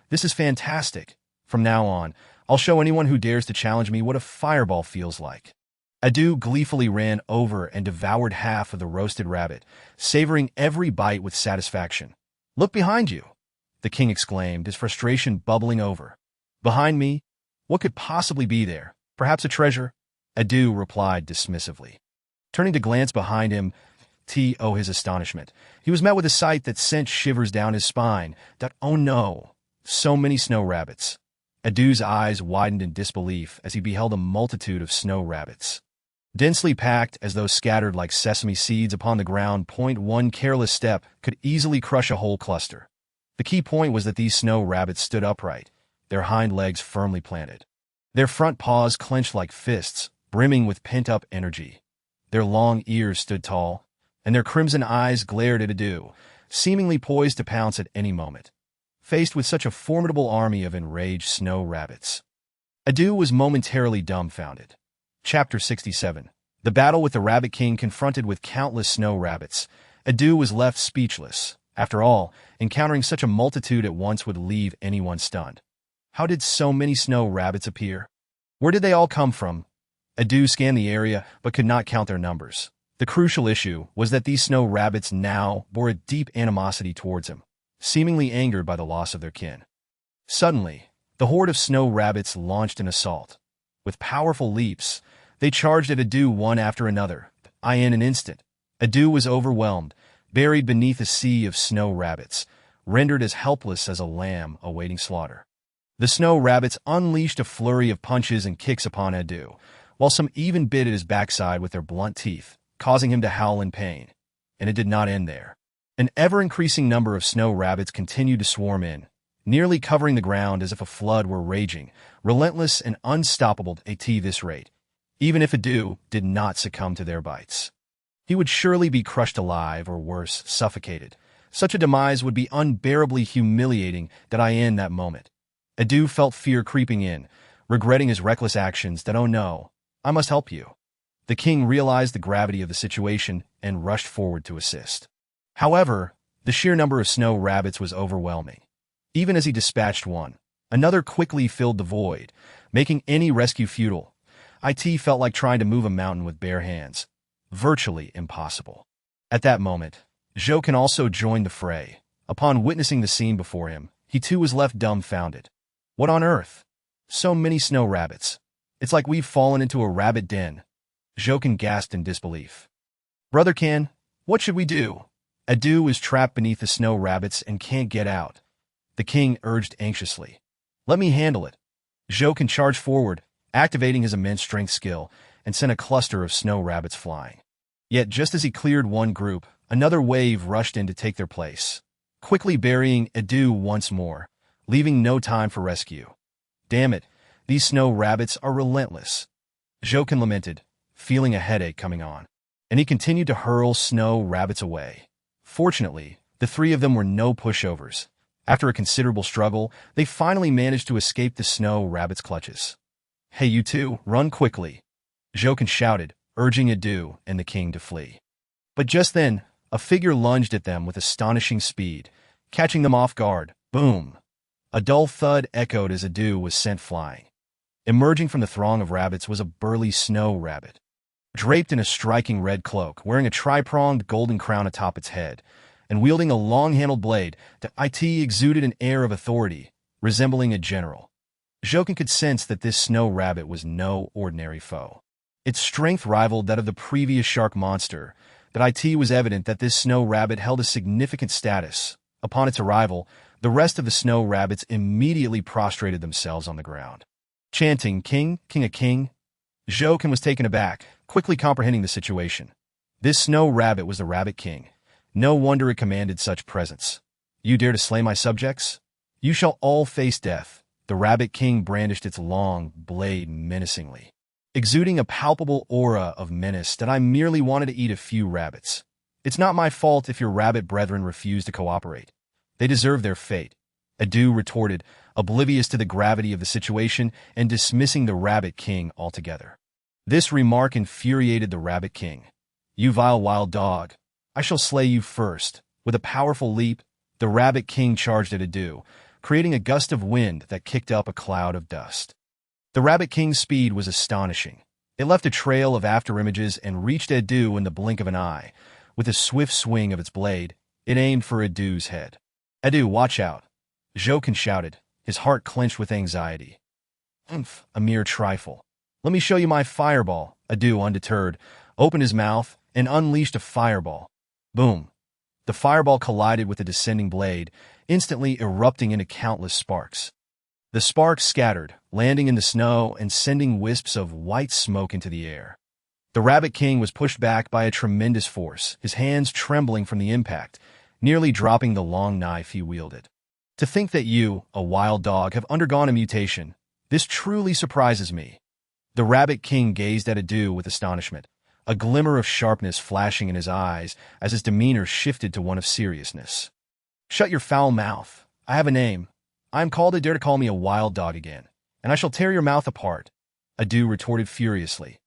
This is fantastic. From now on, I'll show anyone who dares to challenge me what a fireball feels like." Adu gleefully ran over and devoured half of the roasted rabbit, savoring every bite with satisfaction. "Look behind you," the king exclaimed, his frustration bubbling over. "Behind me? What could possibly be there? Perhaps a treasure?" Adu replied dismissively. Turning to glance behind him, to his astonishment, he was met with a sight that sent shivers down his spine. Oh no, so many snow rabbits. Adu's eyes widened in disbelief as he beheld a multitude of snow rabbits. Densely packed as though scattered like sesame seeds upon the ground, one careless step could easily crush a whole cluster. The key point was that these snow rabbits stood upright, their hind legs firmly planted. Their front paws clenched like fists, brimming with pent-up energy. Their long ears stood tall, and their crimson eyes glared at Adu, seemingly poised to pounce at any moment. Faced with such a formidable army of enraged snow rabbits, Adu was momentarily dumbfounded. Chapter 67. The battle with the Rabbit King. Confronted with countless snow rabbits, Adu was left speechless. After all, encountering such a multitude at once would leave anyone stunned. How did so many snow rabbits appear? Where did they all come from? Adu scanned the area but could not count their numbers. The crucial issue was that these snow rabbits now bore a deep animosity towards him, seemingly angered by the loss of their kin. Suddenly, the horde of snow rabbits launched an assault. With powerful leaps, they charged at Adu one after another. In an instant, Adu was overwhelmed, buried beneath a sea of snow rabbits, rendered as helpless as a lamb awaiting slaughter. The snow rabbits unleashed a flurry of punches and kicks upon Adu, while some even bit at his backside with their blunt teeth, causing him to howl in pain. And it did not end there. An ever-increasing number of snow rabbits continued to swarm in, nearly covering the ground as if a flood were raging, relentless and unstoppable at this rate. Even if Adu did not succumb to their bites, he would surely be crushed alive or worse, suffocated. Such a demise would be unbearably humiliating in that moment. Adu felt fear creeping in, regretting his reckless actions. Oh no, I must help you. The king realized the gravity of the situation and rushed forward to assist. However, the sheer number of snow rabbits was overwhelming. Even as he dispatched one, another quickly filled the void, making any rescue futile. It felt like trying to move a mountain with bare hands. Virtually impossible. At that moment, Jokin also joined the fray. Upon witnessing the scene before him, he too was left dumbfounded. What on earth? So many snow rabbits. It's like we've fallen into a rabbit den. Jokin gasped in disbelief. "Brotherkin, what should we do? Adu is trapped beneath the snow rabbits and can't get out," the king urged anxiously. "Let me handle it." Jokin charged forward, activating his immense strength skill, and sent a cluster of snow rabbits flying. Yet just as he cleared one group, another wave rushed in to take their place, quickly burying Adu once more, leaving no time for rescue. "Damn it, these snow rabbits are relentless," Jokin lamented, feeling a headache coming on, and he continued to hurl snow rabbits away. Fortunately, the three of them were no pushovers. After a considerable struggle, they finally managed to escape the snow rabbits' clutches. "Hey, you two, run quickly," Jokin shouted, urging Adu and the king to flee. But just then, a figure lunged at them with astonishing speed, catching them off guard. Boom! A dull thud echoed as Adu was sent flying. Emerging from the throng of rabbits was a burly snow rabbit, draped in a striking red cloak, wearing a tri-pronged golden crown atop its head, and wielding a long-handled blade that exuded an air of authority, resembling a general. Jokin could sense that this snow rabbit was no ordinary foe. Its strength rivaled that of the previous shark monster. That was evident that this snow rabbit held a significant status. Upon its arrival, the rest of the snow rabbits immediately prostrated themselves on the ground, chanting, "King, King a King." Jokin was taken aback, quickly comprehending the situation. This snow rabbit was the Rabbit King. No wonder it commanded such presence. "You dare to slay my subjects? You shall all face death." The Rabbit King brandished its long blade menacingly, exuding a palpable aura of menace. "I merely wanted to eat a few rabbits. It's not my fault if your rabbit brethren refuse to cooperate. They deserve their fate," Adu retorted, oblivious to the gravity of the situation and dismissing the Rabbit King altogether. This remark infuriated the Rabbit King. "You vile wild dog, I shall slay you first." With a powerful leap, the Rabbit King charged at Adu, creating a gust of wind that kicked up a cloud of dust. The Rabbit King's speed was astonishing. It left a trail of afterimages and reached Edu in the blink of an eye. With a swift swing of its blade, it aimed for Edu's head. "Edu, watch out!" Jokin shouted, his heart clenched with anxiety. "Oomph, a mere trifle. Let me show you my fireball." Edu, undeterred, opened his mouth and unleashed a fireball. Boom! The fireball collided with the descending blade, instantly erupting into countless sparks. The sparks scattered, landing in the snow and sending wisps of white smoke into the air. The Rabbit King was pushed back by a tremendous force, his hands trembling from the impact, nearly dropping the long knife he wielded. "To think that you, a wild dog, have undergone a mutation. This truly surprises me." The Rabbit King gazed at Edu with astonishment, a glimmer of sharpness flashing in his eyes as his demeanor shifted to one of seriousness. "Shut your foul mouth. I have a name. I am called to dare to call me a wild dog again, and I shall tear your mouth apart." Edu retorted furiously.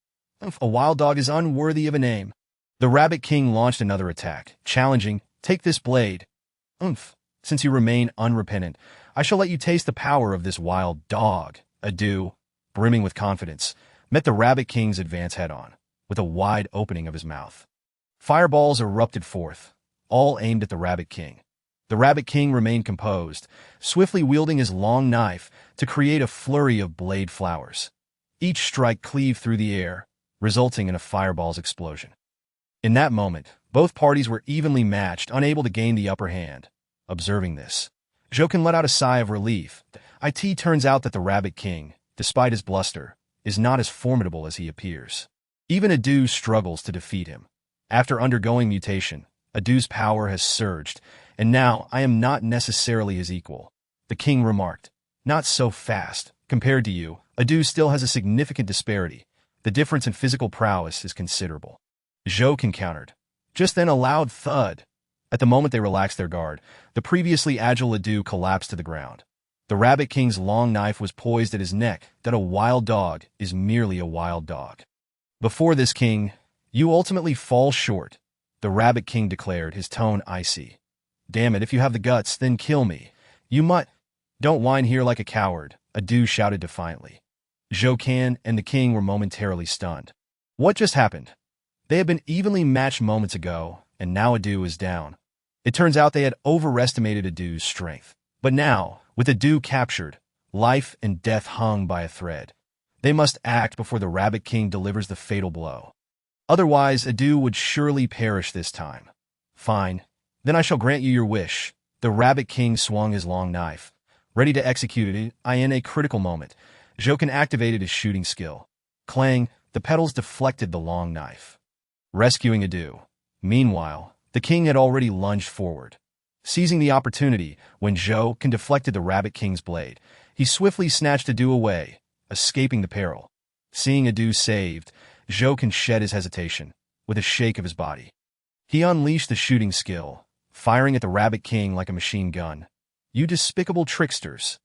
"A wild dog is unworthy of a name." The Rabbit King launched another attack, challenging, "Take this blade. Since you remain unrepentant, I shall let you taste the power of this wild dog." Edu, brimming with confidence, met the Rabbit King's advance head-on, with a wide opening of his mouth. Fireballs erupted forth, all aimed at the Rabbit King. The Rabbit King remained composed, swiftly wielding his long knife to create a flurry of blade flowers. Each strike cleaved through the air, resulting in a fireball's explosion. In that moment, both parties were evenly matched, unable to gain the upper hand. Observing this, Jokin let out a sigh of relief. It turns out that the Rabbit King, despite his bluster, is not as formidable as he appears. Even Edu struggles to defeat him. After undergoing mutation, Edu's power has surged, and now I am not necessarily his equal. The king remarked. "Not so fast. Compared to you, Edu still has a significant disparity. The difference in physical prowess is considerable." Jokin countered. Just then a loud thud. At the moment they relaxed their guard, the previously agile Edu collapsed to the ground. The Rabbit King's long knife was poised at his neck. That a wild dog is merely a wild dog. "Before this king, you ultimately fall short," the Rabbit King declared, his tone icy. "Damn it, if you have the guts, then kill me. You might—" "Don't whine here like a coward," Edu shouted defiantly. Jokin and the king were momentarily stunned. What just happened? They had been evenly matched moments ago, and now Edu is down. It turns out they had overestimated Edu's strength. But now, with Edu captured, life and death hung by a thread. They must act before the Rabbit King delivers the fatal blow. Otherwise, Edu would surely perish this time. "Fine. Then I shall grant you your wish." The Rabbit King swung his long knife, ready to execute it. In a critical moment, Jokin activated his shooting skill. Clang, the petals deflected the long knife, rescuing Edu. Meanwhile, the king had already lunged forward. Seizing the opportunity, when Jokin deflected the Rabbit King's blade, he swiftly snatched Edu away, escaping the peril. Seeing Edu saved, Jokin shed his hesitation, with a shake of his body. He unleashed the shooting skill, firing at the Rabbit King like a machine gun. "You despicable tricksters!"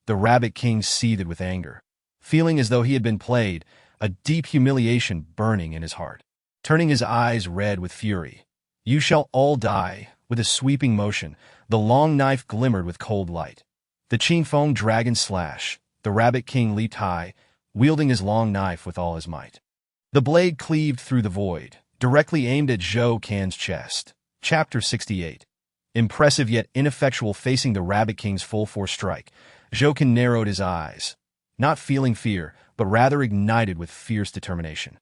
The Rabbit King seethed with anger, feeling as though he had been played, a deep humiliation burning in his heart. Turning his eyes red with fury, "You shall all die." With a sweeping motion, the long knife glimmered with cold light. The Qingfeng dragon slash, the Rabbit King leaped high, wielding his long knife with all his might. The blade cleaved through the void, directly aimed at Jokin's chest. Chapter 68. Impressive yet ineffectual. Facing the Rabbit King's full-force strike, Jokin narrowed his eyes, not feeling fear, but rather ignited with fierce determination.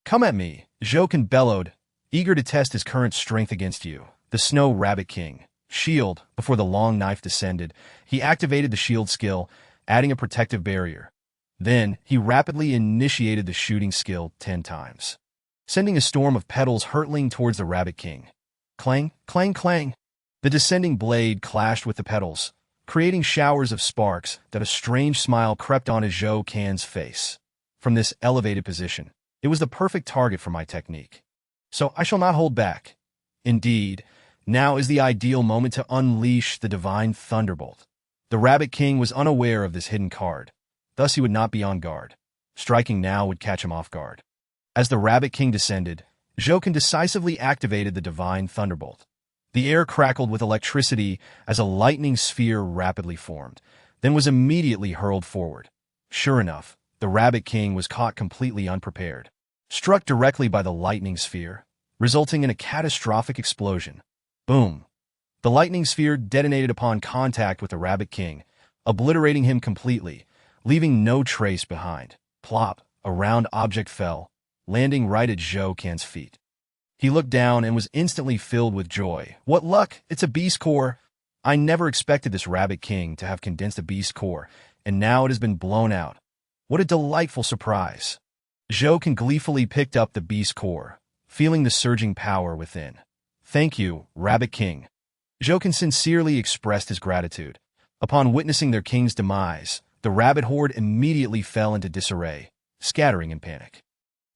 "Come at me," Jokin bellowed, eager to test his current strength against you. The Snow Rabbit King. Shield. Before the long knife descended, he activated the shield skill, adding a protective barrier. Then, he rapidly initiated the shooting skill 10 times, sending a storm of petals hurtling towards the Rabbit King. Clang, clang, clang. The descending blade clashed with the petals, creating showers of sparks. That a strange smile crept onto Jokin's face. From this elevated position, it was the perfect target for my technique. So I shall not hold back. Indeed, now is the ideal moment to unleash the divine thunderbolt. The Rabbit King was unaware of this hidden card, thus he would not be on guard. Striking now would catch him off guard. As the Rabbit King descended, Jokin decisively activated the divine thunderbolt. The air crackled with electricity as a lightning sphere rapidly formed, then was immediately hurled forward. Sure enough, the Rabbit King was caught completely unprepared, struck directly by the lightning sphere, resulting in a catastrophic explosion. Boom! The lightning sphere detonated upon contact with the Rabbit King, obliterating him completely, leaving no trace behind. Plop! A round object fell, landing right at Zhou Can's feet. He looked down and was instantly filled with joy. What luck! It's a beast core! I never expected this Rabbit King to have condensed a beast core, and now it has been blown out. What a delightful surprise! Zhou Can gleefully picked up the beast core, feeling the surging power within. Thank you, Rabbit King. Zhou Can sincerely expressed his gratitude. Upon witnessing their king's demise, the rabbit horde immediately fell into disarray, scattering in panic.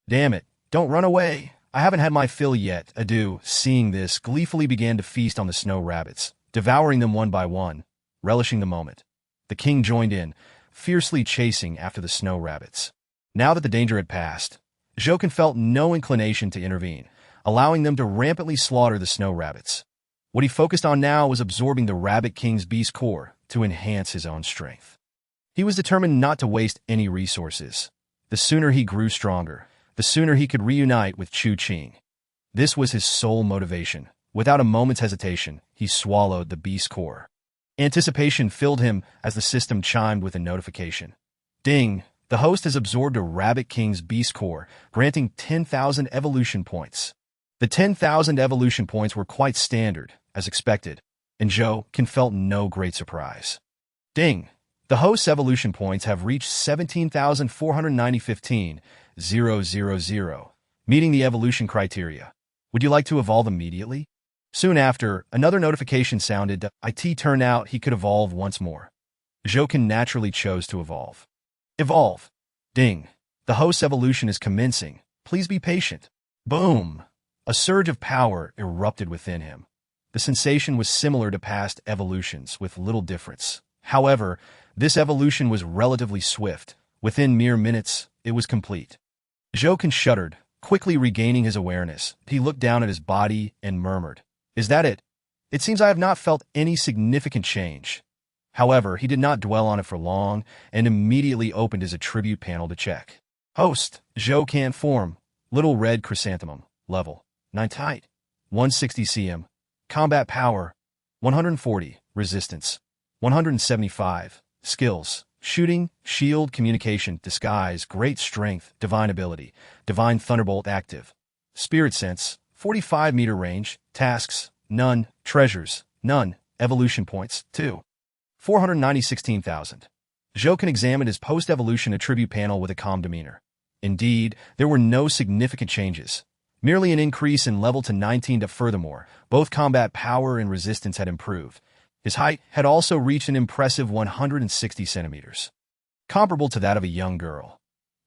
Damn it, don't run away! I haven't had my fill yet. Adu, seeing this, gleefully began to feast on the snow rabbits, devouring them one by one, relishing the moment. The king joined in, fiercely chasing after the snow rabbits. Now that the danger had passed, Zhou Can felt no inclination to intervene, allowing them to rampantly slaughter the snow rabbits. What he focused on now was absorbing the Rabbit King's beast core to enhance his own strength. He was determined not to waste any resources. The sooner he grew stronger, the sooner he could reunite with Chu Qing. This was his sole motivation. Without a moment's hesitation, he swallowed the beast core. Anticipation filled him as the system chimed with a notification. Ding! The host has absorbed a Rabbit King's beast core, granting 10,000 evolution points. The 10,000 evolution points were quite standard, as expected, and Zhou Can felt no great surprise. Ding! The host's evolution points have reached 17,490,000, meeting the evolution criteria. Would you like to evolve immediately? Soon after, another notification sounded. It turned out he could evolve once more. Zhou Can naturally chose to evolve. Evolve! Ding! The host's evolution is commencing. Please be patient. Boom! A surge of power erupted within him. The sensation was similar to past evolutions, with little difference. However, this evolution was relatively swift. Within mere minutes, it was complete. Zhou Can shuddered, quickly regaining his awareness. He looked down at his body and murmured, "Is that it? It seems I have not felt any significant change." However, he did not dwell on it for long and immediately opened his attribute panel to check. Host, Zhou Can form, Little Red Chrysanthemum, level 9 height, 160 cm, combat power, 140, resistance, 175, skills, shooting, shield, communication, disguise, great strength, divine ability, divine thunderbolt active, spirit sense, 45-meter range, tasks, none, treasures, none, evolution points, 2. 496,000. Zhou Can examined his post-evolution attribute panel with a calm demeanor. Indeed, there were no significant changes. Merely an increase in level to 19. Furthermore, both combat power and resistance had improved. His height had also reached an impressive 160 centimeters, comparable to that of a young girl.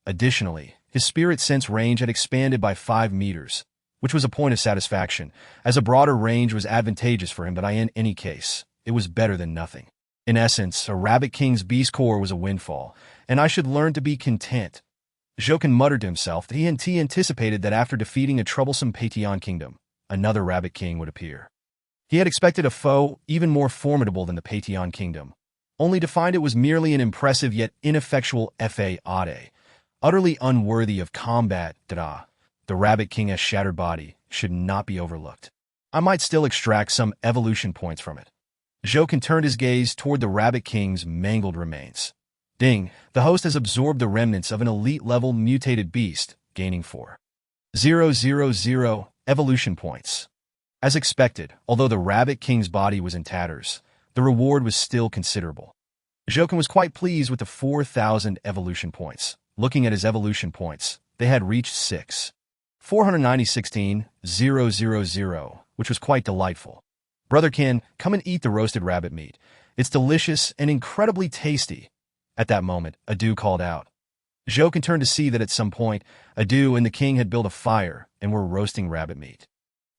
Additionally, his spirit sense range had expanded by 5 meters, which was a point of satisfaction, as a broader range was advantageous for him, but in any case, it was better than nothing. In essence, a Rabbit King's beast core was a windfall, and I should learn to be content. Zhou Can muttered to himself that he anticipated that after defeating a troublesome Paytian kingdom, another Rabbit King would appear. He had expected a foe even more formidable than the Paytian kingdom, only to find it was merely an impressive yet ineffectual Fade, utterly unworthy of combat. The Rabbit King's shattered body should not be overlooked. I might still extract some evolution points from it. Zhou Can turned his gaze toward the Rabbit King's mangled remains. Ding! The host has absorbed the remnants of an elite-level mutated beast, gaining 4,000 evolution points. As expected, although the Rabbit King's body was in tatters, the reward was still considerable. Zhou Can was quite pleased with the 4,000 evolution points. Looking at his evolution points, they had reached 6,496,000, which was quite delightful. Brother Ken, come and eat the roasted rabbit meat. It's delicious and incredibly tasty. At that moment, Adu called out. Zhou Can turned to see that at some point, Adu and the king had built a fire and were roasting rabbit meat.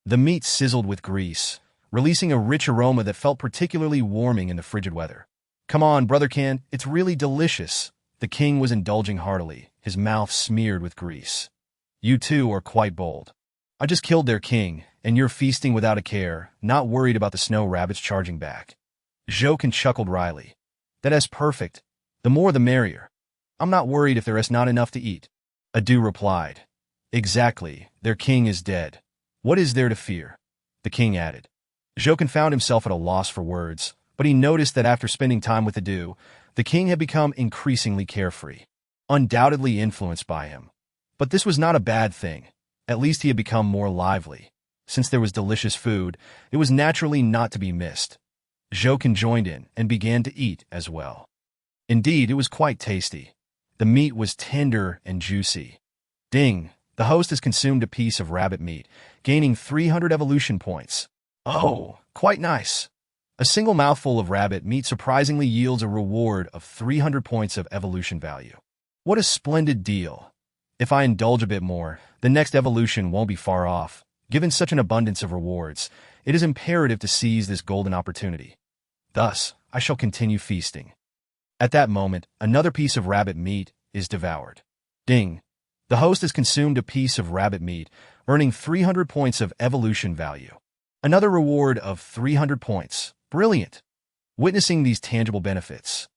The meat sizzled with grease, releasing a rich aroma that felt particularly warming in the frigid weather. Come on, Brother Can, it's really delicious. The king was indulging heartily, his mouth smeared with grease. You two are quite bold. I just killed their king, and you're feasting without a care, not worried about the snow rabbits charging back. Jokin chuckled wryly. That is perfect. The more the merrier. I'm not worried if there is not enough to eat. Adu replied. Exactly, their king is dead. What is there to fear? The king added. Jokin found himself at a loss for words, but he noticed that after spending time with Adu, the king had become increasingly carefree, undoubtedly influenced by him. But this was not a bad thing. At least he had become more lively. Since there was delicious food, it was naturally not to be missed. Jokin joined in and began to eat as well. Indeed, it was quite tasty. The meat was tender and juicy. Ding! The host has consumed a piece of rabbit meat, gaining 300 evolution points. Oh, quite nice. A single mouthful of rabbit meat surprisingly yields a reward of 300 points of evolution value. What a splendid deal. If I indulge a bit more, the next evolution won't be far off. Given such an abundance of rewards, it is imperative to seize this golden opportunity. Thus, I shall continue feasting. At that moment, another piece of rabbit meat is devoured. Ding! The host has consumed a piece of rabbit meat, earning 300 points of evolution value. Another reward of 300 points. Brilliant! Witnessing these tangible benefits,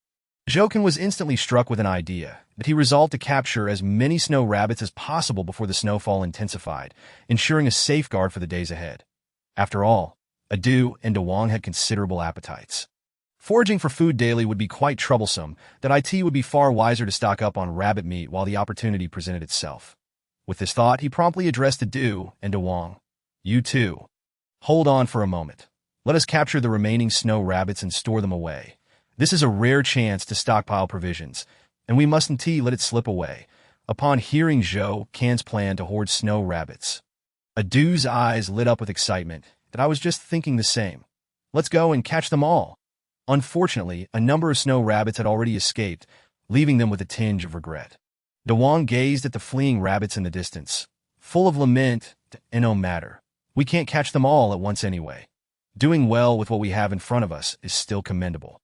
Jokin was instantly struck with an idea that he resolved to capture as many snow rabbits as possible before the snowfall intensified, ensuring a safeguard for the days ahead. After all, Adu and Devouring had considerable appetites. Foraging for food daily would be quite troublesome, that it would be far wiser to stock up on rabbit meat while the opportunity presented itself. With this thought, he promptly addressed Adu and Devouring. You two, hold on for a moment. Let us capture the remaining snow rabbits and store them away. This is a rare chance to stockpile provisions, and we mustn't let it slip away. Upon hearing Jokin's plan to hoard snow rabbits, Adu's eyes lit up with excitement. That I was just thinking the same. Let's go and catch them all. Unfortunately, a number of snow rabbits had already escaped, leaving them with a tinge of regret. Devouring gazed at the fleeing rabbits in the distance, full of lament. No matter. We can't catch them all at once anyway. Doing well with what we have in front of us is still commendable.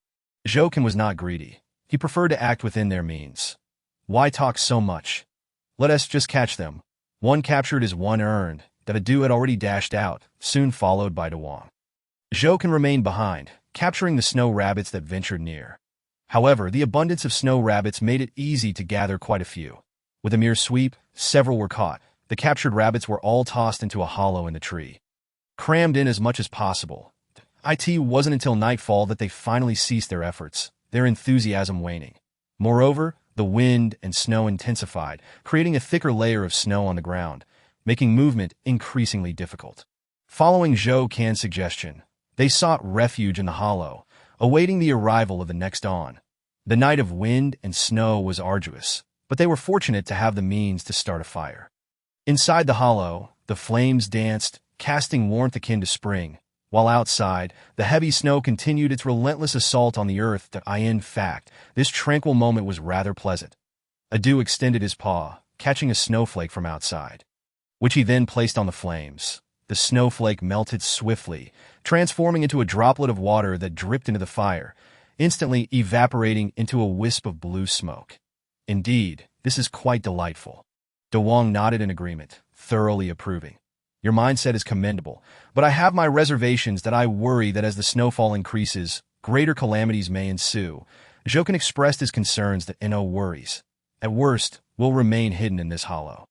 Jokin was not greedy. He preferred to act within their means. Why talk so much? Let us just catch them. One captured is one earned. That Adu had already dashed out, soon followed by Devouring. Jokin remained behind, capturing the snow rabbits that ventured near. However, the abundance of snow rabbits made it easy to gather quite a few. With a mere sweep, several were caught. The captured rabbits were all tossed into a hollow in the tree, crammed in as much as possible. It wasn't until nightfall that they finally ceased their efforts, their enthusiasm waning. Moreover, the wind and snow intensified, creating a thicker layer of snow on the ground, making movement increasingly difficult. Following Jokin's suggestion, they sought refuge in the hollow, awaiting the arrival of the next dawn. The night of wind and snow was arduous, but they were fortunate to have the means to start a fire. Inside the hollow, the flames danced, casting warmth akin to spring, while outside, the heavy snow continued its relentless assault on the earth. In fact, this tranquil moment was rather pleasant. Adu extended his paw, catching a snowflake from outside, which he then placed on the flames. The snowflake melted swiftly, transforming into a droplet of water that dripped into the fire, instantly evaporating into a wisp of blue smoke. Indeed, this is quite delightful. Devouring nodded in agreement, thoroughly approving. Your mindset is commendable, but I have my reservations. That I worry that as the snowfall increases, greater calamities may ensue. Jokin expressed his concerns. No worries. At worst, we'll remain hidden in this hollow.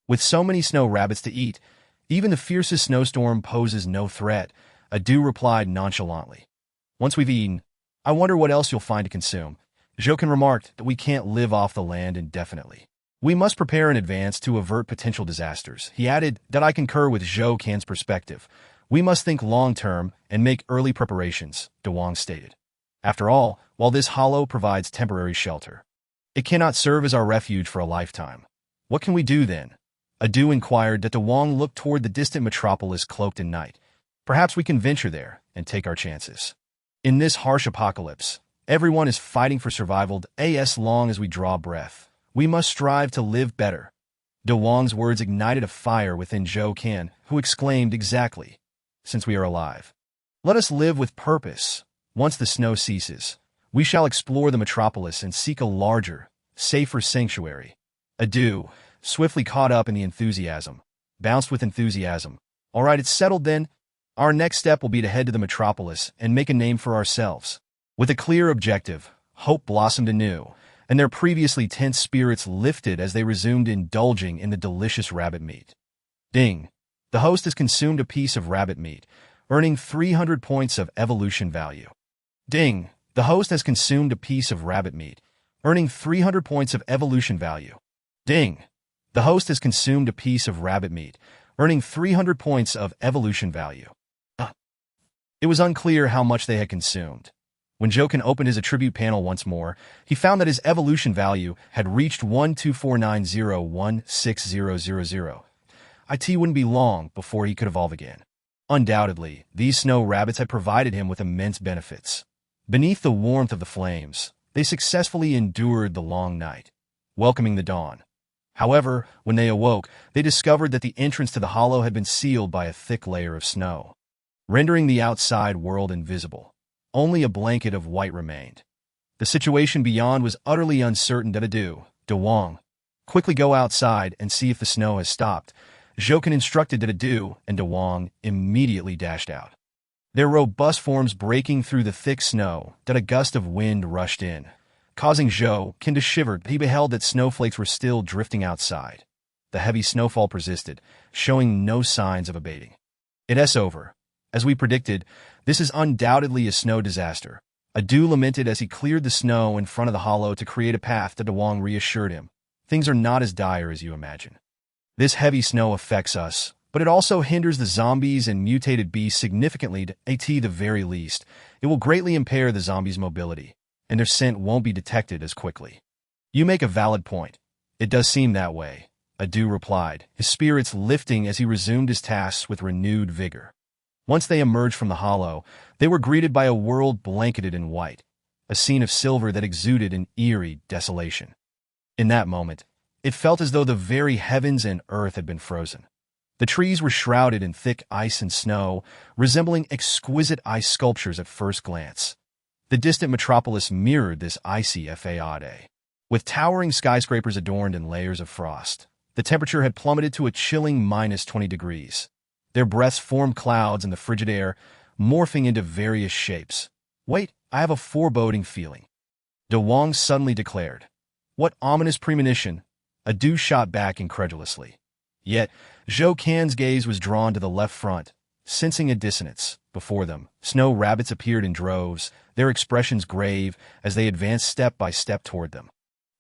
With so many snow rabbits to eat, even the fiercest snowstorm poses no threat, Adu replied nonchalantly. Once we've eaten, I wonder what else you'll find to consume. Jokin remarked that we can't live off the land indefinitely. We must prepare in advance to avert potential disasters. He added that I concur with Jokin's perspective. We must think long-term and make early preparations, Devouring stated. After all, while this hollow provides temporary shelter, it cannot serve as our refuge for a lifetime. What can we do then? Adu inquired. That Devouring looked toward the distant metropolis cloaked in night. Perhaps we can venture there and take our chances. In this harsh apocalypse, everyone is fighting for survival. As long as we draw breath, we must strive to live better. Devouring's words ignited a fire within Jokin, who exclaimed, exactly. Since we are alive, let us live with purpose. Once the snow ceases, we shall explore the metropolis and seek a larger, safer sanctuary. Adu, swiftly caught up in the enthusiasm, bounced with enthusiasm, All right, it's settled then. Our next step will be to head to the metropolis and make a name for ourselves. With a clear objective, hope blossomed anew, and their previously tense spirits lifted as they resumed indulging in the delicious rabbit meat. Ding! The host has consumed a piece of rabbit meat, earning 300 points of evolution value. Ding! The host has consumed a piece of rabbit meat, earning 300 points of evolution value. Ding! The host has consumed a piece of rabbit meat, earning 300 points of evolution value. It was unclear how much they had consumed. When Jokin opened his attribute panel once more, he found that his evolution value had reached 124901600. It wouldn't be long before he could evolve again. Undoubtedly, these snow rabbits had provided him with immense benefits. Beneath the warmth of the flames, they successfully endured the long night, welcoming the dawn. However, when they awoke, they discovered that the entrance to the hollow had been sealed by a thick layer of snow, rendering the outside world invisible. Only a blanket of white remained. The situation beyond was utterly uncertain. Devouring. Quickly go outside and see if the snow has stopped. Jokin instructed Devouring, and Devouring immediately dashed out. Their robust forms breaking through the thick snow, a gust of wind rushed in, causing Jokin to shiver. He beheld that snowflakes were still drifting outside. The heavy snowfall persisted, showing no signs of abating. It's over. As we predicted, this is undoubtedly a snow disaster. Adu lamented as he cleared the snow in front of the hollow to create a path. Devouring reassured him. Things are not as dire as you imagine. This heavy snow affects us, but it also hinders the zombies and mutated beasts significantly. At the very least, it will greatly impair the zombies' mobility, and their scent won't be detected as quickly. You make a valid point. It does seem that way, Adu replied, his spirits lifting as he resumed his tasks with renewed vigor. Once they emerged from the hollow, they were greeted by a world blanketed in white, a scene of silver that exuded an eerie desolation. In that moment, it felt as though the very heavens and earth had been frozen. The trees were shrouded in thick ice and snow, resembling exquisite ice sculptures at first glance. The distant metropolis mirrored this icy facade. With towering skyscrapers adorned in layers of frost, the temperature had plummeted to a chilling -20 degrees. Their breaths formed clouds in the frigid air, morphing into various shapes. Wait, I have a foreboding feeling, Devouring suddenly declared. What ominous premonition? Adu shot back incredulously. Yet, Jokin's gaze was drawn to the left front, sensing a dissonance. Before them, snow rabbits appeared in droves, their expressions grave as they advanced step by step toward them.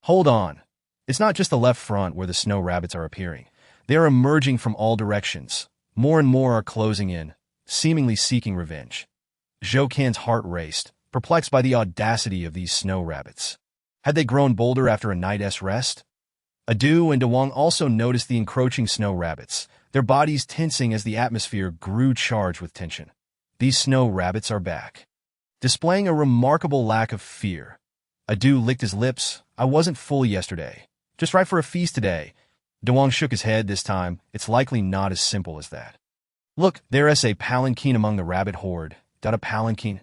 Hold on. It's not just the left front where the snow rabbits are appearing. They are emerging from all directions. More and more are closing in, seemingly seeking revenge. Jokin's heart raced, perplexed by the audacity of these snow rabbits. Had they grown bolder after a night's rest? Adu and Devouring also noticed the encroaching snow rabbits, their bodies tensing as the atmosphere grew charged with tension. These snow rabbits are back, displaying a remarkable lack of fear. Adu licked his lips. I wasn't full yesterday. Just right for a feast today. Devouring shook his head this time. It's likely not as simple as that. Look, there is a palanquin among the rabbit horde. A palanquin?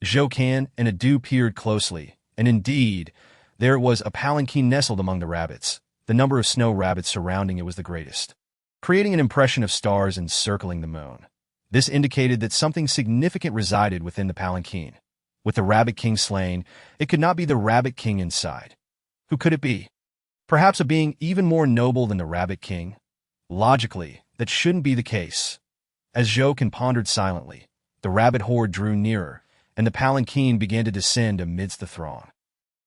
Jokin and Adu peered closely, and indeed, there was a palanquin nestled among the rabbits. The number of snow rabbits surrounding it was the greatest, creating an impression of stars encircling the moon. This indicated that something significant resided within the palanquin. With the Rabbit King slain, it could not be the Rabbit King inside. Who could it be? Perhaps a being even more noble than the Rabbit King? Logically, that shouldn't be the case. As Jokin pondered silently, the rabbit horde drew nearer, and the palanquin began to descend amidst the throng.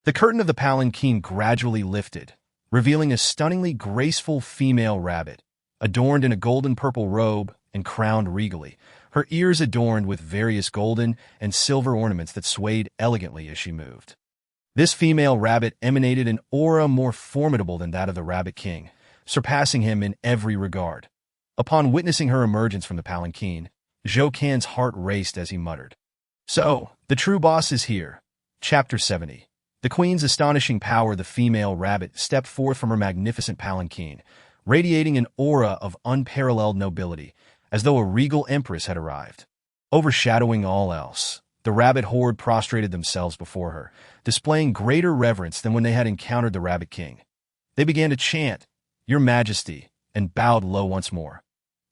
The curtain of the palanquin gradually lifted, revealing a stunningly graceful female rabbit, adorned in a golden-purple robe and crowned regally, her ears adorned with various golden and silver ornaments that swayed elegantly as she moved. This female rabbit emanated an aura more formidable than that of the Rabbit King, surpassing him in every regard. Upon witnessing her emergence from the palanquin, Jokin's heart raced as he muttered, "So, the true boss is here." Chapter 70. The Queen's astonishing power. The female rabbit stepped forth from her magnificent palanquin, radiating an aura of unparalleled nobility, as though a regal empress had arrived. Overshadowing all else, the rabbit horde prostrated themselves before her, displaying greater reverence than when they had encountered the Rabbit King. They began to chant, "Your Majesty," and bowed low once more.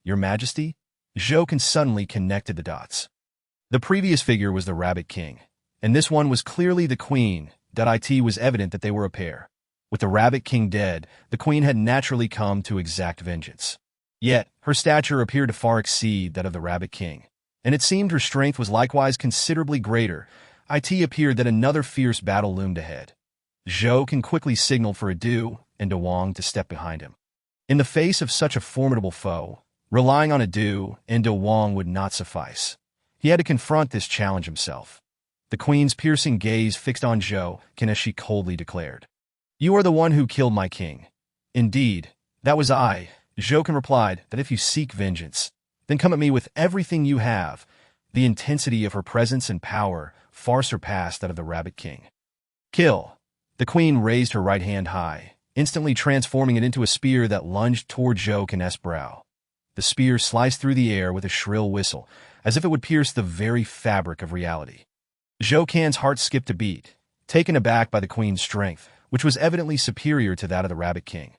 "Your Majesty?" Zhou suddenly connected the dots. The previous figure was the Rabbit King, and this one was clearly the Queen. It was evident that they were a pair. With the Rabbit King dead, the Queen had naturally come to exact vengeance. Yet, her stature appeared to far exceed that of the Rabbit King, and it seemed her strength was likewise considerably greater. It appeared that another fierce battle loomed ahead. Zhou quickly signaled for Adu and Dewang to step behind him. In the face of such a formidable foe, relying on Adu and Dewang would not suffice. He had to confront this challenge himself. The Queen's piercing gaze fixed on Zhou as she coldly declared, "You are the one who killed my king." "Indeed, that was I," Zhou replied, "that if you seek vengeance, then come at me with everything you have." The intensity of her presence and power far surpassed that of the Rabbit King. "Kill." The Queen raised her right hand high, instantly transforming it into a spear that lunged toward Zhou's brow. The spear sliced through the air with a shrill whistle, as if it would pierce the very fabric of reality. Zhou's heart skipped a beat, taken aback by the Queen's strength, which was evidently superior to that of the Rabbit King.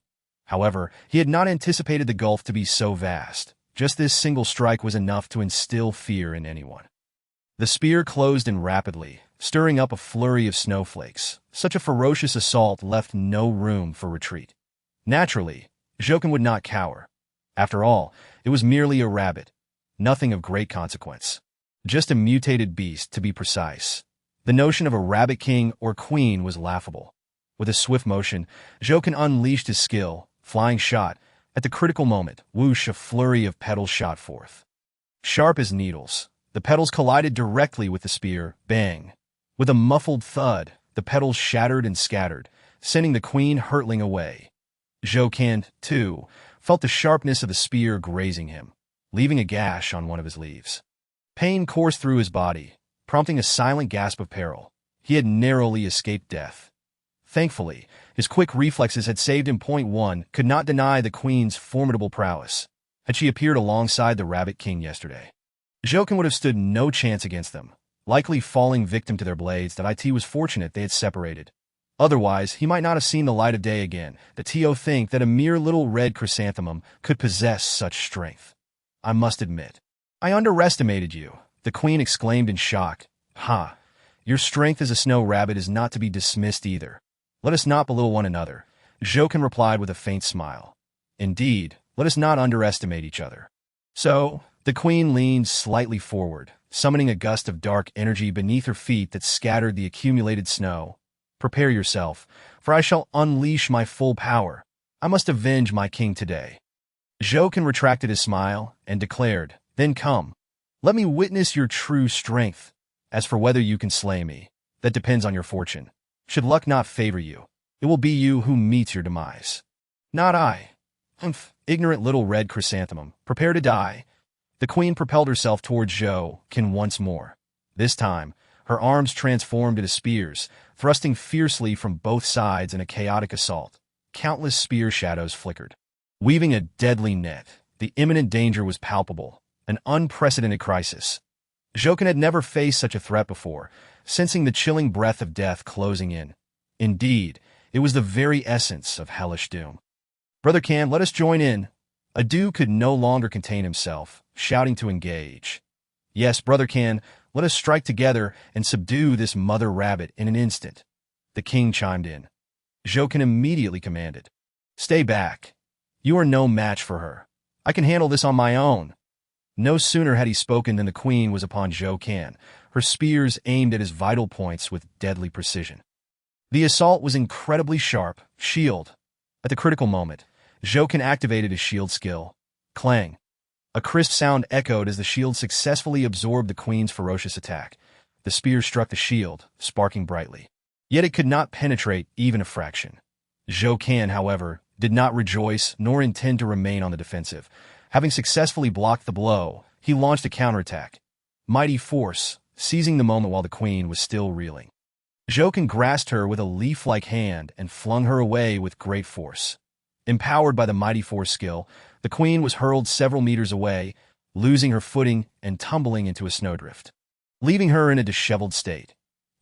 However, he had not anticipated the gulf to be so vast. Just this single strike was enough to instill fear in anyone. The spear closed in rapidly, stirring up a flurry of snowflakes. Such a ferocious assault left no room for retreat. Naturally, Zhou would not cower. After all, it was merely a rabbit, nothing of great consequence. Just a mutated beast, to be precise. The notion of a Rabbit King or Queen was laughable. With a swift motion, Zhou unleashed his skill, flying shot. At the critical moment, whoosh, a flurry of petals shot forth. Sharp as needles, the petals collided directly with the spear. Bang! With a muffled thud, the petals shattered and scattered, sending the Queen hurtling away. Zhou, too, felt the sharpness of the spear grazing him, leaving a gash on one of his leaves. Pain coursed through his body, prompting a silent gasp of peril. He had narrowly escaped death. Thankfully, his quick reflexes had saved him. One could not deny the Queen's formidable prowess. Had she appeared alongside the Rabbit King yesterday, Zhou would have stood no chance against them, likely falling victim to their blades. It was fortunate they had separated. Otherwise, he might not have seen the light of day again. Think that a mere little red chrysanthemum could possess such strength. "I must admit, I underestimated you," the Queen exclaimed in shock. "Ha! Your strength as a snow rabbit is not to be dismissed either. Let us not belittle one another," Zhou replied with a faint smile. "Indeed, let us not underestimate each other." So, the Queen leaned slightly forward, summoning a gust of dark energy beneath her feet that scattered the accumulated snow. "Prepare yourself, for I shall unleash my full power. I must avenge my king today." Zhou retracted his smile and declared, "Then come. Let me witness your true strength. As for whether you can slay me, that depends on your fortune. Should luck not favor you, it will be you who meets your demise. Not I. Humph, ignorant little red chrysanthemum, prepare to die." The Queen propelled herself towards Zhou once more. This time, her arms transformed into spears, thrusting fiercely from both sides in a chaotic assault. Countless spear shadows flickered, weaving a deadly net. The imminent danger was palpable, an unprecedented crisis. Zhou had never faced such a threat before, sensing the chilling breath of death closing in. Indeed, it was the very essence of hellish doom. "Brother Can, let us join in." Adu could no longer contain himself, shouting to engage. "Yes, Brother Can, let us strike together and subdue this mother rabbit in an instant." The king chimed in. Zhou immediately commanded, "Stay back. You are no match for her. I can handle this on my own." No sooner had he spoken than the Queen was upon Zhou, her spears aimed at his vital points with deadly precision. The assault was incredibly sharp. Shield. At the critical moment, Zhou activated his shield skill. Clang. A crisp sound echoed as the shield successfully absorbed the Queen's ferocious attack. The spear struck the shield, sparking brightly. Yet it could not penetrate even a fraction. Zhou, however, did not rejoice nor intend to remain on the defensive. Having successfully blocked the blow, he launched a counterattack. Mighty force, seizing the moment while the Queen was still reeling. Zhou grasped her with a leaf-like hand and flung her away with great force. Empowered by the mighty force skill, the Queen was hurled several meters away, losing her footing and tumbling into a snowdrift, leaving her in a disheveled state.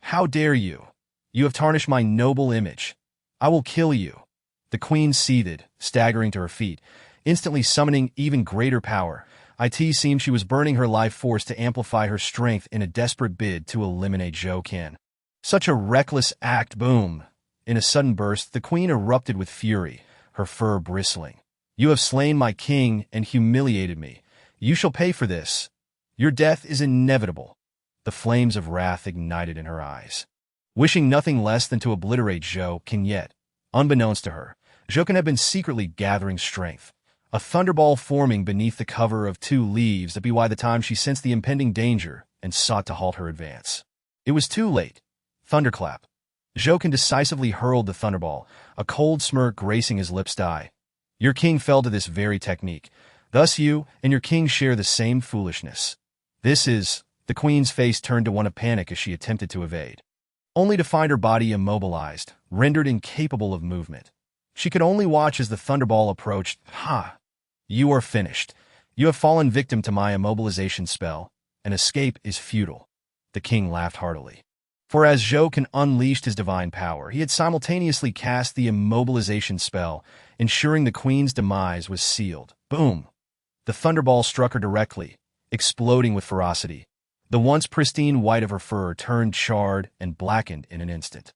"How dare you? You have tarnished my noble image. I will kill you." The Queen seethed, staggering to her feet, instantly summoning even greater power. It seemed she was burning her life force to amplify her strength in a desperate bid to eliminate Zhou Qian. Such a reckless act, boom! In a sudden burst, the queen erupted with fury, her fur bristling. You have slain my king and humiliated me. You shall pay for this. Your death is inevitable. The flames of wrath ignited in her eyes. Wishing nothing less than to obliterate Zhou Qian, yet, unbeknownst to her, Zhou Qian had been secretly gathering strength, a thunderball forming beneath the cover of two leaves that by the time she sensed the impending danger and sought to halt her advance. It was too late. Thunderclap. Zhou Qian decisively hurled the thunderball, a cold smirk gracing his lips. Die. Your king fell to this very technique. Thus you and your king share the same foolishness. This is... The queen's face turned to one of panic as she attempted to evade, only to find her body immobilized, rendered incapable of movement. She could only watch as the thunderball approached. Ha! You are finished. You have fallen victim to my immobilization spell. An escape is futile. The king laughed heartily. For as Zhou Qian unleashed his divine power, he had simultaneously cast the immobilization spell, ensuring the queen's demise was sealed. Boom! The thunderball struck her directly, exploding with ferocity. The once pristine white of her fur turned charred and blackened in an instant,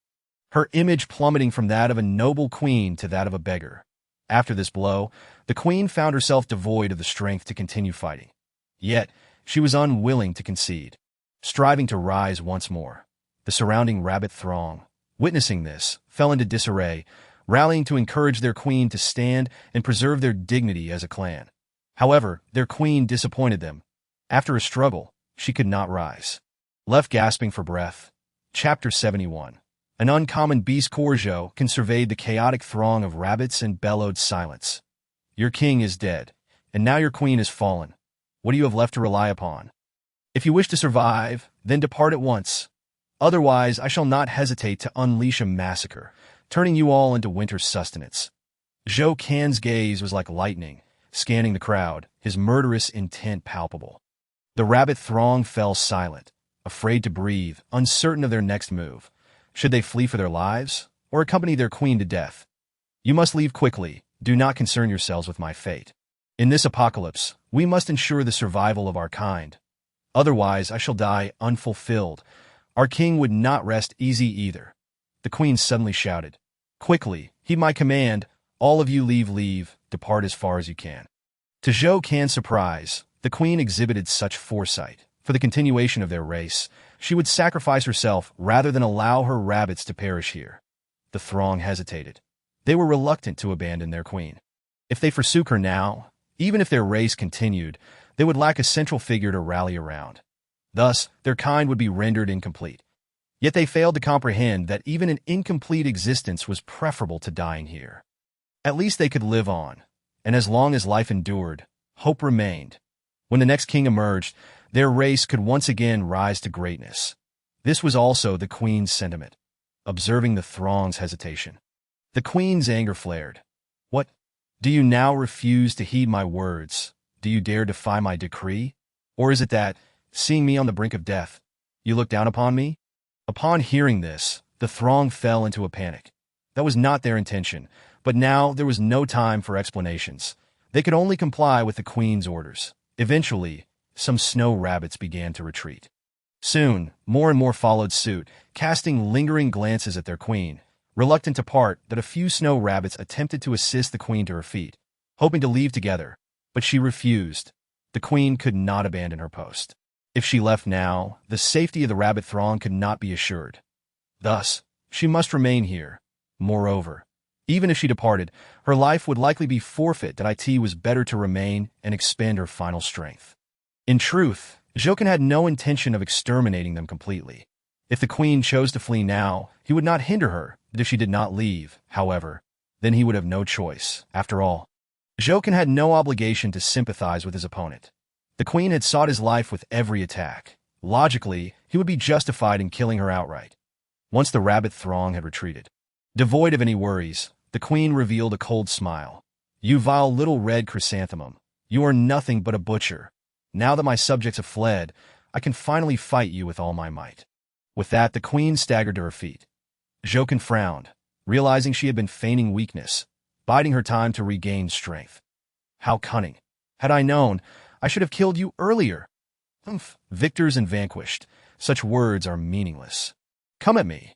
her image plummeting from that of a noble queen to that of a beggar. After this blow, the queen found herself devoid of the strength to continue fighting. Yet, she was unwilling to concede, striving to rise once more. The surrounding rabbit throng, witnessing this, fell into disarray, rallying to encourage their queen to stand and preserve their dignity as a clan. However, their queen disappointed them. After a struggle, she could not rise. Left gasping for breath. Chapter 71. An uncommon beast Zhou Qian surveyed the chaotic throng of rabbits and bellowed silence. Your king is dead, and now your queen is fallen. What do you have left to rely upon? If you wish to survive, then depart at once. Otherwise, I shall not hesitate to unleash a massacre, turning you all into winter sustenance. Zhou Qian's gaze was like lightning, scanning the crowd, his murderous intent palpable. The rabbit throng fell silent, afraid to breathe, uncertain of their next move. Should they flee for their lives, or accompany their queen to death? You must leave quickly. Do not concern yourselves with my fate. In this apocalypse, we must ensure the survival of our kind. Otherwise, I shall die unfulfilled. Our king would not rest easy either. The queen suddenly shouted. Quickly, heed my command. All of you leave, depart as far as you can. To Zhou Qian's surprise, the queen exhibited such foresight. For the continuation of their race, she would sacrifice herself rather than allow her rabbits to perish here. The throng hesitated. They were reluctant to abandon their queen. If they forsook her now, even if their race continued, they would lack a central figure to rally around. Thus, their kind would be rendered incomplete. Yet they failed to comprehend that even an incomplete existence was preferable to dying here. At least they could live on, and as long as life endured, hope remained. When the next king emerged, their race could once again rise to greatness. This was also the queen's sentiment. Observing the throng's hesitation, the queen's anger flared. What? Do you now refuse to heed my words? Do you dare defy my decree? Or is it that, seeing me on the brink of death, you look down upon me? Upon hearing this, the throng fell into a panic. That was not their intention, but now there was no time for explanations. They could only comply with the queen's orders. Eventually, some snow rabbits began to retreat. Soon, more and more followed suit, casting lingering glances at their queen. Reluctant to part, that a few snow rabbits attempted to assist the queen to her feet, hoping to leave together, but she refused. The queen could not abandon her post. If she left now, the safety of the rabbit throng could not be assured. Thus, she must remain here. Moreover, even if she departed, her life would likely be forfeit. That it was better to remain and expend her final strength. In truth, Zhou Qian had no intention of exterminating them completely. If the queen chose to flee now, he would not hinder her, but if she did not leave, however, then he would have no choice. After all, Zhou Qian had no obligation to sympathize with his opponent. The queen had sought his life with every attack. Logically, he would be justified in killing her outright. Once the rabbit throng had retreated, devoid of any worries, the queen revealed a cold smile. You vile little red chrysanthemum, you are nothing but a butcher. Now that my subjects have fled, I can finally fight you with all my might. With that, the queen staggered to her feet. Zhou Qian frowned, realizing she had been feigning weakness, biding her time to regain strength. How cunning. Had I known, I should have killed you earlier. Humph. Victors and vanquished. Such words are meaningless. Come at me.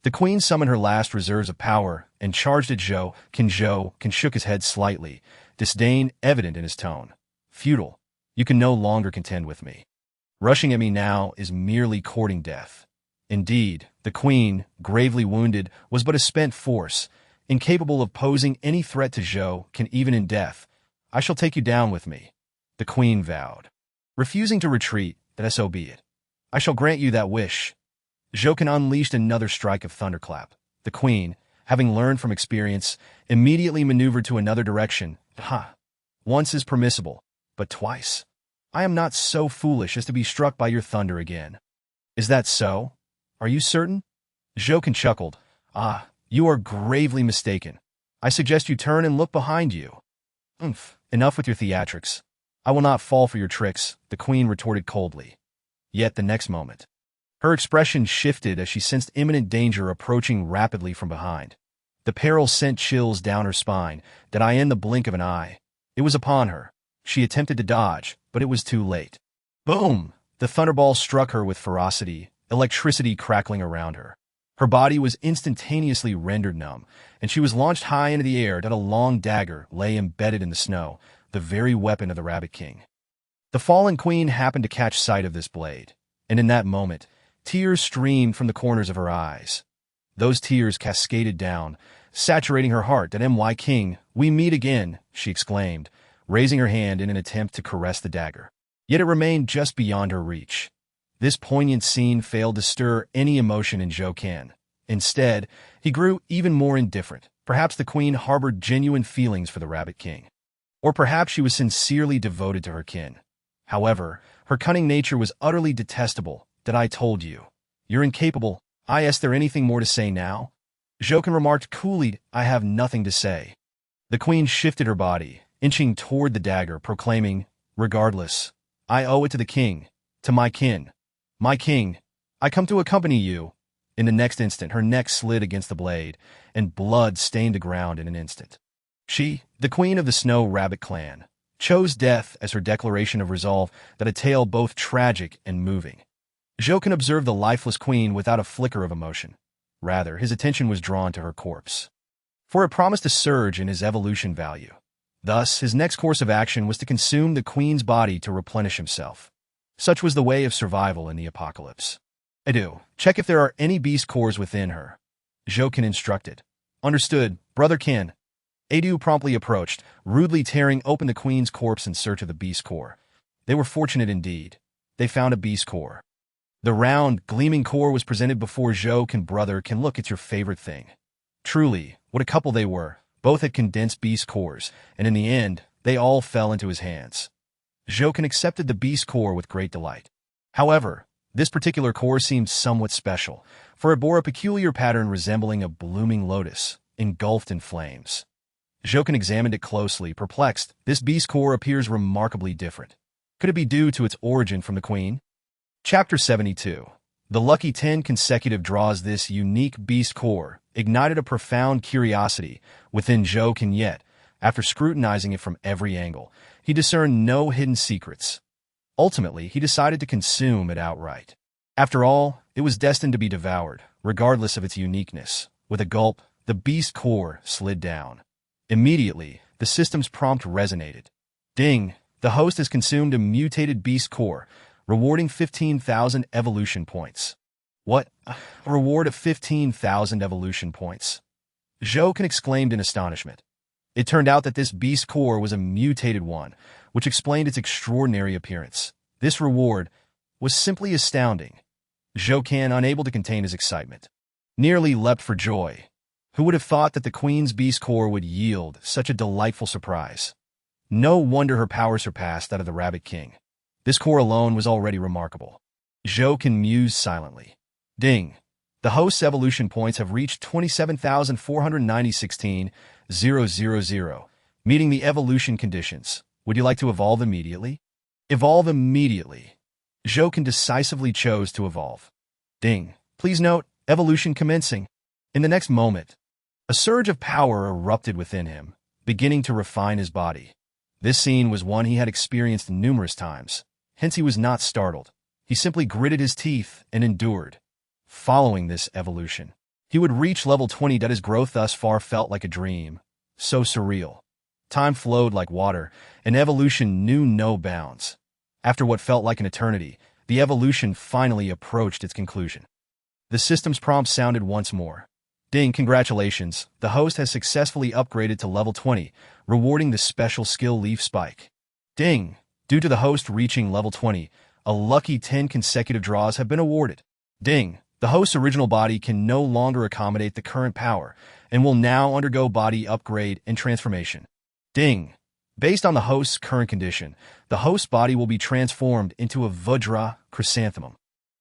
The queen summoned her last reserves of power and charged at Zhou. Zhou shook his head slightly, disdain evident in his tone. Futile. You can no longer contend with me. Rushing at me now is merely courting death. Indeed, the queen, gravely wounded, was but a spent force, incapable of posing any threat to Zhou, even in death. I shall take you down with me, the queen vowed. Refusing to retreat, that so be it. I shall grant you that wish. Zhou unleashed another strike of thunderclap. The queen, having learned from experience, immediately maneuvered to another direction. Ha! Once is permissible, but twice. I am not so foolish as to be struck by your thunder again. Is that so? Are you certain? Zhou chuckled. Ah, you are gravely mistaken. I suggest you turn and look behind you. Enough with your theatrics. I will not fall for your tricks, the queen retorted coldly. Yet the next moment, her expression shifted as she sensed imminent danger approaching rapidly from behind. The peril sent chills down her spine, that in the blink of an eye. It was upon her. She attempted to dodge, but it was too late. Boom! The thunderball struck her with ferocity, electricity crackling around her. Her body was instantaneously rendered numb, and she was launched high into the air that a long dagger lay embedded in the snow, the very weapon of the Rabbit King. The fallen queen happened to catch sight of this blade, and in that moment, tears streamed from the corners of her eyes. Those tears cascaded down, saturating her heart. That my king, we meet again, she exclaimed, raising her hand in an attempt to caress the dagger. Yet it remained just beyond her reach. This poignant scene failed to stir any emotion in Zhou. Instead, he grew even more indifferent. Perhaps the queen harbored genuine feelings for the Rabbit King. Or perhaps she was sincerely devoted to her kin. However, her cunning nature was utterly detestable. That I told you. You're incapable. Is there anything more to say now? Zhou remarked coolly, I have nothing to say. The queen shifted her body, inching toward the dagger, proclaiming, regardless, I owe it to the king, to my kin. My king, I come to accompany you. In the next instant, her neck slid against the blade, and blood stained the ground in an instant. She, the queen of the Snow Rabbit clan, chose death as her declaration of resolve, that a tale both tragic and moving. Zhou observed the lifeless queen without a flicker of emotion. Rather, his attention was drawn to her corpse. For it promised a surge in his evolution value. Thus, his next course of action was to consume the queen's body to replenish himself. Such was the way of survival in the apocalypse. Adu, check if there are any beast cores within her. Zhou instructed. Understood, brother Kin. Adu promptly approached, rudely tearing open the queen's corpse in search of the beast core. They were fortunate indeed. They found a beast core. The round, gleaming core was presented before Zhou. Brother Kin, look, it's your favorite thing. Truly, what a couple they were. Both had condensed beast cores, and in the end, they all fell into his hands. Zhou accepted the beast core with great delight. However, this particular core seemed somewhat special, for it bore a peculiar pattern resembling a blooming lotus, engulfed in flames. Zhou examined it closely, perplexed. This beast core appears remarkably different. Could it be due to its origin from the queen? Chapter 72. The lucky 10 consecutive draws. This unique beast core ignited a profound curiosity within Zhou. Yet, after scrutinizing it from every angle, he discerned no hidden secrets. Ultimately, he decided to consume it outright. After all, it was destined to be devoured, regardless of its uniqueness. With a gulp, the beast core slid down. Immediately, the system's prompt resonated. Ding! The host has consumed a mutated beast core, rewarding 15,000 evolution points. What? A reward of 15,000 evolution points. Zhou exclaimed in astonishment. It turned out that this beast core was a mutated one, which explained its extraordinary appearance. This reward was simply astounding. Zhou, unable to contain his excitement, nearly leapt for joy. Who would have thought that the queen's beast core would yield such a delightful surprise? No wonder her power surpassed that of the Rabbit King. This core alone was already remarkable. Zhou mused silently. Ding! The host's evolution points have reached 27,496,000, meeting the evolution conditions. Would you like to evolve immediately? Evolve immediately. Zhou decisively chose to evolve. Ding! Please note, evolution commencing. In the next moment, a surge of power erupted within him, beginning to refine his body. This scene was one he had experienced numerous times, hence he was not startled. He simply gritted his teeth and endured. Following this evolution, he would reach level 20. His growth thus far felt like a dream, so surreal. Time flowed like water, and evolution knew no bounds. After what felt like an eternity, the evolution finally approached its conclusion. The system's prompt sounded once more. Ding, congratulations, the host has successfully upgraded to level 20, rewarding the special skill Leaf Spike. Ding, due to the host reaching level 20, a lucky 10 consecutive draws have been awarded. Ding, the host's original body can no longer accommodate the current power, and will now undergo body upgrade and transformation. Ding, based on the host's current condition, the host's body will be transformed into a Vajra chrysanthemum.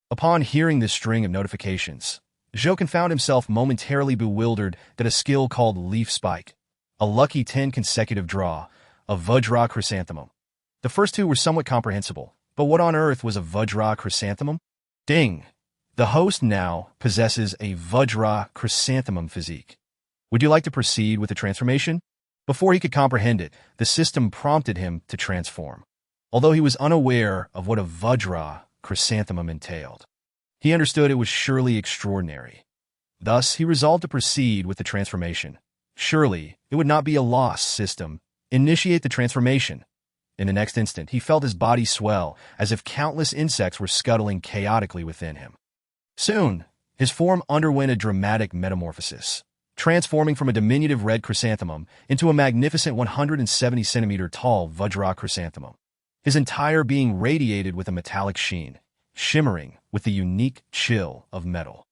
Upon hearing this string of notifications, Jokin found himself momentarily bewildered that a skill called Leaf Spike, a lucky 10 consecutive draw, a Vajra chrysanthemum. The first two were somewhat comprehensible, but what on earth was a Vajra chrysanthemum? Ding! The host now possesses a Vajra chrysanthemum physique. Would you like to proceed with the transformation? Before he could comprehend it, the system prompted him to transform. Although he was unaware of what a Vajra chrysanthemum entailed, he understood it was surely extraordinary. Thus, he resolved to proceed with the transformation. Surely, it would not be a loss. System, initiate the transformation. In the next instant, he felt his body swell, as if countless insects were scuttling chaotically within him. Soon, his form underwent a dramatic metamorphosis, transforming from a diminutive red chrysanthemum into a magnificent 170-centimeter tall Vajra chrysanthemum. His entire being radiated with a metallic sheen, shimmering with the unique chill of metal.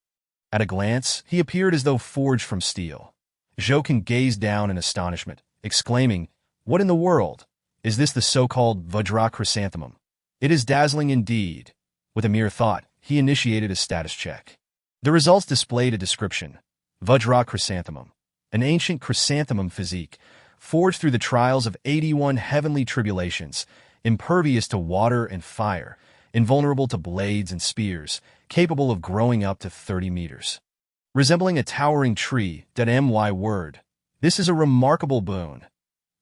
At a glance, he appeared as though forged from steel. Jokin gazed down in astonishment, exclaiming, "What in the world? Is this the so-called Vajra chrysanthemum? It is dazzling indeed." With a mere thought, he initiated a status check. The results displayed a description. Vajra chrysanthemum, an ancient chrysanthemum physique, forged through the trials of 81 heavenly tribulations, impervious to water and fire, invulnerable to blades and spears, capable of growing up to 30 meters. Resembling a towering tree, .my word. This is a remarkable boon.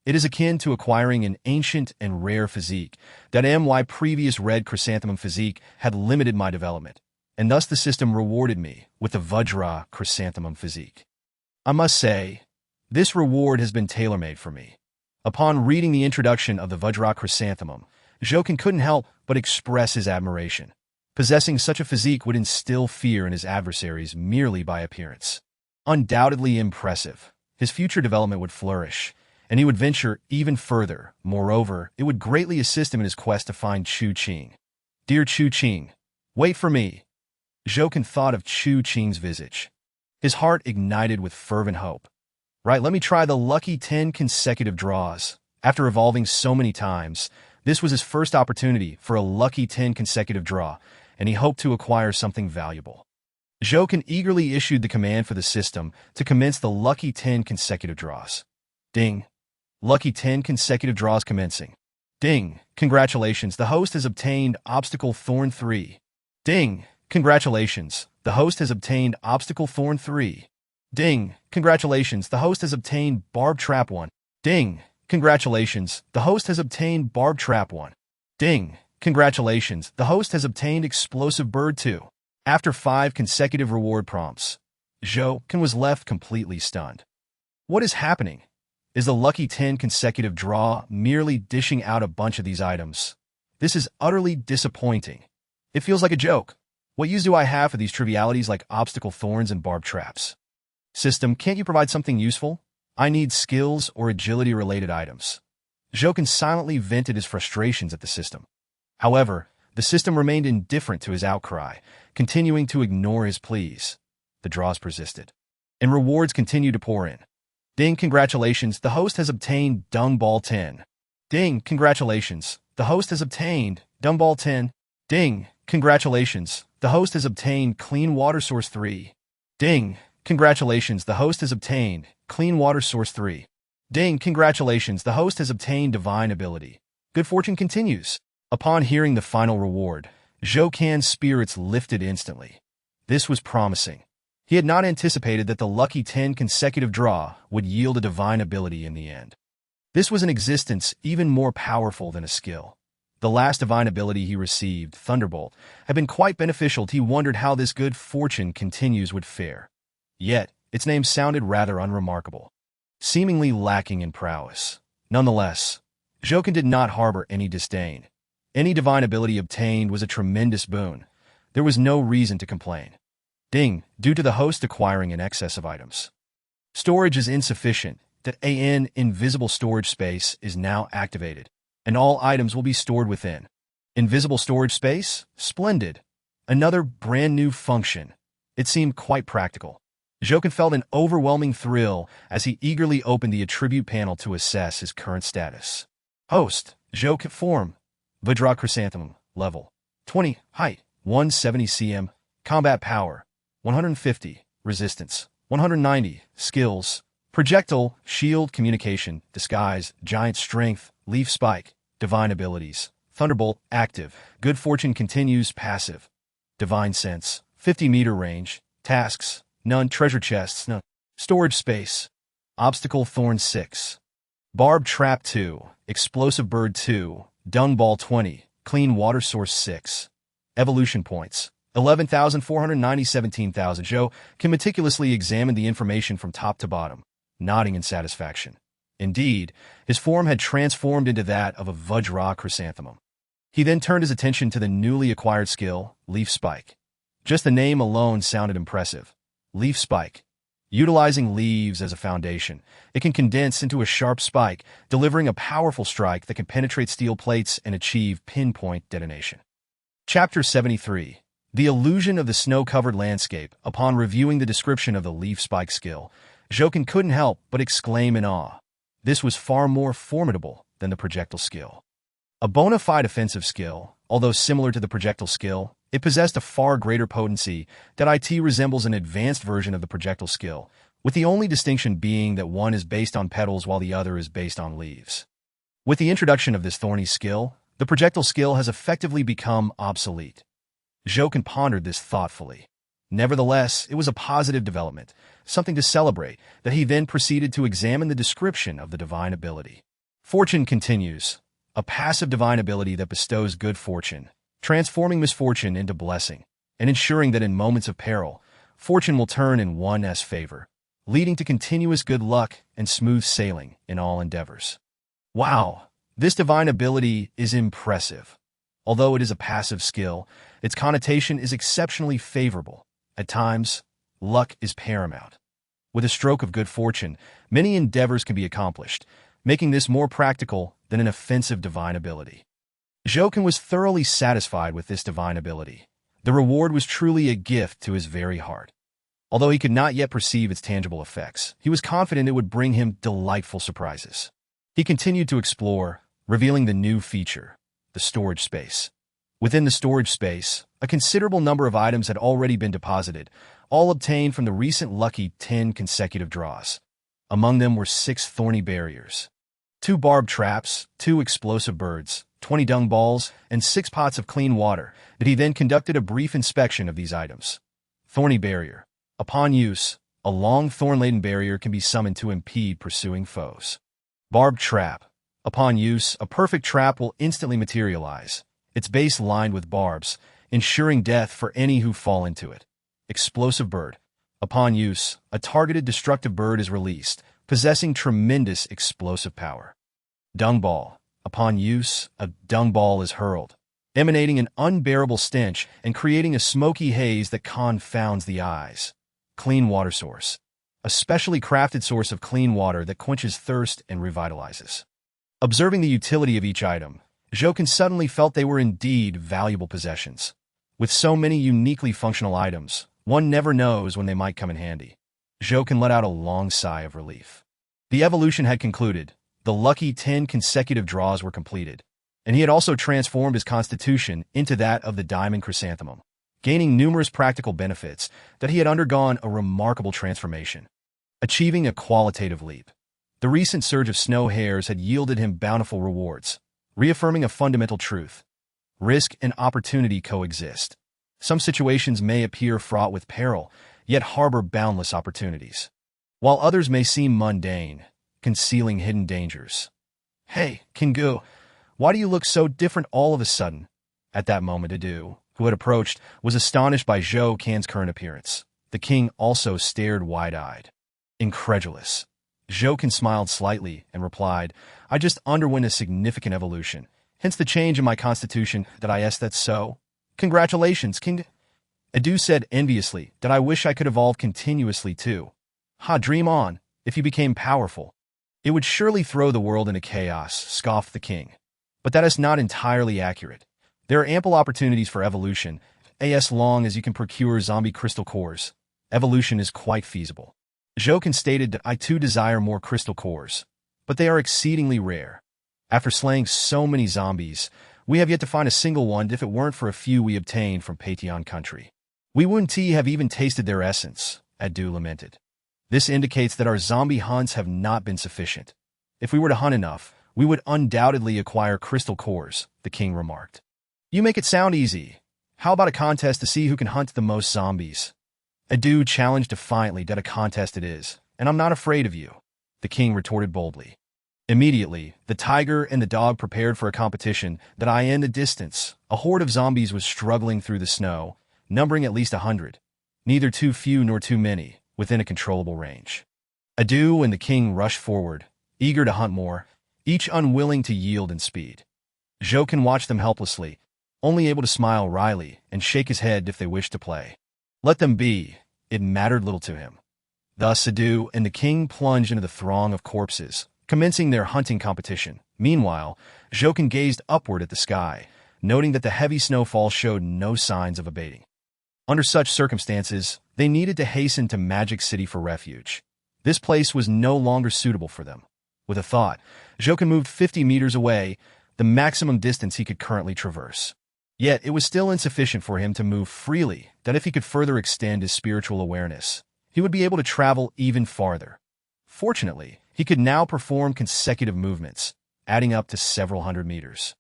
It is akin to acquiring an ancient and rare physique. My previous red chrysanthemum physique had limited my development, and thus the system rewarded me with the Vajra chrysanthemum physique. I must say, this reward has been tailor-made for me. Upon reading the introduction of the Vajra chrysanthemum, Jokin couldn't help but express his admiration. Possessing such a physique would instill fear in his adversaries merely by appearance. Undoubtedly impressive, his future development would flourish, and he would venture even further. Moreover, it would greatly assist him in his quest to find Chu Qing. Dear Chu Qing, wait for me. Jokin thought of Chu Qing's visage. His heart ignited with fervent hope. Right, let me try the lucky 10 consecutive draws. After evolving so many times, this was his first opportunity for a lucky 10 consecutive draw, and he hoped to acquire something valuable. Jokin eagerly issued the command for the system to commence the lucky 10 consecutive draws. Ding. Lucky 10 consecutive draws commencing. Ding. Congratulations, the host has obtained Obstacle Thorn 3. Ding. Congratulations, the host has obtained Obstacle Thorn 3. Ding. Congratulations, the host has obtained Barb Trap 1. Ding. Congratulations, the host has obtained Barb Trap 1. Ding. Congratulations, the host has obtained Explosive Bird 2. After 5 consecutive reward prompts, Jokin was left completely stunned. What is happening? Is the lucky 10 consecutive draw merely dishing out a bunch of these items? This is utterly disappointing. It feels like a joke. What use do I have for these trivialities like obstacle thorns and barb traps? System, can't you provide something useful? I need skills or agility-related items. Jokin silently vented his frustrations at the system. However, the system remained indifferent to his outcry, continuing to ignore his pleas. The draws persisted, and rewards continued to pour in. Ding, congratulations, the host has obtained Dung Ball 10. Ding, congratulations, the host has obtained Dung Ball 10. Ding, congratulations, the host has obtained Clean Water Source 3. Ding, congratulations, the host has obtained Clean Water Source 3. Ding, congratulations, the host has obtained Divine Ability. Good fortune continues. Upon hearing the final reward, Jokin's spirits lifted instantly. This was promising. He had not anticipated that the lucky 10 consecutive draw would yield a divine ability in the end. This was an existence even more powerful than a skill. The last divine ability he received, Thunderbolt, had been quite beneficial. He wondered how this good fortune continues would fare. Yet, its name sounded rather unremarkable, seemingly lacking in prowess. Nonetheless, Jokin did not harbor any disdain. Any divine ability obtained was a tremendous boon. There was no reason to complain. Ding, due to the host acquiring an excess of items. Storage is insufficient. That AN invisible storage space is now activated, and all items will be stored within. Invisible storage space? Splendid. Another brand new function. It seemed quite practical. Jokin felt an overwhelming thrill as he eagerly opened the attribute panel to assess his current status. Host, Jokin form, Vajra Chrysanthemum, level 20, height 170 cm, combat power 150, resistance 190, skills, projectile, shield, communication, disguise, giant strength, leaf spike, divine abilities, thunderbolt, active, good fortune continues, passive, divine sense, 50-meter range, tasks, none, treasure chests, none, storage space, obstacle thorn 6, barb trap 2, explosive bird 2, dung ball 20, clean water source 6, evolution points, 11,490, 17,000. Joe can meticulously examine the information from top to bottom, nodding in satisfaction. Indeed, his form had transformed into that of a Vajra Chrysanthemum. He then turned his attention to the newly acquired skill, Leaf Spike. Just the name alone sounded impressive. Leaf Spike. Utilizing leaves as a foundation, it can condense into a sharp spike, delivering a powerful strike that can penetrate steel plates and achieve pinpoint detonation. Chapter 73. The Illusion of the Snow-Covered Landscape. Upon reviewing the description of the Leaf Spike skill, Jokin couldn't help but exclaim in awe. This was far more formidable than the projectile skill. A bona fide offensive skill, although similar to the projectile skill, it possessed a far greater potency that it resembles an advanced version of the projectile skill, with the only distinction being that one is based on petals while the other is based on leaves. With the introduction of this thorny skill, the projectile skill has effectively become obsolete. Jokin pondered this thoughtfully. Nevertheless, it was a positive development, something to celebrate, that he then proceeded to examine the description of the divine ability. Fortune continues. A passive divine ability that bestows good fortune, transforming misfortune into blessing, and ensuring that in moments of peril, fortune will turn in one's favor, leading to continuous good luck and smooth sailing in all endeavors. Wow, this divine ability is impressive. Although it is a passive skill, its connotation is exceptionally favorable. At times, luck is paramount. With a stroke of good fortune, many endeavors can be accomplished, making this more practical than an offensive divine ability. Jokin was thoroughly satisfied with this divine ability. The reward was truly a gift to his very heart. Although he could not yet perceive its tangible effects, he was confident it would bring him delightful surprises. He continued to explore, revealing the new feature, the storage space. Within the storage space, a considerable number of items had already been deposited, all obtained from the recent lucky 10 consecutive draws. Among them were 6 thorny barriers, 2 barbed traps, 2 explosive birds, 20 dung balls, and 6 pots of clean water, that he then conducted a brief inspection of these items. Thorny barrier. Upon use, a long thorn-laden barrier can be summoned to impede pursuing foes. Barbed trap. Upon use, a perfect trap will instantly materialize, its base lined with barbs, ensuring death for any who fall into it. Explosive bird. Upon use, a targeted destructive bird is released, possessing tremendous explosive power. Dung ball. Upon use, a dung ball is hurled, emanating an unbearable stench and creating a smoky haze that confounds the eyes. Clean water source. A specially crafted source of clean water that quenches thirst and revitalizes. Observing the utility of each item, Jokin suddenly felt they were indeed valuable possessions. With so many uniquely functional items, one never knows when they might come in handy. Jokin let out a long sigh of relief. The evolution had concluded, the lucky 10 consecutive draws were completed, and he had also transformed his constitution into that of the diamond chrysanthemum, gaining numerous practical benefits that he had undergone a remarkable transformation, achieving a qualitative leap. The recent surge of snow hares had yielded him bountiful rewards, reaffirming a fundamental truth. Risk and opportunity coexist. Some situations may appear fraught with peril, yet harbor boundless opportunities, while others may seem mundane, concealing hidden dangers. Hey, Kingu, why do you look so different all of a sudden? At that moment, Adu, who had approached, was astonished by Zhou Can's current appearance. The king also stared wide-eyed, incredulous. Zhou Can smiled slightly and replied, I just underwent a significant evolution, hence the change in my constitution. That I asked that's so? Congratulations, King. Adu said enviously that I wish I could evolve continuously too. Ha, dream on. If you became powerful, it would surely throw the world into chaos, scoffed the king. But that is not entirely accurate. There are ample opportunities for evolution, as long as you can procure zombie crystal cores. Evolution is quite feasible. Zhou stated that I too desire more crystal cores, but they are exceedingly rare. After slaying so many zombies, we have yet to find a single one if it weren't for a few we obtained from Pation country. We wouldn't have even tasted their essence, Adu lamented. This indicates that our zombie hunts have not been sufficient. If we were to hunt enough, we would undoubtedly acquire crystal cores, the king remarked. You make it sound easy. How about a contest to see who can hunt the most zombies? Adu challenged defiantly that a contest it is, and I'm not afraid of you, the king retorted boldly. Immediately, the tiger and the dog prepared for a competition that in the distance, a horde of zombies was struggling through the snow, numbering at least 100, neither too few nor too many, within a controllable range. Adu and the king rushed forward, eager to hunt more, each unwilling to yield in speed. Zhou Can watched them helplessly, only able to smile wryly and shake his head if they wished to play. Let them be, it mattered little to him. Thus Adu and the king plunged into the throng of corpses, commencing their hunting competition. Meanwhile, Zhou Can gazed upward at the sky, noting that the heavy snowfall showed no signs of abating. Under such circumstances, they needed to hasten to Magic City for refuge. This place was no longer suitable for them. With a thought, Zhou Can moved 50 meters away, the maximum distance he could currently traverse. Yet it was still insufficient for him to move freely, that if he could further extend his spiritual awareness, he would be able to travel even farther. Fortunately, he could now perform consecutive movements, adding up to several hundred meters,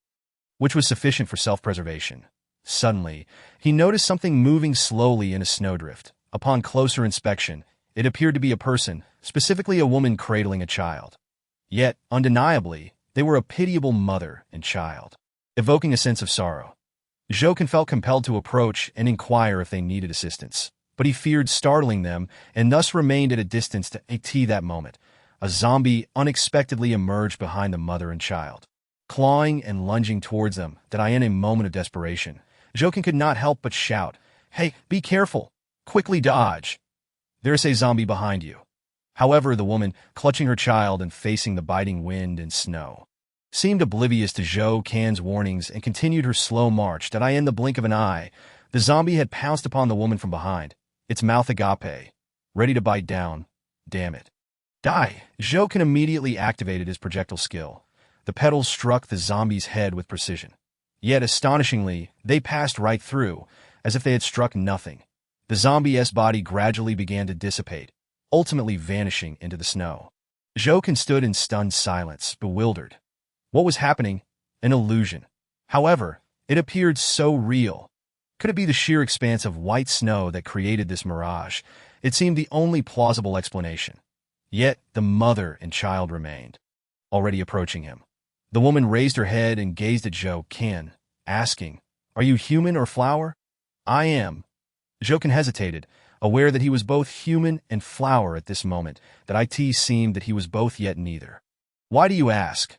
which was sufficient for self-preservation. Suddenly, he noticed something moving slowly in a snowdrift. Upon closer inspection, it appeared to be a person, specifically a woman cradling a child. Yet, undeniably, they were a pitiable mother and child, evoking a sense of sorrow. Zhou Can felt compelled to approach and inquire if they needed assistance, but he feared startling them and thus remained at a distance to that moment. A zombie unexpectedly emerged behind the mother and child, clawing and lunging towards them. In a moment of desperation, Zhou Can could not help but shout, Hey, be careful! Quickly dodge! There's a zombie behind you. However, the woman, clutching her child and facing the biting wind and snow, seemed oblivious to Zhou Can's warnings and continued her slow march. In the blink of an eye, the zombie had pounced upon the woman from behind, its mouth agape, ready to bite down. Damn it. Die! Zhou Can immediately activated his projectile skill. The petals struck the zombie's head with precision. Yet, astonishingly, they passed right through, as if they had struck nothing. The zombie's body gradually began to dissipate, ultimately vanishing into the snow. Zhou Can stood in stunned silence, bewildered. What was happening? An illusion. However, it appeared so real. Could it be the sheer expanse of white snow that created this mirage? It seemed the only plausible explanation. Yet, the mother and child remained, already approaching him. The woman raised her head and gazed at Zhou Can, asking, Are you human or flower? I am. Zhou Can hesitated, aware that he was both human and flower at this moment, that it seemed that he was both yet neither. Why do you ask?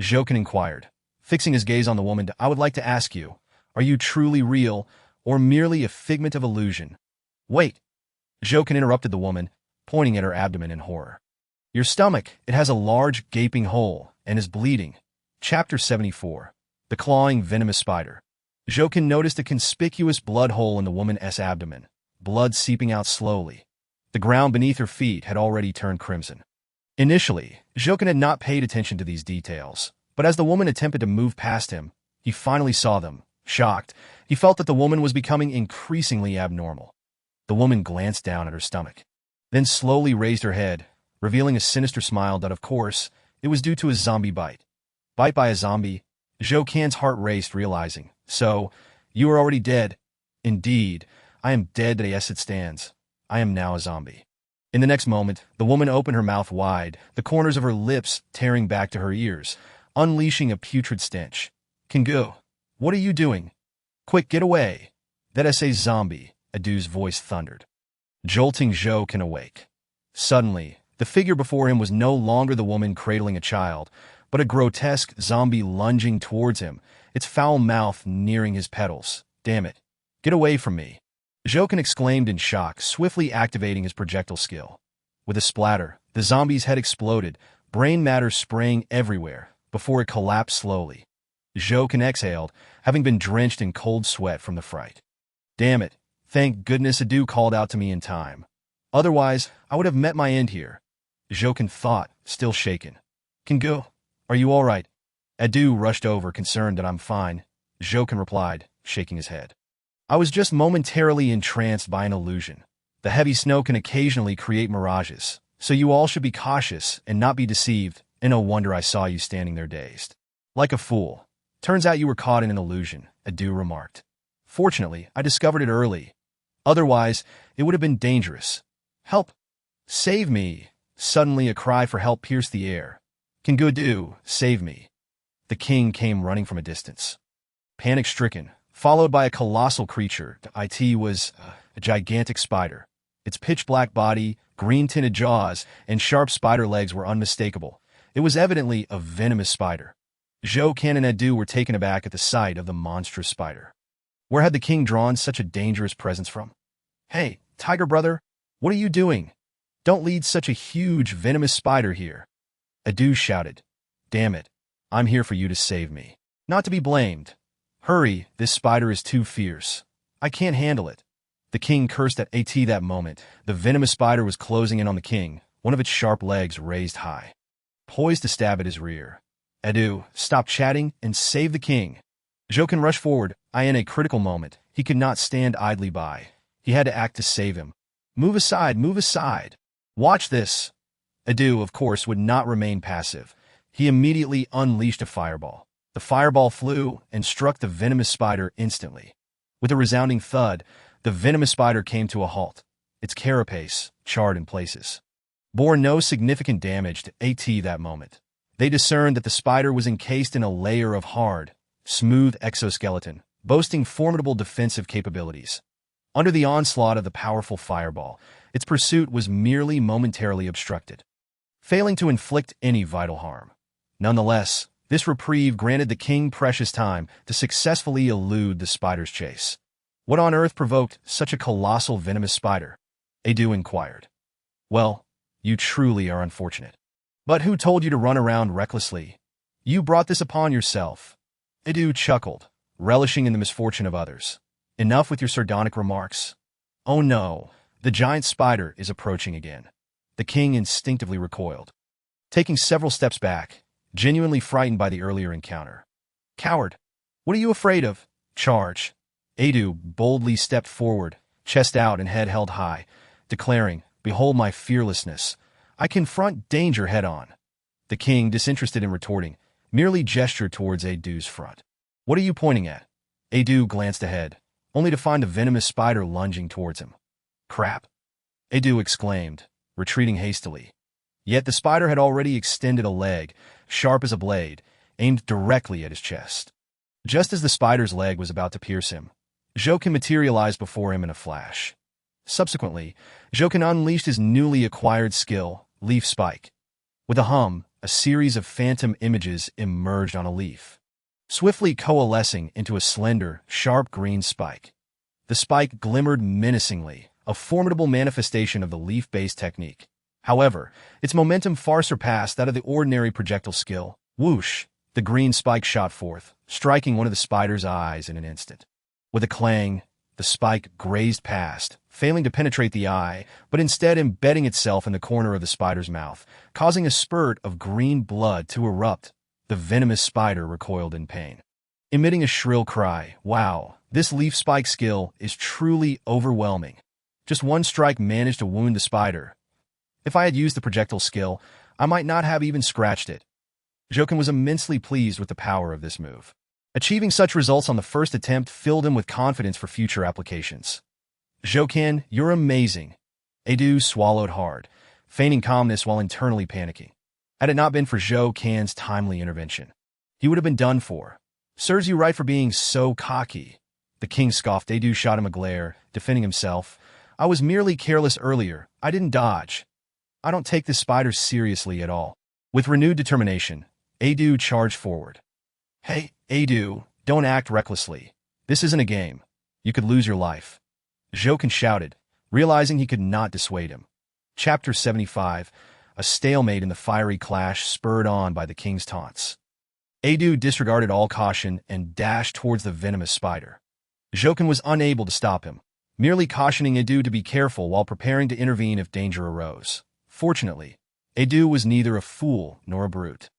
Zhou Can inquired, fixing his gaze on the woman. I would like to ask you, are you truly real, or merely a figment of illusion? Wait. Zhou Can interrupted the woman, pointing at her abdomen in horror. Your stomach, it has a large gaping hole, and is bleeding. Chapter 74. The Clawing Venomous Spider. Zhou Can noticed a conspicuous blood hole in the woman's abdomen, blood seeping out slowly. The ground beneath her feet had already turned crimson. Initially, Zhou Can had not paid attention to these details, but as the woman attempted to move past him, he finally saw them. Shocked, he felt that the woman was becoming increasingly abnormal. The woman glanced down at her stomach, then slowly raised her head, revealing a sinister smile that, of course, it was due to a zombie bite. Bite by a zombie? Zhou Can's heart raced, realizing. So, you are already dead. Indeed, I am dead as it stands. I am now a zombie. In the next moment, the woman opened her mouth wide, the corners of her lips tearing back to her ears. unleashing a putrid stench. Kingu, what are you doing? Quick, get away. That's a zombie, Adu's voice thundered, jolting Zhou awake. Suddenly, the figure before him was no longer the woman cradling a child, but a grotesque zombie lunging towards him, its foul mouth nearing his petals. Damn it. Get away from me. Zhou exclaimed in shock, swiftly activating his projectile skill. With a splatter, the zombie's head exploded, brain matter spraying everywhere, before it collapsed slowly. Zhou exhaled, having been drenched in cold sweat from the fright. Damn it. Thank goodness Adu called out to me in time. Otherwise, I would have met my end here. Zhou thought, still shaken. Kingu, are you all right? Adu rushed over, concerned that I'm fine. Zhou replied, shaking his head. I was just momentarily entranced by an illusion. The heavy snow can occasionally create mirages, so you all should be cautious and not be deceived, and no wonder I saw you standing there dazed. Like a fool. Turns out you were caught in an illusion, Adu remarked. Fortunately, I discovered it early. Otherwise, it would have been dangerous. Help! Save me! Suddenly a cry for help pierced the air. Kingu Adu, save me! The king came running from a distance. Panic-stricken, followed by a colossal creature, it was a gigantic spider. Its pitch-black body, green-tinted jaws, and sharp spider legs were unmistakable. It was evidently a venomous spider. Zhou and Adu were taken aback at the sight of the monstrous spider. Where had the king drawn such a dangerous presence from? Hey, tiger brother, what are you doing? Don't lead such a huge, venomous spider here. Adu shouted. Damn it, I'm here for you to save me. Not to be blamed. Hurry, this spider is too fierce. I can't handle it. The king cursed at that moment. The venomous spider was closing in on the king, one of its sharp legs raised high, poised to stab at his rear. Adu, stop chatting and save the king. Zhou rushed forward. In a critical moment, he could not stand idly by. He had to act to save him. Move aside, move aside. Watch this. Adu, of course, would not remain passive. He immediately unleashed a fireball. The fireball flew and struck the venomous spider instantly. With a resounding thud, the venomous spider came to a halt. Its carapace charred in places. Bore no significant damage to that moment. They discerned that the spider was encased in a layer of hard, smooth exoskeleton, boasting formidable defensive capabilities. Under the onslaught of the powerful fireball, its pursuit was merely momentarily obstructed, failing to inflict any vital harm. Nonetheless, this reprieve granted the king precious time to successfully elude the spider's chase. What on earth provoked such a colossal venomous spider? Adu inquired. Well, you truly are unfortunate. But who told you to run around recklessly? You brought this upon yourself. Adu chuckled, relishing in the misfortune of others. Enough with your sardonic remarks. Oh no, the giant spider is approaching again. The king instinctively recoiled, taking several steps back, genuinely frightened by the earlier encounter. Coward! What are you afraid of? Charge! Adu boldly stepped forward, chest out and head held high, declaring, Behold my fearlessness. I confront danger head-on. The king, disinterested in retorting, merely gestured towards Adu's front. What are you pointing at? Adu glanced ahead, only to find a venomous spider lunging towards him. Crap! Adu exclaimed, retreating hastily. Yet the spider had already extended a leg, sharp as a blade, aimed directly at his chest. Just as the spider's leg was about to pierce him, Zhou materialized before him in a flash. Subsequently, Zhou unleashed his newly acquired skill, Leaf Spike. With a hum, a series of phantom images emerged on a leaf, swiftly coalescing into a slender, sharp green spike. The spike glimmered menacingly, a formidable manifestation of the leaf-based technique. However, its momentum far surpassed that of the ordinary projectile skill. Whoosh! The green spike shot forth, striking one of the spider's eyes in an instant. With a clang, the spike grazed past, failing to penetrate the eye, but instead embedding itself in the corner of the spider's mouth, causing a spurt of green blood to erupt. The venomous spider recoiled in pain, emitting a shrill cry. Wow, this leaf spike skill is truly overwhelming. Just one strike managed to wound the spider. If I had used the projectile skill, I might not have even scratched it. Zhou was immensely pleased with the power of this move. Achieving such results on the first attempt filled him with confidence for future applications. Zhou, you're amazing. Adu swallowed hard, feigning calmness while internally panicking. Had it not been for Zhou timely intervention, he would have been done for. Serves you right for being so cocky. The king scoffed. Adu shot him a glare, defending himself. I was merely careless earlier. I didn't dodge. I don't take this spider seriously at all. With renewed determination, Adu charged forward. Hey, Adu, don't act recklessly. This isn't a game. You could lose your life. Jokin shouted, realizing he could not dissuade him. Chapter 75, a stalemate in the fiery clash spurred on by the king's taunts. Adu disregarded all caution and dashed towards the venomous spider. Jokin was unable to stop him, merely cautioning Adu to be careful while preparing to intervene if danger arose. Fortunately, Adu was neither a fool nor a brute.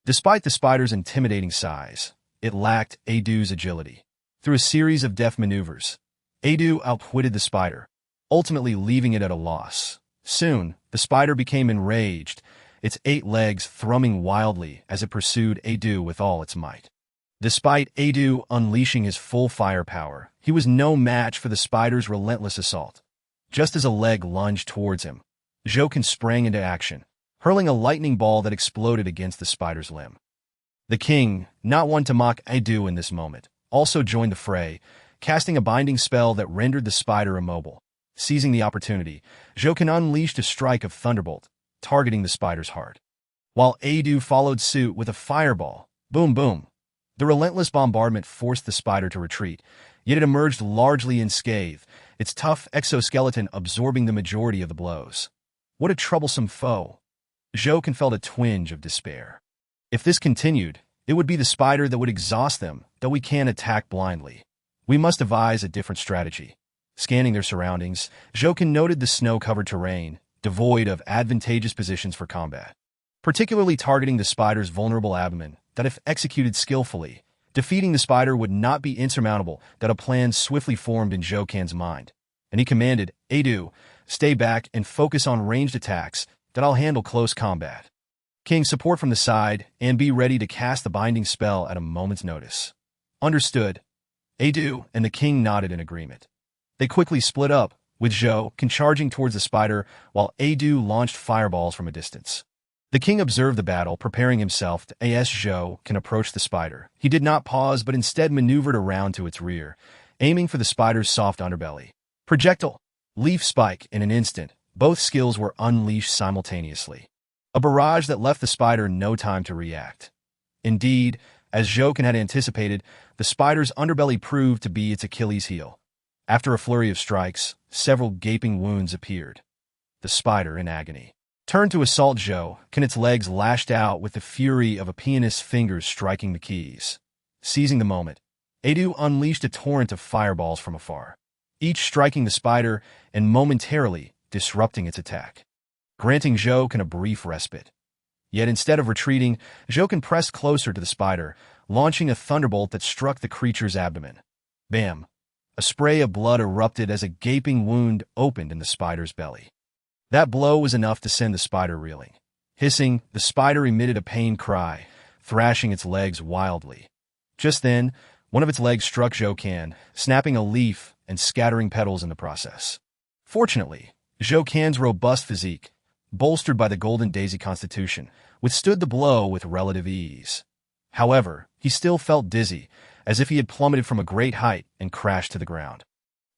Despite the spider's intimidating size, it lacked Adu's agility. Through a series of deft maneuvers, Adu outwitted the spider, ultimately leaving it at a loss. Soon, the spider became enraged, its 8 legs thrumming wildly as it pursued Adu with all its might. Despite Adu unleashing his full firepower, he was no match for the spider's relentless assault. Just as a leg lunged towards him, Jokin sprang into action, hurling a lightning ball that exploded against the spider's limb. The king, not one to mock Adu in this moment, also joined the fray, casting a binding spell that rendered the spider immobile. Seizing the opportunity, Jokin unleashed a strike of thunderbolt, targeting the spider's heart. While Adu followed suit with a fireball, boom boom. The relentless bombardment forced the spider to retreat, yet it emerged largely unscathed, its tough exoskeleton absorbing the majority of the blows. What a troublesome foe. Jokin felt a twinge of despair. If this continued, it would be the spider that would exhaust them, though we can't attack blindly. We must devise a different strategy. Scanning their surroundings, Jokin noted the snow-covered terrain, devoid of advantageous positions for combat, particularly targeting the spider's vulnerable abdomen, that if executed skillfully, defeating the spider would not be insurmountable. That a plan swiftly formed in Jokin's mind, and he commanded, Adu, stay back and focus on ranged attacks, that I'll handle close combat. King, support from the side, and be ready to cast the binding spell at a moment's notice. Understood. Adu and the king nodded in agreement. They quickly split up, with Jokin charging towards the spider while Adu launched fireballs from a distance. The king observed the battle, preparing himself to as Jokin approach the spider. He did not pause, but instead maneuvered around to its rear, aiming for the spider's soft underbelly. Projectile, leaf spike in an instant, both skills were unleashed simultaneously. A barrage that left the spider no time to react. Indeed, as Jokin had anticipated, the spider's underbelly proved to be its Achilles heel. After a flurry of strikes, several gaping wounds appeared. The spider, in agony, turned to assault Jokin, its legs lashed out with the fury of a pianist's fingers striking the keys. Seizing the moment, Adu unleashed a torrent of fireballs from afar, each striking the spider and momentarily disrupting its attack, granting Jokin a brief respite. Yet instead of retreating, Jokin pressed closer to the spider, launching a thunderbolt that struck the creature's abdomen. Bam! A spray of blood erupted as a gaping wound opened in the spider's belly. That blow was enough to send the spider reeling. Hissing, the spider emitted a pained cry, thrashing its legs wildly. Just then, one of its legs struck Jokin, snapping a leaf and scattering petals in the process. Fortunately, Jokin's robust physique, bolstered by the golden daisy constitution, withstood the blow with relative ease. However, he still felt dizzy, as if he had plummeted from a great height and crashed to the ground.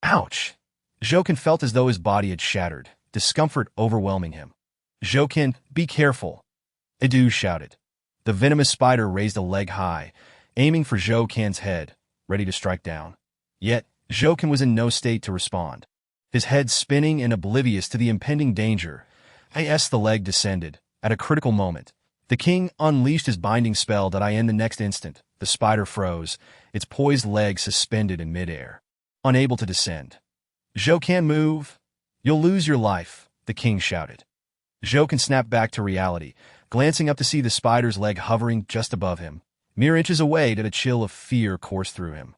Ouch! Jokin felt as though his body had shattered, discomfort overwhelming him. Jokin, be careful! Adu shouted. The venomous spider raised a leg high, aiming for Jokin's head, ready to strike down. Yet, Jokin was in no state to respond. His head spinning and oblivious to the impending danger, as the leg descended. At a critical moment, the king unleashed his binding spell that in the next instant, the spider froze, its poised legs suspended in midair, unable to descend. Jokin, move! You'll lose your life, the king shouted. Jokin snapped back to reality, glancing up to see the spider's leg hovering just above him. Mere inches away did a chill of fear course through him.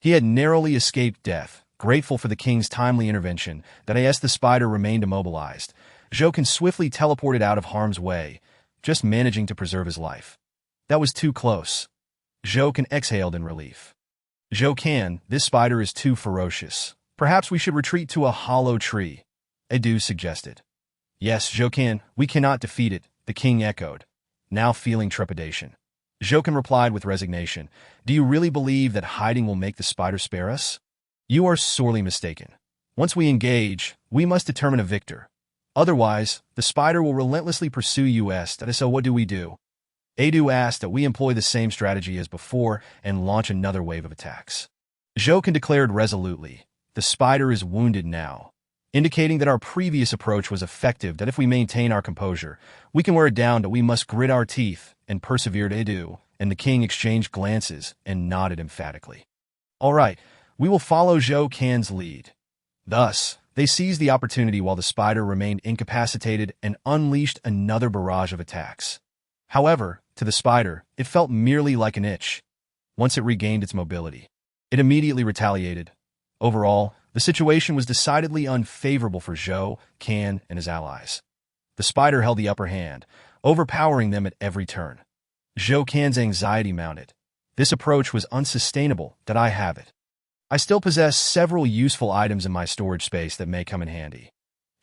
He had narrowly escaped death, grateful for the king's timely intervention. That as the spider remained immobilized, Jokin swiftly teleported out of harm's way, just managing to preserve his life. That was too close. Jokin exhaled in relief. Jokin, this spider is too ferocious. Perhaps we should retreat to a hollow tree, Adu suggested. Yes, Jokin, we cannot defeat it, the king echoed, now feeling trepidation. Jokin replied with resignation, "Do you really believe that hiding will make the spider spare us? You are sorely mistaken. Once we engage, we must determine a victor. Otherwise, the spider will relentlessly pursue us. So what do we do?" Adu asked that we employ the same strategy as before and launch another wave of attacks. Jokin declared resolutely, "The spider is wounded now," indicating that our previous approach was effective, that if we maintain our composure, we can wear it down, that we must grit our teeth and persevere. Adu and the king exchanged glances and nodded emphatically. "All right, we will follow Zhou Kan's lead." Thus, they seized the opportunity while the spider remained incapacitated and unleashed another barrage of attacks. However, to the spider, it felt merely like an itch. Once it regained its mobility, it immediately retaliated. Overall, the situation was decidedly unfavorable for Zhou Kan and his allies. The spider held the upper hand, overpowering them at every turn. Zhou Kan's anxiety mounted. This approach was unsustainable. That I have it. I still possess several useful items in my storage space that may come in handy.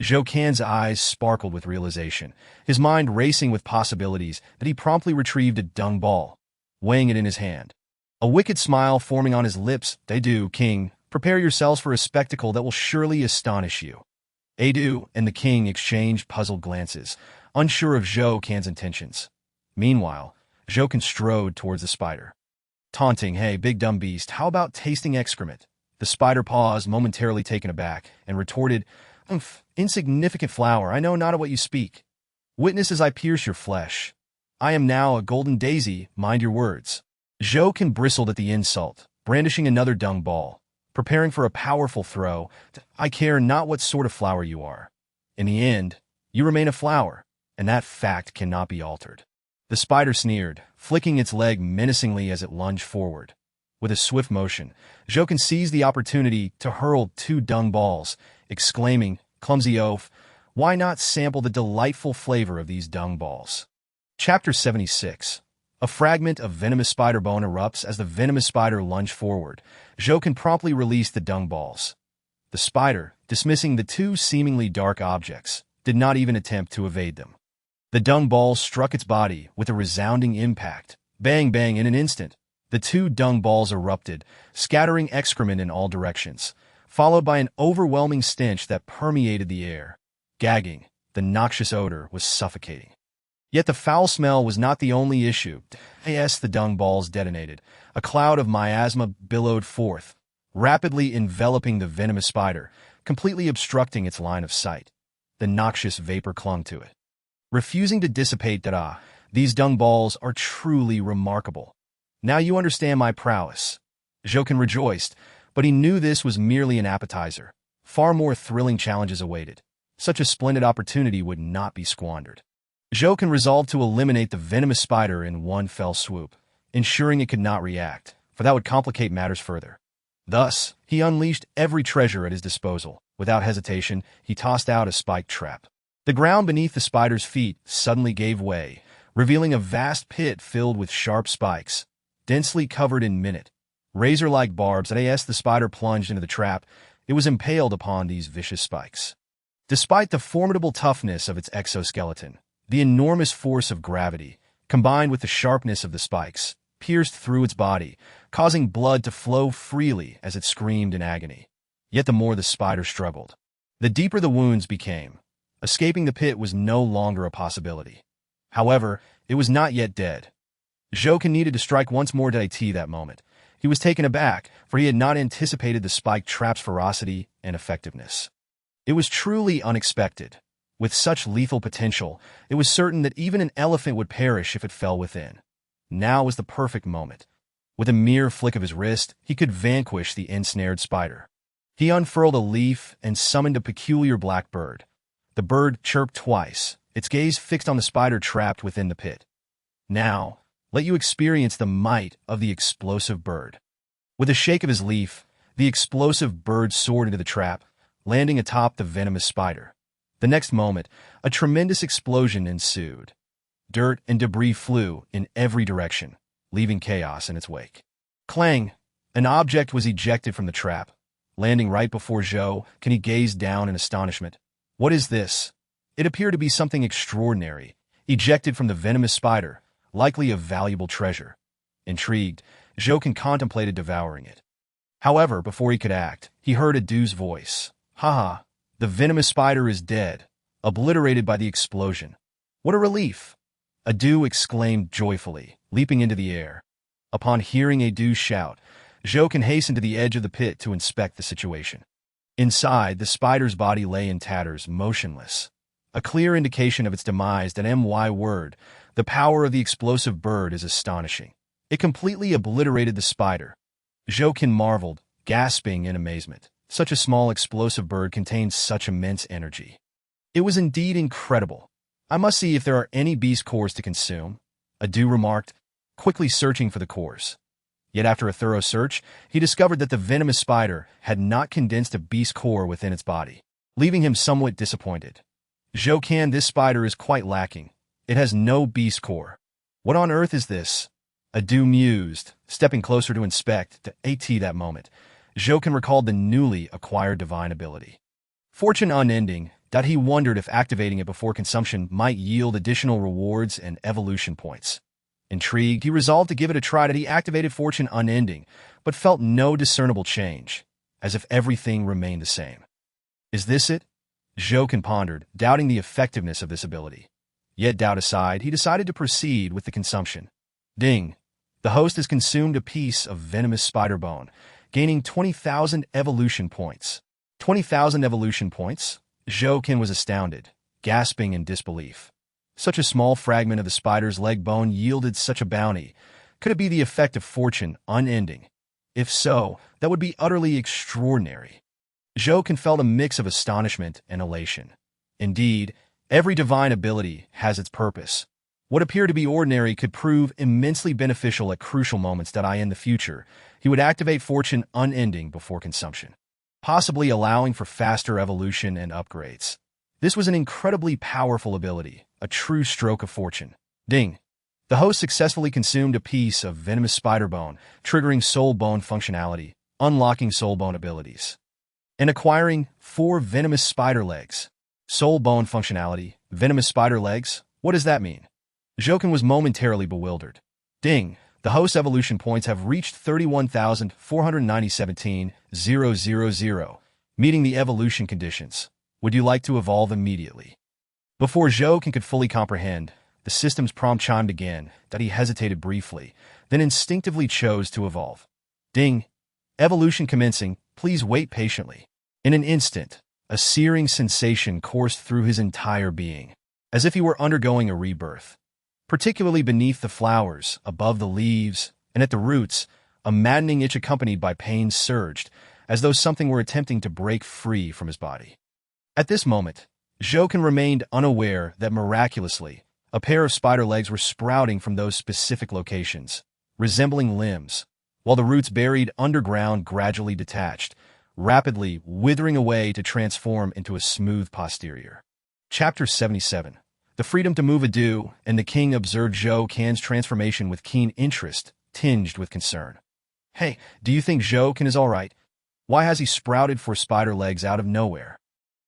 Zhou Kan's eyes sparkled with realization, his mind racing with possibilities, that he promptly retrieved a dung ball, weighing it in his hand. A wicked smile forming on his lips. "Adu, king, prepare yourselves for a spectacle that will surely astonish you." Adu and the king exchanged puzzled glances, unsure of Zhou Kan's intentions. Meanwhile, Jokin strode towards the spider, taunting, "Hey, big dumb beast, how about tasting excrement?" The spider paused, momentarily taken aback, and retorted, "Insignificant flower, I know not of what you speak. Witness as I pierce your flesh. I am now a golden daisy, mind your words." Jokin bristled at the insult, brandishing another dung ball, preparing for a powerful throw. "I care not what sort of flower you are. In the end, you remain a flower, and that fact cannot be altered." The spider sneered, flicking its leg menacingly as it lunged forward. With a swift motion, Jokin seized the opportunity to hurl 2 dung balls, exclaiming, "Clumsy oaf, why not sample the delightful flavor of these dung balls?" Chapter 76. A fragment of venomous spider bone erupts as the venomous spider lunged forward. Jokin promptly released the dung balls. The spider, dismissing the 2 seemingly dark objects, did not even attempt to evade them. The dung balls struck its body with a resounding impact. Bang, bang, in an instant. The 2 dung balls erupted, scattering excrement in all directions, followed by an overwhelming stench that permeated the air. Gagging, the noxious odor was suffocating. Yet the foul smell was not the only issue. As the dung balls detonated, a cloud of miasma billowed forth, rapidly enveloping the venomous spider, completely obstructing its line of sight. The noxious vapor clung to it, refusing to dissipate. These dung balls are truly remarkable. Now you understand my prowess." Jokin rejoiced, but he knew this was merely an appetizer. Far more thrilling challenges awaited. Such a splendid opportunity would not be squandered. Jokin resolved to eliminate the venomous spider in one fell swoop, ensuring it could not react, for that would complicate matters further. Thus, he unleashed every treasure at his disposal. Without hesitation, he tossed out a spiked trap. The ground beneath the spider's feet suddenly gave way, revealing a vast pit filled with sharp spikes, densely covered in minute, razor-like barbs. As the spider plunged into the trap, it was impaled upon these vicious spikes. Despite the formidable toughness of its exoskeleton, the enormous force of gravity, combined with the sharpness of the spikes, pierced through its body, causing blood to flow freely as it screamed in agony. Yet the more the spider struggled, the deeper the wounds became. Escaping the pit was no longer a possibility. However, it was not yet dead. Jokin needed to strike once more to that moment. He was taken aback, for he had not anticipated the spiked trap's ferocity and effectiveness. It was truly unexpected. With such lethal potential, it was certain that even an elephant would perish if it fell within. Now was the perfect moment. With a mere flick of his wrist, he could vanquish the ensnared spider. He unfurled a leaf and summoned a peculiar black bird. The bird chirped twice, its gaze fixed on the spider trapped within the pit. "Now, let you experience the might of the explosive bird." With a shake of his leaf, the explosive bird soared into the trap, landing atop the venomous spider. The next moment, a tremendous explosion ensued. Dirt and debris flew in every direction, leaving chaos in its wake. Clang! An object was ejected from the trap, landing right before Zhou. He gazed down in astonishment. "What is this?" It appeared to be something extraordinary. Ejected from the venomous spider, likely a valuable treasure. Intrigued, Jokin contemplated devouring it. However, before he could act, he heard Adu's voice. Haha, the venomous spider is dead, obliterated by the explosion. What a relief! Adu exclaimed joyfully, leaping into the air. Upon hearing Adu's shout, Jokin hastened to the edge of the pit to inspect the situation. Inside, the spider's body lay in tatters, motionless. A clear indication of its demise. That my word, the power of the explosive bird is astonishing. It completely obliterated the spider. Jokin marveled, gasping in amazement. Such a small explosive bird contains such immense energy. It was indeed incredible. I must see if there are any beast cores to consume, Adu remarked, quickly searching for the cores. Yet after a thorough search, he discovered that the venomous spider had not condensed a beast core within its body, leaving him somewhat disappointed. Jokin, this spider is quite lacking. It has no beast core. What on earth is this? Adu mused, stepping closer to inspect. That moment, Jokin recalled the newly acquired divine ability. Fortune Unending, that he wondered if activating it before consumption might yield additional rewards and evolution points. Intrigued, he resolved to give it a try. That he activated Fortune Unending, but felt no discernible change, as if everything remained the same. Is this it? Jokin pondered, doubting the effectiveness of this ability. Yet doubt aside, he decided to proceed with the consumption. Ding! The host has consumed a piece of venomous spider bone, gaining 20,000 evolution points. 20,000 evolution points? Jokin was astounded, gasping in disbelief. Such a small fragment of the spider's leg bone yielded such a bounty. Could it be the effect of Fortune Unending? If so, that would be utterly extraordinary. Jokin felt a mix of astonishment and elation. Indeed, every divine ability has its purpose. What appeared to be ordinary could prove immensely beneficial at crucial moments. In the future, he would activate Fortune Unending before consumption, possibly allowing for faster evolution and upgrades. This was an incredibly powerful ability, a true stroke of fortune. Ding! The host successfully consumed a piece of venomous spider bone, triggering soul bone functionality, unlocking soul bone abilities, and acquiring 4 venomous spider legs. Soul bone functionality, venomous spider legs, what does that mean? Jokin was momentarily bewildered. Ding! The host's evolution points have reached 31,497,000, meeting the evolution conditions. Would you like to evolve immediately? Before Jokin could fully comprehend, the system's prompt chimed again. That he hesitated briefly, then instinctively chose to evolve. Ding! Evolution commencing. Please wait patiently. In an instant, a searing sensation coursed through his entire being, as if he were undergoing a rebirth. Particularly beneath the flowers, above the leaves, and at the roots, a maddening itch accompanied by pain surged, as though something were attempting to break free from his body. At this moment, Jokin remained unaware that miraculously, a pair of spider legs were sprouting from those specific locations, resembling limbs, while the roots buried underground gradually detached, rapidly withering away to transform into a smooth posterior. Chapter 77. The freedom to move. Adu and the king observed Jokin's transformation with keen interest, tinged with concern. Hey, do you think Jokin is all right? Why has he sprouted 4 spider legs out of nowhere?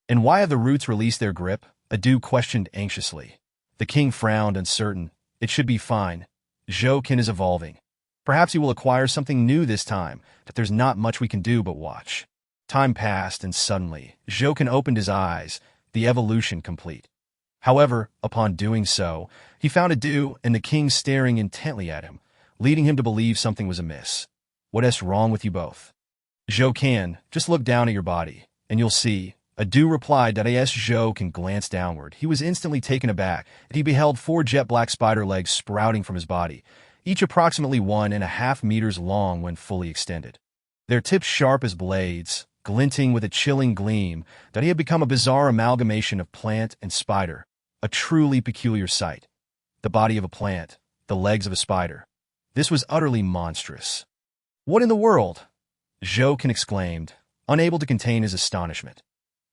And why have the roots released their grip? Adu questioned anxiously. The king frowned, uncertain. It should be fine. Jokin is evolving. Perhaps he will acquire something new this time, that there's not much we can do but watch. Time passed, and suddenly, Jokin opened his eyes, the evolution complete. However, upon doing so, he found Adu and the king staring intently at him, leading him to believe something was amiss. What is wrong with you both? Jokin, just look down at your body, and you'll see. Adu replied. As Jokin glanced downward, he was instantly taken aback, and he beheld 4 jet black spider legs sprouting from his body, each approximately 1.5 meters long when fully extended. Their tips sharp as blades, glinting with a chilling gleam. He had become a bizarre amalgamation of plant and spider, a truly peculiar sight. The body of a plant, the legs of a spider. This was utterly monstrous. What in the world? Jokin exclaimed, unable to contain his astonishment.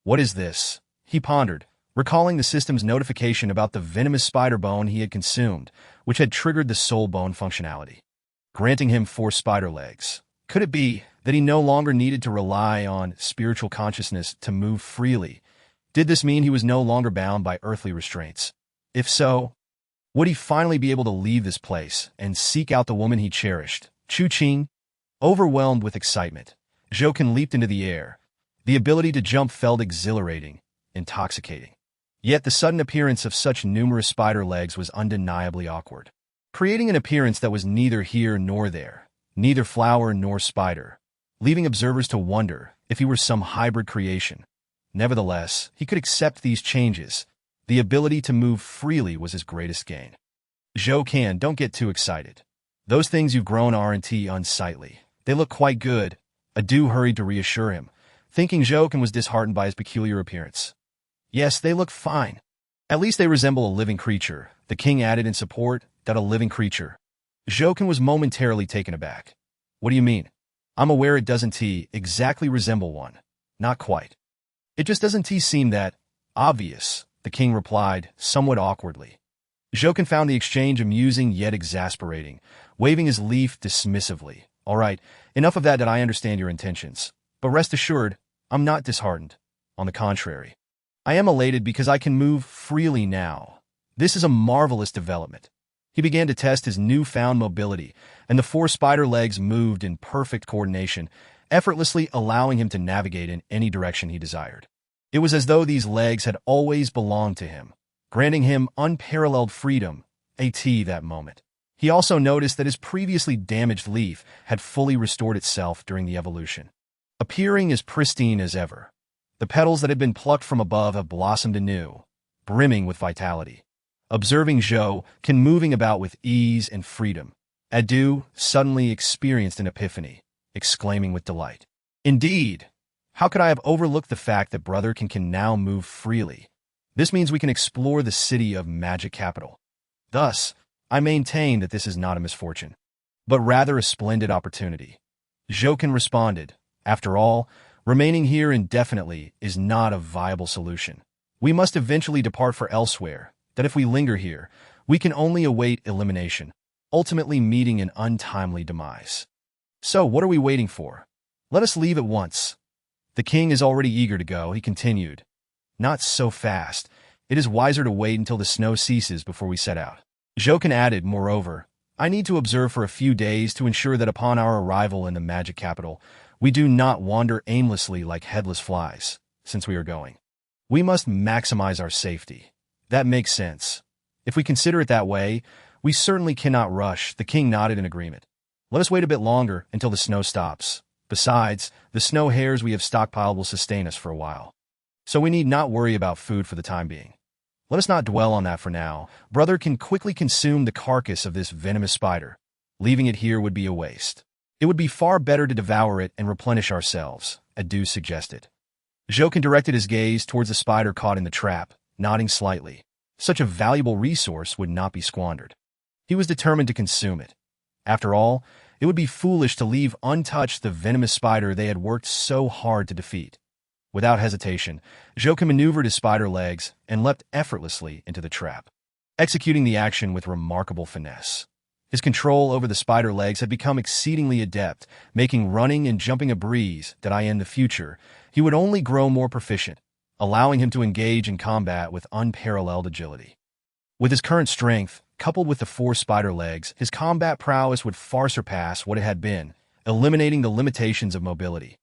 What is this? He pondered, recalling the system's notification about the venomous spider bone he had consumed, which had triggered the soul bone functionality, granting him 4 spider legs. Could it be that he no longer needed to rely on spiritual consciousness to move freely? Did this mean he was no longer bound by earthly restraints? If so, Would he finally be able to leave this place and seek out the woman he cherished? Chu-Ching, overwhelmed with excitement, Zhouken leaped into the air. The ability to jump felt exhilarating, intoxicating. Yet the sudden appearance of such numerous spider legs was undeniably awkward, creating an appearance that was neither here nor there, neither flower nor spider, leaving observers to wonder if he were some hybrid creation. Nevertheless, he could accept these changes. The ability to move freely was his greatest gain. Zhouken, don't get too excited. Those things you've grown aren't unsightly. They look quite good. Adu hurried to reassure him, thinking Zhouken was disheartened by his peculiar appearance. Yes, they look fine. At least they resemble a living creature, the king added in support. That a living creature? Zhouken was momentarily taken aback. What do you mean? I'm aware it doesn't exactly resemble one. Not quite. It just doesn't seem that obvious, the king replied, somewhat awkwardly. Zhouken found the exchange amusing yet exasperating, waving his leaf dismissively. All right, enough of that. I understand your intentions. But rest assured, I'm not disheartened. On the contrary, I am elated because I can move freely now. This is a marvelous development. He began to test his newfound mobility, and the 4 spider legs moved in perfect coordination, effortlessly allowing him to navigate in any direction he desired. It was as though these legs had always belonged to him, granting him unparalleled freedom. That moment. He also noticed that his previously damaged leaf had fully restored itself during the evolution, appearing as pristine as ever. The petals that had been plucked from above have blossomed anew, brimming with vitality. Observing Zhouken moving about with ease and freedom, Adu suddenly experienced an epiphany, exclaiming with delight. Indeed! How could I have overlooked the fact that Brother can now move freely? This means we can explore the city of magic capital. Thus, I maintain that this is not a misfortune, but rather a splendid opportunity. Zhouken responded. After all, remaining here indefinitely is not a viable solution. We must eventually depart for elsewhere. That if we linger here, we can only await elimination, ultimately meeting an untimely demise. So what are we waiting for? Let us leave at once. The king is already eager to go, he continued. Not so fast. It is wiser to wait until the snow ceases before we set out. Zhouken added, moreover, I need to observe for a few days to ensure that upon our arrival in the magic capital, we do not wander aimlessly like headless flies, since we are going. We must maximize our safety. That makes sense. If we consider it that way, we certainly cannot rush. The king nodded in agreement. Let us wait a bit longer until the snow stops. Besides, the snow hares we have stockpiled will sustain us for a while. So we need not worry about food for the time being. Let us not dwell on that for now. Brother can quickly consume the carcass of this venomous spider. Leaving it here would be a waste. It would be far better to devour it and replenish ourselves, Adu suggested. Zhouken directed his gaze towards the spider caught in the trap, nodding slightly. Such a valuable resource would not be squandered. He was determined to consume it. After all, it would be foolish to leave untouched the venomous spider they had worked so hard to defeat. Without hesitation, Zhouken maneuvered his spider legs and leapt effortlessly into the trap, executing the action with remarkable finesse. His control over the spider legs had become exceedingly adept, making running and jumping a breeze that in the future he would only grow more proficient, allowing him to engage in combat with unparalleled agility. With his current strength, coupled with the 4 spider legs, his combat prowess would far surpass what it had been, eliminating the limitations of mobility.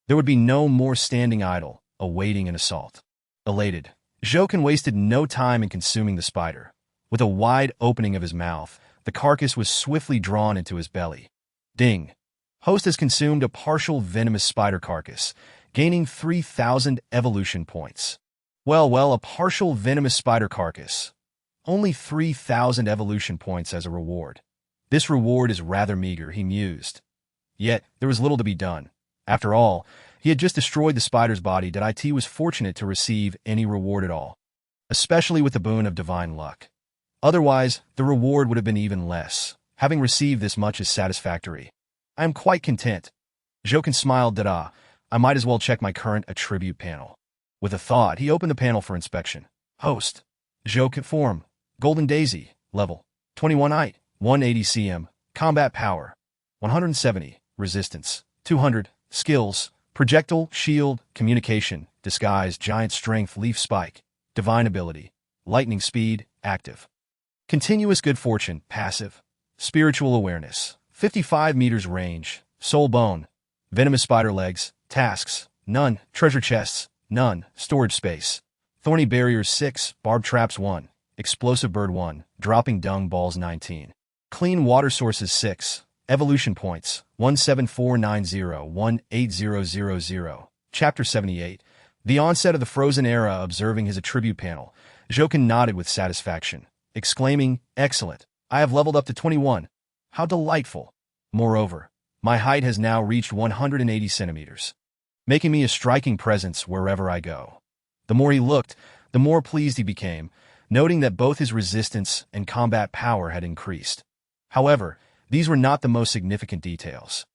There would be no more standing idle, awaiting an assault. Elated, Zhouken wasted no time in consuming the spider. With a wide opening of his mouth, the carcass was swiftly drawn into his belly. Ding! Host has consumed a partial venomous spider carcass, gaining 3,000 evolution points. Well, a partial venomous spider carcass. Only 3,000 evolution points as a reward. This reward is rather meager, he mused. Yet, there was little to be done. After all, he had just destroyed the spider's body. It was fortunate to receive any reward at all, especially with the boon of divine luck. Otherwise, the reward would have been even less. Having received this much is satisfactory. I am quite content. Zhouken smiled. I might as well check my current attribute panel. With a thought, he opened the panel for inspection. Host. Zhouken form. Golden Daisy. Level. 21 height. 180 cm. Combat power. 170. Resistance. 200. Skills. Projectile, shield, communication, disguise, giant strength, leaf spike, divine ability, lightning speed, active. Continuous good fortune, passive. Spiritual awareness, 55 meters range. Soul bone, venomous spider legs. Tasks, none. Treasure chests, none. Storage space. Thorny barriers 6, barbed traps 1, explosive bird 1, dropping dung balls 19. Clean water sources 6, evolution points 17490-18000. Chapter 78. The onset of the Frozen Era. Observing his attribute panel, Jokin nodded with satisfaction, exclaiming, "Excellent. I have leveled up to 21. How delightful. Moreover, my height has now reached 180 centimeters, making me a striking presence wherever I go." The more he looked, the more pleased he became, noting that both his resistance and combat power had increased. However, these were not the most significant details.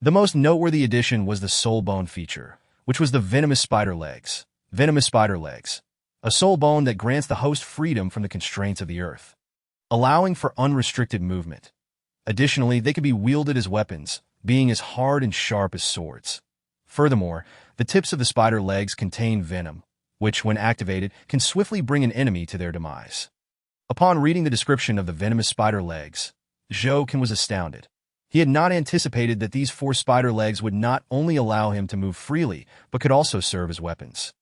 The most noteworthy addition was the soul bone feature, which was the venomous spider legs. Venomous spider legs, a soul bone that grants the host freedom from the constraints of the earth, allowing for unrestricted movement. Additionally, they could be wielded as weapons, being as hard and sharp as swords. Furthermore, the tips of the spider legs contain venom, which, when activated, can swiftly bring an enemy to their demise. Upon reading the description of the venomous spider legs, Jokin was astounded. He had not anticipated that these 4 spider legs would not only allow him to move freely, but could also serve as weapons.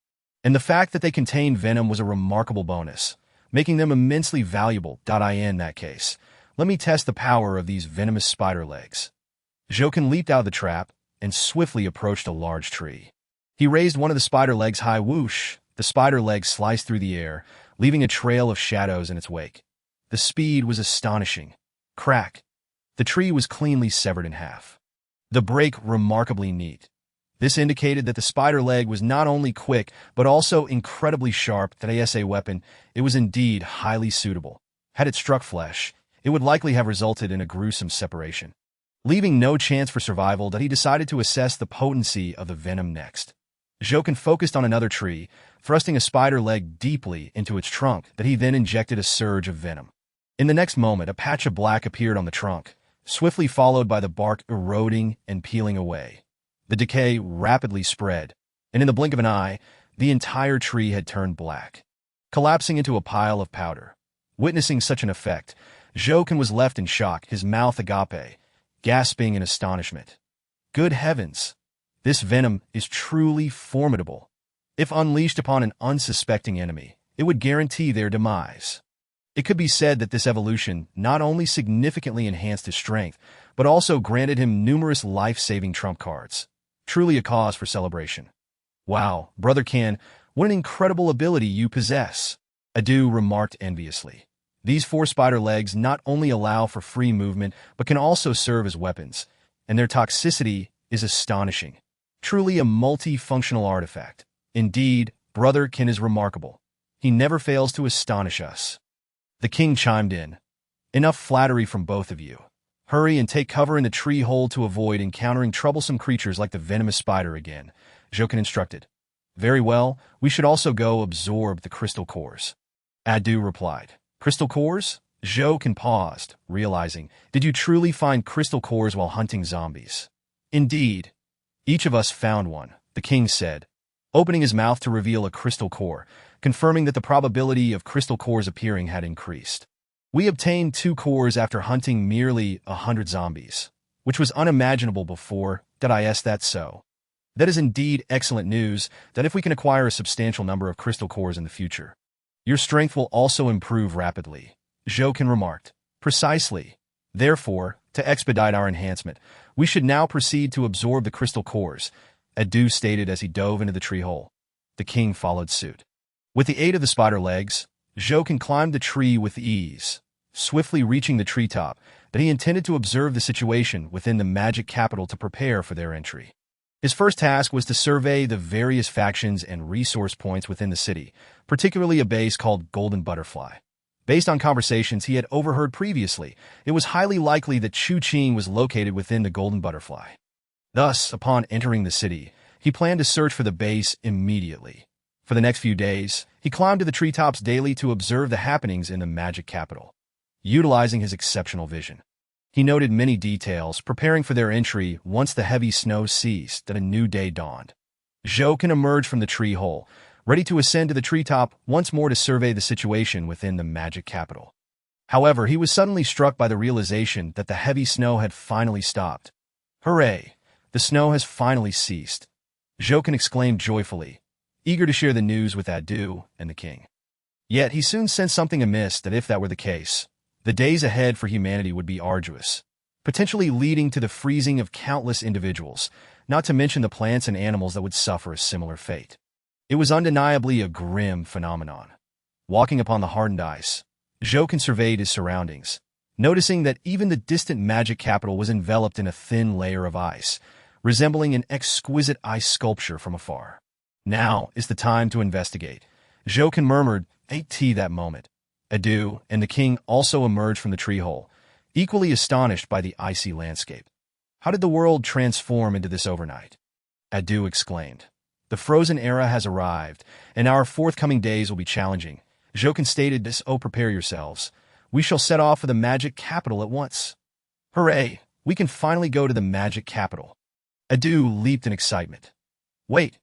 And the fact that they contain venom was a remarkable bonus, making them immensely valuable. In that case, let me test the power of these venomous spider legs. Jokin leaped out of the trap and swiftly approached a large tree. He raised one of the spider legs high. Whoosh! The spider leg sliced through the air, leaving a trail of shadows in its wake. The speed was astonishing. Crack! The tree was cleanly severed in half. The break remarkably neat. This indicated that the spider leg was not only quick, but also incredibly sharp. That as a weapon, it was indeed highly suitable. Had it struck flesh, it would likely have resulted in a gruesome separation, leaving no chance for survival. That he decided to assess the potency of the venom next. Jokin focused on another tree, thrusting a spider leg deeply into its trunk. That he then injected a surge of venom. In the next moment, a patch of black appeared on the trunk, swiftly followed by the bark eroding and peeling away. The decay rapidly spread, and in the blink of an eye, the entire tree had turned black, collapsing into a pile of powder. Witnessing such an effect, Jokin was left in shock, his mouth agape, gasping in astonishment. Good heavens! This venom is truly formidable. If unleashed upon an unsuspecting enemy, it would guarantee their demise. It could be said that this evolution not only significantly enhanced his strength, but also granted him numerous life-saving trump cards. Truly a cause for celebration. Wow, Brother Ken, what an incredible ability you possess, Adu remarked enviously. These 4 spider legs not only allow for free movement, but can also serve as weapons, and their toxicity is astonishing. Truly a multi-functional artifact. Indeed, Brother Ken is remarkable. He never fails to astonish us. The king chimed in. Enough flattery from both of you. Hurry and take cover in the tree hole to avoid encountering troublesome creatures like the venomous spider again, Jokin instructed. Very well, we should also go absorb the crystal cores, Adu replied. Crystal cores? Jokin paused, realizing, did you truly find crystal cores while hunting zombies? Indeed. Each of us found one, the king said, opening his mouth to reveal a crystal core, confirming that the probability of crystal cores appearing had increased. We obtained 2 cores after hunting merely 100 zombies, which was unimaginable before. That's so. That is indeed excellent news, that if we can acquire a substantial number of crystal cores in the future, your strength will also improve rapidly, Jokin remarked. Precisely. Therefore, to expedite our enhancement, we should now proceed to absorb the crystal cores, Adu stated as he dove into the tree hole. The king followed suit. With the aid of the spider legs, Jokin climbed the tree with ease, swiftly reaching the treetop, that he intended to observe the situation within the magic capital to prepare for their entry. His first task was to survey the various factions and resource points within the city, particularly a base called Golden Butterfly. Based on conversations he had overheard previously, it was highly likely that Chu Qing was located within the Golden Butterfly. Thus, upon entering the city, he planned to search for the base immediately. For the next few days, he climbed to the treetops daily to observe the happenings in the magic capital. Utilizing his exceptional vision, he noted many details, preparing for their entry once the heavy snow ceased and a new day dawned. Jokin emerged from the tree hole, ready to ascend to the treetop once more to survey the situation within the magic capital. However, he was suddenly struck by the realization that the heavy snow had finally stopped. Hooray! The snow has finally ceased. Jokin exclaimed joyfully, eager to share the news with Adu and the king. Yet he soon sensed something amiss, that if that were the case, the days ahead for humanity would be arduous, potentially leading to the freezing of countless individuals, not to mention the plants and animals that would suffer a similar fate. It was undeniably a grim phenomenon. Walking upon the hardened ice, Jokin surveyed his surroundings, noticing that even the distant magic capital was enveloped in a thin layer of ice, resembling an exquisite ice sculpture from afar. Now is the time to investigate, Jokin murmured, "AT that moment." Adu and the king also emerged from the tree hole, equally astonished by the icy landscape. "How did the world transform into this overnight?" Adu exclaimed. "The frozen era has arrived, and our forthcoming days will be challenging." Jokin stated, prepare yourselves. We shall set off for the magic capital at once." "Hooray! We can finally go to the magic capital." Adu leaped in excitement. "Wait,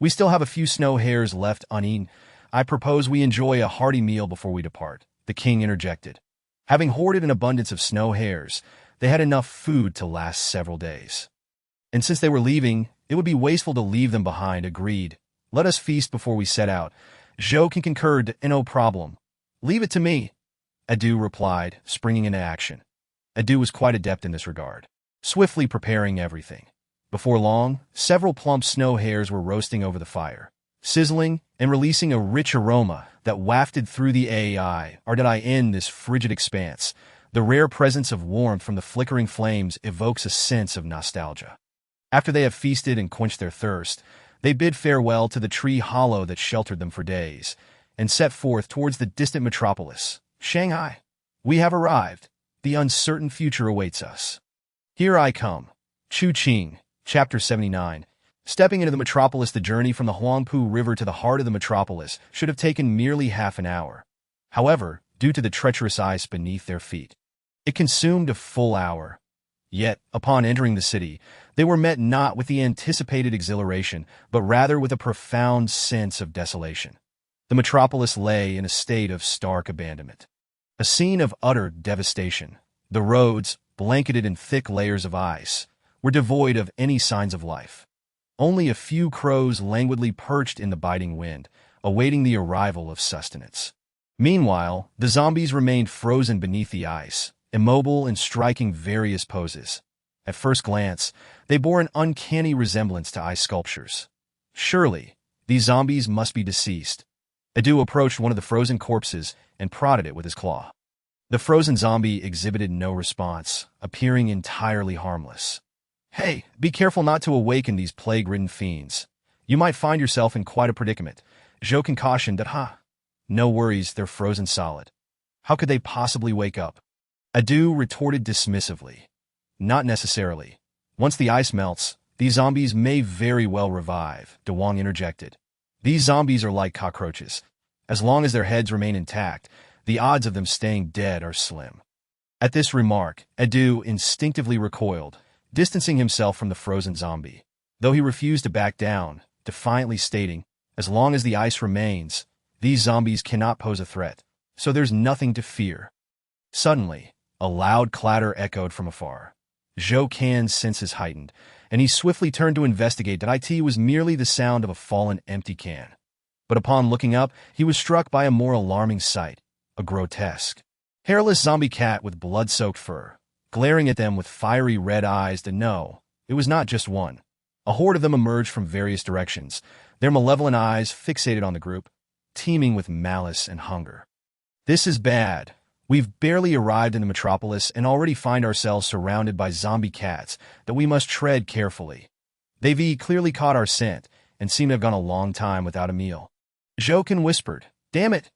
we still have a few snow hairs left uneaten. I propose we enjoy a hearty meal before we depart," the king interjected. Having hoarded an abundance of snow hairs, they had enough food to last several days. And since they were leaving, it would be wasteful to leave them behind. Agreed. "Let us feast before we set out." Jokin concurred, "No problem. Leave it to me," Adu replied, springing into action. Adu was quite adept in this regard, swiftly preparing everything. Before long, several plump snow hairs were roasting over the fire, sizzling and releasing a rich aroma that wafted through the air. Or did I end this frigid expanse? The rare presence of warmth from the flickering flames evokes a sense of nostalgia. After they have feasted and quenched their thirst, they bid farewell to the tree hollow that sheltered them for days, and set forth towards the distant metropolis, Shanghai. "We have arrived. The uncertain future awaits us. Here I come." Chu Qing, Chapter 79. Stepping into the metropolis, the journey from the Huangpu River to the heart of the metropolis should have taken merely half an hour. However, due to the treacherous ice beneath their feet, it consumed a full hour. Yet, upon entering the city, they were met not with the anticipated exhilaration, but rather with a profound sense of desolation. The metropolis lay in a state of stark abandonment, a scene of utter devastation. The roads, blanketed in thick layers of ice, were devoid of any signs of life. Only a few crows languidly perched in the biting wind, awaiting the arrival of sustenance. Meanwhile, the zombies remained frozen beneath the ice, immobile and striking various poses. At first glance, they bore an uncanny resemblance to ice sculptures. Surely, these zombies must be deceased. Adu approached one of the frozen corpses and prodded it with his claw. The frozen zombie exhibited no response, appearing entirely harmless. "Hey, be careful not to awaken these plague-ridden fiends. You might find yourself in quite a predicament," Jokin cautioned. "No worries, they're frozen solid. How could they possibly wake up?" Adu retorted dismissively. "Not necessarily. Once the ice melts, these zombies may very well revive," De Wong interjected. "These zombies are like cockroaches. As long as their heads remain intact, the odds of them staying dead are slim." At this remark, Adu instinctively recoiled, distancing himself from the frozen zombie, though he refused to back down, defiantly stating, "As long as the ice remains, these zombies cannot pose a threat, so there's nothing to fear." Suddenly, a loud clatter echoed from afar. Zhou Kan's senses heightened, and he swiftly turned to investigate. It was merely the sound of a fallen empty can. But upon looking up, he was struck by a more alarming sight, a grotesque, hairless zombie cat with blood-soaked fur, glaring at them with fiery red eyes. No, it was not just one. A horde of them emerged from various directions, their malevolent eyes fixated on the group, teeming with malice and hunger. "This is bad. We've barely arrived in the metropolis and already find ourselves surrounded by zombie cats that we must tread carefully. They've clearly caught our scent and seem to have gone a long time without a meal." Jokin whispered, "Damn it!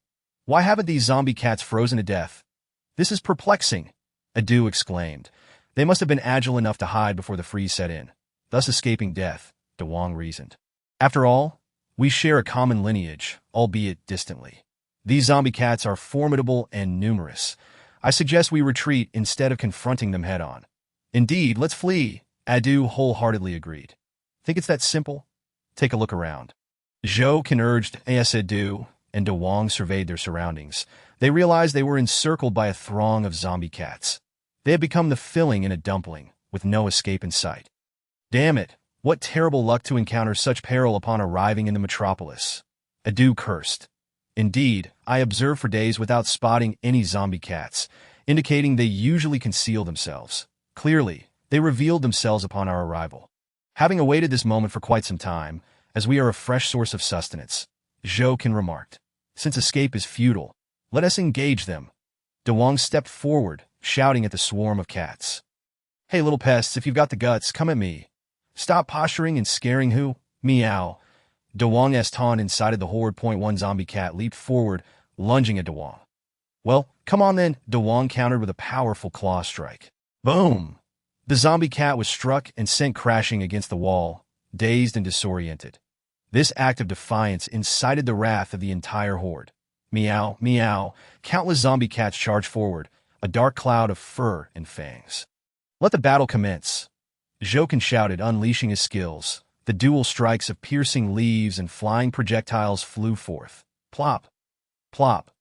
Why haven't these zombie cats frozen to death? This is perplexing," Adu exclaimed. "They must have been agile enough to hide before the freeze set in, thus escaping death," De Wong reasoned. "After all, we share a common lineage, albeit distantly. These zombie cats are formidable and numerous. I suggest we retreat instead of confronting them head-on." "Indeed, let's flee," Adu wholeheartedly agreed. "Think it's that simple? Take a look around." Jokin urged, "Yes, Adu," and Devouring surveyed their surroundings, they realized they were encircled by a throng of zombie cats. They had become the filling in a dumpling, with no escape in sight. Damn it, what terrible luck to encounter such peril upon arriving in the metropolis. Adu cursed. Indeed, I observed for days without spotting any zombie cats, indicating they usually conceal themselves. Clearly, they revealed themselves upon our arrival. Having awaited this moment for quite some time, as we are a fresh source of sustenance, Jokin remarked, since escape is futile, let us engage them. Devouring stepped forward, shouting at the swarm of cats. Hey little pests, if you've got the guts, come at me. Stop posturing and scaring who? Meow. Devouring's taunt incited the horde. One zombie cat leaped forward, lunging at Devouring. Well, come on then, Devouring countered with a powerful claw strike. Boom! The zombie cat was struck and sent crashing against the wall, dazed and disoriented. This act of defiance incited the wrath of the entire horde. Meow, meow, countless zombie cats charged forward, a dark cloud of fur and fangs. Let the battle commence. Jokin shouted, unleashing his skills. The dual strikes of piercing leaves and flying projectiles flew forth. Plop! Plop!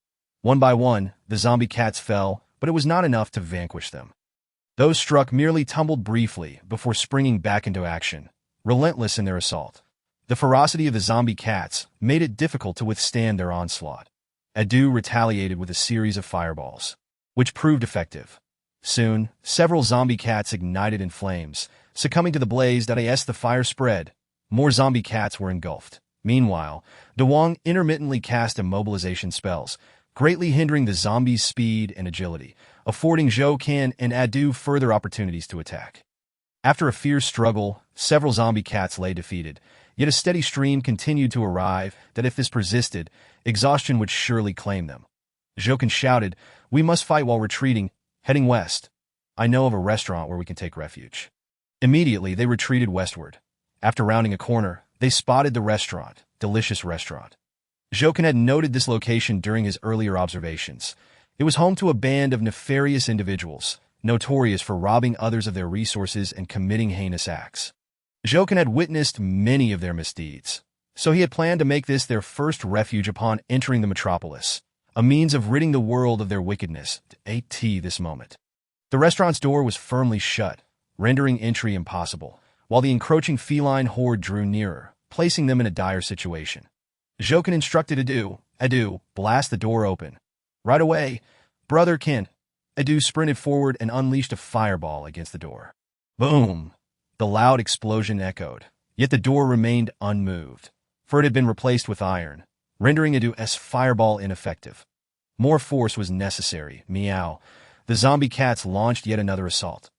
One by one, the zombie cats fell, but it was not enough to vanquish them. Those struck merely tumbled briefly before springing back into action, relentless in their assault. The ferocity of the zombie cats made it difficult to withstand their onslaught. Adu retaliated with a series of fireballs, which proved effective. Soon, several zombie cats ignited in flames, succumbing to the blaze that as the fire spread, more zombie cats were engulfed. Meanwhile, Devouring intermittently cast immobilization spells, greatly hindering the zombies' speed and agility, affording Jokin and Adu further opportunities to attack. After a fierce struggle, several zombie cats lay defeated, yet a steady stream continued to arrive that if this persisted, exhaustion would surely claim them. Jokin shouted, we must fight while retreating, heading west. I know of a restaurant where we can take refuge. Immediately, they retreated westward. After rounding a corner, they spotted the restaurant, delicious restaurant. Jokin had noted this location during his earlier observations. It was home to a band of nefarious individuals, notorious for robbing others of their resources and committing heinous acts. Jokin had witnessed many of their misdeeds, so he had planned to make this their first refuge upon entering the metropolis, a means of ridding the world of their wickedness. At this moment, the restaurant's door was firmly shut, rendering entry impossible, while the encroaching feline horde drew nearer, placing them in a dire situation. Jokin instructed Adu, blast the door open. Right away, brother Ken. Adu sprinted forward and unleashed a fireball against the door. Boom! The loud explosion echoed, yet the door remained unmoved, for it had been replaced with iron, rendering Adu's fireball ineffective. More force was necessary. Meow. The zombie cats launched yet another assault.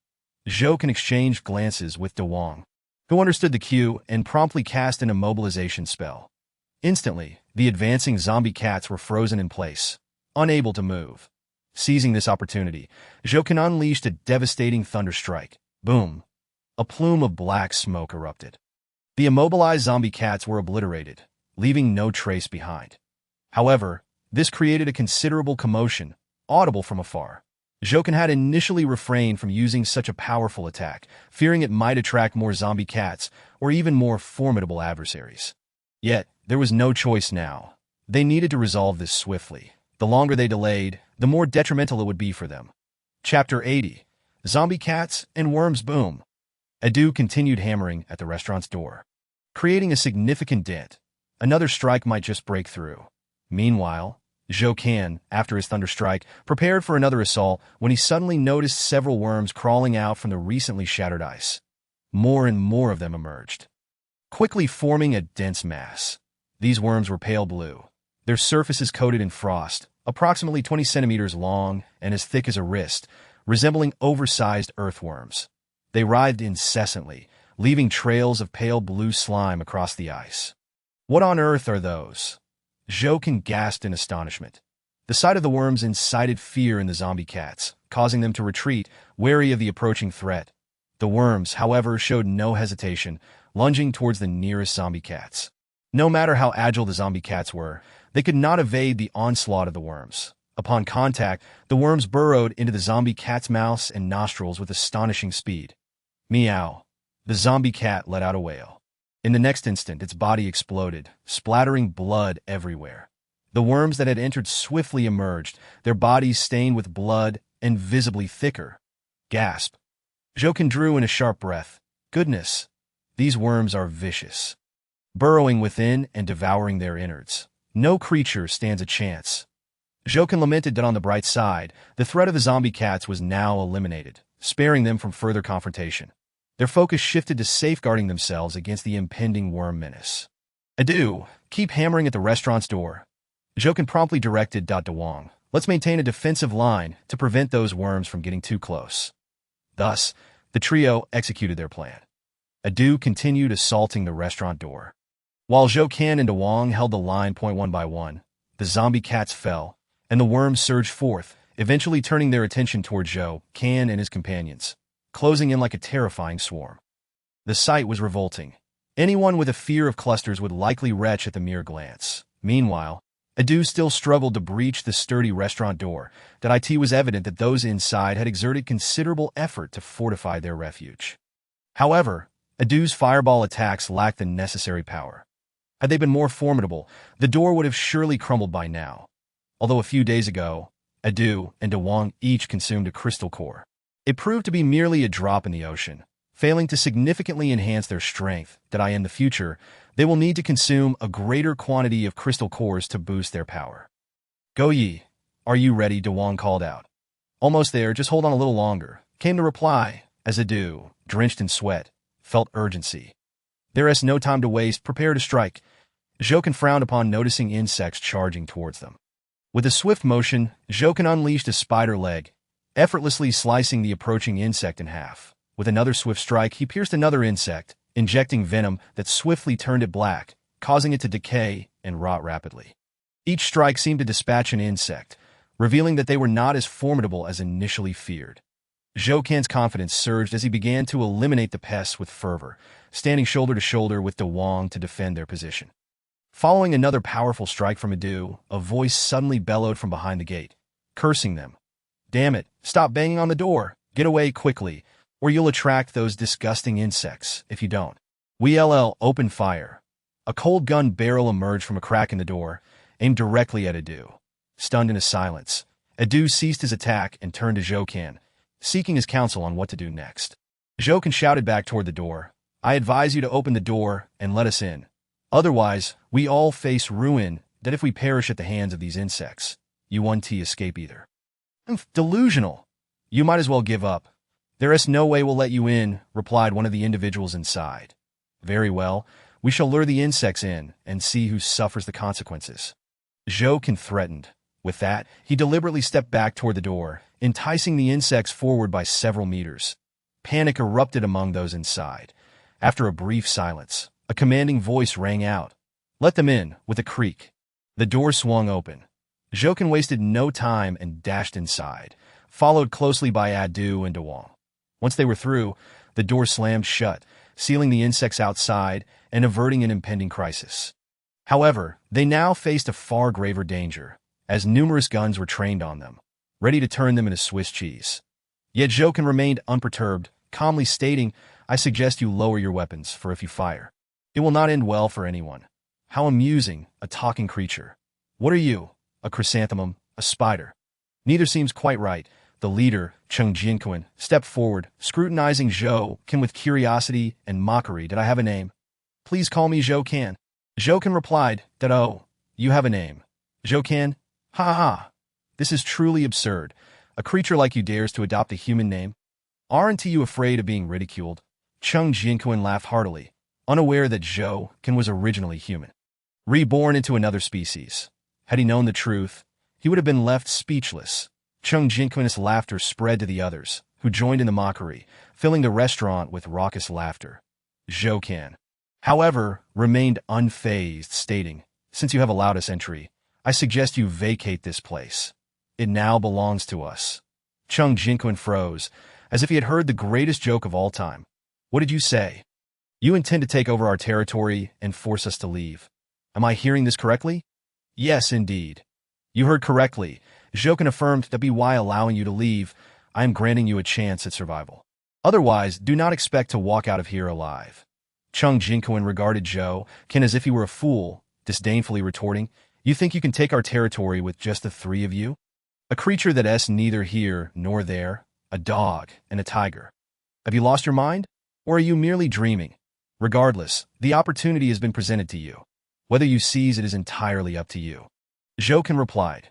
Jokin exchanged glances with Devouring, who understood the cue and promptly cast an immobilization spell. Instantly, the advancing zombie cats were frozen in place, unable to move. Seizing this opportunity, Jokin unleashed a devastating thunderstrike. Boom! A plume of black smoke erupted. The immobilized zombie cats were obliterated, leaving no trace behind. However, this created a considerable commotion, audible from afar. Jokin had initially refrained from using such a powerful attack, fearing it might attract more zombie cats or even more formidable adversaries. Yet, there was no choice now. They needed to resolve this swiftly. The longer they delayed, the more detrimental it would be for them. Chapter 80. Zombie Cats and Worms. Boom! Adu continued hammering at the restaurant's door, creating a significant dent. Another strike might just break through. Meanwhile, Jokin, after his thunderstrike, prepared for another assault when he suddenly noticed several worms crawling out from the recently shattered ice. More and more of them emerged, quickly forming a dense mass. These worms were pale blue, their surfaces coated in frost, approximately 20 centimeters long and as thick as a wrist, resembling oversized earthworms. They writhed incessantly, leaving trails of pale blue slime across the ice. What on earth are those? Jokin gasped in astonishment. The sight of the worms incited fear in the zombie cats, causing them to retreat, wary of the approaching threat. The worms, however, showed no hesitation, lunging towards the nearest zombie cats. No matter how agile the zombie cats were, they could not evade the onslaught of the worms. Upon contact, the worms burrowed into the zombie cat's mouths and nostrils with astonishing speed. Meow. The zombie cat let out a wail. In the next instant, its body exploded, splattering blood everywhere. The worms that had entered swiftly emerged, their bodies stained with blood and visibly thicker. Gasp. Jokin drew in a sharp breath. Goodness, these worms are vicious. Burrowing within and devouring their innards. No creature stands a chance. Jokin lamented that on the bright side, the threat of the zombie cats was now eliminated, sparing them from further confrontation. Their focus shifted to safeguarding themselves against the impending worm menace. Adieu, keep hammering at the restaurant's door. Jokin promptly directed Devouring. Let's maintain a defensive line to prevent those worms from getting too close. Thus, the trio executed their plan. Adieu continued assaulting the restaurant door. While Jokin and Devouring held the line point one by one, the zombie cats fell, and the worms surged forth, eventually turning their attention toward Jokin and his companions, closing in like a terrifying swarm. The sight was revolting. Anyone with a fear of clusters would likely retch at the mere glance. Meanwhile, Adieu still struggled to breach the sturdy restaurant door. It was evident that those inside had exerted considerable effort to fortify their refuge. However, Adieu's fireball attacks lacked the necessary power. Had they been more formidable, the door would have surely crumbled by now. Although a few days ago, Adieu and Devouring each consumed a crystal core. It proved to be merely a drop in the ocean, failing to significantly enhance their strength. In the future, they will need to consume a greater quantity of crystal cores to boost their power. Go ye. Are you ready? Devouring called out. Almost there, just hold on a little longer, came the reply, as Adieu, drenched in sweat, felt urgency. There is no time to waste, prepare to strike. Jokin frowned upon noticing insects charging towards them. With a swift motion, Jokin unleashed a spider leg, effortlessly slicing the approaching insect in half. With another swift strike, he pierced another insect, injecting venom that swiftly turned it black, causing it to decay and rot rapidly. Each strike seemed to dispatch an insect, revealing that they were not as formidable as initially feared. Jokin's confidence surged as he began to eliminate the pests with fervor, standing shoulder to shoulder with Devouring to defend their position. Following another powerful strike from Adieu, a voice suddenly bellowed from behind the gate, cursing them. Damn it, stop banging on the door, get away quickly, or you'll attract those disgusting insects if you don't. Open fire. A cold gun barrel emerged from a crack in the door, aimed directly at Adieu. Stunned into silence, Adieu ceased his attack and turned to Jokin, seeking his counsel on what to do next. Jokin shouted back toward the door, I advise you to open the door and let us in. Otherwise, we all face ruin. That if we perish at the hands of these insects, you won't escape either. Delusional. You might as well give up. There is no way we'll let you in, replied one of the individuals inside. Very well, we shall lure the insects in and see who suffers the consequences. Jokin threatened. With that, he deliberately stepped back toward the door, enticing the insects forward by several meters. Panic erupted among those inside. After a brief silence, a commanding voice rang out. Let them in, with a creak. The door swung open. Jokin wasted no time and dashed inside, followed closely by Adieu and Devouring. Once they were through, the door slammed shut, sealing the insects outside and averting an impending crisis. However, they now faced a far graver danger, as numerous guns were trained on them, ready to turn them into Swiss cheese. Yet Jokin remained unperturbed, calmly stating, I suggest you lower your weapons, for if you fire, it will not end well for anyone. How amusing, a talking creature. What are you? A chrysanthemum, a spider. Neither seems quite right. The leader, Chung Jinquan, stepped forward, scrutinizing Jokin with curiosity and mockery. Did I have a name? Please call me Jokin. Jokin replied, you have a name. Jokin? Ha ha. This is truly absurd. A creature like you dares to adopt a human name? Aren't you afraid of being ridiculed? Chung Jinquan laughed heartily, unaware that Jokin was originally human, reborn into another species. Had he known the truth, he would have been left speechless. Chung Jinquan's laughter spread to the others, who joined in the mockery, filling the restaurant with raucous laughter. Jokin, however, remained unfazed, stating, Since you have allowed us entry, I suggest you vacate this place. It now belongs to us. Chung Jinquan froze, as if he had heard the greatest joke of all time. What did you say? You intend to take over our territory and force us to leave. Am I hearing this correctly? Yes, indeed. You heard correctly. Jokin affirmed that by allowing you to leave, I am granting you a chance at survival. Otherwise, do not expect to walk out of here alive. Chung Jinquan regarded Jokin as if he were a fool, disdainfully retorting, You think you can take our territory with just the three of you? A creature that's neither here nor there, a dog and a tiger. Have you lost your mind? Or are you merely dreaming? Regardless, the opportunity has been presented to you. Whether you seize it is entirely up to you. Jokin replied,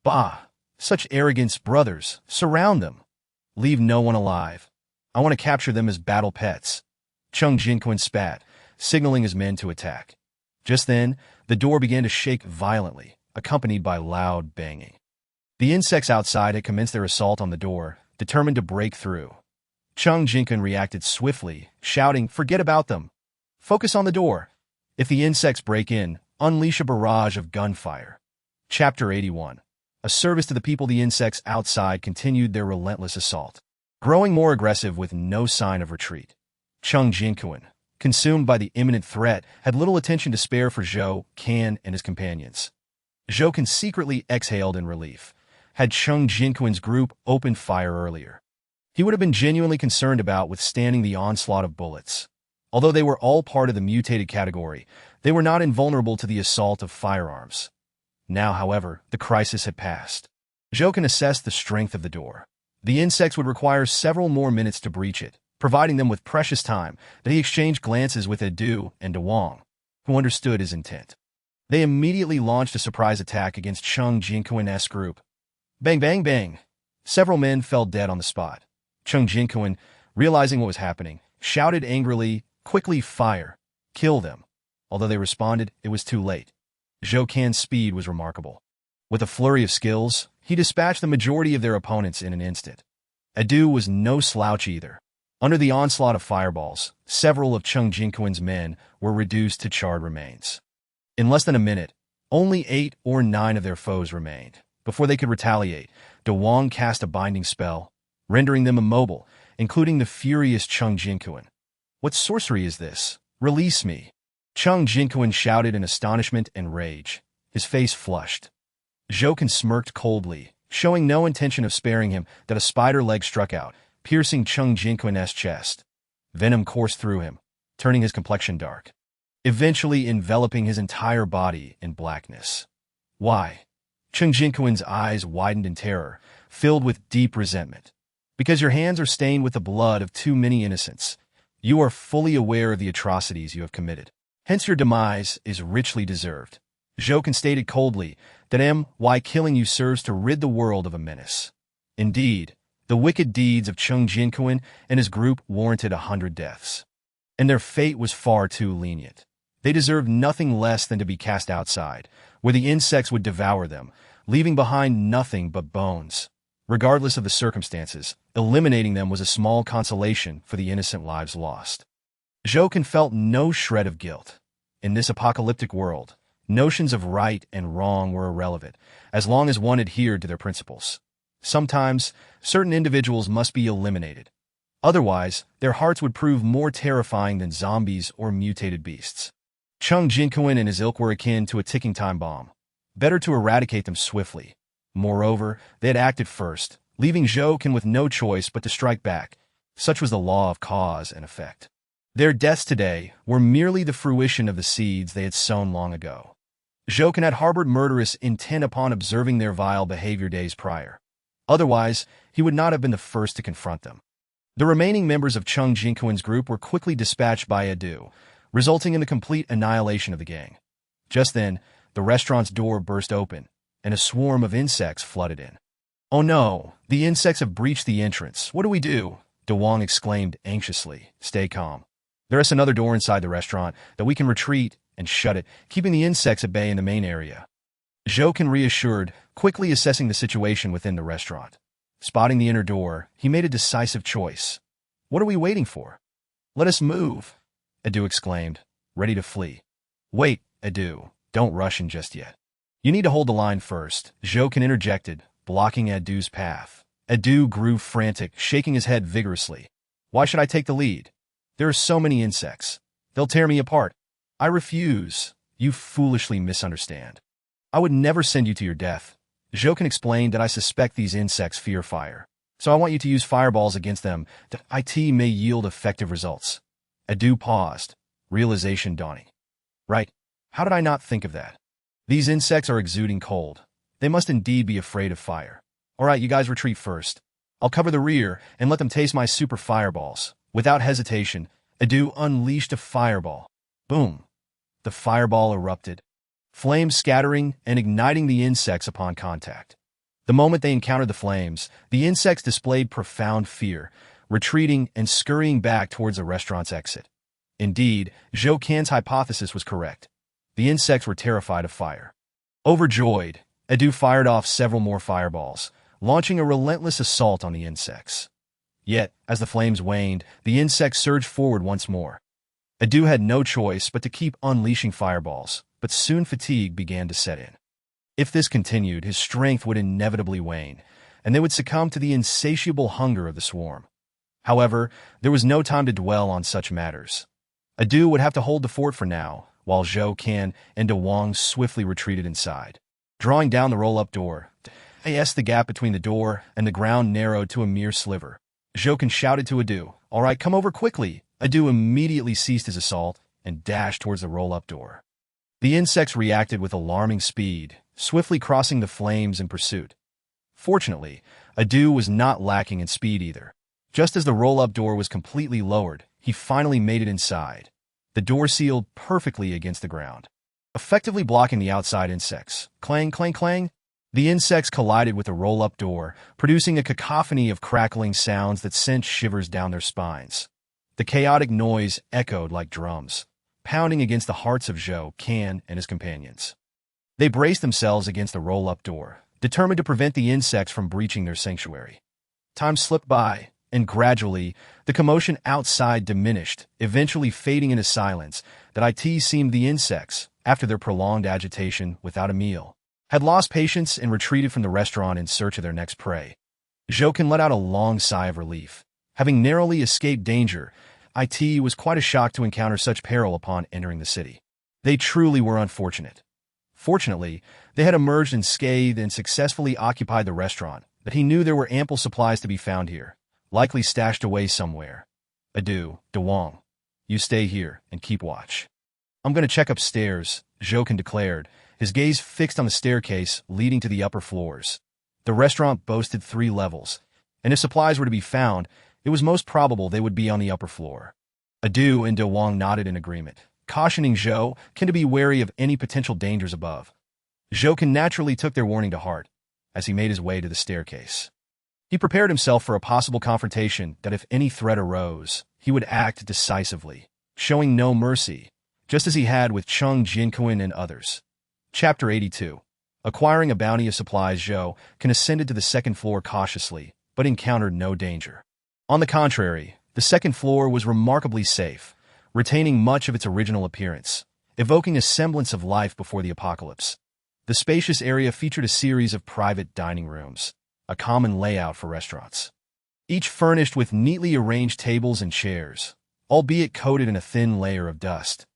Bah, such arrogance, brothers, surround them. Leave no one alive. I want to capture them as battle pets. Chung Jinquin spat, signaling his men to attack. Just then, the door began to shake violently, accompanied by loud banging. The insects outside had commenced their assault on the door, determined to break through. Chung Jinquin reacted swiftly, shouting, Forget about them. Focus on the door. If the insects break in, unleash a barrage of gunfire. Chapter 81. A service to the people. The insects outside continued their relentless assault, growing more aggressive with no sign of retreat. Chung Jinquin, consumed by the imminent threat, had little attention to spare for Zhou, Can, and his companions. Zhou Can secretly exhaled in relief. Had Chung Jinquin's group opened fire earlier, he would have been genuinely concerned about withstanding the onslaught of bullets. Although they were all part of the mutated category, they were not invulnerable to the assault of firearms. Now, however, the crisis had passed. Zhou Can assessed the strength of the door. The insects would require several more minutes to breach it, providing them with precious time. That he exchanged glances with Edu and Dewang, who understood his intent. They immediately launched a surprise attack against Chung Jinquin's group. Bang, bang, bang. Several men fell dead on the spot. Chung Jinquin, realizing what was happening, shouted angrily, Quickly fire! Kill them! Although they responded, it was too late. Zhou Can's speed was remarkable. With a flurry of skills, he dispatched the majority of their opponents in an instant. Edu was no slouch either. Under the onslaught of fireballs, several of Chung Jinquin's men were reduced to charred remains. In less than a minute, only 8 or 9 of their foes remained. Before they could retaliate, Dewang cast a binding spell, rendering them immobile, including the furious Chung Jinquin. What sorcery is this? Release me! Chung Jinquin shouted in astonishment and rage, his face flushed. Zhou Can smirked coldly, showing no intention of sparing him. That a spider leg struck out, piercing Chung Jinquin's chest. Venom coursed through him, turning his complexion dark, eventually enveloping his entire body in blackness. Why? Chung Jinquin's eyes widened in terror, filled with deep resentment. Because your hands are stained with the blood of too many innocents. You are fully aware of the atrocities you have committed. Hence your demise is richly deserved. Zhou Can stated coldly that why killing you serves to rid the world of a menace. Indeed, the wicked deeds of Chung Jinquin and his group warranted 100 deaths. And their fate was far too lenient. They deserved nothing less than to be cast outside, where the insects would devour them, leaving behind nothing but bones. Regardless of the circumstances, eliminating them was a small consolation for the innocent lives lost. Zhou Can felt no shred of guilt. In this apocalyptic world, notions of right and wrong were irrelevant, as long as one adhered to their principles. Sometimes, certain individuals must be eliminated. Otherwise, their hearts would prove more terrifying than zombies or mutated beasts. Chung Jinquin and his ilk were akin to a ticking time bomb. Better to eradicate them swiftly. Moreover, they had acted first, leaving Zhou Can with no choice but to strike back. Such was the law of cause and effect. Their deaths today were merely the fruition of the seeds they had sown long ago. Zhou Can had harbored murderous intent upon observing their vile behavior days prior. Otherwise, he would not have been the first to confront them. The remaining members of Chung Jinquin's group were quickly dispatched by Edu, resulting in the complete annihilation of the gang. Just then, the restaurant's door burst open, and a swarm of insects flooded in. Oh no, the insects have breached the entrance. What do we do? Dewang exclaimed anxiously. Stay calm. There is another door inside the restaurant that we can retreat and shut it, keeping the insects at bay in the main area. Zhou Can reassured, quickly assessing the situation within the restaurant. Spotting the inner door, he made a decisive choice. What are we waiting for? Let us move, Edu exclaimed, ready to flee. Wait, Edu, don't rush in just yet. You need to hold the line first, Zhou Can interjected, blocking Edu's path. Edu grew frantic, shaking his head vigorously. Why should I take the lead? There are so many insects. They'll tear me apart. I refuse. You foolishly misunderstand. I would never send you to your death. Zhou Can explained that I suspect these insects fear fire. So I want you to use fireballs against them that it may yield effective results. Edu paused, realization dawning. Right. How did I not think of that? These insects are exuding cold. They must indeed be afraid of fire. All right, you guys retreat first. I'll cover the rear and let them taste my super fireballs. Without hesitation, Adu unleashed a fireball. Boom! The fireball erupted, flames scattering and igniting the insects upon contact. The moment they encountered the flames, the insects displayed profound fear, retreating and scurrying back towards the restaurant's exit. Indeed, Zhou Qian's hypothesis was correct. The insects were terrified of fire. Overjoyed, Adu fired off several more fireballs, launching a relentless assault on the insects. Yet, as the flames waned, the insects surged forward once more. Adu had no choice but to keep unleashing fireballs, but soon fatigue began to set in. If this continued, his strength would inevitably wane, and they would succumb to the insatiable hunger of the swarm. However, there was no time to dwell on such matters. Adu would have to hold the fort for now, while Zhou Qian and Devouring swiftly retreated inside. Drawing down the roll-up door, the gap between the door and the ground narrowed to a mere sliver. Zhou Qian shouted to Adu, "All right, come over quickly." Adu immediately ceased his assault and dashed towards the roll-up door. The insects reacted with alarming speed, swiftly crossing the flames in pursuit. Fortunately, Adu was not lacking in speed either. Just as the roll-up door was completely lowered, he finally made it inside. The door sealed perfectly against the ground, effectively blocking the outside insects. Clang, clang, clang. The insects collided with the roll-up door, producing a cacophony of crackling sounds that sent shivers down their spines. The chaotic noise echoed like drums, pounding against the hearts of Zhou Qian and his companions. They braced themselves against the roll-up door, determined to prevent the insects from breaching their sanctuary. Time slipped by, and gradually, the commotion outside diminished, eventually fading into silence that seemed the insects, after their prolonged agitation without a meal, had lost patience and retreated from the restaurant in search of their next prey. Zhou Qian let out a long sigh of relief. Having narrowly escaped danger, it was quite a shock to encounter such peril upon entering the city. They truly were unfortunate. Fortunately, they had emerged unscathed and successfully occupied the restaurant, but he knew there were ample supplies to be found here, likely stashed away somewhere. Adu, Devouring, you stay here and keep watch. I'm going to check upstairs, Zhou Qian declared, his gaze fixed on the staircase leading to the upper floors. The restaurant boasted 3 levels, and if supplies were to be found, it was most probable they would be on the upper floor. Adu and Devouring nodded in agreement, cautioning Zhou Qian to be wary of any potential dangers above. Zhou Qian naturally took their warning to heart as he made his way to the staircase. He prepared himself for a possible confrontation that if any threat arose, he would act decisively, showing no mercy, just as he had with Cheng Jinquan and others. Chapter 82. Acquiring a bounty of supplies, Zhou Qian ascended to the second floor cautiously, but encountered no danger. On the contrary, the second floor was remarkably safe, retaining much of its original appearance, evoking a semblance of life before the apocalypse. The spacious area featured a series of private dining rooms, a common layout for restaurants, each furnished with neatly arranged tables and chairs, albeit coated in a thin layer of dust.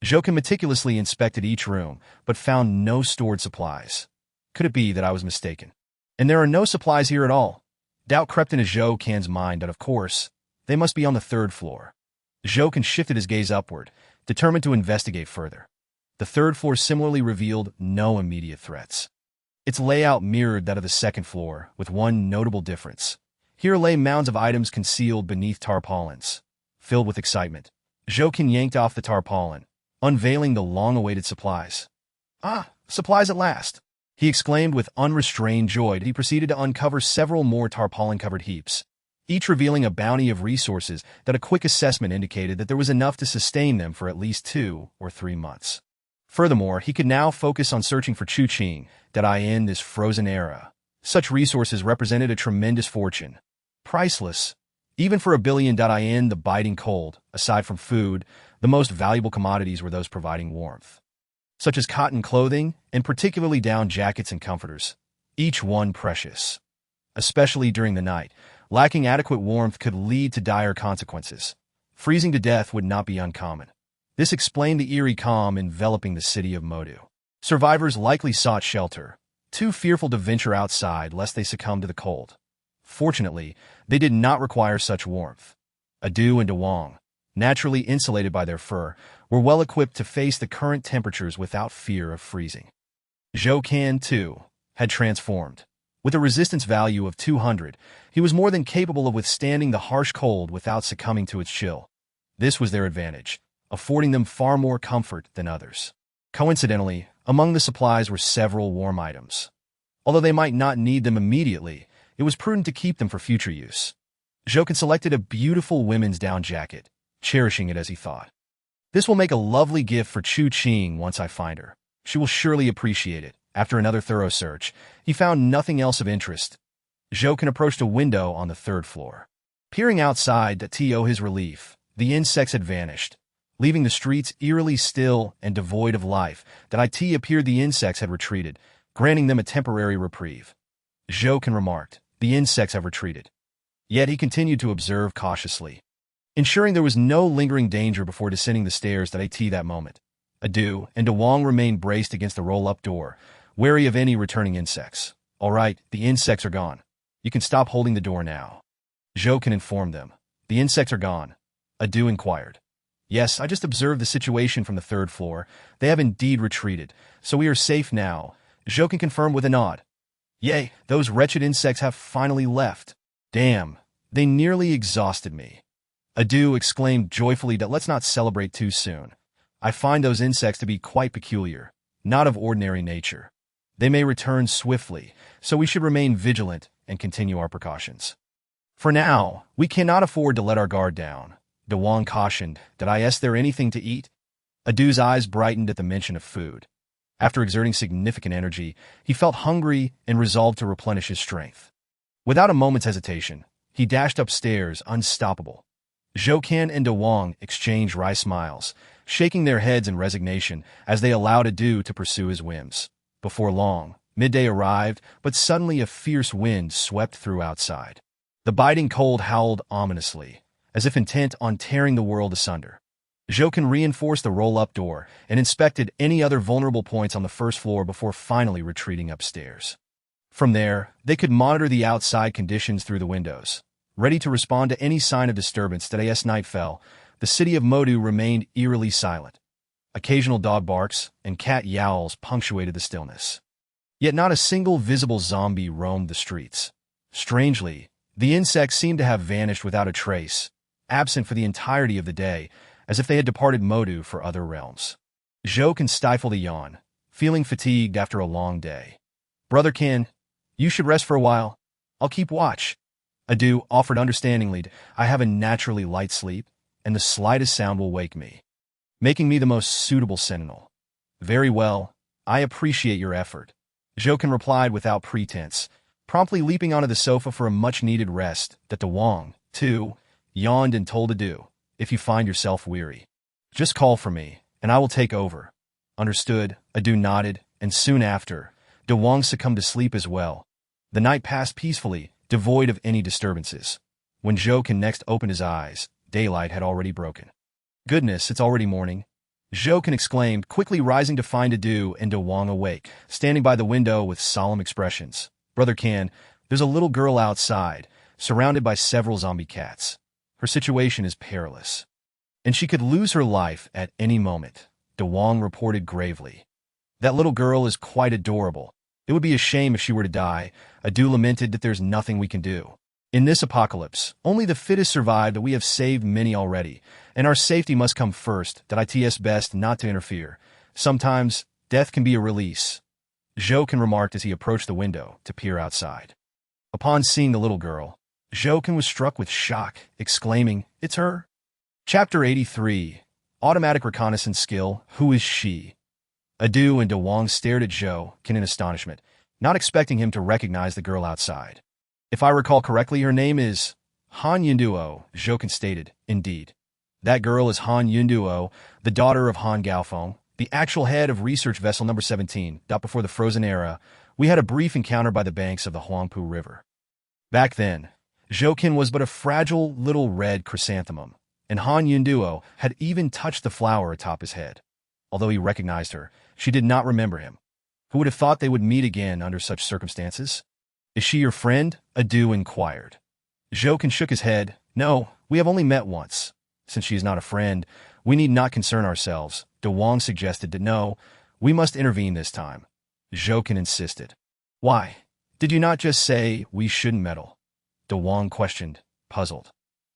Zhou Qian meticulously inspected each room, but found no stored supplies. Could it be that I was mistaken? And there are no supplies here at all? Doubt crept into Zhou Qian's mind that, of course, they must be on the 3rd floor. Zhou Qian shifted his gaze upward, determined to investigate further. The 3rd floor similarly revealed no immediate threats. Its layout mirrored that of the 2nd floor, with one notable difference. Here lay mounds of items concealed beneath tarpaulins. Filled with excitement, Zhou Qian yanked off the tarpaulin, unveiling the long-awaited supplies. "Ah, supplies at last!" he exclaimed with unrestrained joy. He proceeded to uncover several more tarpaulin-covered heaps, each revealing a bounty of resources that a quick assessment indicated that there was enough to sustain them for at least 2 or 3 months. Furthermore, he could now focus on searching for Chuqing that in this frozen era. Such resources represented a tremendous fortune. Priceless, even for $1 billion in the biting cold. Aside from food, the most valuable commodities were those providing warmth, such as cotton clothing and particularly down jackets and comforters, each one precious. Especially during the night, lacking adequate warmth could lead to dire consequences. Freezing to death would not be uncommon. This explained the eerie calm enveloping the city of Modu. Survivors likely sought shelter, too fearful to venture outside lest they succumb to the cold. Fortunately, they did not require such warmth. Adu and Devouring, naturally insulated by their fur, were well equipped to face the current temperatures without fear of freezing. Zhou Can, too, had transformed. With a resistance value of 200, he was more than capable of withstanding the harsh cold without succumbing to its chill. This was their advantage, affording them far more comfort than others. Coincidentally, among the supplies were several warm items. Although they might not need them immediately, it was prudent to keep them for future use. Zhou Can selected a beautiful women's down jacket, cherishing it as he thought. This will make a lovely gift for Chu Qing once I find her. She will surely appreciate it. After another thorough search, he found nothing else of interest. Zhou Can approached a window on the third floor. Peering outside to his relief, the insects had vanished, leaving the streets eerily still and devoid of life. That appeared the insects had retreated, granting them a temporary reprieve. Zhou Can remarked, the insects have retreated. Yet he continued to observe cautiously, ensuring there was no lingering danger before descending the stairs that moment. Adu and Dewang remained braced against the roll-up door, wary of any returning insects. All right, the insects are gone. You can stop holding the door now. Zhou Can informed them. The insects are gone. Adu inquired. Yes, I just observed the situation from the third floor. They have indeed retreated, so we are safe now. Zhou Can confirmed with a nod. Yay, those wretched insects have finally left. Damn, they nearly exhausted me. Adu exclaimed joyfully that let's not celebrate too soon. I find those insects to be quite peculiar, not of ordinary nature. They may return swiftly, so we should remain vigilant and continue our precautions. For now, we cannot afford to let our guard down. Dewang cautioned, is there anything to eat? Adu's eyes brightened at the mention of food. After exerting significant energy, he felt hungry and resolved to replenish his strength. Without a moment's hesitation, he dashed upstairs, unstoppable. Zhou Can and Dewang exchanged wry smiles, shaking their heads in resignation as they allowed Adu to pursue his whims. Before long, midday arrived, but suddenly a fierce wind swept through outside. The biting cold howled ominously, as if intent on tearing the world asunder. Zhou Can reinforced the roll-up door and inspected any other vulnerable points on the first floor before finally retreating upstairs. From there, they could monitor the outside conditions through the windows. Ready to respond to any sign of disturbance as night fell, the city of Modu remained eerily silent. Occasional dog barks and cat yowls punctuated the stillness. Yet not a single visible zombie roamed the streets. Strangely, the insects seemed to have vanished without a trace, absent for the entirety of the day, as if they had departed Modu for other realms. Zhou Can stifled a yawn, feeling fatigued after a long day. Brother Kin, you should rest for a while. I'll keep watch. Adu offered understandingly. I have a naturally light sleep, and the slightest sound will wake me, making me the most suitable sentinel. Very well, I appreciate your effort. Zhou Can replied without pretense, promptly leaping onto the sofa for a much-needed rest. That Dewang, too, yawned and told Adu, if you find yourself weary, just call for me, and I will take over. Understood, Adu nodded, and soon after, Dewang succumbed to sleep as well. The night passed peacefully, devoid of any disturbances. When Zhou Can next opened his eyes, daylight had already broken. Goodness, it's already morning. Zhou Can exclaimed, quickly rising to find Adu and Dewang awake, standing by the window with solemn expressions. Brother Can, there's a little girl outside, surrounded by several zombie cats. Her situation is perilous, and she could lose her life at any moment, Dewang reported gravely. That little girl is quite adorable. It would be a shame if she were to die. Adu lamented that there's nothing we can do. In this apocalypse, only the fittest survive. That we have saved many already, and our safety must come first. That it's best not to interfere. Sometimes, death can be a release. Zhou Can remarked as he approached the window to peer outside. Upon seeing the little girl, Zhou Can was struck with shock, exclaiming, it's her. Chapter 83. Automatic Reconnaissance Skill. Who is she? Adu and Dewang stared at Zhou Can in astonishment, not expecting him to recognize the girl outside. If I recall correctly, her name is Han Yunduo, Zhou Can stated. Indeed. That girl is Han Yunduo, the daughter of Han Gaofeng, the actual head of research vessel number 17. Before the Frozen Era, we had a brief encounter by the banks of the Huangpu River. Back then, Zhou Can was but a fragile little red chrysanthemum, and Han Yunduo had even touched the flower atop his head. Although he recognized her, she did not remember him. Who would have thought they would meet again under such circumstances? Is she your friend? Adu inquired. Zhou Can shook his head. No, we have only met once. Since she is not a friend, we need not concern ourselves. Dewang suggested that no, we must intervene this time. Zhouken insisted. Why? Did you not just say we shouldn't meddle? Dewang questioned, puzzled.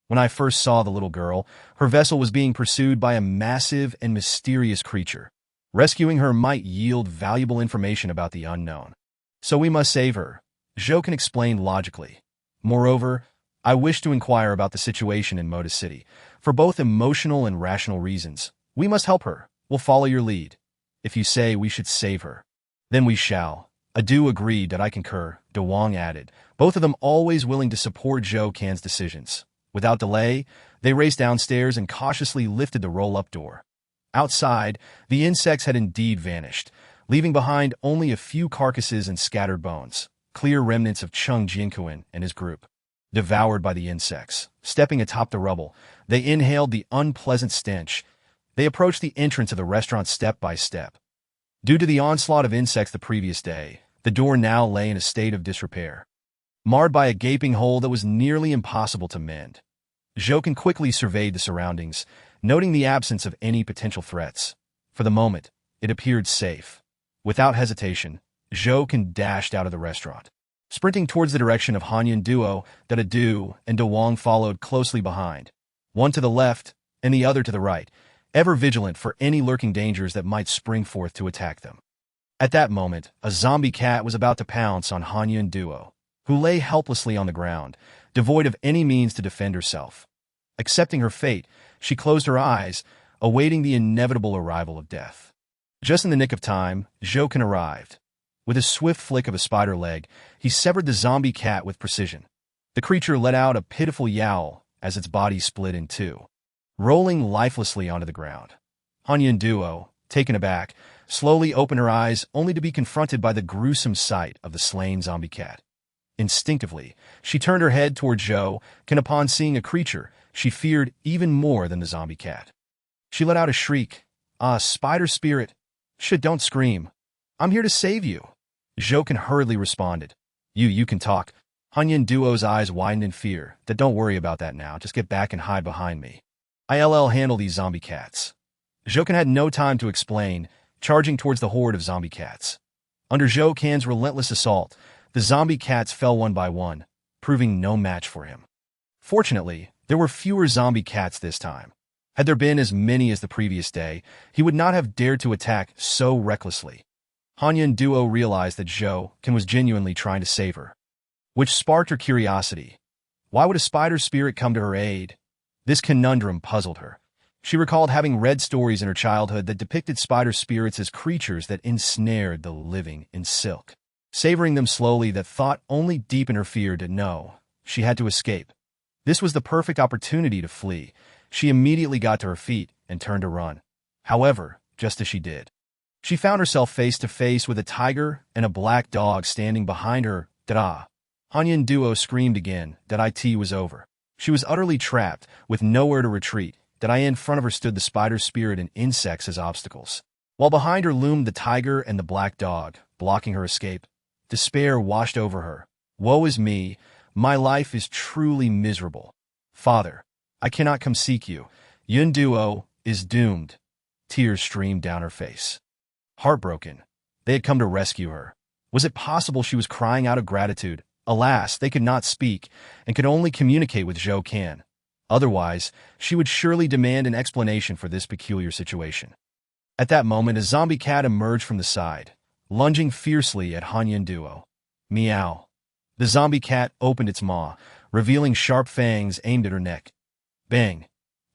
When I first saw the little girl, her vessel was being pursued by a massive and mysterious creature. Rescuing her might yield valuable information about the unknown. So we must save her, Zhouken explained logically. Moreover, I wish to inquire about the situation in Moda City. For both emotional and rational reasons, we must help her. We'll follow your lead. If you say we should save her, then we shall. Adu agreed that I concur, Dewang added, both of them always willing to support Zhouken's decisions. Without delay, they raced downstairs and cautiously lifted the roll-up door. Outside, the insects had indeed vanished, leaving behind only a few carcasses and scattered bones, clear remnants of Chung Jinkuan and his group. Devoured by the insects, stepping atop the rubble, they inhaled the unpleasant stench. They approached the entrance of the restaurant step by step. Due to the onslaught of insects the previous day, the door now lay in a state of disrepair, marred by a gaping hole that was nearly impossible to mend. Zhouken quickly surveyed the surroundings, noting the absence of any potential threats. For the moment, it appeared safe. Without hesitation, Zhouken dashed out of the restaurant. Sprinting towards the direction of Hanyan Duo, that Adu and Dewang followed closely behind, one to the left and the other to the right, ever vigilant for any lurking dangers that might spring forth to attack them. At that moment, a zombie cat was about to pounce on Hanyan Duo, who lay helplessly on the ground, devoid of any means to defend herself. Accepting her fate, she closed her eyes, awaiting the inevitable arrival of death. Just in the nick of time, Zhouken arrived. With a swift flick of a spider leg, he severed the zombie cat with precision. The creature let out a pitiful yowl as its body split in two, rolling lifelessly onto the ground. Hanyan Duo, taken aback, slowly opened her eyes only to be confronted by the gruesome sight of the slain zombie cat. Instinctively, she turned her head toward Zhou, and upon seeing a creature she feared even more than the zombie cat, she let out a shriek. "Ah, spider spirit! Don't scream. I'm here to save you." Zhouken hurriedly responded. You can talk." Hanyan Duo's eyes widened in fear. "Don't worry about that now. Just get back and hide behind me. I'll handle these zombie cats." Zhouken had no time to explain, charging towards the horde of zombie cats. Under Zhouken's relentless assault, the zombie cats fell one by one, proving no match for him. Fortunately, there were fewer zombie cats this time. Had there been as many as the previous day, he would not have dared to attack so recklessly. Hanyan Duo realized that Zhouken was genuinely trying to save her, which sparked her curiosity. Why would a spider spirit come to her aid? This conundrum puzzled her. She recalled having read stories in her childhood that depicted spider spirits as creatures that ensnared the living in silk. Savoring them slowly, that thought only deepened her fear. No, she had to escape. This was the perfect opportunity to flee. She immediately got to her feet and turned to run. However, just as she did, she found herself face to face with a tiger and a black dog standing behind her. Da! Hanyan Duo screamed again. It was over. She was utterly trapped, with nowhere to retreat. In front of her stood the spider spirit and insects as obstacles, while behind her loomed the tiger and the black dog, blocking her escape. Despair washed over her. "Woe is me. My life is truly miserable. Father, I cannot come seek you. Yun Duo is doomed." Tears streamed down her face. Heartbroken, they had come to rescue her. Was it possible she was crying out of gratitude? Alas, they could not speak, and could only communicate with Zhouken. Otherwise, she would surely demand an explanation for this peculiar situation. At that moment, a zombie cat emerged from the side, lunging fiercely at Hanyan Duo. Meow. The zombie cat opened its maw, revealing sharp fangs aimed at her neck. Bang.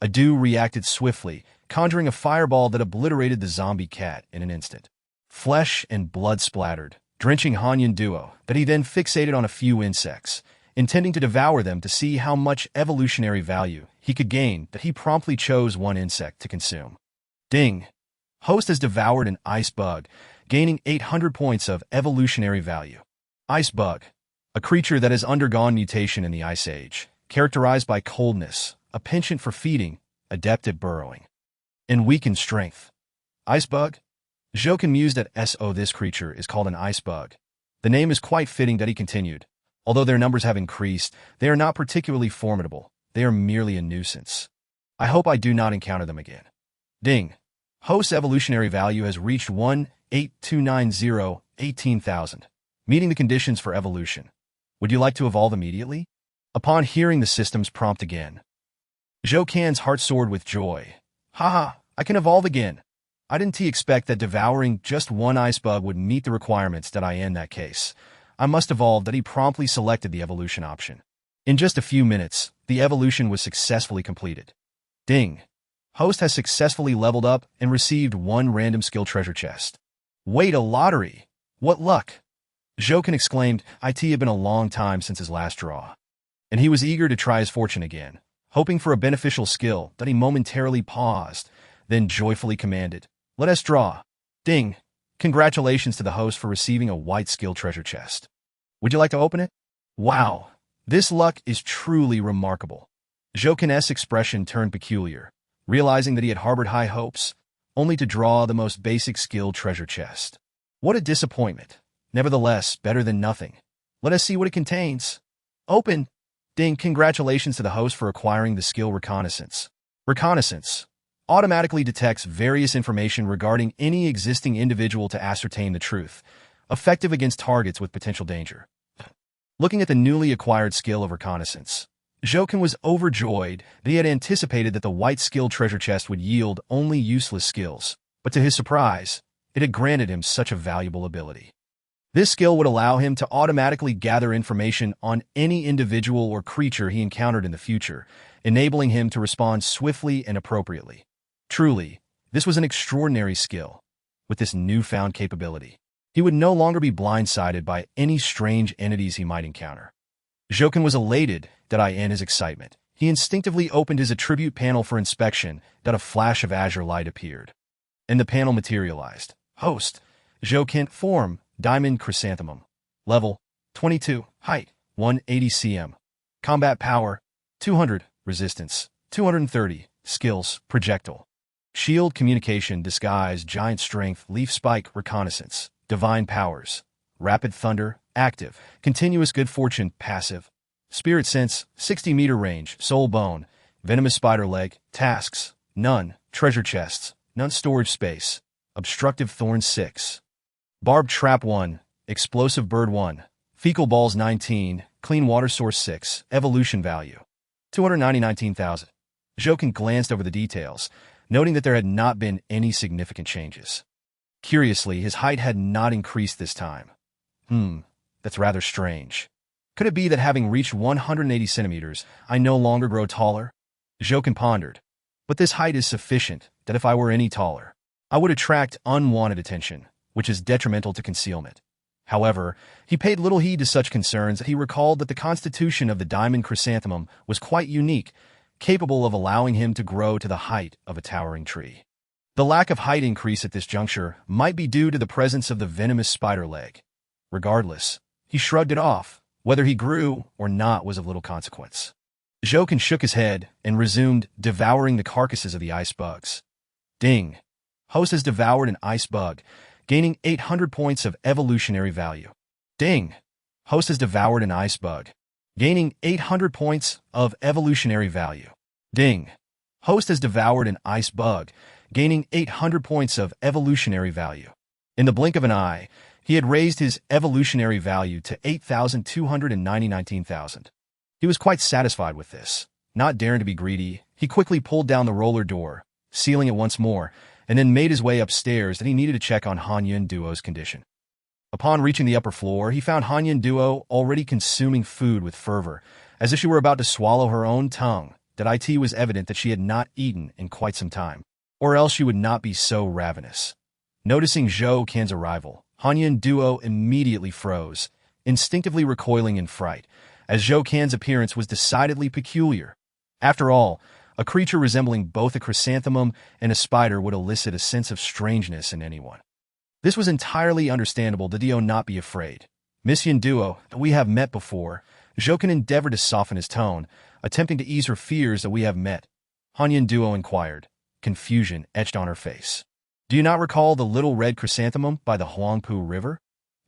Adu reacted swiftly, conjuring a fireball that obliterated the zombie cat in an instant. Flesh and blood splattered, drenching Hanyan Duo, that he then fixated on a few insects, intending to devour them to see how much evolutionary value he could gain. He promptly chose one insect to consume. Ding! Host has devoured an ice bug, gaining 800 points of evolutionary value. Ice bug, a creature that has undergone mutation in the Ice Age, characterized by coldness, a penchant for feeding, adept at burrowing, and weakened strength. Ice bug? Zhouken mused at this creature is called an ice bug. The name is quite fitting. He continued. Although their numbers have increased, they are not particularly formidable. They are merely a nuisance. I hope I do not encounter them again. Ding. Host's evolutionary value has reached 18290. 18,000. Meeting the conditions for evolution. Would you like to evolve immediately? Upon hearing the system's prompt again, Zhou Kan's heart soared with joy. Haha, I can evolve again. I didn't expect that devouring just one ice bug would meet the requirements that I in that case. I must evolve that he promptly selected the evolution option. In just a few minutes, the evolution was successfully completed. Ding! Host has successfully leveled up and received one random skill treasure chest. Wait, a lottery! What luck! Zhou exclaimed. It had been a long time since his last draw, and he was eager to try his fortune again, hoping for a beneficial skill that he momentarily paused, then joyfully commanded, "Let us draw." Ding! Congratulations to the host for receiving a white skill treasure chest. Would you like to open it? Wow! This luck is truly remarkable. Zhou Kan's expression turned peculiar, realizing that he had harbored high hopes, only to draw the most basic skill treasure chest. What a disappointment. Nevertheless, better than nothing. Let us see what it contains. Open! Ding! Congratulations to the host for acquiring the skill Reconnaissance. Reconnaissance automatically detects various information regarding any existing individual to ascertain the truth, effective against targets with potential danger. Looking at the newly acquired skill of Reconnaissance, Zhou Kan was overjoyed that he had anticipated that the white skill treasure chest would yield only useless skills, but to his surprise, it had granted him such a valuable ability. This skill would allow him to automatically gather information on any individual or creature he encountered in the future, enabling him to respond swiftly and appropriately. Truly, this was an extraordinary skill. With this newfound capability, he would no longer be blindsided by any strange entities he might encounter. Zhou Kan was elated that in his excitement, he instinctively opened his attribute panel for inspection that a flash of azure light appeared. And the panel materialized. Host, Zhou Kan, form, Diamond Chrysanthemum. Level, 22. Height, 180 cm. Combat power, 200. Resistance, 230. Skills, projectile. Shield, communication, disguise, giant strength, leaf spike, reconnaissance. Divine powers. Rapid thunder, active. Continuous good fortune, passive. Spirit sense, 60-meter range, soul bone. Venomous spider leg, tasks, none. Treasure chests, none. Storage space. Obstructive thorn, 6. Barbed trap, 1. Explosive bird, 1. Fecal balls, 19. Clean water source, 6. Evolution value, 299,000. Zhou Kan glanced over the details, noting that there had not been any significant changes. Curiously, his height had not increased this time. That's rather strange. Could it be that having reached 180 centimeters, I no longer grow taller? Zhou Kan pondered. But this height is sufficient that if I were any taller, I would attract unwanted attention, which is detrimental to concealment. However, he paid little heed to such concerns that he recalled that the constitution of the diamond chrysanthemum was quite unique, capable of allowing him to grow to the height of a towering tree. The lack of height increase at this juncture might be due to the presence of the venomous spider leg. Regardless, he shrugged it off. Whether he grew or not was of little consequence. Zhou Kan shook his head and resumed devouring the carcasses of the ice bugs. Ding! Host has devoured an ice bug, gaining 800 points of evolutionary value. Ding! Host has devoured an ice bug, gaining 800 points of evolutionary value. Ding! Host has devoured an ice bug, gaining 800 points of evolutionary value. In the blink of an eye, he had raised his evolutionary value to 8,299,000. He was quite satisfied with this. Not daring to be greedy, he quickly pulled down the roller door, sealing it once more, and then made his way upstairs that he needed to check on Hanyan Duo's condition. Upon reaching the upper floor, he found Hanyan Duo already consuming food with fervor, as if she were about to swallow her own tongue. That it was evident that she had not eaten in quite some time, or else she would not be so ravenous. Noticing Zhou Kan's arrival, Hanyan Duo immediately froze, instinctively recoiling in fright, as Zhou Kan's appearance was decidedly peculiar. After all, a creature resembling both a chrysanthemum and a spider would elicit a sense of strangeness in anyone. This was entirely understandable that Dio not be afraid. Miss Yan Duo, we have met before. Zhou Kan endeavored to soften his tone, attempting to ease her fears that we have met. Hanyan Duo inquired. Confusion etched on her face. Do you not recall the little red chrysanthemum by the Huangpu River?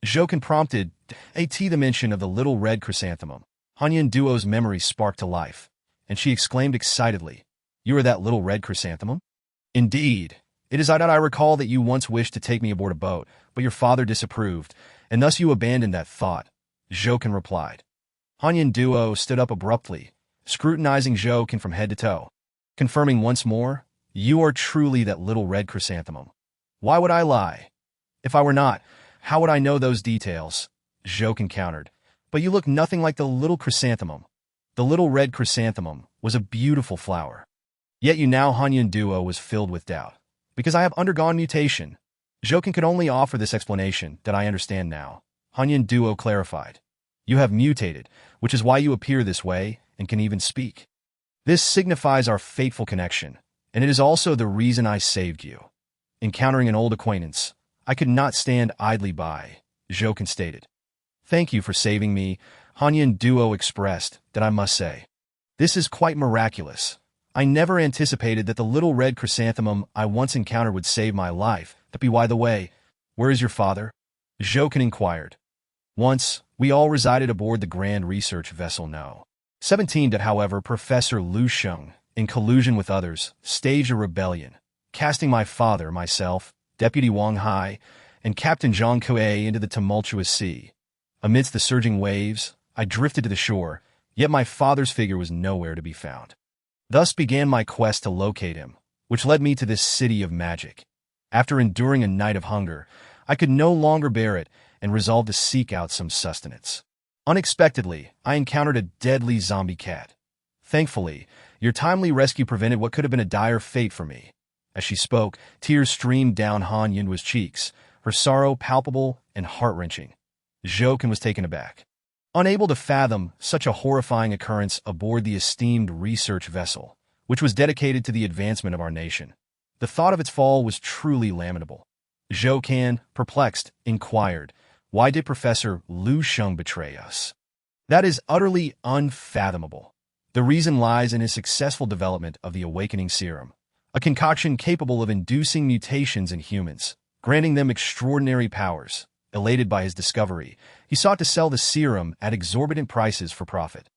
Zhou Kan prompted. The mention of the little red chrysanthemum. Hanyan Duo's memory sparked to life, and she exclaimed excitedly, You are that little red chrysanthemum? Indeed. It is I recall that you once wished to take me aboard a boat, but your father disapproved, and thus you abandoned that thought, Zhouken replied. Han Yunduo stood up abruptly, scrutinizing Zhouken from head to toe, confirming once more, you are truly that little red chrysanthemum. Why would I lie? If I were not, how would I know those details? Zhouken countered. But you look nothing like the little chrysanthemum. The little red chrysanthemum was a beautiful flower. Yet you now Han Yunduo was filled with doubt. Because I have undergone mutation. Zhouken could only offer this explanation that I understand now. Han Yunduo clarified. You have mutated, which is why you appear this way and can even speak. This signifies our fateful connection, and it is also the reason I saved you. Encountering an old acquaintance, I could not stand idly by, Zhouken stated. Thank you for saving me, Han Yunduo expressed, that I must say. This is quite miraculous. I never anticipated that the little red chrysanthemum I once encountered would save my life. But by the way, where is your father? Zhouken inquired. Once, we all resided aboard the Grand Research Vessel No. 17. However, Professor Lu Sheng, in collusion with others, staged a rebellion, casting my father, myself, Deputy Wang Hai, and Captain Zhang Kuei into the tumultuous sea. Amidst the surging waves, I drifted to the shore, yet my father's figure was nowhere to be found. Thus began my quest to locate him, which led me to this city of magic. After enduring a night of hunger, I could no longer bear it and resolved to seek out some sustenance. Unexpectedly, I encountered a deadly zombie cat. Thankfully, your timely rescue prevented what could have been a dire fate for me. As she spoke, tears streamed down Han Yunduo's cheeks, her sorrow palpable and heart-wrenching. Zhouken was taken aback. Unable to fathom such a horrifying occurrence aboard the esteemed research vessel, which was dedicated to the advancement of our nation. The thought of its fall was truly lamentable. Zhouken, perplexed, inquired, why did Professor Lu Sheng betray us? That is utterly unfathomable. The reason lies in his successful development of the awakening serum, a concoction capable of inducing mutations in humans, granting them extraordinary powers. Elated by his discovery, he sought to sell the serum at exorbitant prices for profit.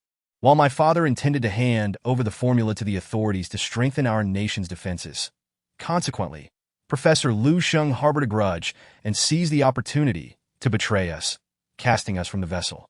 While my father intended to hand over the formula to the authorities to strengthen our nation's defenses. Consequently, Professor Lu Sheng harbored a grudge and seized the opportunity to betray us, casting us from the vessel.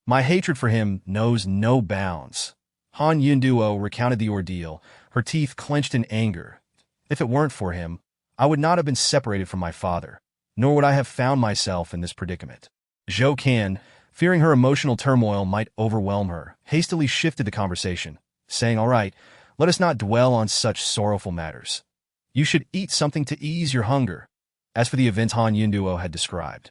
My hatred for him knows no bounds. Han Yunduo recounted the ordeal, her teeth clenched in anger. If it weren't for him, I would not have been separated from my father, nor would I have found myself in this predicament. Zhouken, fearing her emotional turmoil might overwhelm her, hastily shifted the conversation, saying, all right, let us not dwell on such sorrowful matters. You should eat something to ease your hunger. As for the events Han Yunduo had described,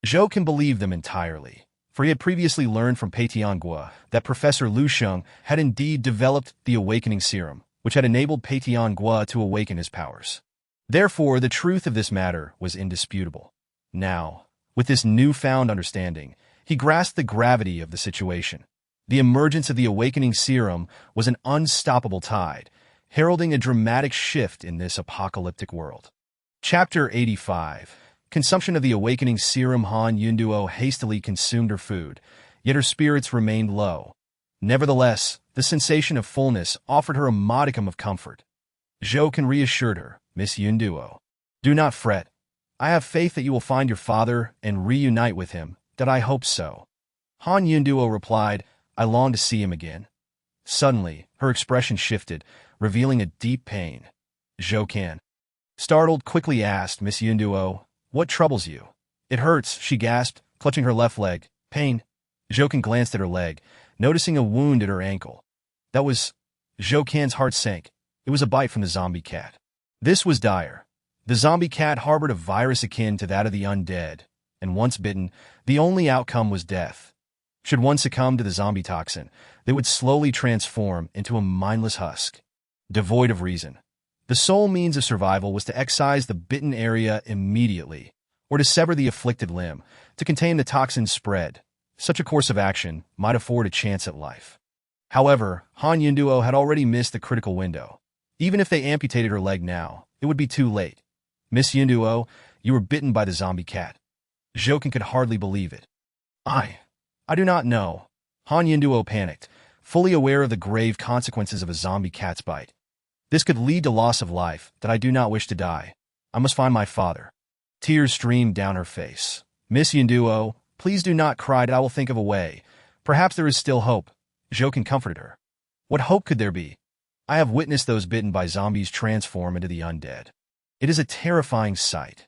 Zhouken believed them entirely, for he had previously learned from Pei Tianguo that Professor Lu Sheng had indeed developed the awakening serum, which had enabled Pei Tianguo to awaken his powers. Therefore, the truth of this matter was indisputable. Now, with this newfound understanding, he grasped the gravity of the situation. The emergence of the awakening serum was an unstoppable tide, heralding a dramatic shift in this apocalyptic world. Chapter 85. Consumption of the awakening serum. Han Yunduo hastily consumed her food, yet her spirits remained low. Nevertheless, the sensation of fullness offered her a modicum of comfort. Zhouken reassured her, Miss Yunduo, do not fret. I have faith that you will find your father and reunite with him, that I hope so. Han Yunduo replied, I long to see him again. Suddenly, her expression shifted, revealing a deep pain. Zhouken, startled, quickly asked Miss Yunduo, what troubles you? It hurts, she gasped, clutching her left leg. Pain. Zhouken glanced at her leg, noticing a wound at her ankle. That was... Zhouken's heart sank. It was a bite from the zombie cat. This was dire. The zombie cat harbored a virus akin to that of the undead, and once bitten, the only outcome was death. Should one succumb to the zombie toxin, they would slowly transform into a mindless husk, devoid of reason. The sole means of survival was to excise the bitten area immediately, or to sever the afflicted limb, to contain the toxin's spread. Such a course of action might afford a chance at life. However, Han Yunduo had already missed the critical window. Even if they amputated her leg now, it would be too late. Miss Yunduo, you were bitten by the zombie cat. Zhouken could hardly believe it. I do not know. Han Yunduo panicked, fully aware of the grave consequences of a zombie cat's bite. This could lead to loss of life, that I do not wish to die. I must find my father. Tears streamed down her face. Miss Yunduo, please do not cry, I will think of a way. Perhaps there is still hope. Jokin comforted her. What hope could there be? I have witnessed those bitten by zombies transform into the undead. It is a terrifying sight.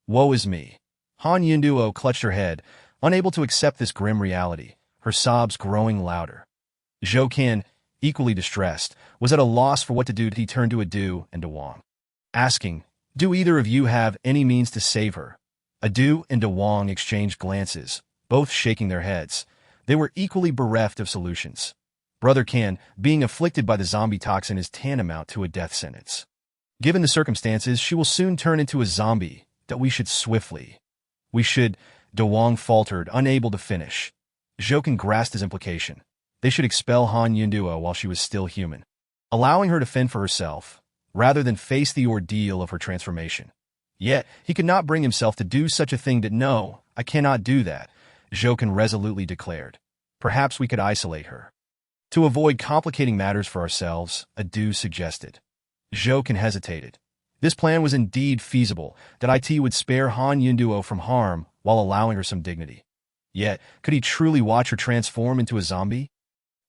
Woe is me. Han Yunduo clutched her head, unable to accept this grim reality, her sobs growing louder. Zhou Qian, equally distressed, was at a loss for what to do. He turned to Adu and Dewang, asking, do either of you have any means to save her? Adu and Dewang exchanged glances, both shaking their heads. They were equally bereft of solutions. Brother Qian, being afflicted by the zombie toxin is tantamount to a death sentence. Given the circumstances, she will soon turn into a zombie. That we should swiftly. We should, Dewang faltered, unable to finish. Jokin grasped his implication. They should expel Han Yunduo while she was still human, allowing her to fend for herself, rather than face the ordeal of her transformation. Yet, he could not bring himself to do such a thing. No, I cannot do that, Jokin resolutely declared. Perhaps we could isolate her. To avoid complicating matters for ourselves, Adu suggested. Jokin hesitated. This plan was indeed feasible, that it would spare Han Yunduo from harm while allowing her some dignity. Yet, could he truly watch her transform into a zombie?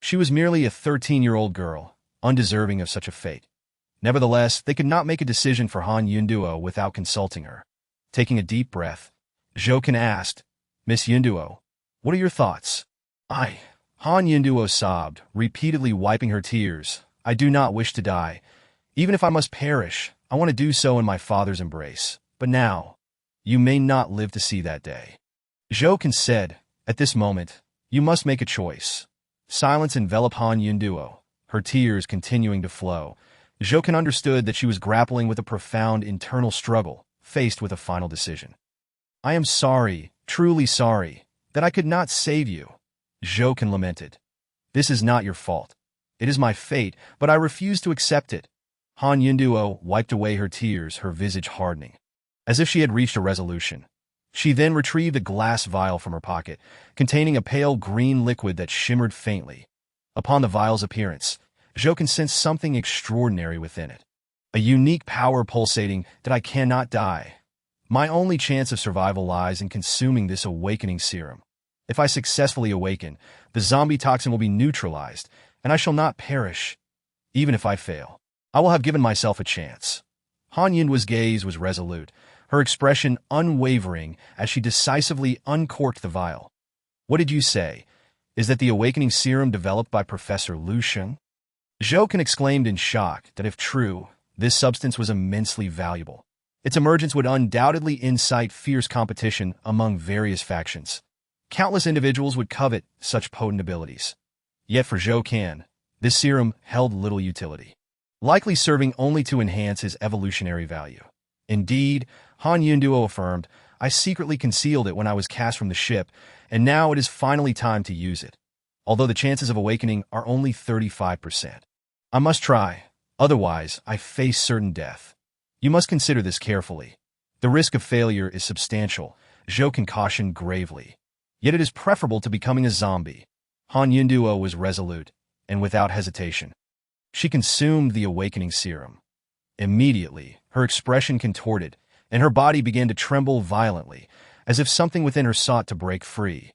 She was merely a 13-year-old girl, undeserving of such a fate. Nevertheless, they could not make a decision for Han Yunduo without consulting her. Taking a deep breath, Jokin asked, Miss Yunduo, what are your thoughts? Han Yunduo sobbed, repeatedly wiping her tears. I do not wish to die. Even if I must perish, I want to do so in my father's embrace. But now, you may not live to see that day. Jokin said, at this moment, you must make a choice. Silence enveloped Han Yunduo, her tears continuing to flow. Jokin understood that she was grappling with a profound internal struggle, faced with a final decision. I am sorry, truly sorry, that I could not save you, Jokin lamented. This is not your fault. It is my fate, but I refuse to accept it. Han Yunduo wiped away her tears, her visage hardening, as if she had reached a resolution. She then retrieved a glass vial from her pocket, containing a pale green liquid that shimmered faintly. Upon the vial's appearance, Jokin sensed something extraordinary within it. A unique power pulsating that I cannot die. My only chance of survival lies in consuming this awakening serum. If I successfully awaken, the zombie toxin will be neutralized, and I shall not perish. Even if I fail, I will have given myself a chance. Han Yunduo's gaze was resolute, her expression unwavering as she decisively uncorked the vial. What did you say? Is that the awakening serum developed by Professor Lu Sheng? Jokin exclaimed in shock that if true, this substance was immensely valuable. Its emergence would undoubtedly incite fierce competition among various factions. Countless individuals would covet such potent abilities. Yet for Zhou Qian, this serum held little utility, likely serving only to enhance his evolutionary value. Indeed, Han Yunduo affirmed, I secretly concealed it when I was cast from the ship, and now it is finally time to use it. Although the chances of awakening are only 35%. I must try, otherwise I face certain death. You must consider this carefully. The risk of failure is substantial, Jokin cautioned gravely. Yet it is preferable to becoming a zombie. Han Yunduo was resolute, and without hesitation. She consumed the awakening serum. Immediately, her expression contorted, and her body began to tremble violently, as if something within her sought to break free.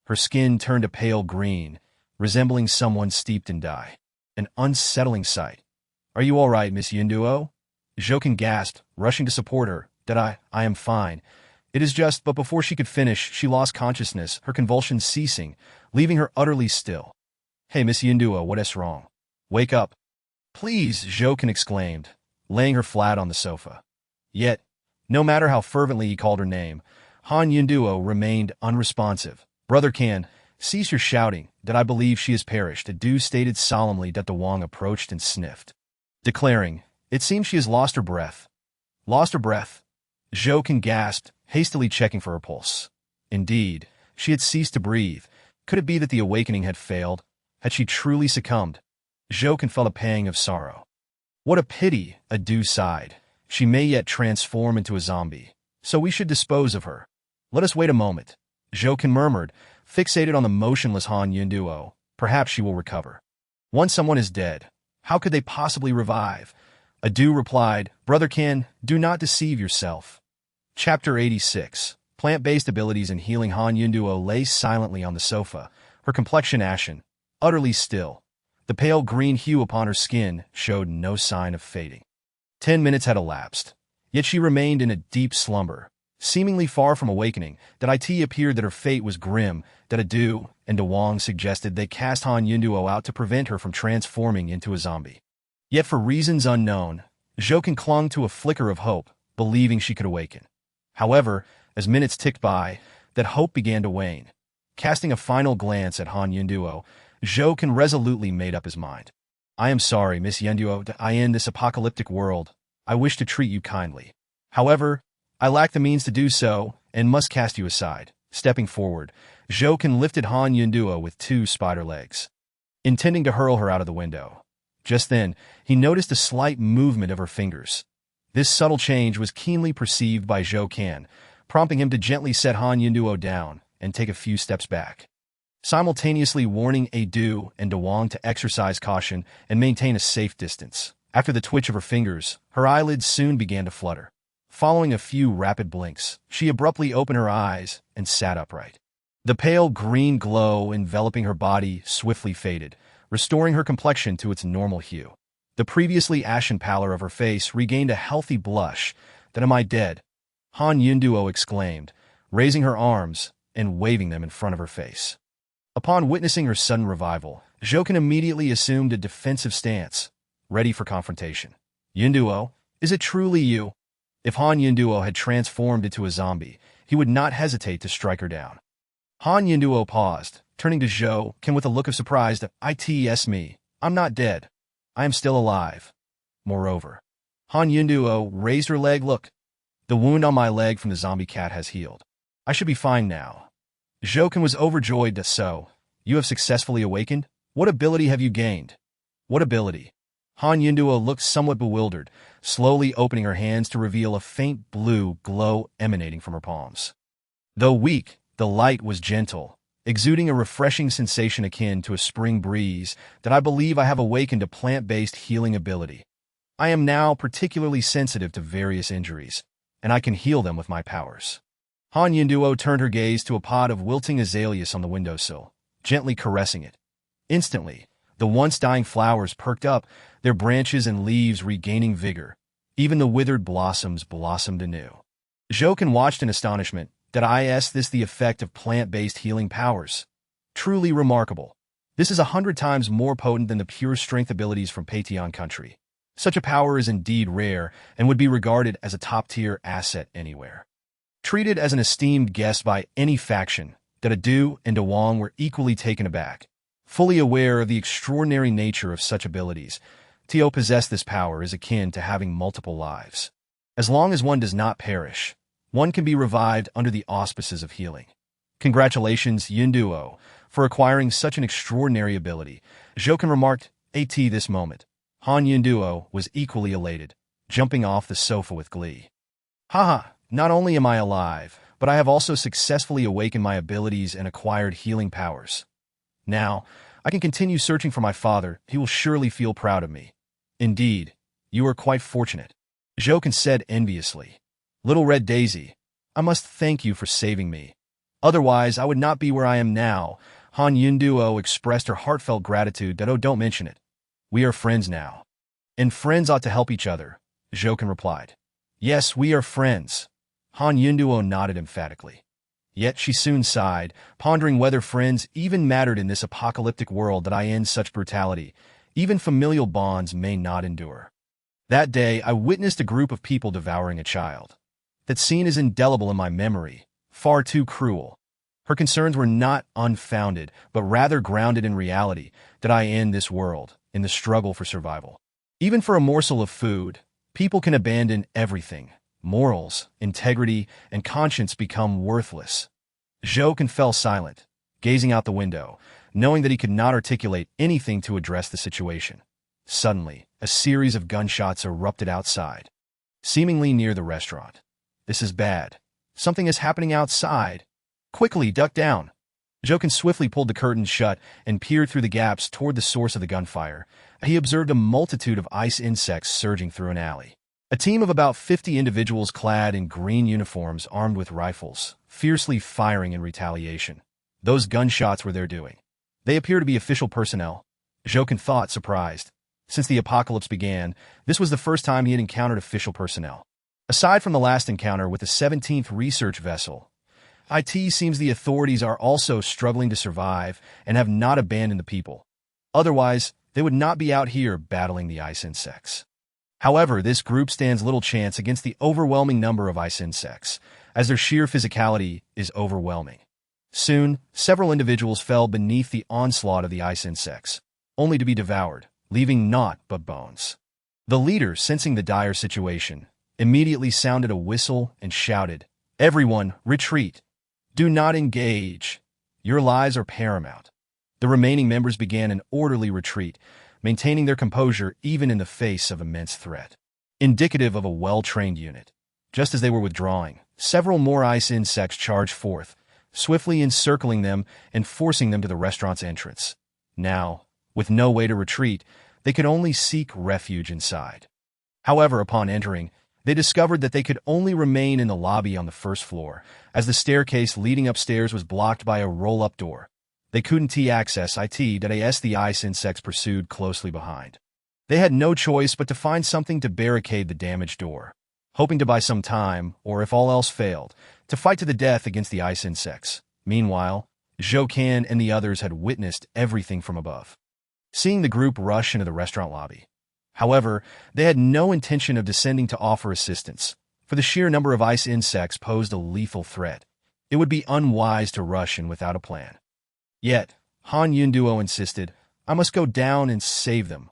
Her skin turned a pale green, resembling someone steeped in dye. An unsettling sight. Are you all right, Miss Yunduo? Jokin gasped, rushing to support her. I am fine. It is just, but before she could finish, she lost consciousness, her convulsions ceasing, leaving her utterly still. Hey, Miss Yunduo, what is wrong? Wake up. Please, Jokin exclaimed, laying her flat on the sofa. Yet, no matter how fervently he called her name, Han Yunduo remained unresponsive. Brother Qian, cease your shouting, that I believe she has perished, Adu stated solemnly. Dewang approached and sniffed, declaring, it seems she has lost her breath. Lost her breath? Jokin gasped, hastily checking for her pulse. Indeed, she had ceased to breathe. Could it be that the awakening had failed? Had she truly succumbed? Jokin felt a pang of sorrow. What a pity, Adu sighed. She may yet transform into a zombie, so we should dispose of her. Let us wait a moment, Jokin murmured, fixated on the motionless Han Yunduo. Perhaps she will recover. Once someone is dead, how could they possibly revive? Adu replied, Brother Qian, do not deceive yourself. Chapter 86. Plant-based abilities and healing. Han Yunduo lay silently on the sofa, her complexion ashen, utterly still. The pale green hue upon her skin showed no sign of fading. 10 minutes had elapsed, yet she remained in a deep slumber, seemingly far from awakening. That it appeared that her fate was grim. That Adu and Dewang suggested they cast Han Yunduo out to prevent her from transforming into a zombie. Yet for reasons unknown, Zhouken clung to a flicker of hope, believing she could awaken. However, as minutes ticked by, that hope began to wane. Casting a final glance at Han Yunduo, Zhouken resolutely made up his mind. I am sorry, Miss Yunduo, I in this apocalyptic world. I wish to treat you kindly. However, I lack the means to do so, and must cast you aside. Stepping forward, Zhouken lifted Han Yunduo with 2 spider legs, intending to hurl her out of the window. Just then, he noticed a slight movement of her fingers. This subtle change was keenly perceived by Zhouken, prompting him to gently set Han Yunduo down and take a few steps back, simultaneously warning Adu and Dewang to exercise caution and maintain a safe distance. After the twitch of her fingers, her eyelids soon began to flutter. Following a few rapid blinks, she abruptly opened her eyes and sat upright. The pale green glow enveloping her body swiftly faded, restoring her complexion to its normal hue. The previously ashen pallor of her face regained a healthy blush. Then am I dead? Han Yunduo exclaimed, raising her arms and waving them in front of her face. Upon witnessing her sudden revival, Zhouken immediately assumed a defensive stance, ready for confrontation. Yunduo, is it truly you? If Han Yunduo had transformed into a zombie, he would not hesitate to strike her down. Han Yunduo paused, turning to Zhouken with a look of surprise. It's me. I'm not dead. I am still alive. Moreover, Han Yunduo raised her leg. Look, the wound on my leg from the zombie cat has healed. I should be fine now. Zhouken was overjoyed. So, you have successfully awakened? What ability have you gained? What ability? Han Yunduo looked somewhat bewildered, slowly opening her hands to reveal a faint blue glow emanating from her palms. Though weak, the light was gentle, exuding a refreshing sensation akin to a spring breeze. That I believe I have awakened a plant-based healing ability. I am now particularly sensitive to various injuries, and I can heal them with my powers. Han Yunduo turned her gaze to a pod of wilting azaleas on the windowsill, gently caressing it. Instantly, the once dying flowers perked up, their branches and leaves regaining vigor. Even the withered blossoms blossomed anew. Zhouken watched in astonishment. Is this the effect of plant-based healing powers? Truly remarkable. This is 100 times more potent than the pure strength abilities from Paytion country. Such a power is indeed rare and would be regarded as a top-tier asset anywhere. Treated as an esteemed guest by any faction, Adu and Dewang were equally taken aback. Fully aware of the extraordinary nature of such abilities, to possess this power is akin to having multiple lives. As long as one does not perish, one can be revived under the auspices of healing. Congratulations, Yunduo, for acquiring such an extraordinary ability, Zhouken remarked. At this moment, Han Yunduo was equally elated, jumping off the sofa with glee. Haha, not only am I alive, but I have also successfully awakened my abilities and acquired healing powers. Now, I can continue searching for my father. He will surely feel proud of me. Indeed, you are quite fortunate, Zhouken said enviously. Little Red Daisy, I must thank you for saving me. Otherwise, I would not be where I am now. Han Yunduo expressed her heartfelt gratitude. Oh, don't mention it. We are friends now. And friends ought to help each other, Zhouken replied. Yes, we are friends. Han Yunduo nodded emphatically. Yet she soon sighed, pondering whether friends even mattered in this apocalyptic world. In such brutality, even familial bonds may not endure. That day, I witnessed a group of people devouring a child. That scene is indelible in my memory, far too cruel. Her concerns were not unfounded, but rather grounded in reality. In this world, in the struggle for survival. Even for a morsel of food, people can abandon everything. Morals, integrity, and conscience become worthless. Zhouken fell silent, gazing out the window, knowing that he could not articulate anything to address the situation. Suddenly, a series of gunshots erupted outside, seemingly near the restaurant. This is bad. Something is happening outside. Quickly, duck down. Zhouken swiftly pulled the curtains shut and peered through the gaps toward the source of the gunfire. He observed a multitude of ice insects surging through an alley. A team of about 50 individuals clad in green uniforms armed with rifles, fiercely firing in retaliation. Those gunshots were their doing. They appear to be official personnel. Jokin thought, surprised. Since the apocalypse began, this was the first time he had encountered official personnel. Aside from the last encounter with the 17th research vessel, it seems the authorities are also struggling to survive and have not abandoned the people. Otherwise, they would not be out here battling the ice insects. However, this group stands little chance against the overwhelming number of ice insects, as their sheer physicality is overwhelming. Soon, several individuals fell beneath the onslaught of the ice insects, only to be devoured, leaving naught but bones. The leader, sensing the dire situation, immediately sounded a whistle and shouted, "Everyone, retreat! Do not engage! Your lives are paramount." The remaining members began an orderly retreat, maintaining their composure even in the face of immense threat. Indicative of a well-trained unit. Just as they were withdrawing, several more ice insects charged forth, swiftly encircling them and forcing them to the restaurant's entrance. Now, with no way to retreat, they could only seek refuge inside. However, upon entering, they discovered that they could only remain in the lobby on the first floor, as the staircase leading upstairs was blocked by a roll-up door. They couldn't access it as the ice insects pursued closely behind. They had no choice but to find something to barricade the damaged door, hoping to buy some time, or if all else failed, to fight to the death against the ice insects. Meanwhile, Jokin and the others had witnessed everything from above, seeing the group rush into the restaurant lobby. However, they had no intention of descending to offer assistance, for the sheer number of ice insects posed a lethal threat. It would be unwise to rush in without a plan. Yet, Han Yunduo insisted, "I must go down and save them.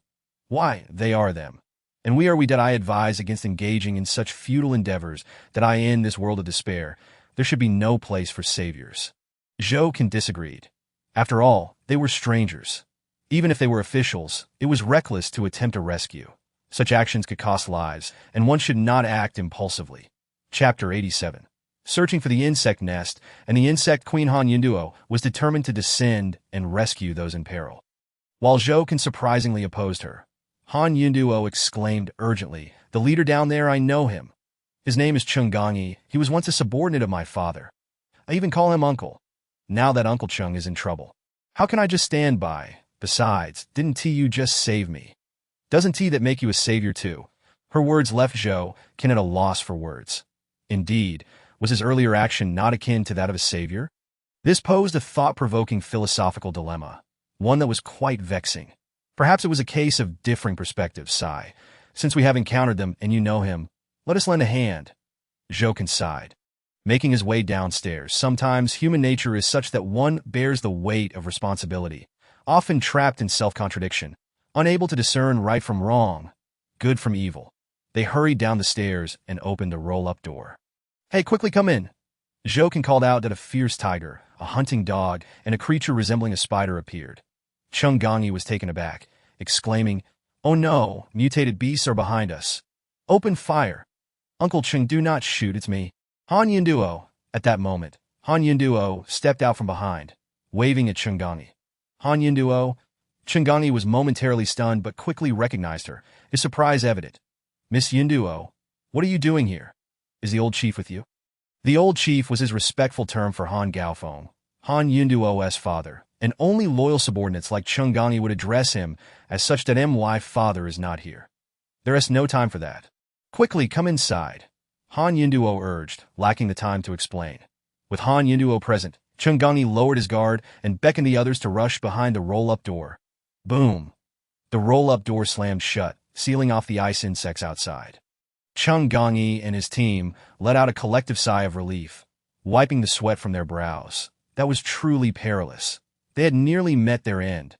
Why, they are them. And we that I advise against engaging in such futile endeavors that I end this world of despair. There should be no place for saviors." Jokin disagreed. After all, they were strangers. Even if they were officials, it was reckless to attempt a rescue. Such actions could cost lives, and one should not act impulsively. Chapter 87. Searching for the insect nest, and the insect queen Han Yunduo was determined to descend and rescue those in peril. While Jokin surprisingly opposed her, Han Yunduo exclaimed urgently, "The leader down there, I know him. His name is Chung Gongyi. He was once a subordinate of my father. I even call him Uncle. Now that Uncle Chung is in trouble, how can I just stand by? Besides, didn't you just save me? Doesn't that make you a savior too?" Her words left Jokin at a loss for words. Indeed, was his earlier action not akin to that of a savior? This posed a thought-provoking philosophical dilemma, one that was quite vexing. Perhaps it was a case of differing perspectives, Sai. Since we have encountered them and you know him, let us lend a hand. Jokin sighed. Making his way downstairs, sometimes human nature is such that one bears the weight of responsibility, often trapped in self-contradiction, unable to discern right from wrong, good from evil. They hurried down the stairs and opened a roll-up door. "Hey, quickly come in." Jokin called out that a fierce tiger, a hunting dog, and a creature resembling a spider appeared. Chung Gongyi was taken aback, exclaiming, "Oh no, mutated beasts are behind us. Open fire. Uncle Chung, do not shoot, it's me." Han Yunduo. At that moment, Han Yunduo stepped out from behind, waving at Chung Gongyi. Han Yunduo. Chung Gongyi was momentarily stunned but quickly recognized her, his surprise evident. "Miss Yunduo, what are you doing here? Is the old chief with you?" The old chief was his respectful term for Han Gaofeng, Han Yunduo's father, and only loyal subordinates like Chung Gongyi would address him as such. That my father is not here. There is no time for that. Quickly come inside, Han Yunduo urged, lacking the time to explain. With Han Yunduo present, Chung Gongyi lowered his guard and beckoned the others to rush behind the roll-up door. Boom! The roll-up door slammed shut, sealing off the ice insects outside. Chung Gongyi and his team let out a collective sigh of relief, wiping the sweat from their brows. That was truly perilous. They had nearly met their end.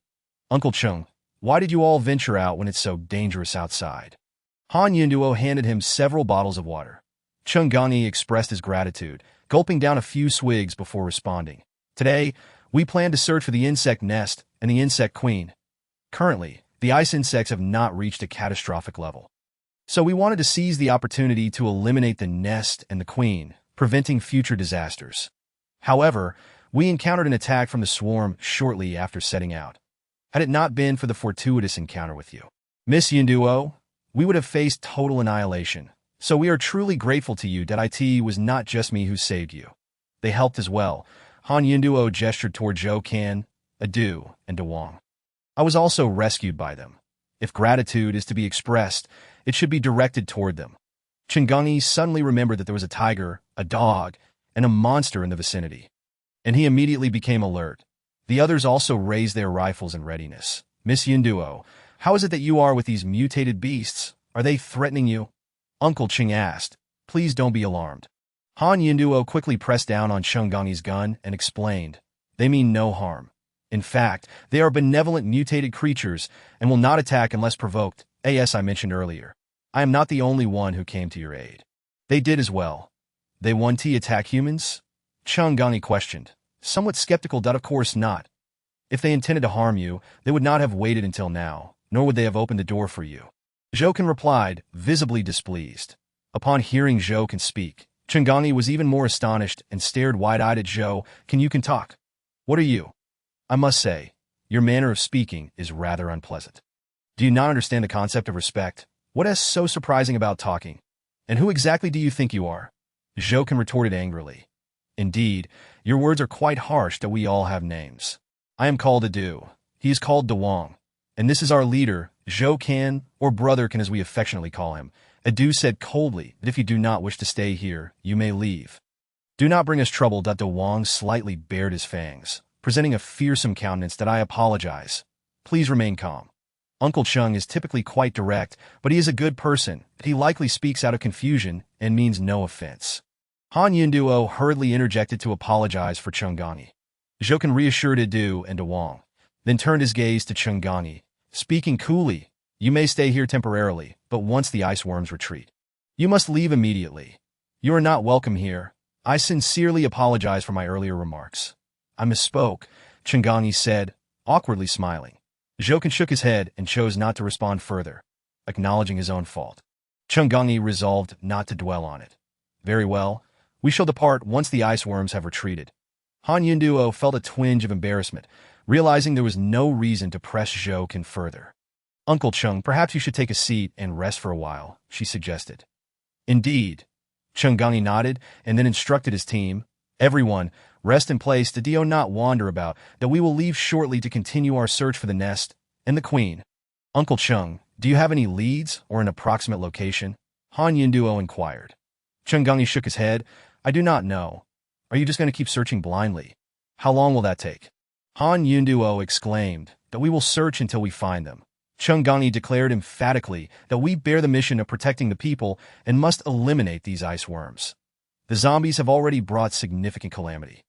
"Uncle Chung, why did you all venture out when it's so dangerous outside?" Han Yunduo handed him several bottles of water. Chung Gongyi expressed his gratitude, gulping down a few swigs before responding. "Today, we plan to search for the insect nest and the insect queen. Currently, the ice insects have not reached a catastrophic level. So we wanted to seize the opportunity to eliminate the nest and the queen, preventing future disasters. However, we encountered an attack from the swarm shortly after setting out. Had it not been for the fortuitous encounter with you, Miss Yunduo, we would have faced total annihilation. So we are truly grateful to you that it was not just me who saved you. They helped as well. Han Yunduo gestured toward Zhou Qian, Adu, and Dewang. I was also rescued by them. If gratitude is to be expressed, it should be directed toward them. Changani suddenly remembered that there was a tiger, a dog, and a monster in the vicinity. And he immediately became alert. The others also raised their rifles in readiness. Miss Yunduo, how is it that you are with these mutated beasts? Are they threatening you? Uncle Ching asked. Please don't be alarmed. Han Yunduo quickly pressed down on Changgani's gun and explained. They mean no harm. In fact, they are benevolent mutated creatures and will not attack unless provoked, as I mentioned earlier. I am not the only one who came to your aid. They did as well. They won't attack humans? Changani questioned, somewhat skeptical that of course not. If they intended to harm you, they would not have waited until now, nor would they have opened the door for you. Zhou Qian replied, visibly displeased. Upon hearing Zhou Qian speak, Changani was even more astonished and stared wide-eyed at Zhou. You can talk? What are you? I must say, your manner of speaking is rather unpleasant. Do you not understand the concept of respect? What is so surprising about talking? And who exactly do you think you are? Zhou Qian retorted angrily. Indeed, your words are quite harsh that we all have names. I am called Adu. He is called Dewang. And this is our leader, Zhou Qian, or Brotherkin as we affectionately call him. Adu said coldly that if you do not wish to stay here, you may leave. Do not bring us trouble. Dewang slightly bared his fangs, presenting a fearsome countenance. That I apologize. Please remain calm. Uncle Chung is typically quite direct, but he is a good person. He likely speaks out of confusion and means no offense. Han Yunduo hurriedly interjected to apologize for Changani. Zhou Qian reassured Adu and Dewang, then turned his gaze to Changani, speaking coolly. You may stay here temporarily, but once the ice worms retreat, you must leave immediately. You are not welcome here. I sincerely apologize for my earlier remarks. I misspoke, Changani said, awkwardly smiling. Zhou Qian shook his head and chose not to respond further, acknowledging his own fault. Changani resolved not to dwell on it. Very well, we shall depart once the ice worms have retreated. Han Yunduo felt a twinge of embarrassment, realizing there was no reason to press Zhou Qian further. Uncle Chung, perhaps you should take a seat and rest for a while, she suggested. Indeed. Changani nodded and then instructed his team. Everyone, rest in place, do not wander about, that we will leave shortly to continue our search for the nest and the queen. Uncle Chung, do you have any leads or an approximate location? Han Yunduo inquired. Changani shook his head. I do not know. Are you just going to keep searching blindly? How long will that take? Han Yunduo exclaimed that we will search until we find them. Changani declared emphatically that we bear the mission of protecting the people and must eliminate these ice worms. The zombies have already brought significant calamity.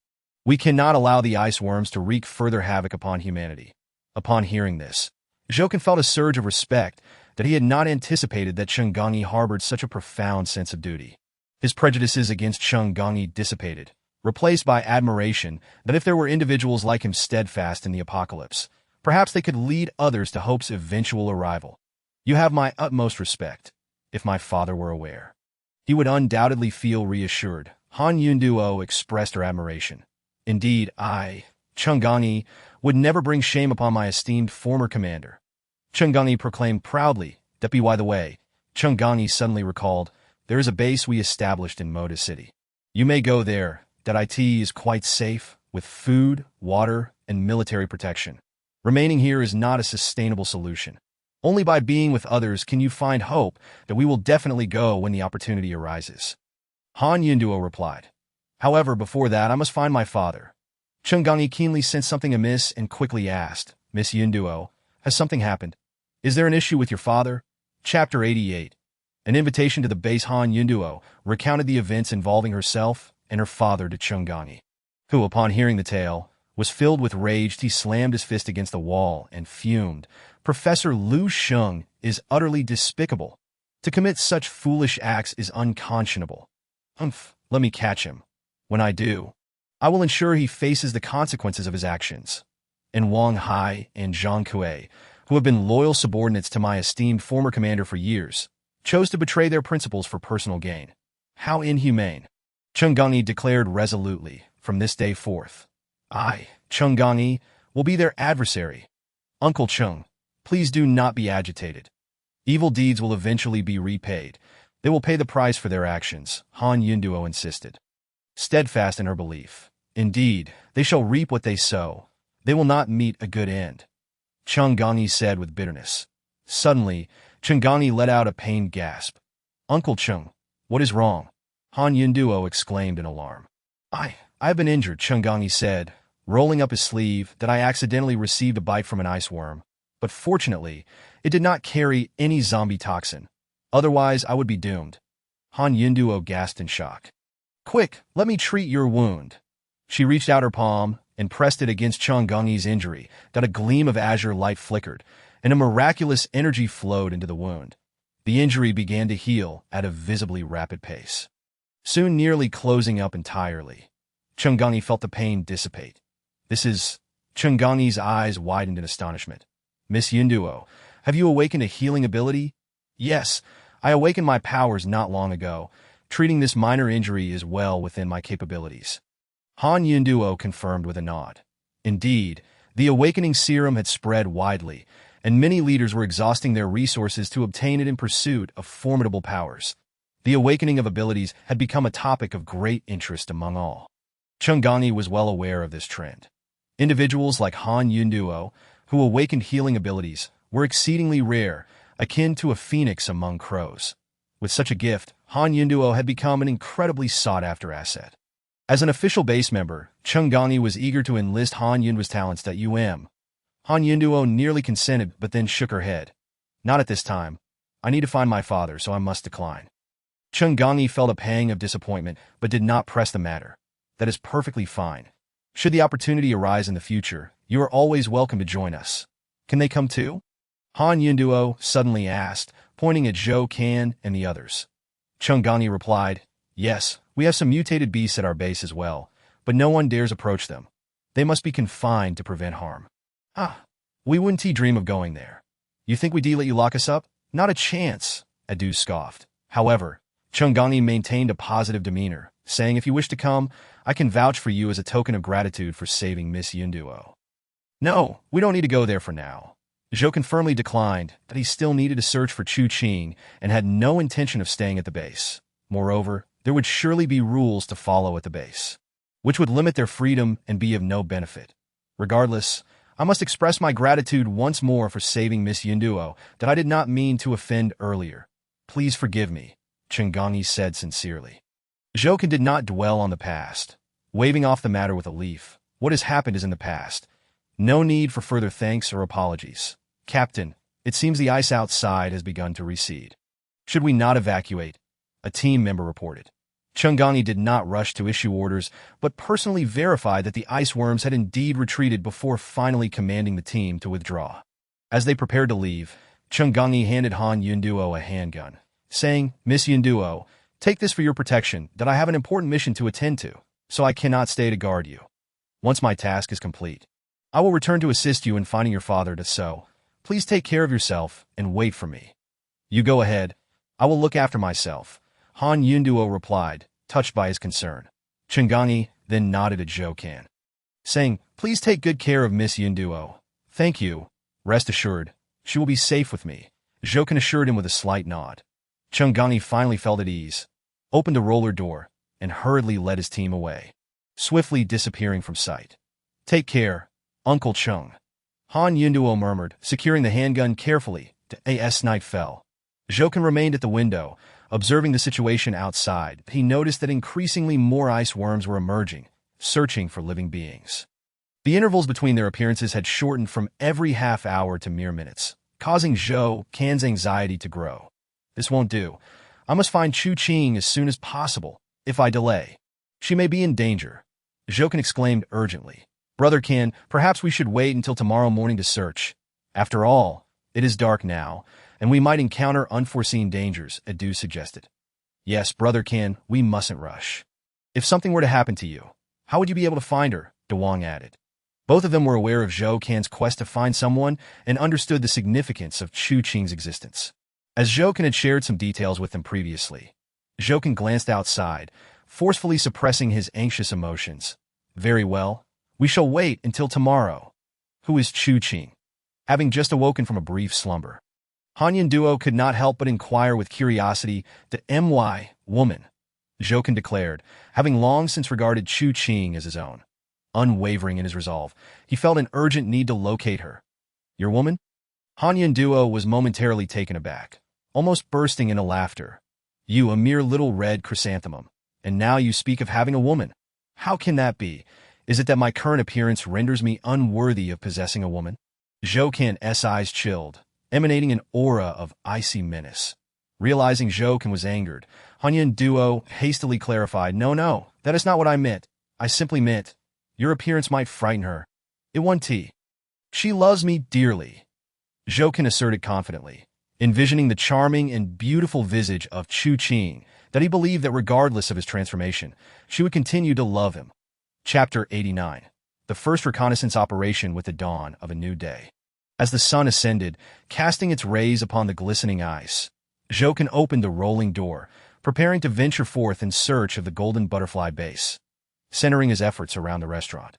We cannot allow the ice worms to wreak further havoc upon humanity. Upon hearing this, Zhou Qian felt a surge of respect that he had not anticipated that Changani harbored such a profound sense of duty. His prejudices against Changani dissipated, replaced by admiration that if there were individuals like him steadfast in the apocalypse, perhaps they could lead others to hope's eventual arrival. You have my utmost respect. If my father were aware, he would undoubtedly feel reassured. Han Yunduo expressed her admiration. Indeed, I, Changani, would never bring shame upon my esteemed former commander. Changani proclaimed proudly that by the way, Changani suddenly recalled, there is a base we established in Moda City. You may go there, that it is quite safe, with food, water, and military protection. Remaining here is not a sustainable solution. Only by being with others can you find hope that we will definitely go when the opportunity arises. Han Yunduo replied. However, before that, I must find my father. Changani keenly sensed something amiss and quickly asked, Miss Yunduo, has something happened? Is there an issue with your father? Chapter 88. An invitation to the base. Han Yunduo recounted the events involving herself and her father to Changani, who, upon hearing the tale, was filled with rage. He slammed his fist against the wall and fumed. Professor Lu Sheng is utterly despicable. To commit such foolish acts is unconscionable. Let me catch him. When I do, I will ensure he faces the consequences of his actions. And Wang Hai and Zhang Kuei, who have been loyal subordinates to my esteemed former commander for years, chose to betray their principles for personal gain. How inhumane! Changani declared resolutely, from this day forth, I, Changani, will be their adversary. Uncle Chung, please do not be agitated. Evil deeds will eventually be repaid. They will pay the price for their actions, Han Yunduo insisted, steadfast in her belief. Indeed, they shall reap what they sow. They will not meet a good end, Chung Gani said with bitterness. Suddenly, Chung Gani let out a pained gasp. Uncle Chung, what is wrong? Han Yunduo exclaimed in alarm. I've been injured, Chung Gani said, rolling up his sleeve, that I accidentally received a bite from an ice worm. But fortunately, it did not carry any zombie toxin. Otherwise, I would be doomed. Han Yunduo gasped in shock. Quick, let me treat your wound. She reached out her palm and pressed it against Chung Gani's injury, that a gleam of azure light flickered, and a miraculous energy flowed into the wound. The injury began to heal at a visibly rapid pace, soon nearly closing up entirely. Chung Gani felt the pain dissipate. This is... Chung Gani's eyes widened in astonishment. Miss Yunduo, have you awakened a healing ability? Yes, I awakened my powers not long ago. Treating this minor injury is well within my capabilities. Han Yunduo confirmed with a nod. Indeed, the awakening serum had spread widely, and many leaders were exhausting their resources to obtain it in pursuit of formidable powers. The awakening of abilities had become a topic of great interest among all. Chung Gani was well aware of this trend. Individuals like Han Yunduo, who awakened healing abilities, were exceedingly rare, akin to a phoenix among crows. With such a gift, Han Yunduo had become an incredibly sought-after asset. As an official base member, Chung Gani was eager to enlist Han Yunduo's talents at Han Yunduo nearly consented but then shook her head. Not at this time. I need to find my father, so I must decline. Chung Gani felt a pang of disappointment but did not press the matter. That is perfectly fine. Should the opportunity arise in the future, you are always welcome to join us. Can they come too? Han Yunduo suddenly asked, pointing at Zhou Kan and the others. Chung Gani replied, Yes, we have some mutated beasts at our base as well, but no one dares approach them. They must be confined to prevent harm. We wouldn't dream of going there. You think we'd let you lock us up? Not a chance, Adu scoffed. However, Chung Gani maintained a positive demeanor, saying if you wish to come, I can vouch for you as a token of gratitude for saving Miss Yunduo. No, we don't need to go there for now. Zhou firmly declined that he still needed to search for Chu Qing and had no intention of staying at the base. Moreover, there would surely be rules to follow at the base, which would limit their freedom and be of no benefit. Regardless, I must express my gratitude once more for saving Miss Yunduo that I did not mean to offend earlier. Please forgive me, Chung Gani said sincerely. Zhou did not dwell on the past, waving off the matter with a leaf. What has happened is in the past. No need for further thanks or apologies. Captain, it seems the ice outside has begun to recede. Should we not evacuate? A team member reported. Chung Gani did not rush to issue orders, but personally verified that the ice worms had indeed retreated before finally commanding the team to withdraw. As they prepared to leave, Chung Gani handed Han Yunduo a handgun, saying, Miss Yunduo, take this for your protection, that I have an important mission to attend to, so I cannot stay to guard you. Once my task is complete, I will return to assist you in finding your father. So, please take care of yourself and wait for me. You go ahead. I will look after myself, Han Yunduo replied, touched by his concern. Chung Gani then nodded at Zhou Kan, saying, Please take good care of Miss Yunduo. Thank you. Rest assured, she will be safe with me. Zhou Kan assured him with a slight nod. Chung Gani finally felt at ease, opened a roller door, and hurriedly led his team away, swiftly disappearing from sight. Take care, Uncle Chung, Han Yunduo murmured, securing the handgun carefully as night fell. Zhou Kan remained at the window, observing the situation outside. He noticed that increasingly more ice worms were emerging, searching for living beings. The intervals between their appearances had shortened from every half hour to mere minutes, causing Zhou Kan's anxiety to grow. This won't do. I must find Chu Qing as soon as possible. If I delay, she may be in danger. Zhou Kan exclaimed urgently. Brother Kan, perhaps we should wait until tomorrow morning to search. After all, it is dark now, and we might encounter unforeseen dangers, Adu suggested. Yes, Brother Kan, we mustn't rush. If something were to happen to you, how would you be able to find her? Dewang added. Both of them were aware of Zhou Kan's quest to find someone and understood the significance of Chu Qing's existence. As Zhou Kan had shared some details with them previously, Zhou Kan glanced outside, forcefully suppressing his anxious emotions. Very well, we shall wait until tomorrow. Who is Chu Qing? Having just awoken from a brief slumber, Hanyan Duo could not help but inquire with curiosity. The my woman, Jokin declared, having long since regarded Chu Qing as his own. Unwavering in his resolve, he felt an urgent need to locate her. Your woman? Hanyan Duo was momentarily taken aback, almost bursting into laughter. You, a mere little red chrysanthemum, and now you speak of having a woman. How can that be? Is it that my current appearance renders me unworthy of possessing a woman? Zhou Qian's eyes chilled, emanating an aura of icy menace. Realizing Zhou Qian was angered, Hanyan Duo hastily clarified, No, that is not what I meant. I simply meant, your appearance might frighten her. It won't. She loves me dearly, Zhou Qian asserted confidently, envisioning the charming and beautiful visage of Chu Qing, that he believed that regardless of his transformation, she would continue to love him. Chapter 89. The first reconnaissance operation with the dawn of a new day. As the sun ascended, casting its rays upon the glistening ice, Zhou Qian opened the rolling door, preparing to venture forth in search of the golden butterfly base. Centering his efforts around the restaurant,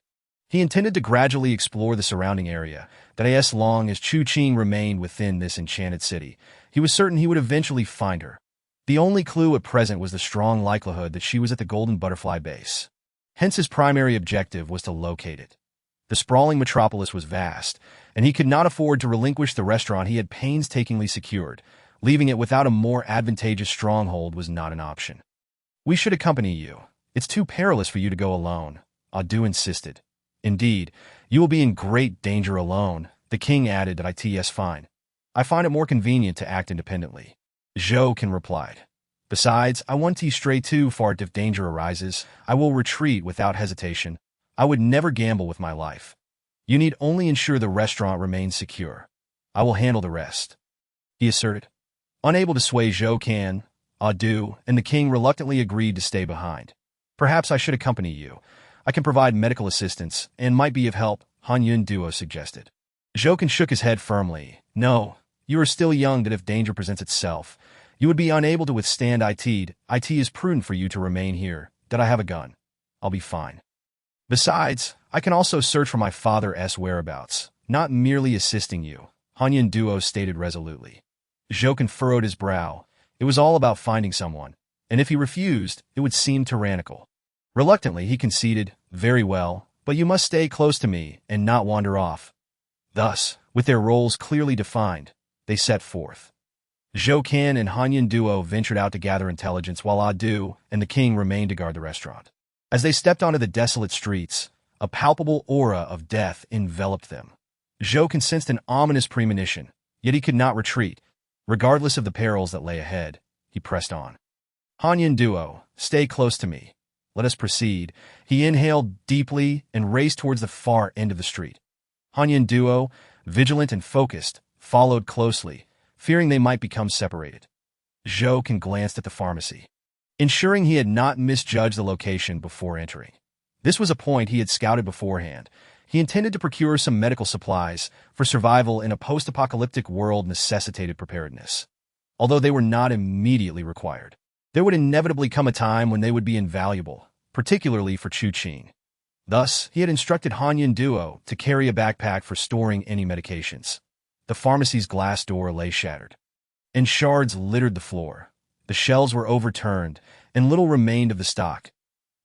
he intended to gradually explore the surrounding area, that as long as Chu Qing remained within this enchanted city, he was certain he would eventually find her. The only clue at present was the strong likelihood that she was at the golden butterfly base. Hence his primary objective was to locate it. The sprawling metropolis was vast, and he could not afford to relinquish the restaurant he had painstakingly secured. Leaving it without a more advantageous stronghold was not an option. We should accompany you. It's too perilous for you to go alone, Adu insisted. Indeed, you will be in great danger alone, the king added that it's fine. I find it more convenient to act independently. Zhou Qian replied. Besides, I want to stray too far if danger arises. I will retreat without hesitation. I would never gamble with my life. You need only ensure the restaurant remains secure. I will handle the rest, he asserted. Unable to sway Zhou Qian, Adu and the king reluctantly agreed to stay behind. Perhaps I should accompany you. I can provide medical assistance and might be of help, Hanyan Duo suggested. Zhou Qian shook his head firmly. No, you are still young that if danger presents itself, you would be unable to withstand it. It is prudent for you to remain here, that I have a gun. I'll be fine. Besides, I can also search for my father's whereabouts, not merely assisting you, Hanyan Duo stated resolutely. Zhou Qian furrowed his brow. It was all about finding someone, and if he refused, it would seem tyrannical. Reluctantly, he conceded, Very well, but you must stay close to me and not wander off. Thus, with their roles clearly defined, they set forth. Zhou Qian and Hanyan Duo ventured out to gather intelligence while Adu and the king remained to guard the restaurant. As they stepped onto the desolate streets, a palpable aura of death enveloped them. Zhou Qian sensed an ominous premonition, yet he could not retreat. Regardless of the perils that lay ahead, he pressed on. Hanyan Duo, stay close to me. Let us proceed. He inhaled deeply and raced towards the far end of the street. Hanyan Duo, vigilant and focused, followed closely, fearing they might become separated. Zhou Qian glanced at the pharmacy, ensuring he had not misjudged the location before entering. This was a point he had scouted beforehand. He intended to procure some medical supplies for survival in a post-apocalyptic world necessitated preparedness. Although they were not immediately required, there would inevitably come a time when they would be invaluable, particularly for Chu Qing. Thus, he had instructed Hanyan Duo to carry a backpack for storing any medications. The pharmacy's glass door lay shattered, and shards littered the floor. The shelves were overturned, and little remained of the stock.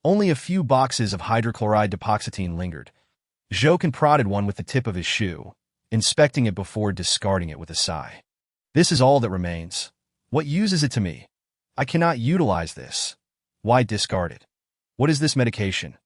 Only a few boxes of hydrochloride depoxetine lingered. Zhou Qian prodded one with the tip of his shoe, inspecting it before discarding it with a sigh. This is all that remains. What use is it to me? I cannot utilize this. Why discard it? What is this medication?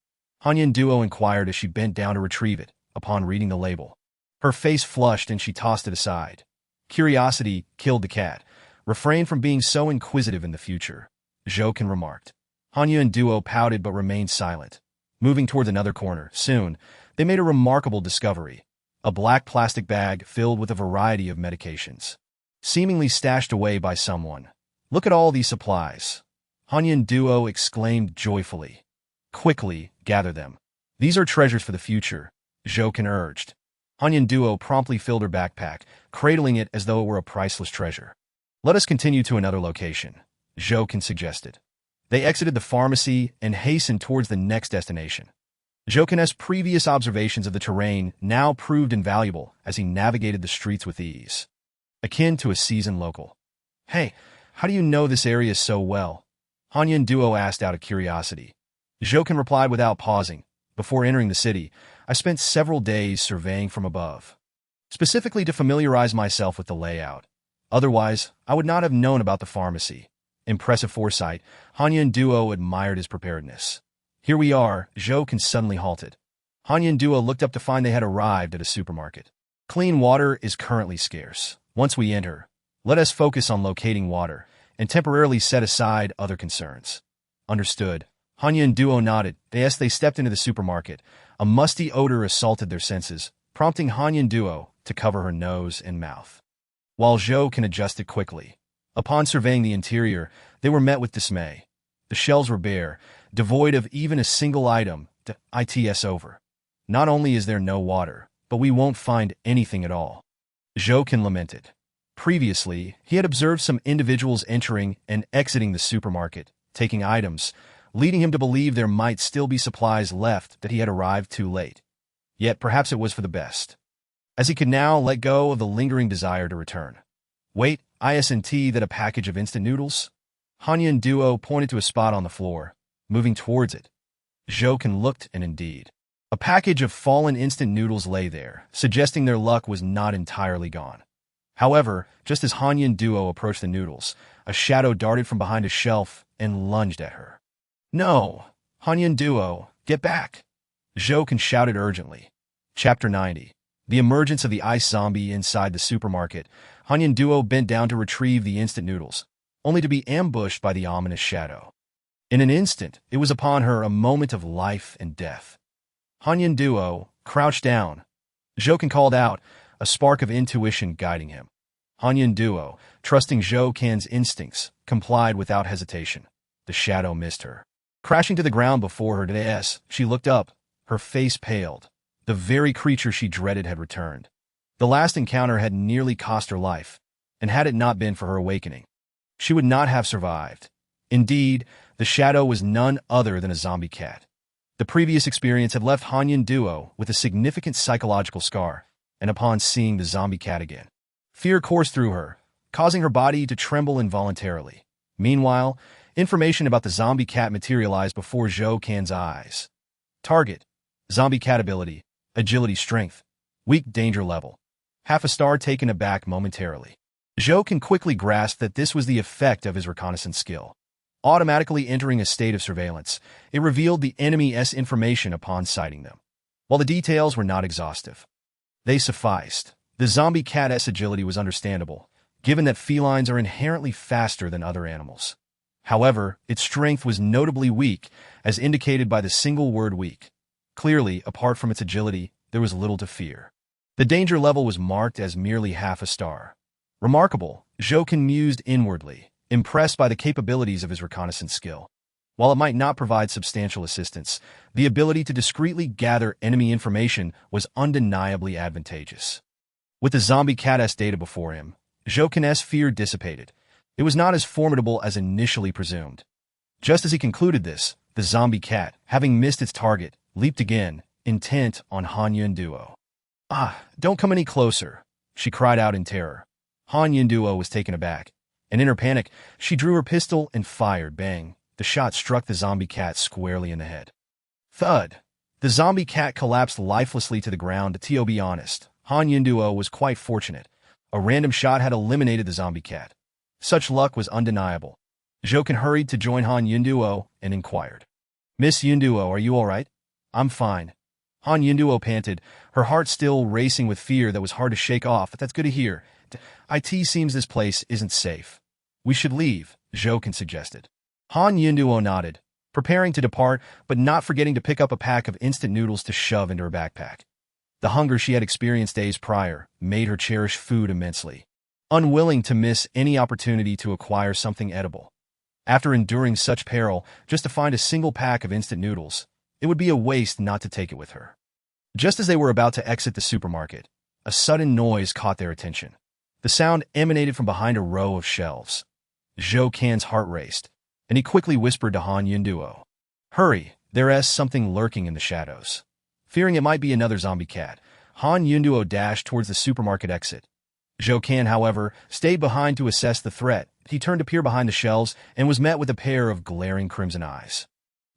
Hanyan Duo inquired as she bent down to retrieve it, upon reading the label. Her face flushed and she tossed it aside. Curiosity killed the cat. Refrain from being so inquisitive in the future, Zhou Qian remarked. Hanyan Duo pouted but remained silent. Moving towards another corner, soon, they made a remarkable discovery. A black plastic bag filled with a variety of medications, seemingly stashed away by someone. Look at all these supplies, Hanyan Duo exclaimed joyfully. Quickly, gather them. These are treasures for the future, Zhou Qian urged. Hanyan Duo promptly filled her backpack, cradling it as though it were a priceless treasure. Let us continue to another location, Zhou Qian suggested. They exited the pharmacy and hastened towards the next destination. Zhou Qian's previous observations of the terrain now proved invaluable as he navigated the streets with ease. akin to a seasoned local. "Hey, how do you know this area so well?" Han Yun Duo asked out of curiosity. Zhou replied without pausing. "Before entering the city, I spent several days surveying from above, specifically to familiarize myself with the layout. Otherwise, I would not have known about the pharmacy." Impressive foresight, Han Yun Duo admired his preparedness. "Here we are," Zhou suddenly halted. Han Yun Duo looked up to find they had arrived at a supermarket. "Clean water is currently scarce. Once we enter, let us focus on locating water and temporarily set aside other concerns." "Understood." Han Yun Duo nodded. As they stepped into the supermarket, a musty odor assaulted their senses, prompting Han Yun Duo to cover her nose and mouth. While Zhou adjusted quickly. Upon surveying the interior, they were met with dismay. The shelves were bare, devoid of even a single item. It's over. Not only is there no water, but we won't find anything at all. Zhou lamented. Previously, he had observed some individuals entering and exiting the supermarket, taking items, leading him to believe there might still be supplies left, that he had arrived too late. Yet perhaps it was for the best, as he could now let go of the lingering desire to return. "Wait, isn't that a package of instant noodles?" Han Yun Duo pointed to a spot on the floor, moving towards it. Zhou looked, and indeed, a package of fallen instant noodles lay there, suggesting their luck was not entirely gone. However, just as Han Yun Duo approached the noodles, a shadow darted from behind a shelf and lunged at her. "No! Han Yun Duo, get back!" Zhou shouted urgently. Chapter 90. The emergence of the ice zombie inside the supermarket. Han Yun Duo bent down to retrieve the instant noodles, only to be ambushed by the ominous shadow. In an instant, it was upon her, a moment of life and death. Han Yun Duo crouched down. Zhou called out, a spark of intuition guiding him. Han Yun Duo, trusting Zhou instincts, complied without hesitation. The shadow missed her. Crashing to the ground before her, she looked up, her face paled. The very creature she dreaded had returned. The last encounter had nearly cost her life, and had it not been for her awakening, she would not have survived. Indeed, the shadow was none other than a zombie cat. The previous experience had left Han Yun Duo with a significant psychological scar, and upon seeing the zombie cat again, fear coursed through her, causing her body to tremble involuntarily. Meanwhile, information about the zombie cat materialized before Zhou eyes. Target: zombie cat ability, agility strength, weak danger level. Half a star. Taken aback momentarily, Zhou quickly grasped that this was the effect of his reconnaissance skill. Automatically entering a state of surveillance, it revealed the enemy's information upon sighting them. While the details were not exhaustive, they sufficed. The zombie cat's agility was understandable, given that felines are inherently faster than other animals. However, its strength was notably weak, as indicated by the single word weak. Clearly, apart from its agility, there was little to fear. The danger level was marked as merely half a star. Remarkable, Zhou mused inwardly, impressed by the capabilities of his reconnaissance skill. While it might not provide substantial assistance, the ability to discreetly gather enemy information was undeniably advantageous. With the zombie cat's data before him, Zhou's fear dissipated. It was not as formidable as initially presumed. Just as he concluded this, the zombie cat, having missed its target, leaped again, intent on Han Yun Duo. "Ah, don't come any closer," she cried out in terror. Han Yun Duo was taken aback, and in her panic, she drew her pistol and fired. Bang! The shot struck the zombie cat squarely in the head. Thud! The zombie cat collapsed lifelessly to the ground. To be honest, Han Yun Duo was quite fortunate. A random shot had eliminated the zombie cat. Such luck was undeniable. Zhou hurried to join Han Yun Duo and inquired, "Miss Yun Duo, are you all right?" "I'm fine." Han Yun Duo panted, her heart still racing with fear that was hard to shake off. "That's good to hear. It seems this place isn't safe. We should leave," Zhou suggested. Han Yun Duo nodded, preparing to depart, but not forgetting to pick up a pack of instant noodles to shove into her backpack. The hunger she had experienced days prior made her cherish food immensely, unwilling to miss any opportunity to acquire something edible. After enduring such peril, just to find a single pack of instant noodles, it would be a waste not to take it with her. Just as they were about to exit the supermarket, a sudden noise caught their attention. The sound emanated from behind a row of shelves. Zhou's heart raced, and he quickly whispered to Han Yun Duo, "Hurry, there's something lurking in the shadows." Fearing it might be another zombie cat, Han Yun Duo dashed towards the supermarket exit. Zhou Can, however, stayed behind to assess the threat. He turned to peer behind the shells and was met with a pair of glaring crimson eyes.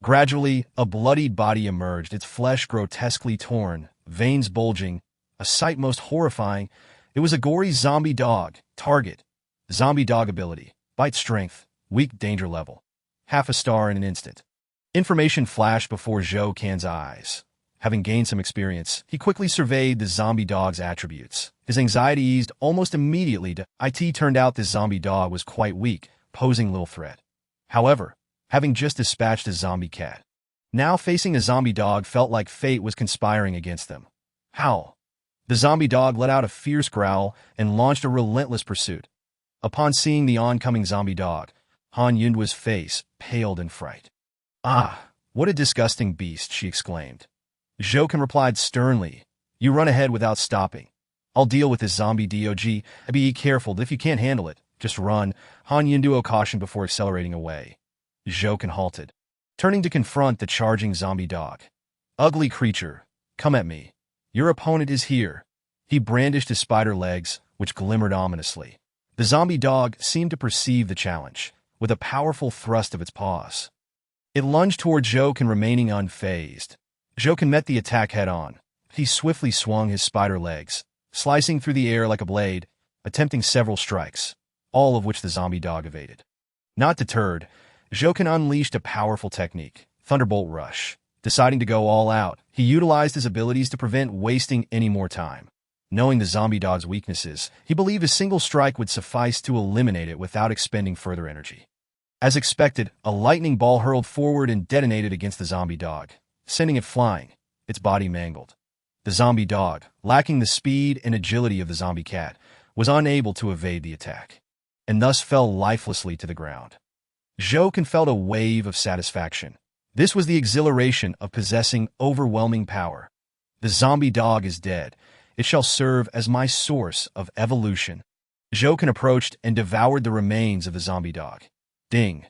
Gradually, a bloodied body emerged, its flesh grotesquely torn, veins bulging, a sight most horrifying. It was a gory zombie dog. Target. Zombie dog ability. Bite strength. Weak danger level. Half a star in an instant. Information flashed before Zhou Can's eyes. Having gained some experience, he quickly surveyed the zombie dog's attributes. His anxiety eased almost immediately. It turned out this zombie dog was quite weak, posing little threat. However, having just dispatched a zombie cat, now facing a zombie dog felt like fate was conspiring against them. Howl. The zombie dog let out a fierce growl and launched a relentless pursuit. Upon seeing the oncoming zombie dog, Han Yunduo's face paled in fright. "Ah, what a disgusting beast," she exclaimed. Zhou Can replied sternly, "You run ahead without stopping. I'll deal with this zombie dog. Be careful, if you can't handle it, just run," Han Yunduo cautioned before accelerating away. Zhou Can halted, turning to confront the charging zombie dog. "Ugly creature, come at me. Your opponent is here." He brandished his spider legs, which glimmered ominously. The zombie dog seemed to perceive the challenge, with a powerful thrust of its paws. It lunged toward Zhou Can, remaining unfazed. Zhou Can met the attack head-on. He swiftly swung his spider legs, slicing through the air like a blade, attempting several strikes, all of which the zombie dog evaded. Not deterred, Zhou Can unleashed a powerful technique, Thunderbolt Rush. Deciding to go all out, he utilized his abilities to prevent wasting any more time. Knowing the zombie dog's weaknesses, he believed a single strike would suffice to eliminate it without expending further energy. As expected, a lightning ball hurled forward and detonated against the zombie dog, sending it flying, its body mangled. The zombie dog, lacking the speed and agility of the zombie cat, was unable to evade the attack, and thus fell lifelessly to the ground. Zhou Can felt a wave of satisfaction. This was the exhilaration of possessing overwhelming power. The zombie dog is dead. It shall serve as my source of evolution. Zhou Can approached and devoured the remains of the zombie dog. Ding.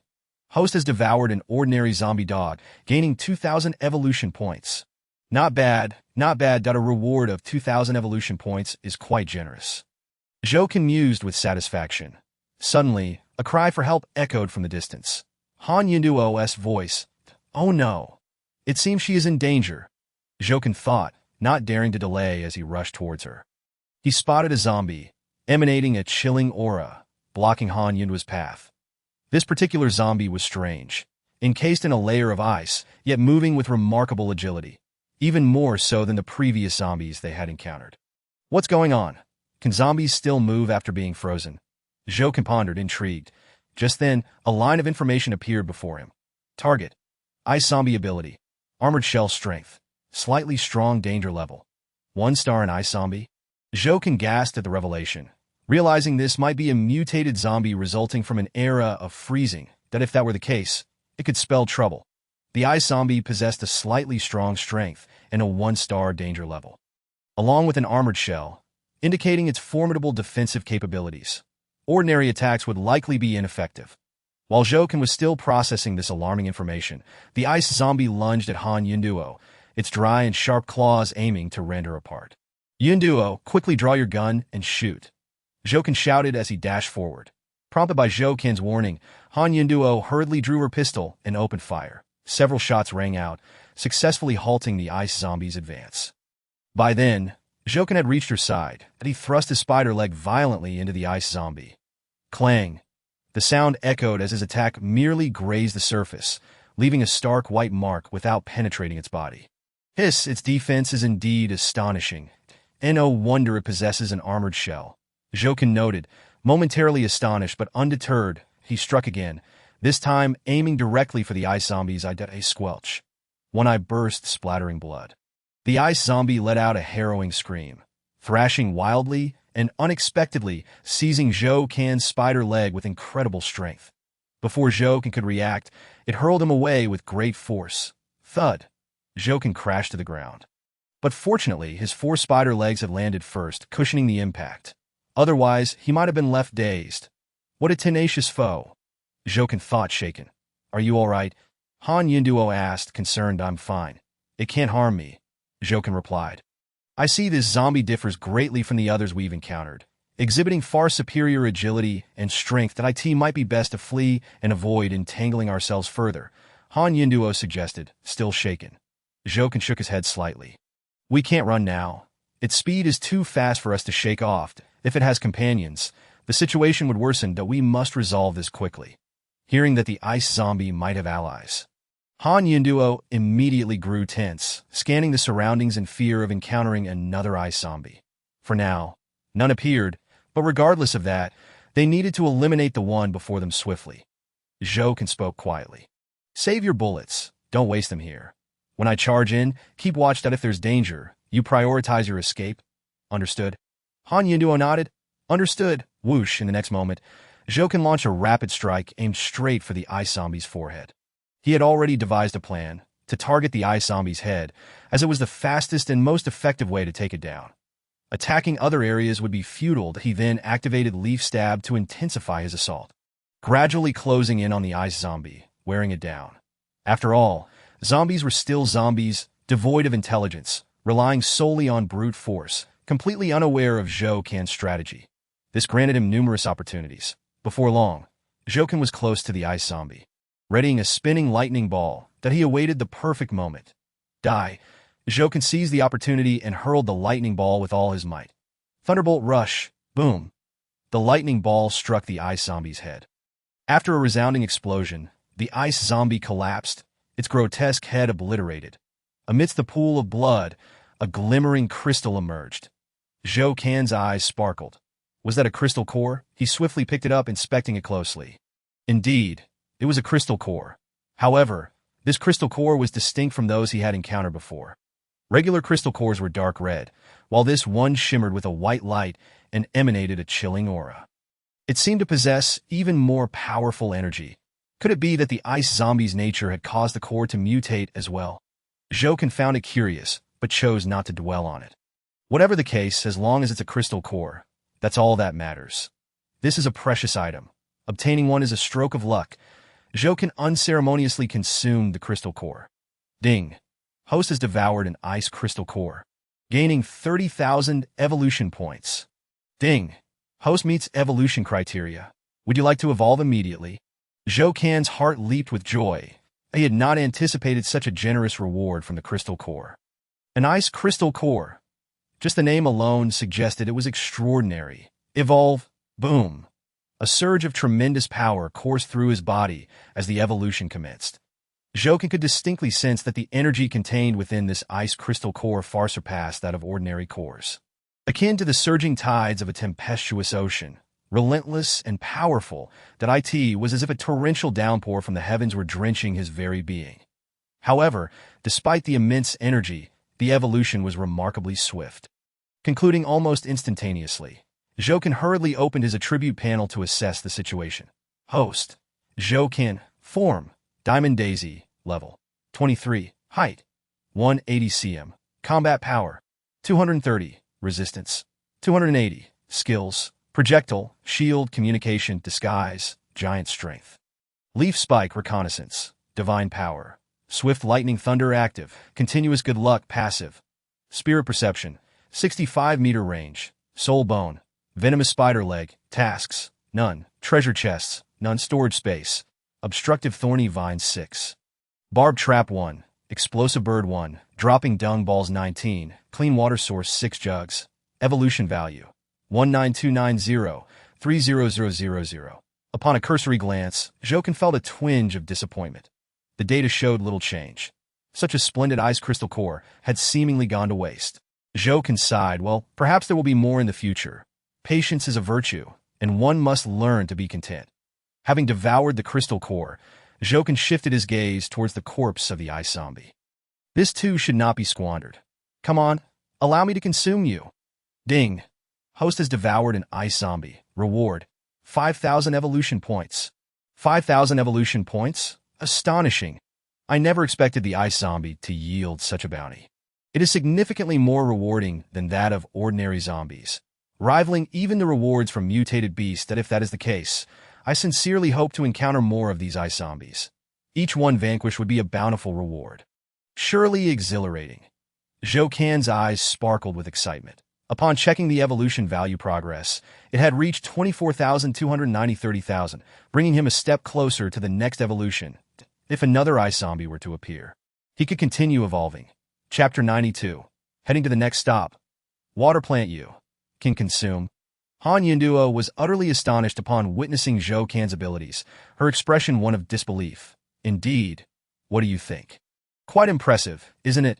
Host has devoured an ordinary zombie dog, gaining 2,000 evolution points. Not bad, not bad. A reward of 2,000 evolution points is quite generous. Zhou Can mused with satisfaction. Suddenly, a cry for help echoed from the distance. Han Yunduo's voice. "Oh no. It seems she is in danger," Zhou Can thought, not daring to delay as he rushed towards her. He spotted a zombie, emanating a chilling aura, blocking Han Yunduo's path. This particular zombie was strange, encased in a layer of ice, yet moving with remarkable agility, even more so than the previous zombies they had encountered. What's going on? Can zombies still move after being frozen? Zhou Can pondered, intrigued. Just then, a line of information appeared before him. Target. Ice zombie ability. Armored shell strength. Slightly strong danger level. 1 star in ice zombie. Zhou Can gasped at the revelation, realizing this might be a mutated zombie resulting from an era of freezing, that if that were the case, it could spell trouble. The ice zombie possessed a slightly strong strength and a 1-star danger level, along with an armored shell, indicating its formidable defensive capabilities. Ordinary attacks would likely be ineffective. While Zhou Can was still processing this alarming information, the ice zombie lunged at Han Yunduo, its dry and sharp claws aiming to rend her apart. "Yunduo, quickly draw your gun and shoot," Zhou Can shouted as he dashed forward. Prompted by Zhou Can's warning, Han Yunduo hurriedly drew her pistol and opened fire. Several shots rang out, successfully halting the ice zombie's advance. By then, Zhou Can had reached her side, and he thrust his spider leg violently into the ice zombie. Clang! The sound echoed as his attack merely grazed the surface, leaving a stark white mark without penetrating its body. Hiss, its defense is indeed astonishing. And no wonder it possesses an armored shell. Zhou Can noted, momentarily astonished but undeterred. He struck again, this time aiming directly for the ice zombie's eye. A squelch. One eye burst, splattering blood. The ice zombie let out a harrowing scream, thrashing wildly and unexpectedly, seizing Zhou Can's spider leg with incredible strength. Before Zhou Can could react, it hurled him away with great force. Thud! Zhou Can crashed to the ground. But fortunately, his 4 spider legs had landed first, cushioning the impact. Otherwise, he might have been left dazed. What a tenacious foe! Zhou Can thought, shaken. "Are you all right?" Han Yunduo asked, concerned. "I'm fine. It can't harm me," Zhou Can replied. "I see this zombie differs greatly from the others we've encountered. exhibiting far superior agility and strength that it might be best to flee and avoid entangling ourselves further, Han Yinduo suggested, still shaken. Zhou shook his head slightly. We can't run now. Its speed is too fast for us to shake off. If it has companions, the situation would worsen, that we must resolve this quickly. Hearing that the ice zombie might have allies, Han Yinduo immediately grew tense, scanning the surroundings in fear of encountering another ice zombie. For now, none appeared, but regardless of that, they needed to eliminate the one before them swiftly. Zhou spoke quietly. Save your bullets. Don't waste them here. When I charge in, keep watch that if there's danger, you prioritize your escape. Understood? Han Yinduo nodded. Understood. Whoosh, in the next moment, Zhou launched a rapid strike aimed straight for the ice zombie's forehead. He had already devised a plan to target the ice zombie's head, as it was the fastest and most effective way to take it down. Attacking other areas would be futile. He then activated Leaf Stab to intensify his assault, gradually closing in on the ice zombie, wearing it down. After all, zombies were still zombies, devoid of intelligence, relying solely on brute force, completely unaware of Zhou strategy. This granted him numerous opportunities. Before long, Zhou was close to the ice zombie, readying a spinning lightning ball that he awaited the perfect moment. Die! Zhou seized the opportunity and hurled the lightning ball with all his might. Thunderbolt rush! Boom! The lightning ball struck the ice zombie's head. After a resounding explosion, the ice zombie collapsed, its grotesque head obliterated. Amidst the pool of blood, a glimmering crystal emerged. Zhou eyes sparkled. Was that a crystal core? He swiftly picked it up, inspecting it closely. Indeed, it was a crystal core. However, this crystal core was distinct from those he had encountered before. Regular crystal cores were dark red, while this one shimmered with a white light and emanated a chilling aura. It seemed to possess even more powerful energy. Could it be that the ice zombie's nature had caused the core to mutate as well? Zhou found it curious, but chose not to dwell on it. Whatever the case, as long as it's a crystal core, that's all that matters. This is a precious item. Obtaining one is a stroke of luck. Zhou unceremoniously consumed the crystal core. Ding! Host has devoured an ice crystal core, gaining 30,000 evolution points. Ding! Host meets evolution criteria. Would you like to evolve immediately? Zhou heart leaped with joy. He had not anticipated such a generous reward from the crystal core. An ice crystal core. Just the name alone suggested it was extraordinary. Evolve. Boom. A surge of tremendous power coursed through his body as the evolution commenced. Zhou could distinctly sense that the energy contained within this ice crystal core far surpassed that of ordinary cores. Akin to the surging tides of a tempestuous ocean, relentless and powerful, that it was as if a torrential downpour from the heavens were drenching his very being. However, despite the immense energy, the evolution was remarkably swift. Concluding almost instantaneously, Zhou hurriedly opened his attribute panel to assess the situation. Host. Zhou Form. Diamond Daisy. Level. 23. Height. 180 cm. Combat Power. 230. Resistance. 280. Skills. Projectile, Shield, Communication, Disguise, Giant Strength. Leaf Spike, Reconnaissance. Divine Power. Swift Lightning Thunder active. Continuous Good Luck passive. Spirit Perception. 65-meter range. Soul Bone. Venomous Spider Leg. Tasks. None. Treasure Chests. None. Storage Space. Obstructive Thorny Vine 6. Barb Trap 1. Explosive Bird 1. Dropping Dung Balls 19. Clean Water Source 6 jugs. Evolution Value 19290-30000. Upon a cursory glance, Zhou felt a twinge of disappointment. The data showed little change. Such a splendid ice crystal core had seemingly gone to waste. Zhou sighed. Well, perhaps there will be more in the future. Patience is a virtue, and one must learn to be content. Having devoured the crystal core, Zhou shifted his gaze towards the corpse of the ice zombie. This too should not be squandered. Come on, allow me to consume you. Ding. Host has devoured an ice zombie. Reward. 5,000 evolution points. 5,000 evolution points? Astonishing. I never expected the ice zombie to yield such a bounty. It is significantly more rewarding than that of ordinary zombies, rivaling even the rewards from mutated beasts. That if that is the case, I sincerely hope to encounter more of these ice zombies. Each one vanquished would be a bountiful reward. Surely exhilarating. Zhou eyes sparkled with excitement. Upon checking the evolution value progress, it had reached 24,290, bringing him a step closer to the next evolution. If another ice zombie were to appear, he could continue evolving. Chapter 92. Heading to the next stop. Water plant you can consume. Han Yunduo was utterly astonished upon witnessing Zhou Can's abilities, her expression one of disbelief. Indeed. What do you think? Quite impressive, isn't it?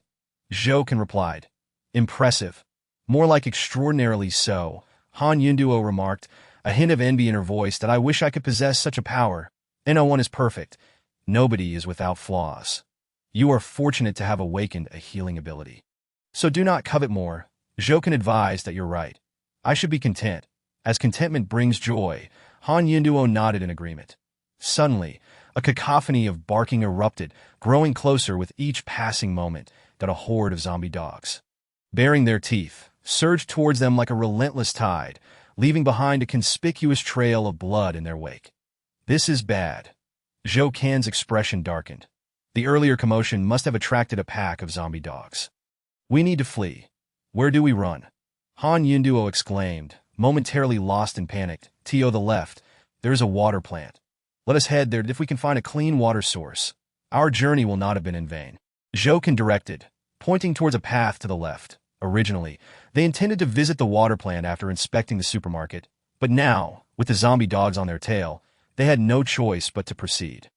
Zhou Can replied. Impressive. More like extraordinarily so, Han Yunduo remarked, a hint of envy in her voice that I wish I could possess such a power. No one is perfect. Nobody is without flaws. You are fortunate to have awakened a healing ability. So do not covet more. Zhou Can advised that you're right. I should be content. As contentment brings joy, Han Yunduo nodded in agreement. Suddenly, a cacophony of barking erupted, growing closer with each passing moment that a horde of zombie dogs, baring their teeth, surged towards them like a relentless tide, leaving behind a conspicuous trail of blood in their wake. This is bad. Zhou Can's expression darkened. The earlier commotion must have attracted a pack of zombie dogs. We need to flee. Where do we run? Han Yunduo exclaimed, momentarily lost in panic. To the left, there's a water plant. Let us head there if we can find a clean water source. Our journey will not have been in vain. Zhou Can directed, pointing towards a path to the left. Originally, they intended to visit the water plant after inspecting the supermarket, but now, with the zombie dogs on their tail, they had no choice but to proceed.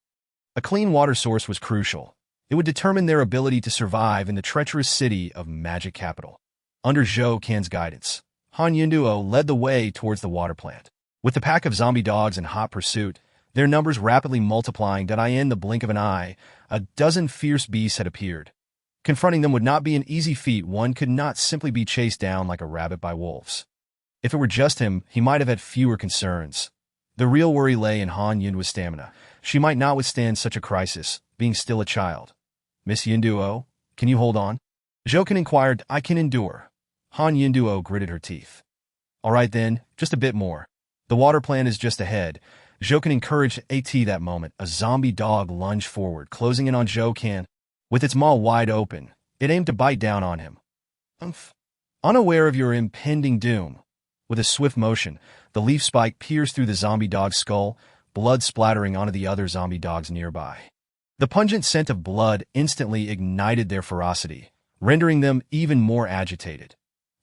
A clean water source was crucial. It would determine their ability to survive in the treacherous city of Magic Capital. Under Zhou Can's guidance, Han Yunduo led the way towards the water plant. With the pack of zombie dogs in hot pursuit, their numbers rapidly multiplying that in the blink of an eye, a dozen fierce beasts had appeared. Confronting them would not be an easy feat. One could not simply be chased down like a rabbit by wolves. If it were just him, he might have had fewer concerns. The real worry lay in Han Yunduo's stamina. She might not withstand such a crisis, being still a child. Miss Yunduo, can you hold on? Zhou Can inquired. I can endure. Han Yunduo gritted her teeth. All right then, just a bit more. The water plant is just ahead. Zhou Can encouraged that moment. A zombie dog lunged forward, closing in on Zhou Can. With its maw wide open, it aimed to bite down on him. Unaware of your impending doom, with a swift motion, the leaf spike pierced through the zombie dog's skull, blood splattering onto the other zombie dogs nearby. The pungent scent of blood instantly ignited their ferocity, rendering them even more agitated.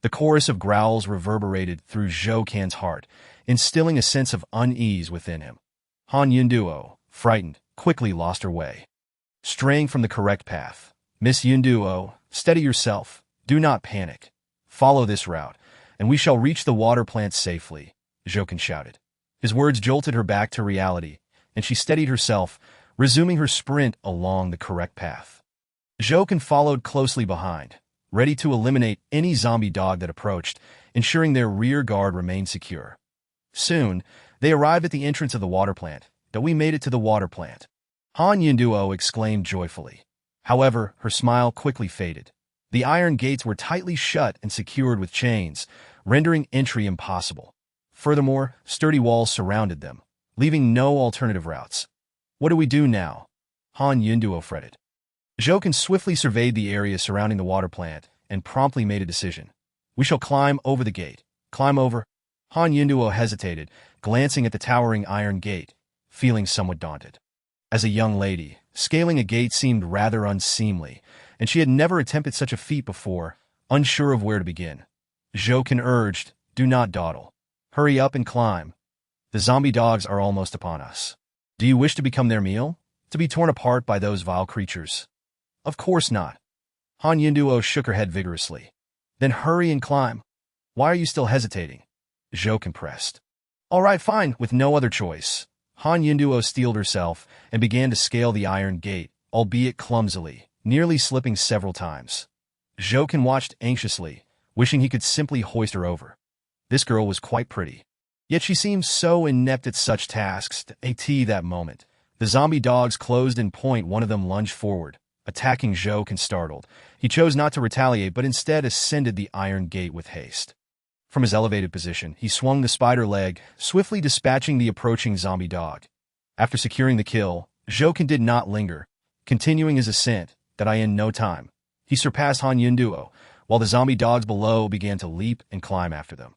The chorus of growls reverberated through Zhou Can's heart, instilling a sense of unease within him. Han Yunduo, frightened, quickly lost her way, straying from the correct path. Miss Yunduo, steady yourself. Do not panic. Follow this route, and we shall reach the water plant safely, Zhou Can shouted. His words jolted her back to reality, and she steadied herself, resuming her sprint along the correct path. Zhou Can followed closely behind, ready to eliminate any zombie dog that approached, ensuring their rear guard remained secure. Soon, they arrived at the entrance of the water plant. That we made it to the water plant, Han Yunduo exclaimed joyfully. However, her smile quickly faded. The iron gates were tightly shut and secured with chains, rendering entry impossible. Furthermore, sturdy walls surrounded them, leaving no alternative routes. What do we do now? Han Yunduo fretted. Zhou Can swiftly surveyed the area surrounding the water plant and promptly made a decision. We shall climb over the gate. Climb over? Han Yunduo hesitated, glancing at the towering iron gate, feeling somewhat daunted. As a young lady, scaling a gate seemed rather unseemly, and she had never attempted such a feat before, unsure of where to begin. Zhou Can urged, do not dawdle. Hurry up and climb. The zombie dogs are almost upon us. Do you wish to become their meal? To be torn apart by those vile creatures? Of course not. Han Yunduo shook her head vigorously. Then hurry and climb. Why are you still hesitating? Zhou Can pressed. All right, fine, with no other choice. Han Yunduo steeled herself and began to scale the iron gate, albeit clumsily, nearly slipping several times. Zhou Can watched anxiously, wishing he could simply hoist her over. This girl was quite pretty. Yet she seemed so inept at such tasks. At that moment, the zombie dogs closed in point. One of them lunged forward, attacking Zhou Can startled. He chose not to retaliate, but instead ascended the iron gate with haste. From his elevated position, he swung the spider leg, swiftly dispatching the approaching zombie dog. After securing the kill, Zhou Can did not linger, continuing his ascent. In no time, he surpassed Han Yunduo, while the zombie dogs below began to leap and climb after them.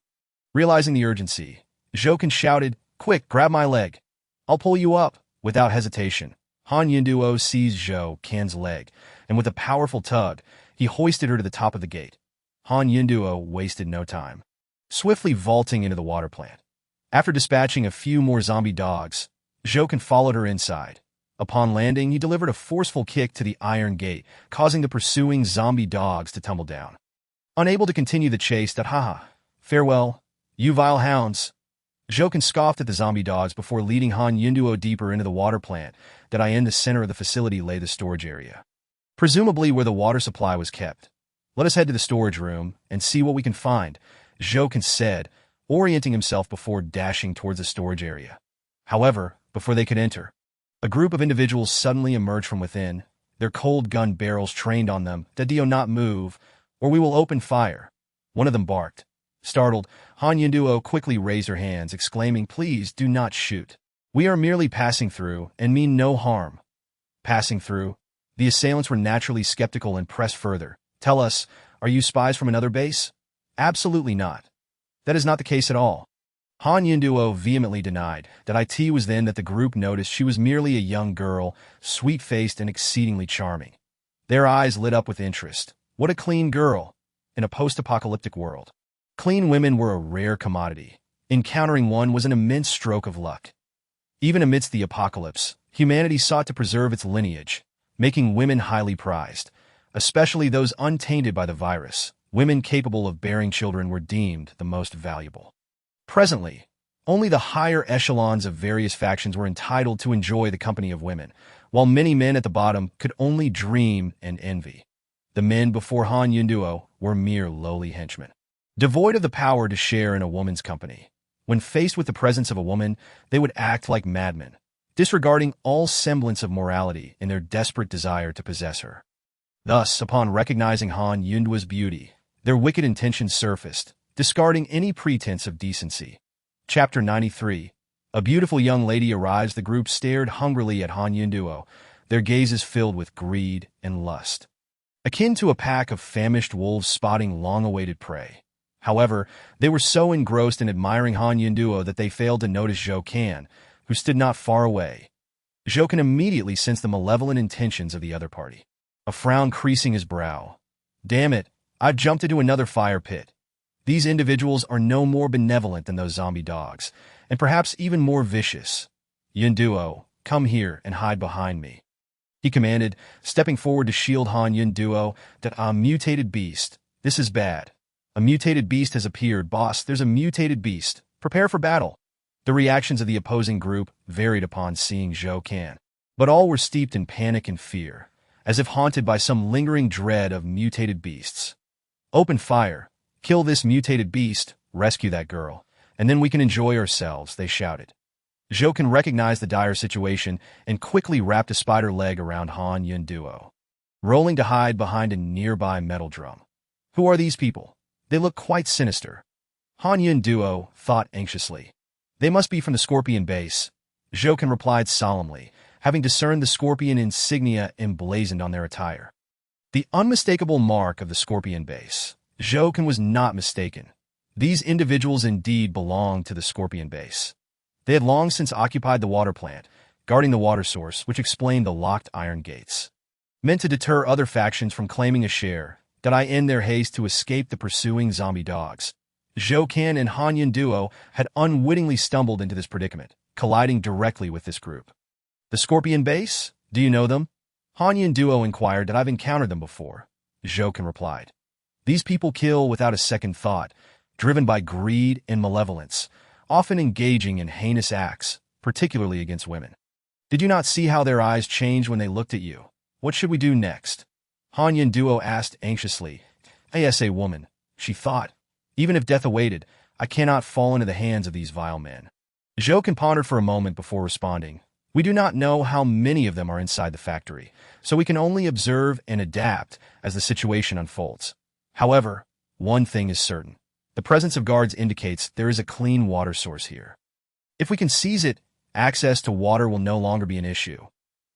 Realizing the urgency, Jokin shouted, "Quick, grab my leg. I'll pull you up." Without hesitation, Han Yunduo seized Zhou Kan's leg, and with a powerful tug, he hoisted her to the top of the gate. Han Yunduo wasted no time, swiftly vaulting into the water plant. After dispatching a few more zombie dogs, Jokin followed her inside. Upon landing, he delivered a forceful kick to the iron gate, causing the pursuing zombie dogs to tumble down. Unable to continue the chase, farewell, you vile hounds. Jokin scoffed at the zombie dogs before leading Han Yunduo deeper into the water plant. In the center of the facility lay the storage area, presumably where the water supply was kept. Let us head to the storage room and see what we can find, Jokin said, orienting himself before dashing towards the storage area. However, before they could enter, a group of individuals suddenly emerged from within, their cold gun barrels trained on them. "Do not move, or we will open fire," one of them barked. Startled, Han Yunduo quickly raised her hands, exclaiming, "Please do not shoot. We are merely passing through and mean no harm." Passing through? The assailants were naturally skeptical and pressed further. "Tell us, are you spies from another base?" "Absolutely not. That is not the case at all." Han Yunduo vehemently denied. It was then that the group noticed she was merely a young girl, sweet-faced and exceedingly charming. Their eyes lit up with interest. What a clean girl! In a post-apocalyptic world, clean women were a rare commodity. Encountering one was an immense stroke of luck. Even amidst the apocalypse, humanity sought to preserve its lineage, making women highly prized, especially those untainted by the virus. Women capable of bearing children were deemed the most valuable. Presently, only the higher echelons of various factions were entitled to enjoy the company of women, while many men at the bottom could only dream and envy. The men before Han Yunduo were mere lowly henchmen, devoid of the power to share in a woman's company. When faced with the presence of a woman, they would act like madmen, disregarding all semblance of morality in their desperate desire to possess her. Thus, upon recognizing Han Yunduo's beauty, their wicked intentions surfaced, discarding any pretense of decency. Chapter 93. A beautiful young lady arrives. The group stared hungrily at Han Yunduo, their gazes filled with greed and lust, akin to a pack of famished wolves spotting long-awaited prey. However, they were so engrossed in admiring Han Yunduo that they failed to notice Zhou Kan, who stood not far away. Zhou Kan immediately sensed the malevolent intentions of the other party, a frown creasing his brow. "Damn it, I've jumped into another fire pit. These individuals are no more benevolent than those zombie dogs, and perhaps even more vicious. Yunduo, come here and hide behind me," he commanded, stepping forward to shield Han Yunduo. "A mutated beast. This is bad. A mutated beast has appeared. Boss, there's a mutated beast. Prepare for battle." The reactions of the opposing group varied upon seeing Zhou Kan, but all were steeped in panic and fear, as if haunted by some lingering dread of mutated beasts. "Open fire. Kill this mutated beast. Rescue that girl. And then we can enjoy ourselves," they shouted. Zhou Kan recognized the dire situation and quickly wrapped a spider leg around Han Yunduo, rolling to hide behind a nearby metal drum. "Who are these people? They look quite sinister," Han Yunduo thought anxiously. "They must be from the Scorpion base," Zhou Kan replied solemnly, having discerned the Scorpion insignia emblazoned on their attire. The unmistakable mark of the Scorpion base. Zhou Kan was not mistaken. These individuals indeed belonged to the Scorpion base. They had long since occupied the water plant, guarding the water source, which explained the locked iron gates. Meant to deter other factions from claiming a share, in their haste to escape the pursuing zombie dogs, Zhou Kan and Han Yunduo had unwittingly stumbled into this predicament, colliding directly with this group. "The Scorpion base? Do you know them?" Han Yunduo inquired. "I've encountered them before," Zhou Kan replied. "These people kill without a second thought, driven by greed and malevolence, often engaging in heinous acts, particularly against women. Did you not see how their eyes changed when they looked at you? What should we do next?" Han Yunduo asked anxiously. "As a woman," she thought. "Even if death awaited, I cannot fall into the hands of these vile men." Zhou Kan pondered for a moment before responding. "We do not know how many of them are inside the factory, so we can only observe and adapt as the situation unfolds. However, one thing is certain. The presence of guards indicates there is a clean water source here. If we can seize it, access to water will no longer be an issue.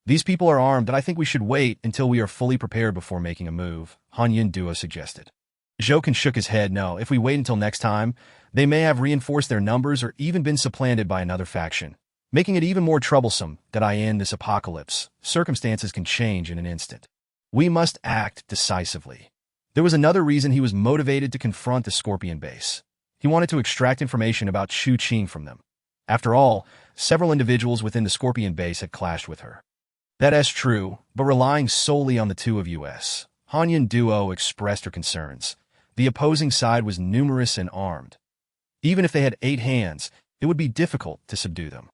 These people are armed, and I think we should wait until we are fully prepared before making a move," Han Yunduo suggested. Jokin shook his head. No, if we wait until next time, they may have reinforced their numbers or even been supplanted by another faction, making it even more troublesome that I end this apocalypse. Circumstances can change in an instant. We must act decisively. There was another reason he was motivated to confront the Scorpion base. He wanted to extract information about Chu Qing from them. After all, several individuals within the Scorpion base had clashed with her. That is true, but relying solely on the two of us, Hanyan Duo expressed her concerns. The opposing side was numerous and armed. Even if they had 8 hands, it would be difficult to subdue them.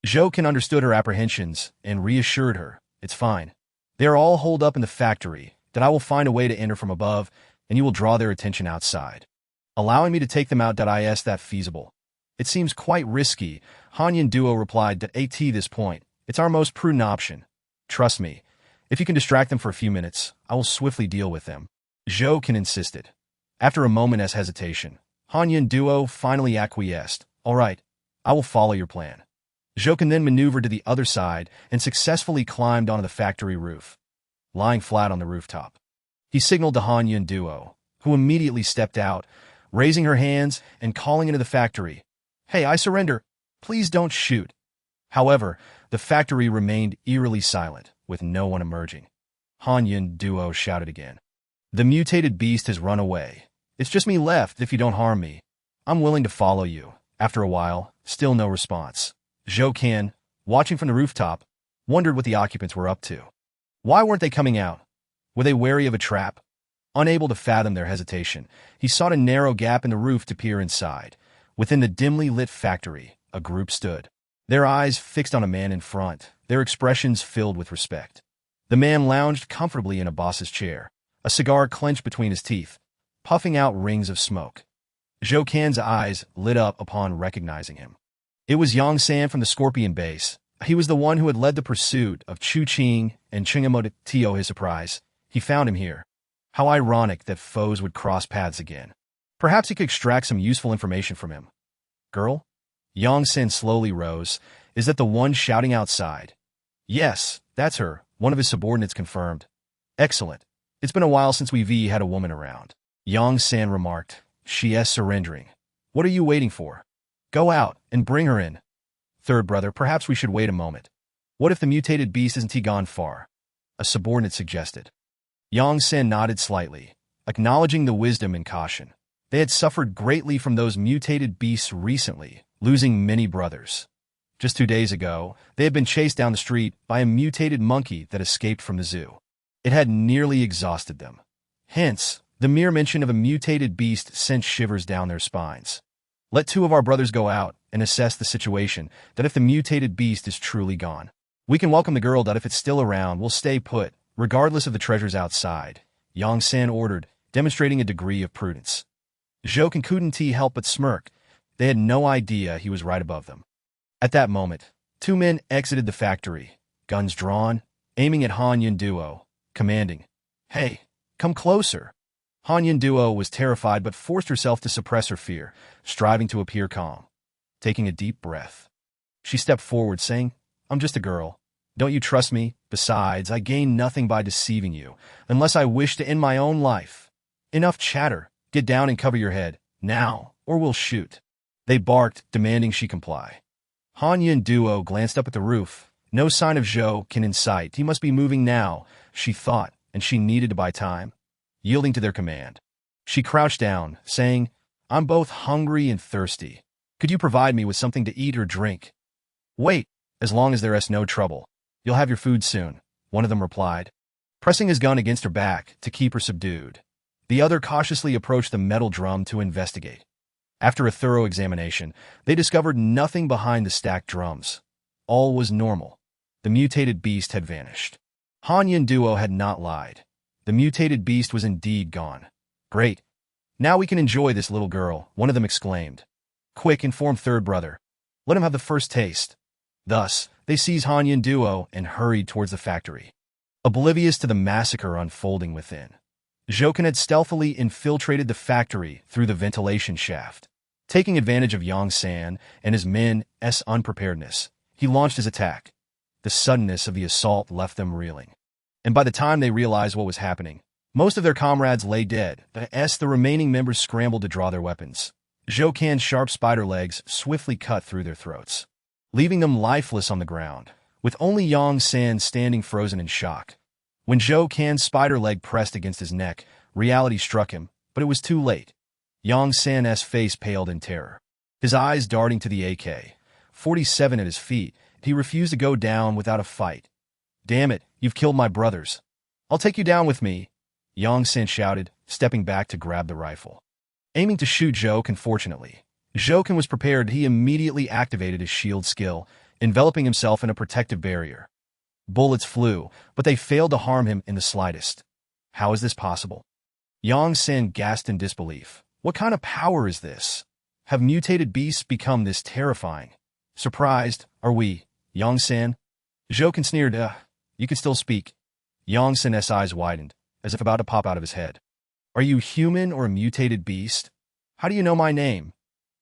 Jokin understood her apprehensions and reassured her, "It's fine. They are all holed up in the factory, that I will find a way to enter from above, and you will draw their attention outside. Allowing me to take them out, is that feasible?" "It seems quite risky," Hanyan Duo replied. "At this point, it's our most prudent option. Trust me, if you can distract them for a few minutes, I will swiftly deal with them." Jokin insisted. After a moment's hesitation, Hanyan Duo finally acquiesced. "All right, I will follow your plan." Jokin then maneuvered to the other side and successfully climbed onto the factory roof. Lying flat on the rooftop, he signaled to Hanyan Duo, who immediately stepped out, raising her hands and calling into the factory, "Hey, I surrender. Please don't shoot." However, the factory remained eerily silent, with no one emerging. Hanyan Duo shouted again, "The mutated beast has run away. It's just me left if you don't harm me. I'm willing to follow you." After a while, still no response. Jokin, watching from the rooftop, wondered what the occupants were up to. Why weren't they coming out? Were they wary of a trap? Unable to fathom their hesitation, he sought a narrow gap in the roof to peer inside. Within the dimly lit factory, a group stood, their eyes fixed on a man in front, their expressions filled with respect. The man lounged comfortably in a boss's chair, a cigar clenched between his teeth, puffing out rings of smoke. Jokin's eyes lit up upon recognizing him. It was Yang San from the Scorpion base. He was the one who had led the pursuit of Chu Qing and Chingamo. To his surprise, he found him here. How ironic that foes would cross paths again. Perhaps he could extract some useful information from him. "Girl?" Yang San slowly rose. "Is that the one shouting outside?" "Yes, that's her," one of his subordinates confirmed. "Excellent. It's been a while since we've had a woman around." Yang San remarked, "She is surrendering. What are you waiting for? Go out and bring her in." "Third brother, perhaps we should wait a moment. What if the mutated beast isn't gone far?" a subordinate suggested. Yang San nodded slightly, acknowledging the wisdom and caution. They had suffered greatly from those mutated beasts recently, losing many brothers. Just 2 days ago, they had been chased down the street by a mutated monkey that escaped from the zoo. It had nearly exhausted them. Hence, the mere mention of a mutated beast sent shivers down their spines. "Let 2 of our brothers go out and assess the situation, that if the mutated beast is truly gone. We can welcome the girl, that if it's still around, we'll stay put, regardless of the treasures outside," Yang San ordered, demonstrating a degree of prudence. Jokin couldn't help but smirk. They had no idea he was right above them. At that moment, 2 men exited the factory, guns drawn, aiming at Hanyan Duo, commanding, "Hey, come closer." Hanyan Duo was terrified but forced herself to suppress her fear, striving to appear calm. Taking a deep breath, she stepped forward, saying, "I'm just a girl. Don't you trust me? Besides, I gain nothing by deceiving you, unless I wish to end my own life. Enough chatter. Get down and cover your head, now, or we'll shoot." They barked, demanding she comply. Hanyan Duo glanced up at the roof. No sign of Jokin in sight. He must be moving now, she thought, and she needed to buy time. Yielding to their command, she crouched down, saying, "I'm both hungry and thirsty. Could you provide me with something to eat or drink?" "Wait, as long as there is no trouble. You'll have your food soon," one of them replied, pressing his gun against her back to keep her subdued. The other cautiously approached the metal drum to investigate. After a thorough examination, they discovered nothing behind the stacked drums. All was normal. The mutated beast had vanished. Hanyan Duo had not lied. The mutated beast was indeed gone. "Great. Now we can enjoy this little girl," one of them exclaimed. "Quick, inform third brother. Let him have the first taste." Thus, they seized Hanyan Duo and hurried towards the factory, oblivious to the massacre unfolding within. Jokin had stealthily infiltrated the factory through the ventilation shaft. Taking advantage of Yang San and his men's unpreparedness, he launched his attack. The suddenness of the assault left them reeling. And by the time they realized what was happening, Most of their comrades lay dead. The remaining members scrambled to draw their weapons. Zhou Kan's sharp spider legs swiftly cut through their throats, leaving them lifeless on the ground, with only Yang San standing frozen in shock. When Zhou Kan's spider leg pressed against his neck, reality struck him, but it was too late. Yang San's face paled in terror, his eyes darting to the AK-47 at his feet. He refused to go down without a fight. "Damn it, you've killed my brothers. I'll take you down with me," Yang San shouted, stepping back to grab the rifle. Aiming to shoot Zhou Kan, fortunately, Zhou Kan was prepared. He immediately activated his shield skill, enveloping himself in a protective barrier. Bullets flew, but they failed to harm him in the slightest. How is this possible? Yang San gasped in disbelief. What kind of power is this? Have mutated beasts become this terrifying? Surprised, are we, Yang San? Zhou Kan sneered. You can still speak. Yang San's eyes widened, as if about to pop out of his head. Are you human or a mutated beast? How do you know my name?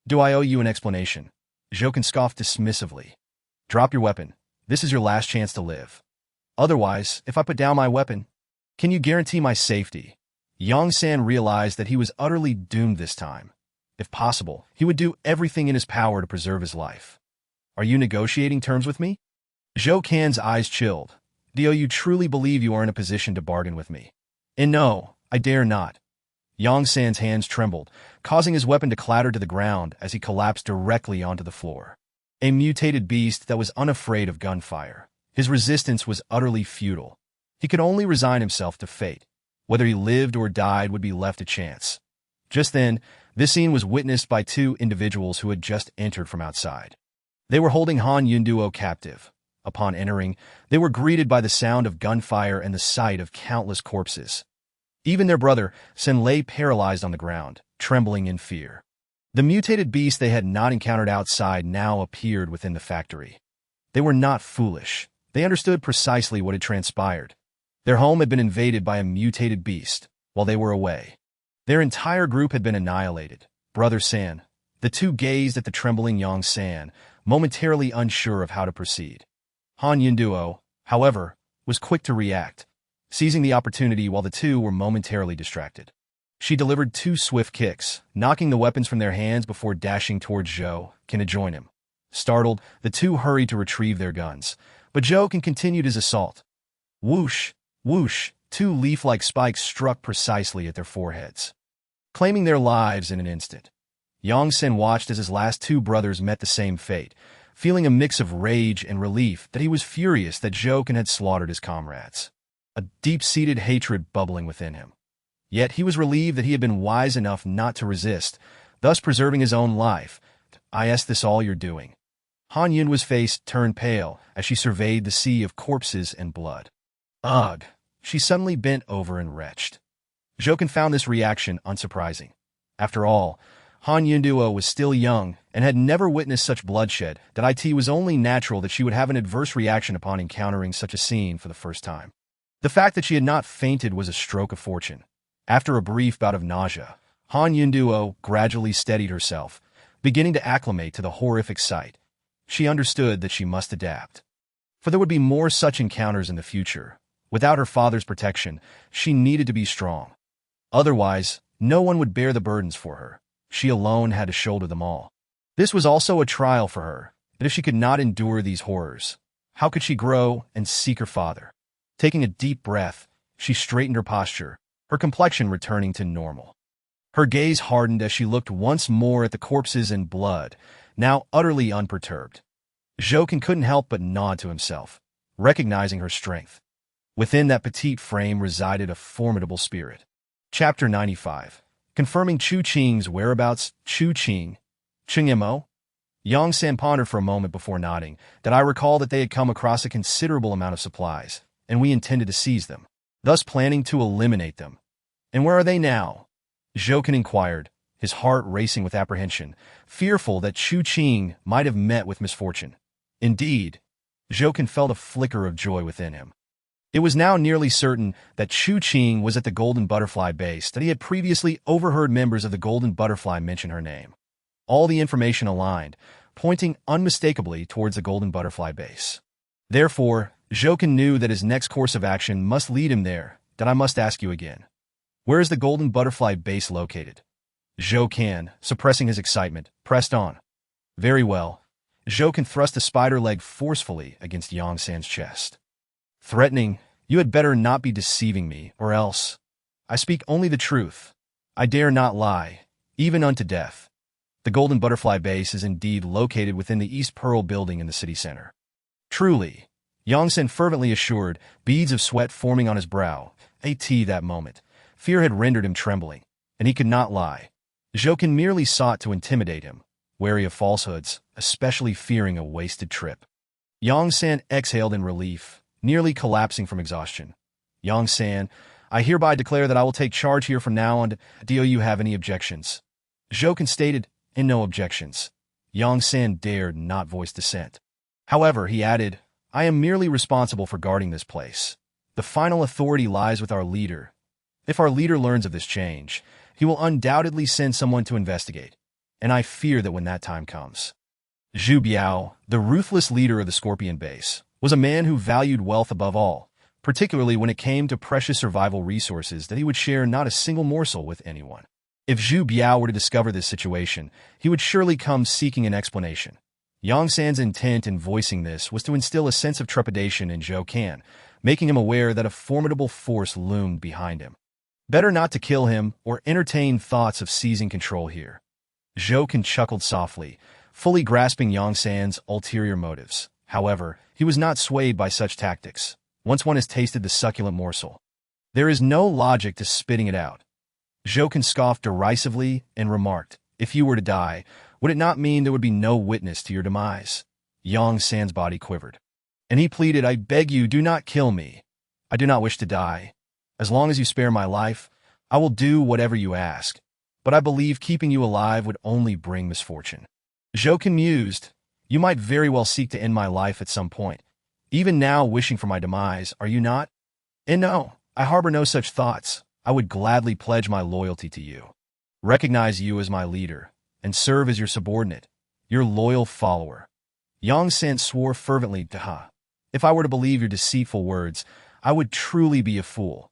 Do I owe you an explanation? Zhou Kan scoffed dismissively. Drop your weapon. This is your last chance to live. Otherwise, if I put down my weapon, can you guarantee my safety? Yang San realized that he was utterly doomed this time. If possible, he would do everything in his power to preserve his life. Are you negotiating terms with me? Zhou Kan's eyes chilled. Do you truly believe you are in a position to bargain with me? And no, I dare not. Yang San's hands trembled, causing his weapon to clatter to the ground as he collapsed directly onto the floor. A mutated beast that was unafraid of gunfire. His resistance was utterly futile. He could only resign himself to fate. Whether he lived or died would be left to chance. Just then, this scene was witnessed by two individuals who had just entered from outside. They were holding Han Yunduo captive. Upon entering, they were greeted by the sound of gunfire and the sight of countless corpses. Even their brother, Sen, lay paralyzed on the ground, trembling in fear. The mutated beast they had not encountered outside now appeared within the factory. They were not foolish. They understood precisely what had transpired. Their home had been invaded by a mutated beast while they were away. Their entire group had been annihilated. Brother San, the two gazed at the trembling Yang San, momentarily unsure of how to proceed. Han Yunduo, however, was quick to react, seizing the opportunity while the two were momentarily distracted. She delivered two swift kicks, knocking the weapons from their hands before dashing towards Zhou Kan to join him. Startled, the two hurried to retrieve their guns, but Zhou Kan continued his assault. Whoosh, whoosh, two leaf-like spikes struck precisely at their foreheads, claiming their lives in an instant. Yang San watched as his last two brothers met the same fate, feeling a mix of rage and relief that he was furious that Zhou Kan had slaughtered his comrades. A deep-seated hatred bubbling within him. Yet he was relieved that he had been wise enough not to resist, thus preserving his own life. Is this all you're doing? Han Yun's face turned pale as she surveyed the sea of corpses and blood. Ugh! She suddenly bent over and retched. Zhou Kan found this reaction unsurprising. After all, Han Yunduo was still young and had never witnessed such bloodshed that it was only natural that she would have an adverse reaction upon encountering such a scene for the first time. The fact that she had not fainted was a stroke of fortune. After a brief bout of nausea, Han Yunduo gradually steadied herself, beginning to acclimate to the horrific sight. She understood that she must adapt. For there would be more such encounters in the future. Without her father's protection, she needed to be strong. Otherwise, no one would bear the burdens for her. She alone had to shoulder them all. This was also a trial for her, that if she could not endure these horrors, how could she grow and seek her father? Taking a deep breath, she straightened her posture, her complexion returning to normal. Her gaze hardened as she looked once more at the corpses and blood, now utterly unperturbed. Zhou Kan couldn't help but nod to himself, recognizing her strength. Within that petite frame resided a formidable spirit. Chapter 95. Confirming Chu Qing's whereabouts. Chu Qing. Mo? Yang San pondered for a moment before nodding. That I recall that they had come across a considerable amount of supplies, and we intended to seize them, thus planning to eliminate them. And where are they now? Zhou Kan inquired, his heart racing with apprehension, fearful that Chu Qing might have met with misfortune. Indeed, Zhou Kan felt a flicker of joy within him. It was now nearly certain that Chu Qing was at the Golden Butterfly base, that he had previously overheard members of the Golden Butterfly mention her name. All the information aligned, pointing unmistakably towards the Golden Butterfly base. Therefore, Zhou Kan knew that his next course of action must lead him there. That I must ask you again. Where is the Golden Butterfly base located? Zhou Can, suppressing his excitement, pressed on. Very well. Zhou Can thrust a spider leg forcefully against Yang San's chest. Threatening, you had better not be deceiving me, or else. I speak only the truth. I dare not lie, even unto death. The Golden Butterfly base is indeed located within the East Pearl building in the city center. Truly, Yang San fervently assured, beads of sweat forming on his brow. That moment. Fear had rendered him trembling, and he could not lie. Zhou Can merely sought to intimidate him, wary of falsehoods, especially fearing a wasted trip. Yang San exhaled in relief, nearly collapsing from exhaustion. Yang San, I hereby declare that I will take charge here from now on. Do you have any objections? Zhou Can stated, and no objections. Yang San dared not voice dissent. However, he added, I am merely responsible for guarding this place. The final authority lies with our leader. If our leader learns of this change, he will undoubtedly send someone to investigate, and I fear that when that time comes. Zhu Biao, the ruthless leader of the Scorpion base, was a man who valued wealth above all, particularly when it came to precious survival resources that he would share not a single morsel with anyone. If Zhu Biao were to discover this situation, he would surely come seeking an explanation. Yang San's intent in voicing this was to instill a sense of trepidation in Zhou Can, making him aware that a formidable force loomed behind him. Better not to kill him or entertain thoughts of seizing control here. Zhou Can chuckled softly, fully grasping Yang San's ulterior motives. However, he was not swayed by such tactics, once one has tasted the succulent morsel. There is no logic to spitting it out. Zhou Can scoffed derisively and remarked, if you were to die, would it not mean there would be no witness to your demise? Yang San's body quivered. And he pleaded, I beg you, do not kill me. I do not wish to die. As long as you spare my life, I will do whatever you ask. But I believe keeping you alive would only bring misfortune. Zhou Can mused, you might very well seek to end my life at some point. Even now wishing for my demise, are you not? And no, I harbor no such thoughts. I would gladly pledge my loyalty to you. Recognize you as my leader, and serve as your subordinate, your loyal follower. Yang San swore fervently, if I were to believe your deceitful words, I would truly be a fool.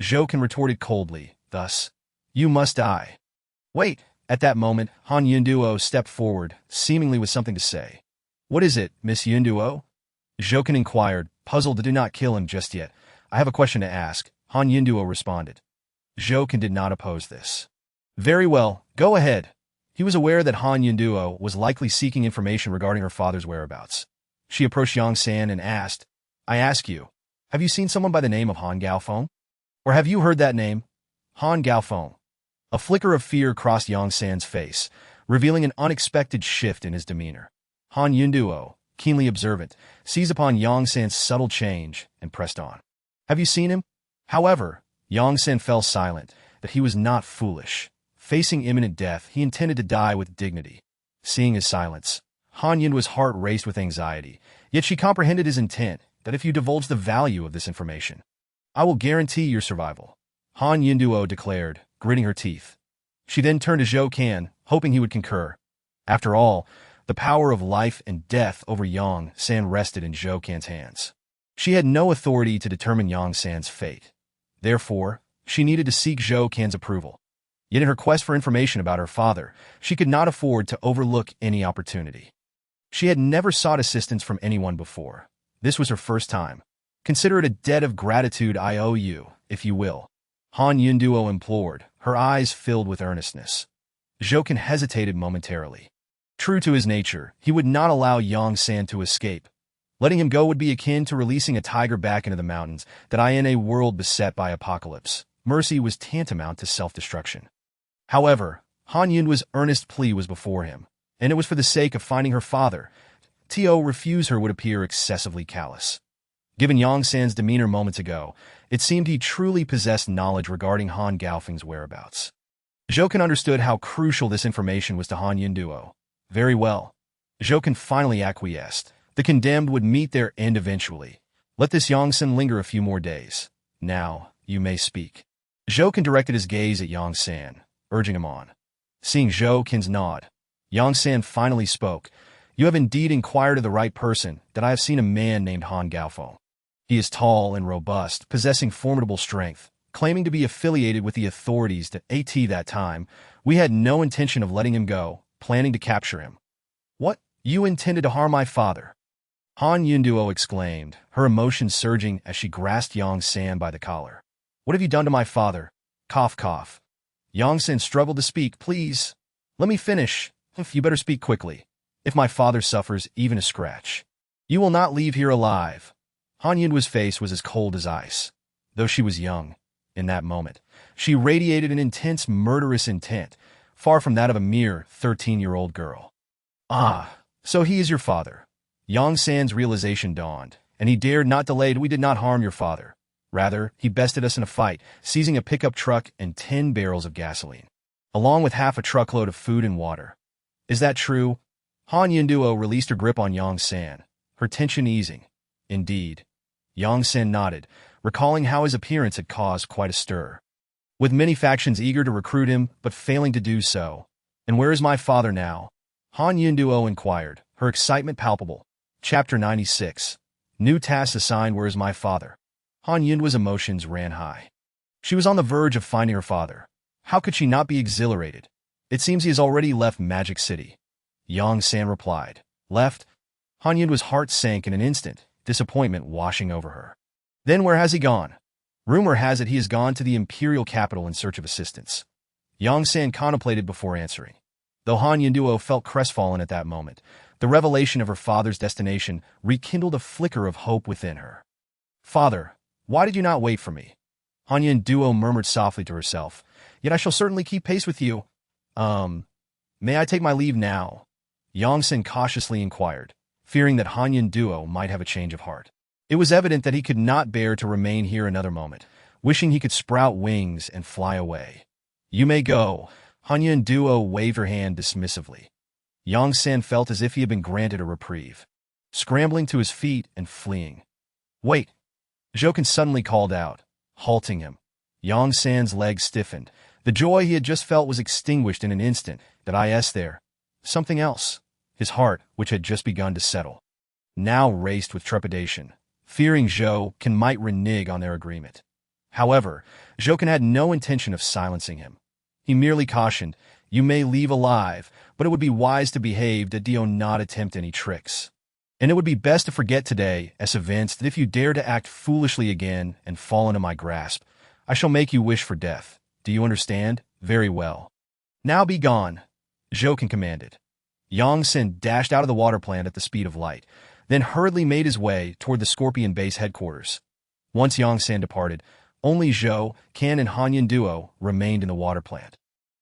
Zhou Can retorted coldly, thus, you must die. Wait, at that moment, Han Yunduo stepped forward, seemingly with something to say. What is it, Miss Yunduo? Zhou Can inquired, puzzled to do not kill him just yet. I have a question to ask, Han Yunduo responded. Zhou Can did not oppose this. Very well, go ahead. He was aware that Han Yunduo was likely seeking information regarding her father's whereabouts. She approached Yang San and asked, I ask you, have you seen someone by the name of Han Gaofeng? Or have you heard that name? Han Gaofeng. A flicker of fear crossed Yang San's face, revealing an unexpected shift in his demeanor. Han Yunduo, keenly observant, seized upon Yang San's subtle change and pressed on. Have you seen him? However, Yang San fell silent, that he was not foolish. Facing imminent death, he intended to die with dignity. Seeing his silence, Han Yunduo's heart raced with anxiety, yet she comprehended his intent, that if you divulge the value of this information, I will guarantee your survival. Han Yunduo declared, gritting her teeth. She then turned to Zhou Can, hoping he would concur. After all, the power of life and death over Yang San rested in Zhou Can's hands. She had no authority to determine Yang San's fate. Therefore, she needed to seek Zhou Can's approval. Yet in her quest for information about her father, she could not afford to overlook any opportunity. She had never sought assistance from anyone before. This was her first time. Consider it a debt of gratitude I owe you, if you will. Han Yunduo implored, her eyes filled with earnestness. Zhou Can hesitated momentarily. True to his nature, he would not allow Yang San to escape. Letting him go would be akin to releasing a tiger back into the mountains, that in a world beset by apocalypse. Mercy was tantamount to self-destruction. However, Han Yunduo's earnest plea was before him, and it was for the sake of finding her father. To refuse her would appear excessively callous. Given Yang San's demeanor moments ago, it seemed he truly possessed knowledge regarding Han Gaofeng's whereabouts. Zhou Can understood how crucial this information was to Han Yunduo. Very well. Zhou Can finally acquiesced. The condemned would meet their end eventually. Let this Yang San linger a few more days. Now, you may speak. Zhou Can directed his gaze at Yang San, urging him on. Seeing Zhou Can's nod, Yang San finally spoke. You have indeed inquired of the right person, that I have seen a man named Han Gaofeng. He is tall and robust, possessing formidable strength, claiming to be affiliated with the authorities at that time. We had no intention of letting him go, planning to capture him. What? You intended to harm my father? Han Yunduo exclaimed, her emotions surging as she grasped Yang San by the collar. What have you done to my father? Cough, cough. Yang San struggled to speak. Please, let me finish. You better speak quickly. If my father suffers even a scratch, you will not leave here alive. Han Yunduo's face was as cold as ice. Though she was young, in that moment, she radiated an intense, murderous intent, far from that of a mere 13-year-old girl. Ah, so he is your father. Yang San's realization dawned, and he dared not delay. We did not harm your father. Rather, he bested us in a fight, seizing a pickup truck and 10 barrels of gasoline, along with half a truckload of food and water. Is that true? Han Yunduo released her grip on Yang San, her tension easing. Indeed. Yang San nodded, recalling how his appearance had caused quite a stir, with many factions eager to recruit him but failing to do so. And where is my father now? Han Yunduo inquired, her excitement palpable. Chapter 96. New task assigned. Where is my father? Han Yunduo's emotions ran high. She was on the verge of finding her father. How could she not be exhilarated? It seems he has already left Magic City. Yang San replied. Left? Han Yunduo's heart sank in an instant, disappointment washing over her. Then where has he gone? Rumor has it he has gone to the imperial capital in search of assistance. Yang San contemplated before answering. Though Han Yunduo felt crestfallen at that moment, the revelation of her father's destination rekindled a flicker of hope within her. Father, why did you not wait for me? Han Yunduo murmured softly to herself. Yet I shall certainly keep pace with you. May I take my leave now? Yang San cautiously inquired, fearing that Han Yunduo might have a change of heart. It was evident that he could not bear to remain here another moment, wishing he could sprout wings and fly away. You may go. Han Yunduo waved her hand dismissively. Yang San felt as if he had been granted a reprieve, scrambling to his feet and fleeing. Wait! Zhouken suddenly called out, halting him. Yang San's legs stiffened. The joy he had just felt was extinguished in an instant. There. Something else. His heart, which had just begun to settle, now raced with trepidation, fearing Zhouken might renege on their agreement. However, Zhouken had no intention of silencing him. He merely cautioned, you may leave alive, but it would be wise to behave that do not attempt any tricks. And it would be best to forget today as events that if you dare to act foolishly again and fall into my grasp, I shall make you wish for death. Do you understand? Very well. Now be gone, Zhouken commanded. Yang San dashed out of the water plant at the speed of light, then hurriedly made his way toward the Scorpion Base headquarters. Once Yang San departed, only Zhouken and Han Yunduo remained in the water plant.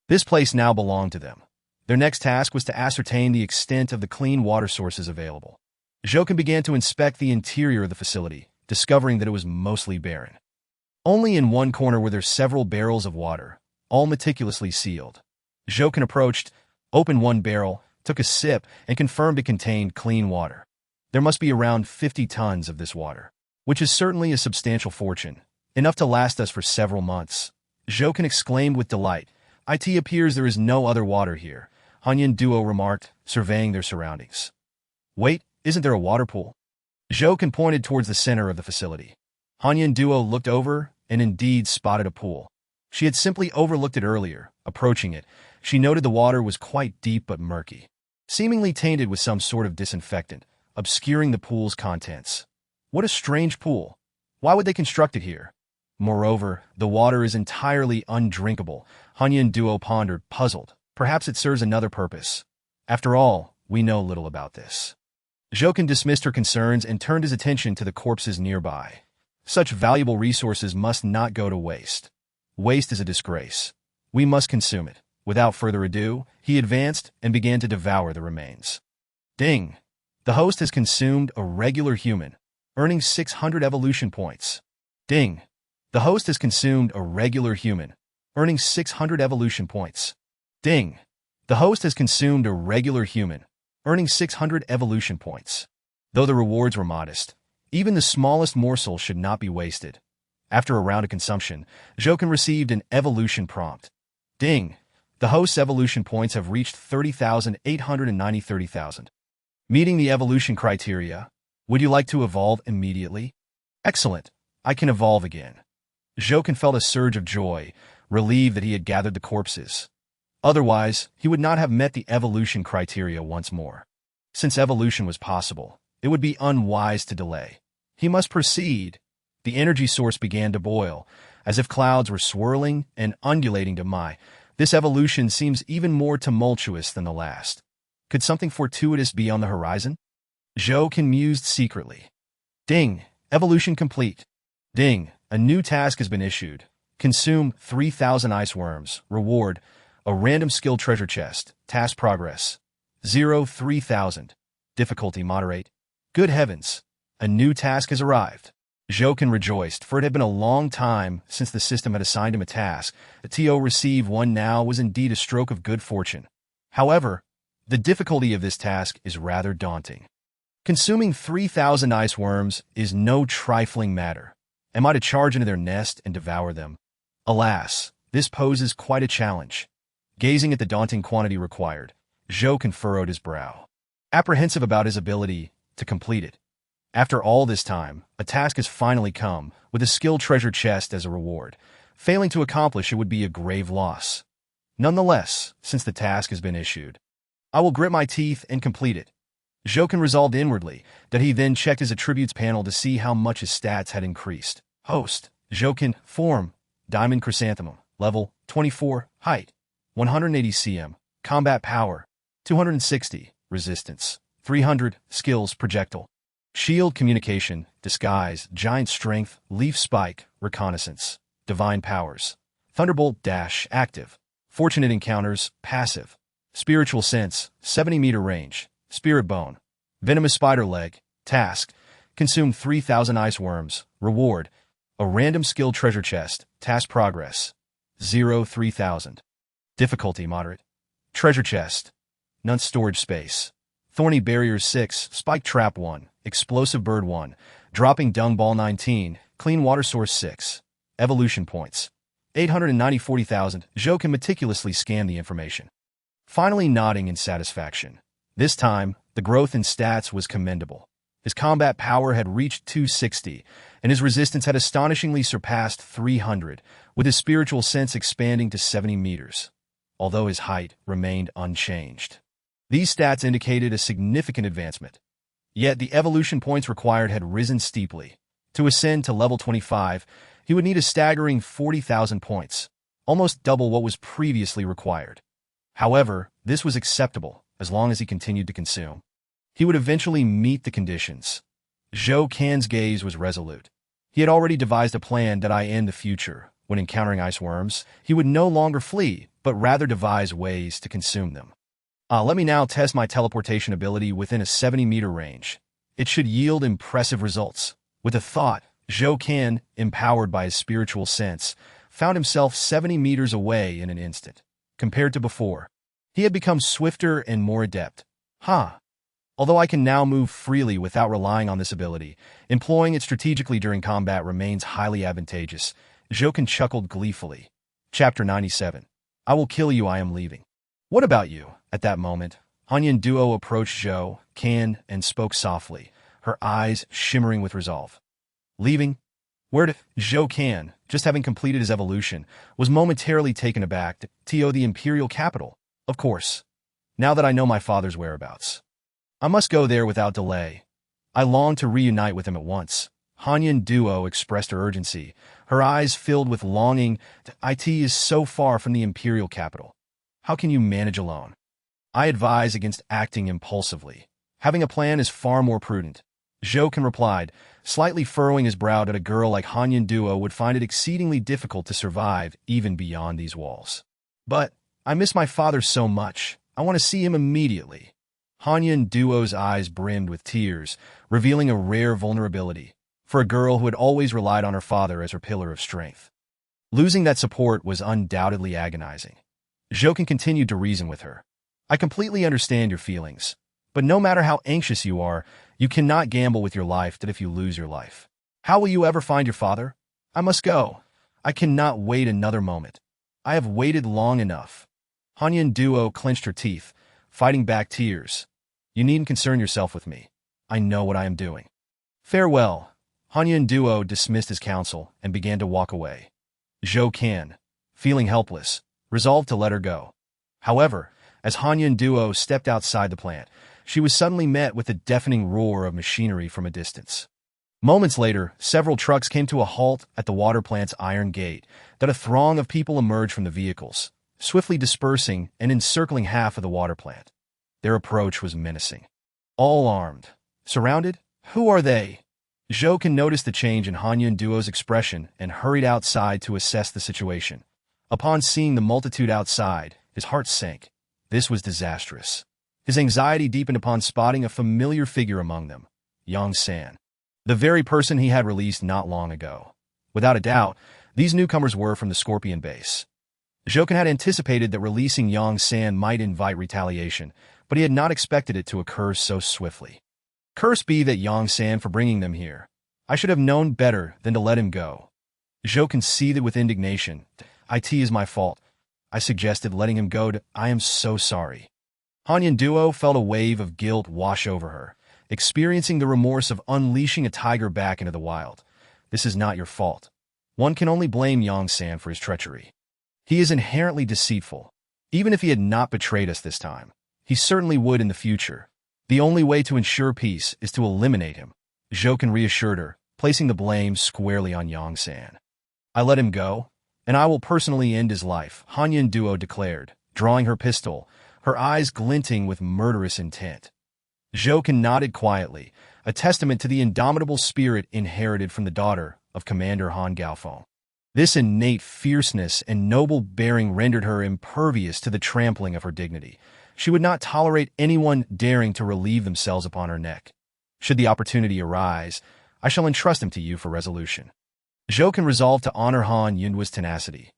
This place now belonged to them. Their next task was to ascertain the extent of the clean water sources available. Zhouken began to inspect the interior of the facility, discovering that it was mostly barren. Only in one corner were there several barrels of water, all meticulously sealed. Zhouken approached, opened one barrel, took a sip, and confirmed it contained clean water. There must be around 50 tons of this water, which is certainly a substantial fortune, enough to last us for several months. Zhouken exclaimed with delight. It appears there is no other water here, Han Yunduo remarked, surveying their surroundings. Wait, isn't there a water pool? Zhouken pointed towards the center of the facility. Han Yunduo looked over and indeed spotted a pool. She had simply overlooked it earlier. Approaching it, she noted the water was quite deep but murky, seemingly tainted with some sort of disinfectant, obscuring the pool's contents. What a strange pool. Why would they construct it here? Moreover, the water is entirely undrinkable. Han Yunduo pondered, puzzled. Perhaps it serves another purpose. After all, we know little about this. Zhouken dismissed her concerns and turned his attention to the corpses nearby. Such valuable resources must not go to waste. Waste is a disgrace. We must consume it. Without further ado, he advanced and began to devour the remains. Ding! The host has consumed a regular human, earning 600 evolution points. Ding! The host has consumed a regular human, earning 600 evolution points. Ding! The host has consumed a regular human, earning 600 evolution points. Though the rewards were modest, even the smallest morsel should not be wasted. After a round of consumption, Zhouken received an evolution prompt. Ding! The host's evolution points have reached 30,890. 30,000. Meeting the evolution criteria. Would you like to evolve immediately? Excellent. I can evolve again. Jokin felt a surge of joy, relieved that he had gathered the corpses. Otherwise, he would not have met the evolution criteria once more. Since evolution was possible, it would be unwise to delay. He must proceed. The energy source began to boil, as if clouds were swirling and undulating to my. This evolution seems even more tumultuous than the last. Could something fortuitous be on the horizon? Jokin mused secretly. Ding! Evolution complete. Ding! A new task has been issued. Consume 3,000 ice worms. Reward: a random skill treasure chest. Task progress: 0-3,000. Difficulty moderate. Good heavens! A new task has arrived. Jokin rejoiced, for it had been a long time since the system had assigned him a task. To receive one now was indeed a stroke of good fortune. However, the difficulty of this task is rather daunting. Consuming 3,000 ice worms is no trifling matter. Am I to charge into their nest and devour them? Alas, this poses quite a challenge. Gazing at the daunting quantity required, Jokin furrowed his brow, apprehensive about his ability to complete it. After all this time, a task has finally come, with a skill treasure chest as a reward. Failing to accomplish it would be a grave loss. Nonetheless, since the task has been issued, I will grit my teeth and complete it. Jokin resolved inwardly that he then checked his attributes panel to see how much his stats had increased. Host: Jokin. Form: Diamond Chrysanthemum. Level: 24. Height: 180 cm. Combat Power: 260. Resistance: 300. Skills: Projectile, Shield, Communication, Disguise, Giant Strength, Leaf Spike, Reconnaissance. Divine Powers: Thunderbolt Dash Active. Fortunate Encounters Passive. Spiritual Sense 70-meter range. Spirit Bone. Venomous Spider Leg. Task: Consume 3,000 ice worms. Reward: a random skill treasure chest. Task progress: 0-3,000. Difficulty moderate. Treasure chest: None storage space. Thorny Barriers 6. Spike Trap 1. Explosive Bird 1. Dropping Dung Ball 19. Clean Water Source 6. Evolution Points: 840,000. Jokin meticulously scanned the information, finally nodding in satisfaction. This time, the growth in stats was commendable. His combat power had reached 260, and his resistance had astonishingly surpassed 300, with his spiritual sense expanding to 70 meters, although his height remained unchanged. These stats indicated a significant advancement. Yet the evolution points required had risen steeply. To ascend to level 25, he would need a staggering 40,000 points, almost double what was previously required. However, this was acceptable as long as he continued to consume. He would eventually meet the conditions. Jokin's gaze was resolute. He had already devised a plan that in the future, when encountering ice worms, he would no longer flee, but rather devise ways to consume them. Let me now test my teleportation ability within a 70-meter range. It should yield impressive results. With a thought, Jokin, empowered by his spiritual sense, found himself 70 meters away in an instant. Compared to before, he had become swifter and more adept. Although I can now move freely without relying on this ability, employing it strategically during combat remains highly advantageous. Jokin chuckled gleefully. Chapter 97. I will kill you, I am leaving. What about you? At that moment, Hanyan Duo approached Jokin and spoke softly, her eyes shimmering with resolve. Leaving? Where to? Jokin, just having completed his evolution, was momentarily taken aback. To the Imperial capital, of course. Now that I know my father's whereabouts, I must go there without delay. I long to reunite with him at once. Hanyan Duo expressed her urgency, her eyes filled with longing. It is so far from the Imperial capital. How can you manage alone? I advise against acting impulsively. Having a plan is far more prudent. Jokin replied, slightly furrowing his brow that a girl like Hanyan Duo would find it exceedingly difficult to survive even beyond these walls. But I miss my father so much. I want to see him immediately. Hanyan Duo's eyes brimmed with tears, revealing a rare vulnerability for a girl who had always relied on her father as her pillar of strength. Losing that support was undoubtedly agonizing. Jokin continued to reason with her. I completely understand your feelings, but no matter how anxious you are, you cannot gamble with your life that if you lose your life. How will you ever find your father? I must go. I cannot wait another moment. I have waited long enough. Hanyan Duo clenched her teeth, fighting back tears. You needn't concern yourself with me. I know what I am doing. Farewell. Hanyan Duo dismissed his counsel and began to walk away. Zhou Can, feeling helpless, resolved to let her go. However, as Han Yun Duo stepped outside the plant, she was suddenly met with a deafening roar of machinery from a distance. Moments later, several trucks came to a halt at the water plant's iron gate, that a throng of people emerged from the vehicles, swiftly dispersing and encircling half of the water plant. Their approach was menacing. All armed. Surrounded? Who are they? Zhou Can noticed the change in Han Yun Duo's expression and hurried outside to assess the situation. Upon seeing the multitude outside, his heart sank. This was disastrous. His anxiety deepened upon spotting a familiar figure among them, Yang San, the very person he had released not long ago. Without a doubt, these newcomers were from the Scorpion base. Zhou Can had anticipated that releasing Yang San might invite retaliation, but he had not expected it to occur so swiftly. Curse be that Yang San for bringing them here. I should have known better than to let him go. Zhou Can seethed with indignation. It is my fault. I suggested letting him go. I am so sorry. Han Yun Duo felt a wave of guilt wash over her, experiencing the remorse of unleashing a tiger back into the wild. This is not your fault. One can only blame Yang San for his treachery. He is inherently deceitful. Even if he had not betrayed us this time, he certainly would in the future. The only way to ensure peace is to eliminate him. Zhou Can reassured her, placing the blame squarely on Yang San. I let him go, and I will personally end his life, Han Yun Duo declared, drawing her pistol, her eyes glinting with murderous intent. Zhou Can nodded quietly, a testament to the indomitable spirit inherited from the daughter of Commander Han Gaofeng. This innate fierceness and noble bearing rendered her impervious to the trampling of her dignity. She would not tolerate anyone daring to relieve themselves upon her neck. Should the opportunity arise, I shall entrust him to you for resolution. Zhou Can resolved to honor Han Yunduo's tenacity.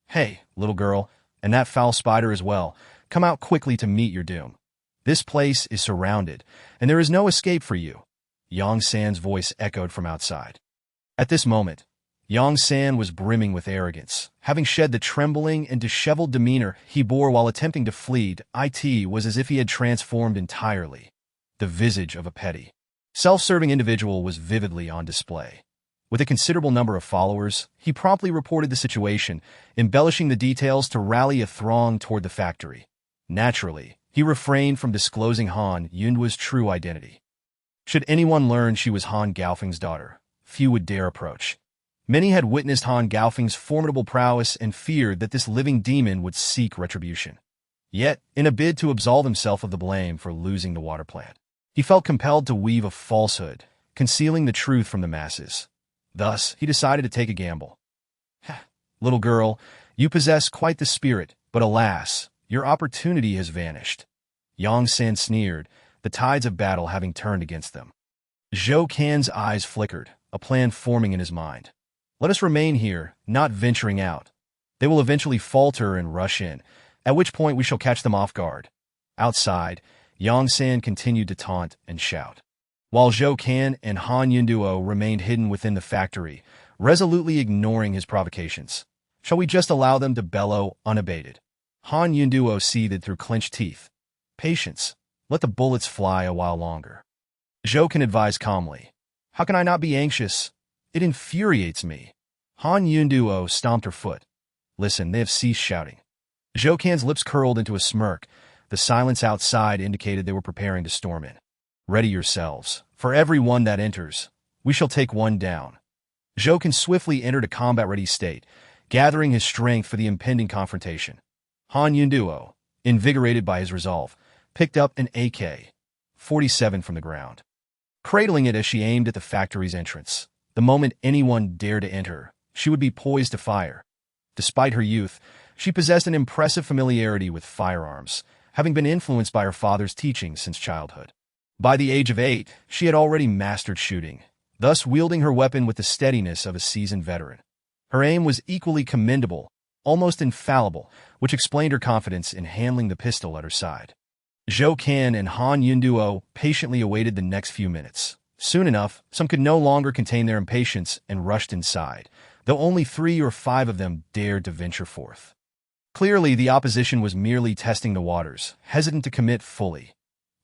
Hey, little girl, and that foul spider as well, come out quickly to meet your doom. This place is surrounded, and there is no escape for you. Yang San's voice echoed from outside. At this moment, Yang San was brimming with arrogance. Having shed the trembling and disheveled demeanor he bore while attempting to flee, it was as if he had transformed entirely. The visage of a petty, self-serving individual was vividly on display. With a considerable number of followers, he promptly reported the situation, embellishing the details to rally a throng toward the factory. Naturally, he refrained from disclosing Han Yunduo's true identity. Should anyone learn she was Han Gaofeng's daughter, few would dare approach. Many had witnessed Han Gaofeng's formidable prowess and feared that this living demon would seek retribution. Yet, in a bid to absolve himself of the blame for losing the water plant, he felt compelled to weave a falsehood, concealing the truth from the masses. Thus, he decided to take a gamble. Little girl, you possess quite the spirit, but alas, your opportunity has vanished. Yang San sneered, the tides of battle having turned against them. Zhou Can's eyes flickered, a plan forming in his mind. Let us remain here, not venturing out. They will eventually falter and rush in, at which point we shall catch them off guard. Outside, Yang San continued to taunt and shout, while Zhou Can and Han Yunduo remained hidden within the factory, resolutely ignoring his provocations. Shall we just allow them to bellow unabated? Han Yunduo seethed through clenched teeth. Patience. Let the bullets fly a while longer. Zhou Can advised calmly. How can I not be anxious? It infuriates me. Han Yunduo stomped her foot. Listen, they have ceased shouting. Zhou Can's lips curled into a smirk. The silence outside indicated they were preparing to storm in. Ready yourselves. For every one that enters, we shall take one down. Zhou Can swiftly entered a combat-ready state, gathering his strength for the impending confrontation. Han Yunduo, invigorated by his resolve, picked up an AK-47 from the ground, cradling it as she aimed at the factory's entrance. The moment anyone dared to enter, she would be poised to fire. Despite her youth, she possessed an impressive familiarity with firearms, having been influenced by her father's teachings since childhood. By the age of 8, she had already mastered shooting, thus wielding her weapon with the steadiness of a seasoned veteran. Her aim was equally commendable, almost infallible, which explained her confidence in handling the pistol at her side. Zhou Can and Han Yunduo patiently awaited the next few minutes. Soon enough, some could no longer contain their impatience and rushed inside, though only 3 or 5 of them dared to venture forth. Clearly, the opposition was merely testing the waters, hesitant to commit fully.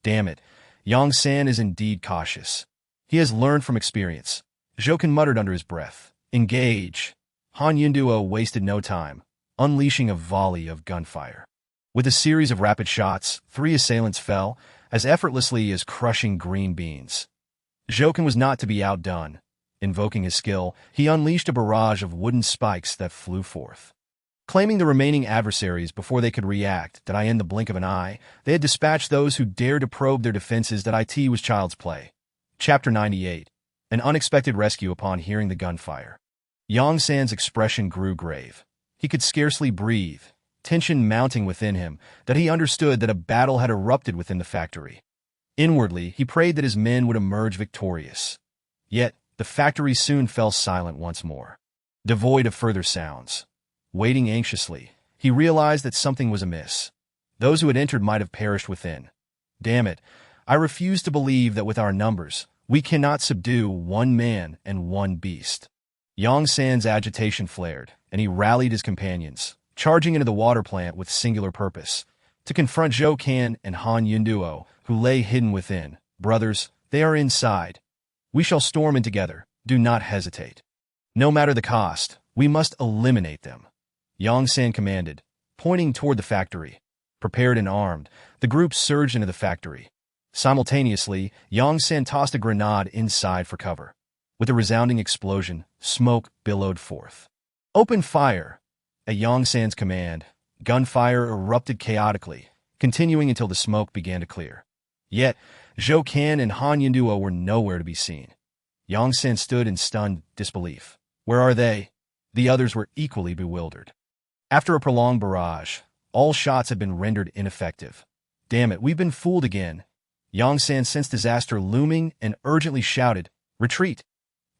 Damn it, Yang San is indeed cautious. He has learned from experience. Zhou Can muttered under his breath. Engage. Han Yunduo wasted no time, unleashing a volley of gunfire. With a series of rapid shots, 3 assailants fell, as effortlessly as crushing green beans. Jokin was not to be outdone. Invoking his skill, he unleashed a barrage of wooden spikes that flew forth. Claiming the remaining adversaries before they could react, that in the blink of an eye, they had dispatched those who dared to probe their defenses. That it was child's play. Chapter 98. An unexpected rescue upon hearing the gunfire. Yang San's expression grew grave. He could scarcely breathe, tension mounting within him, that he understood that a battle had erupted within the factory. Inwardly, he prayed that his men would emerge victorious. Yet, the factory soon fell silent once more, devoid of further sounds. Waiting anxiously, he realized that something was amiss. Those who had entered might have perished within. Damn it, I refuse to believe that with our numbers, we cannot subdue 1 man and 1 beast. Yang San's agitation flared, and he rallied his companions, charging into the water plant with singular purpose, to confront Zhou Can and Han Yunduo, who lay hidden within. Brothers, they are inside. We shall storm in together. Do not hesitate. No matter the cost, we must eliminate them. Yang San commanded, pointing toward the factory. Prepared and armed, the group surged into the factory. Simultaneously, Yang San tossed a grenade inside for cover. With a resounding explosion, smoke billowed forth. Open fire! At Yang San's command, gunfire erupted chaotically, continuing until the smoke began to clear. Yet, Zhou Can and Han Yunduo were nowhere to be seen. Yang San stood in stunned disbelief. Where are they? The others were equally bewildered. After a prolonged barrage, all shots had been rendered ineffective. Damn it, we've been fooled again. Yang San sensed disaster looming and urgently shouted, Retreat!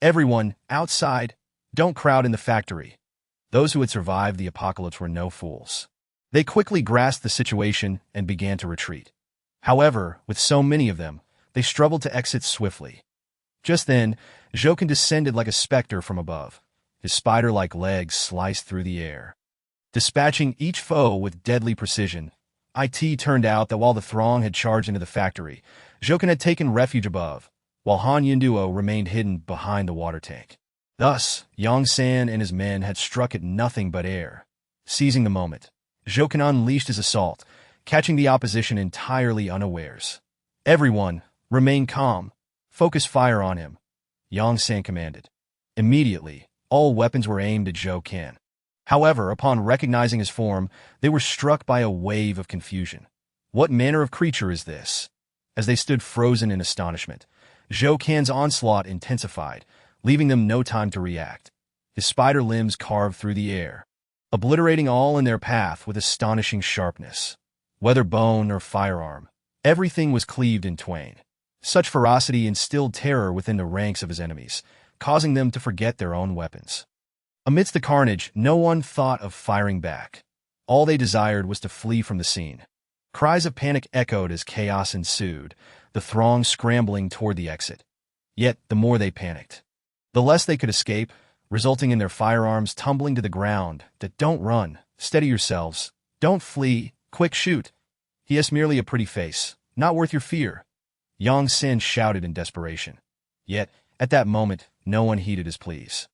Everyone, outside! Don't crowd in the factory. Those who had survived the apocalypse were no fools. They quickly grasped the situation and began to retreat. However, with so many of them, they struggled to exit swiftly. Just then, Jokin descended like a specter from above. His spider-like legs sliced through the air. Dispatching each foe with deadly precision, it turned out that while the throng had charged into the factory, Jokin had taken refuge above, while Han Yunduo remained hidden behind the water tank. Thus, Yang San and his men had struck at nothing but air. Seizing the moment, Jokin unleashed his assault, catching the opposition entirely unawares. Everyone, remain calm. Focus fire on him, Yang San commanded. Immediately, all weapons were aimed at Zhou Can. However, upon recognizing his form, they were struck by a wave of confusion. What manner of creature is this? As they stood frozen in astonishment, Zhou Can's onslaught intensified, leaving them no time to react. His spider limbs carved through the air, obliterating all in their path with astonishing sharpness. Whether bone or firearm, everything was cleaved in twain. Such ferocity instilled terror within the ranks of his enemies, causing them to forget their own weapons. Amidst the carnage, no one thought of firing back. All they desired was to flee from the scene. Cries of panic echoed as chaos ensued, the throng scrambling toward the exit. Yet, the more they panicked, the less they could escape, resulting in their firearms tumbling to the ground. Don't run. Steady yourselves. Don't flee. Quick, shoot. He has merely a pretty face. Not worth your fear. Yang San shouted in desperation. Yet, at that moment, no one heeded his pleas.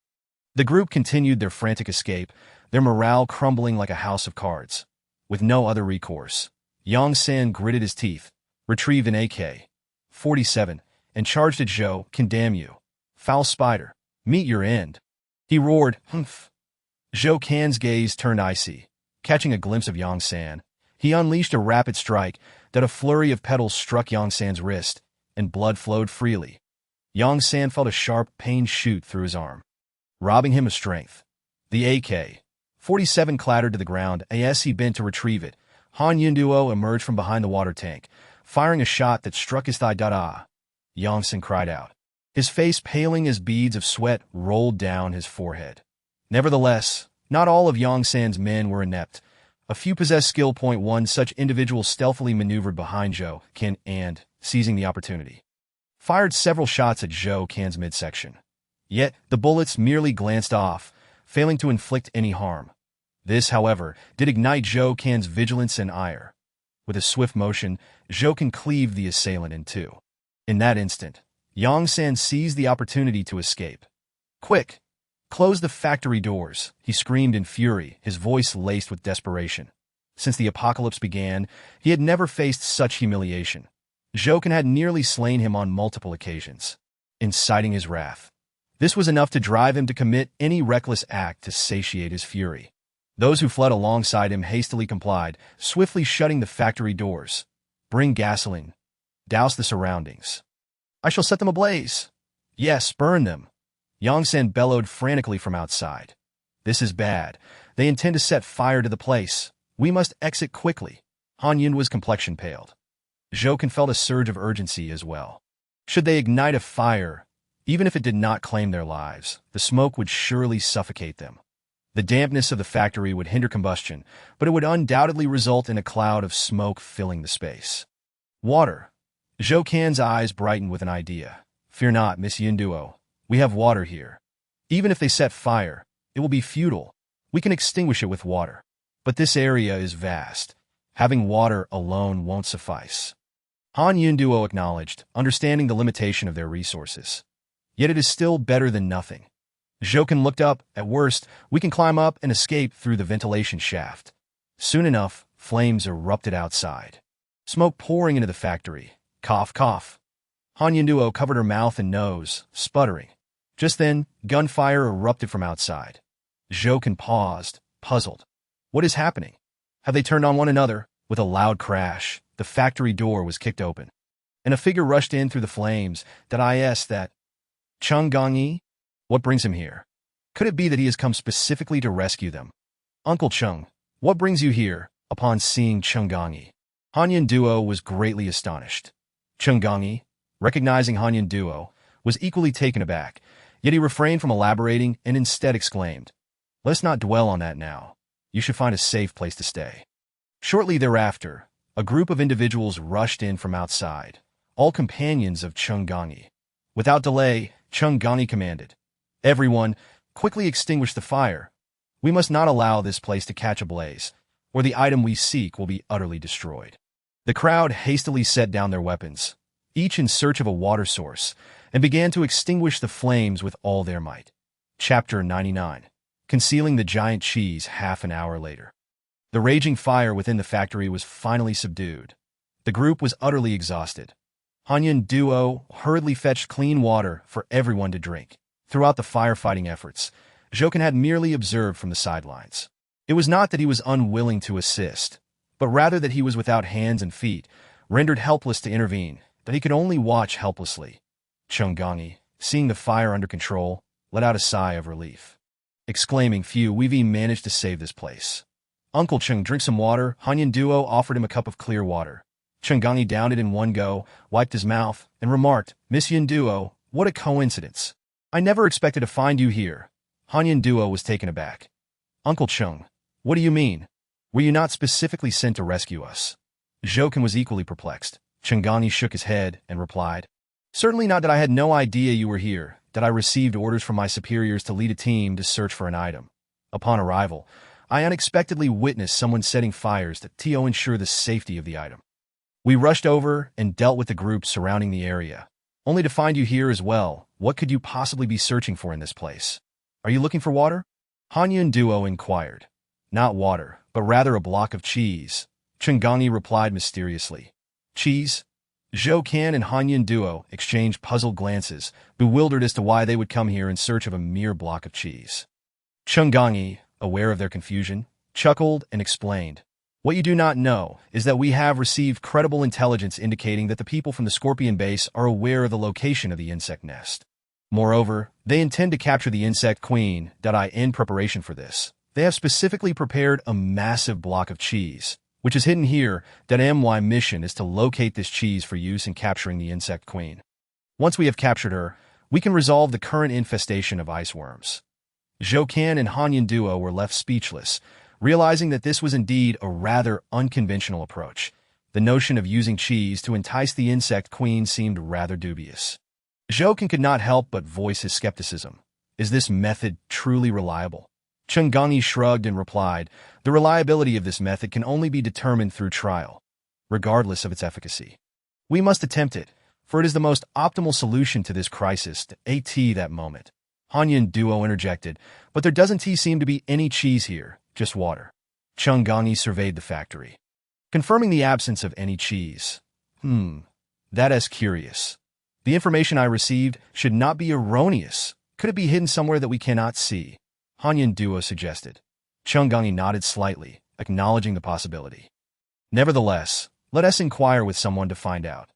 The group continued their frantic escape, their morale crumbling like a house of cards. With no other recourse, Yang San gritted his teeth, retrieved an AK-47, and charged at Zhou. Condemn you. Foul spider. Meet your end. He roared, humph. Zhou Can's gaze turned icy. Catching a glimpse of Yang San, he unleashed a rapid strike that a flurry of petals struck Yang San's wrist, and blood flowed freely. Yang San felt a sharp pain shoot through his arm, robbing him of strength. The AK-47 clattered to the ground as he bent to retrieve it. Han Yunduo emerged from behind the water tank, firing a shot that struck his thigh. Ah! Yang San cried out, his face paling as beads of sweat rolled down his forehead. Nevertheless, not all of Yang San's men were inept. A few possessed skill. One such individual stealthily maneuvered behind Zhou Can and, seizing the opportunity, fired several shots at Zhou Can's midsection. Yet, the bullets merely glanced off, failing to inflict any harm. This, however, did ignite Zhou Can's vigilance and ire. With a swift motion, Zhou Can cleaved the assailant in two. In that instant, Yang San seized the opportunity to escape. Quick! Close the factory doors, he screamed in fury, his voice laced with desperation. Since the apocalypse began, he had never faced such humiliation. Jokin had nearly slain him on multiple occasions, inciting his wrath. This was enough to drive him to commit any reckless act to satiate his fury. Those who fled alongside him hastily complied, swiftly shutting the factory doors. Bring gasoline. Douse the surroundings. I shall set them ablaze. Yes, burn them. Yongsan bellowed frantically from outside. This is bad. They intend to set fire to the place. We must exit quickly. Han Yun's complexion paled. Jokin felt a surge of urgency as well. Should they ignite a fire, even if it did not claim their lives, the smoke would surely suffocate them. The dampness of the factory would hinder combustion, but it would undoubtedly result in a cloud of smoke filling the space. Water. Jokin's eyes brightened with an idea. Fear not, Miss Yunduo. We have water here. Even if they set fire, it will be futile. We can extinguish it with water. But this area is vast. Having water alone won't suffice. Han Yunduo acknowledged, understanding the limitation of their resources. Yet it is still better than nothing. Jokin looked up. At worst, we can climb up and escape through the ventilation shaft. Soon enough, flames erupted outside. Smoke pouring into the factory. Cough, cough. Han Yunduo covered her mouth and nose, sputtering. Just then, gunfire erupted from outside. Jokin paused, puzzled. What is happening? Have they turned on one another? With a loud crash, the factory door was kicked open, and a figure rushed in through the flames. That Chung Gongyi? What brings him here? Could it be that he has come specifically to rescue them? Uncle Chung, what brings you here? Upon seeing Chung Gongyi, Han Yunduo was greatly astonished. Chung Gongyi, recognizing Han Yunduo, was equally taken aback, yet he refrained from elaborating and instead exclaimed, Let's not dwell on that now. You should find a safe place to stay. Shortly thereafter, a group of individuals rushed in from outside, all companions of Chung Gongyi. Without delay, Chung Gongyi commanded, Everyone, quickly extinguish the fire. We must not allow this place to catch ablaze, or the item we seek will be utterly destroyed. The crowd hastily set down their weapons, each in search of a water source, and began to extinguish the flames with all their might. Chapter 99. Concealing the giant cheese half an hour later. The raging fire within the factory was finally subdued. The group was utterly exhausted. Han Yunduo hurriedly fetched clean water for everyone to drink. Throughout the firefighting efforts, Jokin had merely observed from the sidelines. It was not that he was unwilling to assist, but rather that he was without hands and feet, rendered helpless to intervene, that he could only watch helplessly. Chung Gongyi, seeing the fire under control, let out a sigh of relief. Exclaiming, Phew, we've managed to save this place. Uncle Chung, drink some water. Han Yunduo offered him a cup of clear water. Chung Gongyi downed it in one go, wiped his mouth, and remarked, Miss Yunduo, what a coincidence. I never expected to find you here. Han Yunduo was taken aback. Uncle Chung, what do you mean? Were you not specifically sent to rescue us? Jokin was equally perplexed. Chung Gongyi shook his head and replied, Certainly not. That I had no idea you were here, that I received orders from my superiors to lead a team to search for an item. Upon arrival, I unexpectedly witnessed someone setting fires to ensure the safety of the item. We rushed over and dealt with the groups surrounding the area, only to find you here as well. What could you possibly be searching for in this place? Are you looking for water? Han Yunduo inquired. Not water, but rather a block of cheese. Chung Gongyi replied mysteriously. Cheese? Jokin and Han Yunduo exchanged puzzled glances, bewildered as to why they would come here in search of a mere block of cheese. Chung Gongyi, aware of their confusion, chuckled and explained. What you do not know is that we have received credible intelligence indicating that the people from the Scorpion base are aware of the location of the insect nest. Moreover, they intend to capture the insect queen. In preparation for this, they have specifically prepared a massive block of cheese, which is hidden here. My mission is to locate this cheese for use in capturing the insect queen. Once we have captured her, we can resolve the current infestation of ice worms. Jokin and Han Yunduo were left speechless, realizing that this was indeed a rather unconventional approach. The notion of using cheese to entice the insect queen seemed rather dubious. Jokin could not help but voice his skepticism. Is this method truly reliable? Chung Gongyi shrugged and replied, The reliability of this method can only be determined through trial, regardless of its efficacy. We must attempt it, for it is the most optimal solution to this crisis. That moment. Hanyan Duo interjected, but there doesn't seem to be any cheese here, just water. Chung Gongyi surveyed the factory, confirming the absence of any cheese. That is curious. The information I received should not be erroneous. Could it be hidden somewhere that we cannot see? Hanyan Duo suggested. Chung Gongyi nodded slightly, acknowledging the possibility. Nevertheless, let us inquire with someone to find out.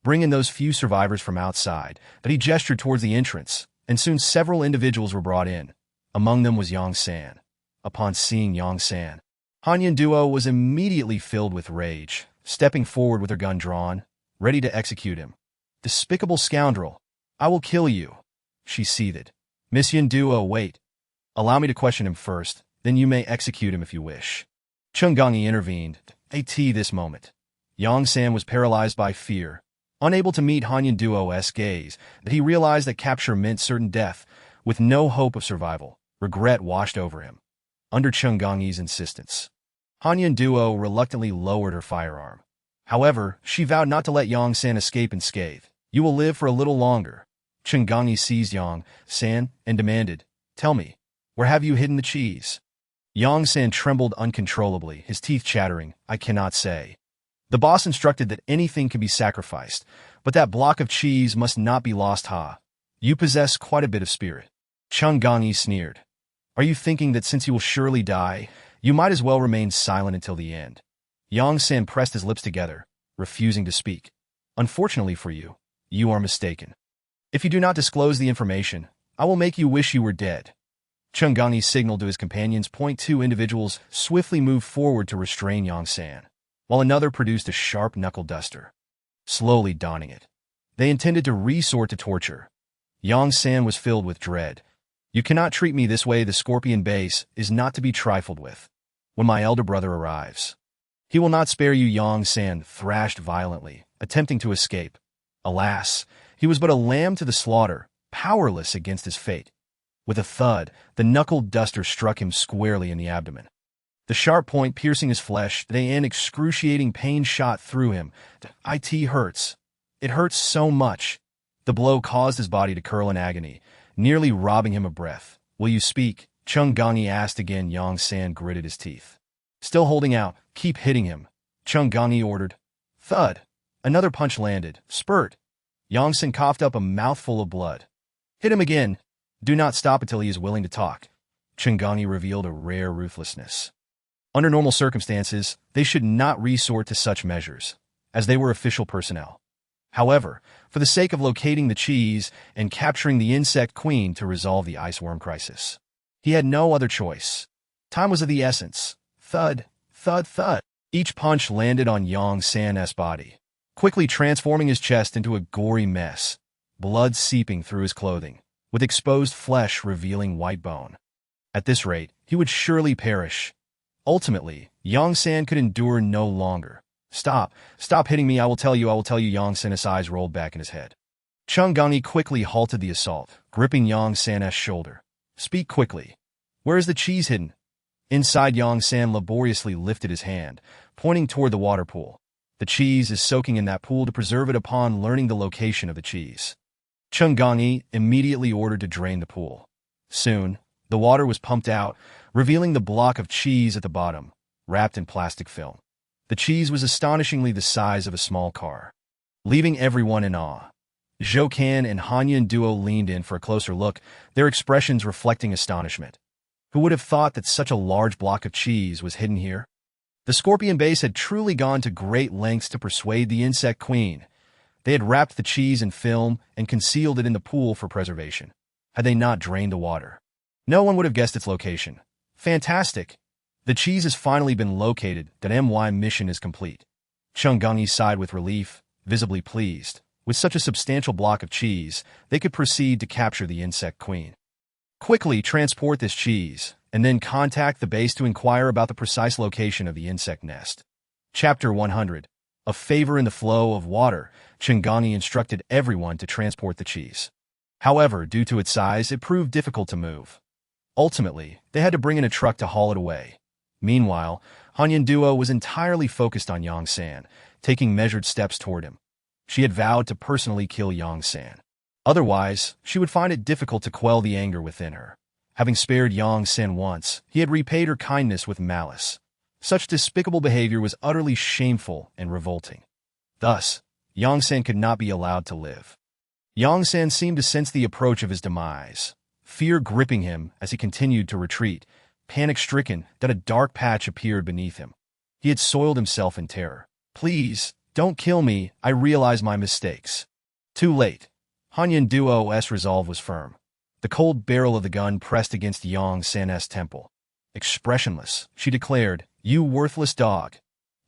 Bring in those few survivors from outside. But he gestured towards the entrance, and soon several individuals were brought in. Among them was Yang San. Upon seeing Yang San, Hanyan Duo was immediately filled with rage, stepping forward with her gun drawn, ready to execute him. Despicable scoundrel! I will kill you! She seethed. Miss Yan Duo, wait. Allow me to question him first, then you may execute him if you wish. Chung Gongyi intervened. At this moment, Yang San was paralyzed by fear. Unable to meet Hanyan Duo's gaze, that he realized that capture meant certain death, with no hope of survival. Regret washed over him. Under Chung Gongyi's insistence, Hanyan Duo reluctantly lowered her firearm. However, she vowed not to let Yang San escape unscathed. You will live for a little longer. Chung Gongyi seized Yang San and demanded, Tell me, where have you hidden the cheese? Yang San trembled uncontrollably, his teeth chattering. I cannot say. The boss instructed that anything can be sacrificed, but that block of cheese must not be lost. You possess quite a bit of spirit. Chung Gongyi sneered. Are you thinking that since you will surely die, you might as well remain silent until the end? Yang San pressed his lips together, refusing to speak. Unfortunately for you, you are mistaken. If you do not disclose the information, I will make you wish you were dead. Chung Gongyi signaled to his companions. Two individuals swiftly moved forward to restrain Yang San, while another produced a sharp knuckle duster, slowly donning it. They intended to resort to torture. Yang San was filled with dread. You cannot treat me this way. The scorpion base is not to be trifled with. When my elder brother arrives, he will not spare you. Yang San thrashed violently, attempting to escape. Alas, he was but a lamb to the slaughter, powerless against his fate. With a thud, the knuckled duster struck him squarely in the abdomen. The sharp point piercing his flesh, an excruciating pain shot through him. It hurts. It hurts so much. The blow caused his body to curl in agony, nearly robbing him of breath. Will you speak? Chung Gongyi asked again. Yang San gritted his teeth. Still holding out, keep hitting him. Chung Gongyi ordered. Thud. Another punch landed. Spurt. Yang San coughed up a mouthful of blood. Hit him again. Do not stop until he is willing to talk. Chung Gongyi revealed a rare ruthlessness. Under normal circumstances, they should not resort to such measures, as they were official personnel. However, for the sake of locating the cheese and capturing the insect queen to resolve the ice worm crisis, he had no other choice. Time was of the essence. Thud, thud, thud. Each punch landed on Yang San's body, quickly transforming his chest into a gory mess, blood seeping through his clothing, with exposed flesh revealing white bone. At this rate, he would surely perish. Ultimately, Yang San could endure no longer. Stop hitting me, I will tell you, Yang San's eyes rolled back in his head. Chung Gongyi quickly halted the assault, gripping Yang San's shoulder. Speak quickly. Where is the cheese hidden? Inside. Yang San laboriously lifted his hand, pointing toward the water pool. The cheese is soaking in that pool to preserve it upon learning the location of the cheese. Chung Gongyi immediately ordered to drain the pool. Soon, the water was pumped out, revealing the block of cheese at the bottom, wrapped in plastic film. The cheese was astonishingly the size of a small car, leaving everyone in awe. Zhou Kan and Hanyan Duo leaned in for a closer look, their expressions reflecting astonishment. Who would have thought that such a large block of cheese was hidden here? The scorpion base had truly gone to great lengths to persuade the insect queen. They had wrapped the cheese in film and concealed it in the pool for preservation. Had they not drained the water, no one would have guessed its location. Fantastic! The cheese has finally been located. That MY mission is complete. Chung Gongyi sighed with relief, visibly pleased. With such a substantial block of cheese, they could proceed to capture the insect queen. Quickly transport this cheese, and then contact the base to inquire about the precise location of the insect nest. Chapter 100. A favor in the flow of water. Chung Gongyi instructed everyone to transport the cheese. However, due to its size, it proved difficult to move. Ultimately, they had to bring in a truck to haul it away. Meanwhile, Hanyan Duo was entirely focused on Yang San, taking measured steps toward him. She had vowed to personally kill Yang San. Otherwise, she would find it difficult to quell the anger within her. Having spared Yang Sen once, he had repaid her kindness with malice. Such despicable behavior was utterly shameful and revolting. Thus, Yang Sen could not be allowed to live. Yang Sen seemed to sense the approach of his demise, fear gripping him as he continued to retreat, panic-stricken that a dark patch appeared beneath him. He had soiled himself in terror. "Please, don't kill me, I realize my mistakes." Too late. Hanyan Duo's resolve was firm. The cold barrel of the gun pressed against Yang Sen's temple. Expressionless, she declared, "You worthless dog.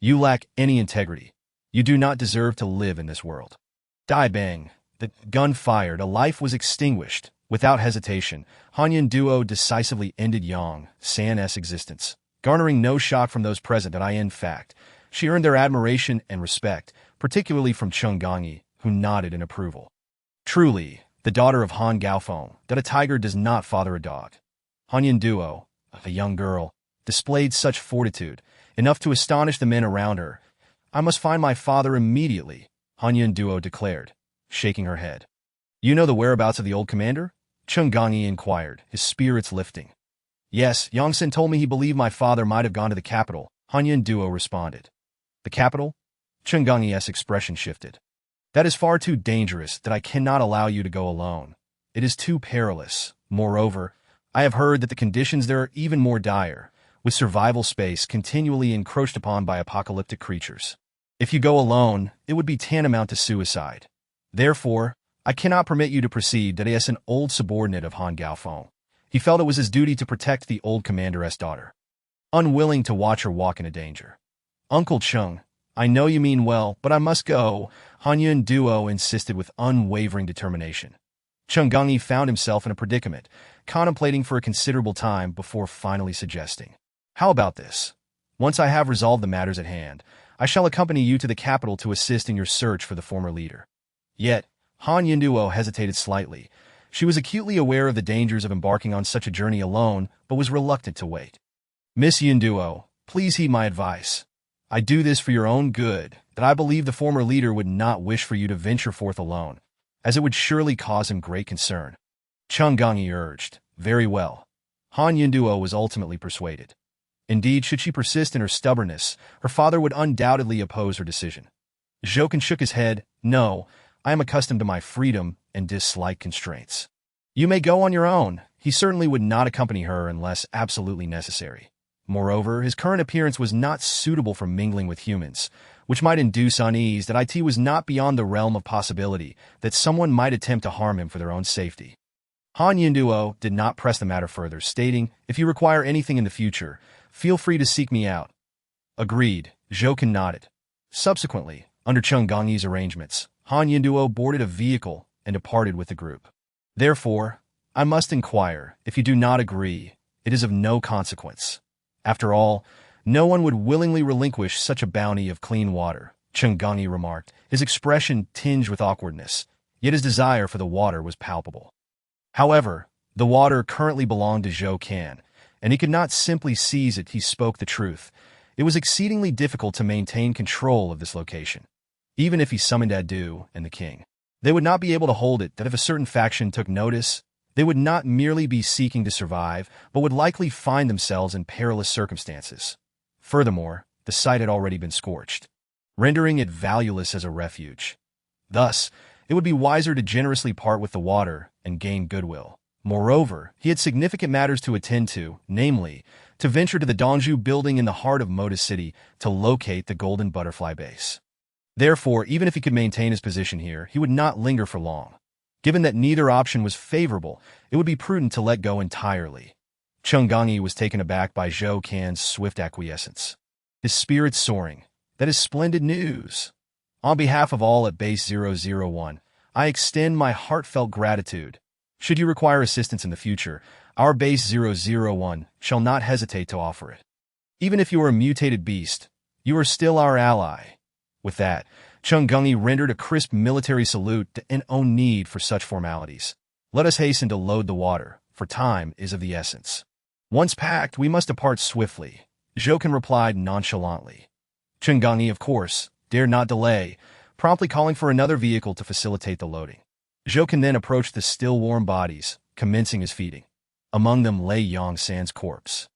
You lack any integrity. You do not deserve to live in this world." Die bang. The gun fired, a life was extinguished. Without hesitation, Hanyan Duo decisively ended Yang Sen's existence, garnering no shock from those present that in fact, she earned their admiration and respect, particularly from Cheng Gangyi, who nodded in approval. Truly, the daughter of Han Gaofeng, that a tiger does not father a dog. Hanyan Duo, a young girl, displayed such fortitude, enough to astonish the men around her. "I must find my father immediately," Hanyan Duo declared, shaking her head. "You know the whereabouts of the old commander?" Cheng Gangyi inquired, his spirits lifting. "Yes, Yang Sen told me he believed my father might have gone to the capital," Hanyan Duo responded. "The capital?" Cheng Gangyi's expression shifted. "That is far too dangerous that I cannot allow you to go alone. It is too perilous. Moreover, I have heard that the conditions there are even more dire, with survival space continually encroached upon by apocalyptic creatures. If you go alone, it would be tantamount to suicide. Therefore, I cannot permit you to proceed." That is an old subordinate of Han Gaofeng. He felt it was his duty to protect the old commander's daughter, unwilling to watch her walk into danger. "Uncle Cheng, I know you mean well, but I must go," Hanyan Duo insisted with unwavering determination. Cheng Gangyi found himself in a predicament, contemplating for a considerable time before finally suggesting, "How about this? Once I have resolved the matters at hand, I shall accompany you to the capital to assist in your search for the former leader." Yet, Hanyan Duo hesitated slightly. She was acutely aware of the dangers of embarking on such a journey alone, but was reluctant to wait. "Miss Yin Duo, please heed my advice. I do this for your own good, that I believe the former leader would not wish for you to venture forth alone, as it would surely cause him great concern." Cheng Gangyi urged. Very well. Hanyan Duo was ultimately persuaded. Indeed, should she persist in her stubbornness, her father would undoubtedly oppose her decision. Zhouken shook his head. "No, I am accustomed to my freedom and dislike constraints." "You may go on your own." He certainly would not accompany her unless absolutely necessary. Moreover, his current appearance was not suitable for mingling with humans, which might induce unease. That it was not beyond the realm of possibility that someone might attempt to harm him for their own safety. Hanyan Duo did not press the matter further, stating, "If you require anything in the future, feel free to seek me out." Agreed, Zhouken nodded. Subsequently, under Cheng Gangyi's arrangements, Hanyan Duo boarded a vehicle and departed with the group. "Therefore, I must inquire, if you do not agree, it is of no consequence. After all, no one would willingly relinquish such a bounty of clean water," Cheng Gangyi remarked, his expression tinged with awkwardness, yet his desire for the water was palpable. However, the water currently belonged to Zhou Can, and he could not simply seize it. He spoke the truth. It was exceedingly difficult to maintain control of this location. Even if he summoned Adu and the king, they would not be able to hold it. That if a certain faction took notice, they would not merely be seeking to survive, but would likely find themselves in perilous circumstances. Furthermore, the site had already been scorched, rendering it valueless as a refuge. Thus, it would be wiser to generously part with the water and gain goodwill. Moreover, he had significant matters to attend to, namely, to venture to the Donju building in the heart of Moda City to locate the Golden Butterfly base. Therefore, even if he could maintain his position here, he would not linger for long. Given that neither option was favorable, it would be prudent to let go entirely. Cheng Gangyi was taken aback by Zhou Can's swift acquiescence. His spirits soaring. "That is splendid news. On behalf of all at Base 001, I extend my heartfelt gratitude. Should you require assistance in the future, our Base 001 shall not hesitate to offer it. Even if you are a mutated beast, you are still our ally." With that, Cheng Gangyi rendered a crisp military salute to no need for such formalities. "Let us hasten to load the water, for time is of the essence." "Once packed, we must depart swiftly," Zhouken replied nonchalantly. Cheng Gangyi, of course, dared not delay, promptly calling for another vehicle to facilitate the loading. Jokin then approached the still warm bodies, commencing his feeding. Among them lay Yang San's corpse,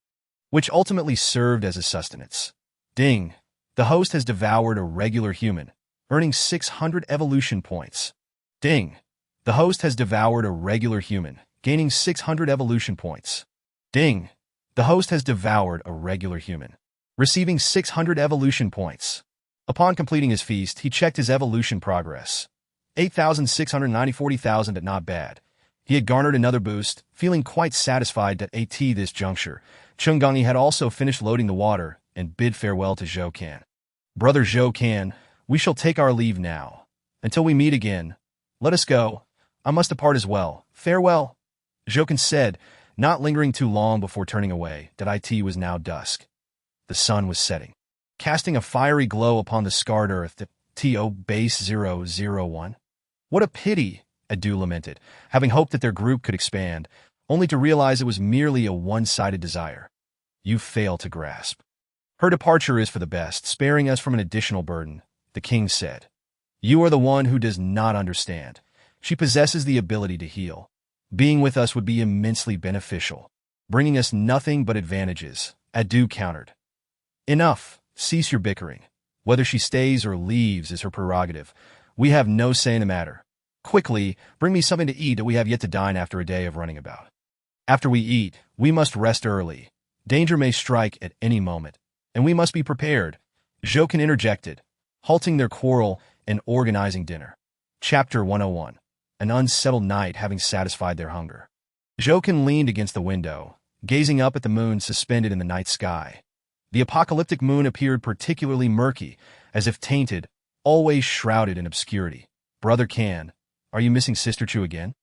which ultimately served as his sustenance. Ding! The host has devoured a regular human, earning 600 evolution points. Ding! The host has devoured a regular human, gaining 600 evolution points. Ding! The host has devoured a regular human, receiving 600 evolution points. Upon completing his feast, he checked his evolution progress. 8,690, 40,000 at not bad. He had garnered another boost, feeling quite satisfied that at this juncture, Chungangi had also finished loading the water and bid farewell to Zhou Kan. Brother Zhou Kan, we shall take our leave now. Until we meet again, let us go. I must depart as well. Farewell. Zhou Kan said, not lingering too long before turning away, that it was now dusk. The sun was setting, casting a fiery glow upon the scarred earth, the TO base 001. What a pity, Adu lamented, having hoped that their group could expand, only to realize it was merely a one-sided desire. You fail to grasp. Her departure is for the best, sparing us from an additional burden, the king said. You are the one who does not understand. She possesses the ability to heal. Being with us would be immensely beneficial, bringing us nothing but advantages, Adu countered. Enough, cease your bickering. Whether she stays or leaves is her prerogative. We have no say in the matter. Quickly, bring me something to eat that we have yet to dine after a day of running about. After we eat, we must rest early. Danger may strike at any moment, and we must be prepared. Jokin interjected, halting their quarrel and organizing dinner. Chapter 101. An unsettled night having satisfied their hunger. Jokin leaned against the window, gazing up at the moon suspended in the night sky. The apocalyptic moon appeared particularly murky, as if tainted, always shrouded in obscurity. Brother Kan, are you missing Sister Chu again?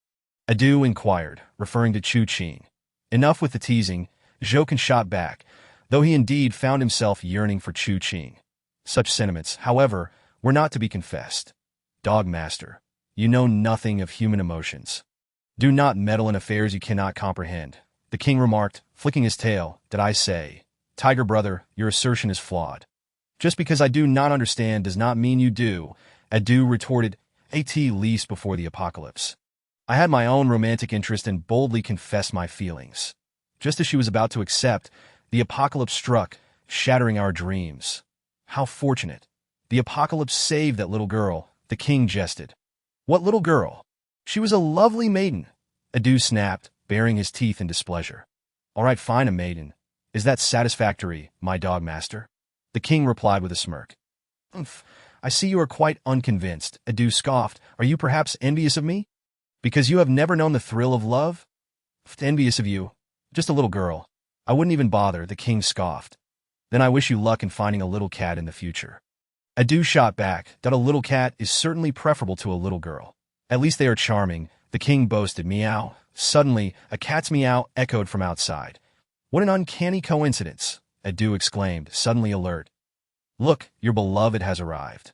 Adu inquired, referring to Chu Qing. Enough with the teasing, Jokin shot back, though he indeed found himself yearning for Chu Qing. Such sentiments, however, were not to be confessed. Dogmaster, you know nothing of human emotions. Do not meddle in affairs you cannot comprehend, the king remarked, flicking his tail. Did I say? Tiger brother, your assertion is flawed. Just because I do not understand does not mean you do, Adu retorted, at least before the apocalypse. I had my own romantic interest and boldly confessed my feelings. Just as she was about to accept, the apocalypse struck, shattering our dreams. How fortunate. The apocalypse saved that little girl, the king jested. What little girl? She was a lovely maiden, Adu snapped, baring his teeth in displeasure. All right, fine, a maiden. Is that satisfactory, my dogmaster? The king replied with a smirk. Umph, I see you are quite unconvinced, Adu scoffed. Are you perhaps envious of me? Because you have never known the thrill of love? Envious of you. Just a little girl. I wouldn't even bother, the king scoffed. Then I wish you luck in finding a little cat in the future. Adu shot back, that a little cat is certainly preferable to a little girl. At least they are charming, the king boasted. Meow. Suddenly, a cat's meow echoed from outside. What an uncanny coincidence, Adu exclaimed, suddenly alert. Look, your beloved has arrived.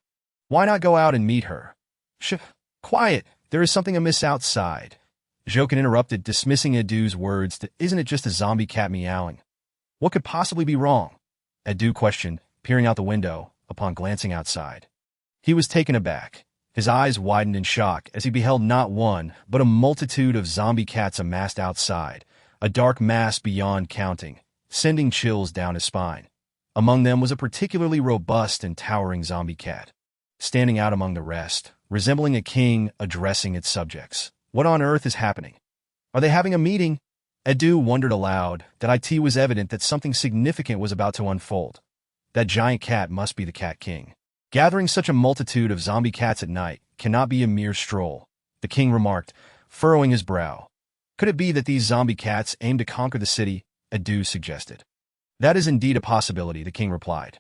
Why not go out and meet her? Quiet, there is something amiss outside. Jokin interrupted, dismissing Adu's words. Isn't it just a zombie cat meowing? What could possibly be wrong? Adu questioned, peering out the window, upon glancing outside. He was taken aback. His eyes widened in shock as he beheld not one, but a multitude of zombie cats amassed outside, a dark mass beyond counting, sending chills down his spine. Among them was a particularly robust and towering zombie cat, standing out among the rest, resembling a king addressing its subjects. What on earth is happening? Are they having a meeting? Adu wondered aloud. That it was evident that something significant was about to unfold. That giant cat must be the Cat King. Gathering such a multitude of zombie cats at night cannot be a mere stroll, the king remarked, furrowing his brow. Could it be that these zombie cats aim to conquer the city? Adu suggested. That is indeed a possibility, the king replied.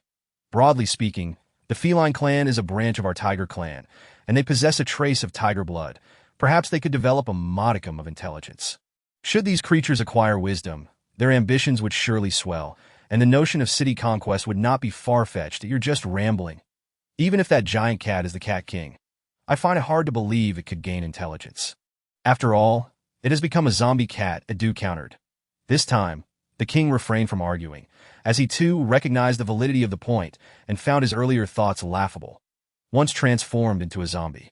Broadly speaking, the feline clan is a branch of our tiger clan, and they possess a trace of tiger blood. Perhaps they could develop a modicum of intelligence. Should these creatures acquire wisdom, their ambitions would surely swell, and the notion of city conquest would not be far-fetched. You're just rambling. Even if that giant cat is the Cat King, I find it hard to believe it could gain intelligence. After all, it has become a zombie cat, Adu countered. This time, the king refrained from arguing, as he too recognized the validity of the point and found his earlier thoughts laughable. Once transformed into a zombie,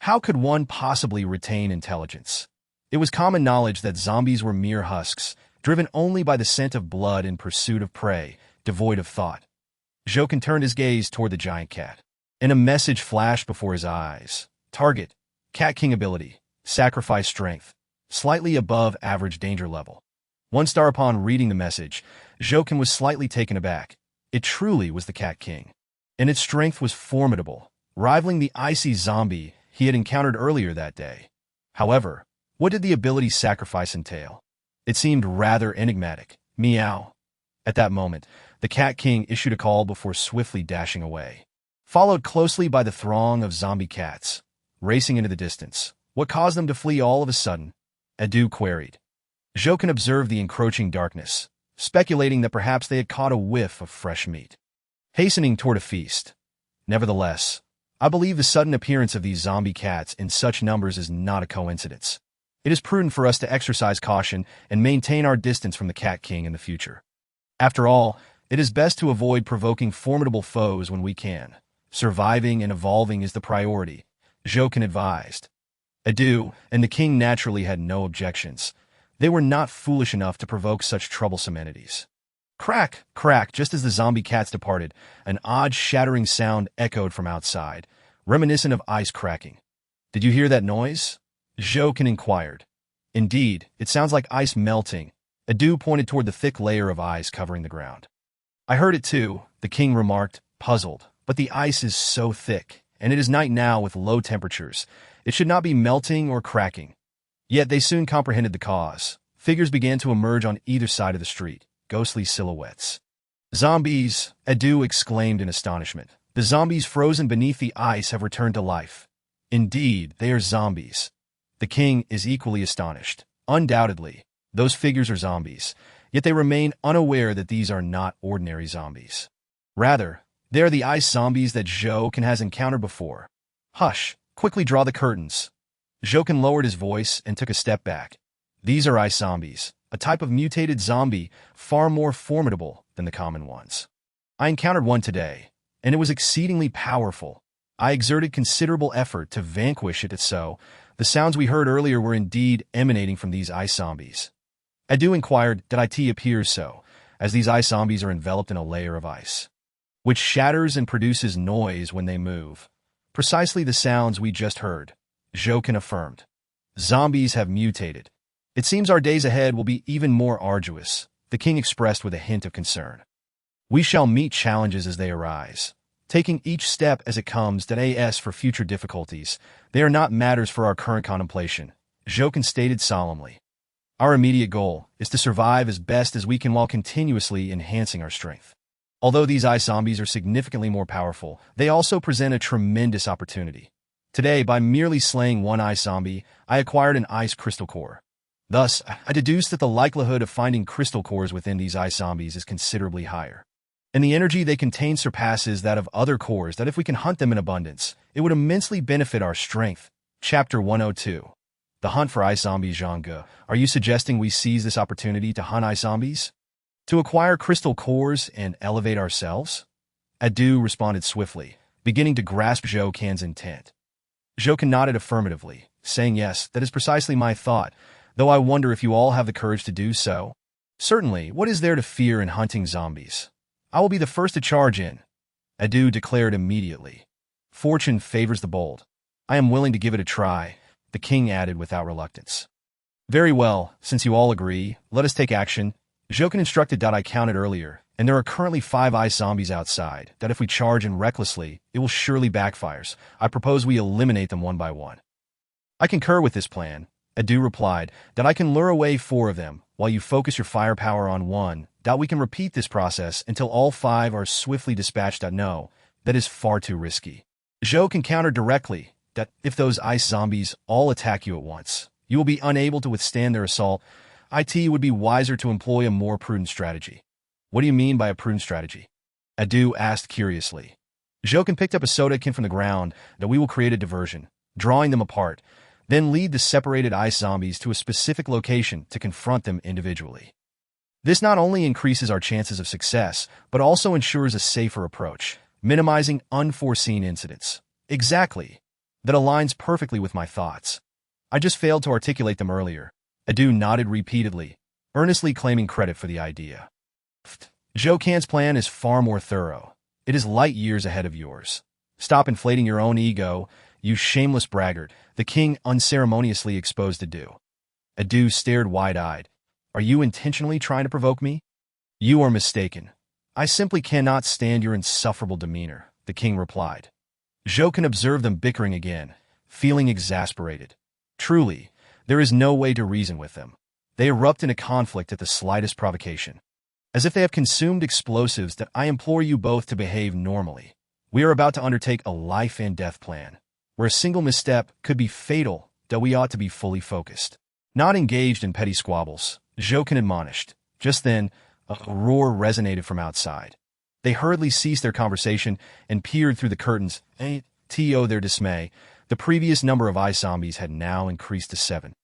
How could one possibly retain intelligence? It was common knowledge that zombies were mere husks, driven only by the scent of blood in pursuit of prey, devoid of thought. Jokin turned his gaze toward the giant cat, and a message flashed before his eyes. Target: Cat King ability, sacrifice strength, slightly above average danger level. 1 star. Upon reading the message, Jokin was slightly taken aback. It truly was the Cat King, and its strength was formidable, rivaling the icy zombie he had encountered earlier that day. However, what did the ability sacrifice entail? It seemed rather enigmatic. Meow. At that moment, the Cat King issued a call before swiftly dashing away, followed closely by the throng of zombie cats, racing into the distance. What caused them to flee all of a sudden? Adu queried. Jokin observed the encroaching darkness, speculating that perhaps they had caught a whiff of fresh meat, hastening toward a feast. Nevertheless, I believe the sudden appearance of these zombie cats in such numbers is not a coincidence. It is prudent for us to exercise caution and maintain our distance from the Cat King in the future. After all, it is best to avoid provoking formidable foes when we can. Surviving and evolving is the priority, Jokin advised. Adu and the king naturally had no objections. They were not foolish enough to provoke such troublesome entities. Crack, crack, just as the zombie cats departed, an odd shattering sound echoed from outside, reminiscent of ice cracking. Did you hear that noise? Jokin inquired. Indeed, it sounds like ice melting. Adu pointed toward the thick layer of ice covering the ground. I heard it too, the king remarked, puzzled, but the ice is so thick, and it is night now with low temperatures. It should not be melting or cracking. Yet they soon comprehended the cause. Figures began to emerge on either side of the street, ghostly silhouettes. Zombies, Adu exclaimed in astonishment. The zombies frozen beneath the ice have returned to life. Indeed, they are zombies. The king is equally astonished. Undoubtedly, those figures are zombies, yet they remain unaware that these are not ordinary zombies. Rather, they are the ice zombies that Jokin has encountered before. Hush, quickly draw the curtains. Jokin lowered his voice and took a step back. These are ice zombies, a type of mutated zombie far more formidable than the common ones. I encountered one today, and it was exceedingly powerful. I exerted considerable effort to vanquish it, so the sounds we heard earlier were indeed emanating from these ice zombies. Adu inquired, did it appear so, as these ice zombies are enveloped in a layer of ice, which shatters and produces noise when they move. Precisely the sounds we just heard, Jokin affirmed. Zombies have mutated. It seems our days ahead will be even more arduous, the king expressed with a hint of concern. We shall meet challenges as they arise, taking each step as it comes as for future difficulties. They are not matters for our current contemplation, Jokin stated solemnly. Our immediate goal is to survive as best as we can while continuously enhancing our strength. Although these ice zombies are significantly more powerful, they also present a tremendous opportunity. Today, by merely slaying one ice zombie, I acquired an ice crystal core. Thus, I deduced that the likelihood of finding crystal cores within these ice zombies is considerably higher. And the energy they contain surpasses that of other cores that if we can hunt them in abundance, it would immensely benefit our strength. Chapter 102. The Hunt for Ice Zombies. Zhangge, are you suggesting we seize this opportunity to hunt ice zombies? To acquire crystal cores and elevate ourselves? Adu responded swiftly, beginning to grasp Jokin's intent. Jokin nodded affirmatively, saying yes, that is precisely my thought, though I wonder if you all have the courage to do so. Certainly, what is there to fear in hunting zombies? I will be the first to charge in, Adu declared immediately. Fortune favors the bold. I am willing to give it a try, the king added without reluctance. Very well, since you all agree, let us take action. Jokin instructed. I counted earlier, and there are currently 5 ice zombies outside, that if we charge in recklessly, it will surely backfires. I propose we eliminate them one by one. I concur with this plan, Adu replied, that I can lure away 4 of them, while you focus your firepower on one. We can repeat this process until all 5 are swiftly dispatched. No, that is far too risky. Jokin countered directly, that if those ice zombies all attack you at once, you will be unable to withstand their assault. It would be wiser to employ a more prudent strategy. What do you mean by a prudent strategy? Adu asked curiously. Jokin picked up a soda can from the ground. That we will create a diversion, drawing them apart, then lead the separated ice zombies to a specific location to confront them individually. This not only increases our chances of success, but also ensures a safer approach, minimizing unforeseen incidents. Exactly. That aligns perfectly with my thoughts. I just failed to articulate them earlier. Adu nodded repeatedly, earnestly claiming credit for the idea. Zhou Can's plan is far more thorough. It is light years ahead of yours. Stop inflating your own ego, you shameless braggart, the king unceremoniously exposed Adu. Adu stared wide-eyed. Are you intentionally trying to provoke me? You are mistaken. I simply cannot stand your insufferable demeanor, the king replied. Zhou Can observed them bickering again, feeling exasperated. Truly, there is no way to reason with them. They erupt into conflict at the slightest provocation. As if they have consumed explosives, that I implore you both to behave normally. We are about to undertake a life and death plan, where a single misstep could be fatal, that we ought to be fully focused. Not engaged in petty squabbles, Zhou Can admonished. Just then, a roar resonated from outside. They hurriedly ceased their conversation and peered through the curtains. To their dismay, the previous number of ice zombies had now increased to 7,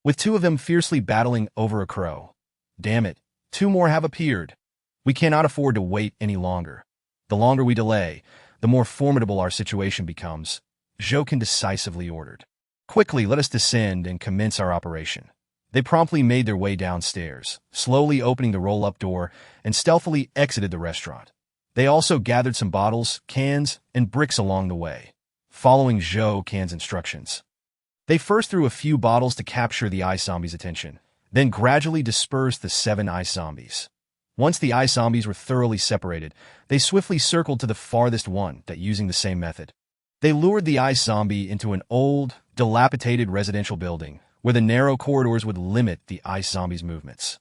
with 2 of them fiercely battling over a crow. Damn it, 2 more have appeared. We cannot afford to wait any longer. The longer we delay, the more formidable our situation becomes, Zhou Can decisively ordered. Quickly, let us descend and commence our operation. They promptly made their way downstairs, slowly opening the roll-up door, and stealthily exited the restaurant. They also gathered some bottles, cans, and bricks along the way, following Zhou Can's instructions. They first threw a few bottles to capture the ice zombies' attention, then gradually dispersed the 7 ice zombies. Once the ice zombies were thoroughly separated, they swiftly circled to the farthest one, that using the same method. They lured the ice zombie into an old, dilapidated residential building, where the narrow corridors would limit the ice zombies' movements.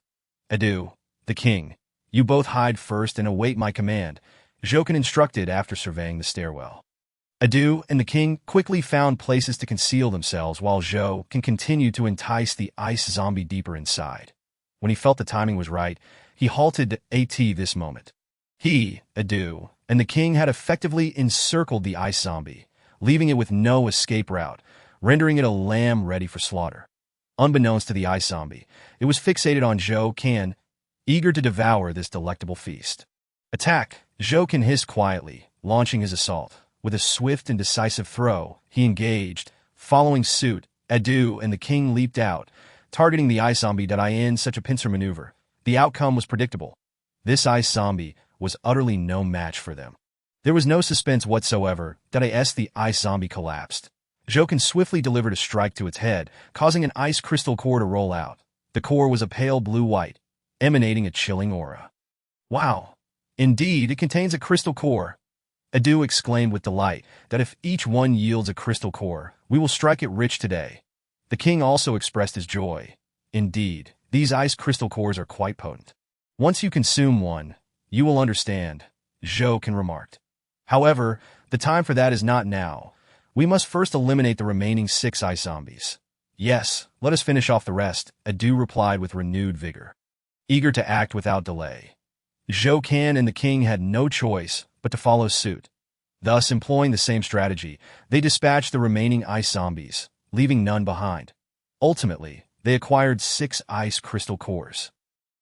Adu, the king, you both hide first and await my command, Zhou Can instructed after surveying the stairwell. Adu and the king quickly found places to conceal themselves while Zhou Can continued to entice the ice zombie deeper inside. When he felt the timing was right, he halted at this moment. He, Adu, and the king had effectively encircled the ice zombie, leaving it with no escape route, rendering it a lamb ready for slaughter. Unbeknownst to the ice zombie, it was fixated on Zhou Can, eager to devour this delectable feast. Attack! Zhou Can hissed quietly, launching his assault. With a swift and decisive throw, he engaged. Following suit, Adu and the king leaped out, targeting the ice zombie. In such a pincer maneuver, the outcome was predictable. This ice zombie was utterly no match for them. There was no suspense whatsoever. The ice zombie collapsed. Zhou Can swiftly delivered a strike to its head, causing an ice crystal core to roll out. The core was a pale blue-white, emanating a chilling aura. Wow! Indeed, it contains a crystal core. Adu exclaimed with delight that if each one yields a crystal core, we will strike it rich today. The king also expressed his joy. Indeed, these ice crystal cores are quite potent. Once you consume one, you will understand, Zhou Can remarked. However, the time for that is not now. We must first eliminate the remaining 6 ice zombies. Yes, let us finish off the rest, Adu replied with renewed vigor, eager to act without delay. Zhou Can and the king had no choice but to follow suit. Thus, employing the same strategy, they dispatched the remaining ice zombies, leaving none behind. Ultimately, they acquired 6 ice crystal cores,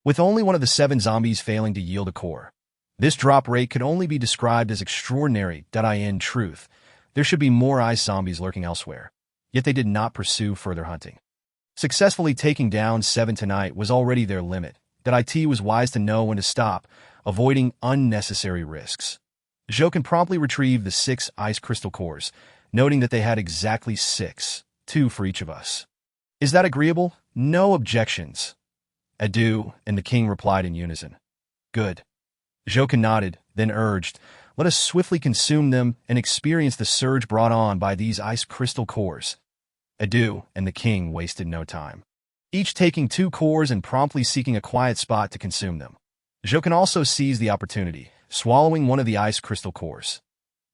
with only one of the 7 zombies failing to yield a core. This drop rate could only be described as extraordinary. In truth, there should be more ice zombies lurking elsewhere. Yet they did not pursue further hunting. Successfully taking down 7 tonight was already their limit. It was wise to know when to stop, avoiding unnecessary risks. Zhou Can promptly retrieved the 6 ice crystal cores, noting that they had exactly 6, 2 for each of us. Is that agreeable? No objections. Adu and the king replied in unison. Good. Zhou Can nodded, then urged, let us swiftly consume them and experience the surge brought on by these ice crystal cores. Adu and the king wasted no time, each taking 2 cores and promptly seeking a quiet spot to consume them. Zhou Can also seized the opportunity, swallowing one of the ice crystal cores.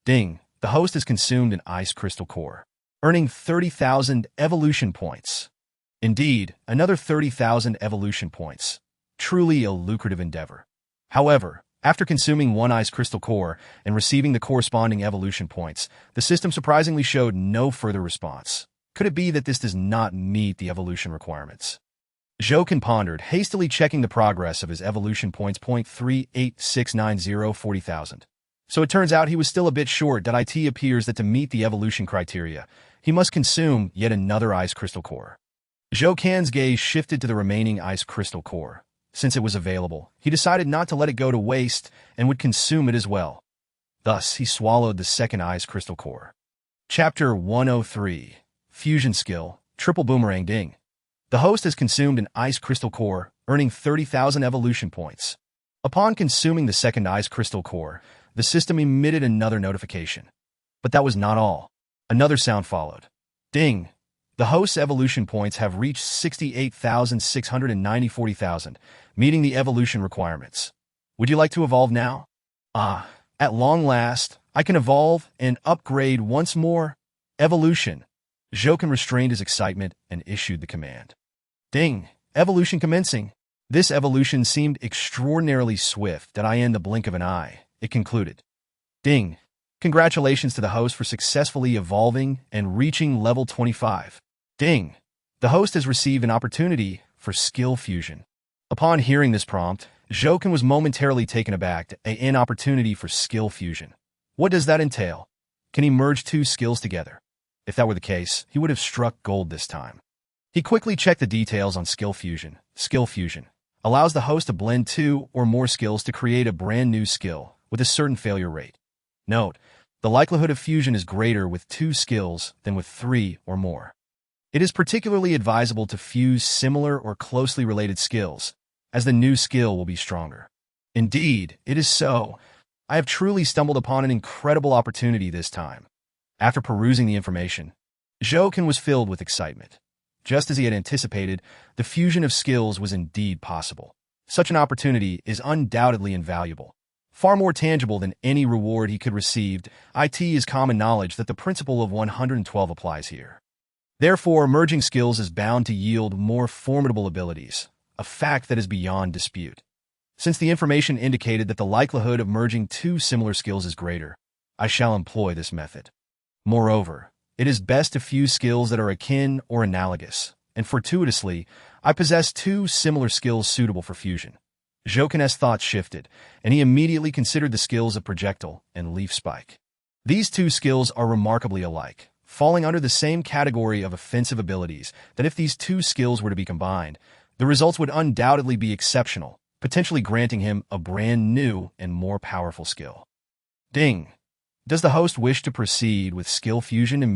Ding! The host has consumed an ice crystal core, earning 30,000 evolution points. Indeed, another 30,000 evolution points. Truly a lucrative endeavor. However, after consuming 1 ice crystal core and receiving the corresponding evolution points, the system surprisingly showed no further response. Could it be that this does not meet the evolution requirements? Zhou Can pondered, hastily checking the progress of his evolution points. 0.38690 40,000. So it turns out he was still a bit short. It appears that to meet the evolution criteria, he must consume yet another ice crystal core. Zhou Can's gaze shifted to the remaining ice crystal core. Since it was available, he decided not to let it go to waste and would consume it as well. Thus, he swallowed the second ice crystal core. Chapter 103. Fusion Skill, Triple Boomerang Ding. The host has consumed an ice crystal core, earning 30,000 evolution points. Upon consuming the second ice crystal core, the system emitted another notification. But that was not all. Another sound followed. Ding! The host's evolution points have reached 68,690 40,000, meeting the evolution requirements. Would you like to evolve now? Ah, at long last, I can evolve and upgrade once more. Evolution. Zhou restrained his excitement and issued the command. Ding! Evolution commencing. This evolution seemed extraordinarily swift in the blink of an eye. It concluded. Ding! Congratulations to the host for successfully evolving and reaching level 25. Ding! The host has received an opportunity for skill fusion. Upon hearing this prompt, Zhou was momentarily taken aback. An opportunity for skill fusion. What does that entail? Can he merge two skills together? If that were the case, he would have struck gold this time. He quickly checked the details on skill fusion. Skill fusion allows the host to blend two or more skills to create a brand new skill with a certain failure rate. Note, the likelihood of fusion is greater with two skills than with three or more. It is particularly advisable to fuse similar or closely related skills, as the new skill will be stronger. Indeed, it is so. I have truly stumbled upon an incredible opportunity this time. After perusing the information, Zhou was filled with excitement. Just as he had anticipated, the fusion of skills was indeed possible. Such an opportunity is undoubtedly invaluable, far more tangible than any reward he could receive. It is common knowledge that the principle of 112 applies here. Therefore, merging skills is bound to yield more formidable abilities, a fact that is beyond dispute. Since the information indicated that the likelihood of merging two similar skills is greater, I shall employ this method. Moreover, it is best to fuse skills that are akin or analogous, and fortuitously, I possess two similar skills suitable for fusion. Zhou's thoughts shifted, and he immediately considered the skills of Projectile and Leaf Spike. These two skills are remarkably alike, falling under the same category of offensive abilities that if these two skills were to be combined, the results would undoubtedly be exceptional, potentially granting him a brand new and more powerful skill. Ding! Does the host wish to proceed with skill fusion immediately?